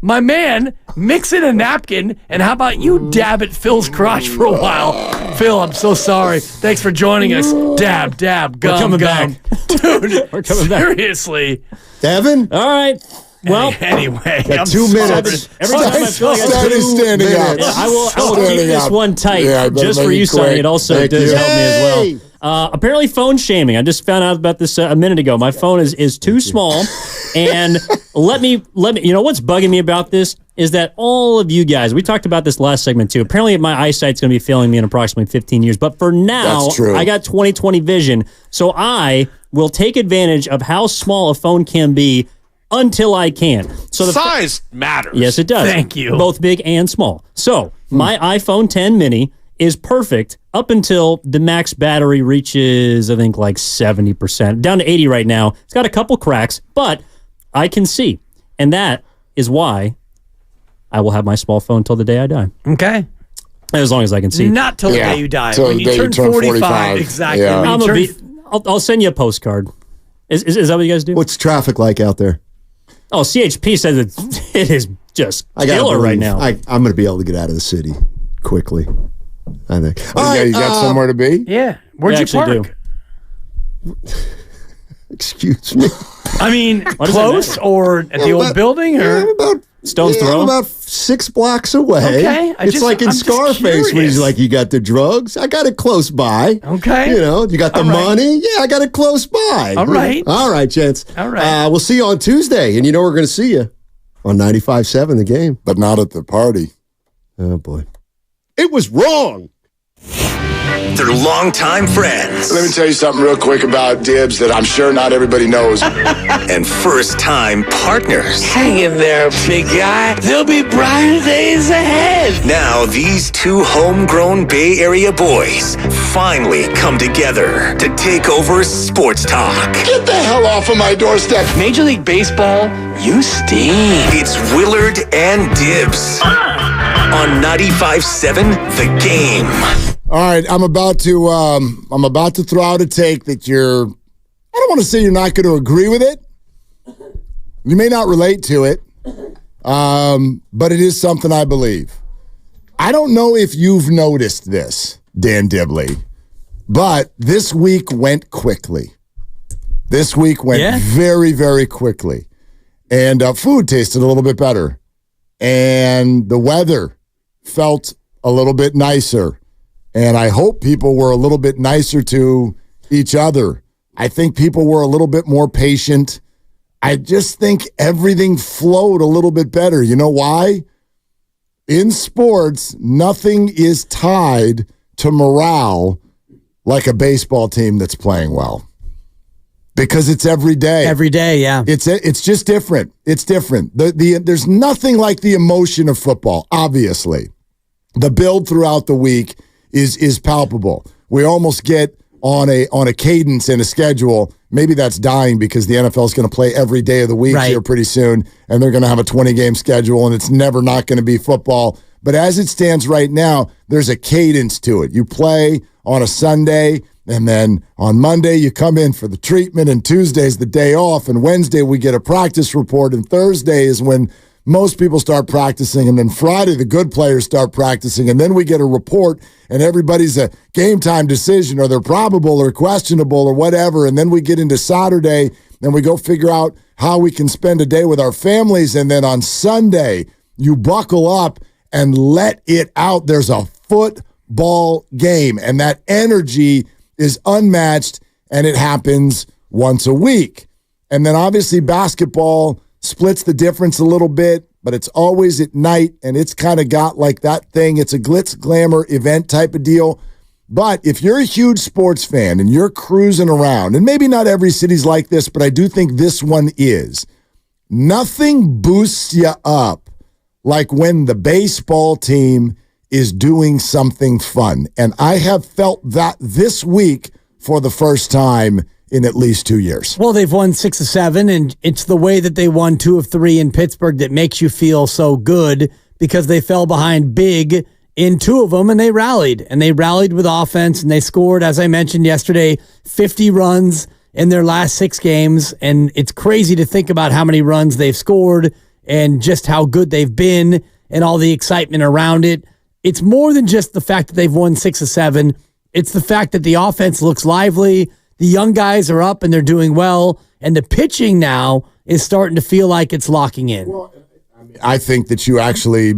My man, mix in a napkin, and how about you dab at Phil's crotch for a while? Phil, I'm so sorry. Thanks for joining us. Dab, gum, We're coming gum. back. Dude, We're coming back. Seriously. Devin? All right. Well, anyway, got 2 minutes. Every time I feel like standing up. Yeah, I will keep this one tight just for you, Sonny. It also Thank does you. help me as well. Apparently, phone shaming. I just found out about this a minute ago. My phone is too small, and let me. You know what's bugging me about this is that all of you guys. We talked about this last segment too. Apparently, my eyesight's going to be failing me in approximately 15 years. But for now, That's true. I got 20/20 vision, so I will take advantage of how small a phone can be. Until I can. So the size matters. Yes, it does. Thank you. Both big and small. So my iPhone 10 mini is perfect up until the max battery reaches, I think, like 70%. Down to 80 right now. It's got a couple cracks, but I can see. And that is why I will have my small phone till the day I die. Okay. As long as I can see. Not till the day you die. Till When the you day turn 45. Exactly. Yeah. When you I'll send you a postcard. Is that what you guys do? What's traffic like out there? Oh, CHP says it is just killer right now. I'm going to be able to get out of the city quickly, I think. You got somewhere to be? Yeah. Where'd you park? Excuse me. I mean, What does that close matter? or at the old building? Or About Stone's Yeah, throw? about 6 blocks away. Okay, It's like in I'm just Scarface when he's curious. like, you got the drugs? I got it close by. Okay. You know, you got the All right. money? Yeah, I got it close by. All right. All right, gents. All right. We'll see you on Tuesday, and you know we're going to see you on 95.7 The Game. But not at the party. Oh, boy. It was wrong. They're longtime friends. Let me tell you something real quick about Dibs that I'm sure not everybody knows. And first-time partners. Hang in there, big guy. There'll be brighter days ahead. Now these two homegrown Bay Area boys finally come together to take over sports talk. Get the hell off of my doorstep. Major League Baseball, you stink. It's Willard and Dibs on 95.7 The Game. All right, I'm about to throw out a take that I don't want to say you're not going to agree with it. You may not relate to it, but it is something I believe. I don't know if you've noticed this, Dan Dibley, but this week went quickly. This week went very, very quickly. And food tasted a little bit better. And the weather felt a little bit nicer. And I hope people were a little bit nicer to each other. I think people were a little bit more patient. I just think everything flowed a little bit better. You know why? In sports, nothing is tied to morale like a baseball team that's playing well. Because it's every day. Every day, yeah. It's just different. It's different. There's nothing like the emotion of football, obviously. The build throughout the week is palpable. We almost get on a cadence and a schedule. Maybe that's dying because the NFL is going to play every day of the week here pretty soon, and they're going to have a 20-game schedule, and it's never not going to be football. But as it stands right now, there's a cadence to it. You play on a Sunday, and then on Monday you come in for the treatment, and Tuesday's the day off, and Wednesday we get a practice report, and Thursday is when most people start practicing, and then Friday the good players start practicing, and then we get a report, and everybody's a game time decision, or they're probable or questionable or whatever, and then we get into Saturday, and we go figure out how we can spend a day with our families, and then on Sunday you buckle up and let it out. There's a football game, and that energy is unmatched, and it happens once a week. And then obviously basketball splits the difference a little bit, but it's always at night, and it's kind of got like that thing. It's a glitz, glamour event type of deal. But if you're a huge sports fan and you're cruising around, and maybe not every city's like this, but I do think this one is, nothing boosts you up like when the baseball team is doing something fun. And I have felt that this week for the first time in at least 2 years. Well, they've won 6 of 7, and it's the way that they won 2 of 3 in Pittsburgh that makes you feel so good because they fell behind big in 2 of them, and they rallied. And they rallied with offense, and they scored, as I mentioned yesterday, 50 runs in their last 6 games. And it's crazy to think about how many runs they've scored and just how good they've been and all the excitement around it. It's more than just the fact that they've won 6 of 7. It's the fact that the offense looks lively. The young guys are up and they're doing well, and the pitching now is starting to feel like it's locking in. Well, I think that you actually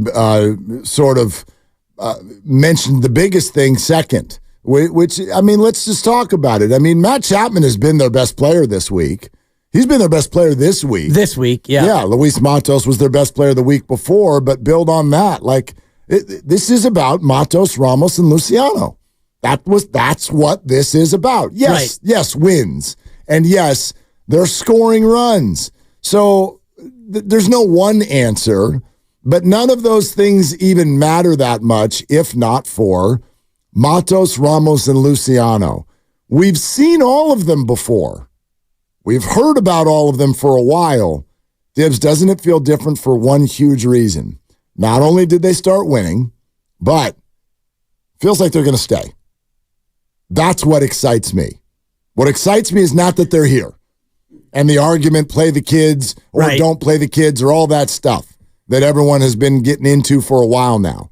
mentioned the biggest thing second, which, I mean, let's just talk about it. I mean, Matt Chapman has been their best player this week. He's been their best player this week. This week, yeah. Yeah, Luis Matos was their best player the week before, but build on that. Like, this is about Matos, Ramos, and Luciano. That's what this is about. Yes, yes, wins. And yes, they're scoring runs. So there's no one answer, but none of those things even matter that much if not for Matos, Ramos, and Luciano. We've seen all of them before. We've heard about all of them for a while. Dibs, doesn't it feel different for one huge reason? Not only did they start winning, but feels like they're going to stay. That's what excites me. What excites me is not that they're here and the argument, play the kids or don't play the kids or all that stuff that everyone has been getting into for a while now.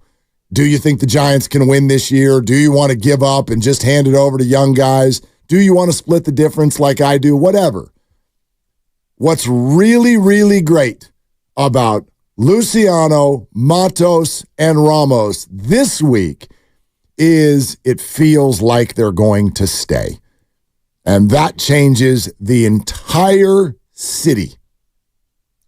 Do you think the Giants can win this year? Do you want to give up and just hand it over to young guys? Do you want to split the difference like I do? Whatever. What's really, really great about Luciano, Matos, and Ramos this week is it feels like they're going to stay. And that changes the entire city.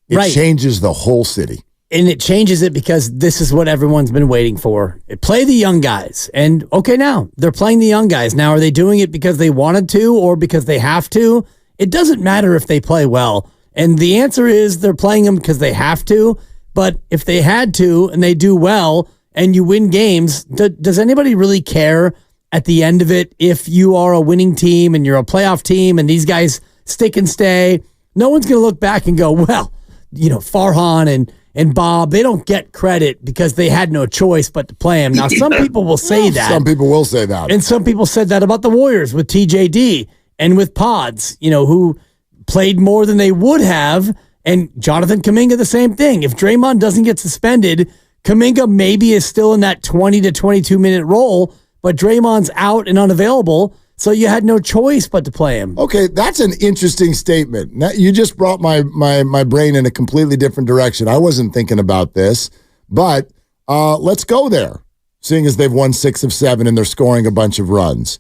It changes the whole city. And it changes it because this is what everyone's been waiting for. Play the young guys. And okay, now they're playing the young guys. Now, are they doing it because they wanted to or because they have to? It doesn't matter if they play well. And the answer is they're playing them because they have to. But if they had to and they do well and you win games, does anybody really care at the end of it if you are a winning team and you're a playoff team and these guys stick and stay? No one's going to look back and go, well, Farhan and Bob, they don't get credit because they had no choice but to play him. Now, some people will say that. Some people will say that. And some people said that about the Warriors with TJD and with Pods, who played more than they would have. And Jonathan Kuminga, the same thing. If Draymond doesn't get suspended, Kuminga maybe is still in that 20 to 22-minute role, but Draymond's out and unavailable, so you had no choice but to play him. Okay, that's an interesting statement. Now, you just brought my brain in a completely different direction. I wasn't thinking about this, but let's go there, seeing as they've won 6 of 7 and they're scoring a bunch of runs.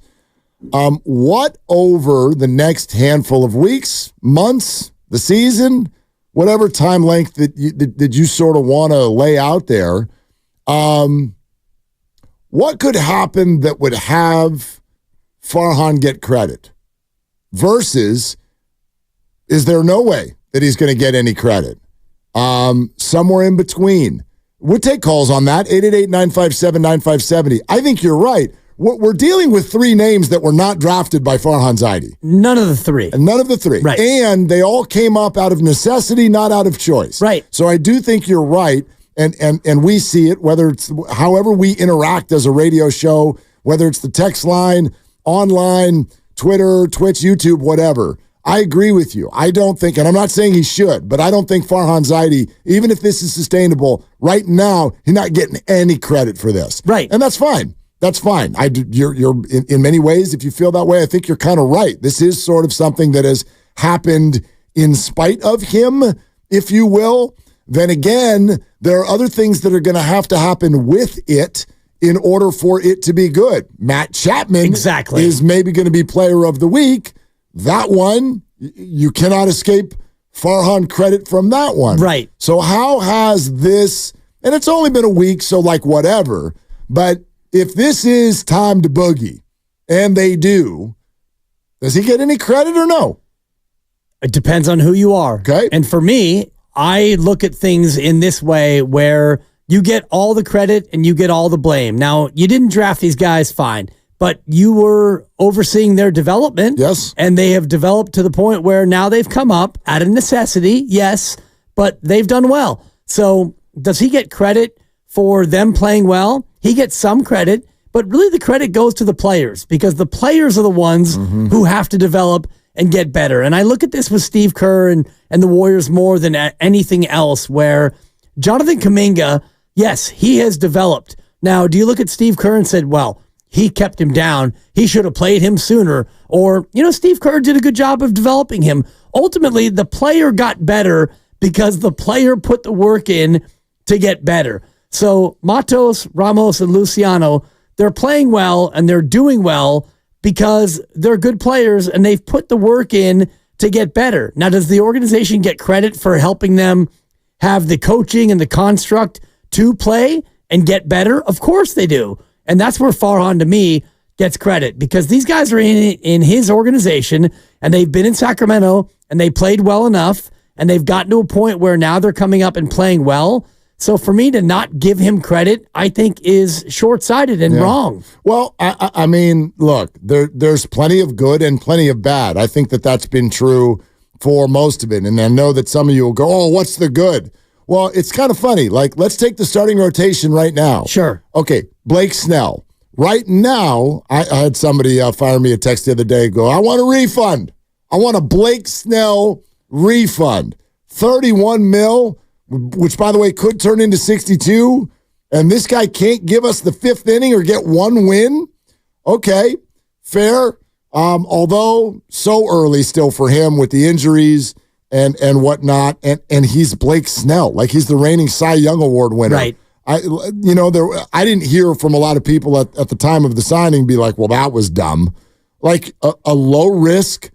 What over the next handful of weeks, months, the season, whatever time length that you sort of want to lay out there, what could happen that would have Farhan get credit versus is there no way that he's going to get any credit? Somewhere in between. We'll take calls on that, 888-957-9570. I think you're right. We're dealing with 3 names that were not drafted by Farhan Zaidi. None of the 3. None of the 3. Right. And they all came up out of necessity, not out of choice. Right. So I do think you're right. And we see it, whether it's however we interact as a radio show, whether it's the text line, online, Twitter, Twitch, YouTube, whatever. I agree with you. I don't think, and I'm not saying he should, but I don't think Farhan Zaidi, even if this is sustainable, right now, he's not getting any credit for this. Right. And that's fine. That's fine. You're in many ways, if you feel that way, I think you're kind of right. This is sort of something that has happened in spite of him, if you will. Then again, there are other things that are going to happen with it in order for it to be good. Matt Chapman is maybe going to be player of the week. That one, you cannot escape Farhan credit from that one. Right. So how has this, and it's only been a week, so like whatever, but if this is time to boogie, and they do, does he get any credit or no? It depends on who you are. Okay. And for me, I look at things in this way where you get all the credit and you get all the blame. Now, you didn't draft these guys, fine, but you were overseeing their development. Yes. And they have developed to the point where now they've come up out of necessity, yes, but they've done well. So does he get credit for them playing well? He gets some credit, but really the credit goes to the players because the players are the ones who have to develop and get better. And I look at this with Steve Kerr and the Warriors more than anything else, where Jonathan Kuminga, yes, he has developed. Now, do you look at Steve Kerr and said, well, he kept him down. He should have played him sooner. Or, Steve Kerr did a good job of developing him. Ultimately, the player got better because the player put the work in to get better. So Matos, Ramos, and Luciano, they're playing well and they're doing well because they're good players and they've put the work in to get better. Now, does the organization get credit for helping them have the coaching and the construct to play and get better? Of course they do. And that's where Farhan, to me, gets credit because these guys are in his organization and they've been in Sacramento and they played well enough and they've gotten to a point where now they're coming up and playing well. So for me to not give him credit, I think is short-sighted and wrong. Well, I mean, look, there's plenty of good and plenty of bad. I think that's been true for most of it. And I know that some of you will go, oh, what's the good? Well, it's kind of funny. Like, let's take the starting rotation right now. Sure. Okay, Blake Snell. Right now, I had somebody fire me a text the other day, go, I want a refund. I want a Blake Snell refund. 31 mil, which, by the way, could turn into 62, and this guy can't give us the 5th inning or get one win? Okay, fair. Although so early still for him with the injuries and whatnot, and he's Blake Snell. Like, he's the reigning Cy Young Award winner. Right. I didn't hear from a lot of people at the time of the signing be like, well, that was dumb. Like a low risk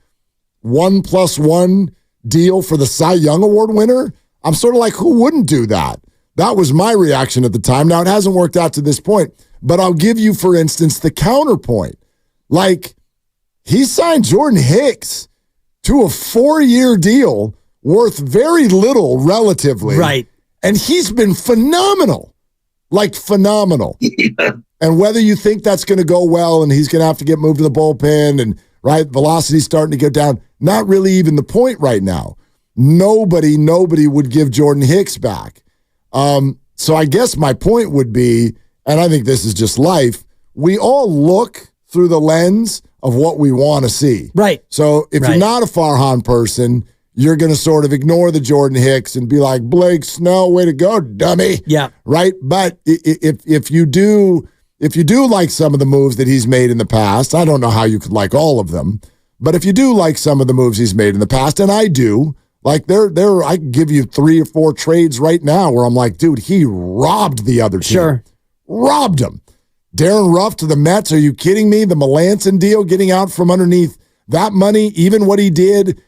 1+1 deal for the Cy Young Award winner. I'm sort of like, who wouldn't do that? That was my reaction at the time. Now, it hasn't worked out to this point, but I'll give you, for instance, the counterpoint. Like, he signed Jordan Hicks to a 4-year deal worth very little relatively. Right. And he's been phenomenal. Like, phenomenal. And whether you think that's going to go well and he's going to have to get moved to the bullpen and, right, velocity's starting to go down, not really even the point right now. Nobody would give Jordan Hicks back. So I guess my point would be, and I think this is just life, we all look through the lens of what we want to see. Right. So if you're not a Farhan person, you're going to sort of ignore the Jordan Hicks and be like, Blake Snell, way to go, dummy. Yeah. Right? But if you do like some of the moves that he's made in the past, I don't know how you could like all of them, but if you do like some of the moves he's made in the past, and I do, like I can give you 3 or 4 trades right now where I'm like, dude, he robbed the other team. Sure. Robbed him. Darren Ruff to the Mets, are you kidding me? The Melanson deal, getting out from underneath that money, even what he did,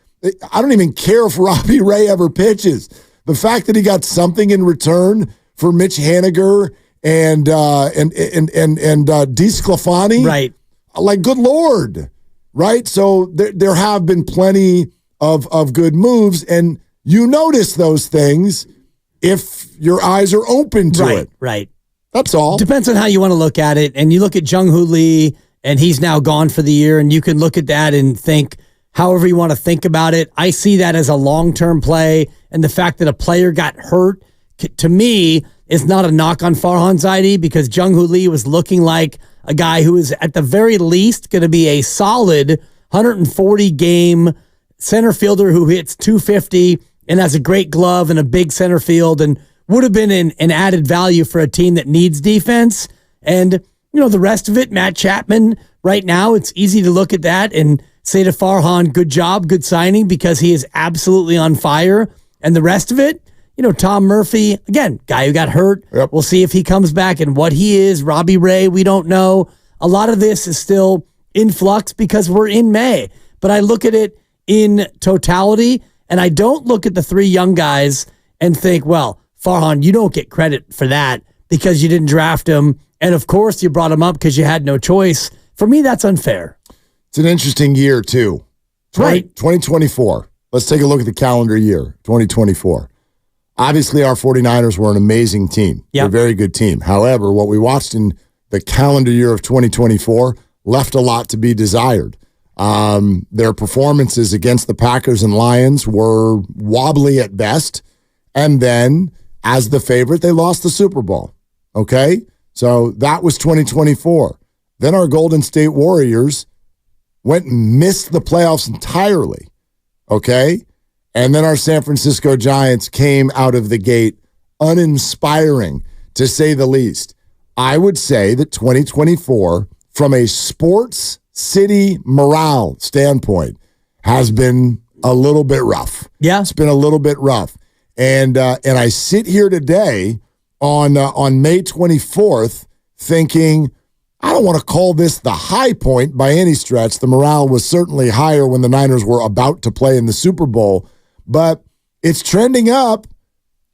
I don't even care if Robbie Ray ever pitches. The fact that he got something in return for Mitch Haniger and DeSclafani, right? Like, good Lord, right? So there have been plenty of good moves, and you notice those things if your eyes are open to it. Right. That's all. Depends on how you want to look at it. And you look at Jung-Hoo Lee, and he's now gone for the year, and you can look at that and think however you want to think about it. I see that as a long-term play, and the fact that a player got hurt, to me, is not a knock on Farhan Zaidi, because Jung-Hoo Lee was looking like a guy who is at the very least going to be a solid 140-game center fielder who hits 250 and has a great glove and a big center field and would have been an added value for a team that needs defense. And, the rest of it, Matt Chapman, right now, it's easy to look at that and say to Farhan, good job, good signing, because he is absolutely on fire. And the rest of it, Tom Murphy, again, guy who got hurt. Yep. We'll see if he comes back and what he is. Robbie Ray, we don't know. A lot of this is still in flux because we're in May. But I look at it in totality, and I don't look at the 3 young guys and think, well, Farhan, you don't get credit for that because you didn't draft him. And of course, you brought him up because you had no choice. For me, that's unfair. It's an interesting year, too. Right. 2024. Let's take a look at the calendar year, 2024. Obviously, our 49ers were an amazing team. Yep. A very good team. However, what we watched in the calendar year of 2024 left a lot to be desired. Their performances against the Packers and Lions were wobbly at best. And then, as the favorite, they lost the Super Bowl. Okay? So that was 2024. Then our Golden State Warriors went and missed the playoffs entirely. Okay? And then our San Francisco Giants came out of the gate uninspiring, to say the least. I would say that 2024, from a sports city morale standpoint, has been a little bit rough. Yeah. It's been a little bit rough. And I sit here today on May 24th thinking, I don't want to call this the high point by any stretch. The morale was certainly higher when the Niners were about to play in the Super Bowl, but it's trending up.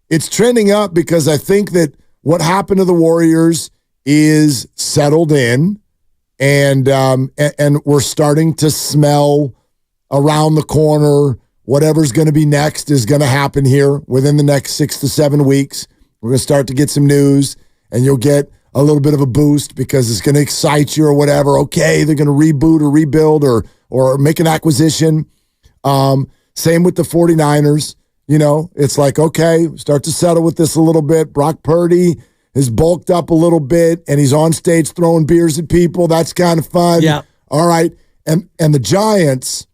It's trending up because I think that what happened to the Warriors is settled in, and we're starting to smell around the corner. Whatever's going to be next is going to happen here within the next 6 to 7 weeks. We're going to start to get some news, and you'll get a little bit of a boost because it's going to excite you or whatever. Okay, they're going to reboot or rebuild or make an acquisition. Same with the 49ers. It's like, okay, start to settle with this a little bit. Brock Purdy has bulked up a little bit, and he's on stage throwing beers at people. That's kind of fun. Yeah. All right. And the Giants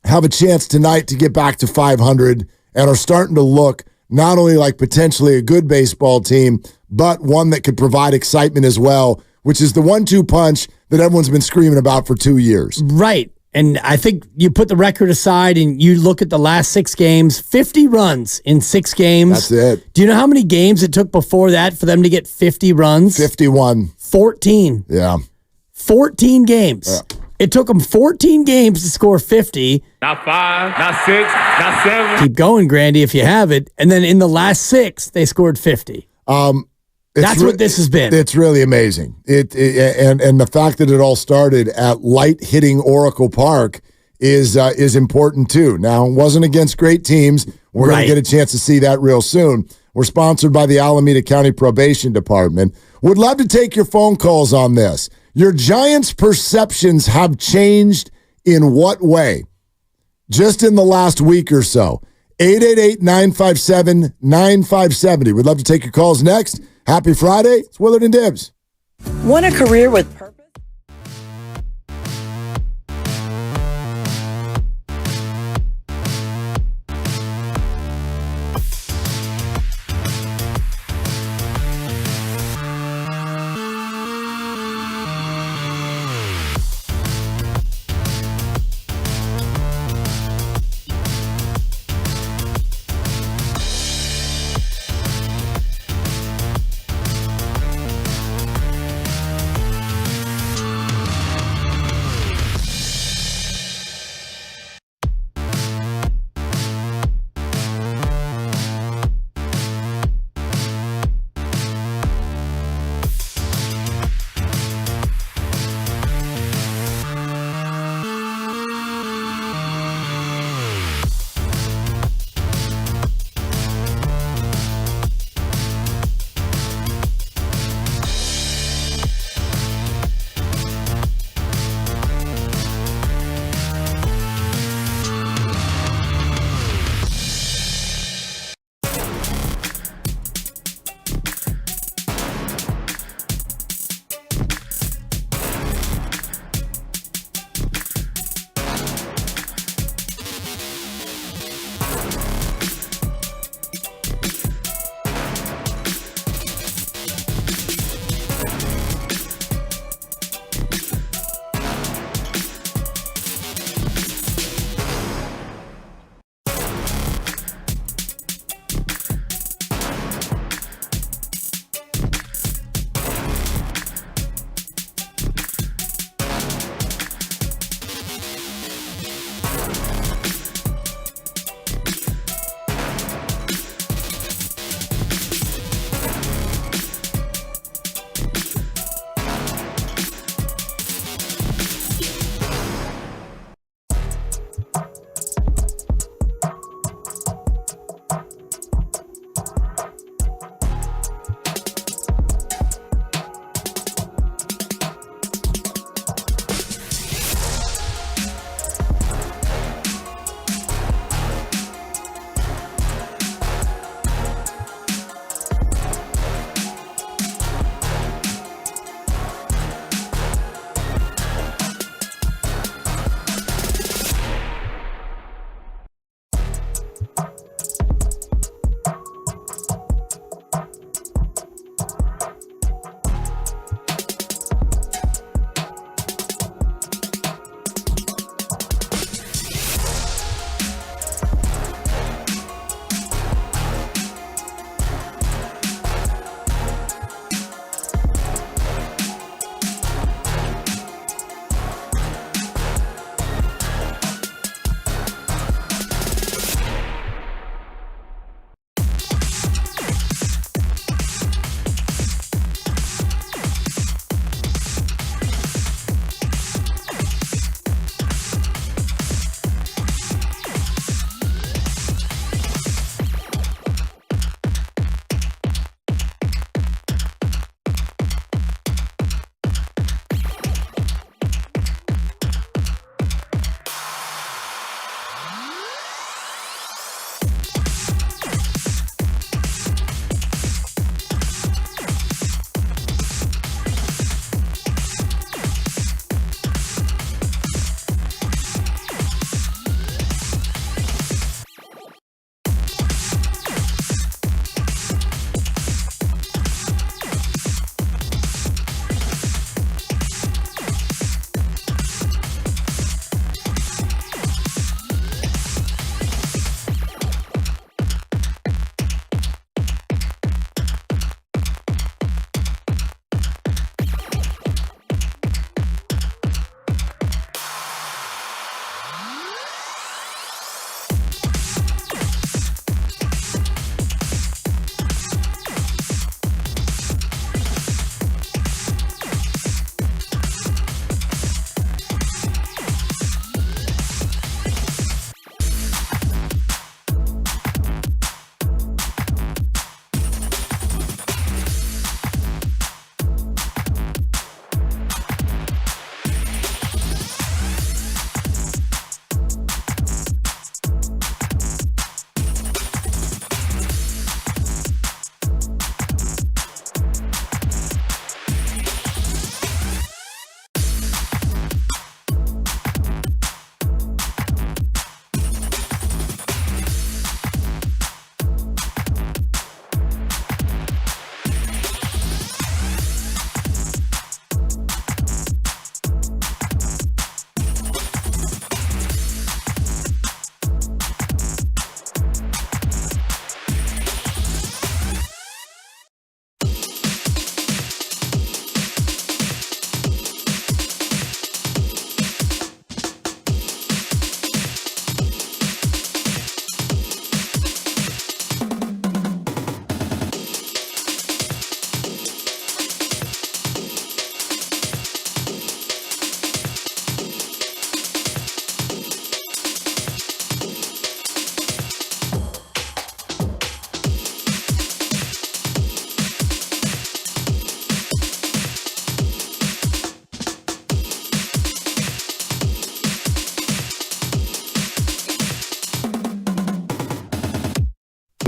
have a chance tonight to get back to 500 and are starting to look not only like potentially a good baseball team, but one that could provide excitement as well, which is the 1-2 punch that everyone's been screaming about for 2 years. Right. And I think you put the record aside and you look at the last 6 games, 50 runs in 6 games. That's it. Do you know how many games it took before that for them to get 50 runs? 51. 14. Yeah. 14 games. Yeah. It took them 14 games to score 50. Not 5, not 6, not 7. Keep going, Grandy, if you have it. And then in the last 6, they scored 50. That's what this has been. It's really amazing. And the fact that it all started at light hitting Oracle Park is important too. Now, it wasn't against great teams. We're going to get a chance to see that real soon. We're sponsored by the Alameda County Probation Department. Would love to take your phone calls on this. Your Giants' perceptions have changed in what way? Just in the last week or so. 888-957-9570. We'd love to take your calls next. Happy Friday. It's Willard and Dibs. Want a career with purpose?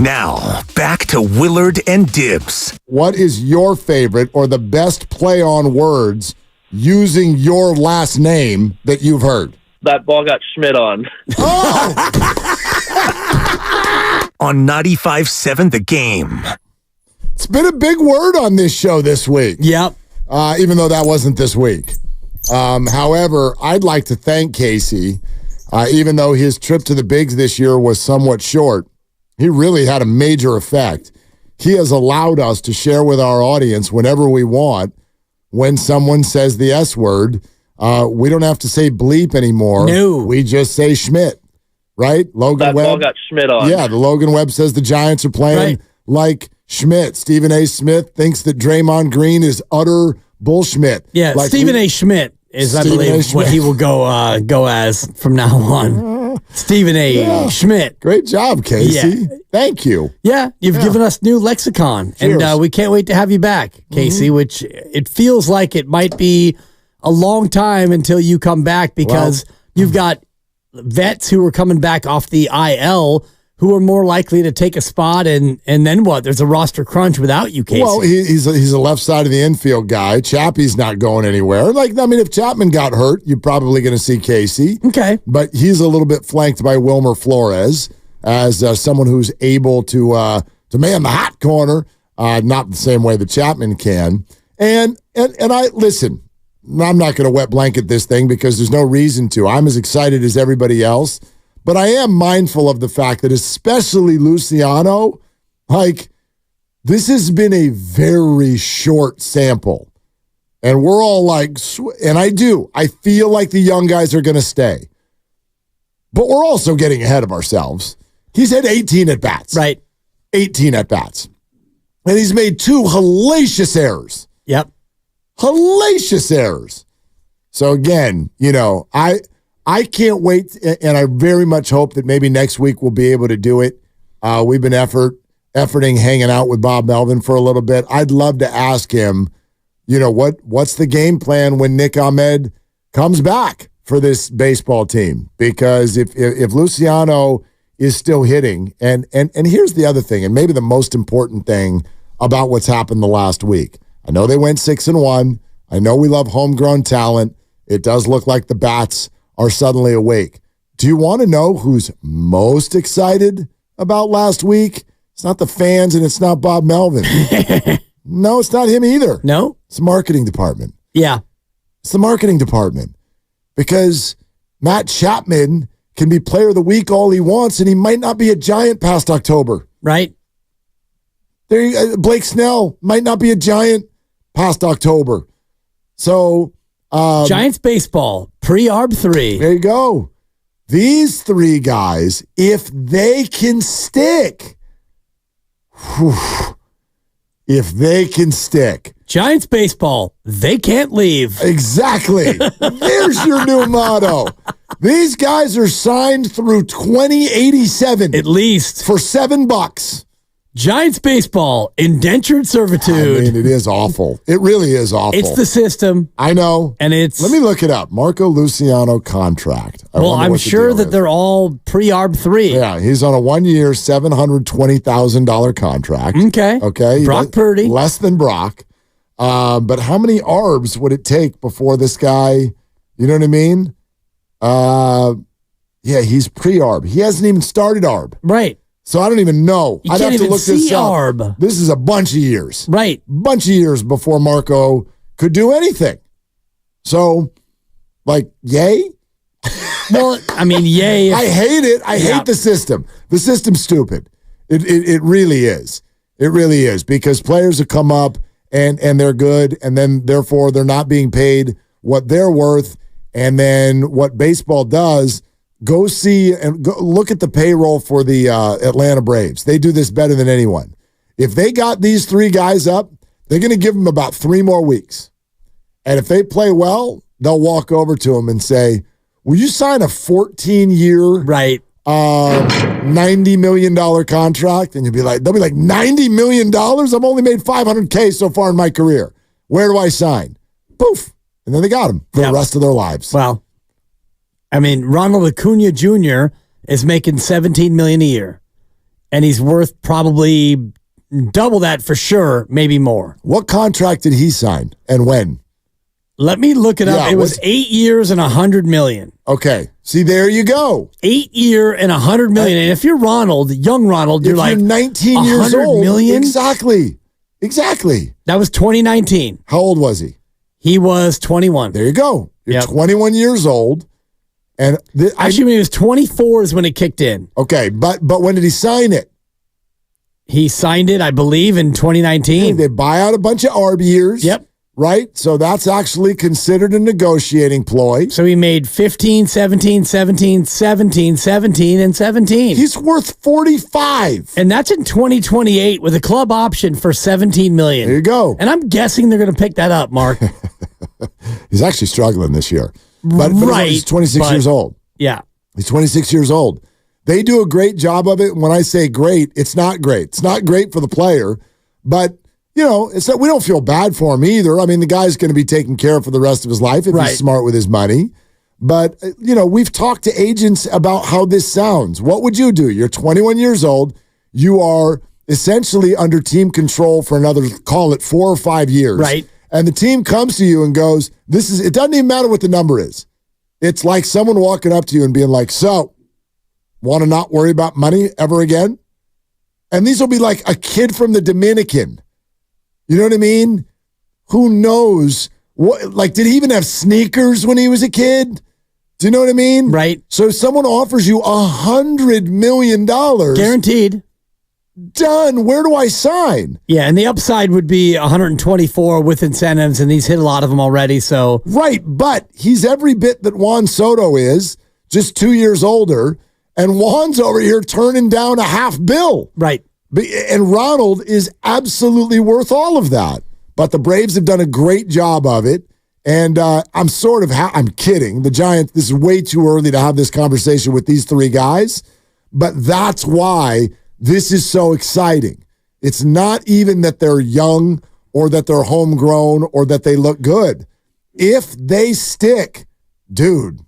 Now, back to Willard and Dibs. What is your favorite or the best play on words using your last name that you've heard? That ball got Schmidt on. On 95.7 The Game. It's been a big word on this show this week. Yep. Even though that wasn't this week. However, I'd like to thank Casey. Even though his trip to the Bigs this year was somewhat short, he really had a major effect. He has allowed us to share with our audience whenever we want. When someone says the S word, we don't have to say bleep anymore. No. We just say Schmidt, right? Logan That Webb. ball got Schmidt on. Yeah, the Logan Webb says the Giants are playing like Schmidt. Stephen A. Smith thinks that Draymond Green is utter bullshit. Yeah, like Stephen A. Schmidt is, I believe, what he will go as from now on. Stephen A. Schmidt. Great job, Casey. Yeah. Thank you. Yeah, you've given us new lexicon, and we can't wait to have you back, Casey, which it feels like it might be a long time until you come back because you've got vets who are coming back off the IL who are more likely to take a spot, and then what? There's a roster crunch without you, Casey. Well, he's a left side of the infield guy. Chappie's not going anywhere. If Chapman got hurt, you're probably going to see Casey. Okay. But he's a little bit flanked by Wilmer Flores as someone who's able to man the hot corner, not the same way that Chapman can. And I listen. I'm not going to wet blanket this thing because there's no reason to. I'm as excited as everybody else. But I am mindful of the fact that especially Luciano, this has been a very short sample. And we're all and I feel like the young guys are going to stay. But we're also getting ahead of ourselves. He's had 18 at-bats. Right. 18 at-bats. And he's made 2 hellacious errors. Yep. Hellacious errors. So again, I can't wait, and I very much hope that maybe next week we'll be able to do it. We've been efforting hanging out with Bob Melvin for a little bit. I'd love to ask him, what's the game plan when Nick Ahmed comes back for this baseball team? Because if Luciano is still hitting, and here's the other thing, and maybe the most important thing about what's happened the last week. I know they went 6-1. I know we love homegrown talent. It does look like the bats are suddenly awake. Do you want to know who's most excited about last week? It's not the fans and it's not Bob Melvin. No, it's not him either. No? It's the marketing department. Yeah. It's the marketing department. Because Matt Chapman can be player of the week all he wants, and he might not be a Giant past October. Right. Blake Snell might not be a Giant past October. So Giants baseball, pre-ARB 3. There you go. These 3 guys, if they can stick, Giants baseball, they can't leave. Exactly. There's your new motto. These guys are signed through 2087. At least. For $7. Giants baseball, indentured servitude. I mean, it is awful. It really is awful. It's the system. I know. And it's... Let me look it up. Marco Luciano contract. I'm sure that they're all pre-ARB 3. Yeah, he's on a 1-year, $720,000 contract. Okay. Brock Purdy. Less than Brock. But how many ARBs would it take before this guy, you know what I mean? Yeah, he's pre-ARB. He hasn't even started ARB. Right. So I don't even know. I'd have to look this up. ARB. This is a bunch of years. Right. Bunch of years before Marco could do anything. So, yay? Well, I mean, yay. I hate it. I hate the system. The system's stupid. It really is. It really is, because players have come up and they're good, and then therefore they're not being paid what they're worth. And then what baseball does, go see and go look at the payroll for the Atlanta Braves. They do this better than anyone. If they got these 3 guys up, they're going to give them about 3 more weeks. And if they play well, they'll walk over to them and say, will you sign a 14-year, $90 million contract? And they'll be like, $90 million? I've only made $500K so far in my career. Where do I sign? Poof. And then they got him for the rest of their lives. Well, I mean, Ronald Acuna Jr. is making $17 million a year. And he's worth probably double that for sure, maybe more. What contract did he sign and when? Let me look it up. It was 8 years and $100 million. Okay. See, there you go. 8 year and $100 million. And if you're Ronald, young Ronald, you're like 19 years old. Million? Exactly. That was 2019. How old was he? He was 21. There you go. You're 21 years old. And actually, when he was 24 is when it kicked in. Okay, but when did he sign it? He signed it, I believe, in 2019. They buy out a bunch of ARB years. Yep. Right? So that's actually considered a negotiating ploy. So he made 15, 17, 17, 17, 17, and 17. He's worth 45. And that's in 2028 with a club option for $17 million. There you go. And I'm guessing they're going to pick that up, Mark. He's actually struggling this year. But he's 26 years old. Yeah. He's 26 years old. They do a great job of it. When I say great, it's not great. It's not great for the player, but it's that we don't feel bad for him either. I mean, the guy's going to be taken care of for the rest of his life if he's smart with his money. But, we've talked to agents about how this sounds. What would you do? You're 21 years old. You are essentially under team control for another, call it 4 or 5 years. Right. And the team comes to you and goes, it doesn't even matter what the number is. It's like someone walking up to you and being like, so, want to not worry about money ever again? And these will be like a kid from the Dominican. You know what I mean? Who knows? Did he even have sneakers when he was a kid? Do you know what I mean? Right. So if someone offers you $100 million. Guaranteed. Done. Where do I sign? Yeah, and the upside would be 124 with incentives, and he's hit a lot of them already. So right, but he's every bit that Juan Soto is, just 2 years older, and Juan's over here turning down a $500 million. Right. And Ronald is absolutely worth all of that. But the Braves have done a great job of it. And I'm I'm kidding. The Giants, this is way too early to have this conversation with these three guys. But that's why this is so exciting. It's not even that they're young or that they're homegrown or that they look good. If they stick, dude,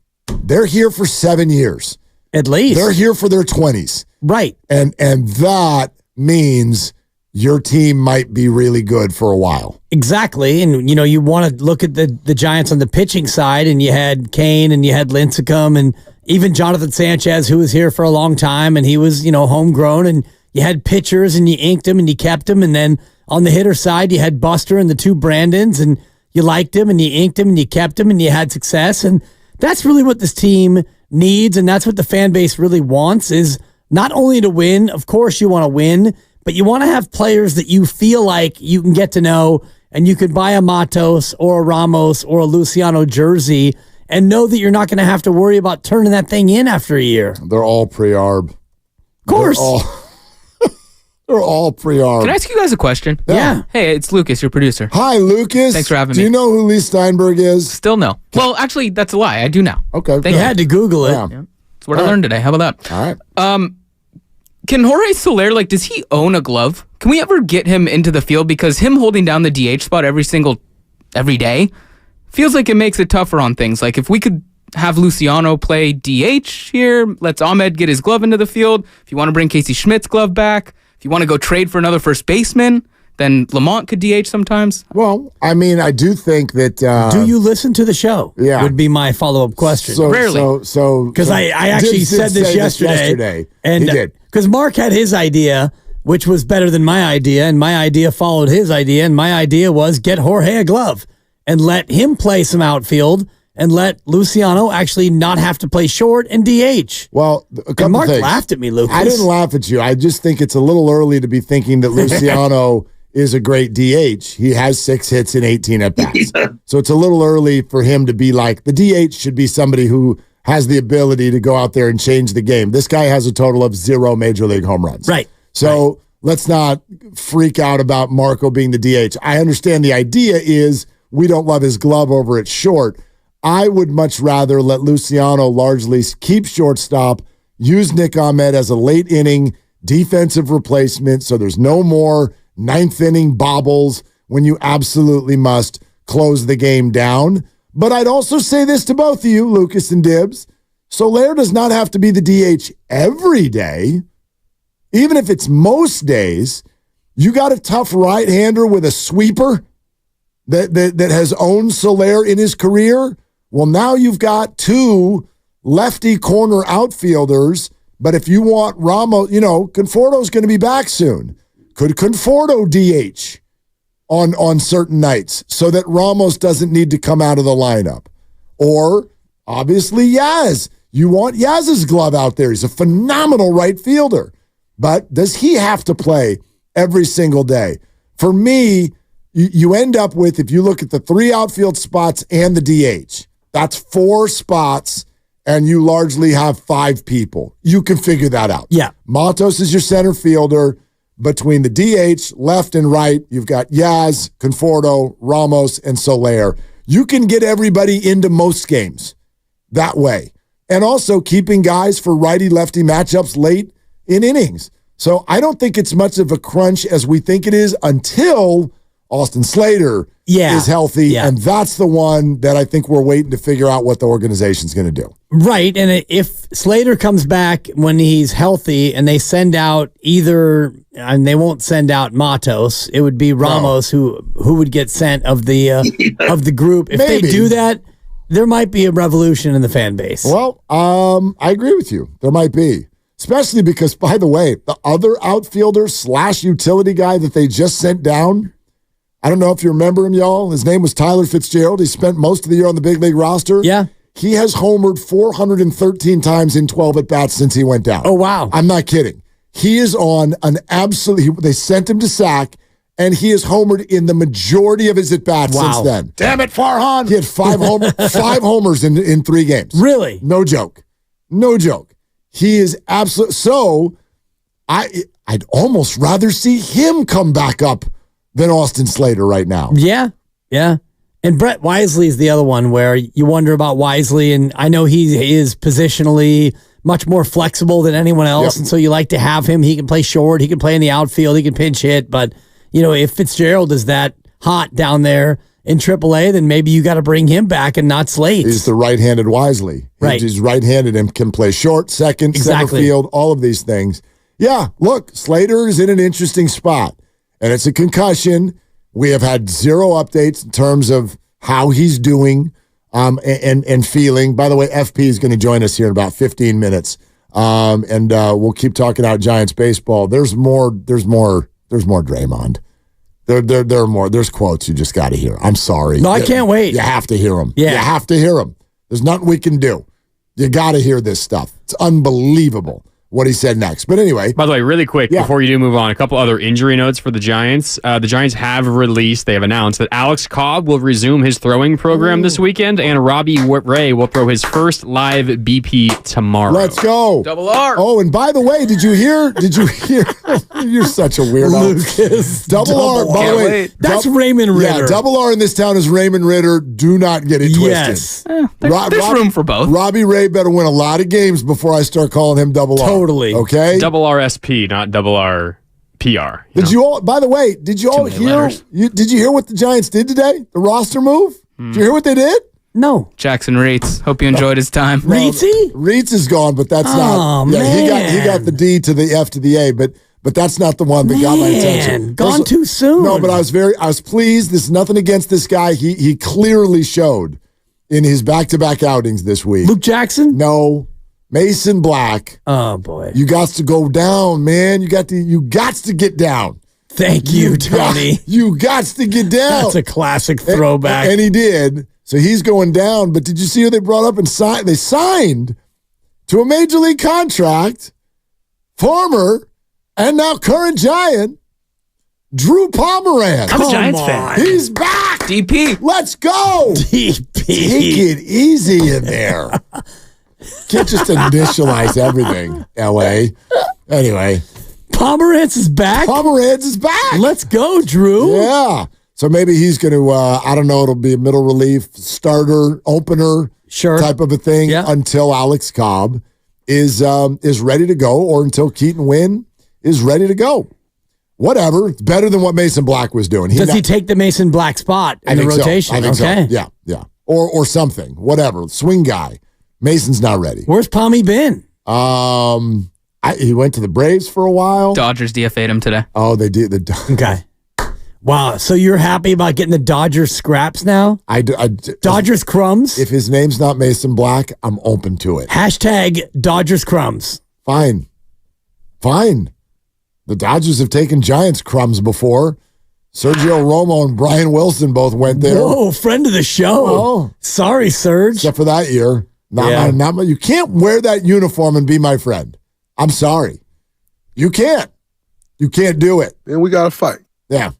they're here for 7 years. At least. They're here for their 20s. Right. And that means your team might be really good for a while. Exactly. And, you want to look at the Giants on the pitching side, and you had Kane and you had Lincecum and even Jonathan Sanchez, who was here for a long time, and he was, homegrown, and you had pitchers and you inked them and you kept them. And then on the hitter side, you had Buster and the two Brandons, and you liked them and you inked them and you kept them and you had success. And that's really what this team needs. And that's what the fan base really wants, is not only to win. Of course you want to win, but you want to have players that you feel like you can get to know, and you could buy a Matos or a Ramos or a Luciano jersey and know that you're not going to have to worry about turning that thing in after a year. They're all pre-arb. Of course. They're all pre-arb. Can I ask you guys a question? Yeah. Hey, it's Lucas, your producer. Hi, Lucas. Thanks for having me. Do you know who Lee Steinberg is? Still no. Well, actually, that's a lie. I do now. Okay. Thank you had to Google it. Yeah. That's what I learned today. How about that? All right. Can Jorge Soler, does he own a glove? Can we ever get him into the field? Because him holding down the DH spot every day feels like it makes it tougher on things. Like if we could have Luciano play DH here, let's Ahmed get his glove into the field. If you want to bring Casey Schmidt's glove back, if you want to go trade for another first baseman, then Lamont could DH sometimes. Well, I mean, I do think that... do you listen to the show? Yeah. Would be my follow-up question. Rarely. Because I actually said this yesterday. And he did. Because Mark had his idea, which was better than my idea, and my idea followed his idea, and my idea was get Jorge a glove and let him play some outfield and let Luciano actually not have to play short and DH. Well, and Mark laughed at me, Lucas. I didn't laugh at you. I just think it's a little early to be thinking that Luciano is a great DH. He has 6 hits in 18 at-bats. So it's a little early for him to be like, the DH should be somebody who has the ability to go out there and change the game. This guy has a total of 0 major league home runs. Right. So let's not freak out about Marco being the DH. I understand the idea is we don't love his glove over at short. I would much rather let Luciano largely keep shortstop, use Nick Ahmed as a late inning defensive replacement so there's no more 9th inning bobbles when you absolutely must close the game down. But I'd also say this to both of you, Lucas and Dibbs. Soler does not have to be the DH every day. even if it's most days, you got a tough right-hander with a sweeper that has owned Soler in his career. Well, now you've got two lefty corner outfielders, but if you want Ramos, Conforto's going to be back soon. Could Conforto DH on certain nights so that Ramos doesn't need to come out of the lineup? Or, obviously, Yaz. You want Yaz's glove out there. He's a phenomenal right fielder. But does he have to play every single day? For me, you end up with, if you look at the 3 outfield spots and the DH, that's 4 spots, and you largely have 5 people. You can figure that out. Yeah. Matos is your center fielder. Between the DH, left and right, you've got Yaz, Conforto, Ramos, and Soler. You can get everybody into most games that way. And also keeping guys for righty-lefty matchups late in innings. So I don't think it's much of a crunch as we think it is until Austin Slater is healthy. Yeah. And that's the one that I think we're waiting to figure out what the organization's going to do. Right. And if Slater comes back when he's healthy and they send out and they won't send out Matos, it would be Ramos who would get sent of the of the group. If they do that, there might be a revolution in the fan base. Well, I agree with you. There might be. Especially because, by the way, the other outfielder / utility guy that they just sent down, I don't know if you remember him, y'all. His name was Tyler Fitzgerald. He spent most of the year on the big league roster. Yeah. He has homered 413 times in 12 at-bats since he went down. Oh, wow. I'm not kidding. He is on an absolute – they sent him to sack, and he has homered in the majority of his at-bats since then. Damn it, Farhan. He had 5 homers in 3 games. Really? No joke. No joke. He is absolute. So I'd almost rather see him come back up than Austin Slater right now. Yeah, yeah. And Brett Wisely is the other one where you wonder about Wisely, and I know he is positionally much more flexible than anyone else, and so you like to have him. He can play short, he can play in the outfield, he can pinch hit, but if Fitzgerald is that hot down there in AAA, then maybe you got to bring him back and not Slate. He's the right-handed Wisely. Right. He's right-handed and can play short, second, center field, all of these things. Yeah, look, Slater is in an interesting spot, and it's a concussion. We have had 0 updates in terms of how he's doing and feeling. By the way, FP is going to join us here in about 15 minutes, and we'll keep talking about Giants baseball. There's more Draymond. There are more. There's quotes you just got to hear. I'm sorry. No, I can't wait. You have to hear them. Yeah. You have to hear them. There's nothing we can do. You got to hear this stuff. It's unbelievable what he said next. But anyway. By the way, really quick, before you do move on, a couple other injury notes for the Giants. The Giants have announced that Alex Cobb will resume his throwing program this weekend, and Robbie Ray will throw his first live BP tomorrow. Let's go. Double R. Oh, and by the way, did you hear? You're such a weirdo. Lucas. Double R, by the way. That's Raymond Ritter. Yeah, double R in this town is Raymond Ritter. Do not get it twisted. Yes. There's room for both. Robbie Ray better win a lot of games before I start calling him double R. Totally. Okay? Double RSP, not double RPR. Did you all, by the way, did you all hear? Did you hear what the Giants did today? The roster move? Did you hear what they did? No. Jackson Reitz. Hope you enjoyed his time. Reitz is gone, but that's not. Yeah, man. he got the D to the F to the A, but that's not the one that got my attention. Gone too soon. No, but I was pleased. This is nothing against this guy. He clearly showed in his back-to-back outings this week. Luke Jackson? No. Mason Black. Oh boy. You got to go down, man. You got to get down. Thank you, Tony. You got to get down. That's a classic throwback. And he did. So he's going down. But did you see who they brought up and signed? They signed to a major league contract, former and now current Giant, Drew Pomeranz. I'm a Giants fan. He's back. DP. Let's go. DP. Take it easy in there. Can't just initialize everything, LA. Anyway. Pomeranz is back? Pomeranz is back. Let's go, Drew. Yeah. So maybe he's going to, I don't know, it'll be a middle relief, starter, opener type of a thing until Alex Cobb is ready to go or until Keaton Wynn is ready to go. Whatever. It's better than what Mason Black was doing. Does he take the Mason Black spot in the rotation? So. I think so. Yeah. Or something. Whatever. Swing guy. Mason's not ready. Where's Pommy been? I He went to the Braves for a while. Dodgers DFA'd him today. Oh, they did. Okay. Wow. So you're happy about getting the Dodgers scraps now? Dodgers crumbs? If his name's not Mason Black, I'm open to it. Hashtag Dodgers crumbs. Fine. The Dodgers have taken Giants crumbs before. Sergio Romo and Brian Wilson both went there. Whoa, friend of the show. Oh. Sorry, Serge. Except for that year. You can't wear that uniform and be my friend. I'm sorry. You can't. You can't do it. Then we got to fight. Yeah.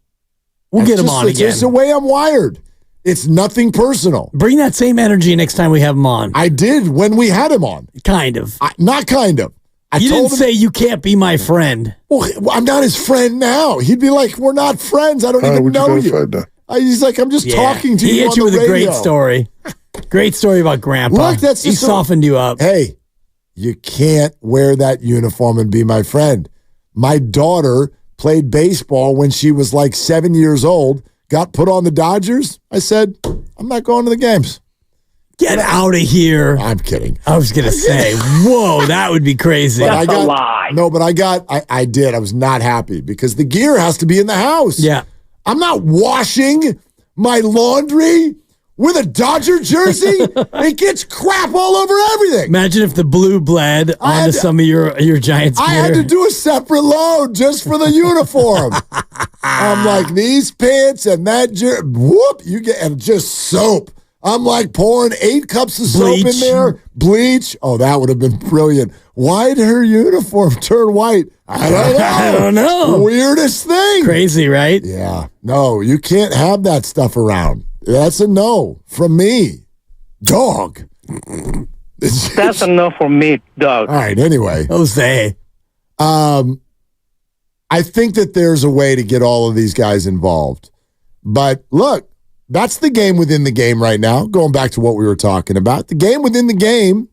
We'll get him on It's again. just the way I'm wired. It's nothing personal. Bring that same energy next time we have him on. I did when we had him on. Kind of. Not kind of. You didn't say you can't be my friend. Well, I'm not his friend now. He'd be like, we're not friends. I don't even know you. He's like, I'm just talking to you. He hit on you the with radio. a great story. Great story about Grandpa. Look, he softened you up. Hey, you can't wear that uniform and be my friend. My daughter played baseball when she was like 7 years old, got put on the Dodgers. I said, I'm not going to the games. Get out of here. I'm kidding. I was going to say, whoa, that would be crazy. But a lie. No, but I did. I was not happy because the gear has to be in the house. Yeah. I'm not washing my laundry with a Dodger jersey. It gets crap all over everything. Imagine if the blue bled onto some of your Giants gear. I had to do a separate load just for the uniform. I'm like, these pants and that whoop, you get, and just soap. I'm like pouring 8 cups of soap in there. Bleach. Oh, that would have been brilliant. Why did her uniform turn white? I don't know. I don't know. Weirdest thing. Crazy, right? Yeah. No, you can't have that stuff around. That's a no from me. Dog. That's a no for me, dog. All right, anyway. Jose. I think that there's a way to get all of these guys involved. But look, that's the game within the game right now. Going back to what we were talking about. The game within the game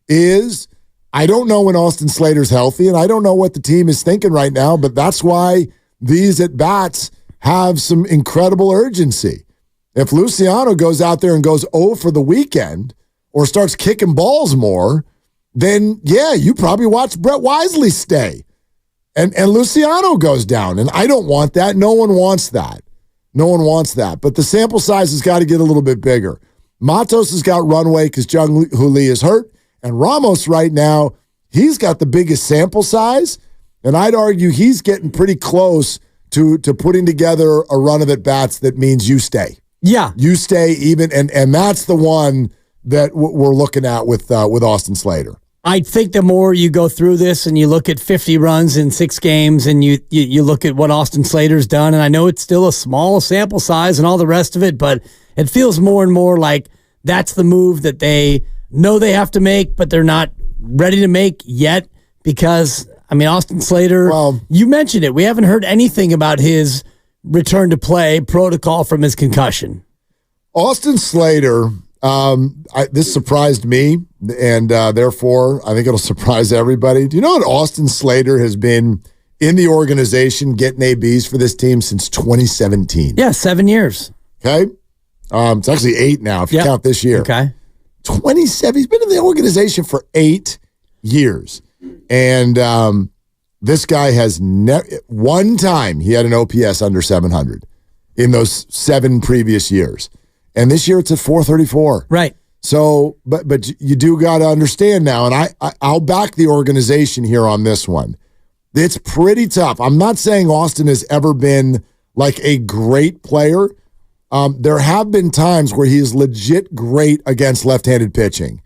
is, I don't know when Austin Slater's healthy, and I don't know what the team is thinking right now, but that's why these at-bats have some incredible urgency. If Luciano goes out there and goes 0 for the weekend or starts kicking balls more, then, yeah, you probably watch Brett Wisely stay. And Luciano goes down, and I don't want that. No one wants that. No one wants that. But the sample size has got to get a little bit bigger. Matos has got runway because Jung Hoo Lee is hurt. And Ramos right now, he's got the biggest sample size. And I'd argue he's getting pretty close to putting together a run of at-bats that means you stay. Yeah. You stay even. And that's the one that we're looking at with Austin Slater. I think the more you go through this and you look at 50 runs in 6 games and you look at what Austin Slater's done, and I know it's still a small sample size and all the rest of it, but it feels more and more like that's the move that they know they have to make, but they're not ready to make yet because, I mean, Austin Slater, you mentioned it. We haven't heard anything about his return to play protocol from his concussion. Austin Slater, this surprised me, and therefore I think it'll surprise everybody. Do you know that Austin Slater has been in the organization getting ABs for this team since 2017? Yeah, 7 years. Okay. It's actually 8 now if you count this year. Okay. 27. He's been in the organization for 8 years. And this guy has one time he had an OPS under 700 in those 7 previous years. And this year it's at 434. Right. So, but you do got to understand now, and I'll back the organization here on this one. It's pretty tough. I'm not saying Austin has ever been like a great player. There have been times where he is legit great against left-handed pitching.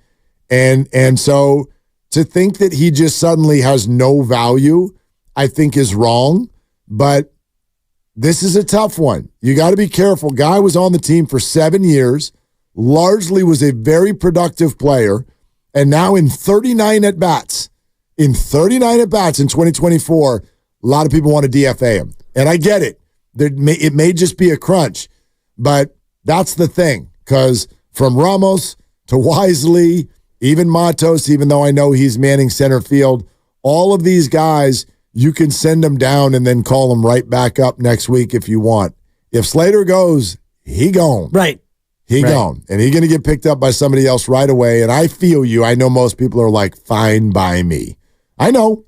And so to think that he just suddenly has no value, I think is wrong. But this is a tough one. You got to be careful. Guy was on the team for 7 years, largely was a very productive player, and now in 39 at-bats in 2024, a lot of people want to DFA him. And I get it. It may just be a crunch, but that's the thing. Because from Ramos to Wisely, even Matos, even though I know he's manning center field, all of these guys, you can send them down and then call them right back up next week if you want. If Slater goes, he gone. Right. He gone. And he's going to get picked up by somebody else right away. And I feel you. I know most people are like, fine by me. I know.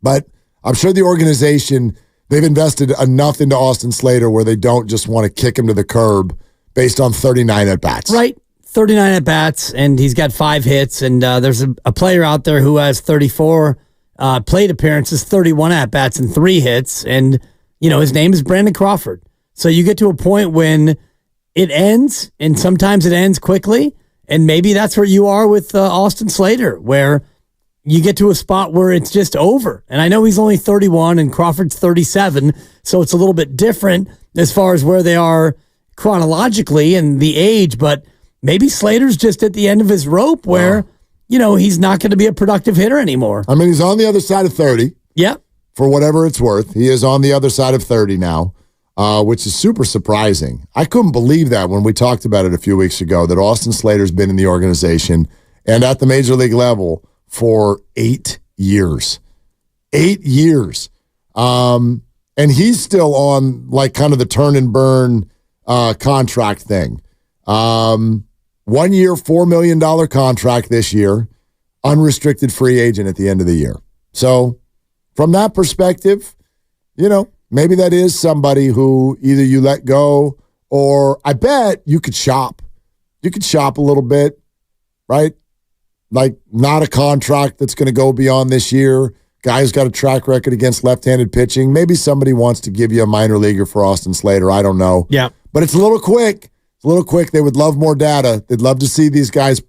But I'm sure the organization, they've invested enough into Austin Slater where they don't just want to kick him to the curb based on 39 at-bats. Right. 39 at-bats, and he's got 5 hits, and there's a player out there who has 34 plate appearances, 31 at-bats, and 3 hits, and, his name is Brandon Crawford. So you get to a point when it ends, and sometimes it ends quickly, and maybe that's where you are with Austin Slater, where you get to a spot where it's just over. And I know he's only 31 and Crawford's 37, so it's a little bit different as far as where they are chronologically and the age, but maybe Slater's just at the end of his rope where, he's not going to be a productive hitter anymore. I mean, he's on the other side of 30. Yeah. For whatever it's worth. He is on the other side of 30 now, which is super surprising. I couldn't believe that when we talked about it a few weeks ago, that Austin Slater's been in the organization and at the major league level for 8 years. 8 years. And he's still on like kind of the turn and burn contract thing. 1 year, $4 million contract this year, unrestricted free agent at the end of the year. So from that perspective, maybe that is somebody who either you let go or I bet you could shop. You could shop a little bit, right? Like not a contract that's going to go beyond this year. Guy's got a track record against left-handed pitching. Maybe somebody wants to give you a minor leaguer for Austin Slater. I don't know. Yeah. But it's a little quick. It's a little quick. They would love more data. They'd love to see these guys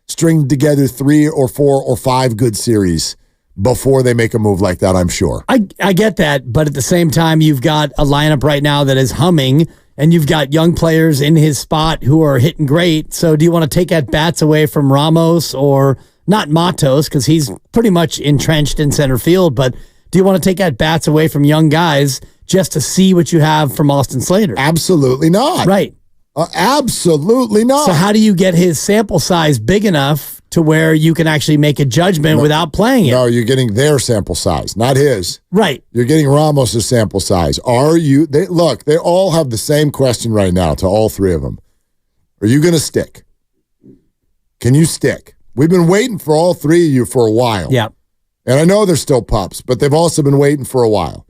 string together 3 or 4 or 5 good series before they make a move like that, I'm sure. I get that, but at the same time, you've got a lineup right now that is humming, and you've got young players in his spot who are hitting great. So do you want to take at-bats away from Ramos or not Matos, because he's pretty much entrenched in center field, but do you want to take at-bats away from young guys just to see what you have from Austin Slater? Absolutely not. Right. Absolutely not. So how do you get his sample size big enough to where you can actually make a judgment without playing it? No, you're getting their sample size, not his. Right. You're getting Ramos' sample size. They all have the same question right now to all 3 of them. Are you going to stick? Can you stick? We've been waiting for all 3 of you for a while. Yeah. And I know they're still pups, but they've also been waiting for a while.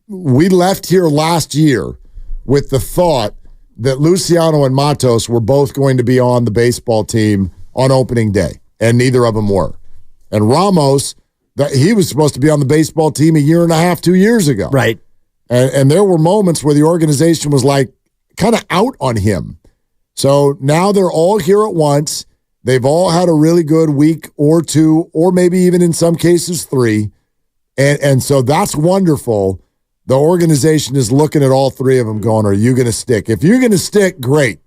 We left here last year with the thought that Luciano and Matos were both going to be on the baseball team on opening day, and neither of them were. And Ramos, he was supposed to be on the baseball team 1.5 years, 2 years ago. Right. And there were moments where the organization was like kind of out on him. So now they're all here at once. They've all had a really good week or 2, or maybe even in some cases 3. And so that's wonderful. The organization is looking at all 3 of them going, are you going to stick? If you're going to stick, great.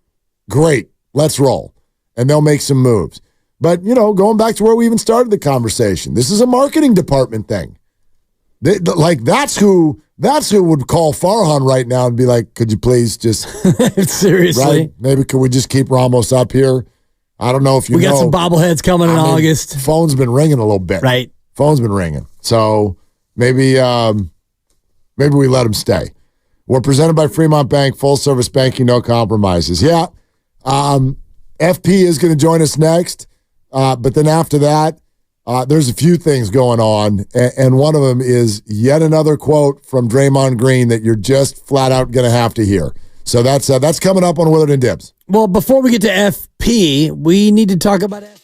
Let's roll. And they'll make some moves. But, going back to where we even started the conversation, this is a marketing department thing. That's who would call Farhan right now and be like, could you please just seriously? Right? Maybe could we just keep Ramos up here? I don't know if we got some bobbleheads coming in August. Phone's been ringing a little bit. Right. Phone's been ringing. So maybe we let him stay. We're presented by Fremont Bank, full service banking, no compromises. Yeah. FP is going to join us next. But then after that, there's a few things going on. And one of them is yet another quote from Draymond Green that you're just flat out going to have to hear. So that's coming up on Willard and Dibs. Well, before we get to FP, we need to talk about FP.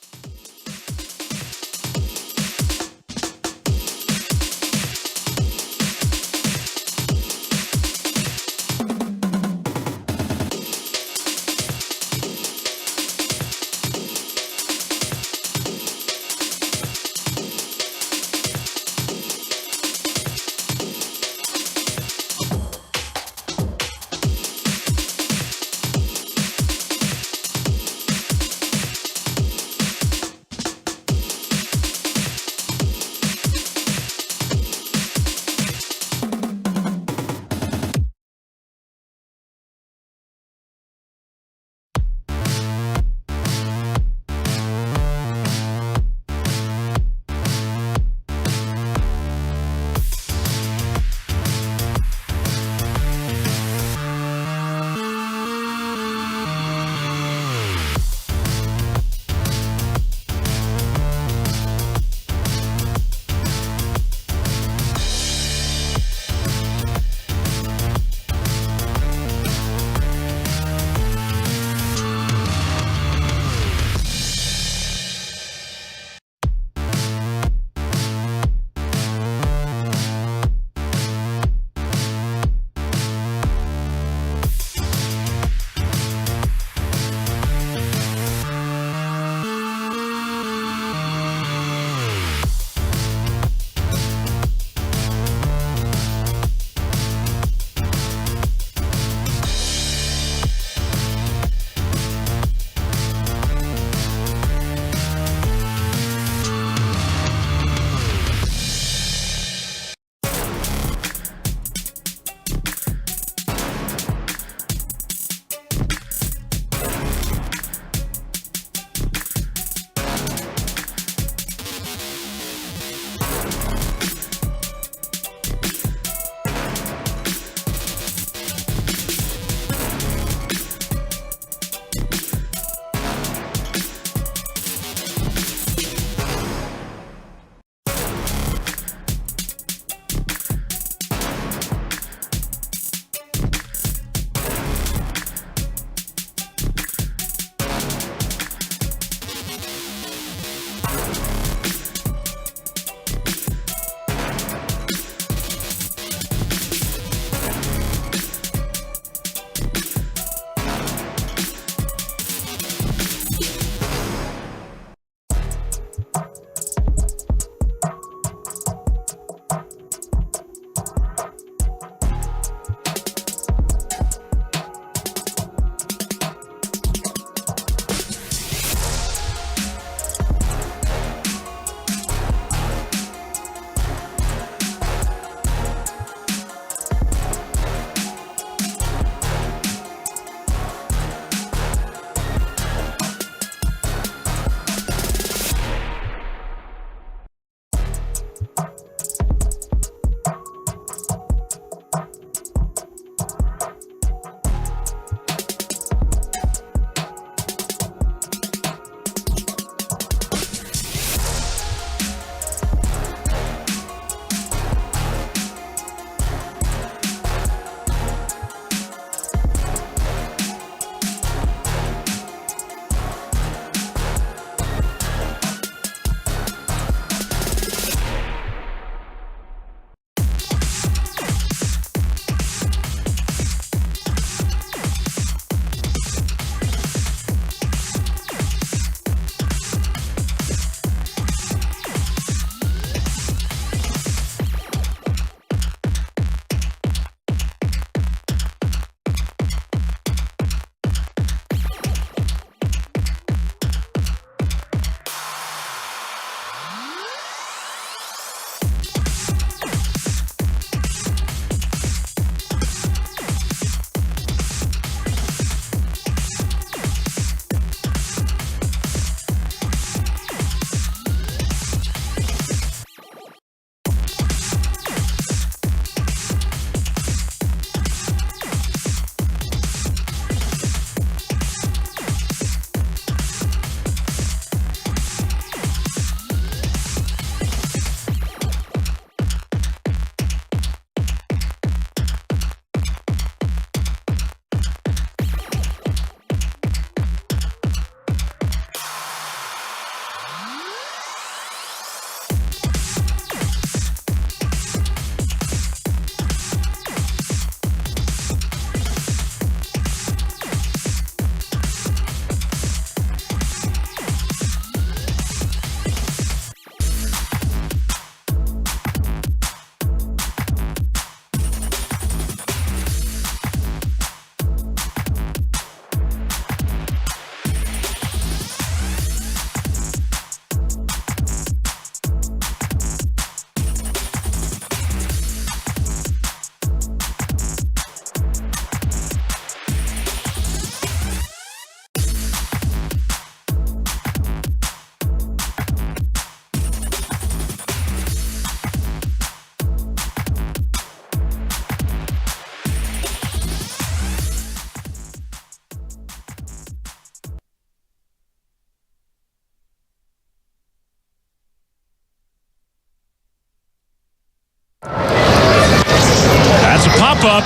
up.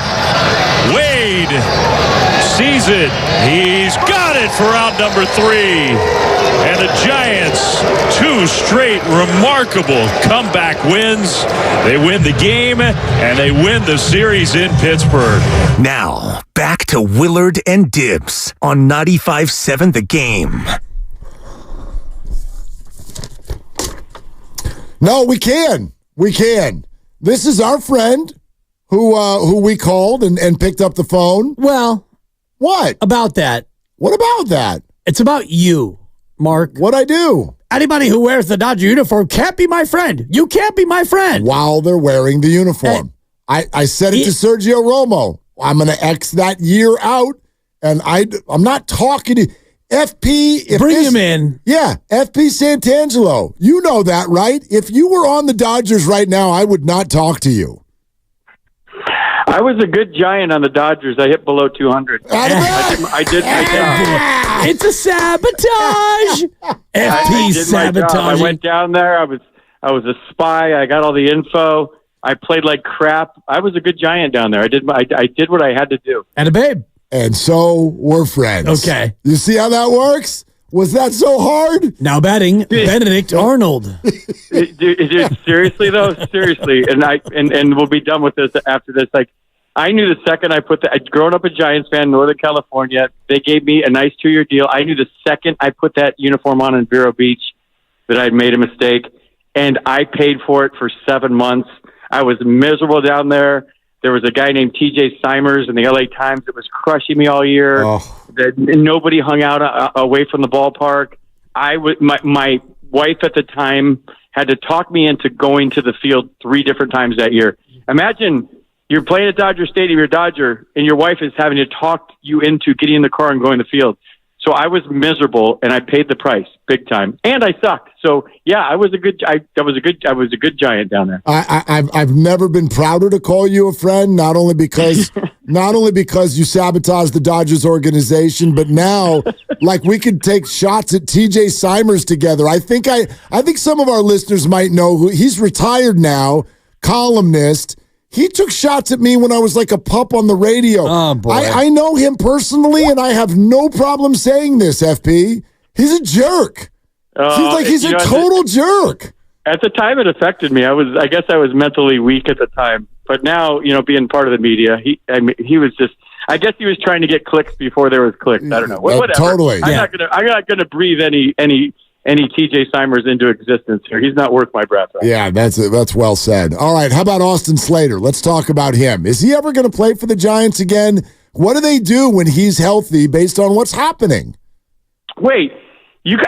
Wade sees it. He's got it for out number 3. And the Giants, 2 straight remarkable comeback wins. They win the game, and they win the series in Pittsburgh. Now, back to Willard and Dibs on 95.7 The Game. No, we can. We can. This is our friend who we called and picked up the phone. Well, what? About that. What about that? It's about you, Mark. What'd I do? Anybody who wears the Dodger uniform can't be my friend. You can't be my friend. While they're wearing the uniform. I said it to Sergio Romo. I'm going to X that year out, and I'm not talking to FP. Bring him in. Yeah, FP Santangelo. You know that, right? If you were on the Dodgers right now, I would not talk to you. I was a good Giant on the Dodgers. I hit below 200. I did. It's a sabotage. FP sabotage. I went down there. I was a spy. I got all the info. I played like crap. I was a good Giant down there. I did what I had to do. And a babe. And so we're friends. Okay. You see how that works? Was that so hard? Now batting, Benedict Arnold. Dude, seriously though, seriously, and we'll be done with this after this. Like, I knew the second I'd grown up a Giants fan in Northern California. They gave me a nice 2-year deal. I knew the second I put that uniform on in Vero Beach that I'd made a mistake, and I paid for it for 7 months. I was miserable down there. There was a guy named TJ Simers in the LA Times that was crushing me all year. That nobody hung out away from the ballpark. My wife at the time had to talk me into going to the field 3 different times that year. Imagine you're playing at Dodger Stadium, you're a Dodger, and your wife is having to talk you into getting in the car and going to the field. So I was miserable, and I paid the price big time, and I sucked. So yeah, I was a good Giant down there. I've never been prouder to call you a friend. Not only because you sabotaged the Dodgers organization, but now like we could take shots at TJ Simers together. I think some of our listeners might know who he's retired now, columnist. He took shots at me when I was like a pup on the radio. Oh, boy. I know him personally, and I have no problem saying this, FP. He's a jerk. He's a total jerk. At the time, it affected me. I guess I was mentally weak at the time. But now, being part of the media, he was just. I guess he was trying to get clicks before there was clicks. I don't know. Whatever. Totally. I'm not gonna breathe any TJ Simers into existence here. He's not worth my breath. Right? Yeah, that's well said. All right, how about Austin Slater? Let's talk about him. Is he ever going to play for the Giants again? What do they do when he's healthy based on what's happening? Wait,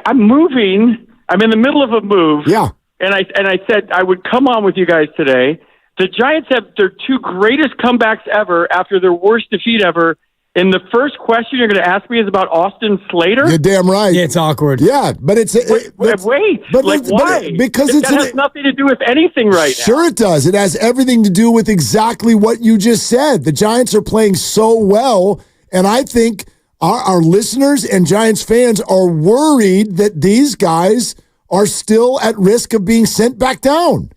I'm moving. I'm in the middle of a move. Yeah. And I said I would come on with you guys today. The Giants have their 2 greatest comebacks ever after their worst defeat ever. And the first question you're going to ask me is about Austin Slater? You're damn right. Yeah, it's awkward. Yeah, but it's... Wait, why? Because that has nothing to do with anything right now. Sure it does. It has everything to do with exactly what you just said. The Giants are playing so well, and I think our listeners and Giants fans are worried that these guys are still at risk of being sent back down.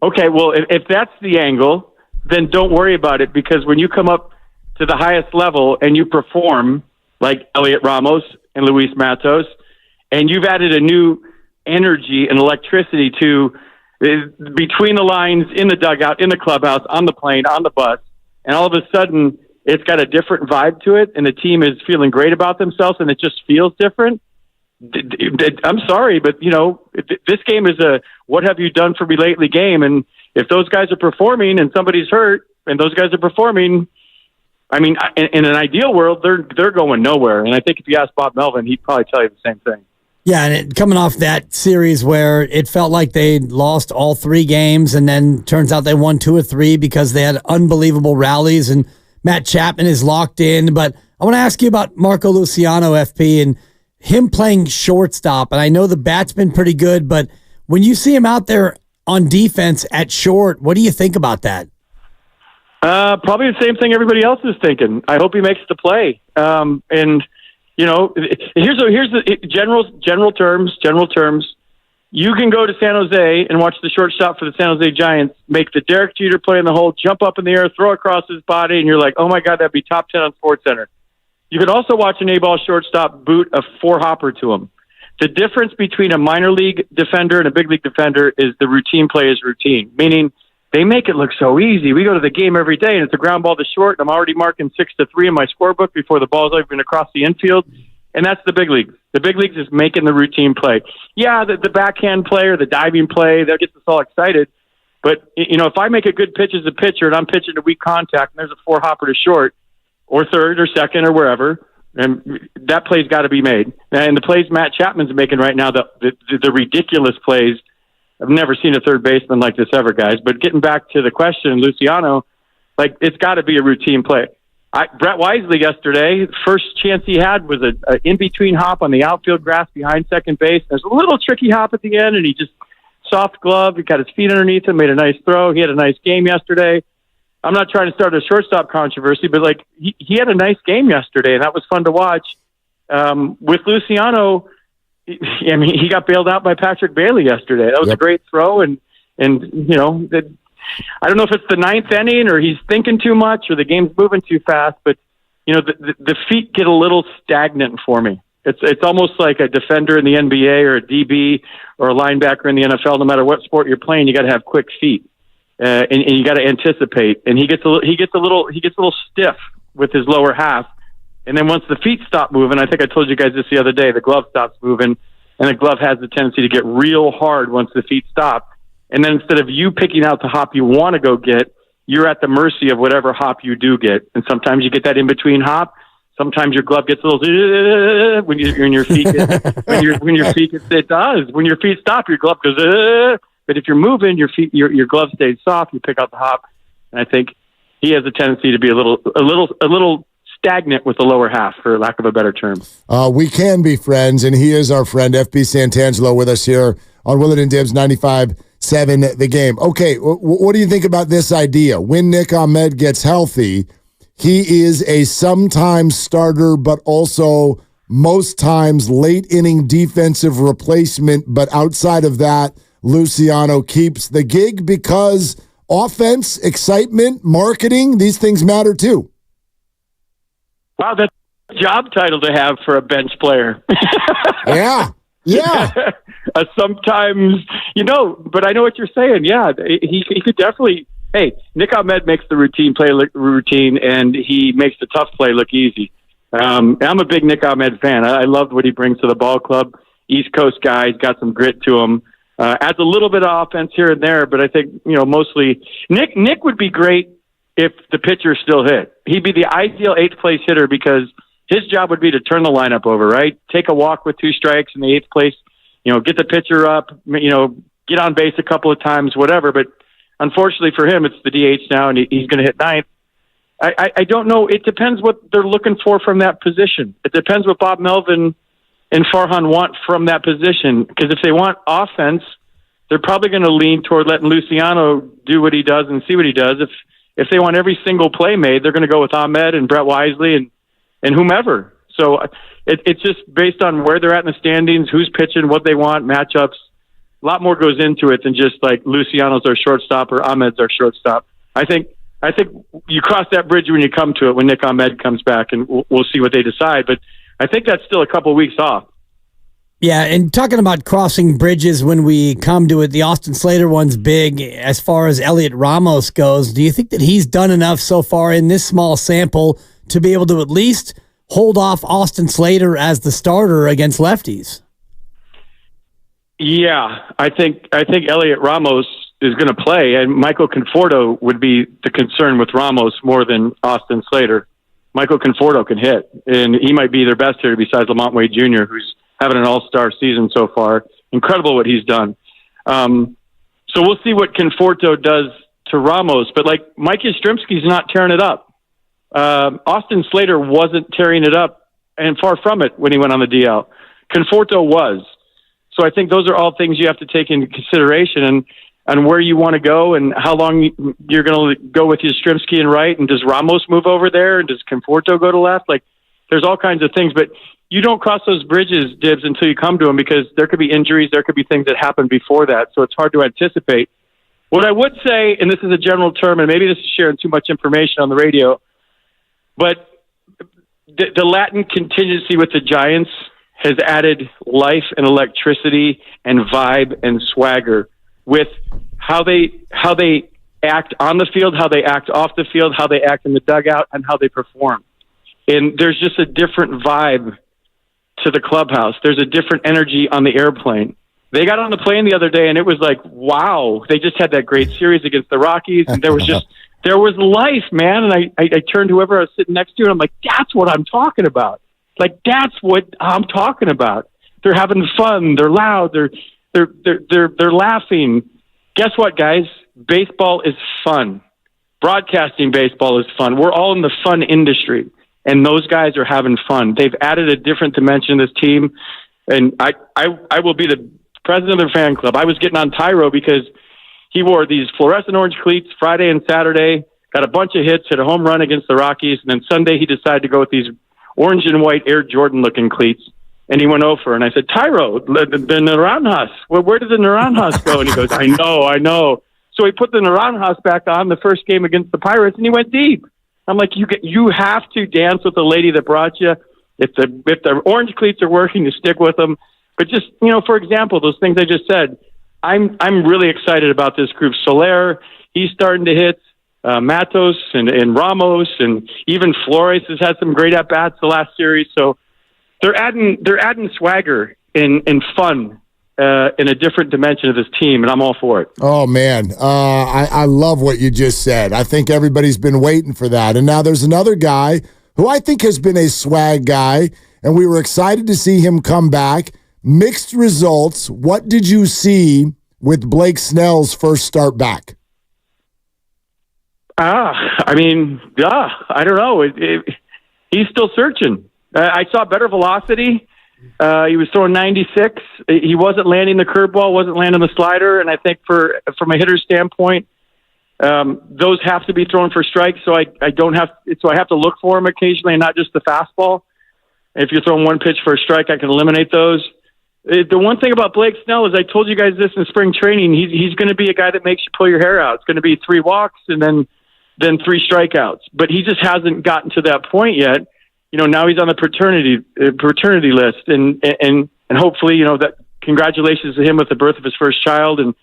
Okay, well, if that's the angle, then don't worry about it, because when you come up to the highest level and you perform like Elliot Ramos and Luis Matos, and you've added a new energy and electricity to between the lines, in the dugout, in the clubhouse, on the plane, on the bus, and all of a sudden it's got a different vibe to it, and the team is feeling great about themselves, and it just feels different. I'm sorry, but this game is a "what have you done for me lately" game, and if those guys are performing and somebody's hurt and those guys are performing, I mean, in an ideal world, they're going nowhere. And I think if you ask Bob Melvin, he'd probably tell you the same thing. Yeah, and coming off that series where it felt like they lost all 3 games, and then turns out they won 2 or 3 because they had unbelievable rallies, and Matt Chapman is locked in. But I want to ask you about Marco Luciano, FP, and him playing shortstop. And I know the bat's been pretty good, but when you see him out there on defense at short, what do you think about that? Probably the same thing everybody else is thinking. I hope he makes the play. And here's the general terms. You can go to San Jose and watch the shortstop for the San Jose Giants make the Derek Jeter play in the hole, jump up in the air, throw across his body, and you're like, oh my God, that'd be top 10 on SportsCenter. You could also watch an A-ball shortstop boot a 4-hopper to him. The difference between a minor league defender and a big league defender is the routine play is routine, meaning they make it look so easy. We go to the game every day, and it's a ground ball to short, and I'm already marking 6-3 in my scorebook before the ball's even across the infield, and that's the big leagues. The big leagues is making the routine play. Yeah, the backhand play or the diving play, that gets us all excited. But, if I make a good pitch as a pitcher and I'm pitching to weak contact and there's a 4-hopper to short or third or second or wherever, and that play's got to be made. And the plays Matt Chapman's making right now, the ridiculous plays, I've never seen a third baseman like this ever, guys. But getting back to the question, Luciano, it's got to be a routine play. Brett Wisely yesterday, first chance he had was a in-between hop on the outfield grass behind second base. There's a little tricky hop at the end, and he just soft glove. He got his feet underneath him, made a nice throw. He had a nice game yesterday. I'm not trying to start a shortstop controversy, but he had a nice game yesterday, and that was fun to watch. With Luciano, he got bailed out by Patrick Bailey yesterday. That was a great throw, and I don't know if it's the ninth inning or he's thinking too much or the game's moving too fast, but the feet get a little stagnant for me. It's almost like a defender in the NBA or a DB or a linebacker in the NFL. No matter what sport you're playing, you got to have quick feet. And you got to anticipate. And he gets a little stiff with his lower half. And then once the feet stop moving, I think I told you guys this the other day, the glove stops moving, and the glove has the tendency to get real hard once the feet stop. And then instead of you picking out the hop you want to go get, you're at the mercy of whatever hop you do get. And sometimes you get that in between hop. Sometimes your glove gets a little when your feet it does. When your feet stop, your glove goes. But if you're moving, your glove stays soft. You pick out the hop, and I think he has a tendency to be a little stagnant with the lower half, for lack of a better term. We can be friends, and he is our friend, FB Santangelo, with us here on Willard and Dibs 95.7 The Game. Okay, what do you think about this idea? When Nick Ahmed gets healthy, he is a sometimes starter, but also most times late inning defensive replacement. But outside of that, Luciano keeps the gig because offense, excitement, marketing, these things matter too. Wow, that's a job title to have for a bench player. Yeah. Sometimes, but I know what you're saying. Yeah, he could definitely. Hey, Nick Ahmed makes the routine play look routine, and he makes the tough play look easy. I'm a big Nick Ahmed fan. I loved what he brings to the ball club. East Coast guy, he's got some grit to him. Adds a little bit of offense here and there, but I think mostly Nick would be great if the pitcher still hit. He'd be the ideal eighth place hitter because his job would be to turn the lineup over, right? Take a walk with 2 strikes in the eighth place, get the pitcher up, get on base a couple of times, whatever. But unfortunately for him, it's the DH now, and he's going to hit ninth. I don't know. It depends what they're looking for from that position. It depends what Bob Melvin and Farhan want from that position. Because if they want offense, they're probably going to lean toward letting Luciano do what he does and see what he does. If they want every single play made, they're going to go with Ahmed and Brett Wisely and whomever. So it's just based on where they're at in the standings, who's pitching, what they want, matchups. A lot more goes into it than just like Luciano's our shortstop or Ahmed's our shortstop. I think you cross that bridge when you come to it when Nick Ahmed comes back, and we'll see what they decide. But I think that's still a couple of weeks off. Yeah, and talking about crossing bridges when we come to it, the Austin Slater one's big as far as Elliot Ramos goes. Do you think that he's done enough so far in this small sample to be able to at least hold off Austin Slater as the starter against lefties? Yeah, I think Elliot Ramos is going to play, and Michael Conforto would be the concern with Ramos more than Austin Slater. Michael Conforto can hit, and he might be their best hitter besides Lamont Wade Jr., who's having an all-star season so far. Incredible what he's done. So we'll see what Conforto does to Ramos, but like Mike Yastrzemski's not tearing it up. Austin Slater wasn't tearing it up, and far from it when he went on the DL. Conforto was. So I think those are all things you have to take into consideration and where you want to go and how long you're going to go with Yastrzemski and right. And does Ramos move over there? And does Conforto go to left? Like, there's all kinds of things. But you don't cross those bridges, Dibs, until you come to them, because there could be injuries, there could be things that happen before that, so it's hard to anticipate. What I would say, and this is a general term, and maybe this is sharing too much information on the radio, but the Latin contingency with the Giants has added life and electricity and vibe and swagger with how they act on the field, how they act off the field, how they act in the dugout, and how they perform. And there's just a different vibe to the clubhouse. There's a different energy on the airplane. They got on the plane the other day, and it was like, wow, they just had that great series against the Rockies, and there was life, man. And I turned to whoever I was sitting next to, and I'm like, that's what I'm talking about. Like, that's what I'm talking about. They're having fun. They're loud. They're laughing. Guess what, guys? Baseball is fun. Broadcasting baseball is fun. We're all in the fun industry, and those guys are having fun. They've added a different dimension to this team, and I will be the president of their fan club. I was getting on Tyro because he wore these fluorescent orange cleats Friday and Saturday, got a bunch of hits, hit a home run against the Rockies, and then Sunday he decided to go with these orange and white Air Jordan-looking cleats, and he went over. And I said, Tyro, the Naranjas, where did the Naranjas go? And he goes, I know. So he put the Naranjas back on the first game against the Pirates, and he went deep. I'm like, you have to dance with the lady that brought you. If the orange cleats are working, you stick with them. But just, for example, those things I just said, I'm really excited about this group. Soler, he's starting to hit. Matos and Ramos, and even Flores has had some great at bats the last series. So they're adding swagger and fun in a different dimension of this team, and I'm all for it. Oh man, I love what you just said. I think everybody's been waiting for that. And now there's another guy who I think has been a swag guy, and we were excited to see him come back. Mixed results. What did you see with Blake Snell's first start back? I don't know. He's still searching. I saw better velocity. He was throwing 96. He wasn't landing the curveball, wasn't landing the slider, and I think from a hitter's standpoint, those have to be thrown for strikes. So I have to look for them occasionally, and not just the fastball. If you're throwing one pitch for a strike, I can eliminate those. The one thing about Blake Snell is, I told you guys this in spring training, he's going to be a guy that makes you pull your hair out. It's going to be 3 walks and then 3 strikeouts. But he just hasn't gotten to that point yet. Now he's on the paternity list, and hopefully, that congratulations to him with the birth of his first child, and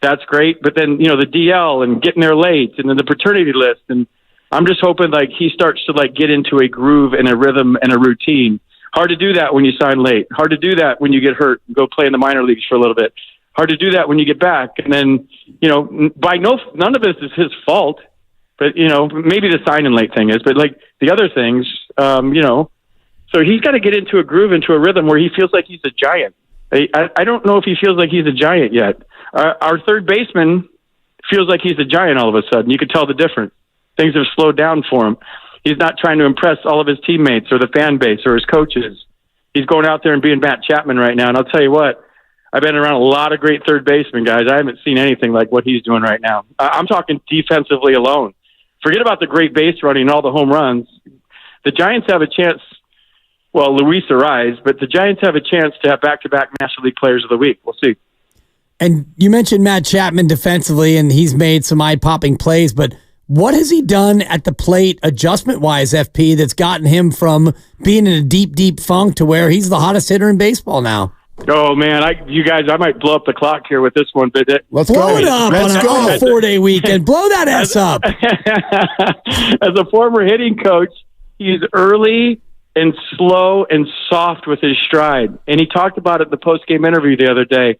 that's great. But then, the DL and getting there late, and then the paternity list, and I'm just hoping he starts to get into a groove and a rhythm and a routine. Hard to do that when you sign late. Hard to do that when you get hurt and go play in the minor leagues for a little bit. Hard to do that when you get back. And then, none of this is his fault, but, maybe the signing late thing is, but the other things, so he's got to get into a groove, into a rhythm where he feels like he's a giant. I don't know if he feels like he's a giant yet. Our third baseman feels like he's a giant all of a sudden. You could tell the difference. Things have slowed down for him. He's not trying to impress all of his teammates or the fan base or his coaches. He's going out there and being Matt Chapman right now. And I'll tell you what, I've been around a lot of great third basemen, guys. I haven't seen anything like what he's doing right now. I'm talking defensively alone. Forget about the great base running and all the home runs. The Giants have a chance. Well, Luis Ariz, but the Giants have a chance to have back-to-back National League Players of the Week. We'll see. And you mentioned Matt Chapman defensively, and he's made some eye-popping plays, but what has he done at the plate adjustment-wise, FP, that's gotten him from being in a deep, deep funk to where he's the hottest hitter in baseball now? Oh, man, I might blow up the clock here with this one. But Let's blow go. it up Let's on go. a 4-day weekend. Blow that ass up. As a former hitting coach, he's early and slow and soft with his stride. And he talked about it in the post-game interview the other day.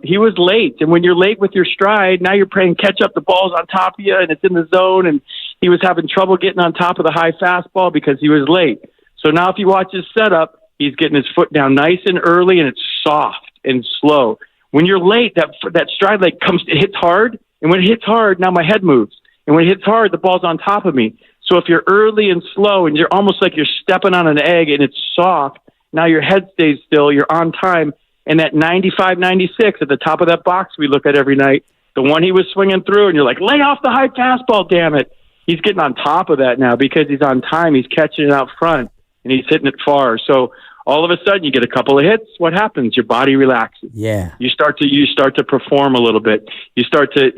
He was late, and when you're late with your stride, now you're playing catch up. The ball's on top of you, and it's in the zone, and he was having trouble getting on top of the high fastball because he was late. So now if you watch his setup, he's getting his foot down nice and early, and it's soft and slow. When you're late, that stride it hits hard, and when it hits hard, now my head moves. And when it hits hard, the ball's on top of me. So if you're early and slow, and you're almost like you're stepping on an egg, and it's soft, now your head stays still, you're on time. And that 95, 96 at the top of that box we look at every night, the one he was swinging through, and you're like, lay off the high fastball, damn it. He's getting on top of that now because he's on time. He's catching it out front, and he's hitting it far. So all of a sudden you get a couple of hits. What happens? Your body relaxes. Yeah. You start to perform a little bit. You start to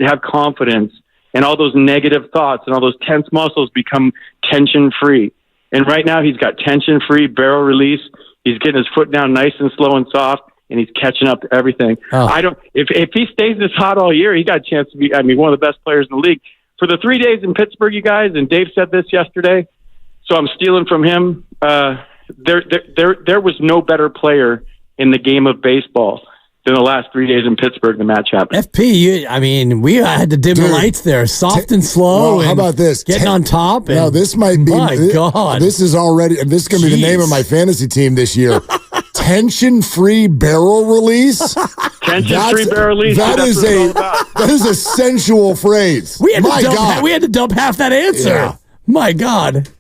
have confidence, and all those negative thoughts and all those tense muscles become tension free. And right now he's got tension free barrel release. He's getting his foot down nice and slow and soft, and he's catching up to everything. Oh. If he stays this hot all year, he got a chance to be, one of the best players in the league. For the 3 days in Pittsburgh, you guys, and Dave said this yesterday, so I'm stealing from him. There was no better player in the game of baseball than the last 3 days in Pittsburgh than Matt Chapman. FP, we had to dim the lights there, soft and slow. Well, how about this? Getting on top. And, no, this might be. My God. This is already. This is going to be the name of my fantasy team this year. Tension-free barrel release. Tension-free barrel release. That is a sensual phrase. We had to dump half that answer. Yeah. My God.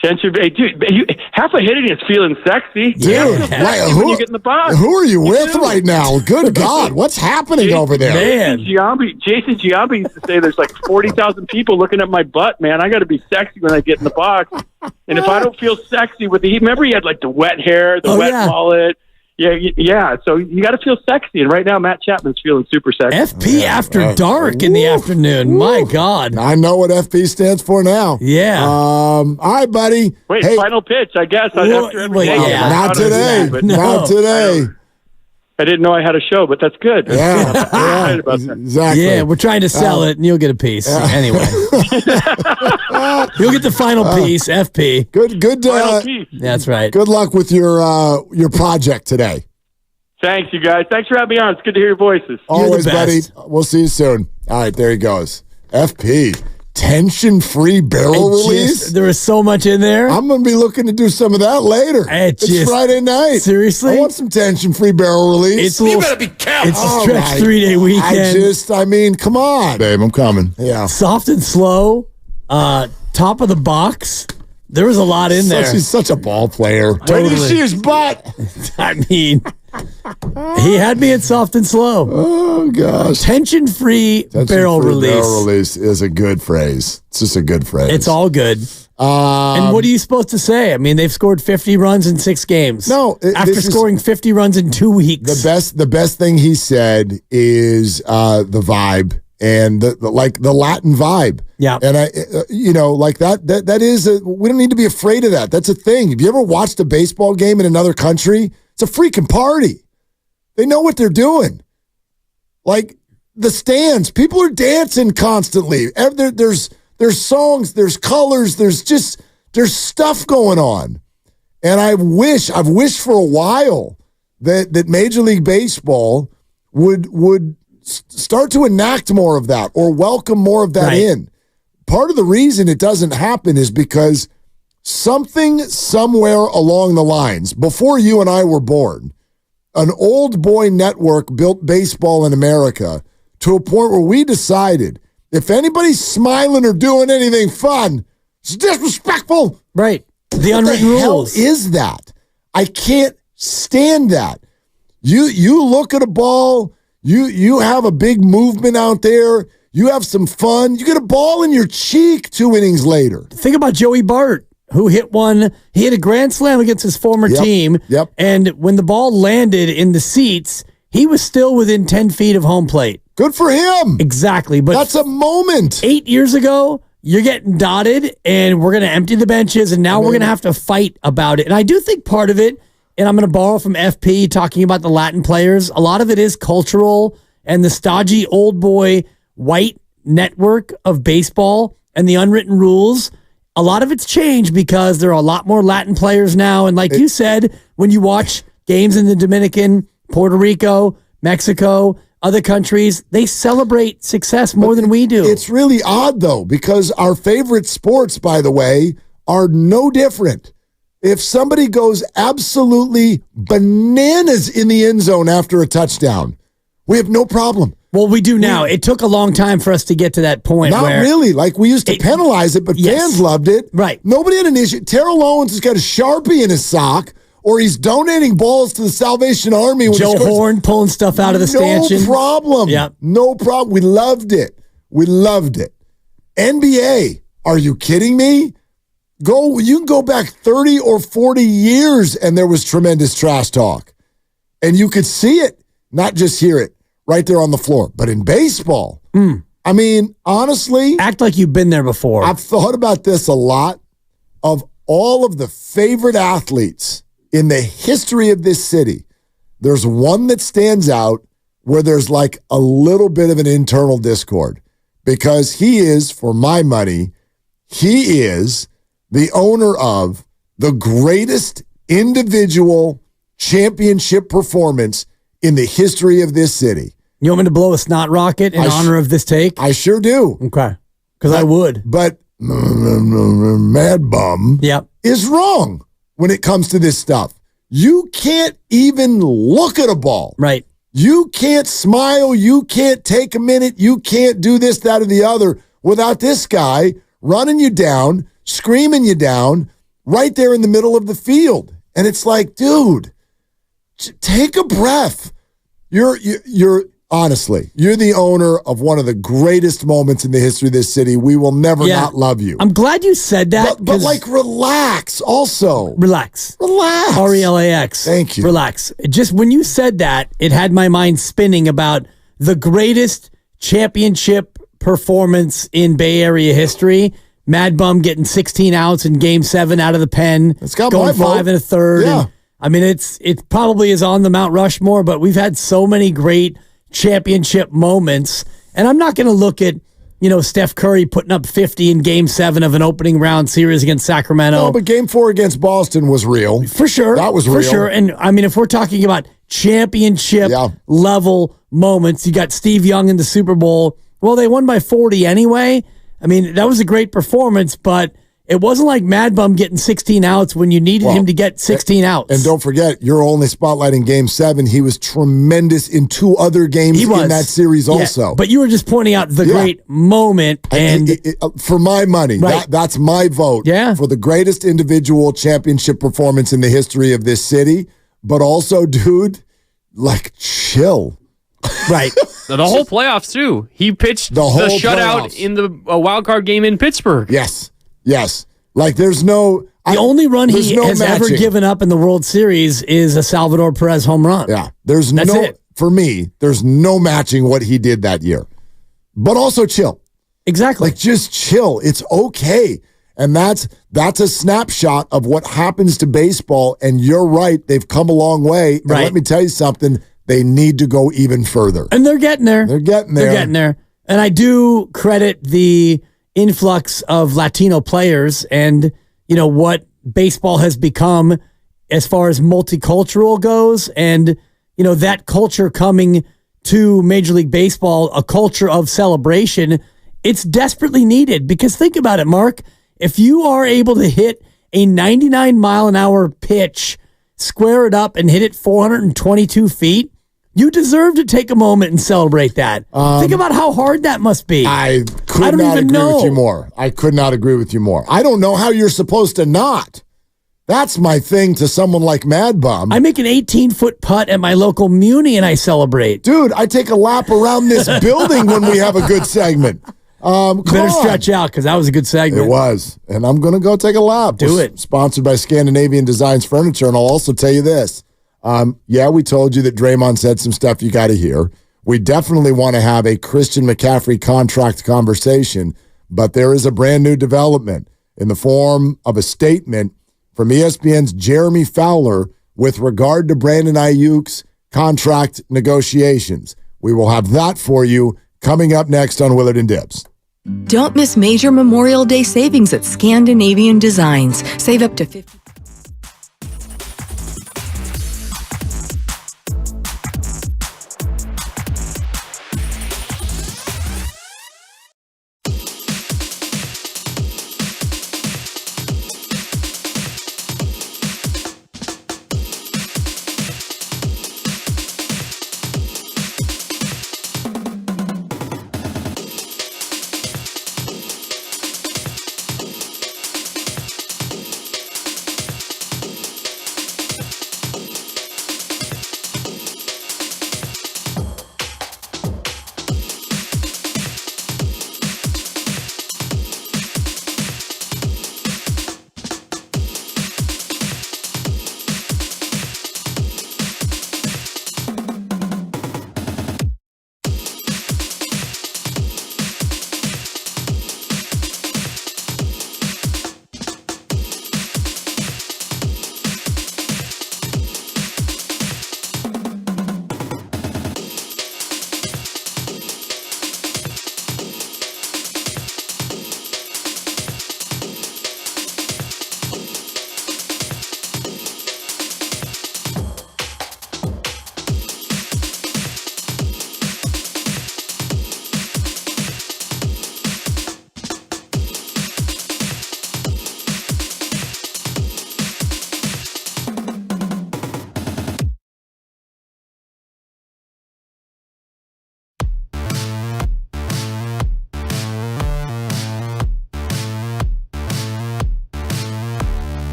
Dude, half a hitting is feeling sexy. Dude, when you get in the box. Who are you with right now? Good God, what's happening over there? Man. Jason Giambi used to say there's like 40,000 people looking at my butt, man. I got to be sexy when I get in the box. And if I don't feel sexy with remember he had like the wet hair, the wet mullet. Yeah. So you got to feel sexy. And right now, Matt Chapman's feeling super sexy. FP after dark in the afternoon. My God. I know what FP stands for now. Yeah. All right, buddy. Wait, final pitch, I guess. After every game. Not today. Not today. I didn't know I had a show, but that's good. Yeah. Excited about that. Exactly. Yeah, we're trying to sell it, and you'll get a piece. Anyway. You'll get the final piece, FP. Good. That's right. Good luck with your project today. Thanks, you guys. Thanks for having me on. It's good to hear your voices. Always, buddy. We'll see you soon. All right, there he goes. FP. Tension-free barrel release? There is so much in there. I'm going to be looking to do some of that later. It's Friday night. Seriously? I want some tension-free barrel release. You better be careful. It's a stretch 3-day weekend. Come on. Babe, I'm coming. Yeah. Soft and slow. Top of the box. There was a lot in there. He's such a ball player. Totally. Where do you see his butt? He had me at soft and slow. Oh, gosh. Tension-free barrel release. Barrel release is a good phrase. It's just a good phrase. It's all good. And what are you supposed to say? They've scored 50 runs in 6 games. No. After scoring 50 runs in 2 weeks. The best thing he said is the vibe and the Latin vibe. Yeah. And that is, we don't need to be afraid of that. That's a thing. Have you ever watched a baseball game in another country? It's a freaking party. They know what they're doing. Like the stands, people are dancing constantly. There's songs, there's colors, there's stuff going on. And I've wished for a while that Major League Baseball would start to enact more of that or welcome more of that in. Part of the reason it doesn't happen is because something somewhere along the lines, before you and I were born, an old boy network built baseball in America to a point where we decided if anybody's smiling or doing anything fun, it's disrespectful. Right. The unwritten rules. Hell is that? I can't stand that. You look at a ball, you have a big movement out there, you have some fun, you get a ball in your cheek 2 innings later. Think about Joey Bart, who hit a grand slam against his former team. Yep. And when the ball landed in the seats, he was still within 10 feet of home plate. Good for him. Exactly. But that's a moment. 8 years ago, you're getting dotted, and we're going to empty the benches, and now we're going to have to fight about it. And I do think part of it, and I'm going to borrow from FP talking about the Latin players, a lot of it is cultural and the stodgy old boy white network of baseball and the unwritten rules. A lot of it's changed because there are a lot more Latin players now. And like you said, when you watch games in the Dominican, Puerto Rico, Mexico, other countries, they celebrate success more than we do. It's really odd, though, because our favorite sports, by the way, are no different. If somebody goes absolutely bananas in the end zone after a touchdown, we have no problem. Well, we do now. It took a long time for us to get to that point. Not really. Like, we used to penalize it, but fans loved it. Right. Nobody had an issue. Terrell Owens has got a Sharpie in his sock, or he's donating balls to the Salvation Army. When Joe Horn pulling stuff out of the stanchion. No problem. Yeah. No problem. We loved it. NBA. Are you kidding me? You can go back 30 or 40 years and there was tremendous trash talk. And you could see it, not just hear it, right there on the floor. But in baseball, I mean, honestly. Act like you've been there before. I've thought about this a lot. Of all of the favorite athletes in the history of this city, there's one that stands out where there's like a little bit of an internal discord. Because he is, for my money, he is the owner of the greatest individual championship performance in the history of this city. You want me to blow a snot rocket in honor of this take? I sure do. Okay. Because I would. But Mad Bum is wrong when it comes to this stuff. You can't even look at a ball. Right. You can't smile. You can't take a minute. You can't do this, that, or the other without this guy running you down, screaming you down right there in the middle of the field. And it's like, dude, take a breath. You're honestly, you're the owner of one of the greatest moments in the history of this city. We will never not love you. I'm glad you said that. But like, relax also. Relax. RELAX. Thank you. Relax. Just when you said that, it had my mind spinning about the greatest championship performance in Bay Area history. Mad Bum getting 16 outs in Game 7 out of the pen. It's got going my vote. 5 1/3. Yeah. And, I mean, it probably is on the Mount Rushmore, but we've had so many great championship moments. And I'm not going to look at, Steph Curry putting up 50 in Game 7 of an opening round series against Sacramento. No, but Game 4 against Boston was real. For sure. That was real. For sure. And I mean, if we're talking about championship level moments, you got Steve Young in the Super Bowl. Well, they won by 40 anyway. I mean, that was a great performance, but it wasn't like Mad Bum getting 16 outs when you needed him to get 16 outs. And don't forget, you're only spotlighting Game 7. He was tremendous in 2 other games in that series also. But you were just pointing out the great moment. And for my money, that's my vote for the greatest individual championship performance in the history of this city. But also, dude, like, chill. Right. The whole playoffs, too. He pitched the shutout playoffs. in the wild card game in Pittsburgh. Yes. Like, there's no... The only run he has ever given up in the World Series is a Salvador Perez home run. Yeah. That's no... it. For me, there's no matching what he did that year. But also chill. Exactly. Like, just chill. It's okay. And that's a snapshot of what happens to baseball. And you're right. They've come a long way. And let me tell you something. They need to go even further. And they're getting there. They're getting there. And I do credit the influx of Latino players and, what baseball has become as far as multicultural goes. And, that culture coming to Major League Baseball, a culture of celebration, it's desperately needed. Because think about it, Mark. If you are able to hit a 99-mile-an-hour pitch, square it up, and hit it 422 feet, you deserve to take a moment and celebrate that. Think about how hard that must be. I could not agree with you more. I could not agree with you more. I don't know how you're supposed to not. That's my thing to someone like Mad Bum. I make an 18-foot putt at my local Muni and I celebrate. Dude, I take a lap around this building when we have a good segment. Better stretch out because that was a good segment. It was. And I'm going to go take a lap. Do it. Sponsored by Scandinavian Designs Furniture. And I'll also tell you this. We told you that Draymond said some stuff you got to hear. We definitely want to have a Christian McCaffrey contract conversation, but there is a brand new development in the form of a statement from ESPN's Jeremy Fowler with regard to Brandon Ayuk's contract negotiations. We will have that for you coming up next on Willard and Dibs. Don't miss major Memorial Day savings at Scandinavian Designs. Save up to 50%.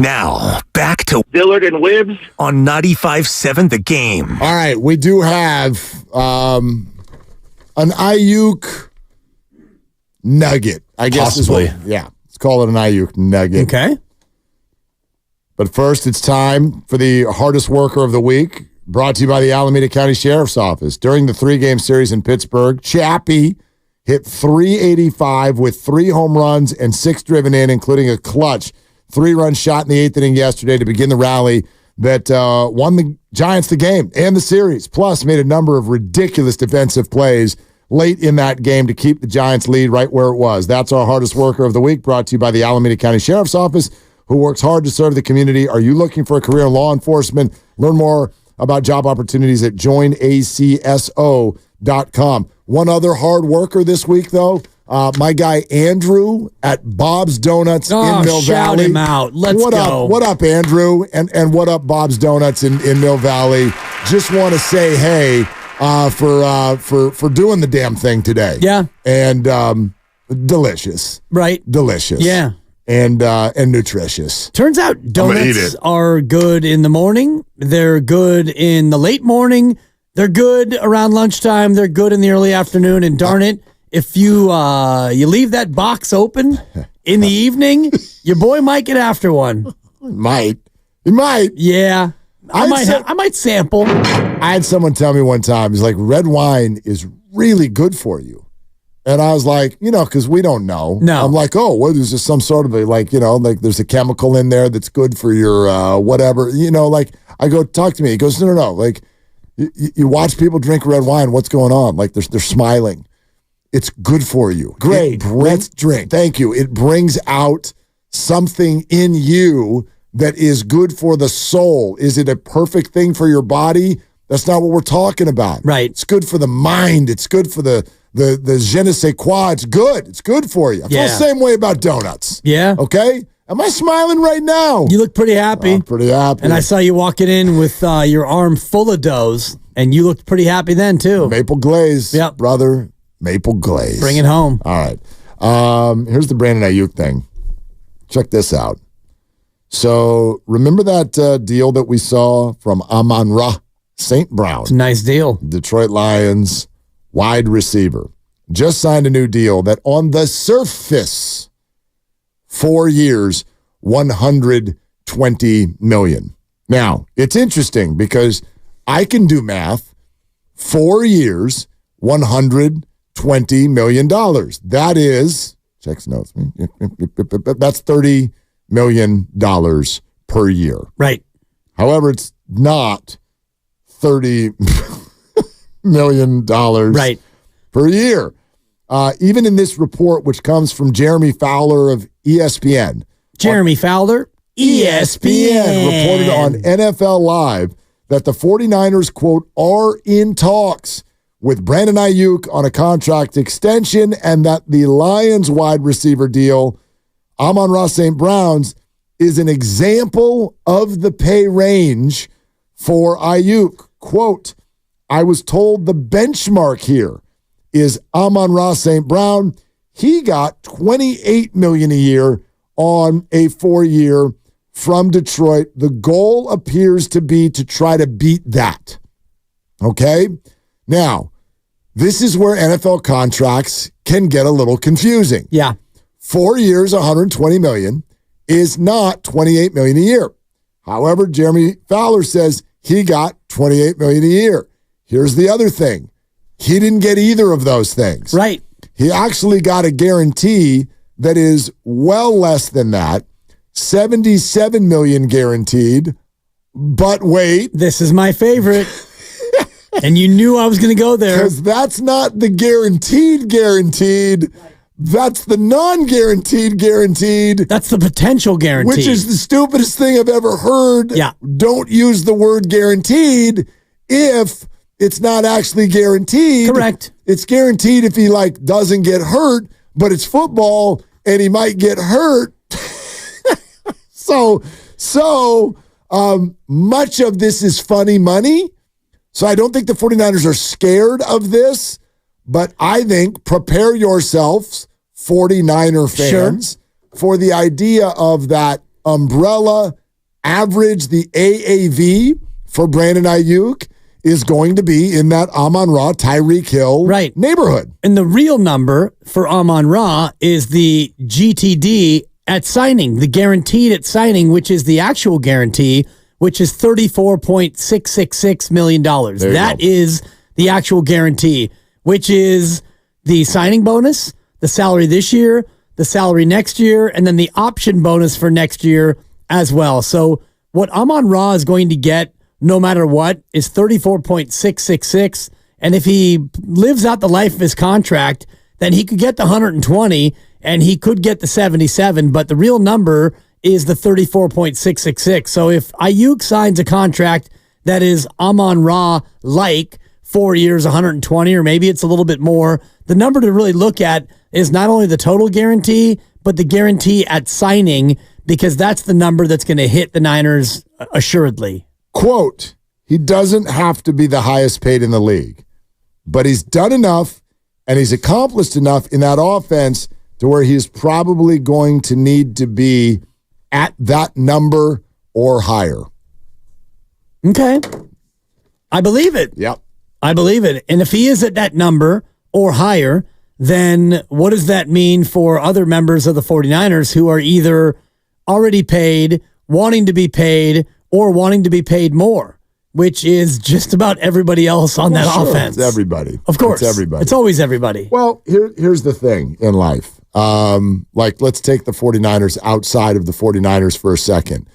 Now, back to Dillard and Wibbs on 95.7 The Game. All right, we do have an Ayuk nugget, I guess. Possibly. Let's call it an Ayuk nugget. Okay. But first, it's time for the hardest worker of the week, brought to you by the Alameda County Sheriff's Office. During the 3-game series in Pittsburgh, Chappie hit .385 with 3 home runs and 6 driven in, including a clutch 3-run shot in the 8th inning yesterday to begin the rally that won the Giants the game and the series, plus made a number of ridiculous defensive plays late in that game to keep the Giants lead right where it was. That's our hardest worker of the week, brought to you by the Alameda County Sheriff's Office, who works hard to serve the community. Are you looking for a career in law enforcement? Learn more about job opportunities at joinacso.com. One other hard worker this week, though, my guy Andrew at Bob's Donuts in Mill shout Valley. him out. Let's go. What up, Andrew? And what up, Bob's Donuts in Mill Valley? Just want to say hey for doing the damn thing today. Yeah. And delicious. Right. Delicious. Yeah. And nutritious. Turns out eat donuts it. are good in the morning. They're good in the late morning. They're good around lunchtime. They're good in the early afternoon. And darn it, if you leave that box open in the evening, your boy might get after one. He might. Yeah. I might sample. I had someone tell me one time, he's like, red wine is really good for you. And I was like, because we don't know. No. I'm like, oh, what is this? Some sort of like there's a chemical in there that's good for your whatever. I go, talk to me. He goes, no. Like, you watch people drink red wine. What's going on? Like, they're smiling. It's good for you. Great. Let's drink. Thank you. It brings out something in you that is good for the soul. Is it a perfect thing for your body? That's not what we're talking about. Right. It's good for the mind. It's good for the je ne sais quoi. It's good. It's good for you. I feel the same way about donuts. Yeah. Okay? Am I smiling right now? You look pretty happy. I'm pretty happy. And I saw you walking in with your arm full of doughs, and you looked pretty happy then, too. Maple glaze, brother. Maple glaze. Bring it home. All right. Here's the Brandon Ayuk thing. Check this out. So remember that deal that we saw from Amon-Ra St. Brown? It's a nice deal. Detroit Lions wide receiver. Just signed a new deal that on the surface, 4 years, $120 million. Now, it's interesting because I can do math. 4 years, $120 million. That is, checks notes, that's $30 million per year. Right. However, it's not $30 million right. per year. Even in this report, which comes from Jeremy Fowler of ESPN. Jeremy Fowler, ESPN. Reported on NFL Live that the 49ers, quote, are in talks with Brandon Ayuk on a contract extension and that the Lions wide receiver deal, Amon-Ra St. Brown's, is an example of the pay range for Ayuk. Quote, I was told the benchmark here is Amon-Ra St. Brown. He got $28 million a year on a 4-year from Detroit. The goal appears to be to try to beat that. Okay? Now, this is where NFL contracts can get a little confusing. Yeah. 4 years, $120 million is not $28 million a year. However, Jeremy Fowler says he got $28 million a year. Here's the other thing. He didn't get either of those things. Right. He actually got a guarantee that is well less than that. $77 million guaranteed. But wait. This is my favorite. And you knew I was going to go there. Because that's not the guaranteed. That's the non-guaranteed guaranteed. That's the potential guaranteed. Which is the stupidest thing I've ever heard. Yeah. Don't use the word guaranteed if it's not actually guaranteed. Correct. It's guaranteed if he doesn't get hurt, but it's football and he might get hurt. So much of this is funny money. So I don't think the 49ers are scared of this, but I think prepare yourselves, 49er fans, for the idea of that umbrella average, the AAV for Brandon Ayuk is going to be in that Amon-Ra, Tyreek Hill neighborhood. And the real number for Amon-Ra is the GTD at signing, the guaranteed at signing, which is the actual guarantee, which is $34.666 million. That is the actual guarantee, which is the signing bonus, the salary this year, the salary next year, and then the option bonus for next year as well. So what Amon-Ra is going to get no matter what is $34.666. And if he lives out the life of his contract, then he could get the 120 and he could get the 77. But the real number is the 34.666. So if Ayuk signs a contract that is Amon-Ra like 4 years, 120, or maybe it's a little bit more, the number to really look at is not only the total guarantee, but the guarantee at signing, because that's the number that's going to hit the Niners assuredly. Quote, he doesn't have to be the highest paid in the league, but he's done enough and he's accomplished enough in that offense to where he's probably going to need to be at that number or higher. Okay. I believe it. Yep. I believe it. And if he is at that number or higher, then what does that mean for other members of the 49ers who are either already paid, wanting to be paid, or wanting to be paid more, which is just about everybody else on that offense. It's everybody. Of course. It's everybody. It's always everybody. Well, here's the thing in life. Let's take the 49ers outside of the 49ers for a second.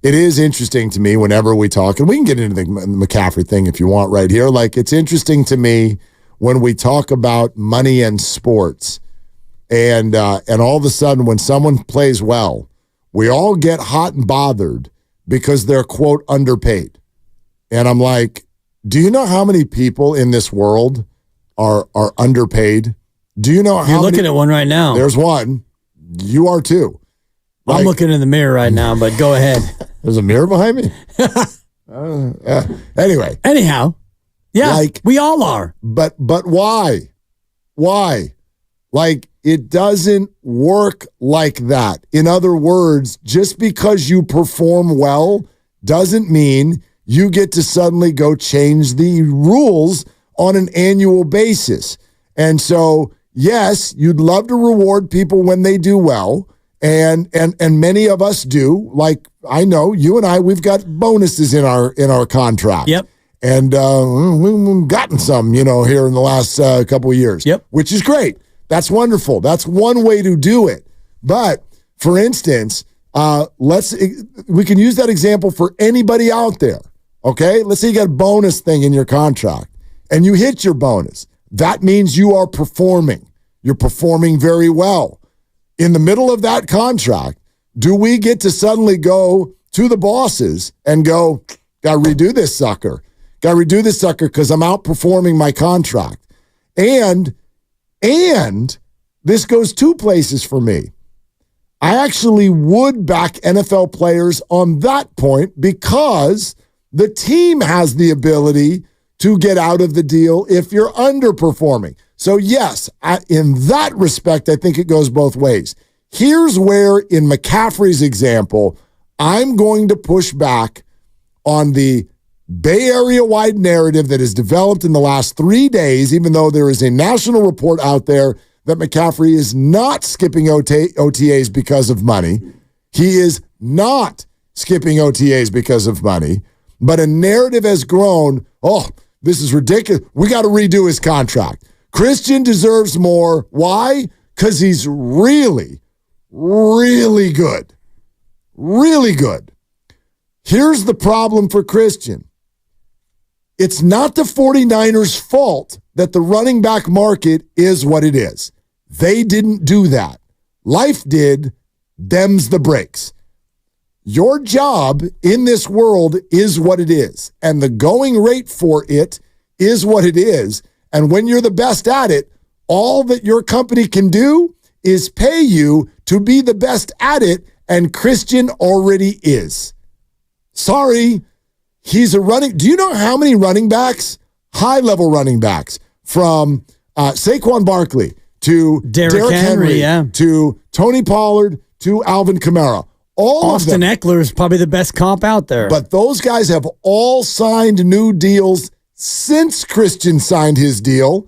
It is interesting to me whenever we talk, and we can get into the McCaffrey thing if you want right here. Like, it's interesting to me when we talk about money and sports, and all of a sudden when someone plays well, we all get hot and bothered because they're, quote, underpaid. And I'm like, do you know how many people in this world are underpaid? Do you know how You're looking at one right now. There's one. You are too. I'm looking in the mirror right now, but go ahead. There's a mirror behind me? Anyway. Anyhow. Yeah, we all are. But why? Why? Like, it doesn't work like that. In other words, just because you perform well doesn't mean you get to suddenly go change the rules on an annual basis. And so, yes, you'd love to reward people when they do well, and many of us do. Like, I know you and I, we've got bonuses in our contract. Yep. And we've gotten some, here in the last couple of years. Yep. Which is great. That's wonderful. That's one way to do it. But for instance, we can use that example for anybody out there. Okay? Let's say you got a bonus thing in your contract and you hit your bonus. That means you are performing. You're performing very well. In the middle of that contract, do we get to suddenly go to the bosses and go, got to redo this sucker? Got to redo this sucker because I'm outperforming my contract. And this goes two places for me. I actually would back NFL players on that point because the team has the ability to get out of the deal if you're underperforming. So yes, in that respect, I think it goes both ways. Here's where, in McCaffrey's example, I'm going to push back on the Bay Area-wide narrative that has developed in the last 3 days, even though there is a national report out there that McCaffrey is not skipping OTAs because of money. He is not skipping OTAs because of money. But a narrative has grown, this is ridiculous. We got to redo his contract. Christian deserves more. Why? Because he's really, really good. Really good. Here's the problem for Christian. It's not the 49ers' fault that the running back market is what it is. They didn't do that. Life did. Them's the breaks. Your job in this world is what it is, and the going rate for it is what it is. And when you're the best at it, all that your company can do is pay you to be the best at it, and Christian already is. Sorry. He's a running. Do you know how many running backs, high-level running backs, from Saquon Barkley to Derrick Henry yeah, to Tony Pollard to Alvin Kamara, All Austin of them. Eckler is probably the best comp out there. But those guys have all signed new deals since Christian signed his deal,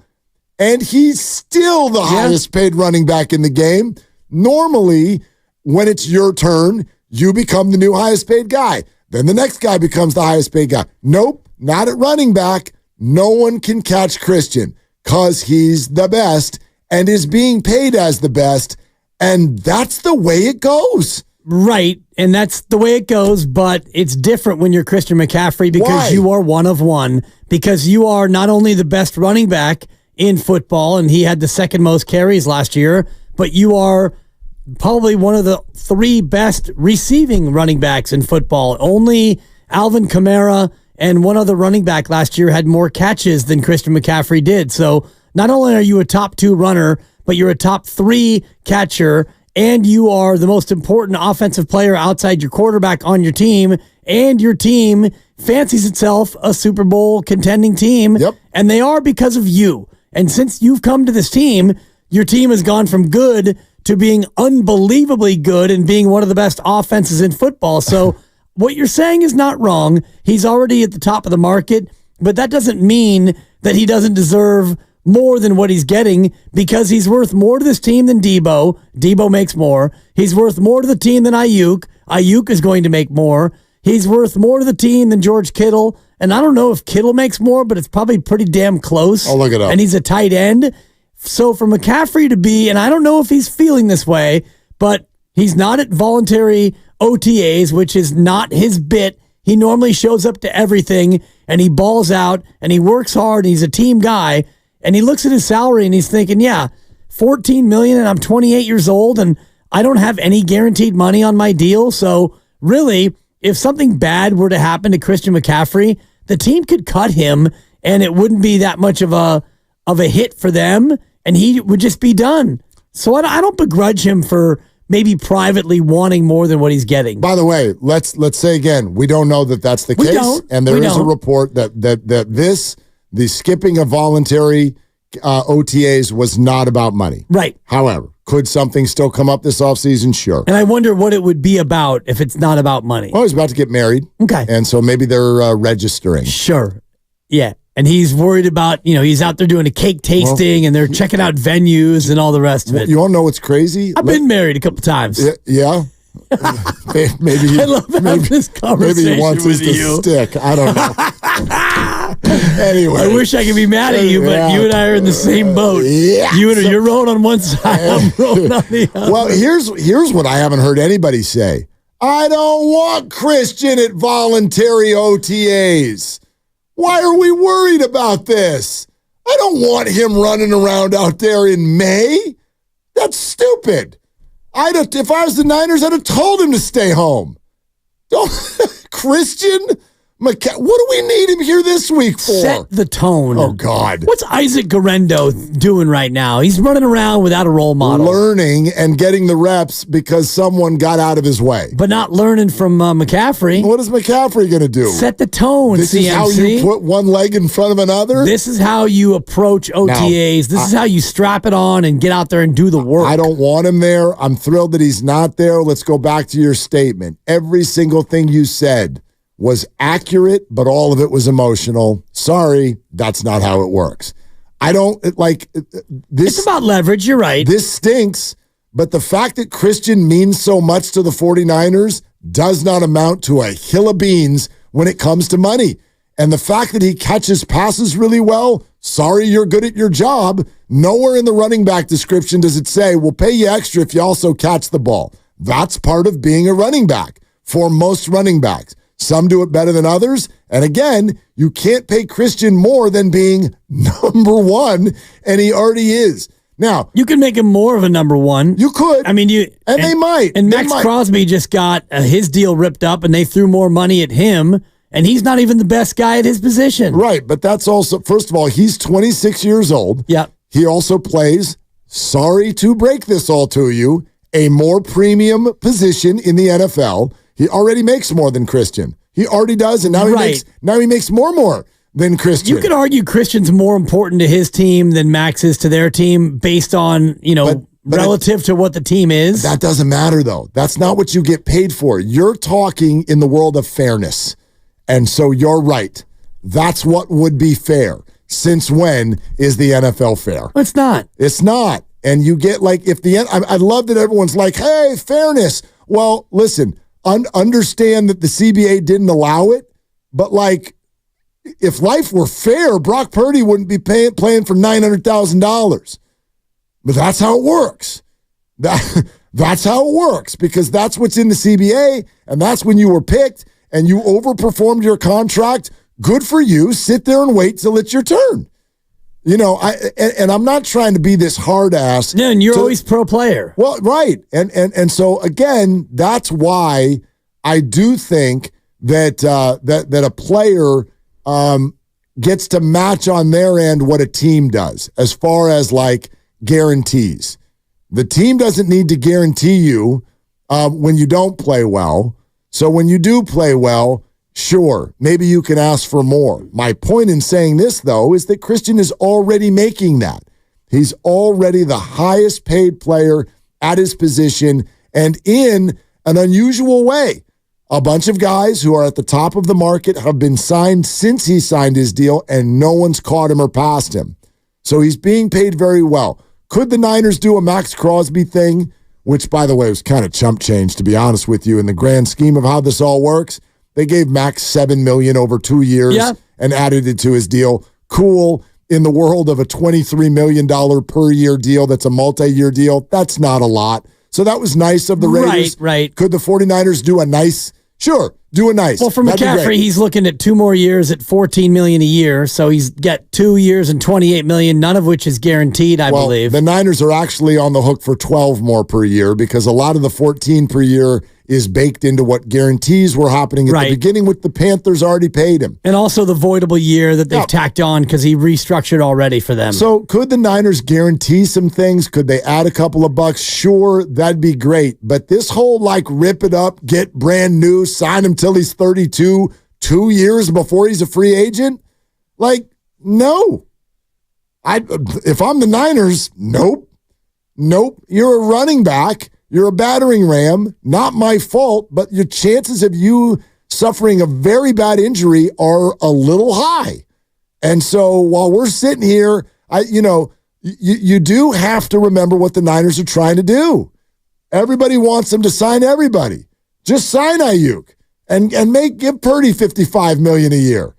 and he's still the highest paid running back in the game. Normally, when it's your turn, you become the new highest paid guy. Then the next guy becomes the highest paid guy. Nope, not at running back. No one can catch Christian because he's the best and is being paid as the best, and that's the way it goes. Right, and that's the way it goes, but it's different when you're Christian McCaffrey because you are one of one, because you are not only the best running back in football, and he had the second most carries last year, but you are probably one of the 3 best receiving running backs in football. Only Alvin Kamara and one other running back last year had more catches than Christian McCaffrey did. So not only are you a top 2 runner, but you're a top 3 catcher, and you are the most important offensive player outside your quarterback on your team, and your team fancies itself a Super Bowl contending team, and they are because of you. And since you've come to this team, your team has gone from good to being unbelievably good and being one of the best offenses in football. So what you're saying is not wrong. He's already at the top of the market, but that doesn't mean that he doesn't deserve more than what he's getting, because he's worth more to this team than Debo. Debo makes more. He's worth more to the team than Ayuk. Ayuk is going to make more. He's worth more to the team than George Kittle. And I don't know if Kittle makes more, but it's probably pretty damn close. I'll look it up. And he's a tight end. So for McCaffrey to be, and I don't know if he's feeling this way, but he's not at voluntary OTAs, which is not his bit. He normally shows up to everything, and he balls out, and he works hard, and he's a team guy. And he looks at his salary and he's thinking, yeah, $14 million, and I'm 28 years old and I don't have any guaranteed money on my deal. So really, if something bad were to happen to Christian McCaffrey, the team could cut him and it wouldn't be that much of a hit for them, and he would just be done. So I don't begrudge him for maybe privately wanting more than what he's getting. By the way, let's say again, we don't know that that's the case, and there is a report that the skipping of voluntary OTAs was not about money. Right. However, could something still come up this offseason? Sure. And I wonder what it would be about if it's not about money. Well, he's about to get married. Okay. And so maybe they're registering. Sure. Yeah. And he's worried about, he's out there doing a cake tasting and they're checking out venues and all the rest of it. You want to know what's crazy? I've been married a couple times. Yeah. Maybe I love having this conversation. Maybe he wants us to stick. I don't know. Anyway, I wish I could be mad at you, but you and I are in the same boat. Yeah. You're rowing on one side, I'm rowing on the other. Well, here's what I haven't heard anybody say. I don't want Christian at voluntary OTAs. Why are we worried about this? I don't want him running around out there in May. That's stupid. If I was the Niners, I'd have told him to stay home. Christian what do we need him here this week for? Set the tone. Oh, God. What's Isaac Guerrero doing right now? He's running around without a role model. Learning and getting the reps because someone got out of his way. But not learning from McCaffrey. What is McCaffrey going to do? Set the tone, This CMC. is how you put one leg in front of another? This is how you approach OTAs. This is how you strap it on and get out there and do the work. I don't want him there. I'm thrilled that he's not there. Let's go back to your statement. Every single thing you said was accurate, but all of it was emotional. Sorry, that's not how it works. I don't like this. It's about leverage. You're right. This stinks, but the fact that Christian means so much to the 49ers does not amount to a hill of beans when it comes to money. And the fact that he catches passes really well, sorry, you're good at your job. Nowhere in the running back description does it say, we'll pay you extra if you also catch the ball. That's part of being a running back for most running backs. Some do it better than others. And again, you can't pay Christian more than being number one, and he already is. Now, you can make him more of a number one. You could. I mean, they might. And Max Crosby just got his deal ripped up, and they threw more money at him, and he's not even the best guy at his position. Right, but that's also, first of all, he's 26 years old. Yeah. He also plays, sorry to break this all to you, a more premium position in the NFL. He already makes more than Christian. He already does, and now he makes more than Christian. You could argue Christian's more important to his team than Max is to their team based on, relative to what the team is. That doesn't matter, though. That's not what you get paid for. You're talking in the world of fairness. And so you're right. That's what would be fair. Since when is the NFL fair? It's not. It's not. And you get like, I love that everyone's like, hey, fairness. Well, listen, understand that the CBA didn't allow it, but like, if life were fair, Brock Purdy wouldn't be playing for $900,000. But that's how it works. That's how it works, because that's what's in the CBA, and that's when you were picked and you overperformed your contract. Good for you. Sit there and wait till it's your turn. You know, and I'm not trying to be this hard ass. No, and you're always pro player. Well, right. And so again, that's why I do think that that a player gets to match on their end what a team does as far as like guarantees. The team doesn't need to guarantee you when you don't play well. So when you do play well, sure, maybe you can ask for more. My point in saying this, though, is that Christian is already making that. He's already the highest paid player at his position, and in an unusual way. A bunch of guys who are at the top of the market have been signed since he signed his deal, and no one's caught him or passed him. So he's being paid very well. Could the Niners do a Max Crosby thing, which, by the way, was kind of chump change, to be honest with you, in the grand scheme of how this all works? They gave Max $7 million over 2 years and added it to his deal. Cool. In the world of a $23 million per year deal that's a multi-year deal, that's not a lot. So that was nice of the Raiders. Right. Could the 49ers do a nice? Sure, do a nice. Well, for That'd be McCaffrey, great. he's looking at 2 more years at $14 million a year. So he's got 2 years and $28 million, none of which is guaranteed, I believe. The Niners are actually on the hook for 12 more per year, because a lot of the 14 per year is baked into what guarantees were happening at the beginning, with the Panthers already paid him. And also the voidable year that they've tacked on because he restructured already for them. So could the Niners guarantee some things? Could they add a couple of bucks? Sure, that'd be great. But this whole like rip it up, get brand new, sign him till he's 32, 2 years before he's a free agent? Like, no. If I'm the Niners, nope. You're a running back. You're a battering ram. Not my fault, but your chances of you suffering a very bad injury are a little high. And so while we're sitting here, you do have to remember what the Niners are trying to do. Everybody wants them to sign everybody. Just sign Ayuk and give Purdy $55 million a year.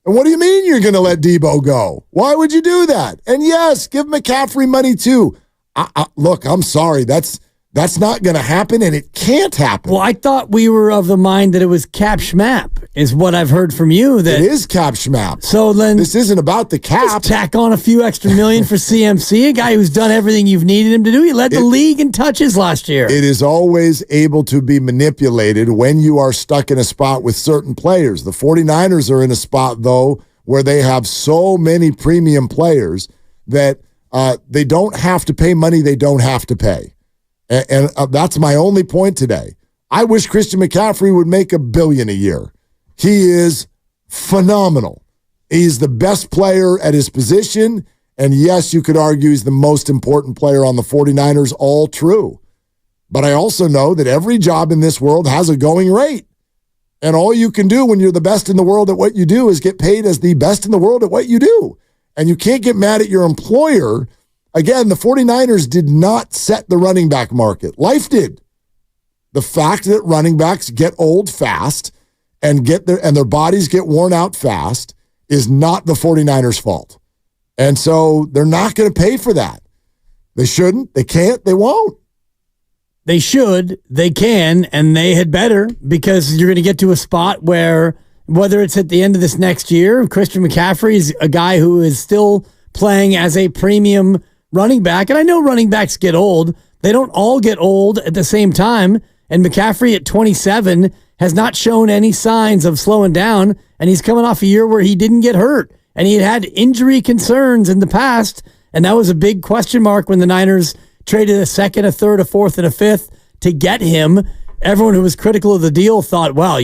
And what do you mean you're going to let Debo go? Why would you do that? And yes, give McCaffrey money too. Look, I'm sorry. That's not going to happen, and it can't happen. Well, I thought we were of the mind that it was cap schmap, is what I've heard from you. That it is cap schmap. So then this isn't about the cap. Just tack on a few extra million for CMC, a guy who's done everything you've needed him to do. He led the league in touches last year. It is always able to be manipulated when you are stuck in a spot with certain players. The 49ers are in a spot, though, where they have so many premium players that they don't have to pay money they don't have to pay. And that's my only point today. I wish Christian McCaffrey would make $1 billion a year. He is phenomenal. He's the best player at his position. And yes, you could argue he's the most important player on the 49ers, all true. But I also know that every job in this world has a going rate. And all you can do when you're the best in the world at what you do is get paid as the best in the world at what you do. And you can't get mad at your employer. Again, the 49ers did not set the running back market. Life did. The fact that running backs get old fast and their bodies get worn out fast is not the 49ers' fault. And so they're not going to pay for that. They shouldn't, they can't, they won't. They should, they can, and they had better, because you're going to get to a spot where, whether it's at the end of this next year, Christian McCaffrey is a guy who is still playing as a premium running back. And I know running backs get old. They don't all get old at the same time. And McCaffrey at 27 has not shown any signs of slowing down. And he's coming off a year where he didn't get hurt. And he had injury concerns in the past. And that was a big question mark when the Niners traded a second, a third, a fourth, and a fifth to get him. Everyone who was critical of the deal thought, well,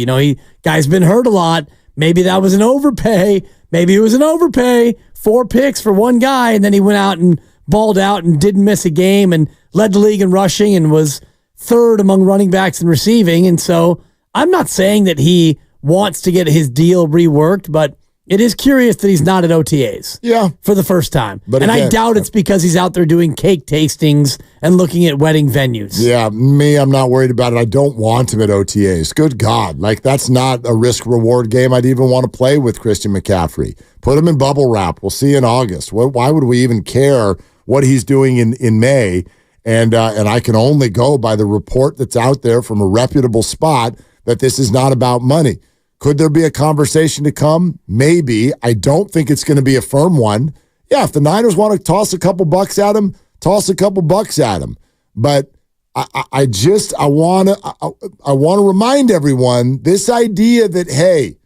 guy's been hurt a lot. Maybe that was an overpay. Maybe it was an overpay. 4 picks for one guy. And then he went out and balled out and didn't miss a game and led the league in rushing and was third among running backs in receiving. And so I'm not saying that he wants to get his deal reworked, but it is curious that he's not at OTAs. Yeah. For the first time. But and again, I doubt it's because he's out there doing cake tastings and looking at wedding venues. Yeah, I'm not worried about it. I don't want him at OTAs. Good God. Like, that's not a risk-reward game I'd even want to play with Christian McCaffrey. Put him in bubble wrap. We'll see in August. Why would we even care what he's doing in May? And I can only go by the report that's out there from a reputable spot that this is not about money. Could there be a conversation to come? Maybe. I don't think it's going to be a firm one. Yeah, if the Niners want to toss a couple bucks at him, toss a couple bucks at him. But I want to remind everyone this idea that, hey,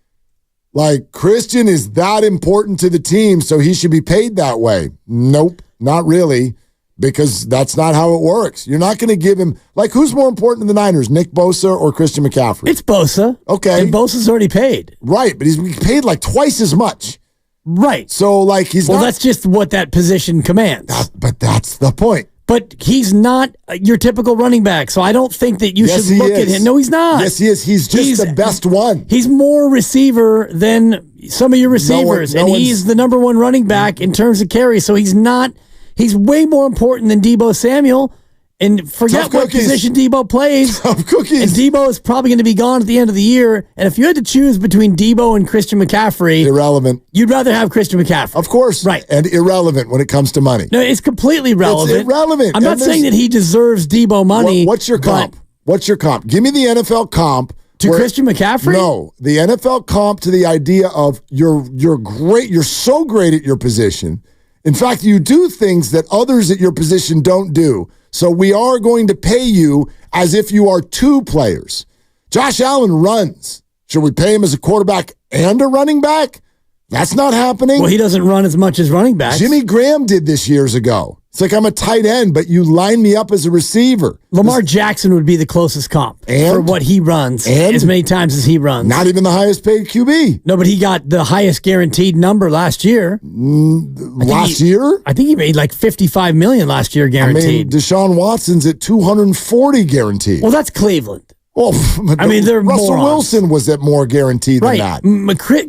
like, Christian is that important to the team, so he should be paid that way. Nope, not really. Because that's not how it works. You're not going to give him, like, who's more important to the Niners, Nick Bosa or Christian McCaffrey? It's Bosa. Okay. And Bosa's already paid. Right, but he's paid like twice as much. Right. So, like, he's well, that's just what that position commands. But that's the point. But he's not your typical running back, so I don't think that you should look at him. No, he's not. Yes, he is. He's just the best one. He's more receiver than some of your receivers, and he's the number one running back in terms of carry, so he's not... He's way more important than Deebo Samuel. And forget what position Deebo plays. Tough cookies. And Deebo is probably going to be gone at the end of the year. And if you had to choose between Deebo and Christian McCaffrey... Irrelevant. You'd rather have Christian McCaffrey. Of course. Right. And irrelevant when it comes to money. No, it's completely relevant. It's irrelevant. I'm not saying that he deserves Deebo money. What's your comp? What's your comp? Give me the NFL comp. To Christian McCaffrey? No. The NFL comp to the idea of you're great. You're so great at your position. In fact, you do things that others at your position don't do. So we are going to pay you as if you are two players. Josh Allen runs. Should we pay him as a quarterback and a running back? That's not happening. Well, he doesn't run as much as running backs. Jimmy Graham did this years ago. It's like, I'm a tight end, but you line me up as a receiver. Lamar Jackson would be the closest comp for what he runs as many times as he runs. Not even the highest paid QB. No, but he got the highest guaranteed number last year. Last year? I think he made like $55 million last year guaranteed. I mean, Deshaun Watson's at $240 guaranteed. Well, that's Cleveland. Well, I mean, they're Russell morons. Wilson was at more guaranteed than that.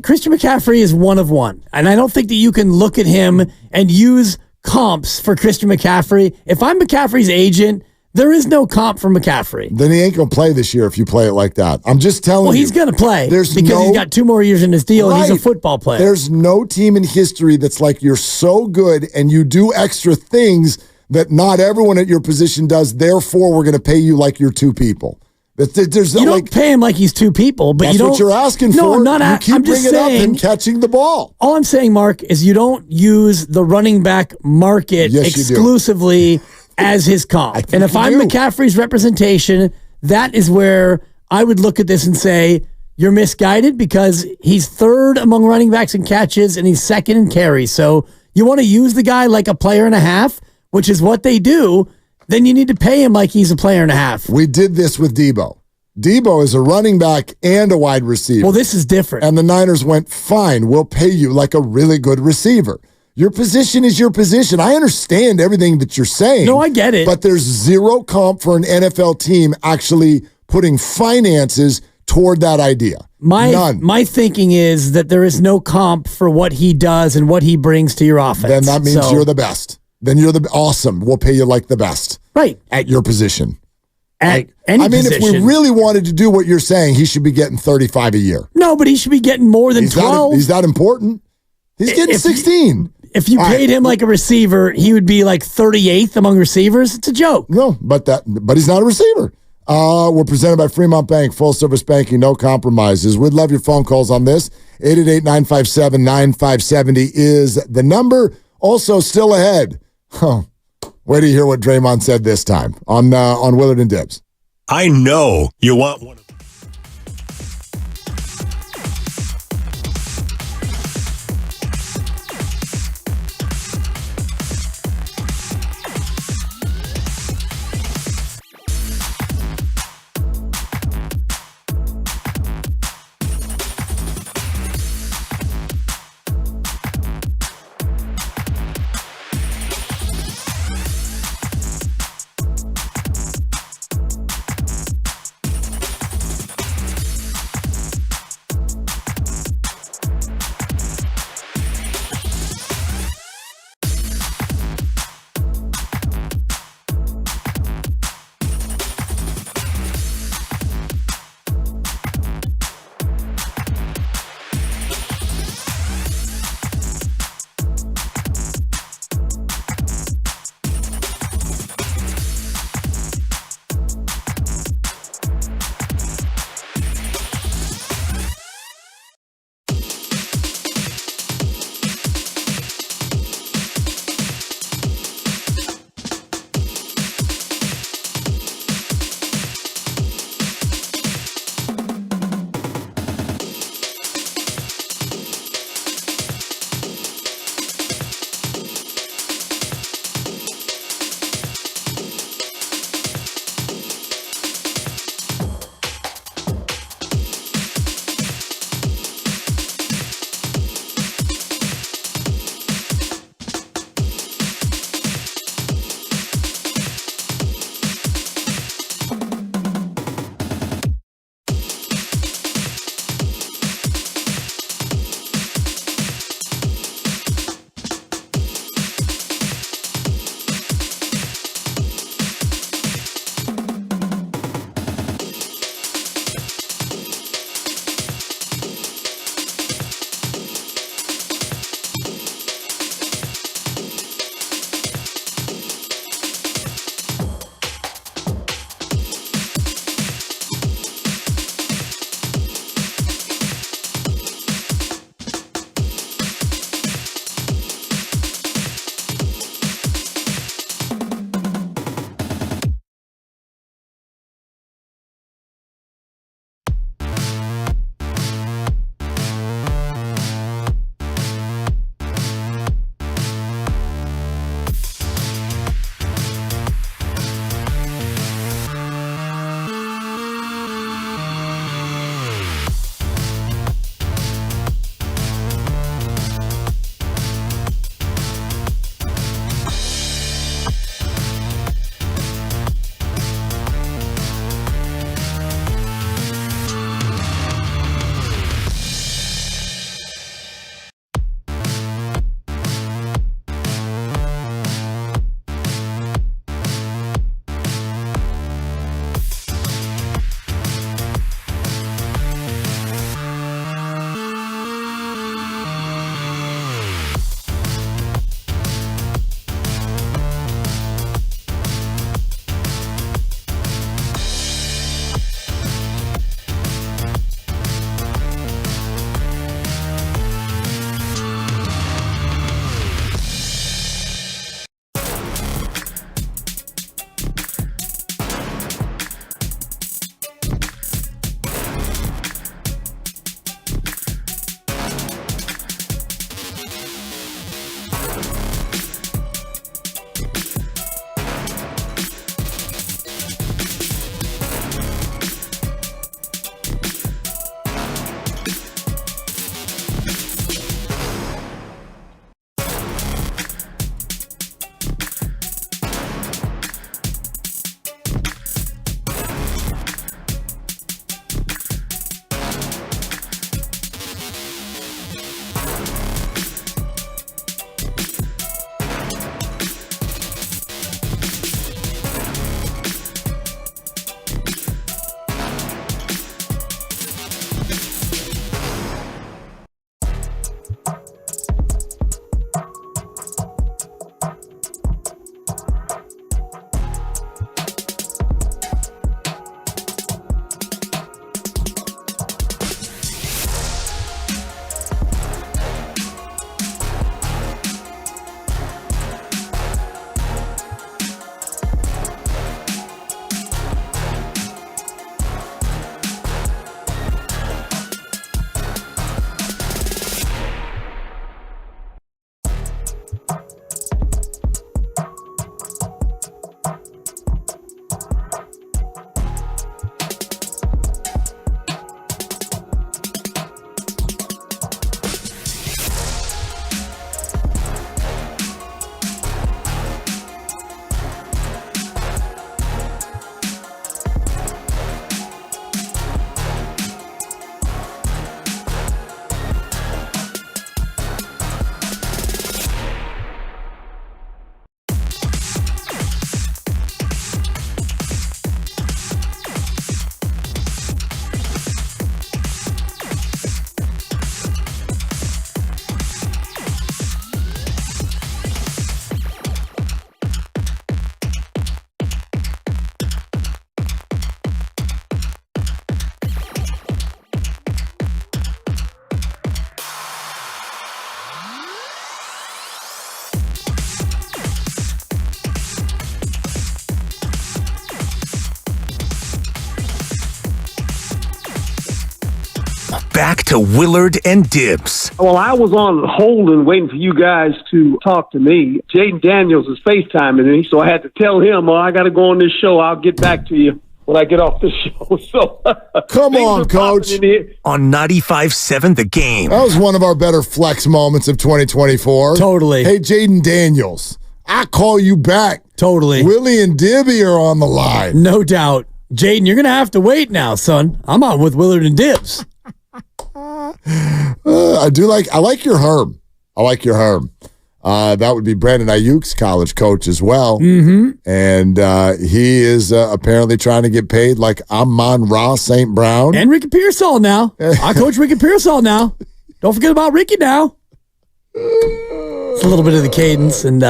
Christian McCaffrey is one of one. And I don't think that you can look at him and use comps for Christian McCaffrey. If I'm McCaffrey's agent, there is no comp for McCaffrey. Then he ain't going to play this year if you play it like that. I'm just telling you. Well, he's going to play because he's got 2 more years in his deal and he's a football player. There's no team in history that's like, you're so good and you do extra things that not everyone at your position does. Therefore, we're going to pay you like you're two people. There's you don't pay him like he's two people, but that's you don't. What you're asking no, for. I'm not. You keep I'm just bringing up saying, him catching the ball. All I'm saying, Mark, is you don't use the running back market exclusively as his comp. And if I'm McCaffrey's representation, that is where I would look at this and say, you're misguided because he's third among running backs in catches and he's second in carries. So you want to use the guy like a player and a half, which is what they do. Then you need to pay him like he's a player and a half. We did this with Deebo. Deebo is a running back and a wide receiver. Well, this is different. And the Niners went, fine, we'll pay you like a really good receiver. Your position is your position. I understand everything that you're saying. No, I get it. But there's zero comp for an NFL team actually putting finances toward that idea. None. My thinking is that there is no comp for what he does and what he brings to your offense. Then that means you're the best. Then you're awesome. We'll pay you like the best. Right. At your position. At any position. If we really wanted to do what you're saying, he should be getting 35 a year. No, but he should be getting more than 12. He's that important. He's getting 16. If you paid him like a receiver, he would be like 38th among receivers. It's a joke. No, but he's not a receiver. We're presented by Fremont Bank, full service banking, no compromises. We'd love your phone calls on this. 888-957-9570 is the number. Also, still ahead. Wait till you hear what Draymond said this time on Willard and Dibs. I know you want one of Back to Willard and Dibs. Well, I was on hold and waiting for you guys to talk to me. Jaden Daniels is FaceTiming me, so I had to tell him, I got to go on this show. I'll get back to you when I get off the show. So come on, Coach. On 95.7 The Game. That was one of our better flex moments of 2024. Totally. Hey, Jaden Daniels, I call you back. Totally. Willie and Dibby are on the line. No doubt. Jaden, you're going to have to wait now, son. I'm on with Willard and Dibs. I like your Herm. I like your Herm. That would be Brandon Ayuk's college coach as well. Mm-hmm. And he is apparently trying to get paid like Amon-Ra St. Brown. And Ricky Pearsall now. I coach Ricky Pearsall now. Don't forget about Ricky now. It's a little bit of the cadence. And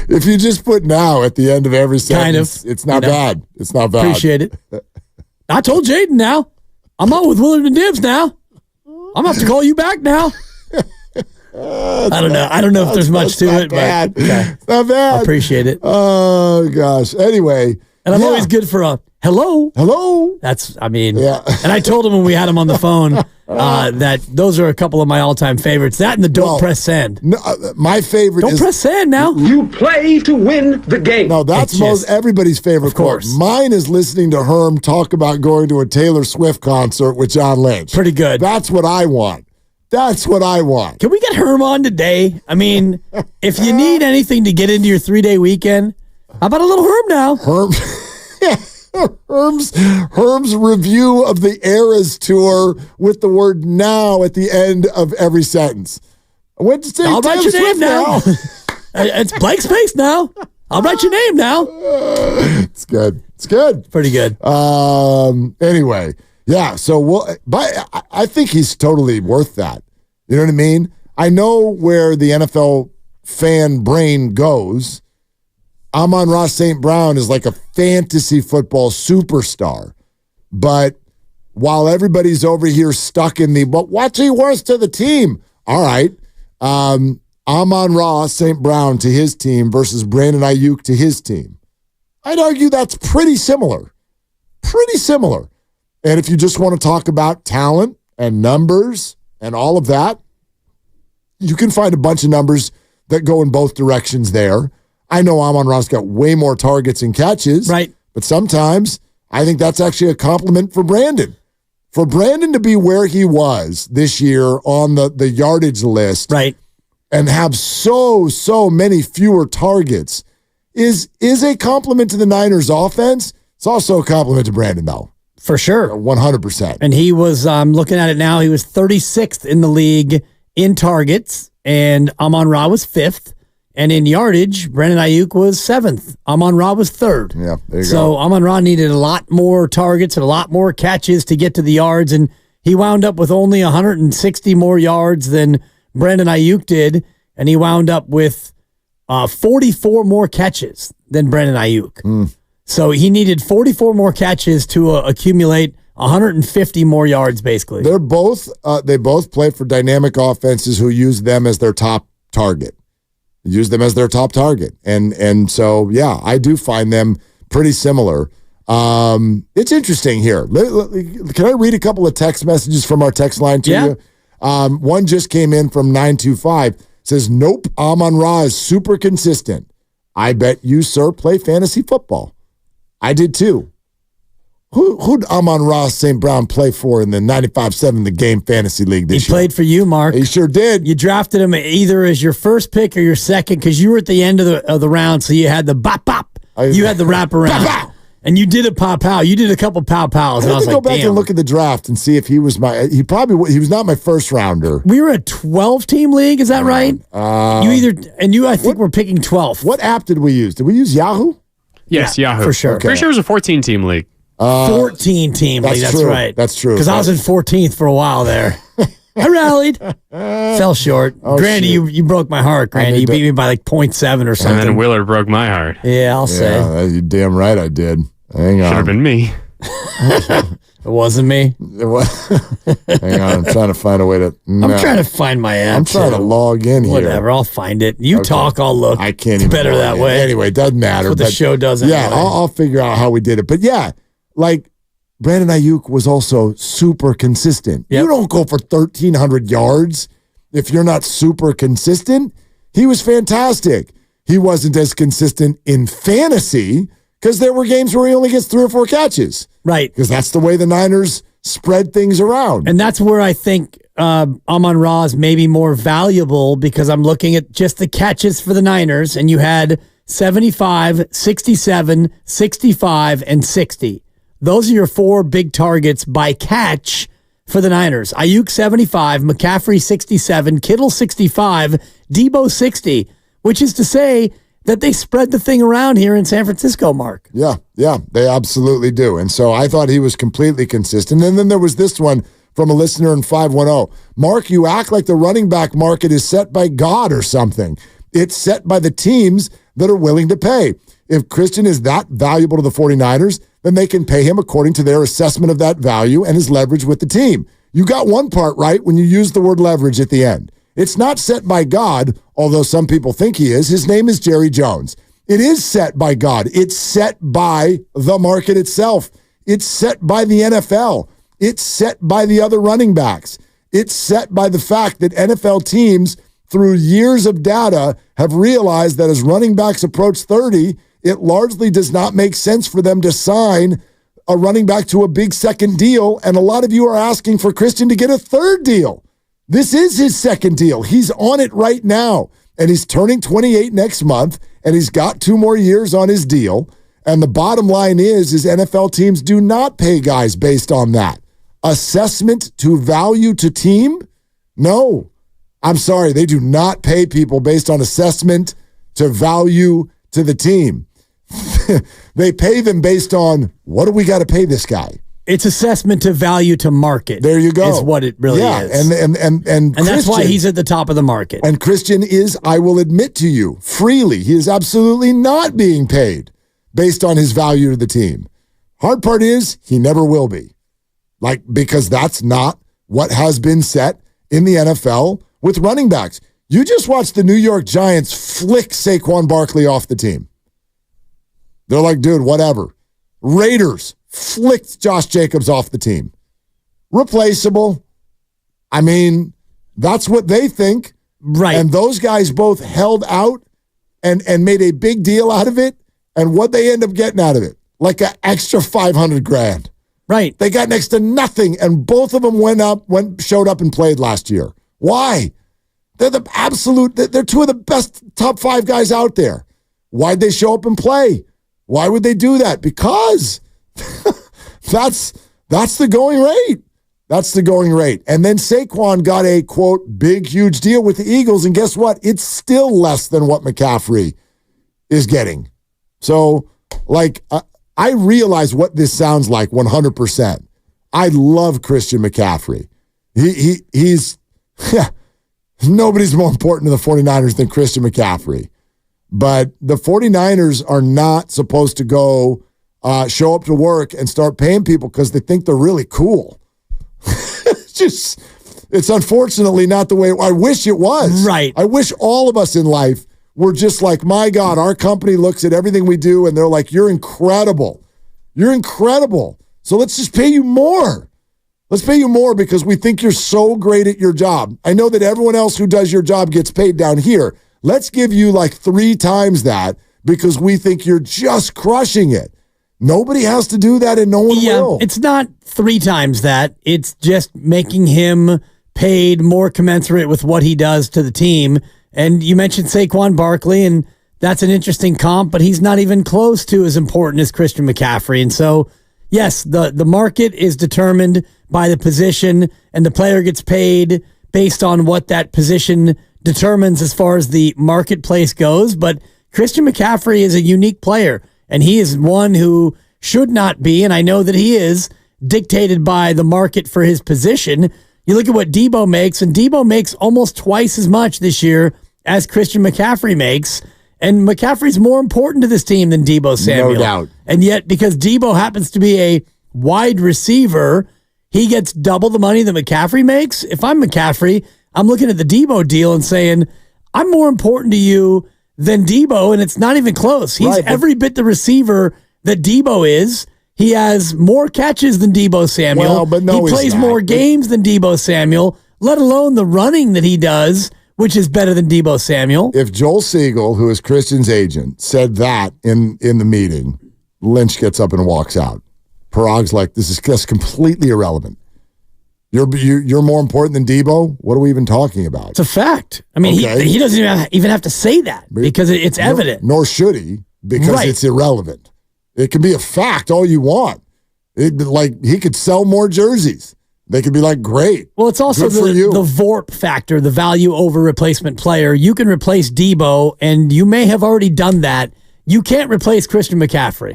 if you just put now at the end of every sentence, it's not bad. It's not bad. Appreciate it. I told Jaden now. I'm on with Willard and Dibs now. I'm going to have to call you back now. I don't know. I don't know if there's much to it, bad. But okay. It's not bad. I appreciate it. Oh gosh. Anyway, and I'm always good for a hello. Hello. And I told him when we had him on the phone that those are a couple of my all-time favorites. That and the don't press send. No, my favorite. Don't press send now. You play to win the game. No, that's everybody's favorite. Of course. Mine is listening to Herm talk about going to a Taylor Swift concert with John Lynch. Pretty good. That's what I want. That's what I want. Can we get Herm on today? I mean, if you need anything to get into your 3-day weekend, how about a little Herm now? Herm's review of the Eras tour with the word now at the end of every sentence. I went to say I'll write your name now. It's blank space now. I'll write your name now. It's good. It's good. Pretty good. Anyway, yeah. So I think he's totally worth that. You know what I mean? I know where the NFL fan brain goes. Amon-Ra St. Brown is like a fantasy football superstar. But while everybody's over here stuck in but what's he worth to the team? All right. Amon-Ra St. Brown to his team versus Brandon Ayuk to his team. I'd argue that's pretty similar. Pretty similar. And if you just want to talk about talent and numbers and all of that, you can find a bunch of numbers that go in both directions there. I know Amon-Ra's got way more targets and catches. Right. But sometimes I think that's actually a compliment for Brandon. For Brandon to be where he was this year on the yardage list. Right. And have so many fewer targets is a compliment to the Niners offense. It's also a compliment to Brandon, though. For sure. 100%. And he was, looking at it now, he was 36th in the league in targets, and Amon-Ra was 5th. And in yardage, Brandon Ayuk was 7th. Amon-Ra was 3rd. Yeah, there you go. So Amon-Ra needed a lot more targets and a lot more catches to get to the yards, and he wound up with only 160 more yards than Brandon Ayuk did, and he wound up with 44 more catches than Brandon Ayuk. So he needed 44 more catches to accumulate 150 more yards, basically. They both play for dynamic offenses who use them as their top target. And so, yeah, I do find them pretty similar. It's interesting here. Can I read a couple of text messages from our text line to you? One just came in from 925. Says, nope, Amon-Ra is super consistent. I bet you, sir, play fantasy football. I did too. Who'd Amon-Ra St. Brown play for in the 95-7 The Game Fantasy League this year? He played for you, Mark. He sure did. You drafted him either as your first pick or your second because you were at the end of the round, so you had the bop-bop. You had the wraparound. And you did a pow-pow. You did a couple pow-pows. I have to go back and look at the draft and see if he was he was not my first rounder. We were a 12-team league, is that right? I think we're picking 12th. What app did we use? Did we use Yahoo? Yes, Yahoo. For sure. Pretty sure it was a 14-team league. 14-team league, that's right. That's true. Because I was in 14th for a while there. I rallied. Fell short. Grandy, you broke my heart, Grandy. You beat me by like 0.7 or something. And then Willard broke my heart. Yeah, I'll say. You're damn right I did. Hang on. Should have been me. It wasn't me. It was. Hang on, I'm trying to find a way to. I'm trying to find my app. I'm trying to log in here. Whatever, I'll find it. You talk, I'll look. I can't it's even. better that way. Anyway, it doesn't matter. That's what the show does. Yeah, anyway. I'll figure out how we did it. But yeah, like Brandon Ayuk was also super consistent. You don't go for 1,300 yards if you're not super consistent. He was fantastic. He wasn't as consistent in fantasy because there were games where he only gets 3 or 4 catches. Right. Because that's the way the Niners spread things around. And that's where I think Amon-Ra is maybe more valuable because I'm looking at just the catches for the Niners, and you had 75, 67, 65, and 60. Those are your 4 big targets by catch for the Niners. Ayuk 75, McCaffrey 67, Kittle 65, Debo 60, which is to say that they spread the thing around here in San Francisco, Mark. Yeah, they absolutely do. And so I thought he was completely consistent. And then there was this one from a listener in 510. Mark, you act like the running back market is set by God or something. It's set by the teams that are willing to pay. If Christian is that valuable to the 49ers, then they can pay him according to their assessment of that value and his leverage with the team. You got one part right when you use the word leverage at the end. It's not set by God, although some people think he is. His name is Jerry Jones. It is set by God. It's set by the market itself. It's set by the NFL. It's set by the other running backs. It's set by the fact that NFL teams, through years of data, have realized that as running backs approach 30, it largely does not make sense for them to sign a running back to a big second deal. And a lot of you are asking for Christian to get a third deal. This is his second deal. He's on it right now, and he's turning 28 next month, and he's got 2 more years on his deal. And the bottom line is NFL teams do not pay guys based on that. Assessment to value to team? No. I'm sorry, they do not pay people based on assessment to value to the team. They pay them based on, what do we got to pay this guy? It's assessment to value to market. There you go. Is what it really is. And that's why he's at the top of the market. And Christian is, I will admit to you, freely, he is absolutely not being paid based on his value to the team. Hard part is, he never will be. Because that's not what has been set in the NFL with running backs. You just watched the New York Giants flick Saquon Barkley off the team. They're like, dude, whatever. Raiders flicked Josh Jacobs off the team. Replaceable. I mean, that's what they think. Right. And those guys both held out and made a big deal out of it. And what they end up getting out of it? Like an extra $500,000. Right. They got next to nothing. And both of them showed up and played last year. Why? They're the absolute, they're 2 of the best top 5 guys out there. Why'd they show up and play? Why would they do that? Because that's the going rate. That's the going rate. And then Saquon got a, quote, big, huge deal with the Eagles. And guess what? It's still less than what McCaffrey is getting. So, I realize what this sounds like 100%. I love Christian McCaffrey. He's nobody's more important to the 49ers than Christian McCaffrey. But the 49ers are not supposed to go show up to work and start paying people because they think they're really cool. It's unfortunately not the way I wish it was. Right. I wish all of us in life were just like, my God, our company looks at everything we do and they're like, you're incredible. You're incredible. So let's just pay you more. Let's pay you more because we think you're so great at your job. I know that everyone else who does your job gets paid down here. Let's give you 3 times that because we think you're just crushing it. Nobody has to do that and no one will. It's not 3 times that. It's just making him paid more commensurate with what he does to the team. And you mentioned Saquon Barkley, and that's an interesting comp, but he's not even close to as important as Christian McCaffrey. And so, yes, the market is determined by the position, and the player gets paid based on what that position determines as far as the marketplace goes. But Christian McCaffrey is a unique player, and he is one who should not be, and I know that he is, dictated by the market for his position. You look at what Debo makes, and Debo makes almost twice as much this year as Christian McCaffrey makes. And McCaffrey's more important to this team than Debo Samuel. No doubt. And yet, because Debo happens to be a wide receiver, he gets double the money that McCaffrey makes. If I'm McCaffrey, I'm looking at the Debo deal and saying, I'm more important to you than Debo, and it's not even close. He's every bit the receiver that Debo is. He has more catches than Deebo Samuel. Well, but no, he plays he's not. more games than Deebo Samuel, let alone the running that he does, which is better than Deebo Samuel. If Joel Siegel, who is Christian's agent, said that in the meeting, Lynch gets up and walks out. Parag's like, this is just completely irrelevant. You're more important than Deebo? What are we even talking about? It's a fact. I mean, he doesn't even have to say that because it's evident. Nor should he, because it's irrelevant. It can be a fact all you want. He could sell more jerseys. They could be like, great. Well, it's also the VORP factor, the value over replacement player. You can replace Deebo, and you may have already done that. You can't replace Christian McCaffrey.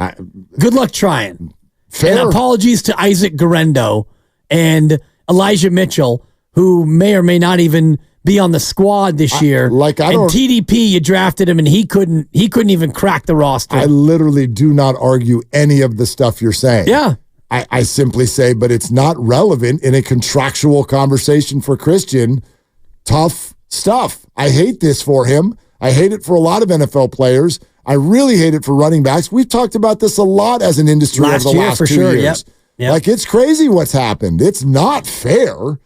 Good luck trying. Fair. And apologies to Isaac Guerrero and Elijah Mitchell, who may or may not even be on the squad this year. And TDP, you drafted him, and he couldn't even crack the roster. I literally do not argue any of the stuff you're saying. Yeah. I simply say, but it's not relevant in a contractual conversation for Christian. Tough stuff. I hate this for him. I hate it for a lot of NFL players. I really hate it for running backs. We've talked about this a lot as an industry over the last 2 years. Yep. Like, it's crazy what's happened. It's not fair.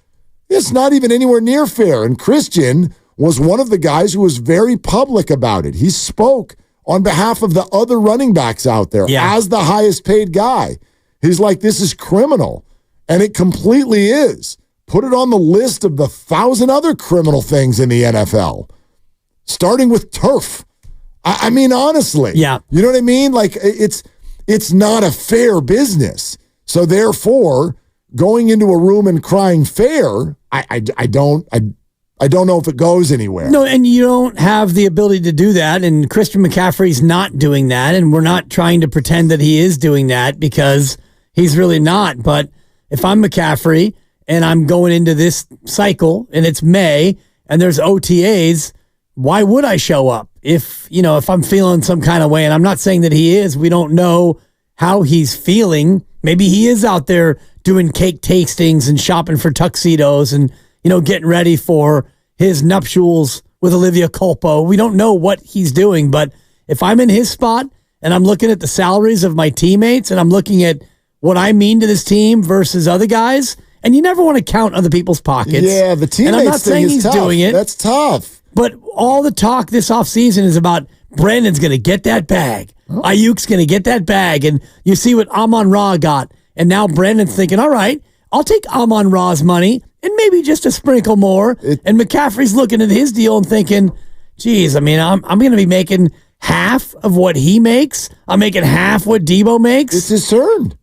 It's not even anywhere near fair. And Christian was one of the guys who was very public about it. He spoke on behalf of the other running backs out there as the highest paid guy. He's like, this is criminal. And it completely is. Put it on the list of the 1,000 other criminal things in the NFL, starting with turf. I mean, honestly. Yeah. You know what I mean? Like, it's not a fair business. So therefore, going into a room and crying fair, I don't know if it goes anywhere. No, and you don't have the ability to do that, and Christian McCaffrey's not doing that, and we're not trying to pretend that he is doing that because he's really not. But if I'm McCaffrey and I'm going into this cycle and it's May and there's OTAs, why would I show up if I'm feeling some kind of way? And I'm not saying that he is. We don't know how he's feeling. Maybe he is out there doing cake tastings and shopping for tuxedos and, getting ready for his nuptials with Olivia Culpo. We don't know what he's doing, but if I'm in his spot and I'm looking at the salaries of my teammates and I'm looking at what I mean to this team versus other guys, and you never want to count other people's pockets. Yeah, the teammates and I'm not saying he's tough. doing it. That's tough. But all the talk this offseason is about Brandon's going to get that bag. Ayuk's going to get that bag. And you see what Amon-Ra got. And now Brandon's thinking, all right, I'll take Amon-Ra's money and maybe just a sprinkle more. And McCaffrey's looking at his deal and thinking, geez, I mean, I'm going to be making half of what he makes. I'm making half what Deebo makes. It's his turn.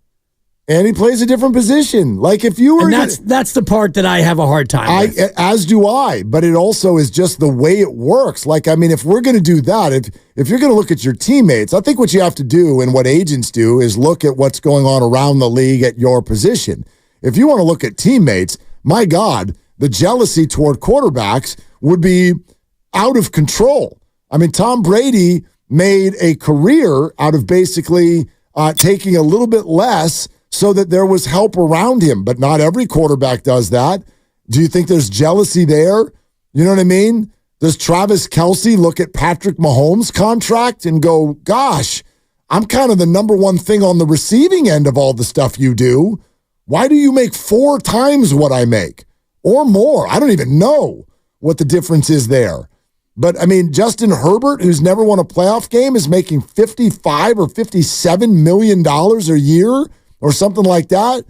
And he plays a different position. Like, if you were... And that's the part that I have a hard time with. As do I. But it also is just the way it works. Like, I mean, if we're going to do that, if you're going to look at your teammates, I think what you have to do and what agents do is look at what's going on around the league at your position. If you want to look at teammates, my God, the jealousy toward quarterbacks would be out of control. I mean, Tom Brady made a career out of basically taking a little bit less so that there was help around him. But not every quarterback does that. Do you think there's jealousy there? You know what I mean? Does Travis Kelce look at Patrick Mahomes' contract and go, gosh, I'm kind of the number one thing on the receiving end of all the stuff you do. Why do you make 4 times what I make or more? I don't even know what the difference is there. But, I mean, Justin Herbert, who's never won a playoff game, is making $55 or $57 million a year or something like that.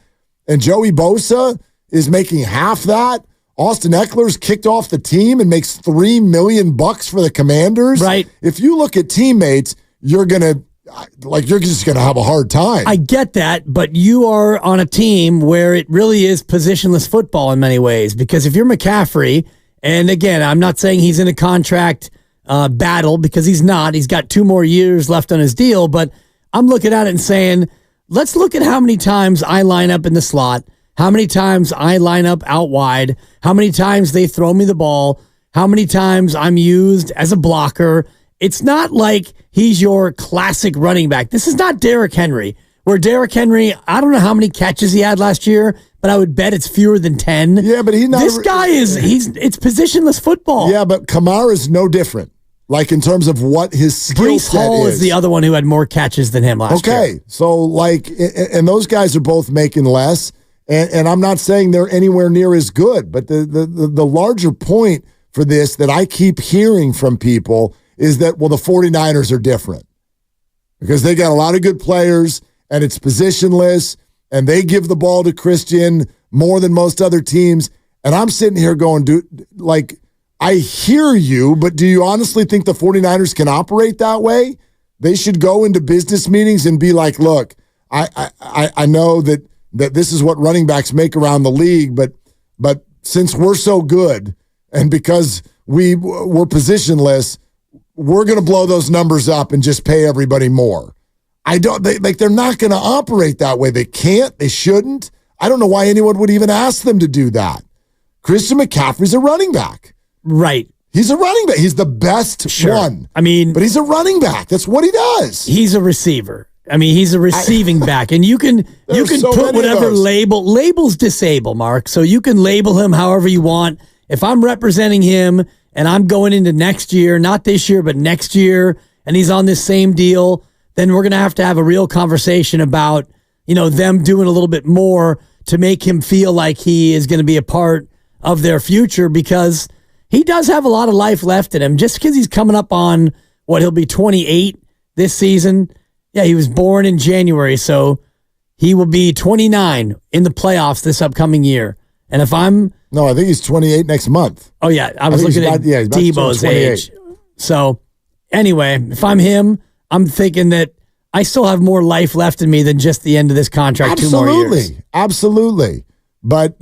And Joey Bosa is making half that. Austin Eckler's kicked off the team and makes $3 million for the Commanders. Right. If you look at teammates, you're just going to have a hard time. I get that, but you are on a team where it really is positionless football in many ways. Because if you're McCaffrey, and again, I'm not saying he's in a contract battle because he's not. He's got 2 more years left on his deal, but I'm looking at it and saying, let's look at how many times I line up in the slot, how many times I line up out wide, how many times they throw me the ball, how many times I'm used as a blocker. It's not like he's your classic running back. This is not Derrick Henry, where Derrick Henry, I don't know how many catches he had last year, but I would bet it's fewer than 10. Yeah, but he's not. This guy it's positionless football. Yeah, but Kamara's no different. Like in terms of what his skill Breece set Hall is the other one who had more catches than him last year. Okay, so like, and those guys are both making less, and I'm not saying they're anywhere near as good, but the larger point for this that I keep hearing from people is that, well, the 49ers are different because they got a lot of good players, and it's positionless, and they give the ball to Christian more than most other teams, and I'm sitting here going, dude, like, I hear you, but do you honestly think the 49ers can operate that way? They should go into business meetings and be like, look, I know that this is what running backs make around the league, but since we're so good and because we're positionless, we're going to blow those numbers up and just pay everybody more. They're not going to operate that way. They can't. They shouldn't. I don't know why anyone would even ask them to do that. Christian McCaffrey's a running back. Right. He's a running back. He's the best one. I mean, but he's a running back. That's what he does. He's a receiver. I mean, he's a receiving back, and you can so put whatever labels disable, Mark. So you can label him however you want. If I'm representing him and I'm going into next year, not this year, but next year, and he's on this same deal, then we're going to have a real conversation about, them doing a little bit more to make him feel like he is going to be a part of their future, because he does have a lot of life left in him. Just because he's coming up on he'll be 28 this season. Yeah, he was born in January, so he will be 29 in the playoffs this upcoming year. And if I'm... No, I think he's 28 next month. Oh, yeah. I was looking at Debo's age. So, anyway, if I'm him, I'm thinking that I still have more life left in me than just the end of this contract, 2 more years. Absolutely. But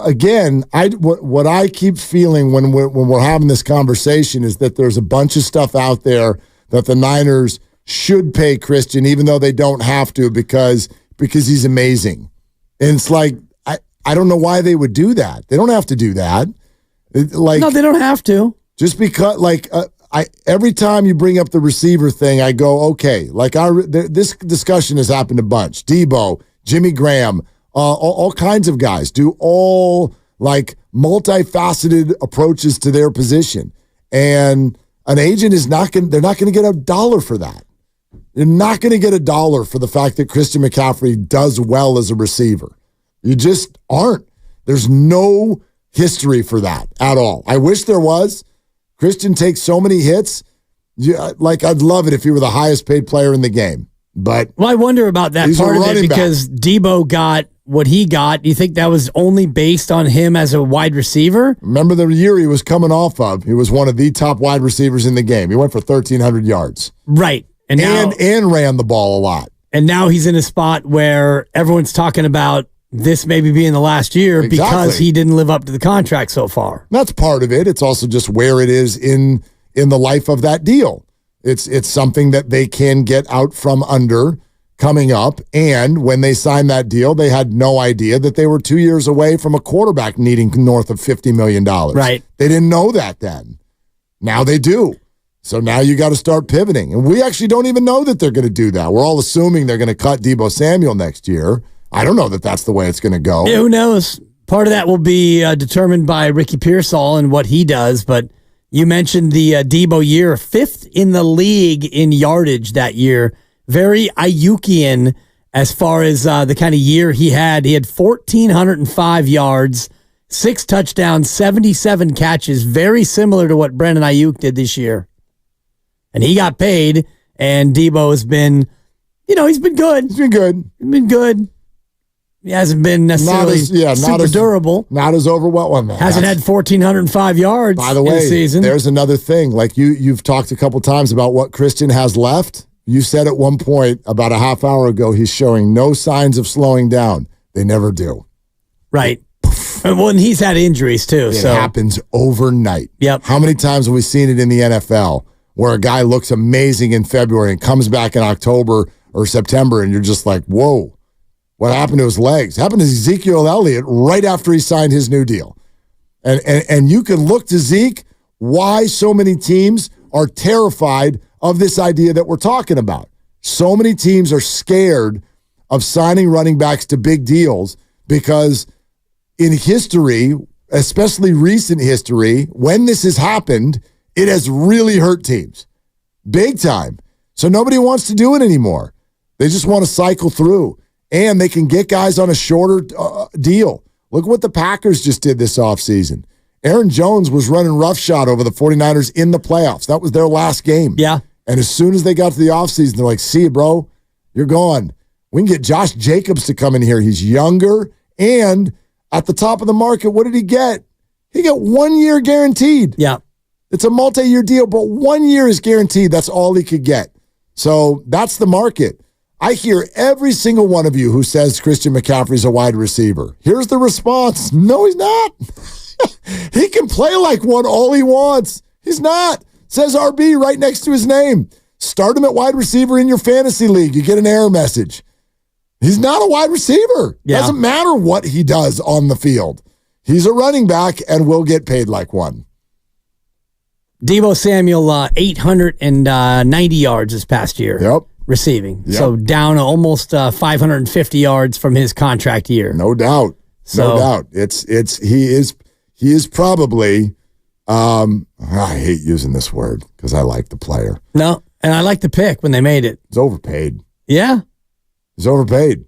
again, what I keep feeling when we're having this conversation is that there's a bunch of stuff out there that the Niners should pay Christian, even though they don't have to, because he's amazing. And it's like, I don't know why they would do that. They don't have to do that. No, they don't have to. Just because, every time you bring up the receiver thing, I go, okay. This discussion has happened a bunch. Debo, Jimmy Graham, all kinds of guys do all multifaceted approaches to their position. And an agent they're not going to get $1 for that. You're not going to get $1 for the fact that Christian McCaffrey does well as a receiver. You just aren't. There's no history for that at all. I wish there was. Christian takes so many hits. I'd love it if he were the highest paid player in the game. But I wonder about that part of it, because Debo got what he got. Do you think that was only based on him as a wide receiver? Remember the year he was coming off of? He was one of the top wide receivers in the game. He went for 1,300 yards. Right. And ran the ball a lot. And now he's in a spot where everyone's talking about this maybe being the last year because he didn't live up to the contract so far. That's part of it. It's also just where it is in the life of that deal. It's something that they can get out from under coming up. And when they signed that deal, they had no idea that they were 2 years away from a quarterback needing north of $50 million. Right. They didn't know that then. Now they do. So now you got to start pivoting. And we actually don't even know that they're going to do that. We're all assuming they're going to cut Debo Samuel next year. I don't know that that's the way it's going to go. Yeah, who knows? Part of that will be determined by Ricky Pearsall and what he does, but you mentioned the Debo year, 5th in the league in yardage that year. Very Ayukian as far as the kind of year he had. He had 1,405 yards, 6 touchdowns, 77 catches, very similar to what Brandon Ayuk did this year. And he got paid, and Debo has been, he's been good. He's been good. He hasn't been necessarily super durable. Not as overwhelming. Hasn't had 1,405 yards by the way, in the season. There's another thing. You've talked a couple times about what Christian has left. You said at one point about a half hour ago, he's showing no signs of slowing down. They never do. Right. And he's had injuries too. It happens overnight. Yep. How many times have we seen it in the NFL where a guy looks amazing in February and comes back in October or September and you're just like, whoa. What happened to his legs? Happened to Ezekiel Elliott right after he signed his new deal. And you can look to Zeke why so many teams are terrified of this idea that we're talking about. So many teams are scared of signing running backs to big deals because in history, especially recent history, when this has happened, It has really hurt teams. Big time. So nobody wants to do it anymore. They just want to cycle through. And they can get guys on a shorter deal. Look what the Packers just did this offseason. Aaron Jones was running roughshod over the 49ers in the playoffs. That was their last game. Yeah. And as soon as they got to the offseason, they're like, see you, bro. You're gone. We can get Josh Jacobs to come in here. He's younger and at the top of the market. What did he get? He got 1 year guaranteed. Yeah. It's a multi-year deal, but 1 year is guaranteed. That's all he could get. So that's the market. I hear every single one of you who says Christian McCaffrey's a wide receiver. Here's the response. No, he's not. He can play like one all he wants. He's not. Says RB right next to his name. Start him at wide receiver in your fantasy league. You get an error message. He's not a wide receiver. Yeah. Doesn't matter what he does on the field. He's a running back and will get paid like one. Deebo Samuel, 890 yards this past year. Yep. Receiving. Yep. So down almost 550 yards from his contract year. No doubt. No doubt. He is probably I hate using this word because I like the player. No, and I like the pick when they made it. He's overpaid. Yeah. He's overpaid.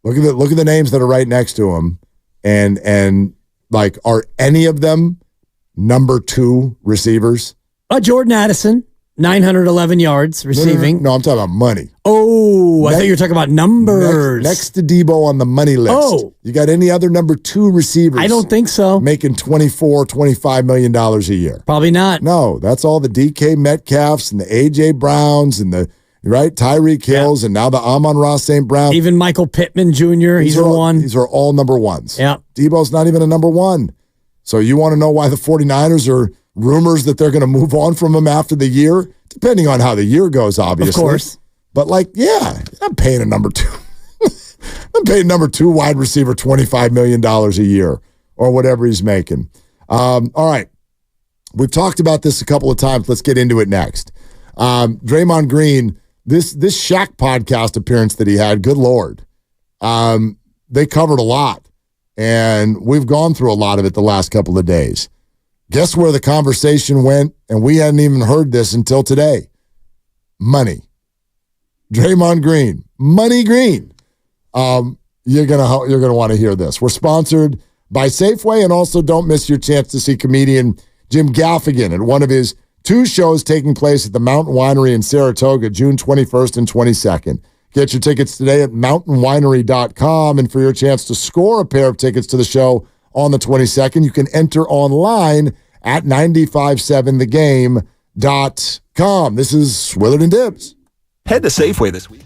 Look at the names that are right next to him, and like, are any of them number 2 receivers? Jordan Addison, 911 yards receiving. No, I'm talking about money. Oh, I thought you were talking about numbers. Next to Debo on the money list. Oh. You got any other number 2 receivers? I don't think so. Making $25 million a year. Probably not. No, that's all the DK Metcalfs and the AJ Browns and the Tyreek Hills and now the Amon-Ra St. Brown. Even Michael Pittman Jr., he's a one. These are all number 1s. Yeah. Debo's not even a number 1. So you want to know why the 49ers are rumors that they're going to move on from him after the year? Depending on how the year goes, obviously. Of course. But I'm paying a number 2. I'm paying number 2 wide receiver $25 million a year or whatever he's making. All right. We've talked about this a couple of times. Let's get into it next. Draymond Green, this Shaq podcast appearance that he had, good Lord. They covered a lot. And we've gone through a lot of it the last couple of days. Guess where the conversation went? And we hadn't even heard this until today. Money. Draymond Green. Money Green. You're gonna want to hear this. We're sponsored by Safeway, and also don't miss your chance to see comedian Jim Gaffigan at one of his 2 shows taking place at the Mountain Winery in Saratoga, June 21st and 22nd. Get your tickets today at mountainwinery.com, and for your chance to score a pair of tickets to the show on the 22nd, you can enter online at 957thegame.com. This is Willard and Dibbs. Head to Safeway this week.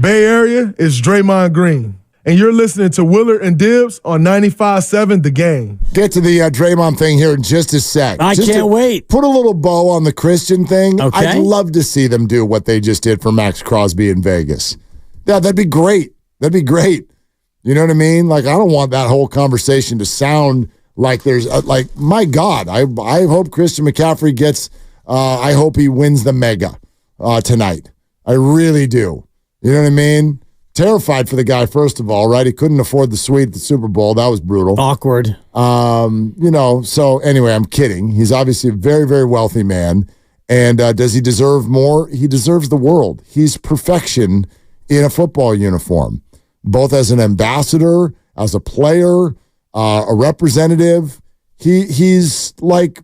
Bay Area is Draymond Green. And you're listening to Willard and Dibbs on 95.7 The Game. Get to the Draymond thing here in just a sec. I can't wait. Put a little bow on the Christian thing. Okay. I'd love to see them do what they just did for Max Crosby in Vegas. Yeah, that'd be great. That'd be great. You know what I mean? Like, I don't want that whole conversation to sound like there's, my God, I hope Christian McCaffrey gets, I hope he wins the mega tonight. I really do. You know what I mean? Terrified for the guy, first of all, right? He couldn't afford the suite at the Super Bowl. That was brutal. Awkward. So anyway, I'm kidding. He's obviously a very, very wealthy man. And does he deserve more? He deserves the world. He's perfection in a football uniform, both as an ambassador, as a player, a representative. He's like,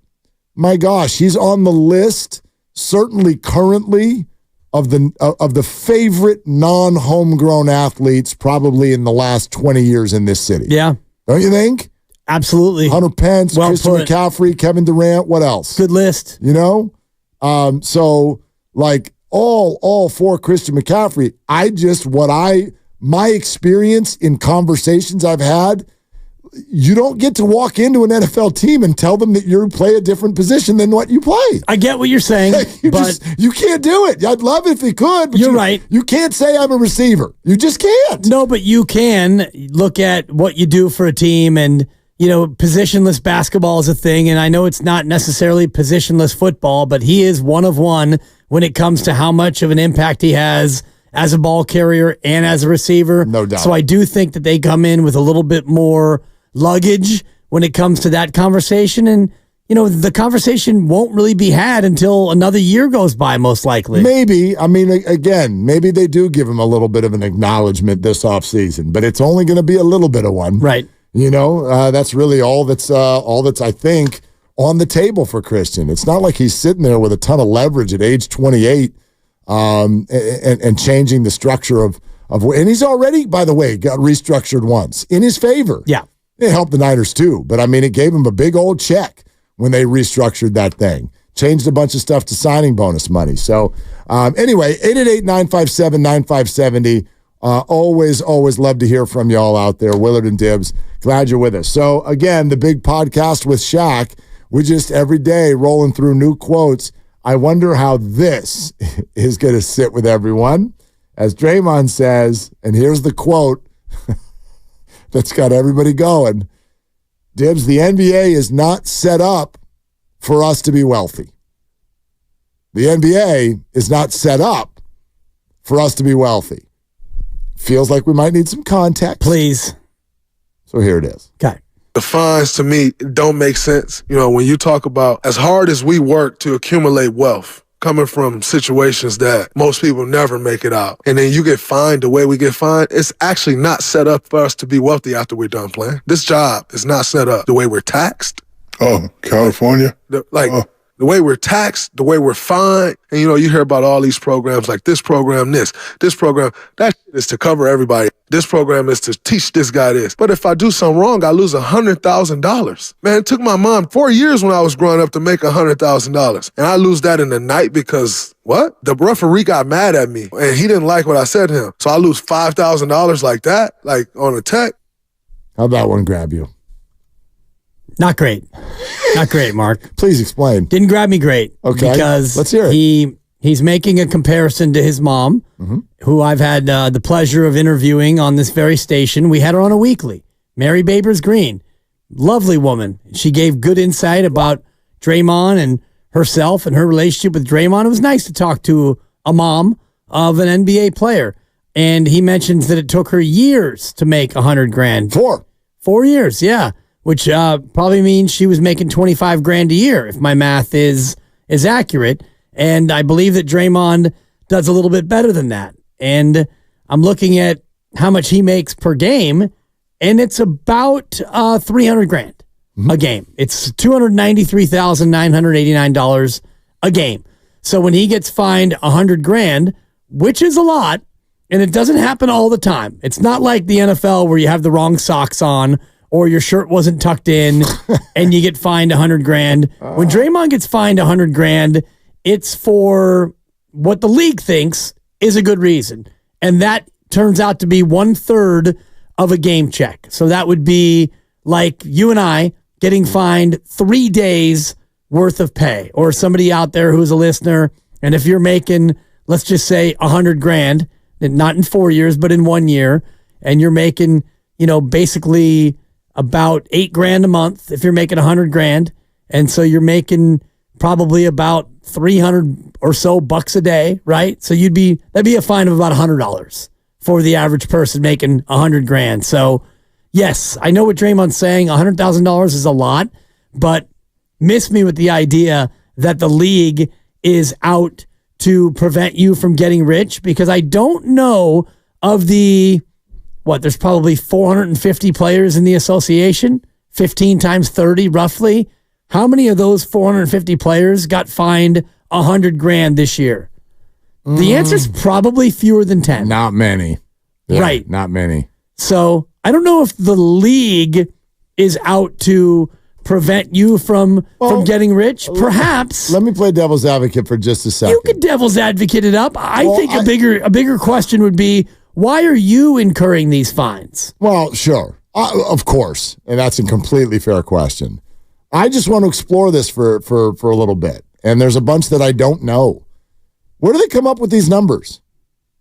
my gosh, he's on the list, certainly currently, of the favorite non-homegrown athletes probably in the last 20 years in this city. Yeah. Don't you think? Absolutely. Hunter Pence, Christian McCaffrey, Kevin Durant, what else? Good list. You know? So like all for Christian McCaffrey, my experience in conversations I've had, you don't get to walk into an NFL team and tell them that you play a different position than what you play. I get what you're saying, but you can't do it. I'd love it if you could, but you're right. You can't say I'm a receiver. You just can't. No, but you can look at what you do for a team, and positionless basketball is a thing, and I know it's not necessarily positionless football, but he is one of one when it comes to how much of an impact he has as a ball carrier and as a receiver. No doubt. So I do think that they come in with a little bit more luggage when it comes to that conversation, and the conversation won't really be had until another year goes by, most likely. Maybe. I mean, again, maybe they do give him a little bit of an acknowledgement this offseason, but it's only going to be a little bit of one. Right. That's really all that's I think on the table for Christian. It's not like he's sitting there with a ton of leverage at age 28 and changing the structure of and he's already, by the way, got restructured once in his favor. Yeah. It helped the Niners too, but I mean, it gave him a big old check when they restructured that thing. Changed a bunch of stuff to signing bonus money. So anyway, 888-957-9570. Always love to hear from y'all out there. Willard and Dibbs, glad you're with us. So again, the big podcast with Shaq, we just every day rolling through new quotes. I wonder how this is going to sit with everyone. As Draymond says, and here's the quote that's got everybody going. Dibbs, the NBA is not set up for us to be wealthy. The NBA is not set up for us to be wealthy. Feels like we might need some context. Please. So here it is. Okay. The fines, to me, don't make sense. When you talk about as hard as we work to accumulate wealth, coming from situations that most people never make it out, and then you get fined the way we get fined, it's actually not set up for us to be wealthy after we're done playing. This job is not set up the way we're taxed. Oh, California? The way we're taxed, the way we're fined, and you hear about all these programs like this program, this program, that is to cover everybody. This program is to teach this guy this. But if I do something wrong, I lose $100,000. Man, it took my mom 4 years when I was growing up to make $100,000. And I lose that in the night because, what? The referee got mad at me and he didn't like what I said to him. So I lose $5,000 like that, like on a tech. How'd that one grab you? Not great. Not great, Mark. Please explain. Didn't grab me great. Okay. Because let's hear it. He's making a comparison to his mom, who I've had the pleasure of interviewing on this very station. We had her on a weekly. Mary Babers Green. Lovely woman. She gave good insight about Draymond and herself and her relationship with Draymond. It was nice to talk to a mom of an NBA player. And he mentions that it took her years to make $100,000. 4 years, yeah. Which probably means she was making $25,000 a year, if my math is accurate. And I believe that Draymond does a little bit better than that. And I'm looking at how much he makes per game, and it's about $300,000 a game. It's $293,989 a game. So when he gets fined $100,000, which is a lot, and it doesn't happen all the time. It's not like the NFL where you have the wrong socks on or your shirt wasn't tucked in and you get fined $100,000. When Draymond gets fined $100,000, it's for what the league thinks is a good reason. and that turns out to be 1/3 of a game check. So that would be like you and I getting fined 3 days worth of pay, or somebody out there who's a listener. And if you're making, let's just say $100,000, not in 4 years, but in 1 year, and you're making, basically about $8,000 a month if you're making $100,000. And so you're making probably about 300 or so bucks a day, right? So that'd be a fine of about $100 for the average person making $100,000. So yes, I know what Draymond's saying. $100,000 is a lot, but miss me with the idea that the league is out to prevent you from getting rich, because I don't know of there's probably 450 players in the association, 15 times 30 roughly. How many of those 450 players got fined $100,000 this year? The answer is probably fewer than 10. Not many. Yeah, right. Not many. So I don't know if the league is out to prevent you from getting rich. Perhaps. Let me play devil's advocate for just a second. You could devil's advocate it up. I think a bigger question would be, why are you incurring these fines? Well, sure. Of course. And that's a completely fair question. I just want to explore this for a little bit. And there's a bunch that I don't know. Where do they come up with these numbers?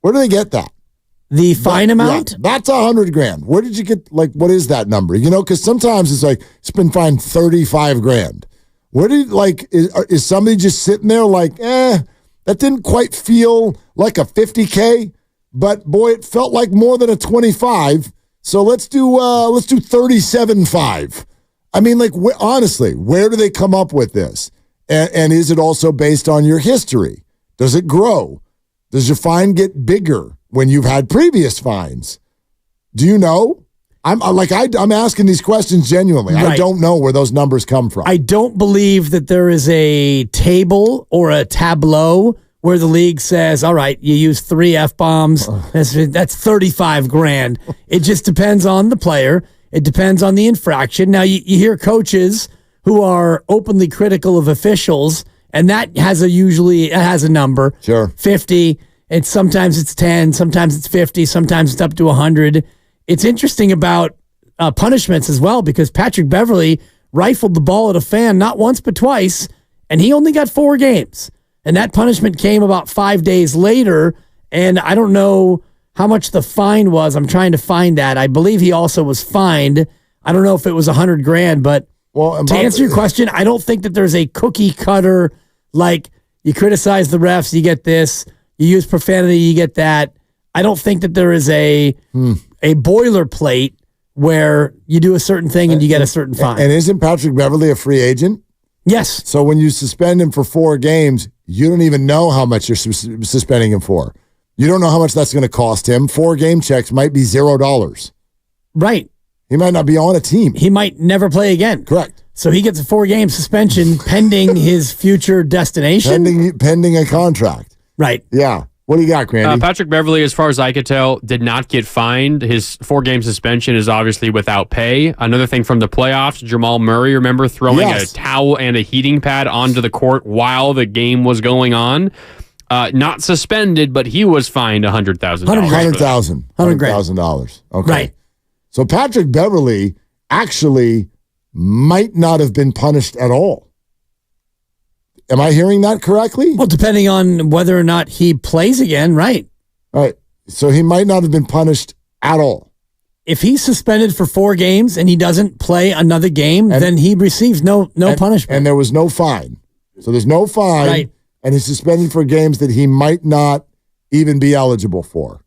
Where do they get that? The fine amount? Yeah, that's $100,000. Where did you get, what is that number? Because sometimes it's like, it's been fined $35,000. Where did, is somebody just sitting there that didn't quite feel like a $50K, but boy, it felt like more than a 25. So let's do $37,500. I mean, honestly, where do they come up with this? And is it also based on your history? Does it grow? Does your fine get bigger when you've had previous fines? Do you know? I'm asking these questions genuinely. Right. I don't know where those numbers come from. I don't believe that there is a table or a tableau where the league says, all right, you use 3 F-bombs. That's $35,000. It just depends on the player. It depends on the infraction. Now, you hear coaches who are openly critical of officials, and that has a number. Sure. 50. And sometimes it's 10, sometimes it's 50, sometimes it's up to 100. It's interesting about punishments as well, because Patrick Beverley rifled the ball at a fan not once but twice, and he only got 4 games. And that punishment came about 5 days later, and I don't know how much the fine was. I'm trying to find that. I believe he also was fined. I don't know if it was $100,000, but to answer your question, I don't think that there's a cookie cutter, you criticize the refs, you get this. You use profanity, you get that. I don't think that there is a boilerplate where you do a certain thing and you get a certain fine. And isn't Patrick Beverley a free agent? Yes. So when you suspend him for 4 games, you don't even know how much you're suspending him for. You don't know how much that's going to cost him. 4 game checks might be $0. Right. He might not be on a team. He might never play again. Correct. So he gets a 4-game suspension pending his future destination? Pending a contract. Right. Yeah. What do you got, Grandy? Patrick Beverley, as far as I could tell, did not get fined. His 4-game suspension is obviously without pay. Another thing from the playoffs, Jamal Murray, remember throwing a towel and a heating pad onto the court while the game was going on? Not suspended, but he was fined $100,000. $100,000. Okay. Right. So Patrick Beverley actually might not have been punished at all. Am I hearing that correctly? Well, depending on whether or not he plays again, right. Right. So he might not have been punished at all. If he's suspended for 4 games and he doesn't play another game, then he receives no punishment. And there was no fine. So there's no fine. Right. And he's suspended for games that he might not even be eligible for.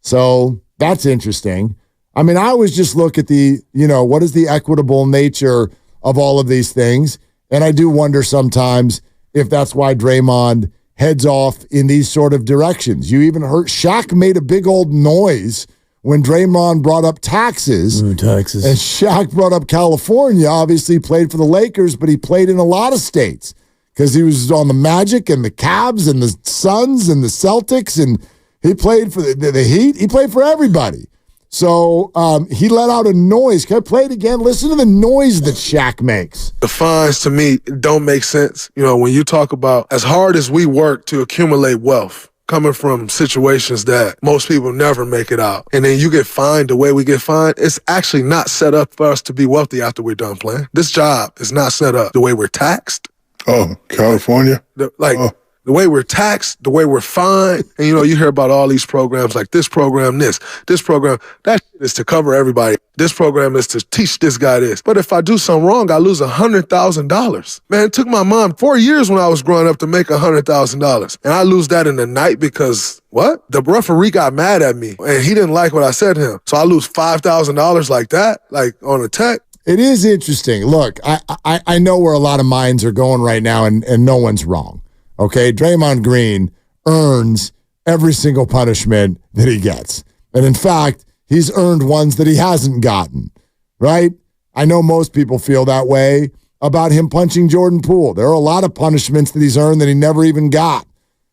So that's interesting. I mean, I always just look at what is the equitable nature of all of these things? And I do wonder sometimes if that's why Draymond heads off in these sort of directions. You even heard Shaq made a big old noise when Draymond brought up taxes. Taxes. And Shaq brought up California. Obviously, he played for the Lakers, but he played in a lot of states because he was on the Magic and the Cavs and the Suns and the Celtics, and he played for the Heat. He played for everybody. So he let out a noise. Can I play it again? Listen to the noise that Shaq makes. The fines, to me, don't make sense. When you talk about as hard as we work to accumulate wealth, coming from situations that most people never make it out. And then you get fined the way we get fined. It's actually not set up for us to be wealthy after we're done playing. This job is not set up the way we're taxed. Oh, California? The way we're taxed, the way we're fined. And, you hear about all these programs like this program, this program. That shit is to cover everybody. This program is to teach this guy this. But if I do something wrong, I lose $100,000. Man, it took my mom 4 years when I was growing up to make $100,000. And I lose that in the night because, what? The referee got mad at me and he didn't like what I said to him. So I lose $5,000 like that, like on a tech. It is interesting. Look, I know where a lot of minds are going right now, and no one's wrong. Okay, Draymond Green earns every single punishment that he gets. And in fact, he's earned ones that he hasn't gotten, right? I know most people feel that way about him punching Jordan Poole. There are a lot of punishments that he's earned that he never even got.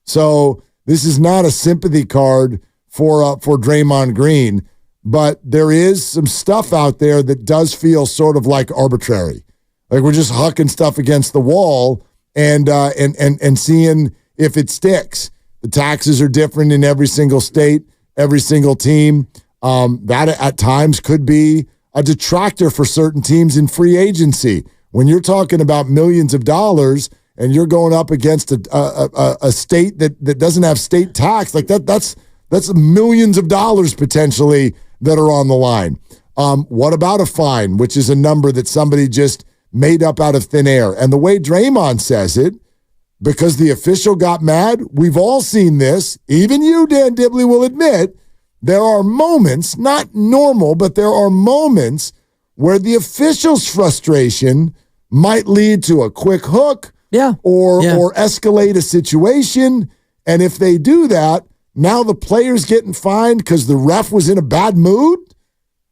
So this is not a sympathy card for Draymond Green, but there is some stuff out there that does feel sort of like arbitrary. Like we're just hucking stuff against the wall and seeing if it sticks. The taxes are different in every single state, every single team. That at times could be a detractor for certain teams in free agency. When you're talking about millions of dollars and you're going up against a state that doesn't have state tax, like that's millions of dollars potentially that are on the line. What about a fine, which is a number that somebody just made up out of thin air? And the way Draymond says it, because the official got mad, we've all seen this. Even you, Dan Dibley, will admit there are moments, not normal, but there are moments where the official's frustration might lead to a quick hook or escalate a situation. And if they do that, now the player's getting fined because the ref was in a bad mood?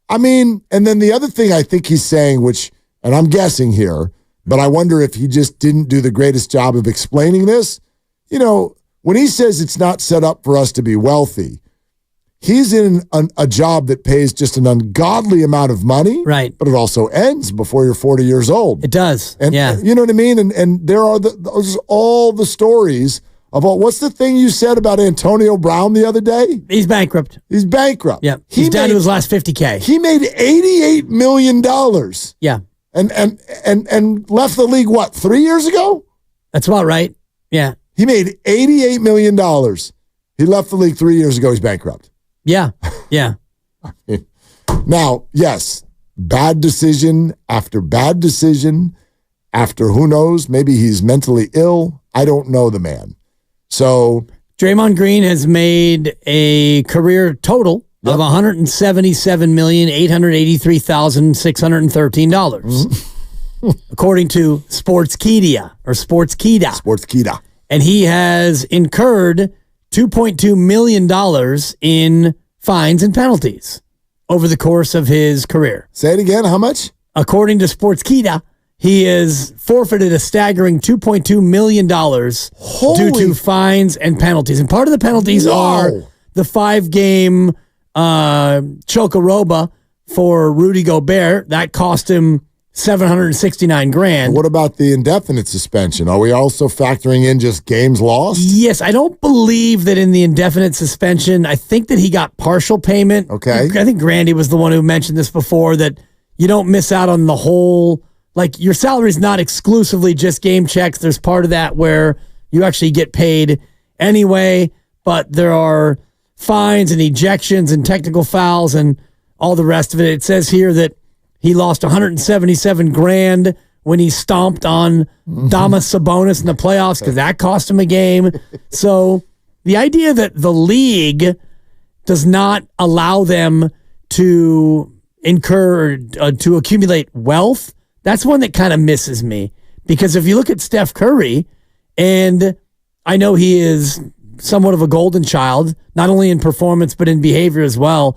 I mean, and then the other thing I think he's saying, which, and I'm guessing here, but I wonder if he just didn't do the greatest job of explaining this. When he says it's not set up for us to be wealthy, he's in a job that pays just an ungodly amount of money. Right. But it also ends before you're 40 years old. It does. And you know what I mean? And there are those all the stories about what's the thing you said about Antonio Brown the other day? He's bankrupt. He's bankrupt. Yeah. He's down to his last $50K. He made $88 million. Yeah. And left the league, 3 years ago? That's about right. Yeah. He made $88 million. He left the league 3 years ago. He's bankrupt. Yeah. Yeah. Now, yes, bad decision after bad decision after who knows, maybe he's mentally ill. I don't know the man. So Draymond Green has made a career total of $177,883,613, according to Sportskeeda. Sportskeeda. And he has incurred $2.2 million in fines and penalties over the course of his career. Say it again. How much? According to Sportskeeda, he has forfeited a staggering $2.2 million due to fines and penalties. And part of the penalties are the 5-game Chocoroba for Rudy Gobert. That cost him $769,000. What about the indefinite suspension? Are we also factoring in just games lost? Yes, I don't believe that in the indefinite suspension. I think that he got partial payment. Okay. I think Grandy was the one who mentioned this before, that you don't miss out on the whole, like your salary is not exclusively just game checks. There's part of that where you actually get paid anyway, but there are fines and ejections and technical fouls and all the rest of it. It says here that he lost $177,000 when he stomped on Damas Sabonis in the playoffs because that cost him a game. So the idea that the league does not allow them to incur to accumulate wealth, that's one that kind of misses me. Because if you look at Steph Curry, and I know he is somewhat of a golden child, not only in performance but in behavior as well.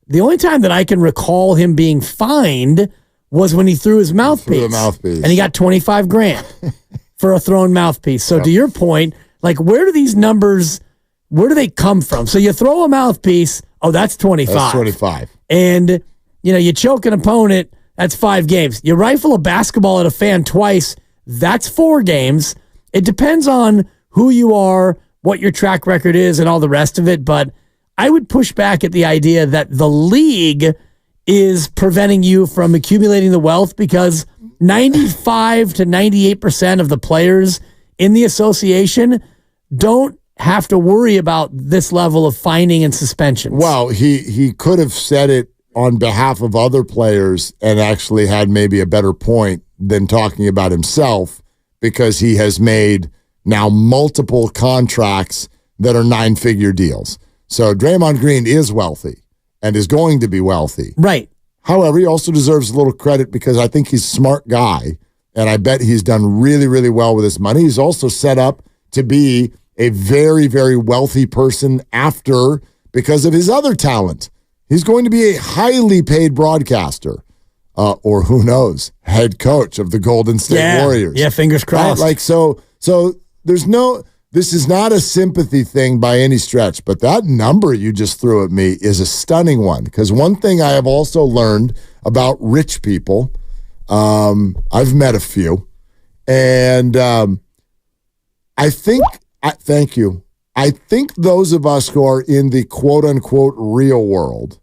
The only time that I can recall him being fined was when he threw his mouthpiece. And he got $25,000 for a thrown mouthpiece. So to your point, like where do these numbers, where do they come from? So you throw a mouthpiece, that's 25. That's 25. And you choke an opponent, that's 5 games. You rifle a basketball at a fan twice, that's 4 games. It depends on who you are, what your track record is and all the rest of it, but I would push back at the idea that the league is preventing you from accumulating the wealth, because 95 to 98% of the players in the association don't have to worry about this level of fining and suspensions. Well, he could have said it on behalf of other players and actually had maybe a better point than talking about himself, because he has made now multiple contracts that are 9-figure deals. So Draymond Green is wealthy and is going to be wealthy. Right. However, he also deserves a little credit because I think he's a smart guy, and I bet he's done really, really well with his money. He's also set up to be a very, very wealthy person after, because of his other talent. He's going to be a highly paid broadcaster, or who knows, head coach of the Golden State Warriors. Yeah, fingers crossed. Right? So there's no, this is not a sympathy thing by any stretch, but that number you just threw at me is a stunning one. Because one thing I have also learned about rich people, I've met a few, and I think, thank you. I think those of us who are in the quote-unquote real world,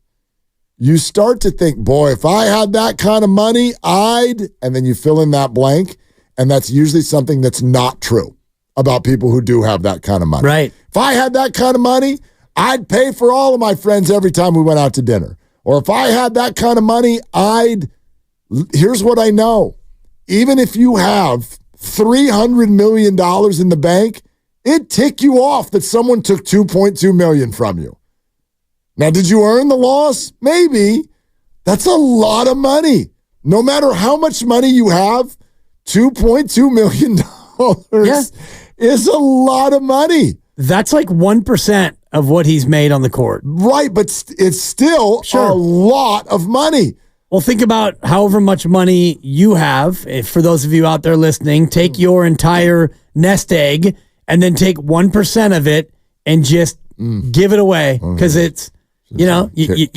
you start to think, boy, if I had that kind of money, and then you fill in that blank, and that's usually something that's not true about people who do have that kind of money. Right. If I had that kind of money, I'd pay for all of my friends every time we went out to dinner. Or if I had that kind of money, here's what I know. Even if you have $300 million in the bank, it'd tick you off that someone took $2.2 million from you. Now, did you earn the loss? Maybe. That's a lot of money. No matter how much money you have, $2.2 million is a lot of money. That's like 1% of what he's made on the court. Right, but it's still a lot of money. Well, think about however much money you have. If, for those of you out there listening, take your entire nest egg and then take 1% of it and just give it away, because it's, you're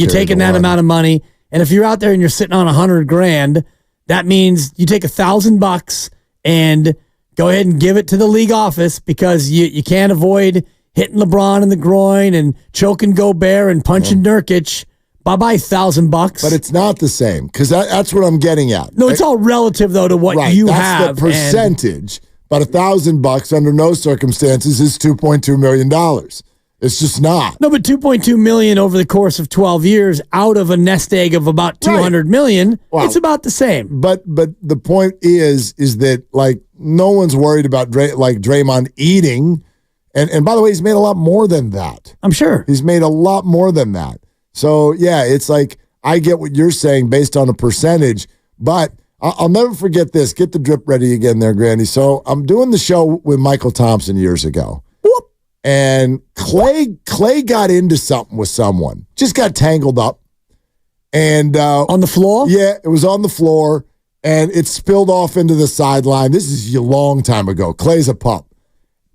taking that amount of money. And if you're out there and you're sitting on $100,000, that means you take $1,000 and go ahead and give it to the league office, because you can't avoid hitting LeBron in the groin and choking Gobert and punching Nurkic. Bye-bye, $1,000. But it's not the same, because that's what I'm getting at. No, it's all relative, though, to what you have. That's the percentage. But $1,000 under no circumstances is $2.2 million. It's just not. No, but $2.2 million over the course of 12 years out of a nest egg of about $200 million, it's about the same. But the point is that, like, no one's worried about Draymond eating. And by the way, he's made a lot more than that. I'm sure. He's made a lot more than that. So, yeah, it's like, I get what you're saying based on a percentage, but I'll never forget this. Get the drip ready again there, Grandy. So I'm doing the show with Michael Thompson years ago. Whoop. And Clay got into something with someone. Just got tangled up. And on the floor? Yeah, it was on the floor, and it spilled off into the sideline. This is a long time ago. Clay's a pup.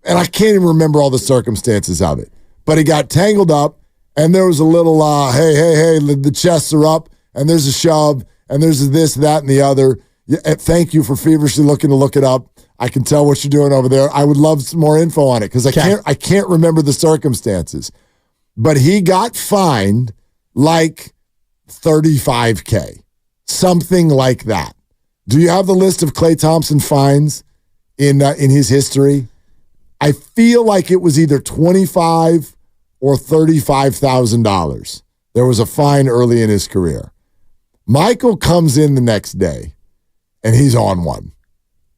And I can't even remember all the circumstances of it. But he got tangled up, and there was a little, hey, the chests are up, and there's a shove, and there's this, that, and the other. Thank you for feverishly looking to look it up. I can tell what you're doing over there. I would love some more info on it, because I can't remember the circumstances. But he got fined like $35K, something like that. Do you have the list of Klay Thompson fines in his history? I feel like it was either $25,000 or $35,000. There was a fine early in his career. Michael comes in the next day, and he's on one.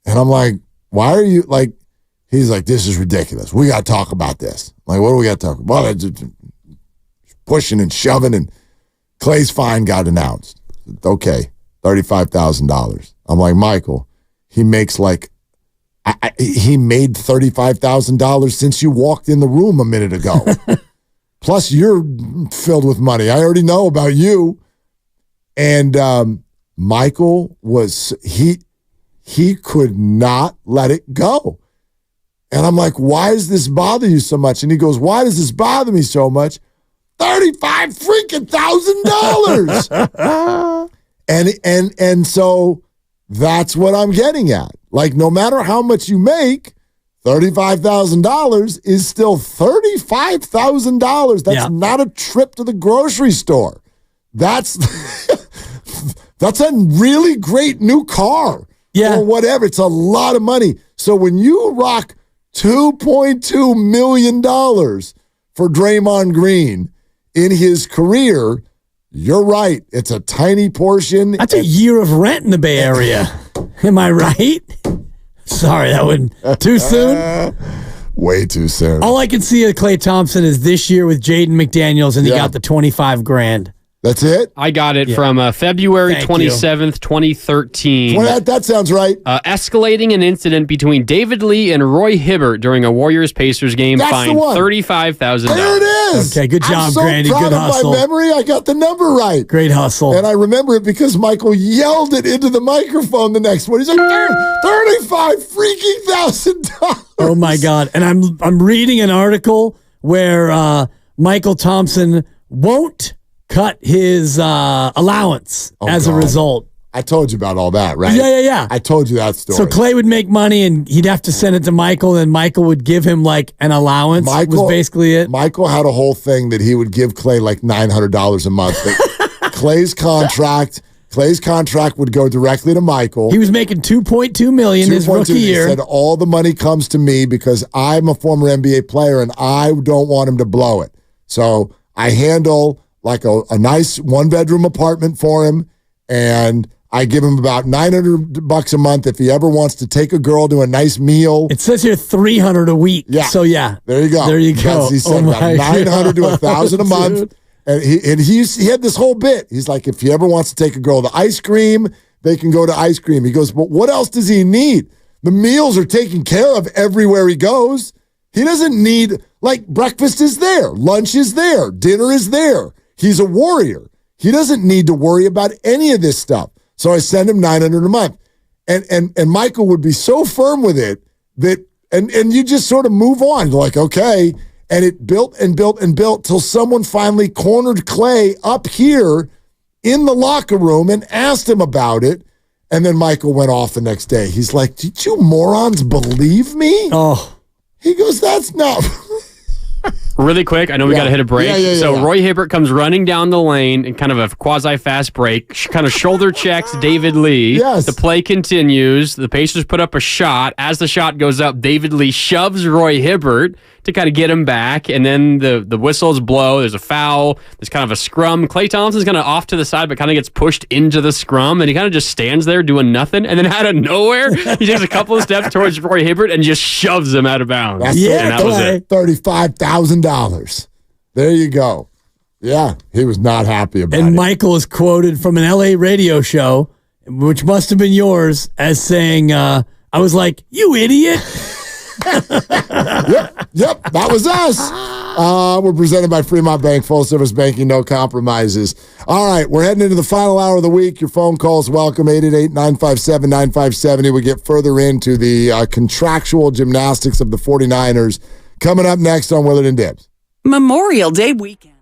And I'm like, why are you, like, he's like, this is ridiculous. We got to talk about this. I'm like, what do we got to talk about? Well, just pushing and shoving, and Clay's fine got announced. Okay, $35,000. I'm like, Michael, he makes like, he made $35,000 since you walked in the room a minute ago. Plus, you're filled with money. I already know about you. And Michael was, he could not let it go. And I'm like, why does this bother you so much? And he goes, why does this bother me so much? $35,000. And so that's what I'm getting at. Like, no matter how much you make, $35,000 is still $35,000. That's not a trip to the grocery store. That's that's a really great new car. Or whatever. It's a lot of money. So when you rock $2.2 million for Draymond Green in his career, you're right. It's a tiny portion. That's a year of rent in the Bay Area. Am I right? Sorry, that went too soon. Way too soon. All I can see of Klay Thompson is this year with Jaden McDaniels, and he got the $25,000. That's it? I got it from February 27th, 2013. Well, that sounds right. Escalating an incident between David Lee and Roy Hibbert during a Warriors-Pacers game, fined $35,000. There it is. Okay, good job, I'm so Grandy. proud Good of hustle. my memory. I got the number right. Great hustle. And I remember it because Michael yelled it into the microphone the next one. He's like, $35,000. Oh my God! And I'm reading an article where Michael Thompson won't cut his allowance as a result. I told you about all that, right? Yeah. I told you that story. So Klay would make money and he'd have to send it to Michael, and Michael would give him like an allowance. Was basically it. Michael had a whole thing that he would give Klay like $900 a month. Clay's contract would go directly to Michael. He was making $2.2 million his rookie year. He said all the money comes to me because I'm a former NBA player and I don't want him to blow it. So I handle like a nice one-bedroom apartment for him, and I give him about $900 a month if he ever wants to take a girl to a nice meal. It says here $300 a week. Yeah. So yeah. There you go. There you go. He said about $900 to $1,000 a month. And he had this whole bit. He's like, if he ever wants to take a girl to ice cream, they can go to ice cream. He goes, but what else does he need? The meals are taken care of everywhere he goes. He doesn't need, like, breakfast is there, lunch is there, dinner is there. He's a warrior. He doesn't need to worry about any of this stuff. So I send him $900 a month. And Michael would be so firm with it that, and you just sort of move on. You're like, okay. And it built and built and built till someone finally cornered Klay up here in the locker room and asked him about it. And then Michael went off the next day. He's like, did you morons believe me? Oh. He goes, that's not... Really quick, I know we got to hit a break. So Roy Hibbert comes running down the lane in kind of a quasi-fast break, kind of shoulder checks David Lee. Yes. The play continues. The Pacers put up a shot. As the shot goes up, David Lee shoves Roy Hibbert to kind of get him back, and then the whistles blow. There's a foul. There's kind of a scrum. Klay Thompson's kind of off to the side, but kind of gets pushed into the scrum, and he kind of just stands there doing nothing, and then out of nowhere, he takes a couple of steps towards Roy Hibbert and just shoves him out of bounds. And that was it. $35,000. There you go. Yeah, he was not happy about it. And Michael is quoted from an LA radio show, which must have been yours, as saying, I was like, you idiot. Yep, that was us. We're presented by Fremont Bank, full service banking, no compromises. All right, we're heading into the final hour of the week. Your phone calls welcome, 888-957-9570. We get further into the contractual gymnastics of the 49ers coming up next on Willard and Dibs. Memorial Day weekend.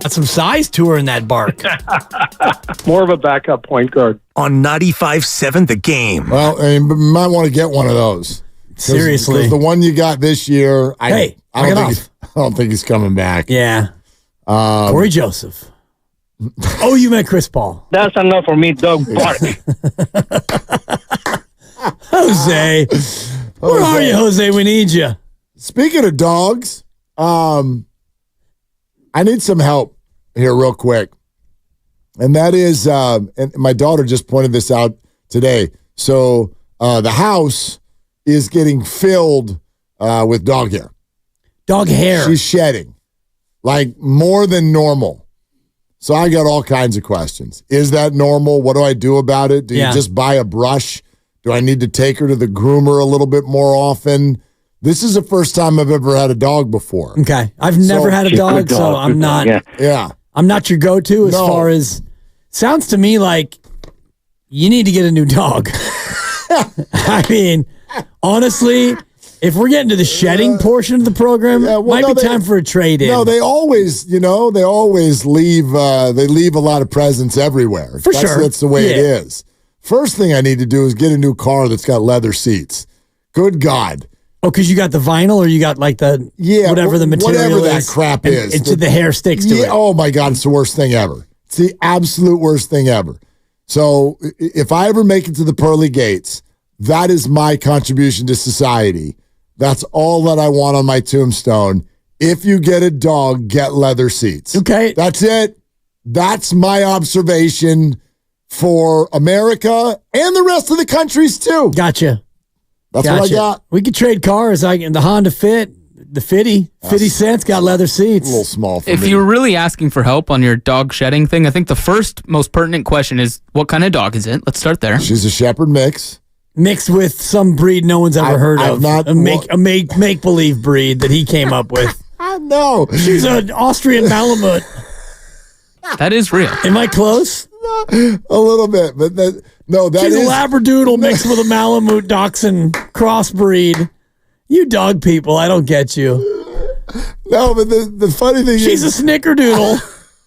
That's some size to her in that bark. More of a backup point guard. On 95.7 The Game. Well, I mean, you might want to get one of those. Seriously. Because the one you got this year, I don't think he's coming back. Yeah. Corey Joseph. Oh, you meant Chris Paul. That's enough for me, Doug Bark. Jose. Where are you, Jose? We need you. Speaking of dogs, I need some help here real quick. And that is, and my daughter just pointed this out today. So the house is getting filled with dog hair. Dog hair? She's shedding, like more than normal. So I got all kinds of questions. Is that normal? What do I do about it? Do you just buy a brush? Do I need to take her to the groomer a little bit more often? This is the first time I've ever had a dog before. Okay. I've never had a dog, so I'm not. Yeah. I'm not your go-to as far as. Sounds to me like you need to get a new dog. I mean, honestly, if we're getting to the shedding portion of the program, might be time for a trade-in. No, they always leave a lot of presents everywhere. For sure. That's the way it is. First thing I need to do is get a new car that's got leather seats. Good God. Oh, because you got the vinyl or you got like the whatever the material whatever is. that crap is. The hair sticks to it. Oh, my God. It's the worst thing ever. It's the absolute worst thing ever. So if I ever make it to the pearly gates, that is my contribution to society. That's all that I want on my tombstone. If you get a dog, get leather seats. Okay. That's it. That's my observation for America and the rest of the countries, too. Gotcha. That's what I got. We could trade cars. The Honda Fit, the 50 cents got leather seats. A little small for me. If you're really asking for help on your dog shedding thing, I think the first most pertinent question is, what kind of dog is it? Let's start there. She's a Shepherd mix. Mixed with some breed no one's ever heard of. A make-believe breed that he came up with. No. She's an Austrian Malamute. That is real. Am I close? A little bit, but She's a Labradoodle mixed with a Malamute Dachshund crossbreed. You dog people, I don't get you. No, but the funny thing She's is... a snickerdoodle.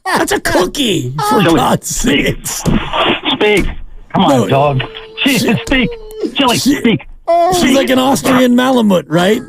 That's a cookie, for God's sake. Speak. Come on, dog. Speak. Chili, speak. She's like an Austrian Malamute, right?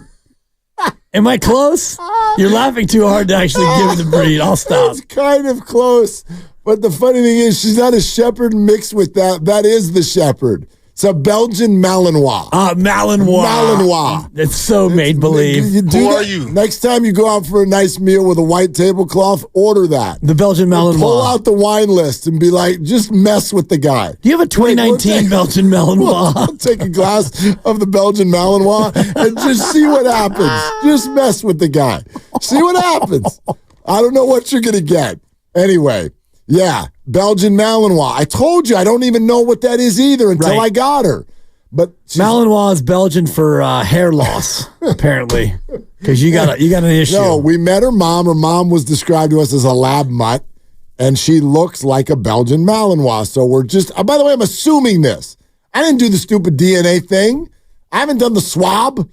Am I close? You're laughing too hard to actually give the breed. I'll stop. It's kind of close. But the funny thing is, she's not a Shepherd mixed with that. That is the Shepherd. It's a Belgian Malinois. Malinois. It's so made-believe. Who are you? Next time you go out for a nice meal with a white tablecloth, order that. The Belgian Malinois. Pull out the wine list and be like, just mess with the guy. Do you have a 2019 Belgian Malinois? We'll take a glass of the Belgian Malinois and just see what happens. Just mess with the guy. See what happens. I don't know what you're going to get. Anyway, yeah, Belgian Malinois. I told you, I don't even know what that is either until I got her. But Malinois is Belgian for hair loss, apparently, because you got an issue. No, we met her mom. Her mom was described to us as a lab mutt, and she looks like a Belgian Malinois. So we're just. By the way, I'm assuming this. I didn't do the stupid DNA thing. I haven't done the swab.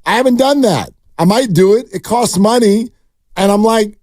I haven't done that. I might do it. It costs money, and I'm like,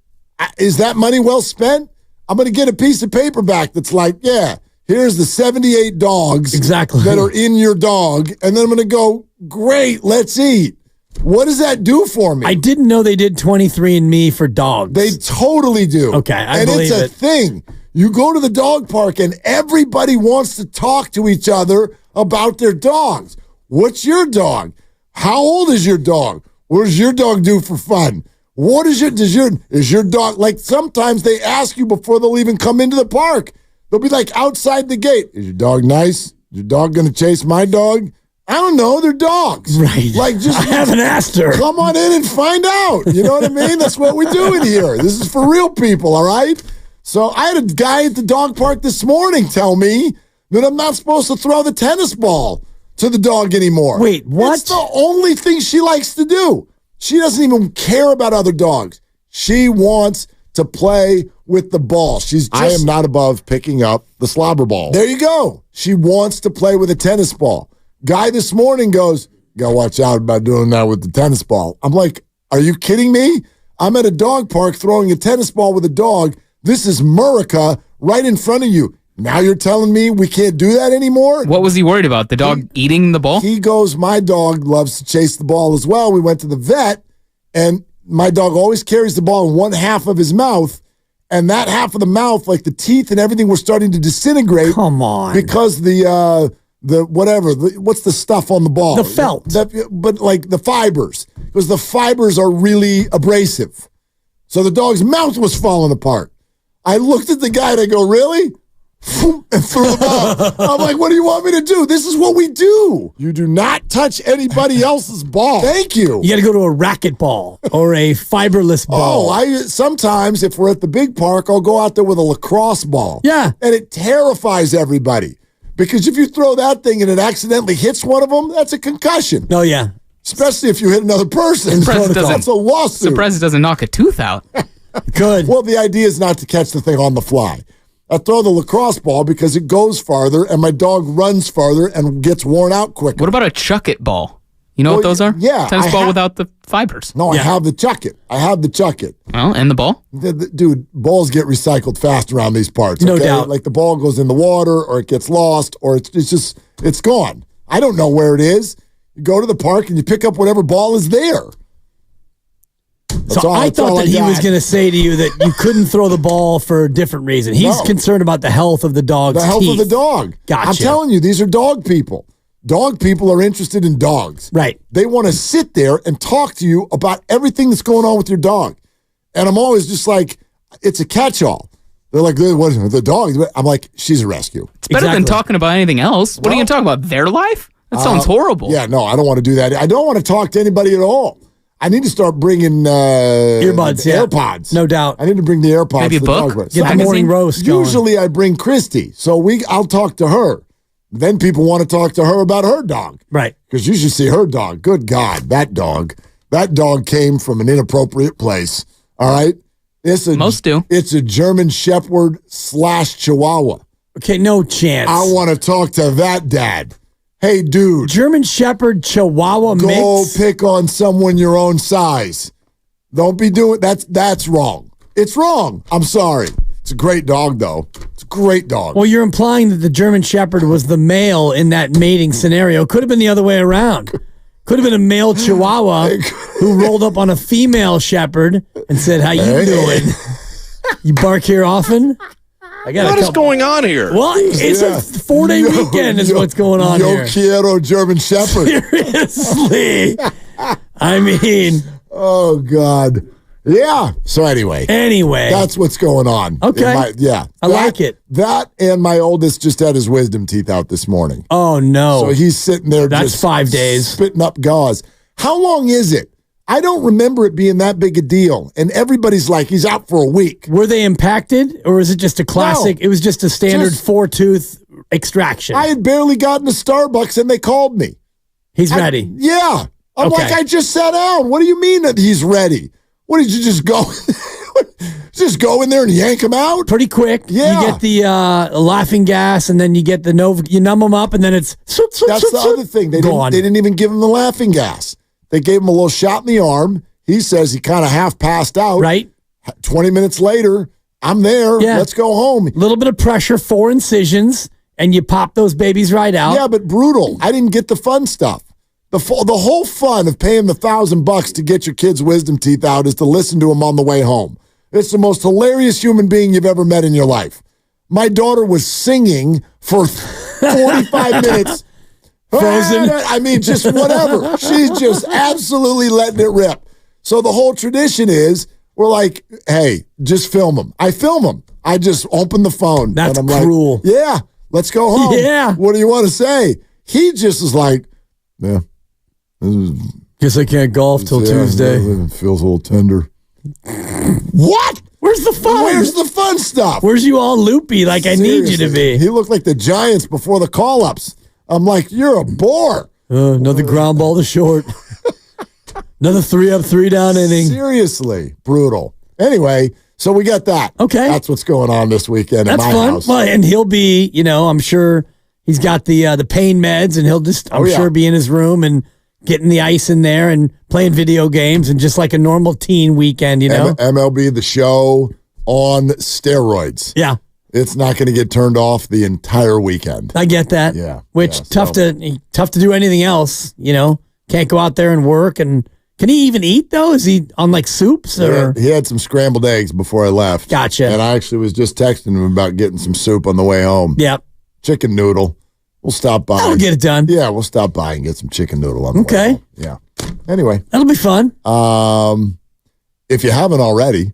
is that money well spent? I'm going to get a piece of paper back that's like, yeah, here's the 78 dogs that are in your dog. And then I'm going to go, great, let's eat. What does that do for me? I didn't know they did 23andMe for dogs. They totally do. Okay, I believe it's a thing. You go to the dog park and everybody wants to talk to each other about their dogs. What's your dog? How old is your dog? What does your dog do for fun? What is your dog, like sometimes they ask you before they'll even come into the park. They'll be like outside the gate. Is your dog nice? Is your dog going to chase my dog? I don't know. They're dogs. Right. Like I haven't asked her. Come on in and find out. You know what I mean? That's what we're doing here. This is for real people, all right? So I had a guy at the dog park this morning tell me that I'm not supposed to throw the tennis ball to the dog anymore. Wait, what? It's the only thing she likes to do. She doesn't even care about other dogs. She wants to play with the ball. I am not above picking up the slobber ball. There you go. She wants to play with a tennis ball. Guy this morning goes, gotta watch out about doing that with the tennis ball. I'm like, are you kidding me? I'm at a dog park throwing a tennis ball with a dog. This is Murica right in front of you. Now you're telling me we can't do that anymore? What was he worried about? The dog eating the ball? He goes, my dog loves to chase the ball as well. We went to the vet, and my dog always carries the ball in one half of his mouth, and that half of the mouth, like the teeth and everything, were starting to disintegrate. Come on. Because what's the stuff on the ball? The felt. But like the fibers, because the fibers are really abrasive. So the dog's mouth was falling apart. I looked at the guy and I go, really? And threw him out. I'm like, what do you want me to do? This is what we do. You do not touch anybody else's ball. Thank you. You got to go to a racket ball or a fiberless ball. Sometimes if we're at the big park, I'll go out there with a lacrosse ball. Yeah. And it terrifies everybody. Because if you throw that thing and it accidentally hits one of them, that's a concussion. Oh, yeah. Especially if you hit another person. That's a lawsuit. Surprised it doesn't knock a tooth out. Good. Well, the idea is not to catch the thing on the fly. I throw the lacrosse ball because it goes farther and my dog runs farther and gets worn out quicker. What about a chuck it ball? You know what those are? Yeah. Tennis ball without the fibers. No, yeah. I have the chuck it. Well, and the ball? Dude, balls get recycled fast around these parts. No doubt. Like the ball goes in the water or it gets lost or it's gone. I don't know where it is. You go to the park and you pick up whatever ball is there. I thought that he was going to say to you that you couldn't throw the ball for a different reason. He's concerned about the health of the dog's The health teeth. of the dog. Gotcha. I'm telling you, these are dog people. Dog people are interested in dogs. Right. They want to sit there and talk to you about everything that's going on with your dog. And I'm always just like, it's a catch-all. They're like, what is the dog? I'm like, she's a rescue. It's better than talking about anything else. What are you going to talk about? Their life? That sounds horrible. Yeah, no, I don't want to do that. I don't want to talk to anybody at all. I need to start bringing earbuds, AirPods. No doubt. I need to bring the AirPods. Maybe a to book? The dog Get the morning roast going. Usually I bring Christy, so I'll talk to her. Then people want to talk to her about her dog. Right. Because you should see her dog. Good God, that dog. That dog came from an inappropriate place. All right? Most do. It's a German Shepherd / Chihuahua. Okay, no chance. I want to talk to that dad. Hey, dude. German Shepherd Chihuahua mix? Go pick on someone your own size. Don't be doing that's wrong. It's wrong. I'm sorry. It's a great dog, though. It's a great dog. Well, you're implying that the German Shepherd was the male in that mating scenario. Could have been the other way around. Could have been a male Chihuahua who rolled up on a female Shepherd and said, how you doing? You bark here often? What is going on here? Well, it's a 4-day weekend is what's going on here. Yo quiero German Shepherd. Seriously. I mean. Oh, God. Yeah. So anyway. That's what's going on. Okay. I like it. That and my oldest just had his wisdom teeth out this morning. Oh, no. So he's sitting there That's just 5 days. spitting up gauze. How long is it? I don't remember it being that big a deal. And everybody's like, he's out for a week. Were they impacted or is it just a classic? No. It was just a standard 4-tooth extraction. I had barely gotten to Starbucks and they called me. He's ready. Yeah. I'm Okay. like, I just sat down. What do you mean that he's ready? What did you just go? Just go in there and yank him out? Pretty quick. Yeah. You get the laughing gas and then you get the you numb them up and then it's That's the other thing. They didn't even give him the laughing gas. They gave him a little shot in the arm. He says he kind of half passed out. Right. 20 minutes later, I'm there. Yeah. Let's go home. A little bit of pressure, 4 incisions, and you pop those babies right out. Yeah, but brutal. I didn't get the fun stuff. The whole fun of paying the $1,000 to get your kid's wisdom teeth out is to listen to him on the way home. It's the most hilarious human being you've ever met in your life. My daughter was singing for 45 minutes. Frozen. I mean, just whatever. She's just absolutely letting it rip. So the whole tradition is we're like, hey, just film them. I film them. I just open the phone. That's and I'm cruel. Like, yeah, let's go home. Yeah. What do you want to say? He just is like, yeah. Guess I can't golf till Tuesday. It feels a little tender. What? Where's the fun? Where's the fun stuff? Where's you all loopy like I need you to be? He looked like the Giants before the call-ups. I'm like, you're a bore. Another ground ball to short. Another 3-up, 3-down inning. Seriously, brutal. Anyway, so we got that. Okay. That's what's going on this weekend That's at my fun. house. Well, and he'll be, I'm sure he's got the pain meds and he'll just, I'm sure, be in his room and getting the ice in there and playing video games and just like a normal teen weekend, you know? MLB The Show on steroids. Yeah. It's not going to get turned off the entire weekend. I get that. Yeah. Which tough to do anything else, you know? Can't go out there and work. And can he even eat though? Is he on like soups or? He had some scrambled eggs before I left. Gotcha. And I actually was just texting him about getting some soup on the way home. Yep. Chicken noodle. We'll stop by. That'll get it done. Yeah, we'll stop by and get some chicken noodle on the way home. Yeah. Anyway. That'll be fun. If you haven't already,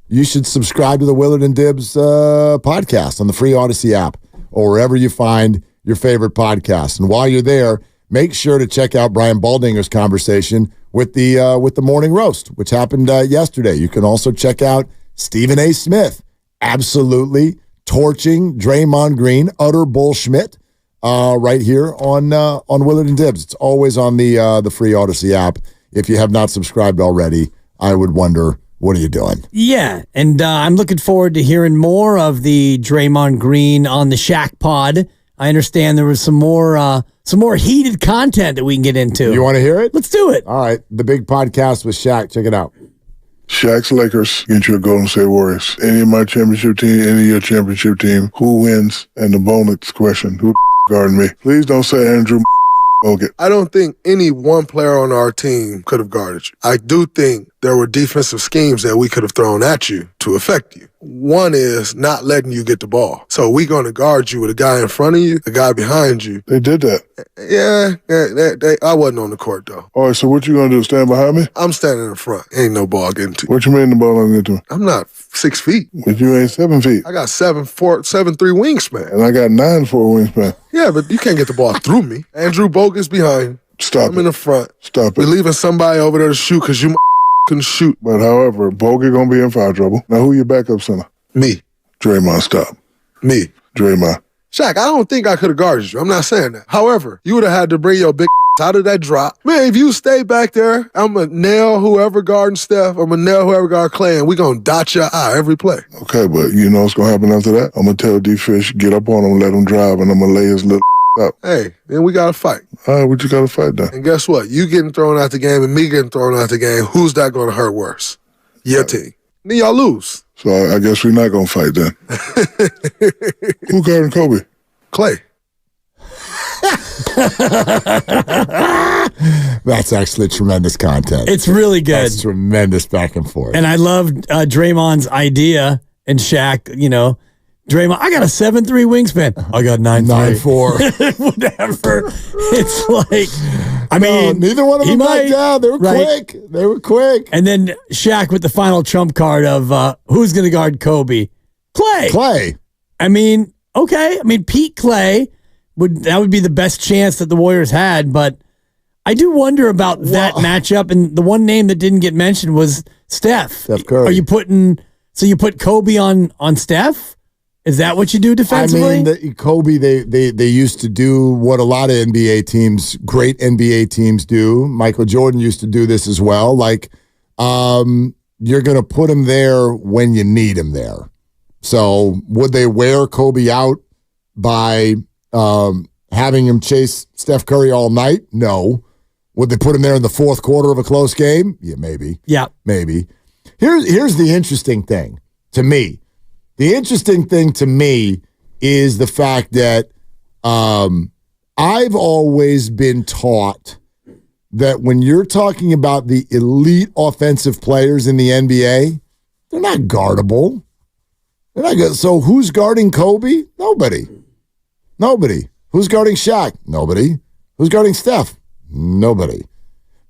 you should subscribe to the Willard and Dibs podcast on the free Odyssey app or wherever you find your favorite podcast. And while you're there, make sure to check out Brian Baldinger's conversation with the morning roast, which happened yesterday. You can also check out Stephen A. Smith, absolutely torching Draymond Green, utter bullshit, right here on Willard and Dibs. It's always on the free Odyssey app. If you have not subscribed already, I would wonder, what are you doing? Yeah, and I'm looking forward to hearing more of the Draymond Green on the Shaq pod. I understand there was some more heated content that we can get into. You want to hear it? Let's do it. All right, the big podcast with Shaq. Check it out. Shaq's Lakers against your Golden State Warriors. Any of my championship team, any of your championship team, who wins? And the bonus question, who guarding me? Please don't say Andrew Bogut. I don't think any one player on our team could have guarded you. I do think there were defensive schemes that we could have thrown at you to affect you. One is not letting you get the ball. So we're going to guard you with a guy in front of you, a guy behind you. They did that. Yeah, I wasn't on the court, though. All right, so what you going to do, stand behind me? I'm standing in front. Ain't no ball getting to you. What you mean the ball don't get to me? I'm not 6 feet. But you ain't 7 feet. I got 7'3" wingspan. And I got 9'4" wingspan. Yeah, but you can't get the ball through me. Andrew Bogut's behind. Stop I'm in the front. Stop it. We're leaving somebody over there to shoot because you couldn't shoot. But however, Bogut going to be in foul trouble. Now, who your backup center? Me. Draymond, stop. Me. Draymond. Shaq, I don't think I could have guarded you. I'm not saying that. However, you would have had to bring your big out of that drop. Man, if you stay back there, I'm going to nail whoever guarding Steph. I'm going to nail whoever guarding Clay, and we're going to dot your eye every play. Okay, but you know what's going to happen after that? I'm going to tell D-Fish, get up on him, let him drive, and I'm going to lay his little up. Hey, then we got to fight. All right, what you got to fight then? And guess what? You getting thrown out the game and me getting thrown out the game, who's that going to hurt worse? Your team. Then y'all lose. So I guess we're not going to fight then. Who guarding Kobe? Clay. That's actually tremendous content. It's really good. That's tremendous back and forth. And I loved Draymond's idea and Shaq, you know, Draymond, I got a 7'3" wingspan. I got 9'4". Whatever. It's like, I mean, neither one of them backed down. They were quick. They were quick. And then Shaq with the final trump card of who's going to guard Kobe? Clay. I mean, okay. I mean, Pete Clay would be the best chance that the Warriors had, but I do wonder about that matchup. And the one name that didn't get mentioned was Steph. Steph Curry. Are you you put Kobe on Steph? Is that what you do defensively? I mean, Kobe, they used to do what a lot of NBA teams, great NBA teams do. Michael Jordan used to do this as well. Like, you're going to put him there when you need him there. So would they wear Kobe out by having him chase Steph Curry all night? No. Would they put him there in the fourth quarter of a close game? Yeah, maybe. Yeah. Maybe. Here's the interesting thing to me. The interesting thing to me is the fact that I've always been taught that when you're talking about the elite offensive players in the NBA, they're not guardable. They're not good. So who's guarding Kobe? Nobody. Who's guarding Shaq? Nobody. Who's guarding Steph? Nobody.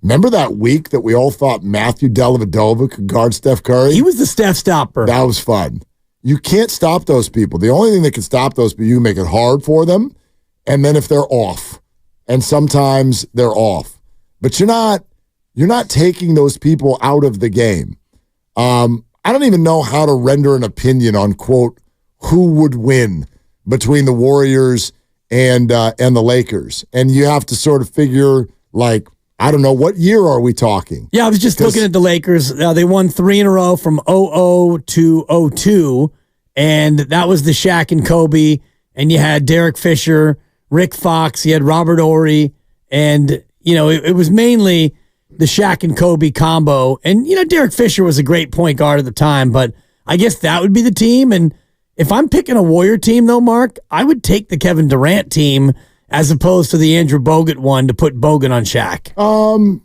Remember that week that we all thought Matthew Dellavedova could guard Steph Curry? He was the Steph stopper. That was fun. You can't stop those people. The only thing that can stop those people, you can make it hard for them, and then if they're off, and sometimes they're off. But you're not taking those people out of the game. I don't even know how to render an opinion on, quote, who would win between the Warriors and the Lakers. And you have to sort of figure, like, I don't know, what year are we talking? Yeah, I was just looking at the Lakers. They won 3 in a row from 00 to 02, and that was the Shaq and Kobe, and you had Derek Fisher, Rick Fox, you had Robert Horry, and it was mainly the Shaq and Kobe combo. And, Derek Fisher was a great point guard at the time, but I guess that would be the team. And if I'm picking a Warrior team, though, Mark, I would take the Kevin Durant team as opposed to the Andrew Bogut one to put Bogut on Shaq.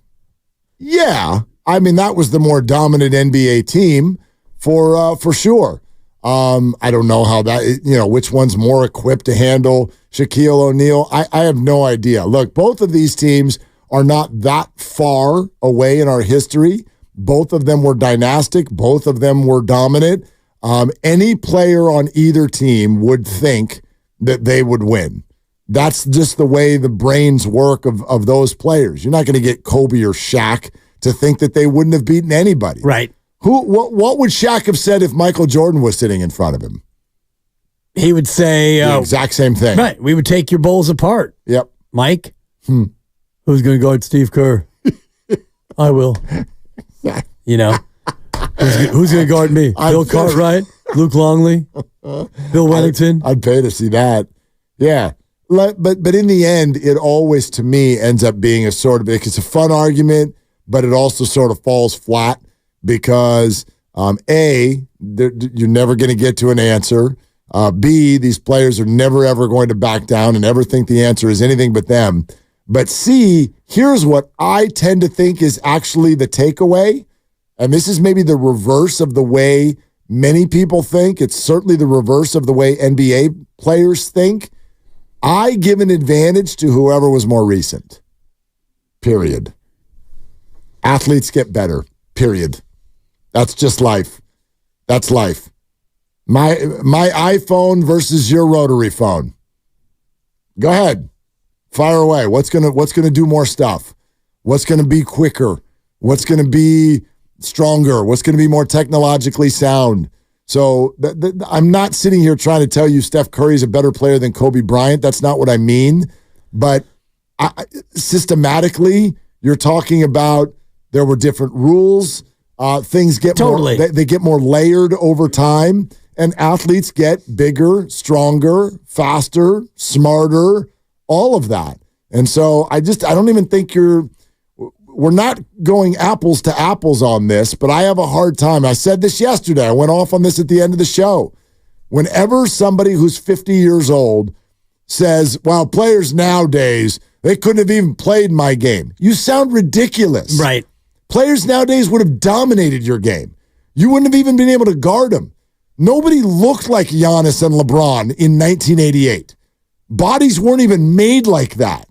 Yeah. I mean, that was the more dominant NBA team for sure. I don't know how that, which one's more equipped to handle Shaquille O'Neal. I have no idea. Look, both of these teams are not that far away in our history. Both of them were dynastic. Both of them were dominant. Any player on either team would think that they would win. That's just the way the brains work of those players. You're not going to get Kobe or Shaq to think that they wouldn't have beaten anybody. Right. What would Shaq have said if Michael Jordan was sitting in front of him? He would say the exact same thing. Right. We would take your Bulls apart. Yep. Mike? Who's going to guard Steve Kerr? I will. Who's going to guard me? Bill Cartwright? Luke Longley? Bill Wellington? I'd pay to see that. Yeah. But in the end, it always, to me, ends up being it's a fun argument, but it also sort of falls flat because, A, you're never going to get to an answer. B, these players are never, ever going to back down and ever think the answer is anything but them. But C, here's what I tend to think is actually the takeaway. And this is maybe the reverse of the way many people think. It's certainly the reverse of the way NBA players think. I give an advantage to whoever was more recent. Period. Athletes get better. Period. That's just life. That's life. My iPhone versus your rotary phone. Go ahead. Fire away. What's gonna do more stuff? What's gonna be quicker? What's gonna be stronger? What's gonna be more technologically sound? So I'm not sitting here trying to tell you Steph Curry is a better player than Kobe Bryant. That's not what I mean. But systematically, you're talking about there were different rules. Things get totally. They get more layered over time, and athletes get bigger, stronger, faster, smarter, all of that. And so I don't even think we're not going apples to apples on this, but I have a hard time. I said this yesterday. I went off on this at the end of the show. Whenever somebody who's 50 years old says, well, players nowadays, they couldn't have even played my game. You sound ridiculous. Right. Players nowadays would have dominated your game. You wouldn't have even been able to guard them. Nobody looked like Giannis and LeBron in 1988. Bodies weren't even made like that.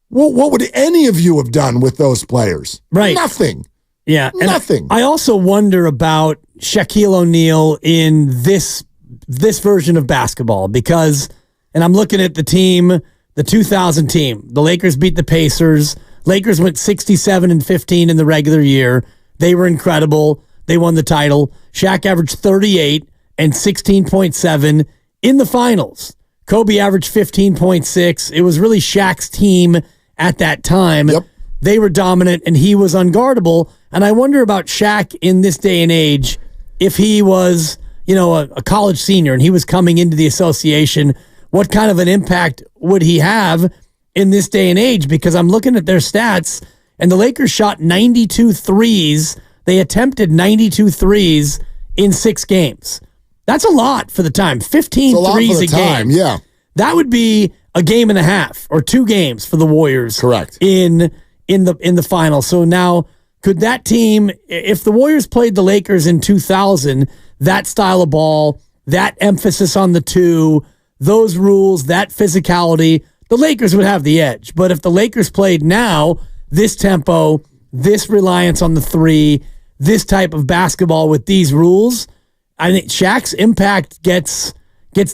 What would any of you have done with those players? Right. Nothing. Yeah. Nothing. I also wonder about Shaquille O'Neal in this version of basketball because, and I'm looking at the team, the 2000 team. The Lakers beat the Pacers. Lakers went 67-15 in the regular year. They were incredible. They won the title. Shaq averaged 38 and 16.7 in the finals. Kobe averaged 15.6. It was really Shaq's team at that time. Yep. They were dominant, and he was unguardable. And I wonder about Shaq in this day and age, if he was, a college senior and he was coming into the association, what kind of an impact would he have in this day and age? Because I'm looking at their stats, and the Lakers shot 92 threes. They attempted 92 threes in 6 games. That's a lot for the time. 15 threes a game. Yeah. That would be a game and a half or 2 games for the Warriors. Correct. In the final. So now, could that team, if the Warriors played the Lakers in 2000, that style of ball, that emphasis on the 2, those rules, that physicality, the Lakers would have the edge. But if the Lakers played now, this tempo, this reliance on the 3, this type of basketball with these rules, I think Shaq's impact gets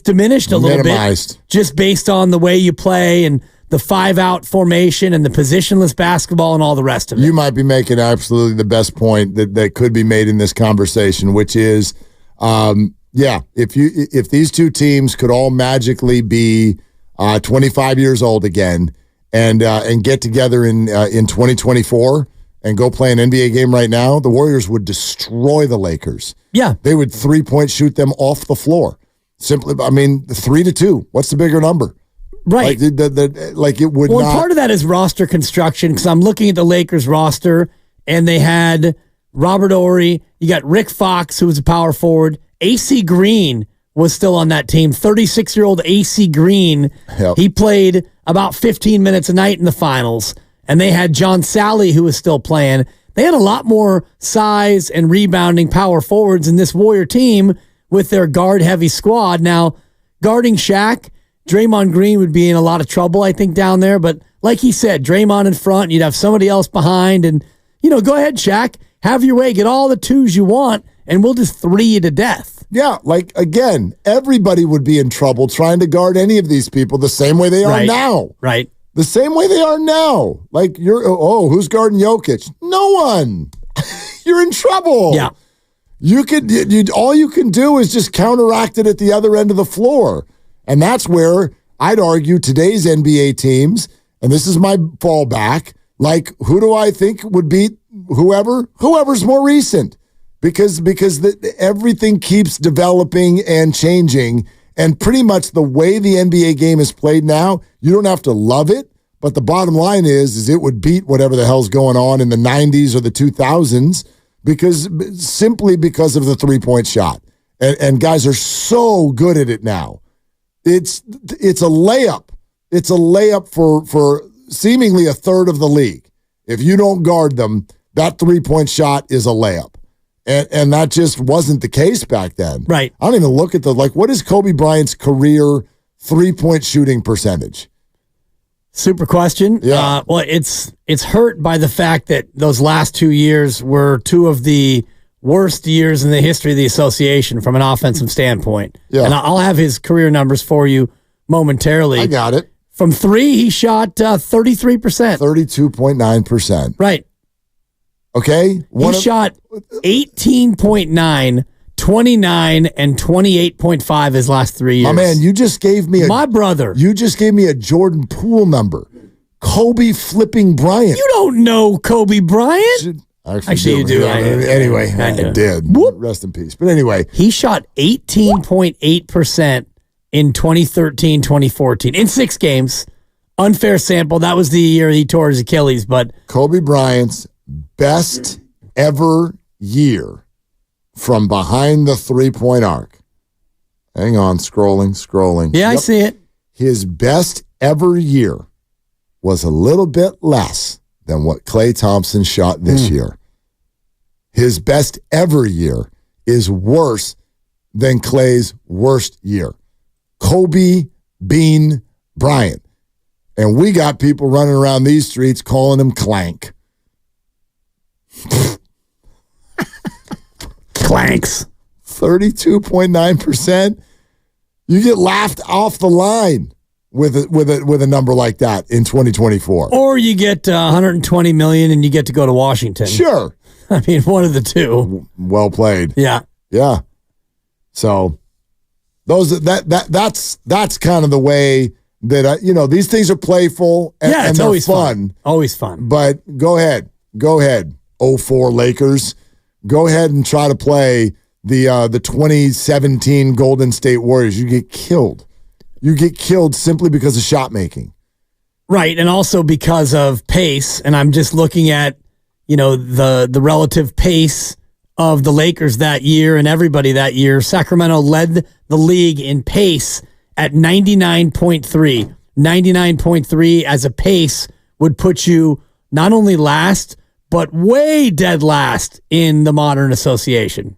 diminished a little bit just based on the way you play and the 5-out formation and the positionless basketball and all the rest of it. You might be making absolutely the best point that could be made in this conversation, which is, if these two teams could all magically be 25 years old again and get together in 2024 and go play an NBA game right now, the Warriors would destroy the Lakers. Yeah. They would 3-point shoot them off the floor. Simply, 3-2. What's the bigger number? Right. Like it would well, not. Part of that is roster construction because I'm looking at the Lakers roster and they had Robert Horry. You got Rick Fox, who was a power forward. AC Green was still on that team. 36-year-old AC Green. Yep. He played about 15 minutes a night in the finals. And they had John Sally, who was still playing. They had a lot more size and rebounding power forwards in this Warrior team with their guard-heavy squad. Now, guarding Shaq, Draymond Green would be in a lot of trouble, I think, down there. But like he said, Draymond in front, you'd have somebody else behind. And, go ahead, Shaq. Have your way. Get all the twos you want, and we'll just 3 you to death. Yeah, again, everybody would be in trouble trying to guard any of these people the same way they are now. Right. The same way they are now. Like, who's guarding Jokic? No one. You're in trouble. Yeah. All you can do is just counteract it at the other end of the floor. And that's where I'd argue today's NBA teams, and this is my fallback, like, who do I think would beat whoever's more recent? Because everything keeps developing and changing. And pretty much the way the NBA game is played now, you don't have to love it, but the bottom line is it would beat whatever the hell's going on in the 90s or the 2000s simply because of the three-point shot. And guys are so good at it now. It's a layup. It's a layup for seemingly a third of the league. If you don't guard them, that three-point shot is a layup. And that just wasn't the case back then. Right. I don't even look at what is Kobe Bryant's career three-point shooting percentage? Super question. Yeah. Well, it's hurt by the fact that those last 2 years were two of the worst years in the history of the association from an offensive standpoint. Yeah. And I'll have his career numbers for you momentarily. I got it. From three, he shot 33%. 32.9%. Right. Okay. He shot 18.9, 29, and 28.5 his last 3 years. My man, you just gave me my brother. You just gave me a Jordan Poole number. Kobe flipping Bryant. You don't know Kobe Bryant? Actually, you do. Yeah, anyway, I did. Whoop. Rest in peace. But anyway. He shot 18.8% in 2013, 2014 in 6 games. Unfair sample. That was the year he tore his Achilles, but Kobe Bryant's best ever year from behind the three-point arc. Hang on, scrolling. Yeah, I see it. His best ever year was a little bit less than what Klay Thompson shot this year. His best ever year is worse than Klay's worst year. Kobe Bean Bryant. And we got people running around these streets calling him Clank. Clanks. 32.9%. You get laughed off the line with a number like that in 2024. Or you get 120 million and you get to go to Washington. Sure. I mean, one of the two. Well played. Yeah. Yeah. So that's kind of the way that these things are playful and, it's they're always fun. Always fun. But go ahead. 04 Lakers. Go ahead and try to play the 2017 Golden State Warriors. You get killed. You get killed simply because of shot making. Right, and also because of pace. And I'm just looking at, the relative pace of the Lakers that year and everybody that year. Sacramento led the league in pace at 99.3. 99.3 as a pace would put you not only last, but way dead last in the modern association.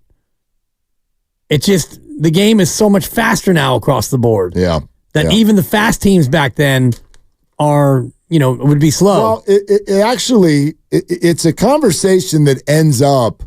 It's just, the game is so much faster now across the board. Yeah. That even the fast teams back then are, would be slow. Well, it's a conversation that ends up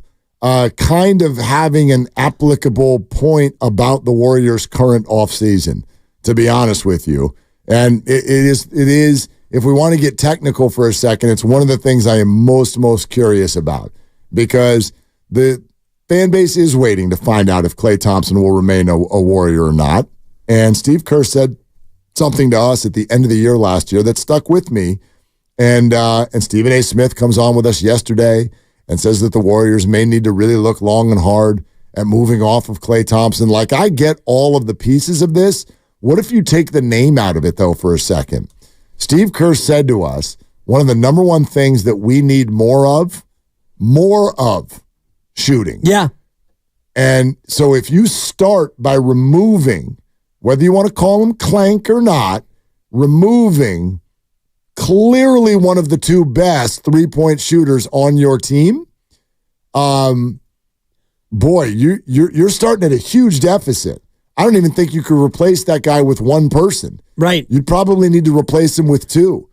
kind of having an applicable point about the Warriors' current offseason, to be honest with you. And it is, if we want to get technical for a second, it's one of the things I am most curious about, because the fan base is waiting to find out if Klay Thompson will remain a Warrior or not. And Steve Kerr said something to us at the end of the year last year that stuck with me. And Stephen A. Smith comes on with us yesterday and says that the Warriors may need to really look long and hard at moving off of Klay Thompson. Like, I get all of the pieces of this, What if you take the name out of it, though, for a second? Steve Kerr said to us, one of the number one things that we need more of, shooting. Yeah. And so if you start by removing, whether you want to call him clank or not, removing clearly one of the two best three-point shooters on your team, boy, you're starting at a huge deficit. I don't even think you could replace that guy with one person. Right. You'd probably need to replace him with two,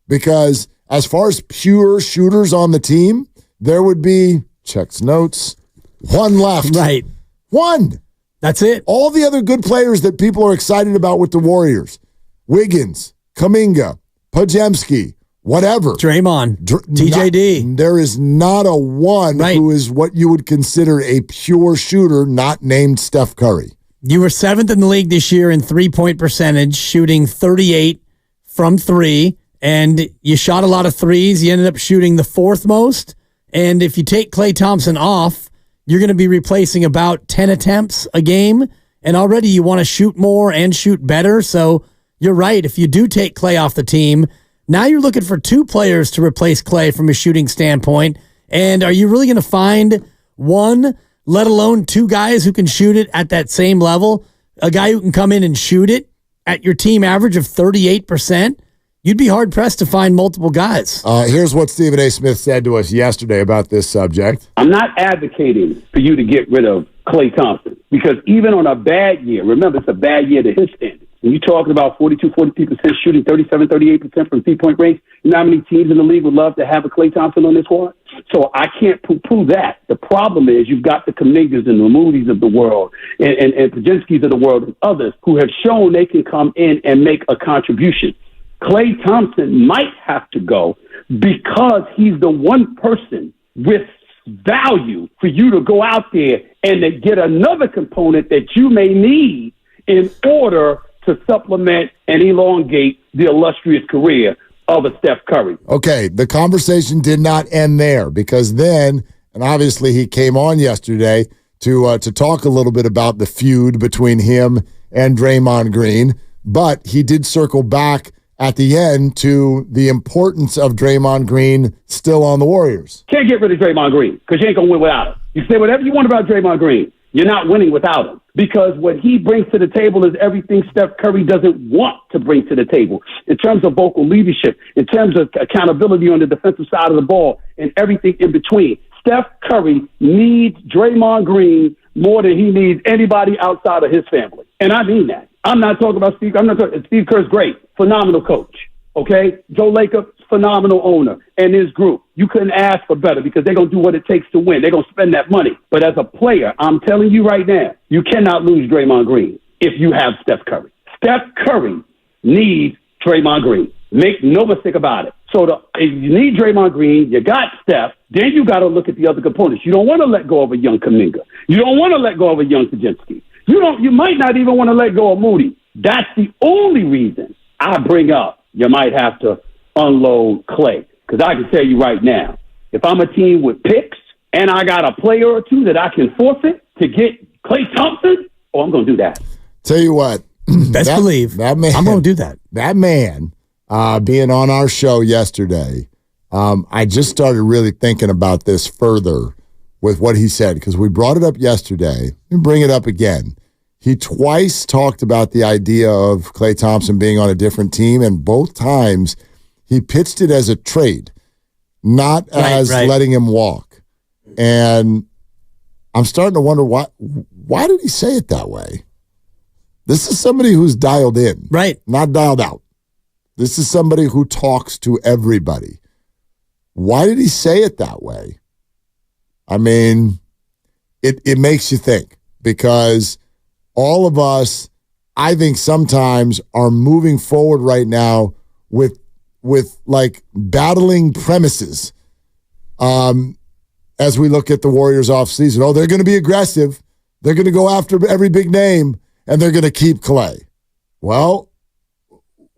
because as far as pure shooters on the team, there would be, checks notes, one left. Right. One. That's it. All the other good players that people are excited about with the Warriors, Wiggins, Kuminga, Podziemski, whatever. Draymond, TJD. There is not a one who is what you would consider a pure shooter, not named Steph Curry. You were 7th in the league this year in three-point percentage, shooting 38 from three, and you shot a lot of threes. You ended up shooting the 4th most, and if you take Klay Thompson off, you're going to be replacing about 10 attempts a game, and already you want to shoot more and shoot better, so you're right. If you do take Klay off the team, now you're looking for two players to replace Klay from a shooting standpoint, and are you really going to find one, let alone two guys who can shoot it at that same level? A guy who can come in and shoot it at your team average of 38%? You'd be hard-pressed to find multiple guys. Here's what Stephen A. Smith said to us yesterday about this subject. I'm not advocating for you to get rid of Klay Thompson, because even on a bad year, remember, it's a bad year to his standards. When you're talking about 43% shooting, 38% from three-point range, you know how many teams in the league would love to have a Klay Thompson on this squad? So I can't poo-poo that. The problem is you've got the Kumingas and the Moody's of the world and Podziemski's of the world and others who have shown they can come in and make a contribution. Klay Thompson might have to go because he's the one person with value for you to go out there and to get another component that you may need in order to supplement and elongate the illustrious career of a Steph Curry. Okay, the conversation did not end there, because then, and obviously he came on yesterday to talk a little bit about the feud between him and Draymond Green, but he did circle back at the end to the importance of Draymond Green still on the Warriors. Can't get rid of Draymond Green because you ain't going to win without him. You say whatever you want about Draymond Green. You're not winning without him, because what he brings to the table is everything Steph Curry doesn't want to bring to the table in terms of vocal leadership, in terms of accountability on the defensive side of the ball, and everything in between. Steph Curry needs Draymond Green more than he needs anybody outside of his family. And I mean that. I'm not talking about Steve. Steve Kerr's great, phenomenal coach. Okay, Joe Lacob, phenomenal owner, and his group. You couldn't ask for better, because they're gonna do what it takes to win. They're gonna spend that money. But as a player, I'm telling you right now, you cannot lose Draymond Green if you have Steph Curry. Steph Curry needs Draymond Green. Make no mistake about it. So if you need Draymond Green, you got Steph. Then you got to look at the other components. You don't want to let go of a young Kuminga. You don't want to let go of a young Podziemski. You might not even want to let go of Moody. That's the only reason I bring up you might have to unload Klay. Because I can tell you right now, if I'm a team with picks and I got a player or two that I can forfeit to get Klay Thompson, I'm going to do that. Tell you what. Best believe. That man, I'm going to do that. That man being on our show yesterday, I just started really thinking about this further with what he said, because we brought it up yesterday and bring it up again. He twice talked about the idea of Klay Thompson being on a different team, and both times he pitched it as a trade, not as letting him walk. And I'm starting to wonder why did he say it that way? This is somebody who's dialed in, not dialed out. This is somebody who talks to everybody. Why did he say it that way? I mean, it makes you think, because all of us, I think, sometimes are moving forward right now with like battling premises as we look at the Warriors offseason. Oh, they're going to be aggressive. They're going to go after every big name, and they're going to keep Klay. Well,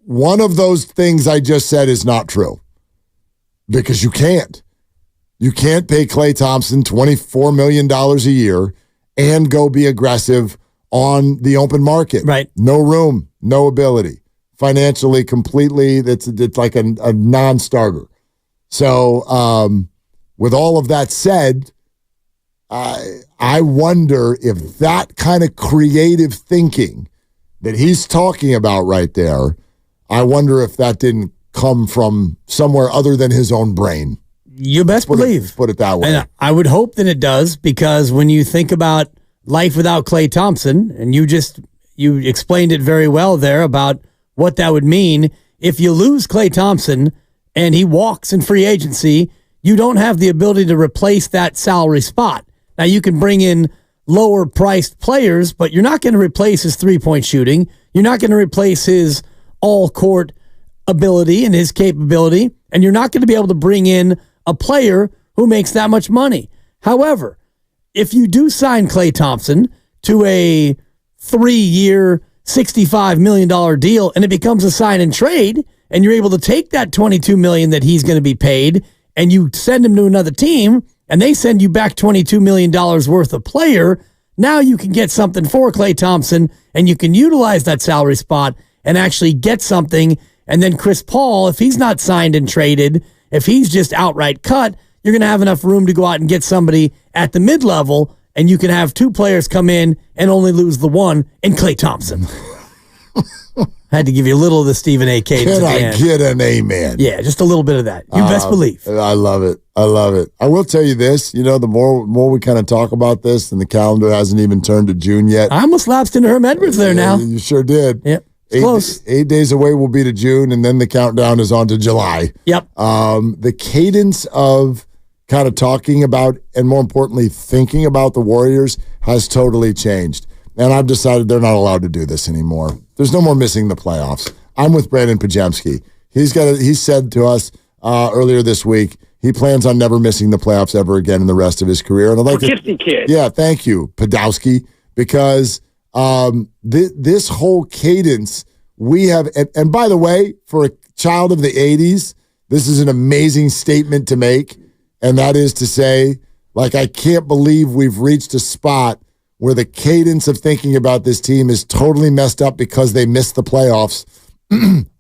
one of those things I just said is not true, because you can't. You can't pay Klay Thompson $24 million a year and go be aggressive on the open market. Right. No room, no ability. Financially, completely, it's like a non-starter. So with all of that said, I wonder if that kind of creative thinking that he's talking about right there, I wonder if that didn't come from somewhere other than his own brain. You best believe. Put it that way. And I would hope that it does, because when you think about life without Klay Thompson, and you explained it very well there about what that would mean. If you lose Klay Thompson and he walks in free agency, you don't have the ability to replace that salary spot. Now, you can bring in lower priced players, but you're not going to replace his three-point shooting. You're not going to replace his all-court ability and his capability, and you're not going to be able to bring in a player who makes that much money. However, if you do sign Klay Thompson to a 3-year, $65 million deal, and it becomes a sign and trade, and you're able to take that $22 million that he's going to be paid, and you send him to another team, and they send you back $22 million worth of player, now you can get something for Klay Thompson, and you can utilize that salary spot and actually get something. And then Chris Paul, if he's not signed and traded, if he's just outright cut, you're going to have enough room to go out and get somebody at the mid-level, and you can have two players come in and only lose the one in Klay Thompson. I had to give you a little of the Stephen A. cadence. Can I get an amen? Yeah, just a little bit of that. You best believe. I love it. I will tell you this, the more we kind of talk about this, and the calendar hasn't even turned to June yet. I almost lapsed into Herm Edwards there now. You sure did. Yep. Close. 8 days away will be to June, and then the countdown is on to July. Yep. The cadence of kind of talking about, and more importantly, thinking about the Warriors has totally changed. And I've decided they're not allowed to do this anymore. There's no more missing the playoffs. I'm with Brandon Pajemski. He said to us earlier this week, he plans on never missing the playoffs ever again in the rest of his career. And I'd like Poughkeepsie kid. Yeah, thank you, Podowski, because this whole cadence we have, and by the way, for a child of the 80s, this is an amazing statement to make, and that is to say, I can't believe we've reached a spot where the cadence of thinking about this team is totally messed up because they missed the playoffs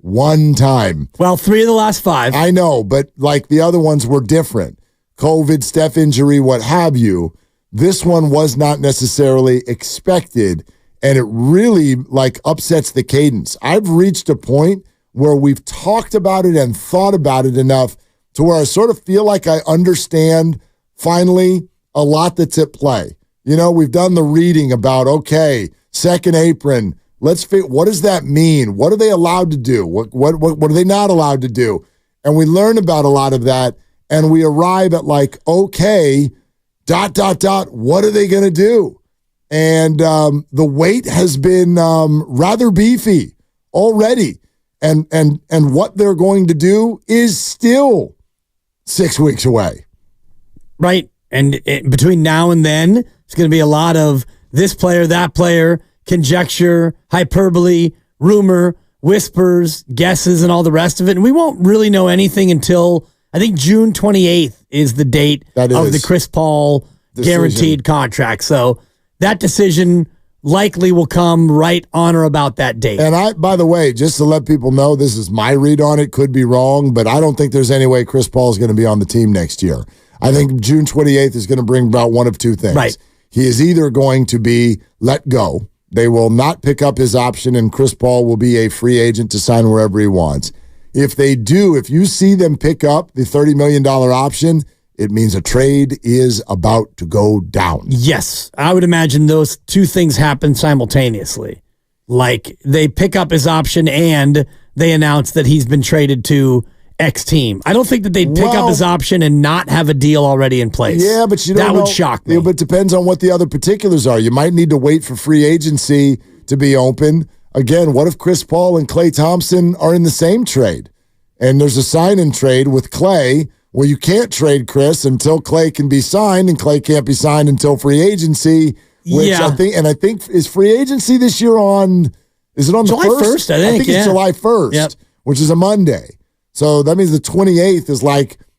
one time. Well, 3 of the last 5. I know, but the other ones were different. COVID, Steph injury, what have you. This one was not necessarily expected, and it really upsets the cadence. I've reached a point where we've talked about it and thought about it enough to where I sort of feel like I understand finally a lot that's at play. We've done the reading about, okay, second apron. Let's figure, what does that mean? What are they allowed to do? What are they not allowed to do? And we learn about a lot of that, and we arrive at okay, ... what are they going to do? And the weight has been rather beefy already. And what they're going to do is still 6 weeks away. Right. And between now and then, it's going to be a lot of this player, that player, conjecture, hyperbole, rumor, whispers, guesses, and all the rest of it. And we won't really know anything until, I think, June 28th is the date of the Chris Paul guaranteed contract. So that decision likely will come right on or about that date. And by the way, just to let people know, this is my read on it, could be wrong, but I don't think there's any way Chris Paul is going to be on the team next year. I think June 28th is going to bring about one of two things. Right. He is either going to be let go. They will not pick up his option, and Chris Paul will be a free agent to sign wherever he wants. If they do, if you see them pick up the $30 million option, it means a trade is about to go down. Yes. I would imagine those two things happen simultaneously. They pick up his option and they announce that he's been traded to X team. I don't think that they'd pick up his option and not have a deal already in place. Yeah, but that would shock me. But it depends on what the other particulars are. You might need to wait for free agency to be open. Again, what if Chris Paul and Klay Thompson are in the same trade? And there's a sign-in trade with Klay where you can't trade Chris until Klay can be signed, and Klay can't be signed until free agency. Which I think is free agency this year on. Is it on July the 1st? I think it's July 1st, which is a Monday. So that means the 28th is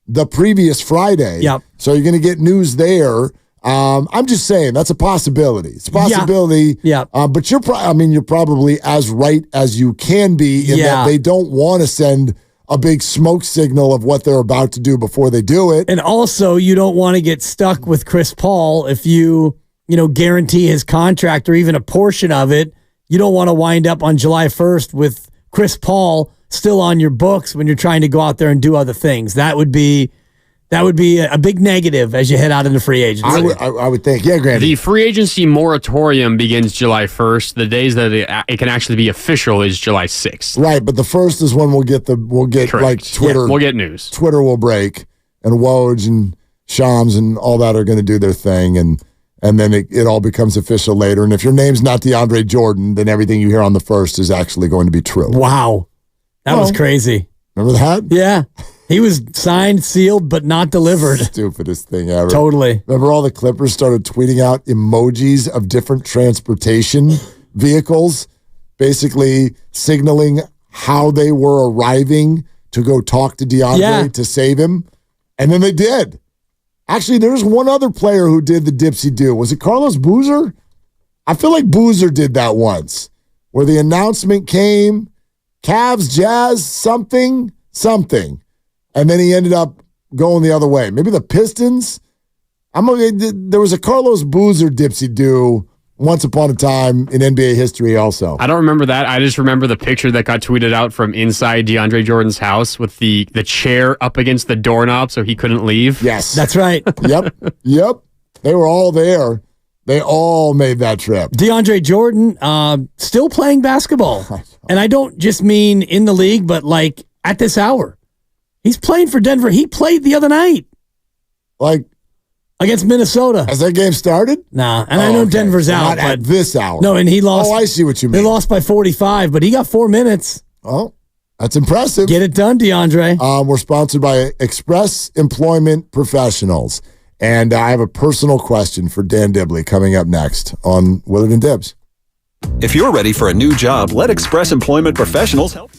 the previous Friday. Yep. So you're going to get news there. I'm just saying that's a possibility. It's a possibility. Yeah. But you're probably as right as you can be in that they don't want to send a big smoke signal of what they're about to do before they do it. And also, you don't want to get stuck with Chris Paul if you guarantee his contract or even a portion of it. You don't want to wind up on July 1st with Chris Paul still on your books when you're trying to go out there and do other things. That would be a big negative as you head out into free agency. I would think. Yeah, Grant. The free agency moratorium begins July 1st. The days that it can actually be official is July 6th. Right, but the 1st is when we'll get Correct. like Twitter. Yeah, we'll get news. Twitter will break, and Woj and Shams and all that are going to do their thing, and then it all becomes official later. And if your name's not DeAndre Jordan, then everything you hear on the 1st is actually going to be true. Wow. That was crazy. Remember that? Yeah. He was signed, sealed, but not delivered. Stupidest thing ever. Totally. Remember all the Clippers started tweeting out emojis of different transportation vehicles, basically signaling how they were arriving to go talk to DeAndre to save him. And then they did. Actually, there's one other player who did the dipsy-do. Was it Carlos Boozer? I feel like Boozer did that once, where the announcement came, Cavs, Jazz, something. And then he ended up going the other way. Maybe the Pistons? There was a Carlos Boozer dipsy-do once upon a time in NBA history also. I don't remember that. I just remember the picture that got tweeted out from inside DeAndre Jordan's house with the chair up against the doorknob so he couldn't leave. Yes. That's right. Yep. They were all there. They all made that trip. DeAndre Jordan still playing basketball. And I don't just mean in the league, but like at this hour. He's playing for Denver. He played the other night. Like against Minnesota. Has that game started? Nah. And I know Denver's out. Not at this hour. No, and he lost. Oh, I see what you mean. They lost by 45, but he got 4 minutes. Oh, that's impressive. Get it done, DeAndre. We're sponsored by Express Employment Professionals. And I have a personal question for Dan Dibley coming up next on Willard and Dibs. If you're ready for a new job, let Express Employment Professionals help.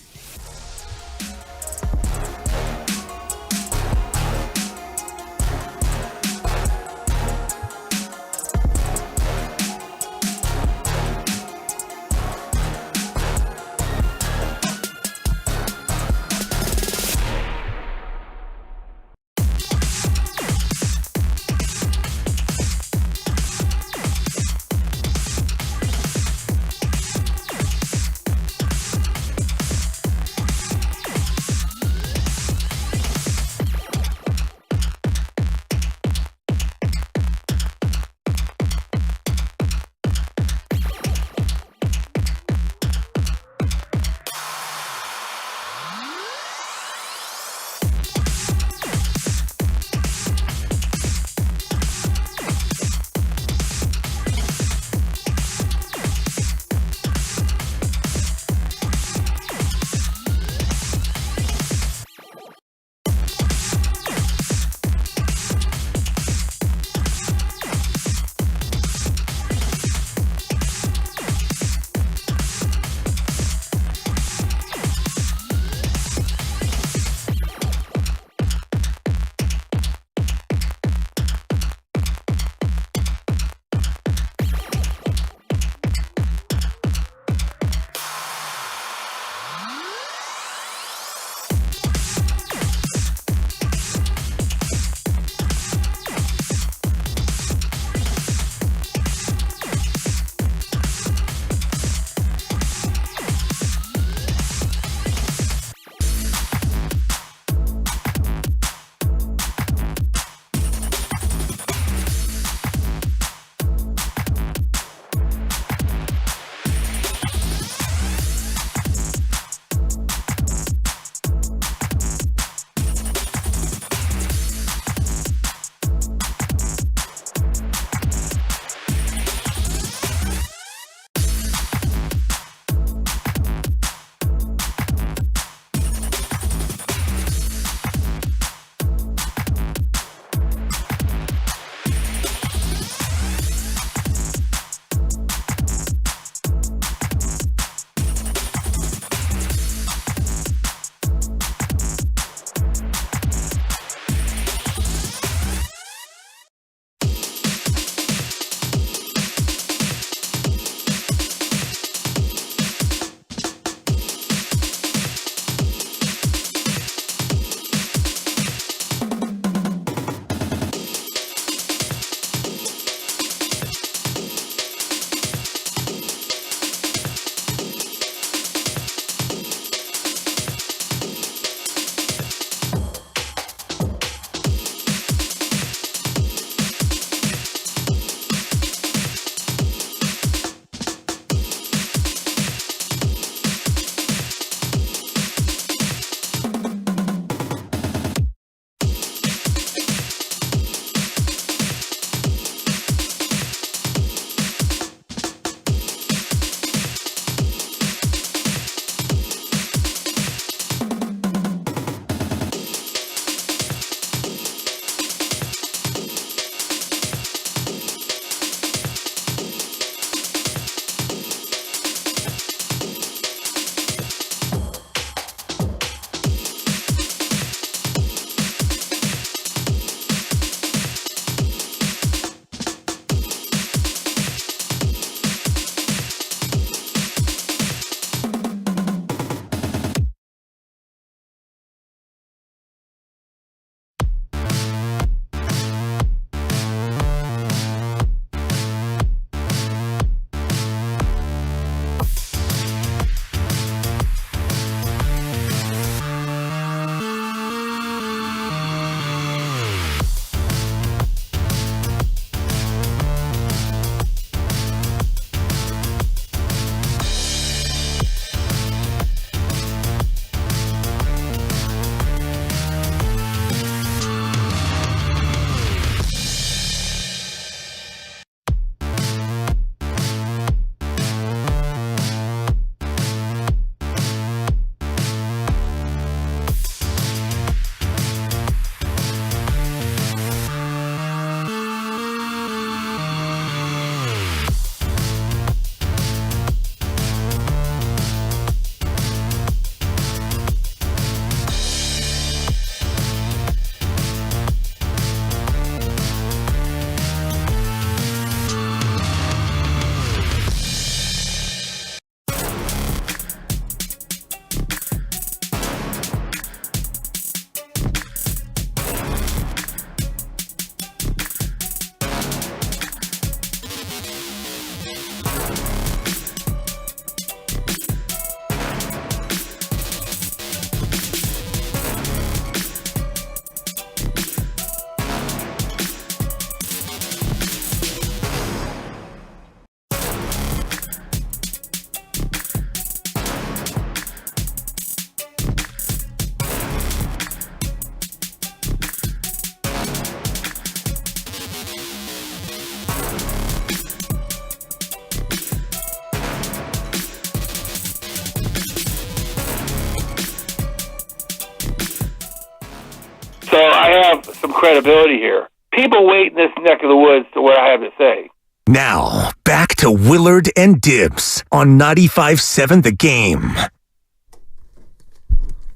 So I have some credibility here. People wait in this neck of the woods to what I have to say. Now, back to Willard and Dibs on 95.7 The Game.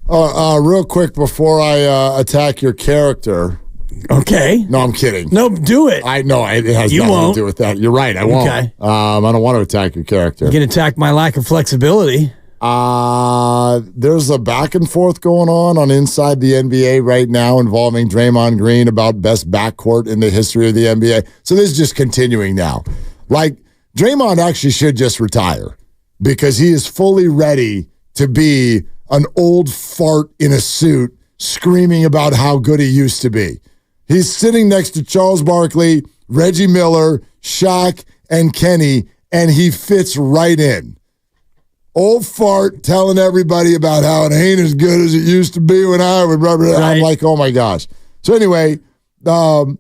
Real quick before I attack your character. Okay. No, I'm kidding. No, do it. I know it has You nothing won't. to do with that. You're right. I won't. Okay. I don't want to attack your character. You can attack my lack of flexibility. There's a back and forth going on Inside the NBA right now involving Draymond Green about best backcourt in the history of the NBA. So this is just continuing now. Like, Draymond actually should just retire because he is fully ready to be an old fart in a suit screaming about how good he used to be. He's sitting next to Charles Barkley, Reggie Miller, Shaq, and Kenny, and he fits right in. Old fart telling everybody about how it ain't as good as it used to be when I would rubber. Right. I'm like, oh my gosh. So anyway, who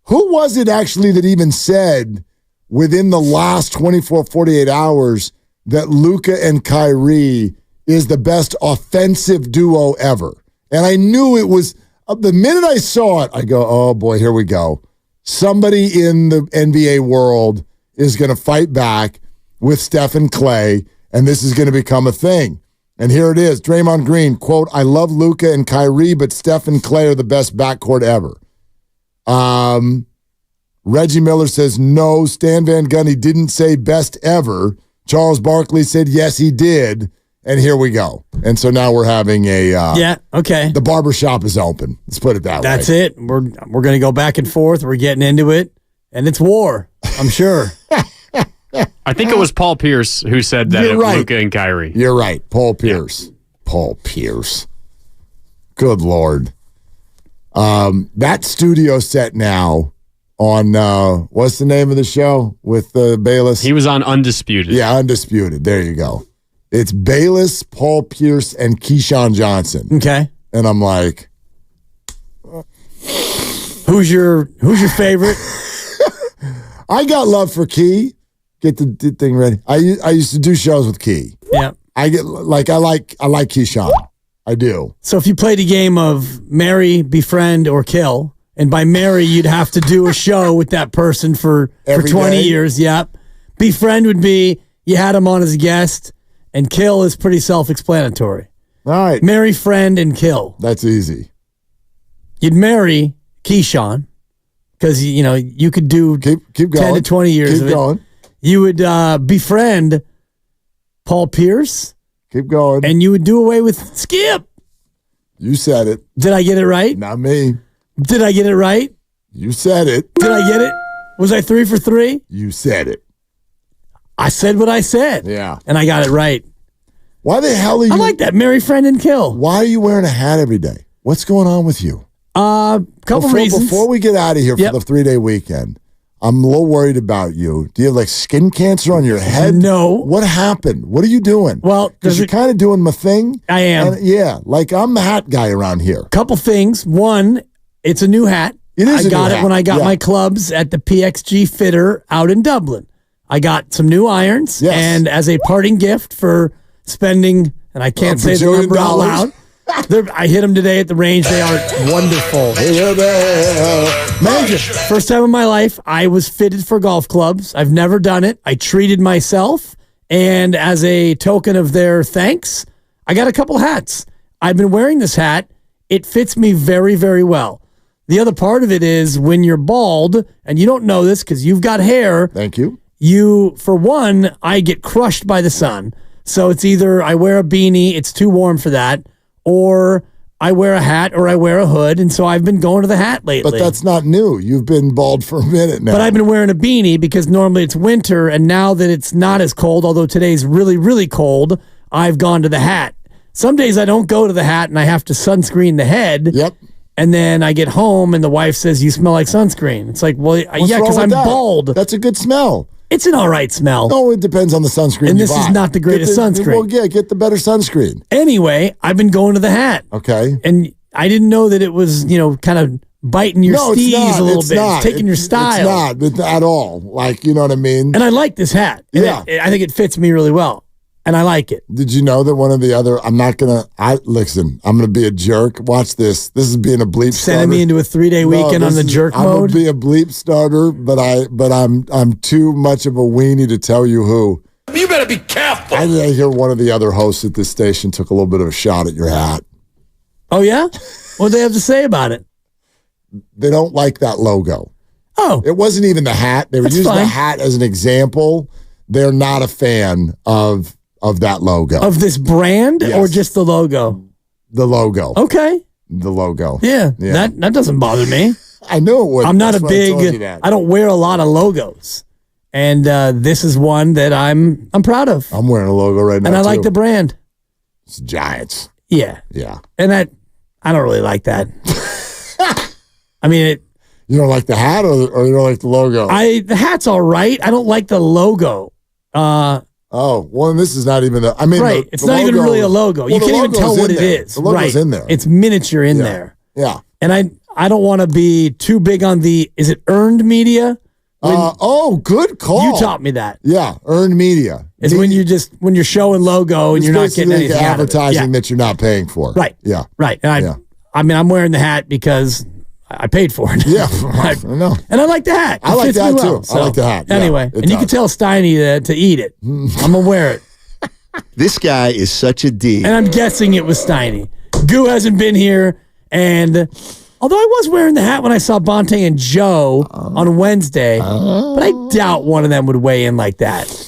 was it actually that even said within the last 24, 48 hours that Luka and Kyrie is the best offensive duo ever? And I knew it was, the minute I saw it, I go, oh boy, here we go. Somebody in the NBA world is going to fight back with Steph and Clay, and this is going to become a thing. And here it is. Draymond Green, quote, I love Luka and Kyrie, but Steph and Clay are the best backcourt ever. Reggie Miller says, no, Stan Van Gundy didn't say best ever. Charles Barkley said, yes, he did. And here we go. And so now we're having a... okay. The barbershop is open. Let's put it that way. That's it. We're going to go back and forth. We're getting into it. And it's war, I'm sure. I think it was Paul Pierce who said that You're right. Luka and Kyrie. You're right. Paul Pierce. Yeah. Paul Pierce. Good Lord. That studio set now on, what's the name of the show with Bayless? He was on Undisputed. Yeah, Undisputed. There you go. It's Bayless, Paul Pierce, and Keyshawn Johnson. Okay. And I'm like, who's your favorite? I got love for Key. Get the thing ready. I used to do shows with Key. Yeah. I like Keyshawn. I do. So if you played a game of marry, befriend, or kill, and by marry you'd have to do a show with that person for 20 years. Yep. Befriend would be you had him on as a guest. And kill is pretty self-explanatory. All right. Marry, friend, and kill. That's easy. You'd marry Keyshawn because, you could do keep going. 10 to 20 years keep of it. Going. You would befriend Paul Pierce. Keep going. And you would do away with Skip. You said it. Did I get it right? Not me. Did I get it right? You said it. Did I get it? Was I 3 for 3? You said it. I said what I said. Yeah. And I got it right. Why the hell are you... I like that. Marry, friend, and kill. Why are you wearing a hat every day? What's going on with you? Couple reasons. Before we get out of here for the 3-day weekend, I'm a little worried about you. Do you have like skin cancer on your head? No. What happened? What are you doing? Well, because you're kind of doing my thing. I am. And, like I'm the hat guy around here. Couple things. One, it's a new hat. It is. I got it when I got my clubs at the PXG Fitter out in Dublin. I got some new irons, and as a parting gift for spending, and I can't say the number out loud, I hit them today at the range. They are wonderful. Major. First time in my life, I was fitted for golf clubs. I've never done it. I treated myself, and as a token of their thanks, I got a couple hats. I've been wearing this hat. It fits me very, very well. The other part of it is when you're bald, and you don't know this because you've got hair. Thank you. For one, I get crushed by the sun. So it's either I wear a beanie, it's too warm for that, or I wear a hat or I wear a hood. And so I've been going to the hat lately. But that's not new. You've been bald for a minute now. But I've been wearing a beanie because normally it's winter. And now that it's not as cold, although today's really, really cold, I've gone to the hat. Some days I don't go to the hat and I have to sunscreen the head. Yep. And then I get home and the wife says, you smell like sunscreen. It's like, well, yeah, because I'm bald. That's a good smell. It's an all right smell. No, it depends on the sunscreen. And this is not the greatest sunscreen. Well, yeah, get the better sunscreen. Anyway, I've been going to the hat. Okay. And I didn't know that it was, kind of biting your steez a little bit. It's taking your style. It's not at all. Like, you know what I mean? And I like this hat. And yeah. I think it fits me really well. And I like it. Did you know that one of the other? I'm gonna be a jerk. Watch this. This is being a bleep. Sending me into a 3-day weekend on the jerk mode. I'm gonna be a bleep starter, but I'm too much of a weenie to tell you who. You better be careful. I hear one of the other hosts at this station took a little bit of a shot at your hat. Oh yeah? What do they have to say about it? They don't like that logo. Oh, it wasn't even the hat. They were using the hat as an example. They're not a fan of that logo. Of this brand or just the logo? The logo. Okay. The logo. Yeah. That doesn't bother me. I knew it would. I'm not I don't wear a lot of logos. And this is one that I'm proud of. I'm wearing a logo right now. And I like the brand. It's Giants. Yeah. Yeah. And I don't really like that. I mean, you don't like the hat or you don't like the logo? The hat's all right. I don't like the logo. This is not even right. It's not even really a logo. You can't even tell what it is. The logo's in there. It's miniature in there. Yeah. And I don't want to be too big on is it earned media? Good call. You taught me that. Yeah, earned media. It's when you're showing logo and you're not getting anything advertising that you're not paying for. Right. Yeah. Right. And I'm wearing the hat because I paid for it. Yeah, I know. And I like the hat. I like that too. I like the hat. Anyway, and you can tell Steiny to eat it. I'm going to wear it. This guy is such a D. And I'm guessing it was Steiny. Goo hasn't been here. And although I was wearing the hat when I saw Bonte and Joe on Wednesday, but I doubt one of them would weigh in like that.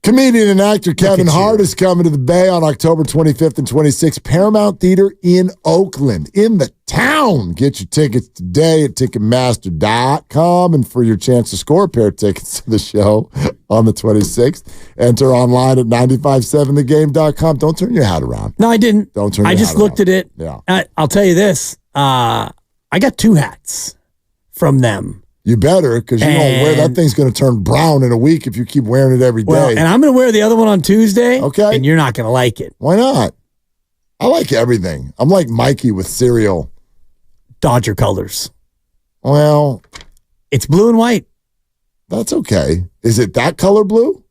Comedian and actor Kevin Hart is coming to the Bay on October 25th and 26th. Paramount Theater in Oakland, in the town. Get your tickets today at Ticketmaster.com. And for your chance to score a pair of tickets to the show on the 26th, enter online at 957thegame.com. Don't turn your hat around. No, I didn't. Don't turn your hat around. I just looked at it. Yeah. I'll tell you this. I got 2 hats from them. You better, because you don't wear that thing's going to turn brown in a week if you keep wearing it every day. Well, and I'm going to wear the other one on Tuesday. Okay. And you're not going to like it. Why not? I like everything. I'm like Mikey with cereal. Dodger colors. Well, it's blue and white. That's okay. Is it that color blue?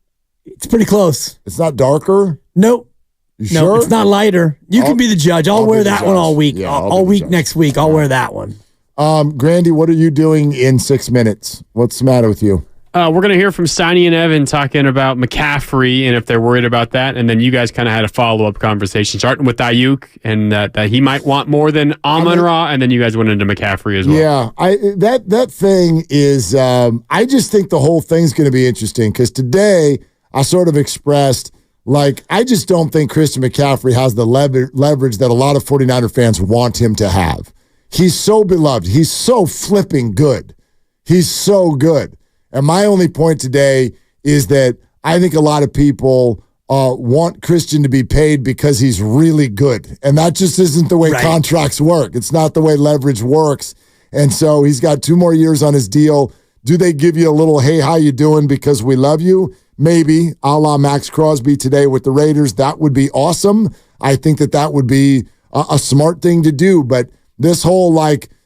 It's pretty close. It's not darker? Nope. You sure? It's not lighter. You can be the judge. I'll wear that one all week. Yeah, all week next week. I'll wear that one. Grandy, what are you doing in 6 minutes? What's the matter with you? We're going to hear from Steiny and Evan talking about McCaffrey and if they're worried about that. And then you guys kind of had a follow-up conversation, starting with Ayuk and that he might want more than Amon-Ra, and then you guys went into McCaffrey as well. Yeah, that thing is, I just think the whole thing's going to be interesting because today I sort of expressed, I just don't think Christian McCaffrey has the leverage that a lot of 49er fans want him to have. He's so beloved. He's so flipping good. He's so good. And my only point today is that I think a lot of people want Christian to be paid because he's really good. And that just isn't the way contracts work. It's not the way leverage works. And so he's got 2 more years on his deal. Do they give you a little, hey, how you doing because we love you? Maybe, a la Max Crosby today with the Raiders. That would be awesome. I think that would be a smart thing to do. But this whole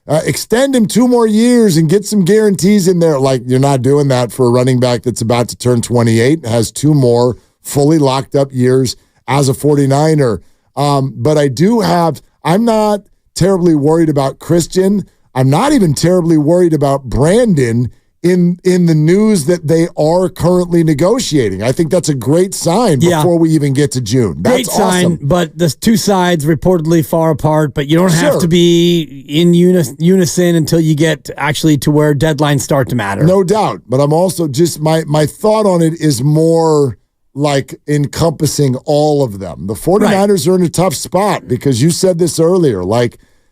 extend him 2 more years and get some guarantees in there. You're not doing that for a running back that's about to turn 28, has 2 more fully locked up years as a 49er. But I'm not terribly worried about Christian. I'm not even terribly worried about Brandon in the news that they are currently negotiating. I think that's a great sign before we even get to June. That's great sign, awesome. But the 2 sides reportedly far apart, but you don't have to be in unison until you get actually to where deadlines start to matter. No doubt. But I'm also just, my thought on it is more encompassing all of them. The 49ers are in a tough spot because you said this earlier.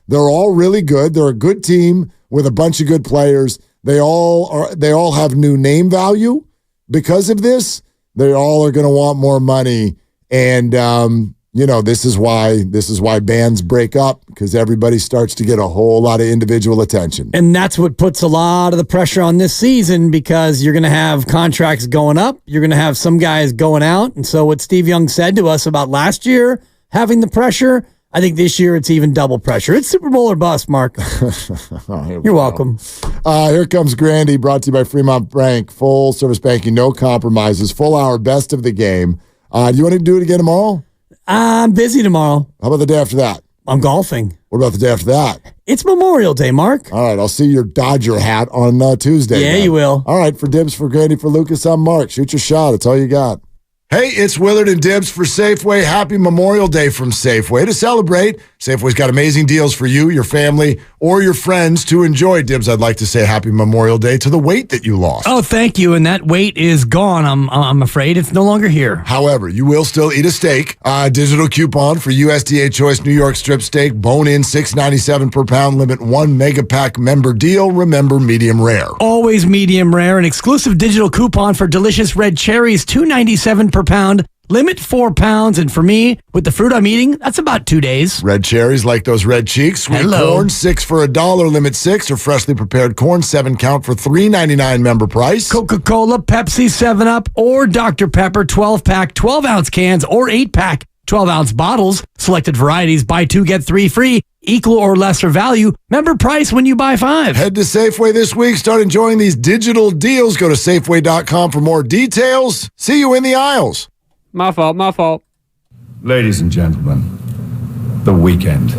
They're all really good. They're a good team with a bunch of good players. They all have new name value because of this. They all are going to want more money, and this is why bands break up because everybody starts to get a whole lot of individual attention. And that's what puts a lot of the pressure on this season because you're going to have contracts going up, you're going to have some guys going out, and so what Steve Young said to us about last year having the pressure. I think this year it's even double pressure. It's Super Bowl or bust, Mark. You're welcome. Here comes Grandy, brought to you by Fremont Bank. Full service banking, no compromises. Full hour, best of the game. Do you want to do it again tomorrow? I'm busy tomorrow. How about the day after that? I'm golfing. What about the day after that? It's Memorial Day, Mark. All right, I'll see your Dodger hat on Tuesday. Yeah, then. you will. All right, for Dibs, for Grandy, for Lucas, I'm Mark. Shoot your shot. That's all you got. Hey, it's Willard and Dibs for Safeway. Happy Memorial Day from Safeway. To celebrate, Safeway's got amazing deals for you, your family, or your friends to enjoy. Dibs, I'd like to say happy Memorial Day to the weight that you lost. Oh, thank you. And that weight is gone. I'm afraid it's no longer here. However, you will still eat a steak. Digital coupon for USDA Choice New York strip steak, bone-in, $6.97 per pound, limit 1 mega pack member deal. Remember, medium rare. Always medium rare. An exclusive digital coupon for delicious red cherries, $2.97 per pound. Limit 4 pounds, and for me, with the fruit I'm eating, that's about 2 days. Red cherries like those red cheeks. Sweet corn, 6 for $1, limit 6, or freshly prepared corn, 7 count for $3.99 member price. Coca-Cola, Pepsi, 7-Up, or Dr. Pepper, 12-pack, 12-ounce cans, or 8-pack, 12-ounce bottles. Selected varieties, buy 2, get 3 free. Equal or lesser value. Member price when you buy 5. Head to Safeway this week. Start enjoying these digital deals. Go to Safeway.com for more details. See you in the aisles. My fault. Ladies and gentlemen, The Weeknd.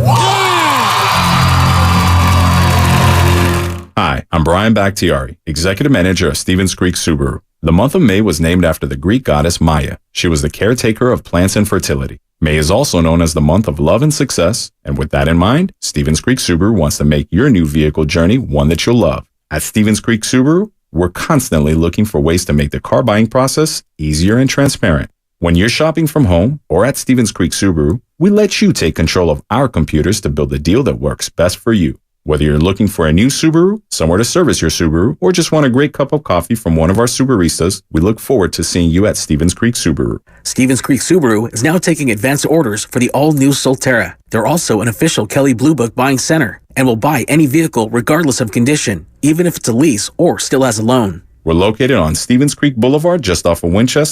Hi, I'm Brian Bakhtiari, Executive Manager of Stevens Creek Subaru. The month of May was named after the Greek goddess Maya. She was the caretaker of plants and fertility. May is also known as the month of love and success, and with that in mind, Stevens Creek Subaru wants to make your new vehicle journey one that you'll love. At Stevens Creek Subaru, we're constantly looking for ways to make the car buying process easier and transparent. When you're shopping from home or at Stevens Creek Subaru, we let you take control of our computers to build a deal that works best for you. Whether you're looking for a new Subaru, somewhere to service your Subaru, or just want a great cup of coffee from one of our Subaristas, we look forward to seeing you at Stevens Creek Subaru. Stevens Creek Subaru is now taking advance orders for the all-new Solterra. They're also an official Kelley Blue Book buying center and will buy any vehicle regardless of condition, even if it's a lease or still has a loan. We're located on Stevens Creek Boulevard, just off of Winchester.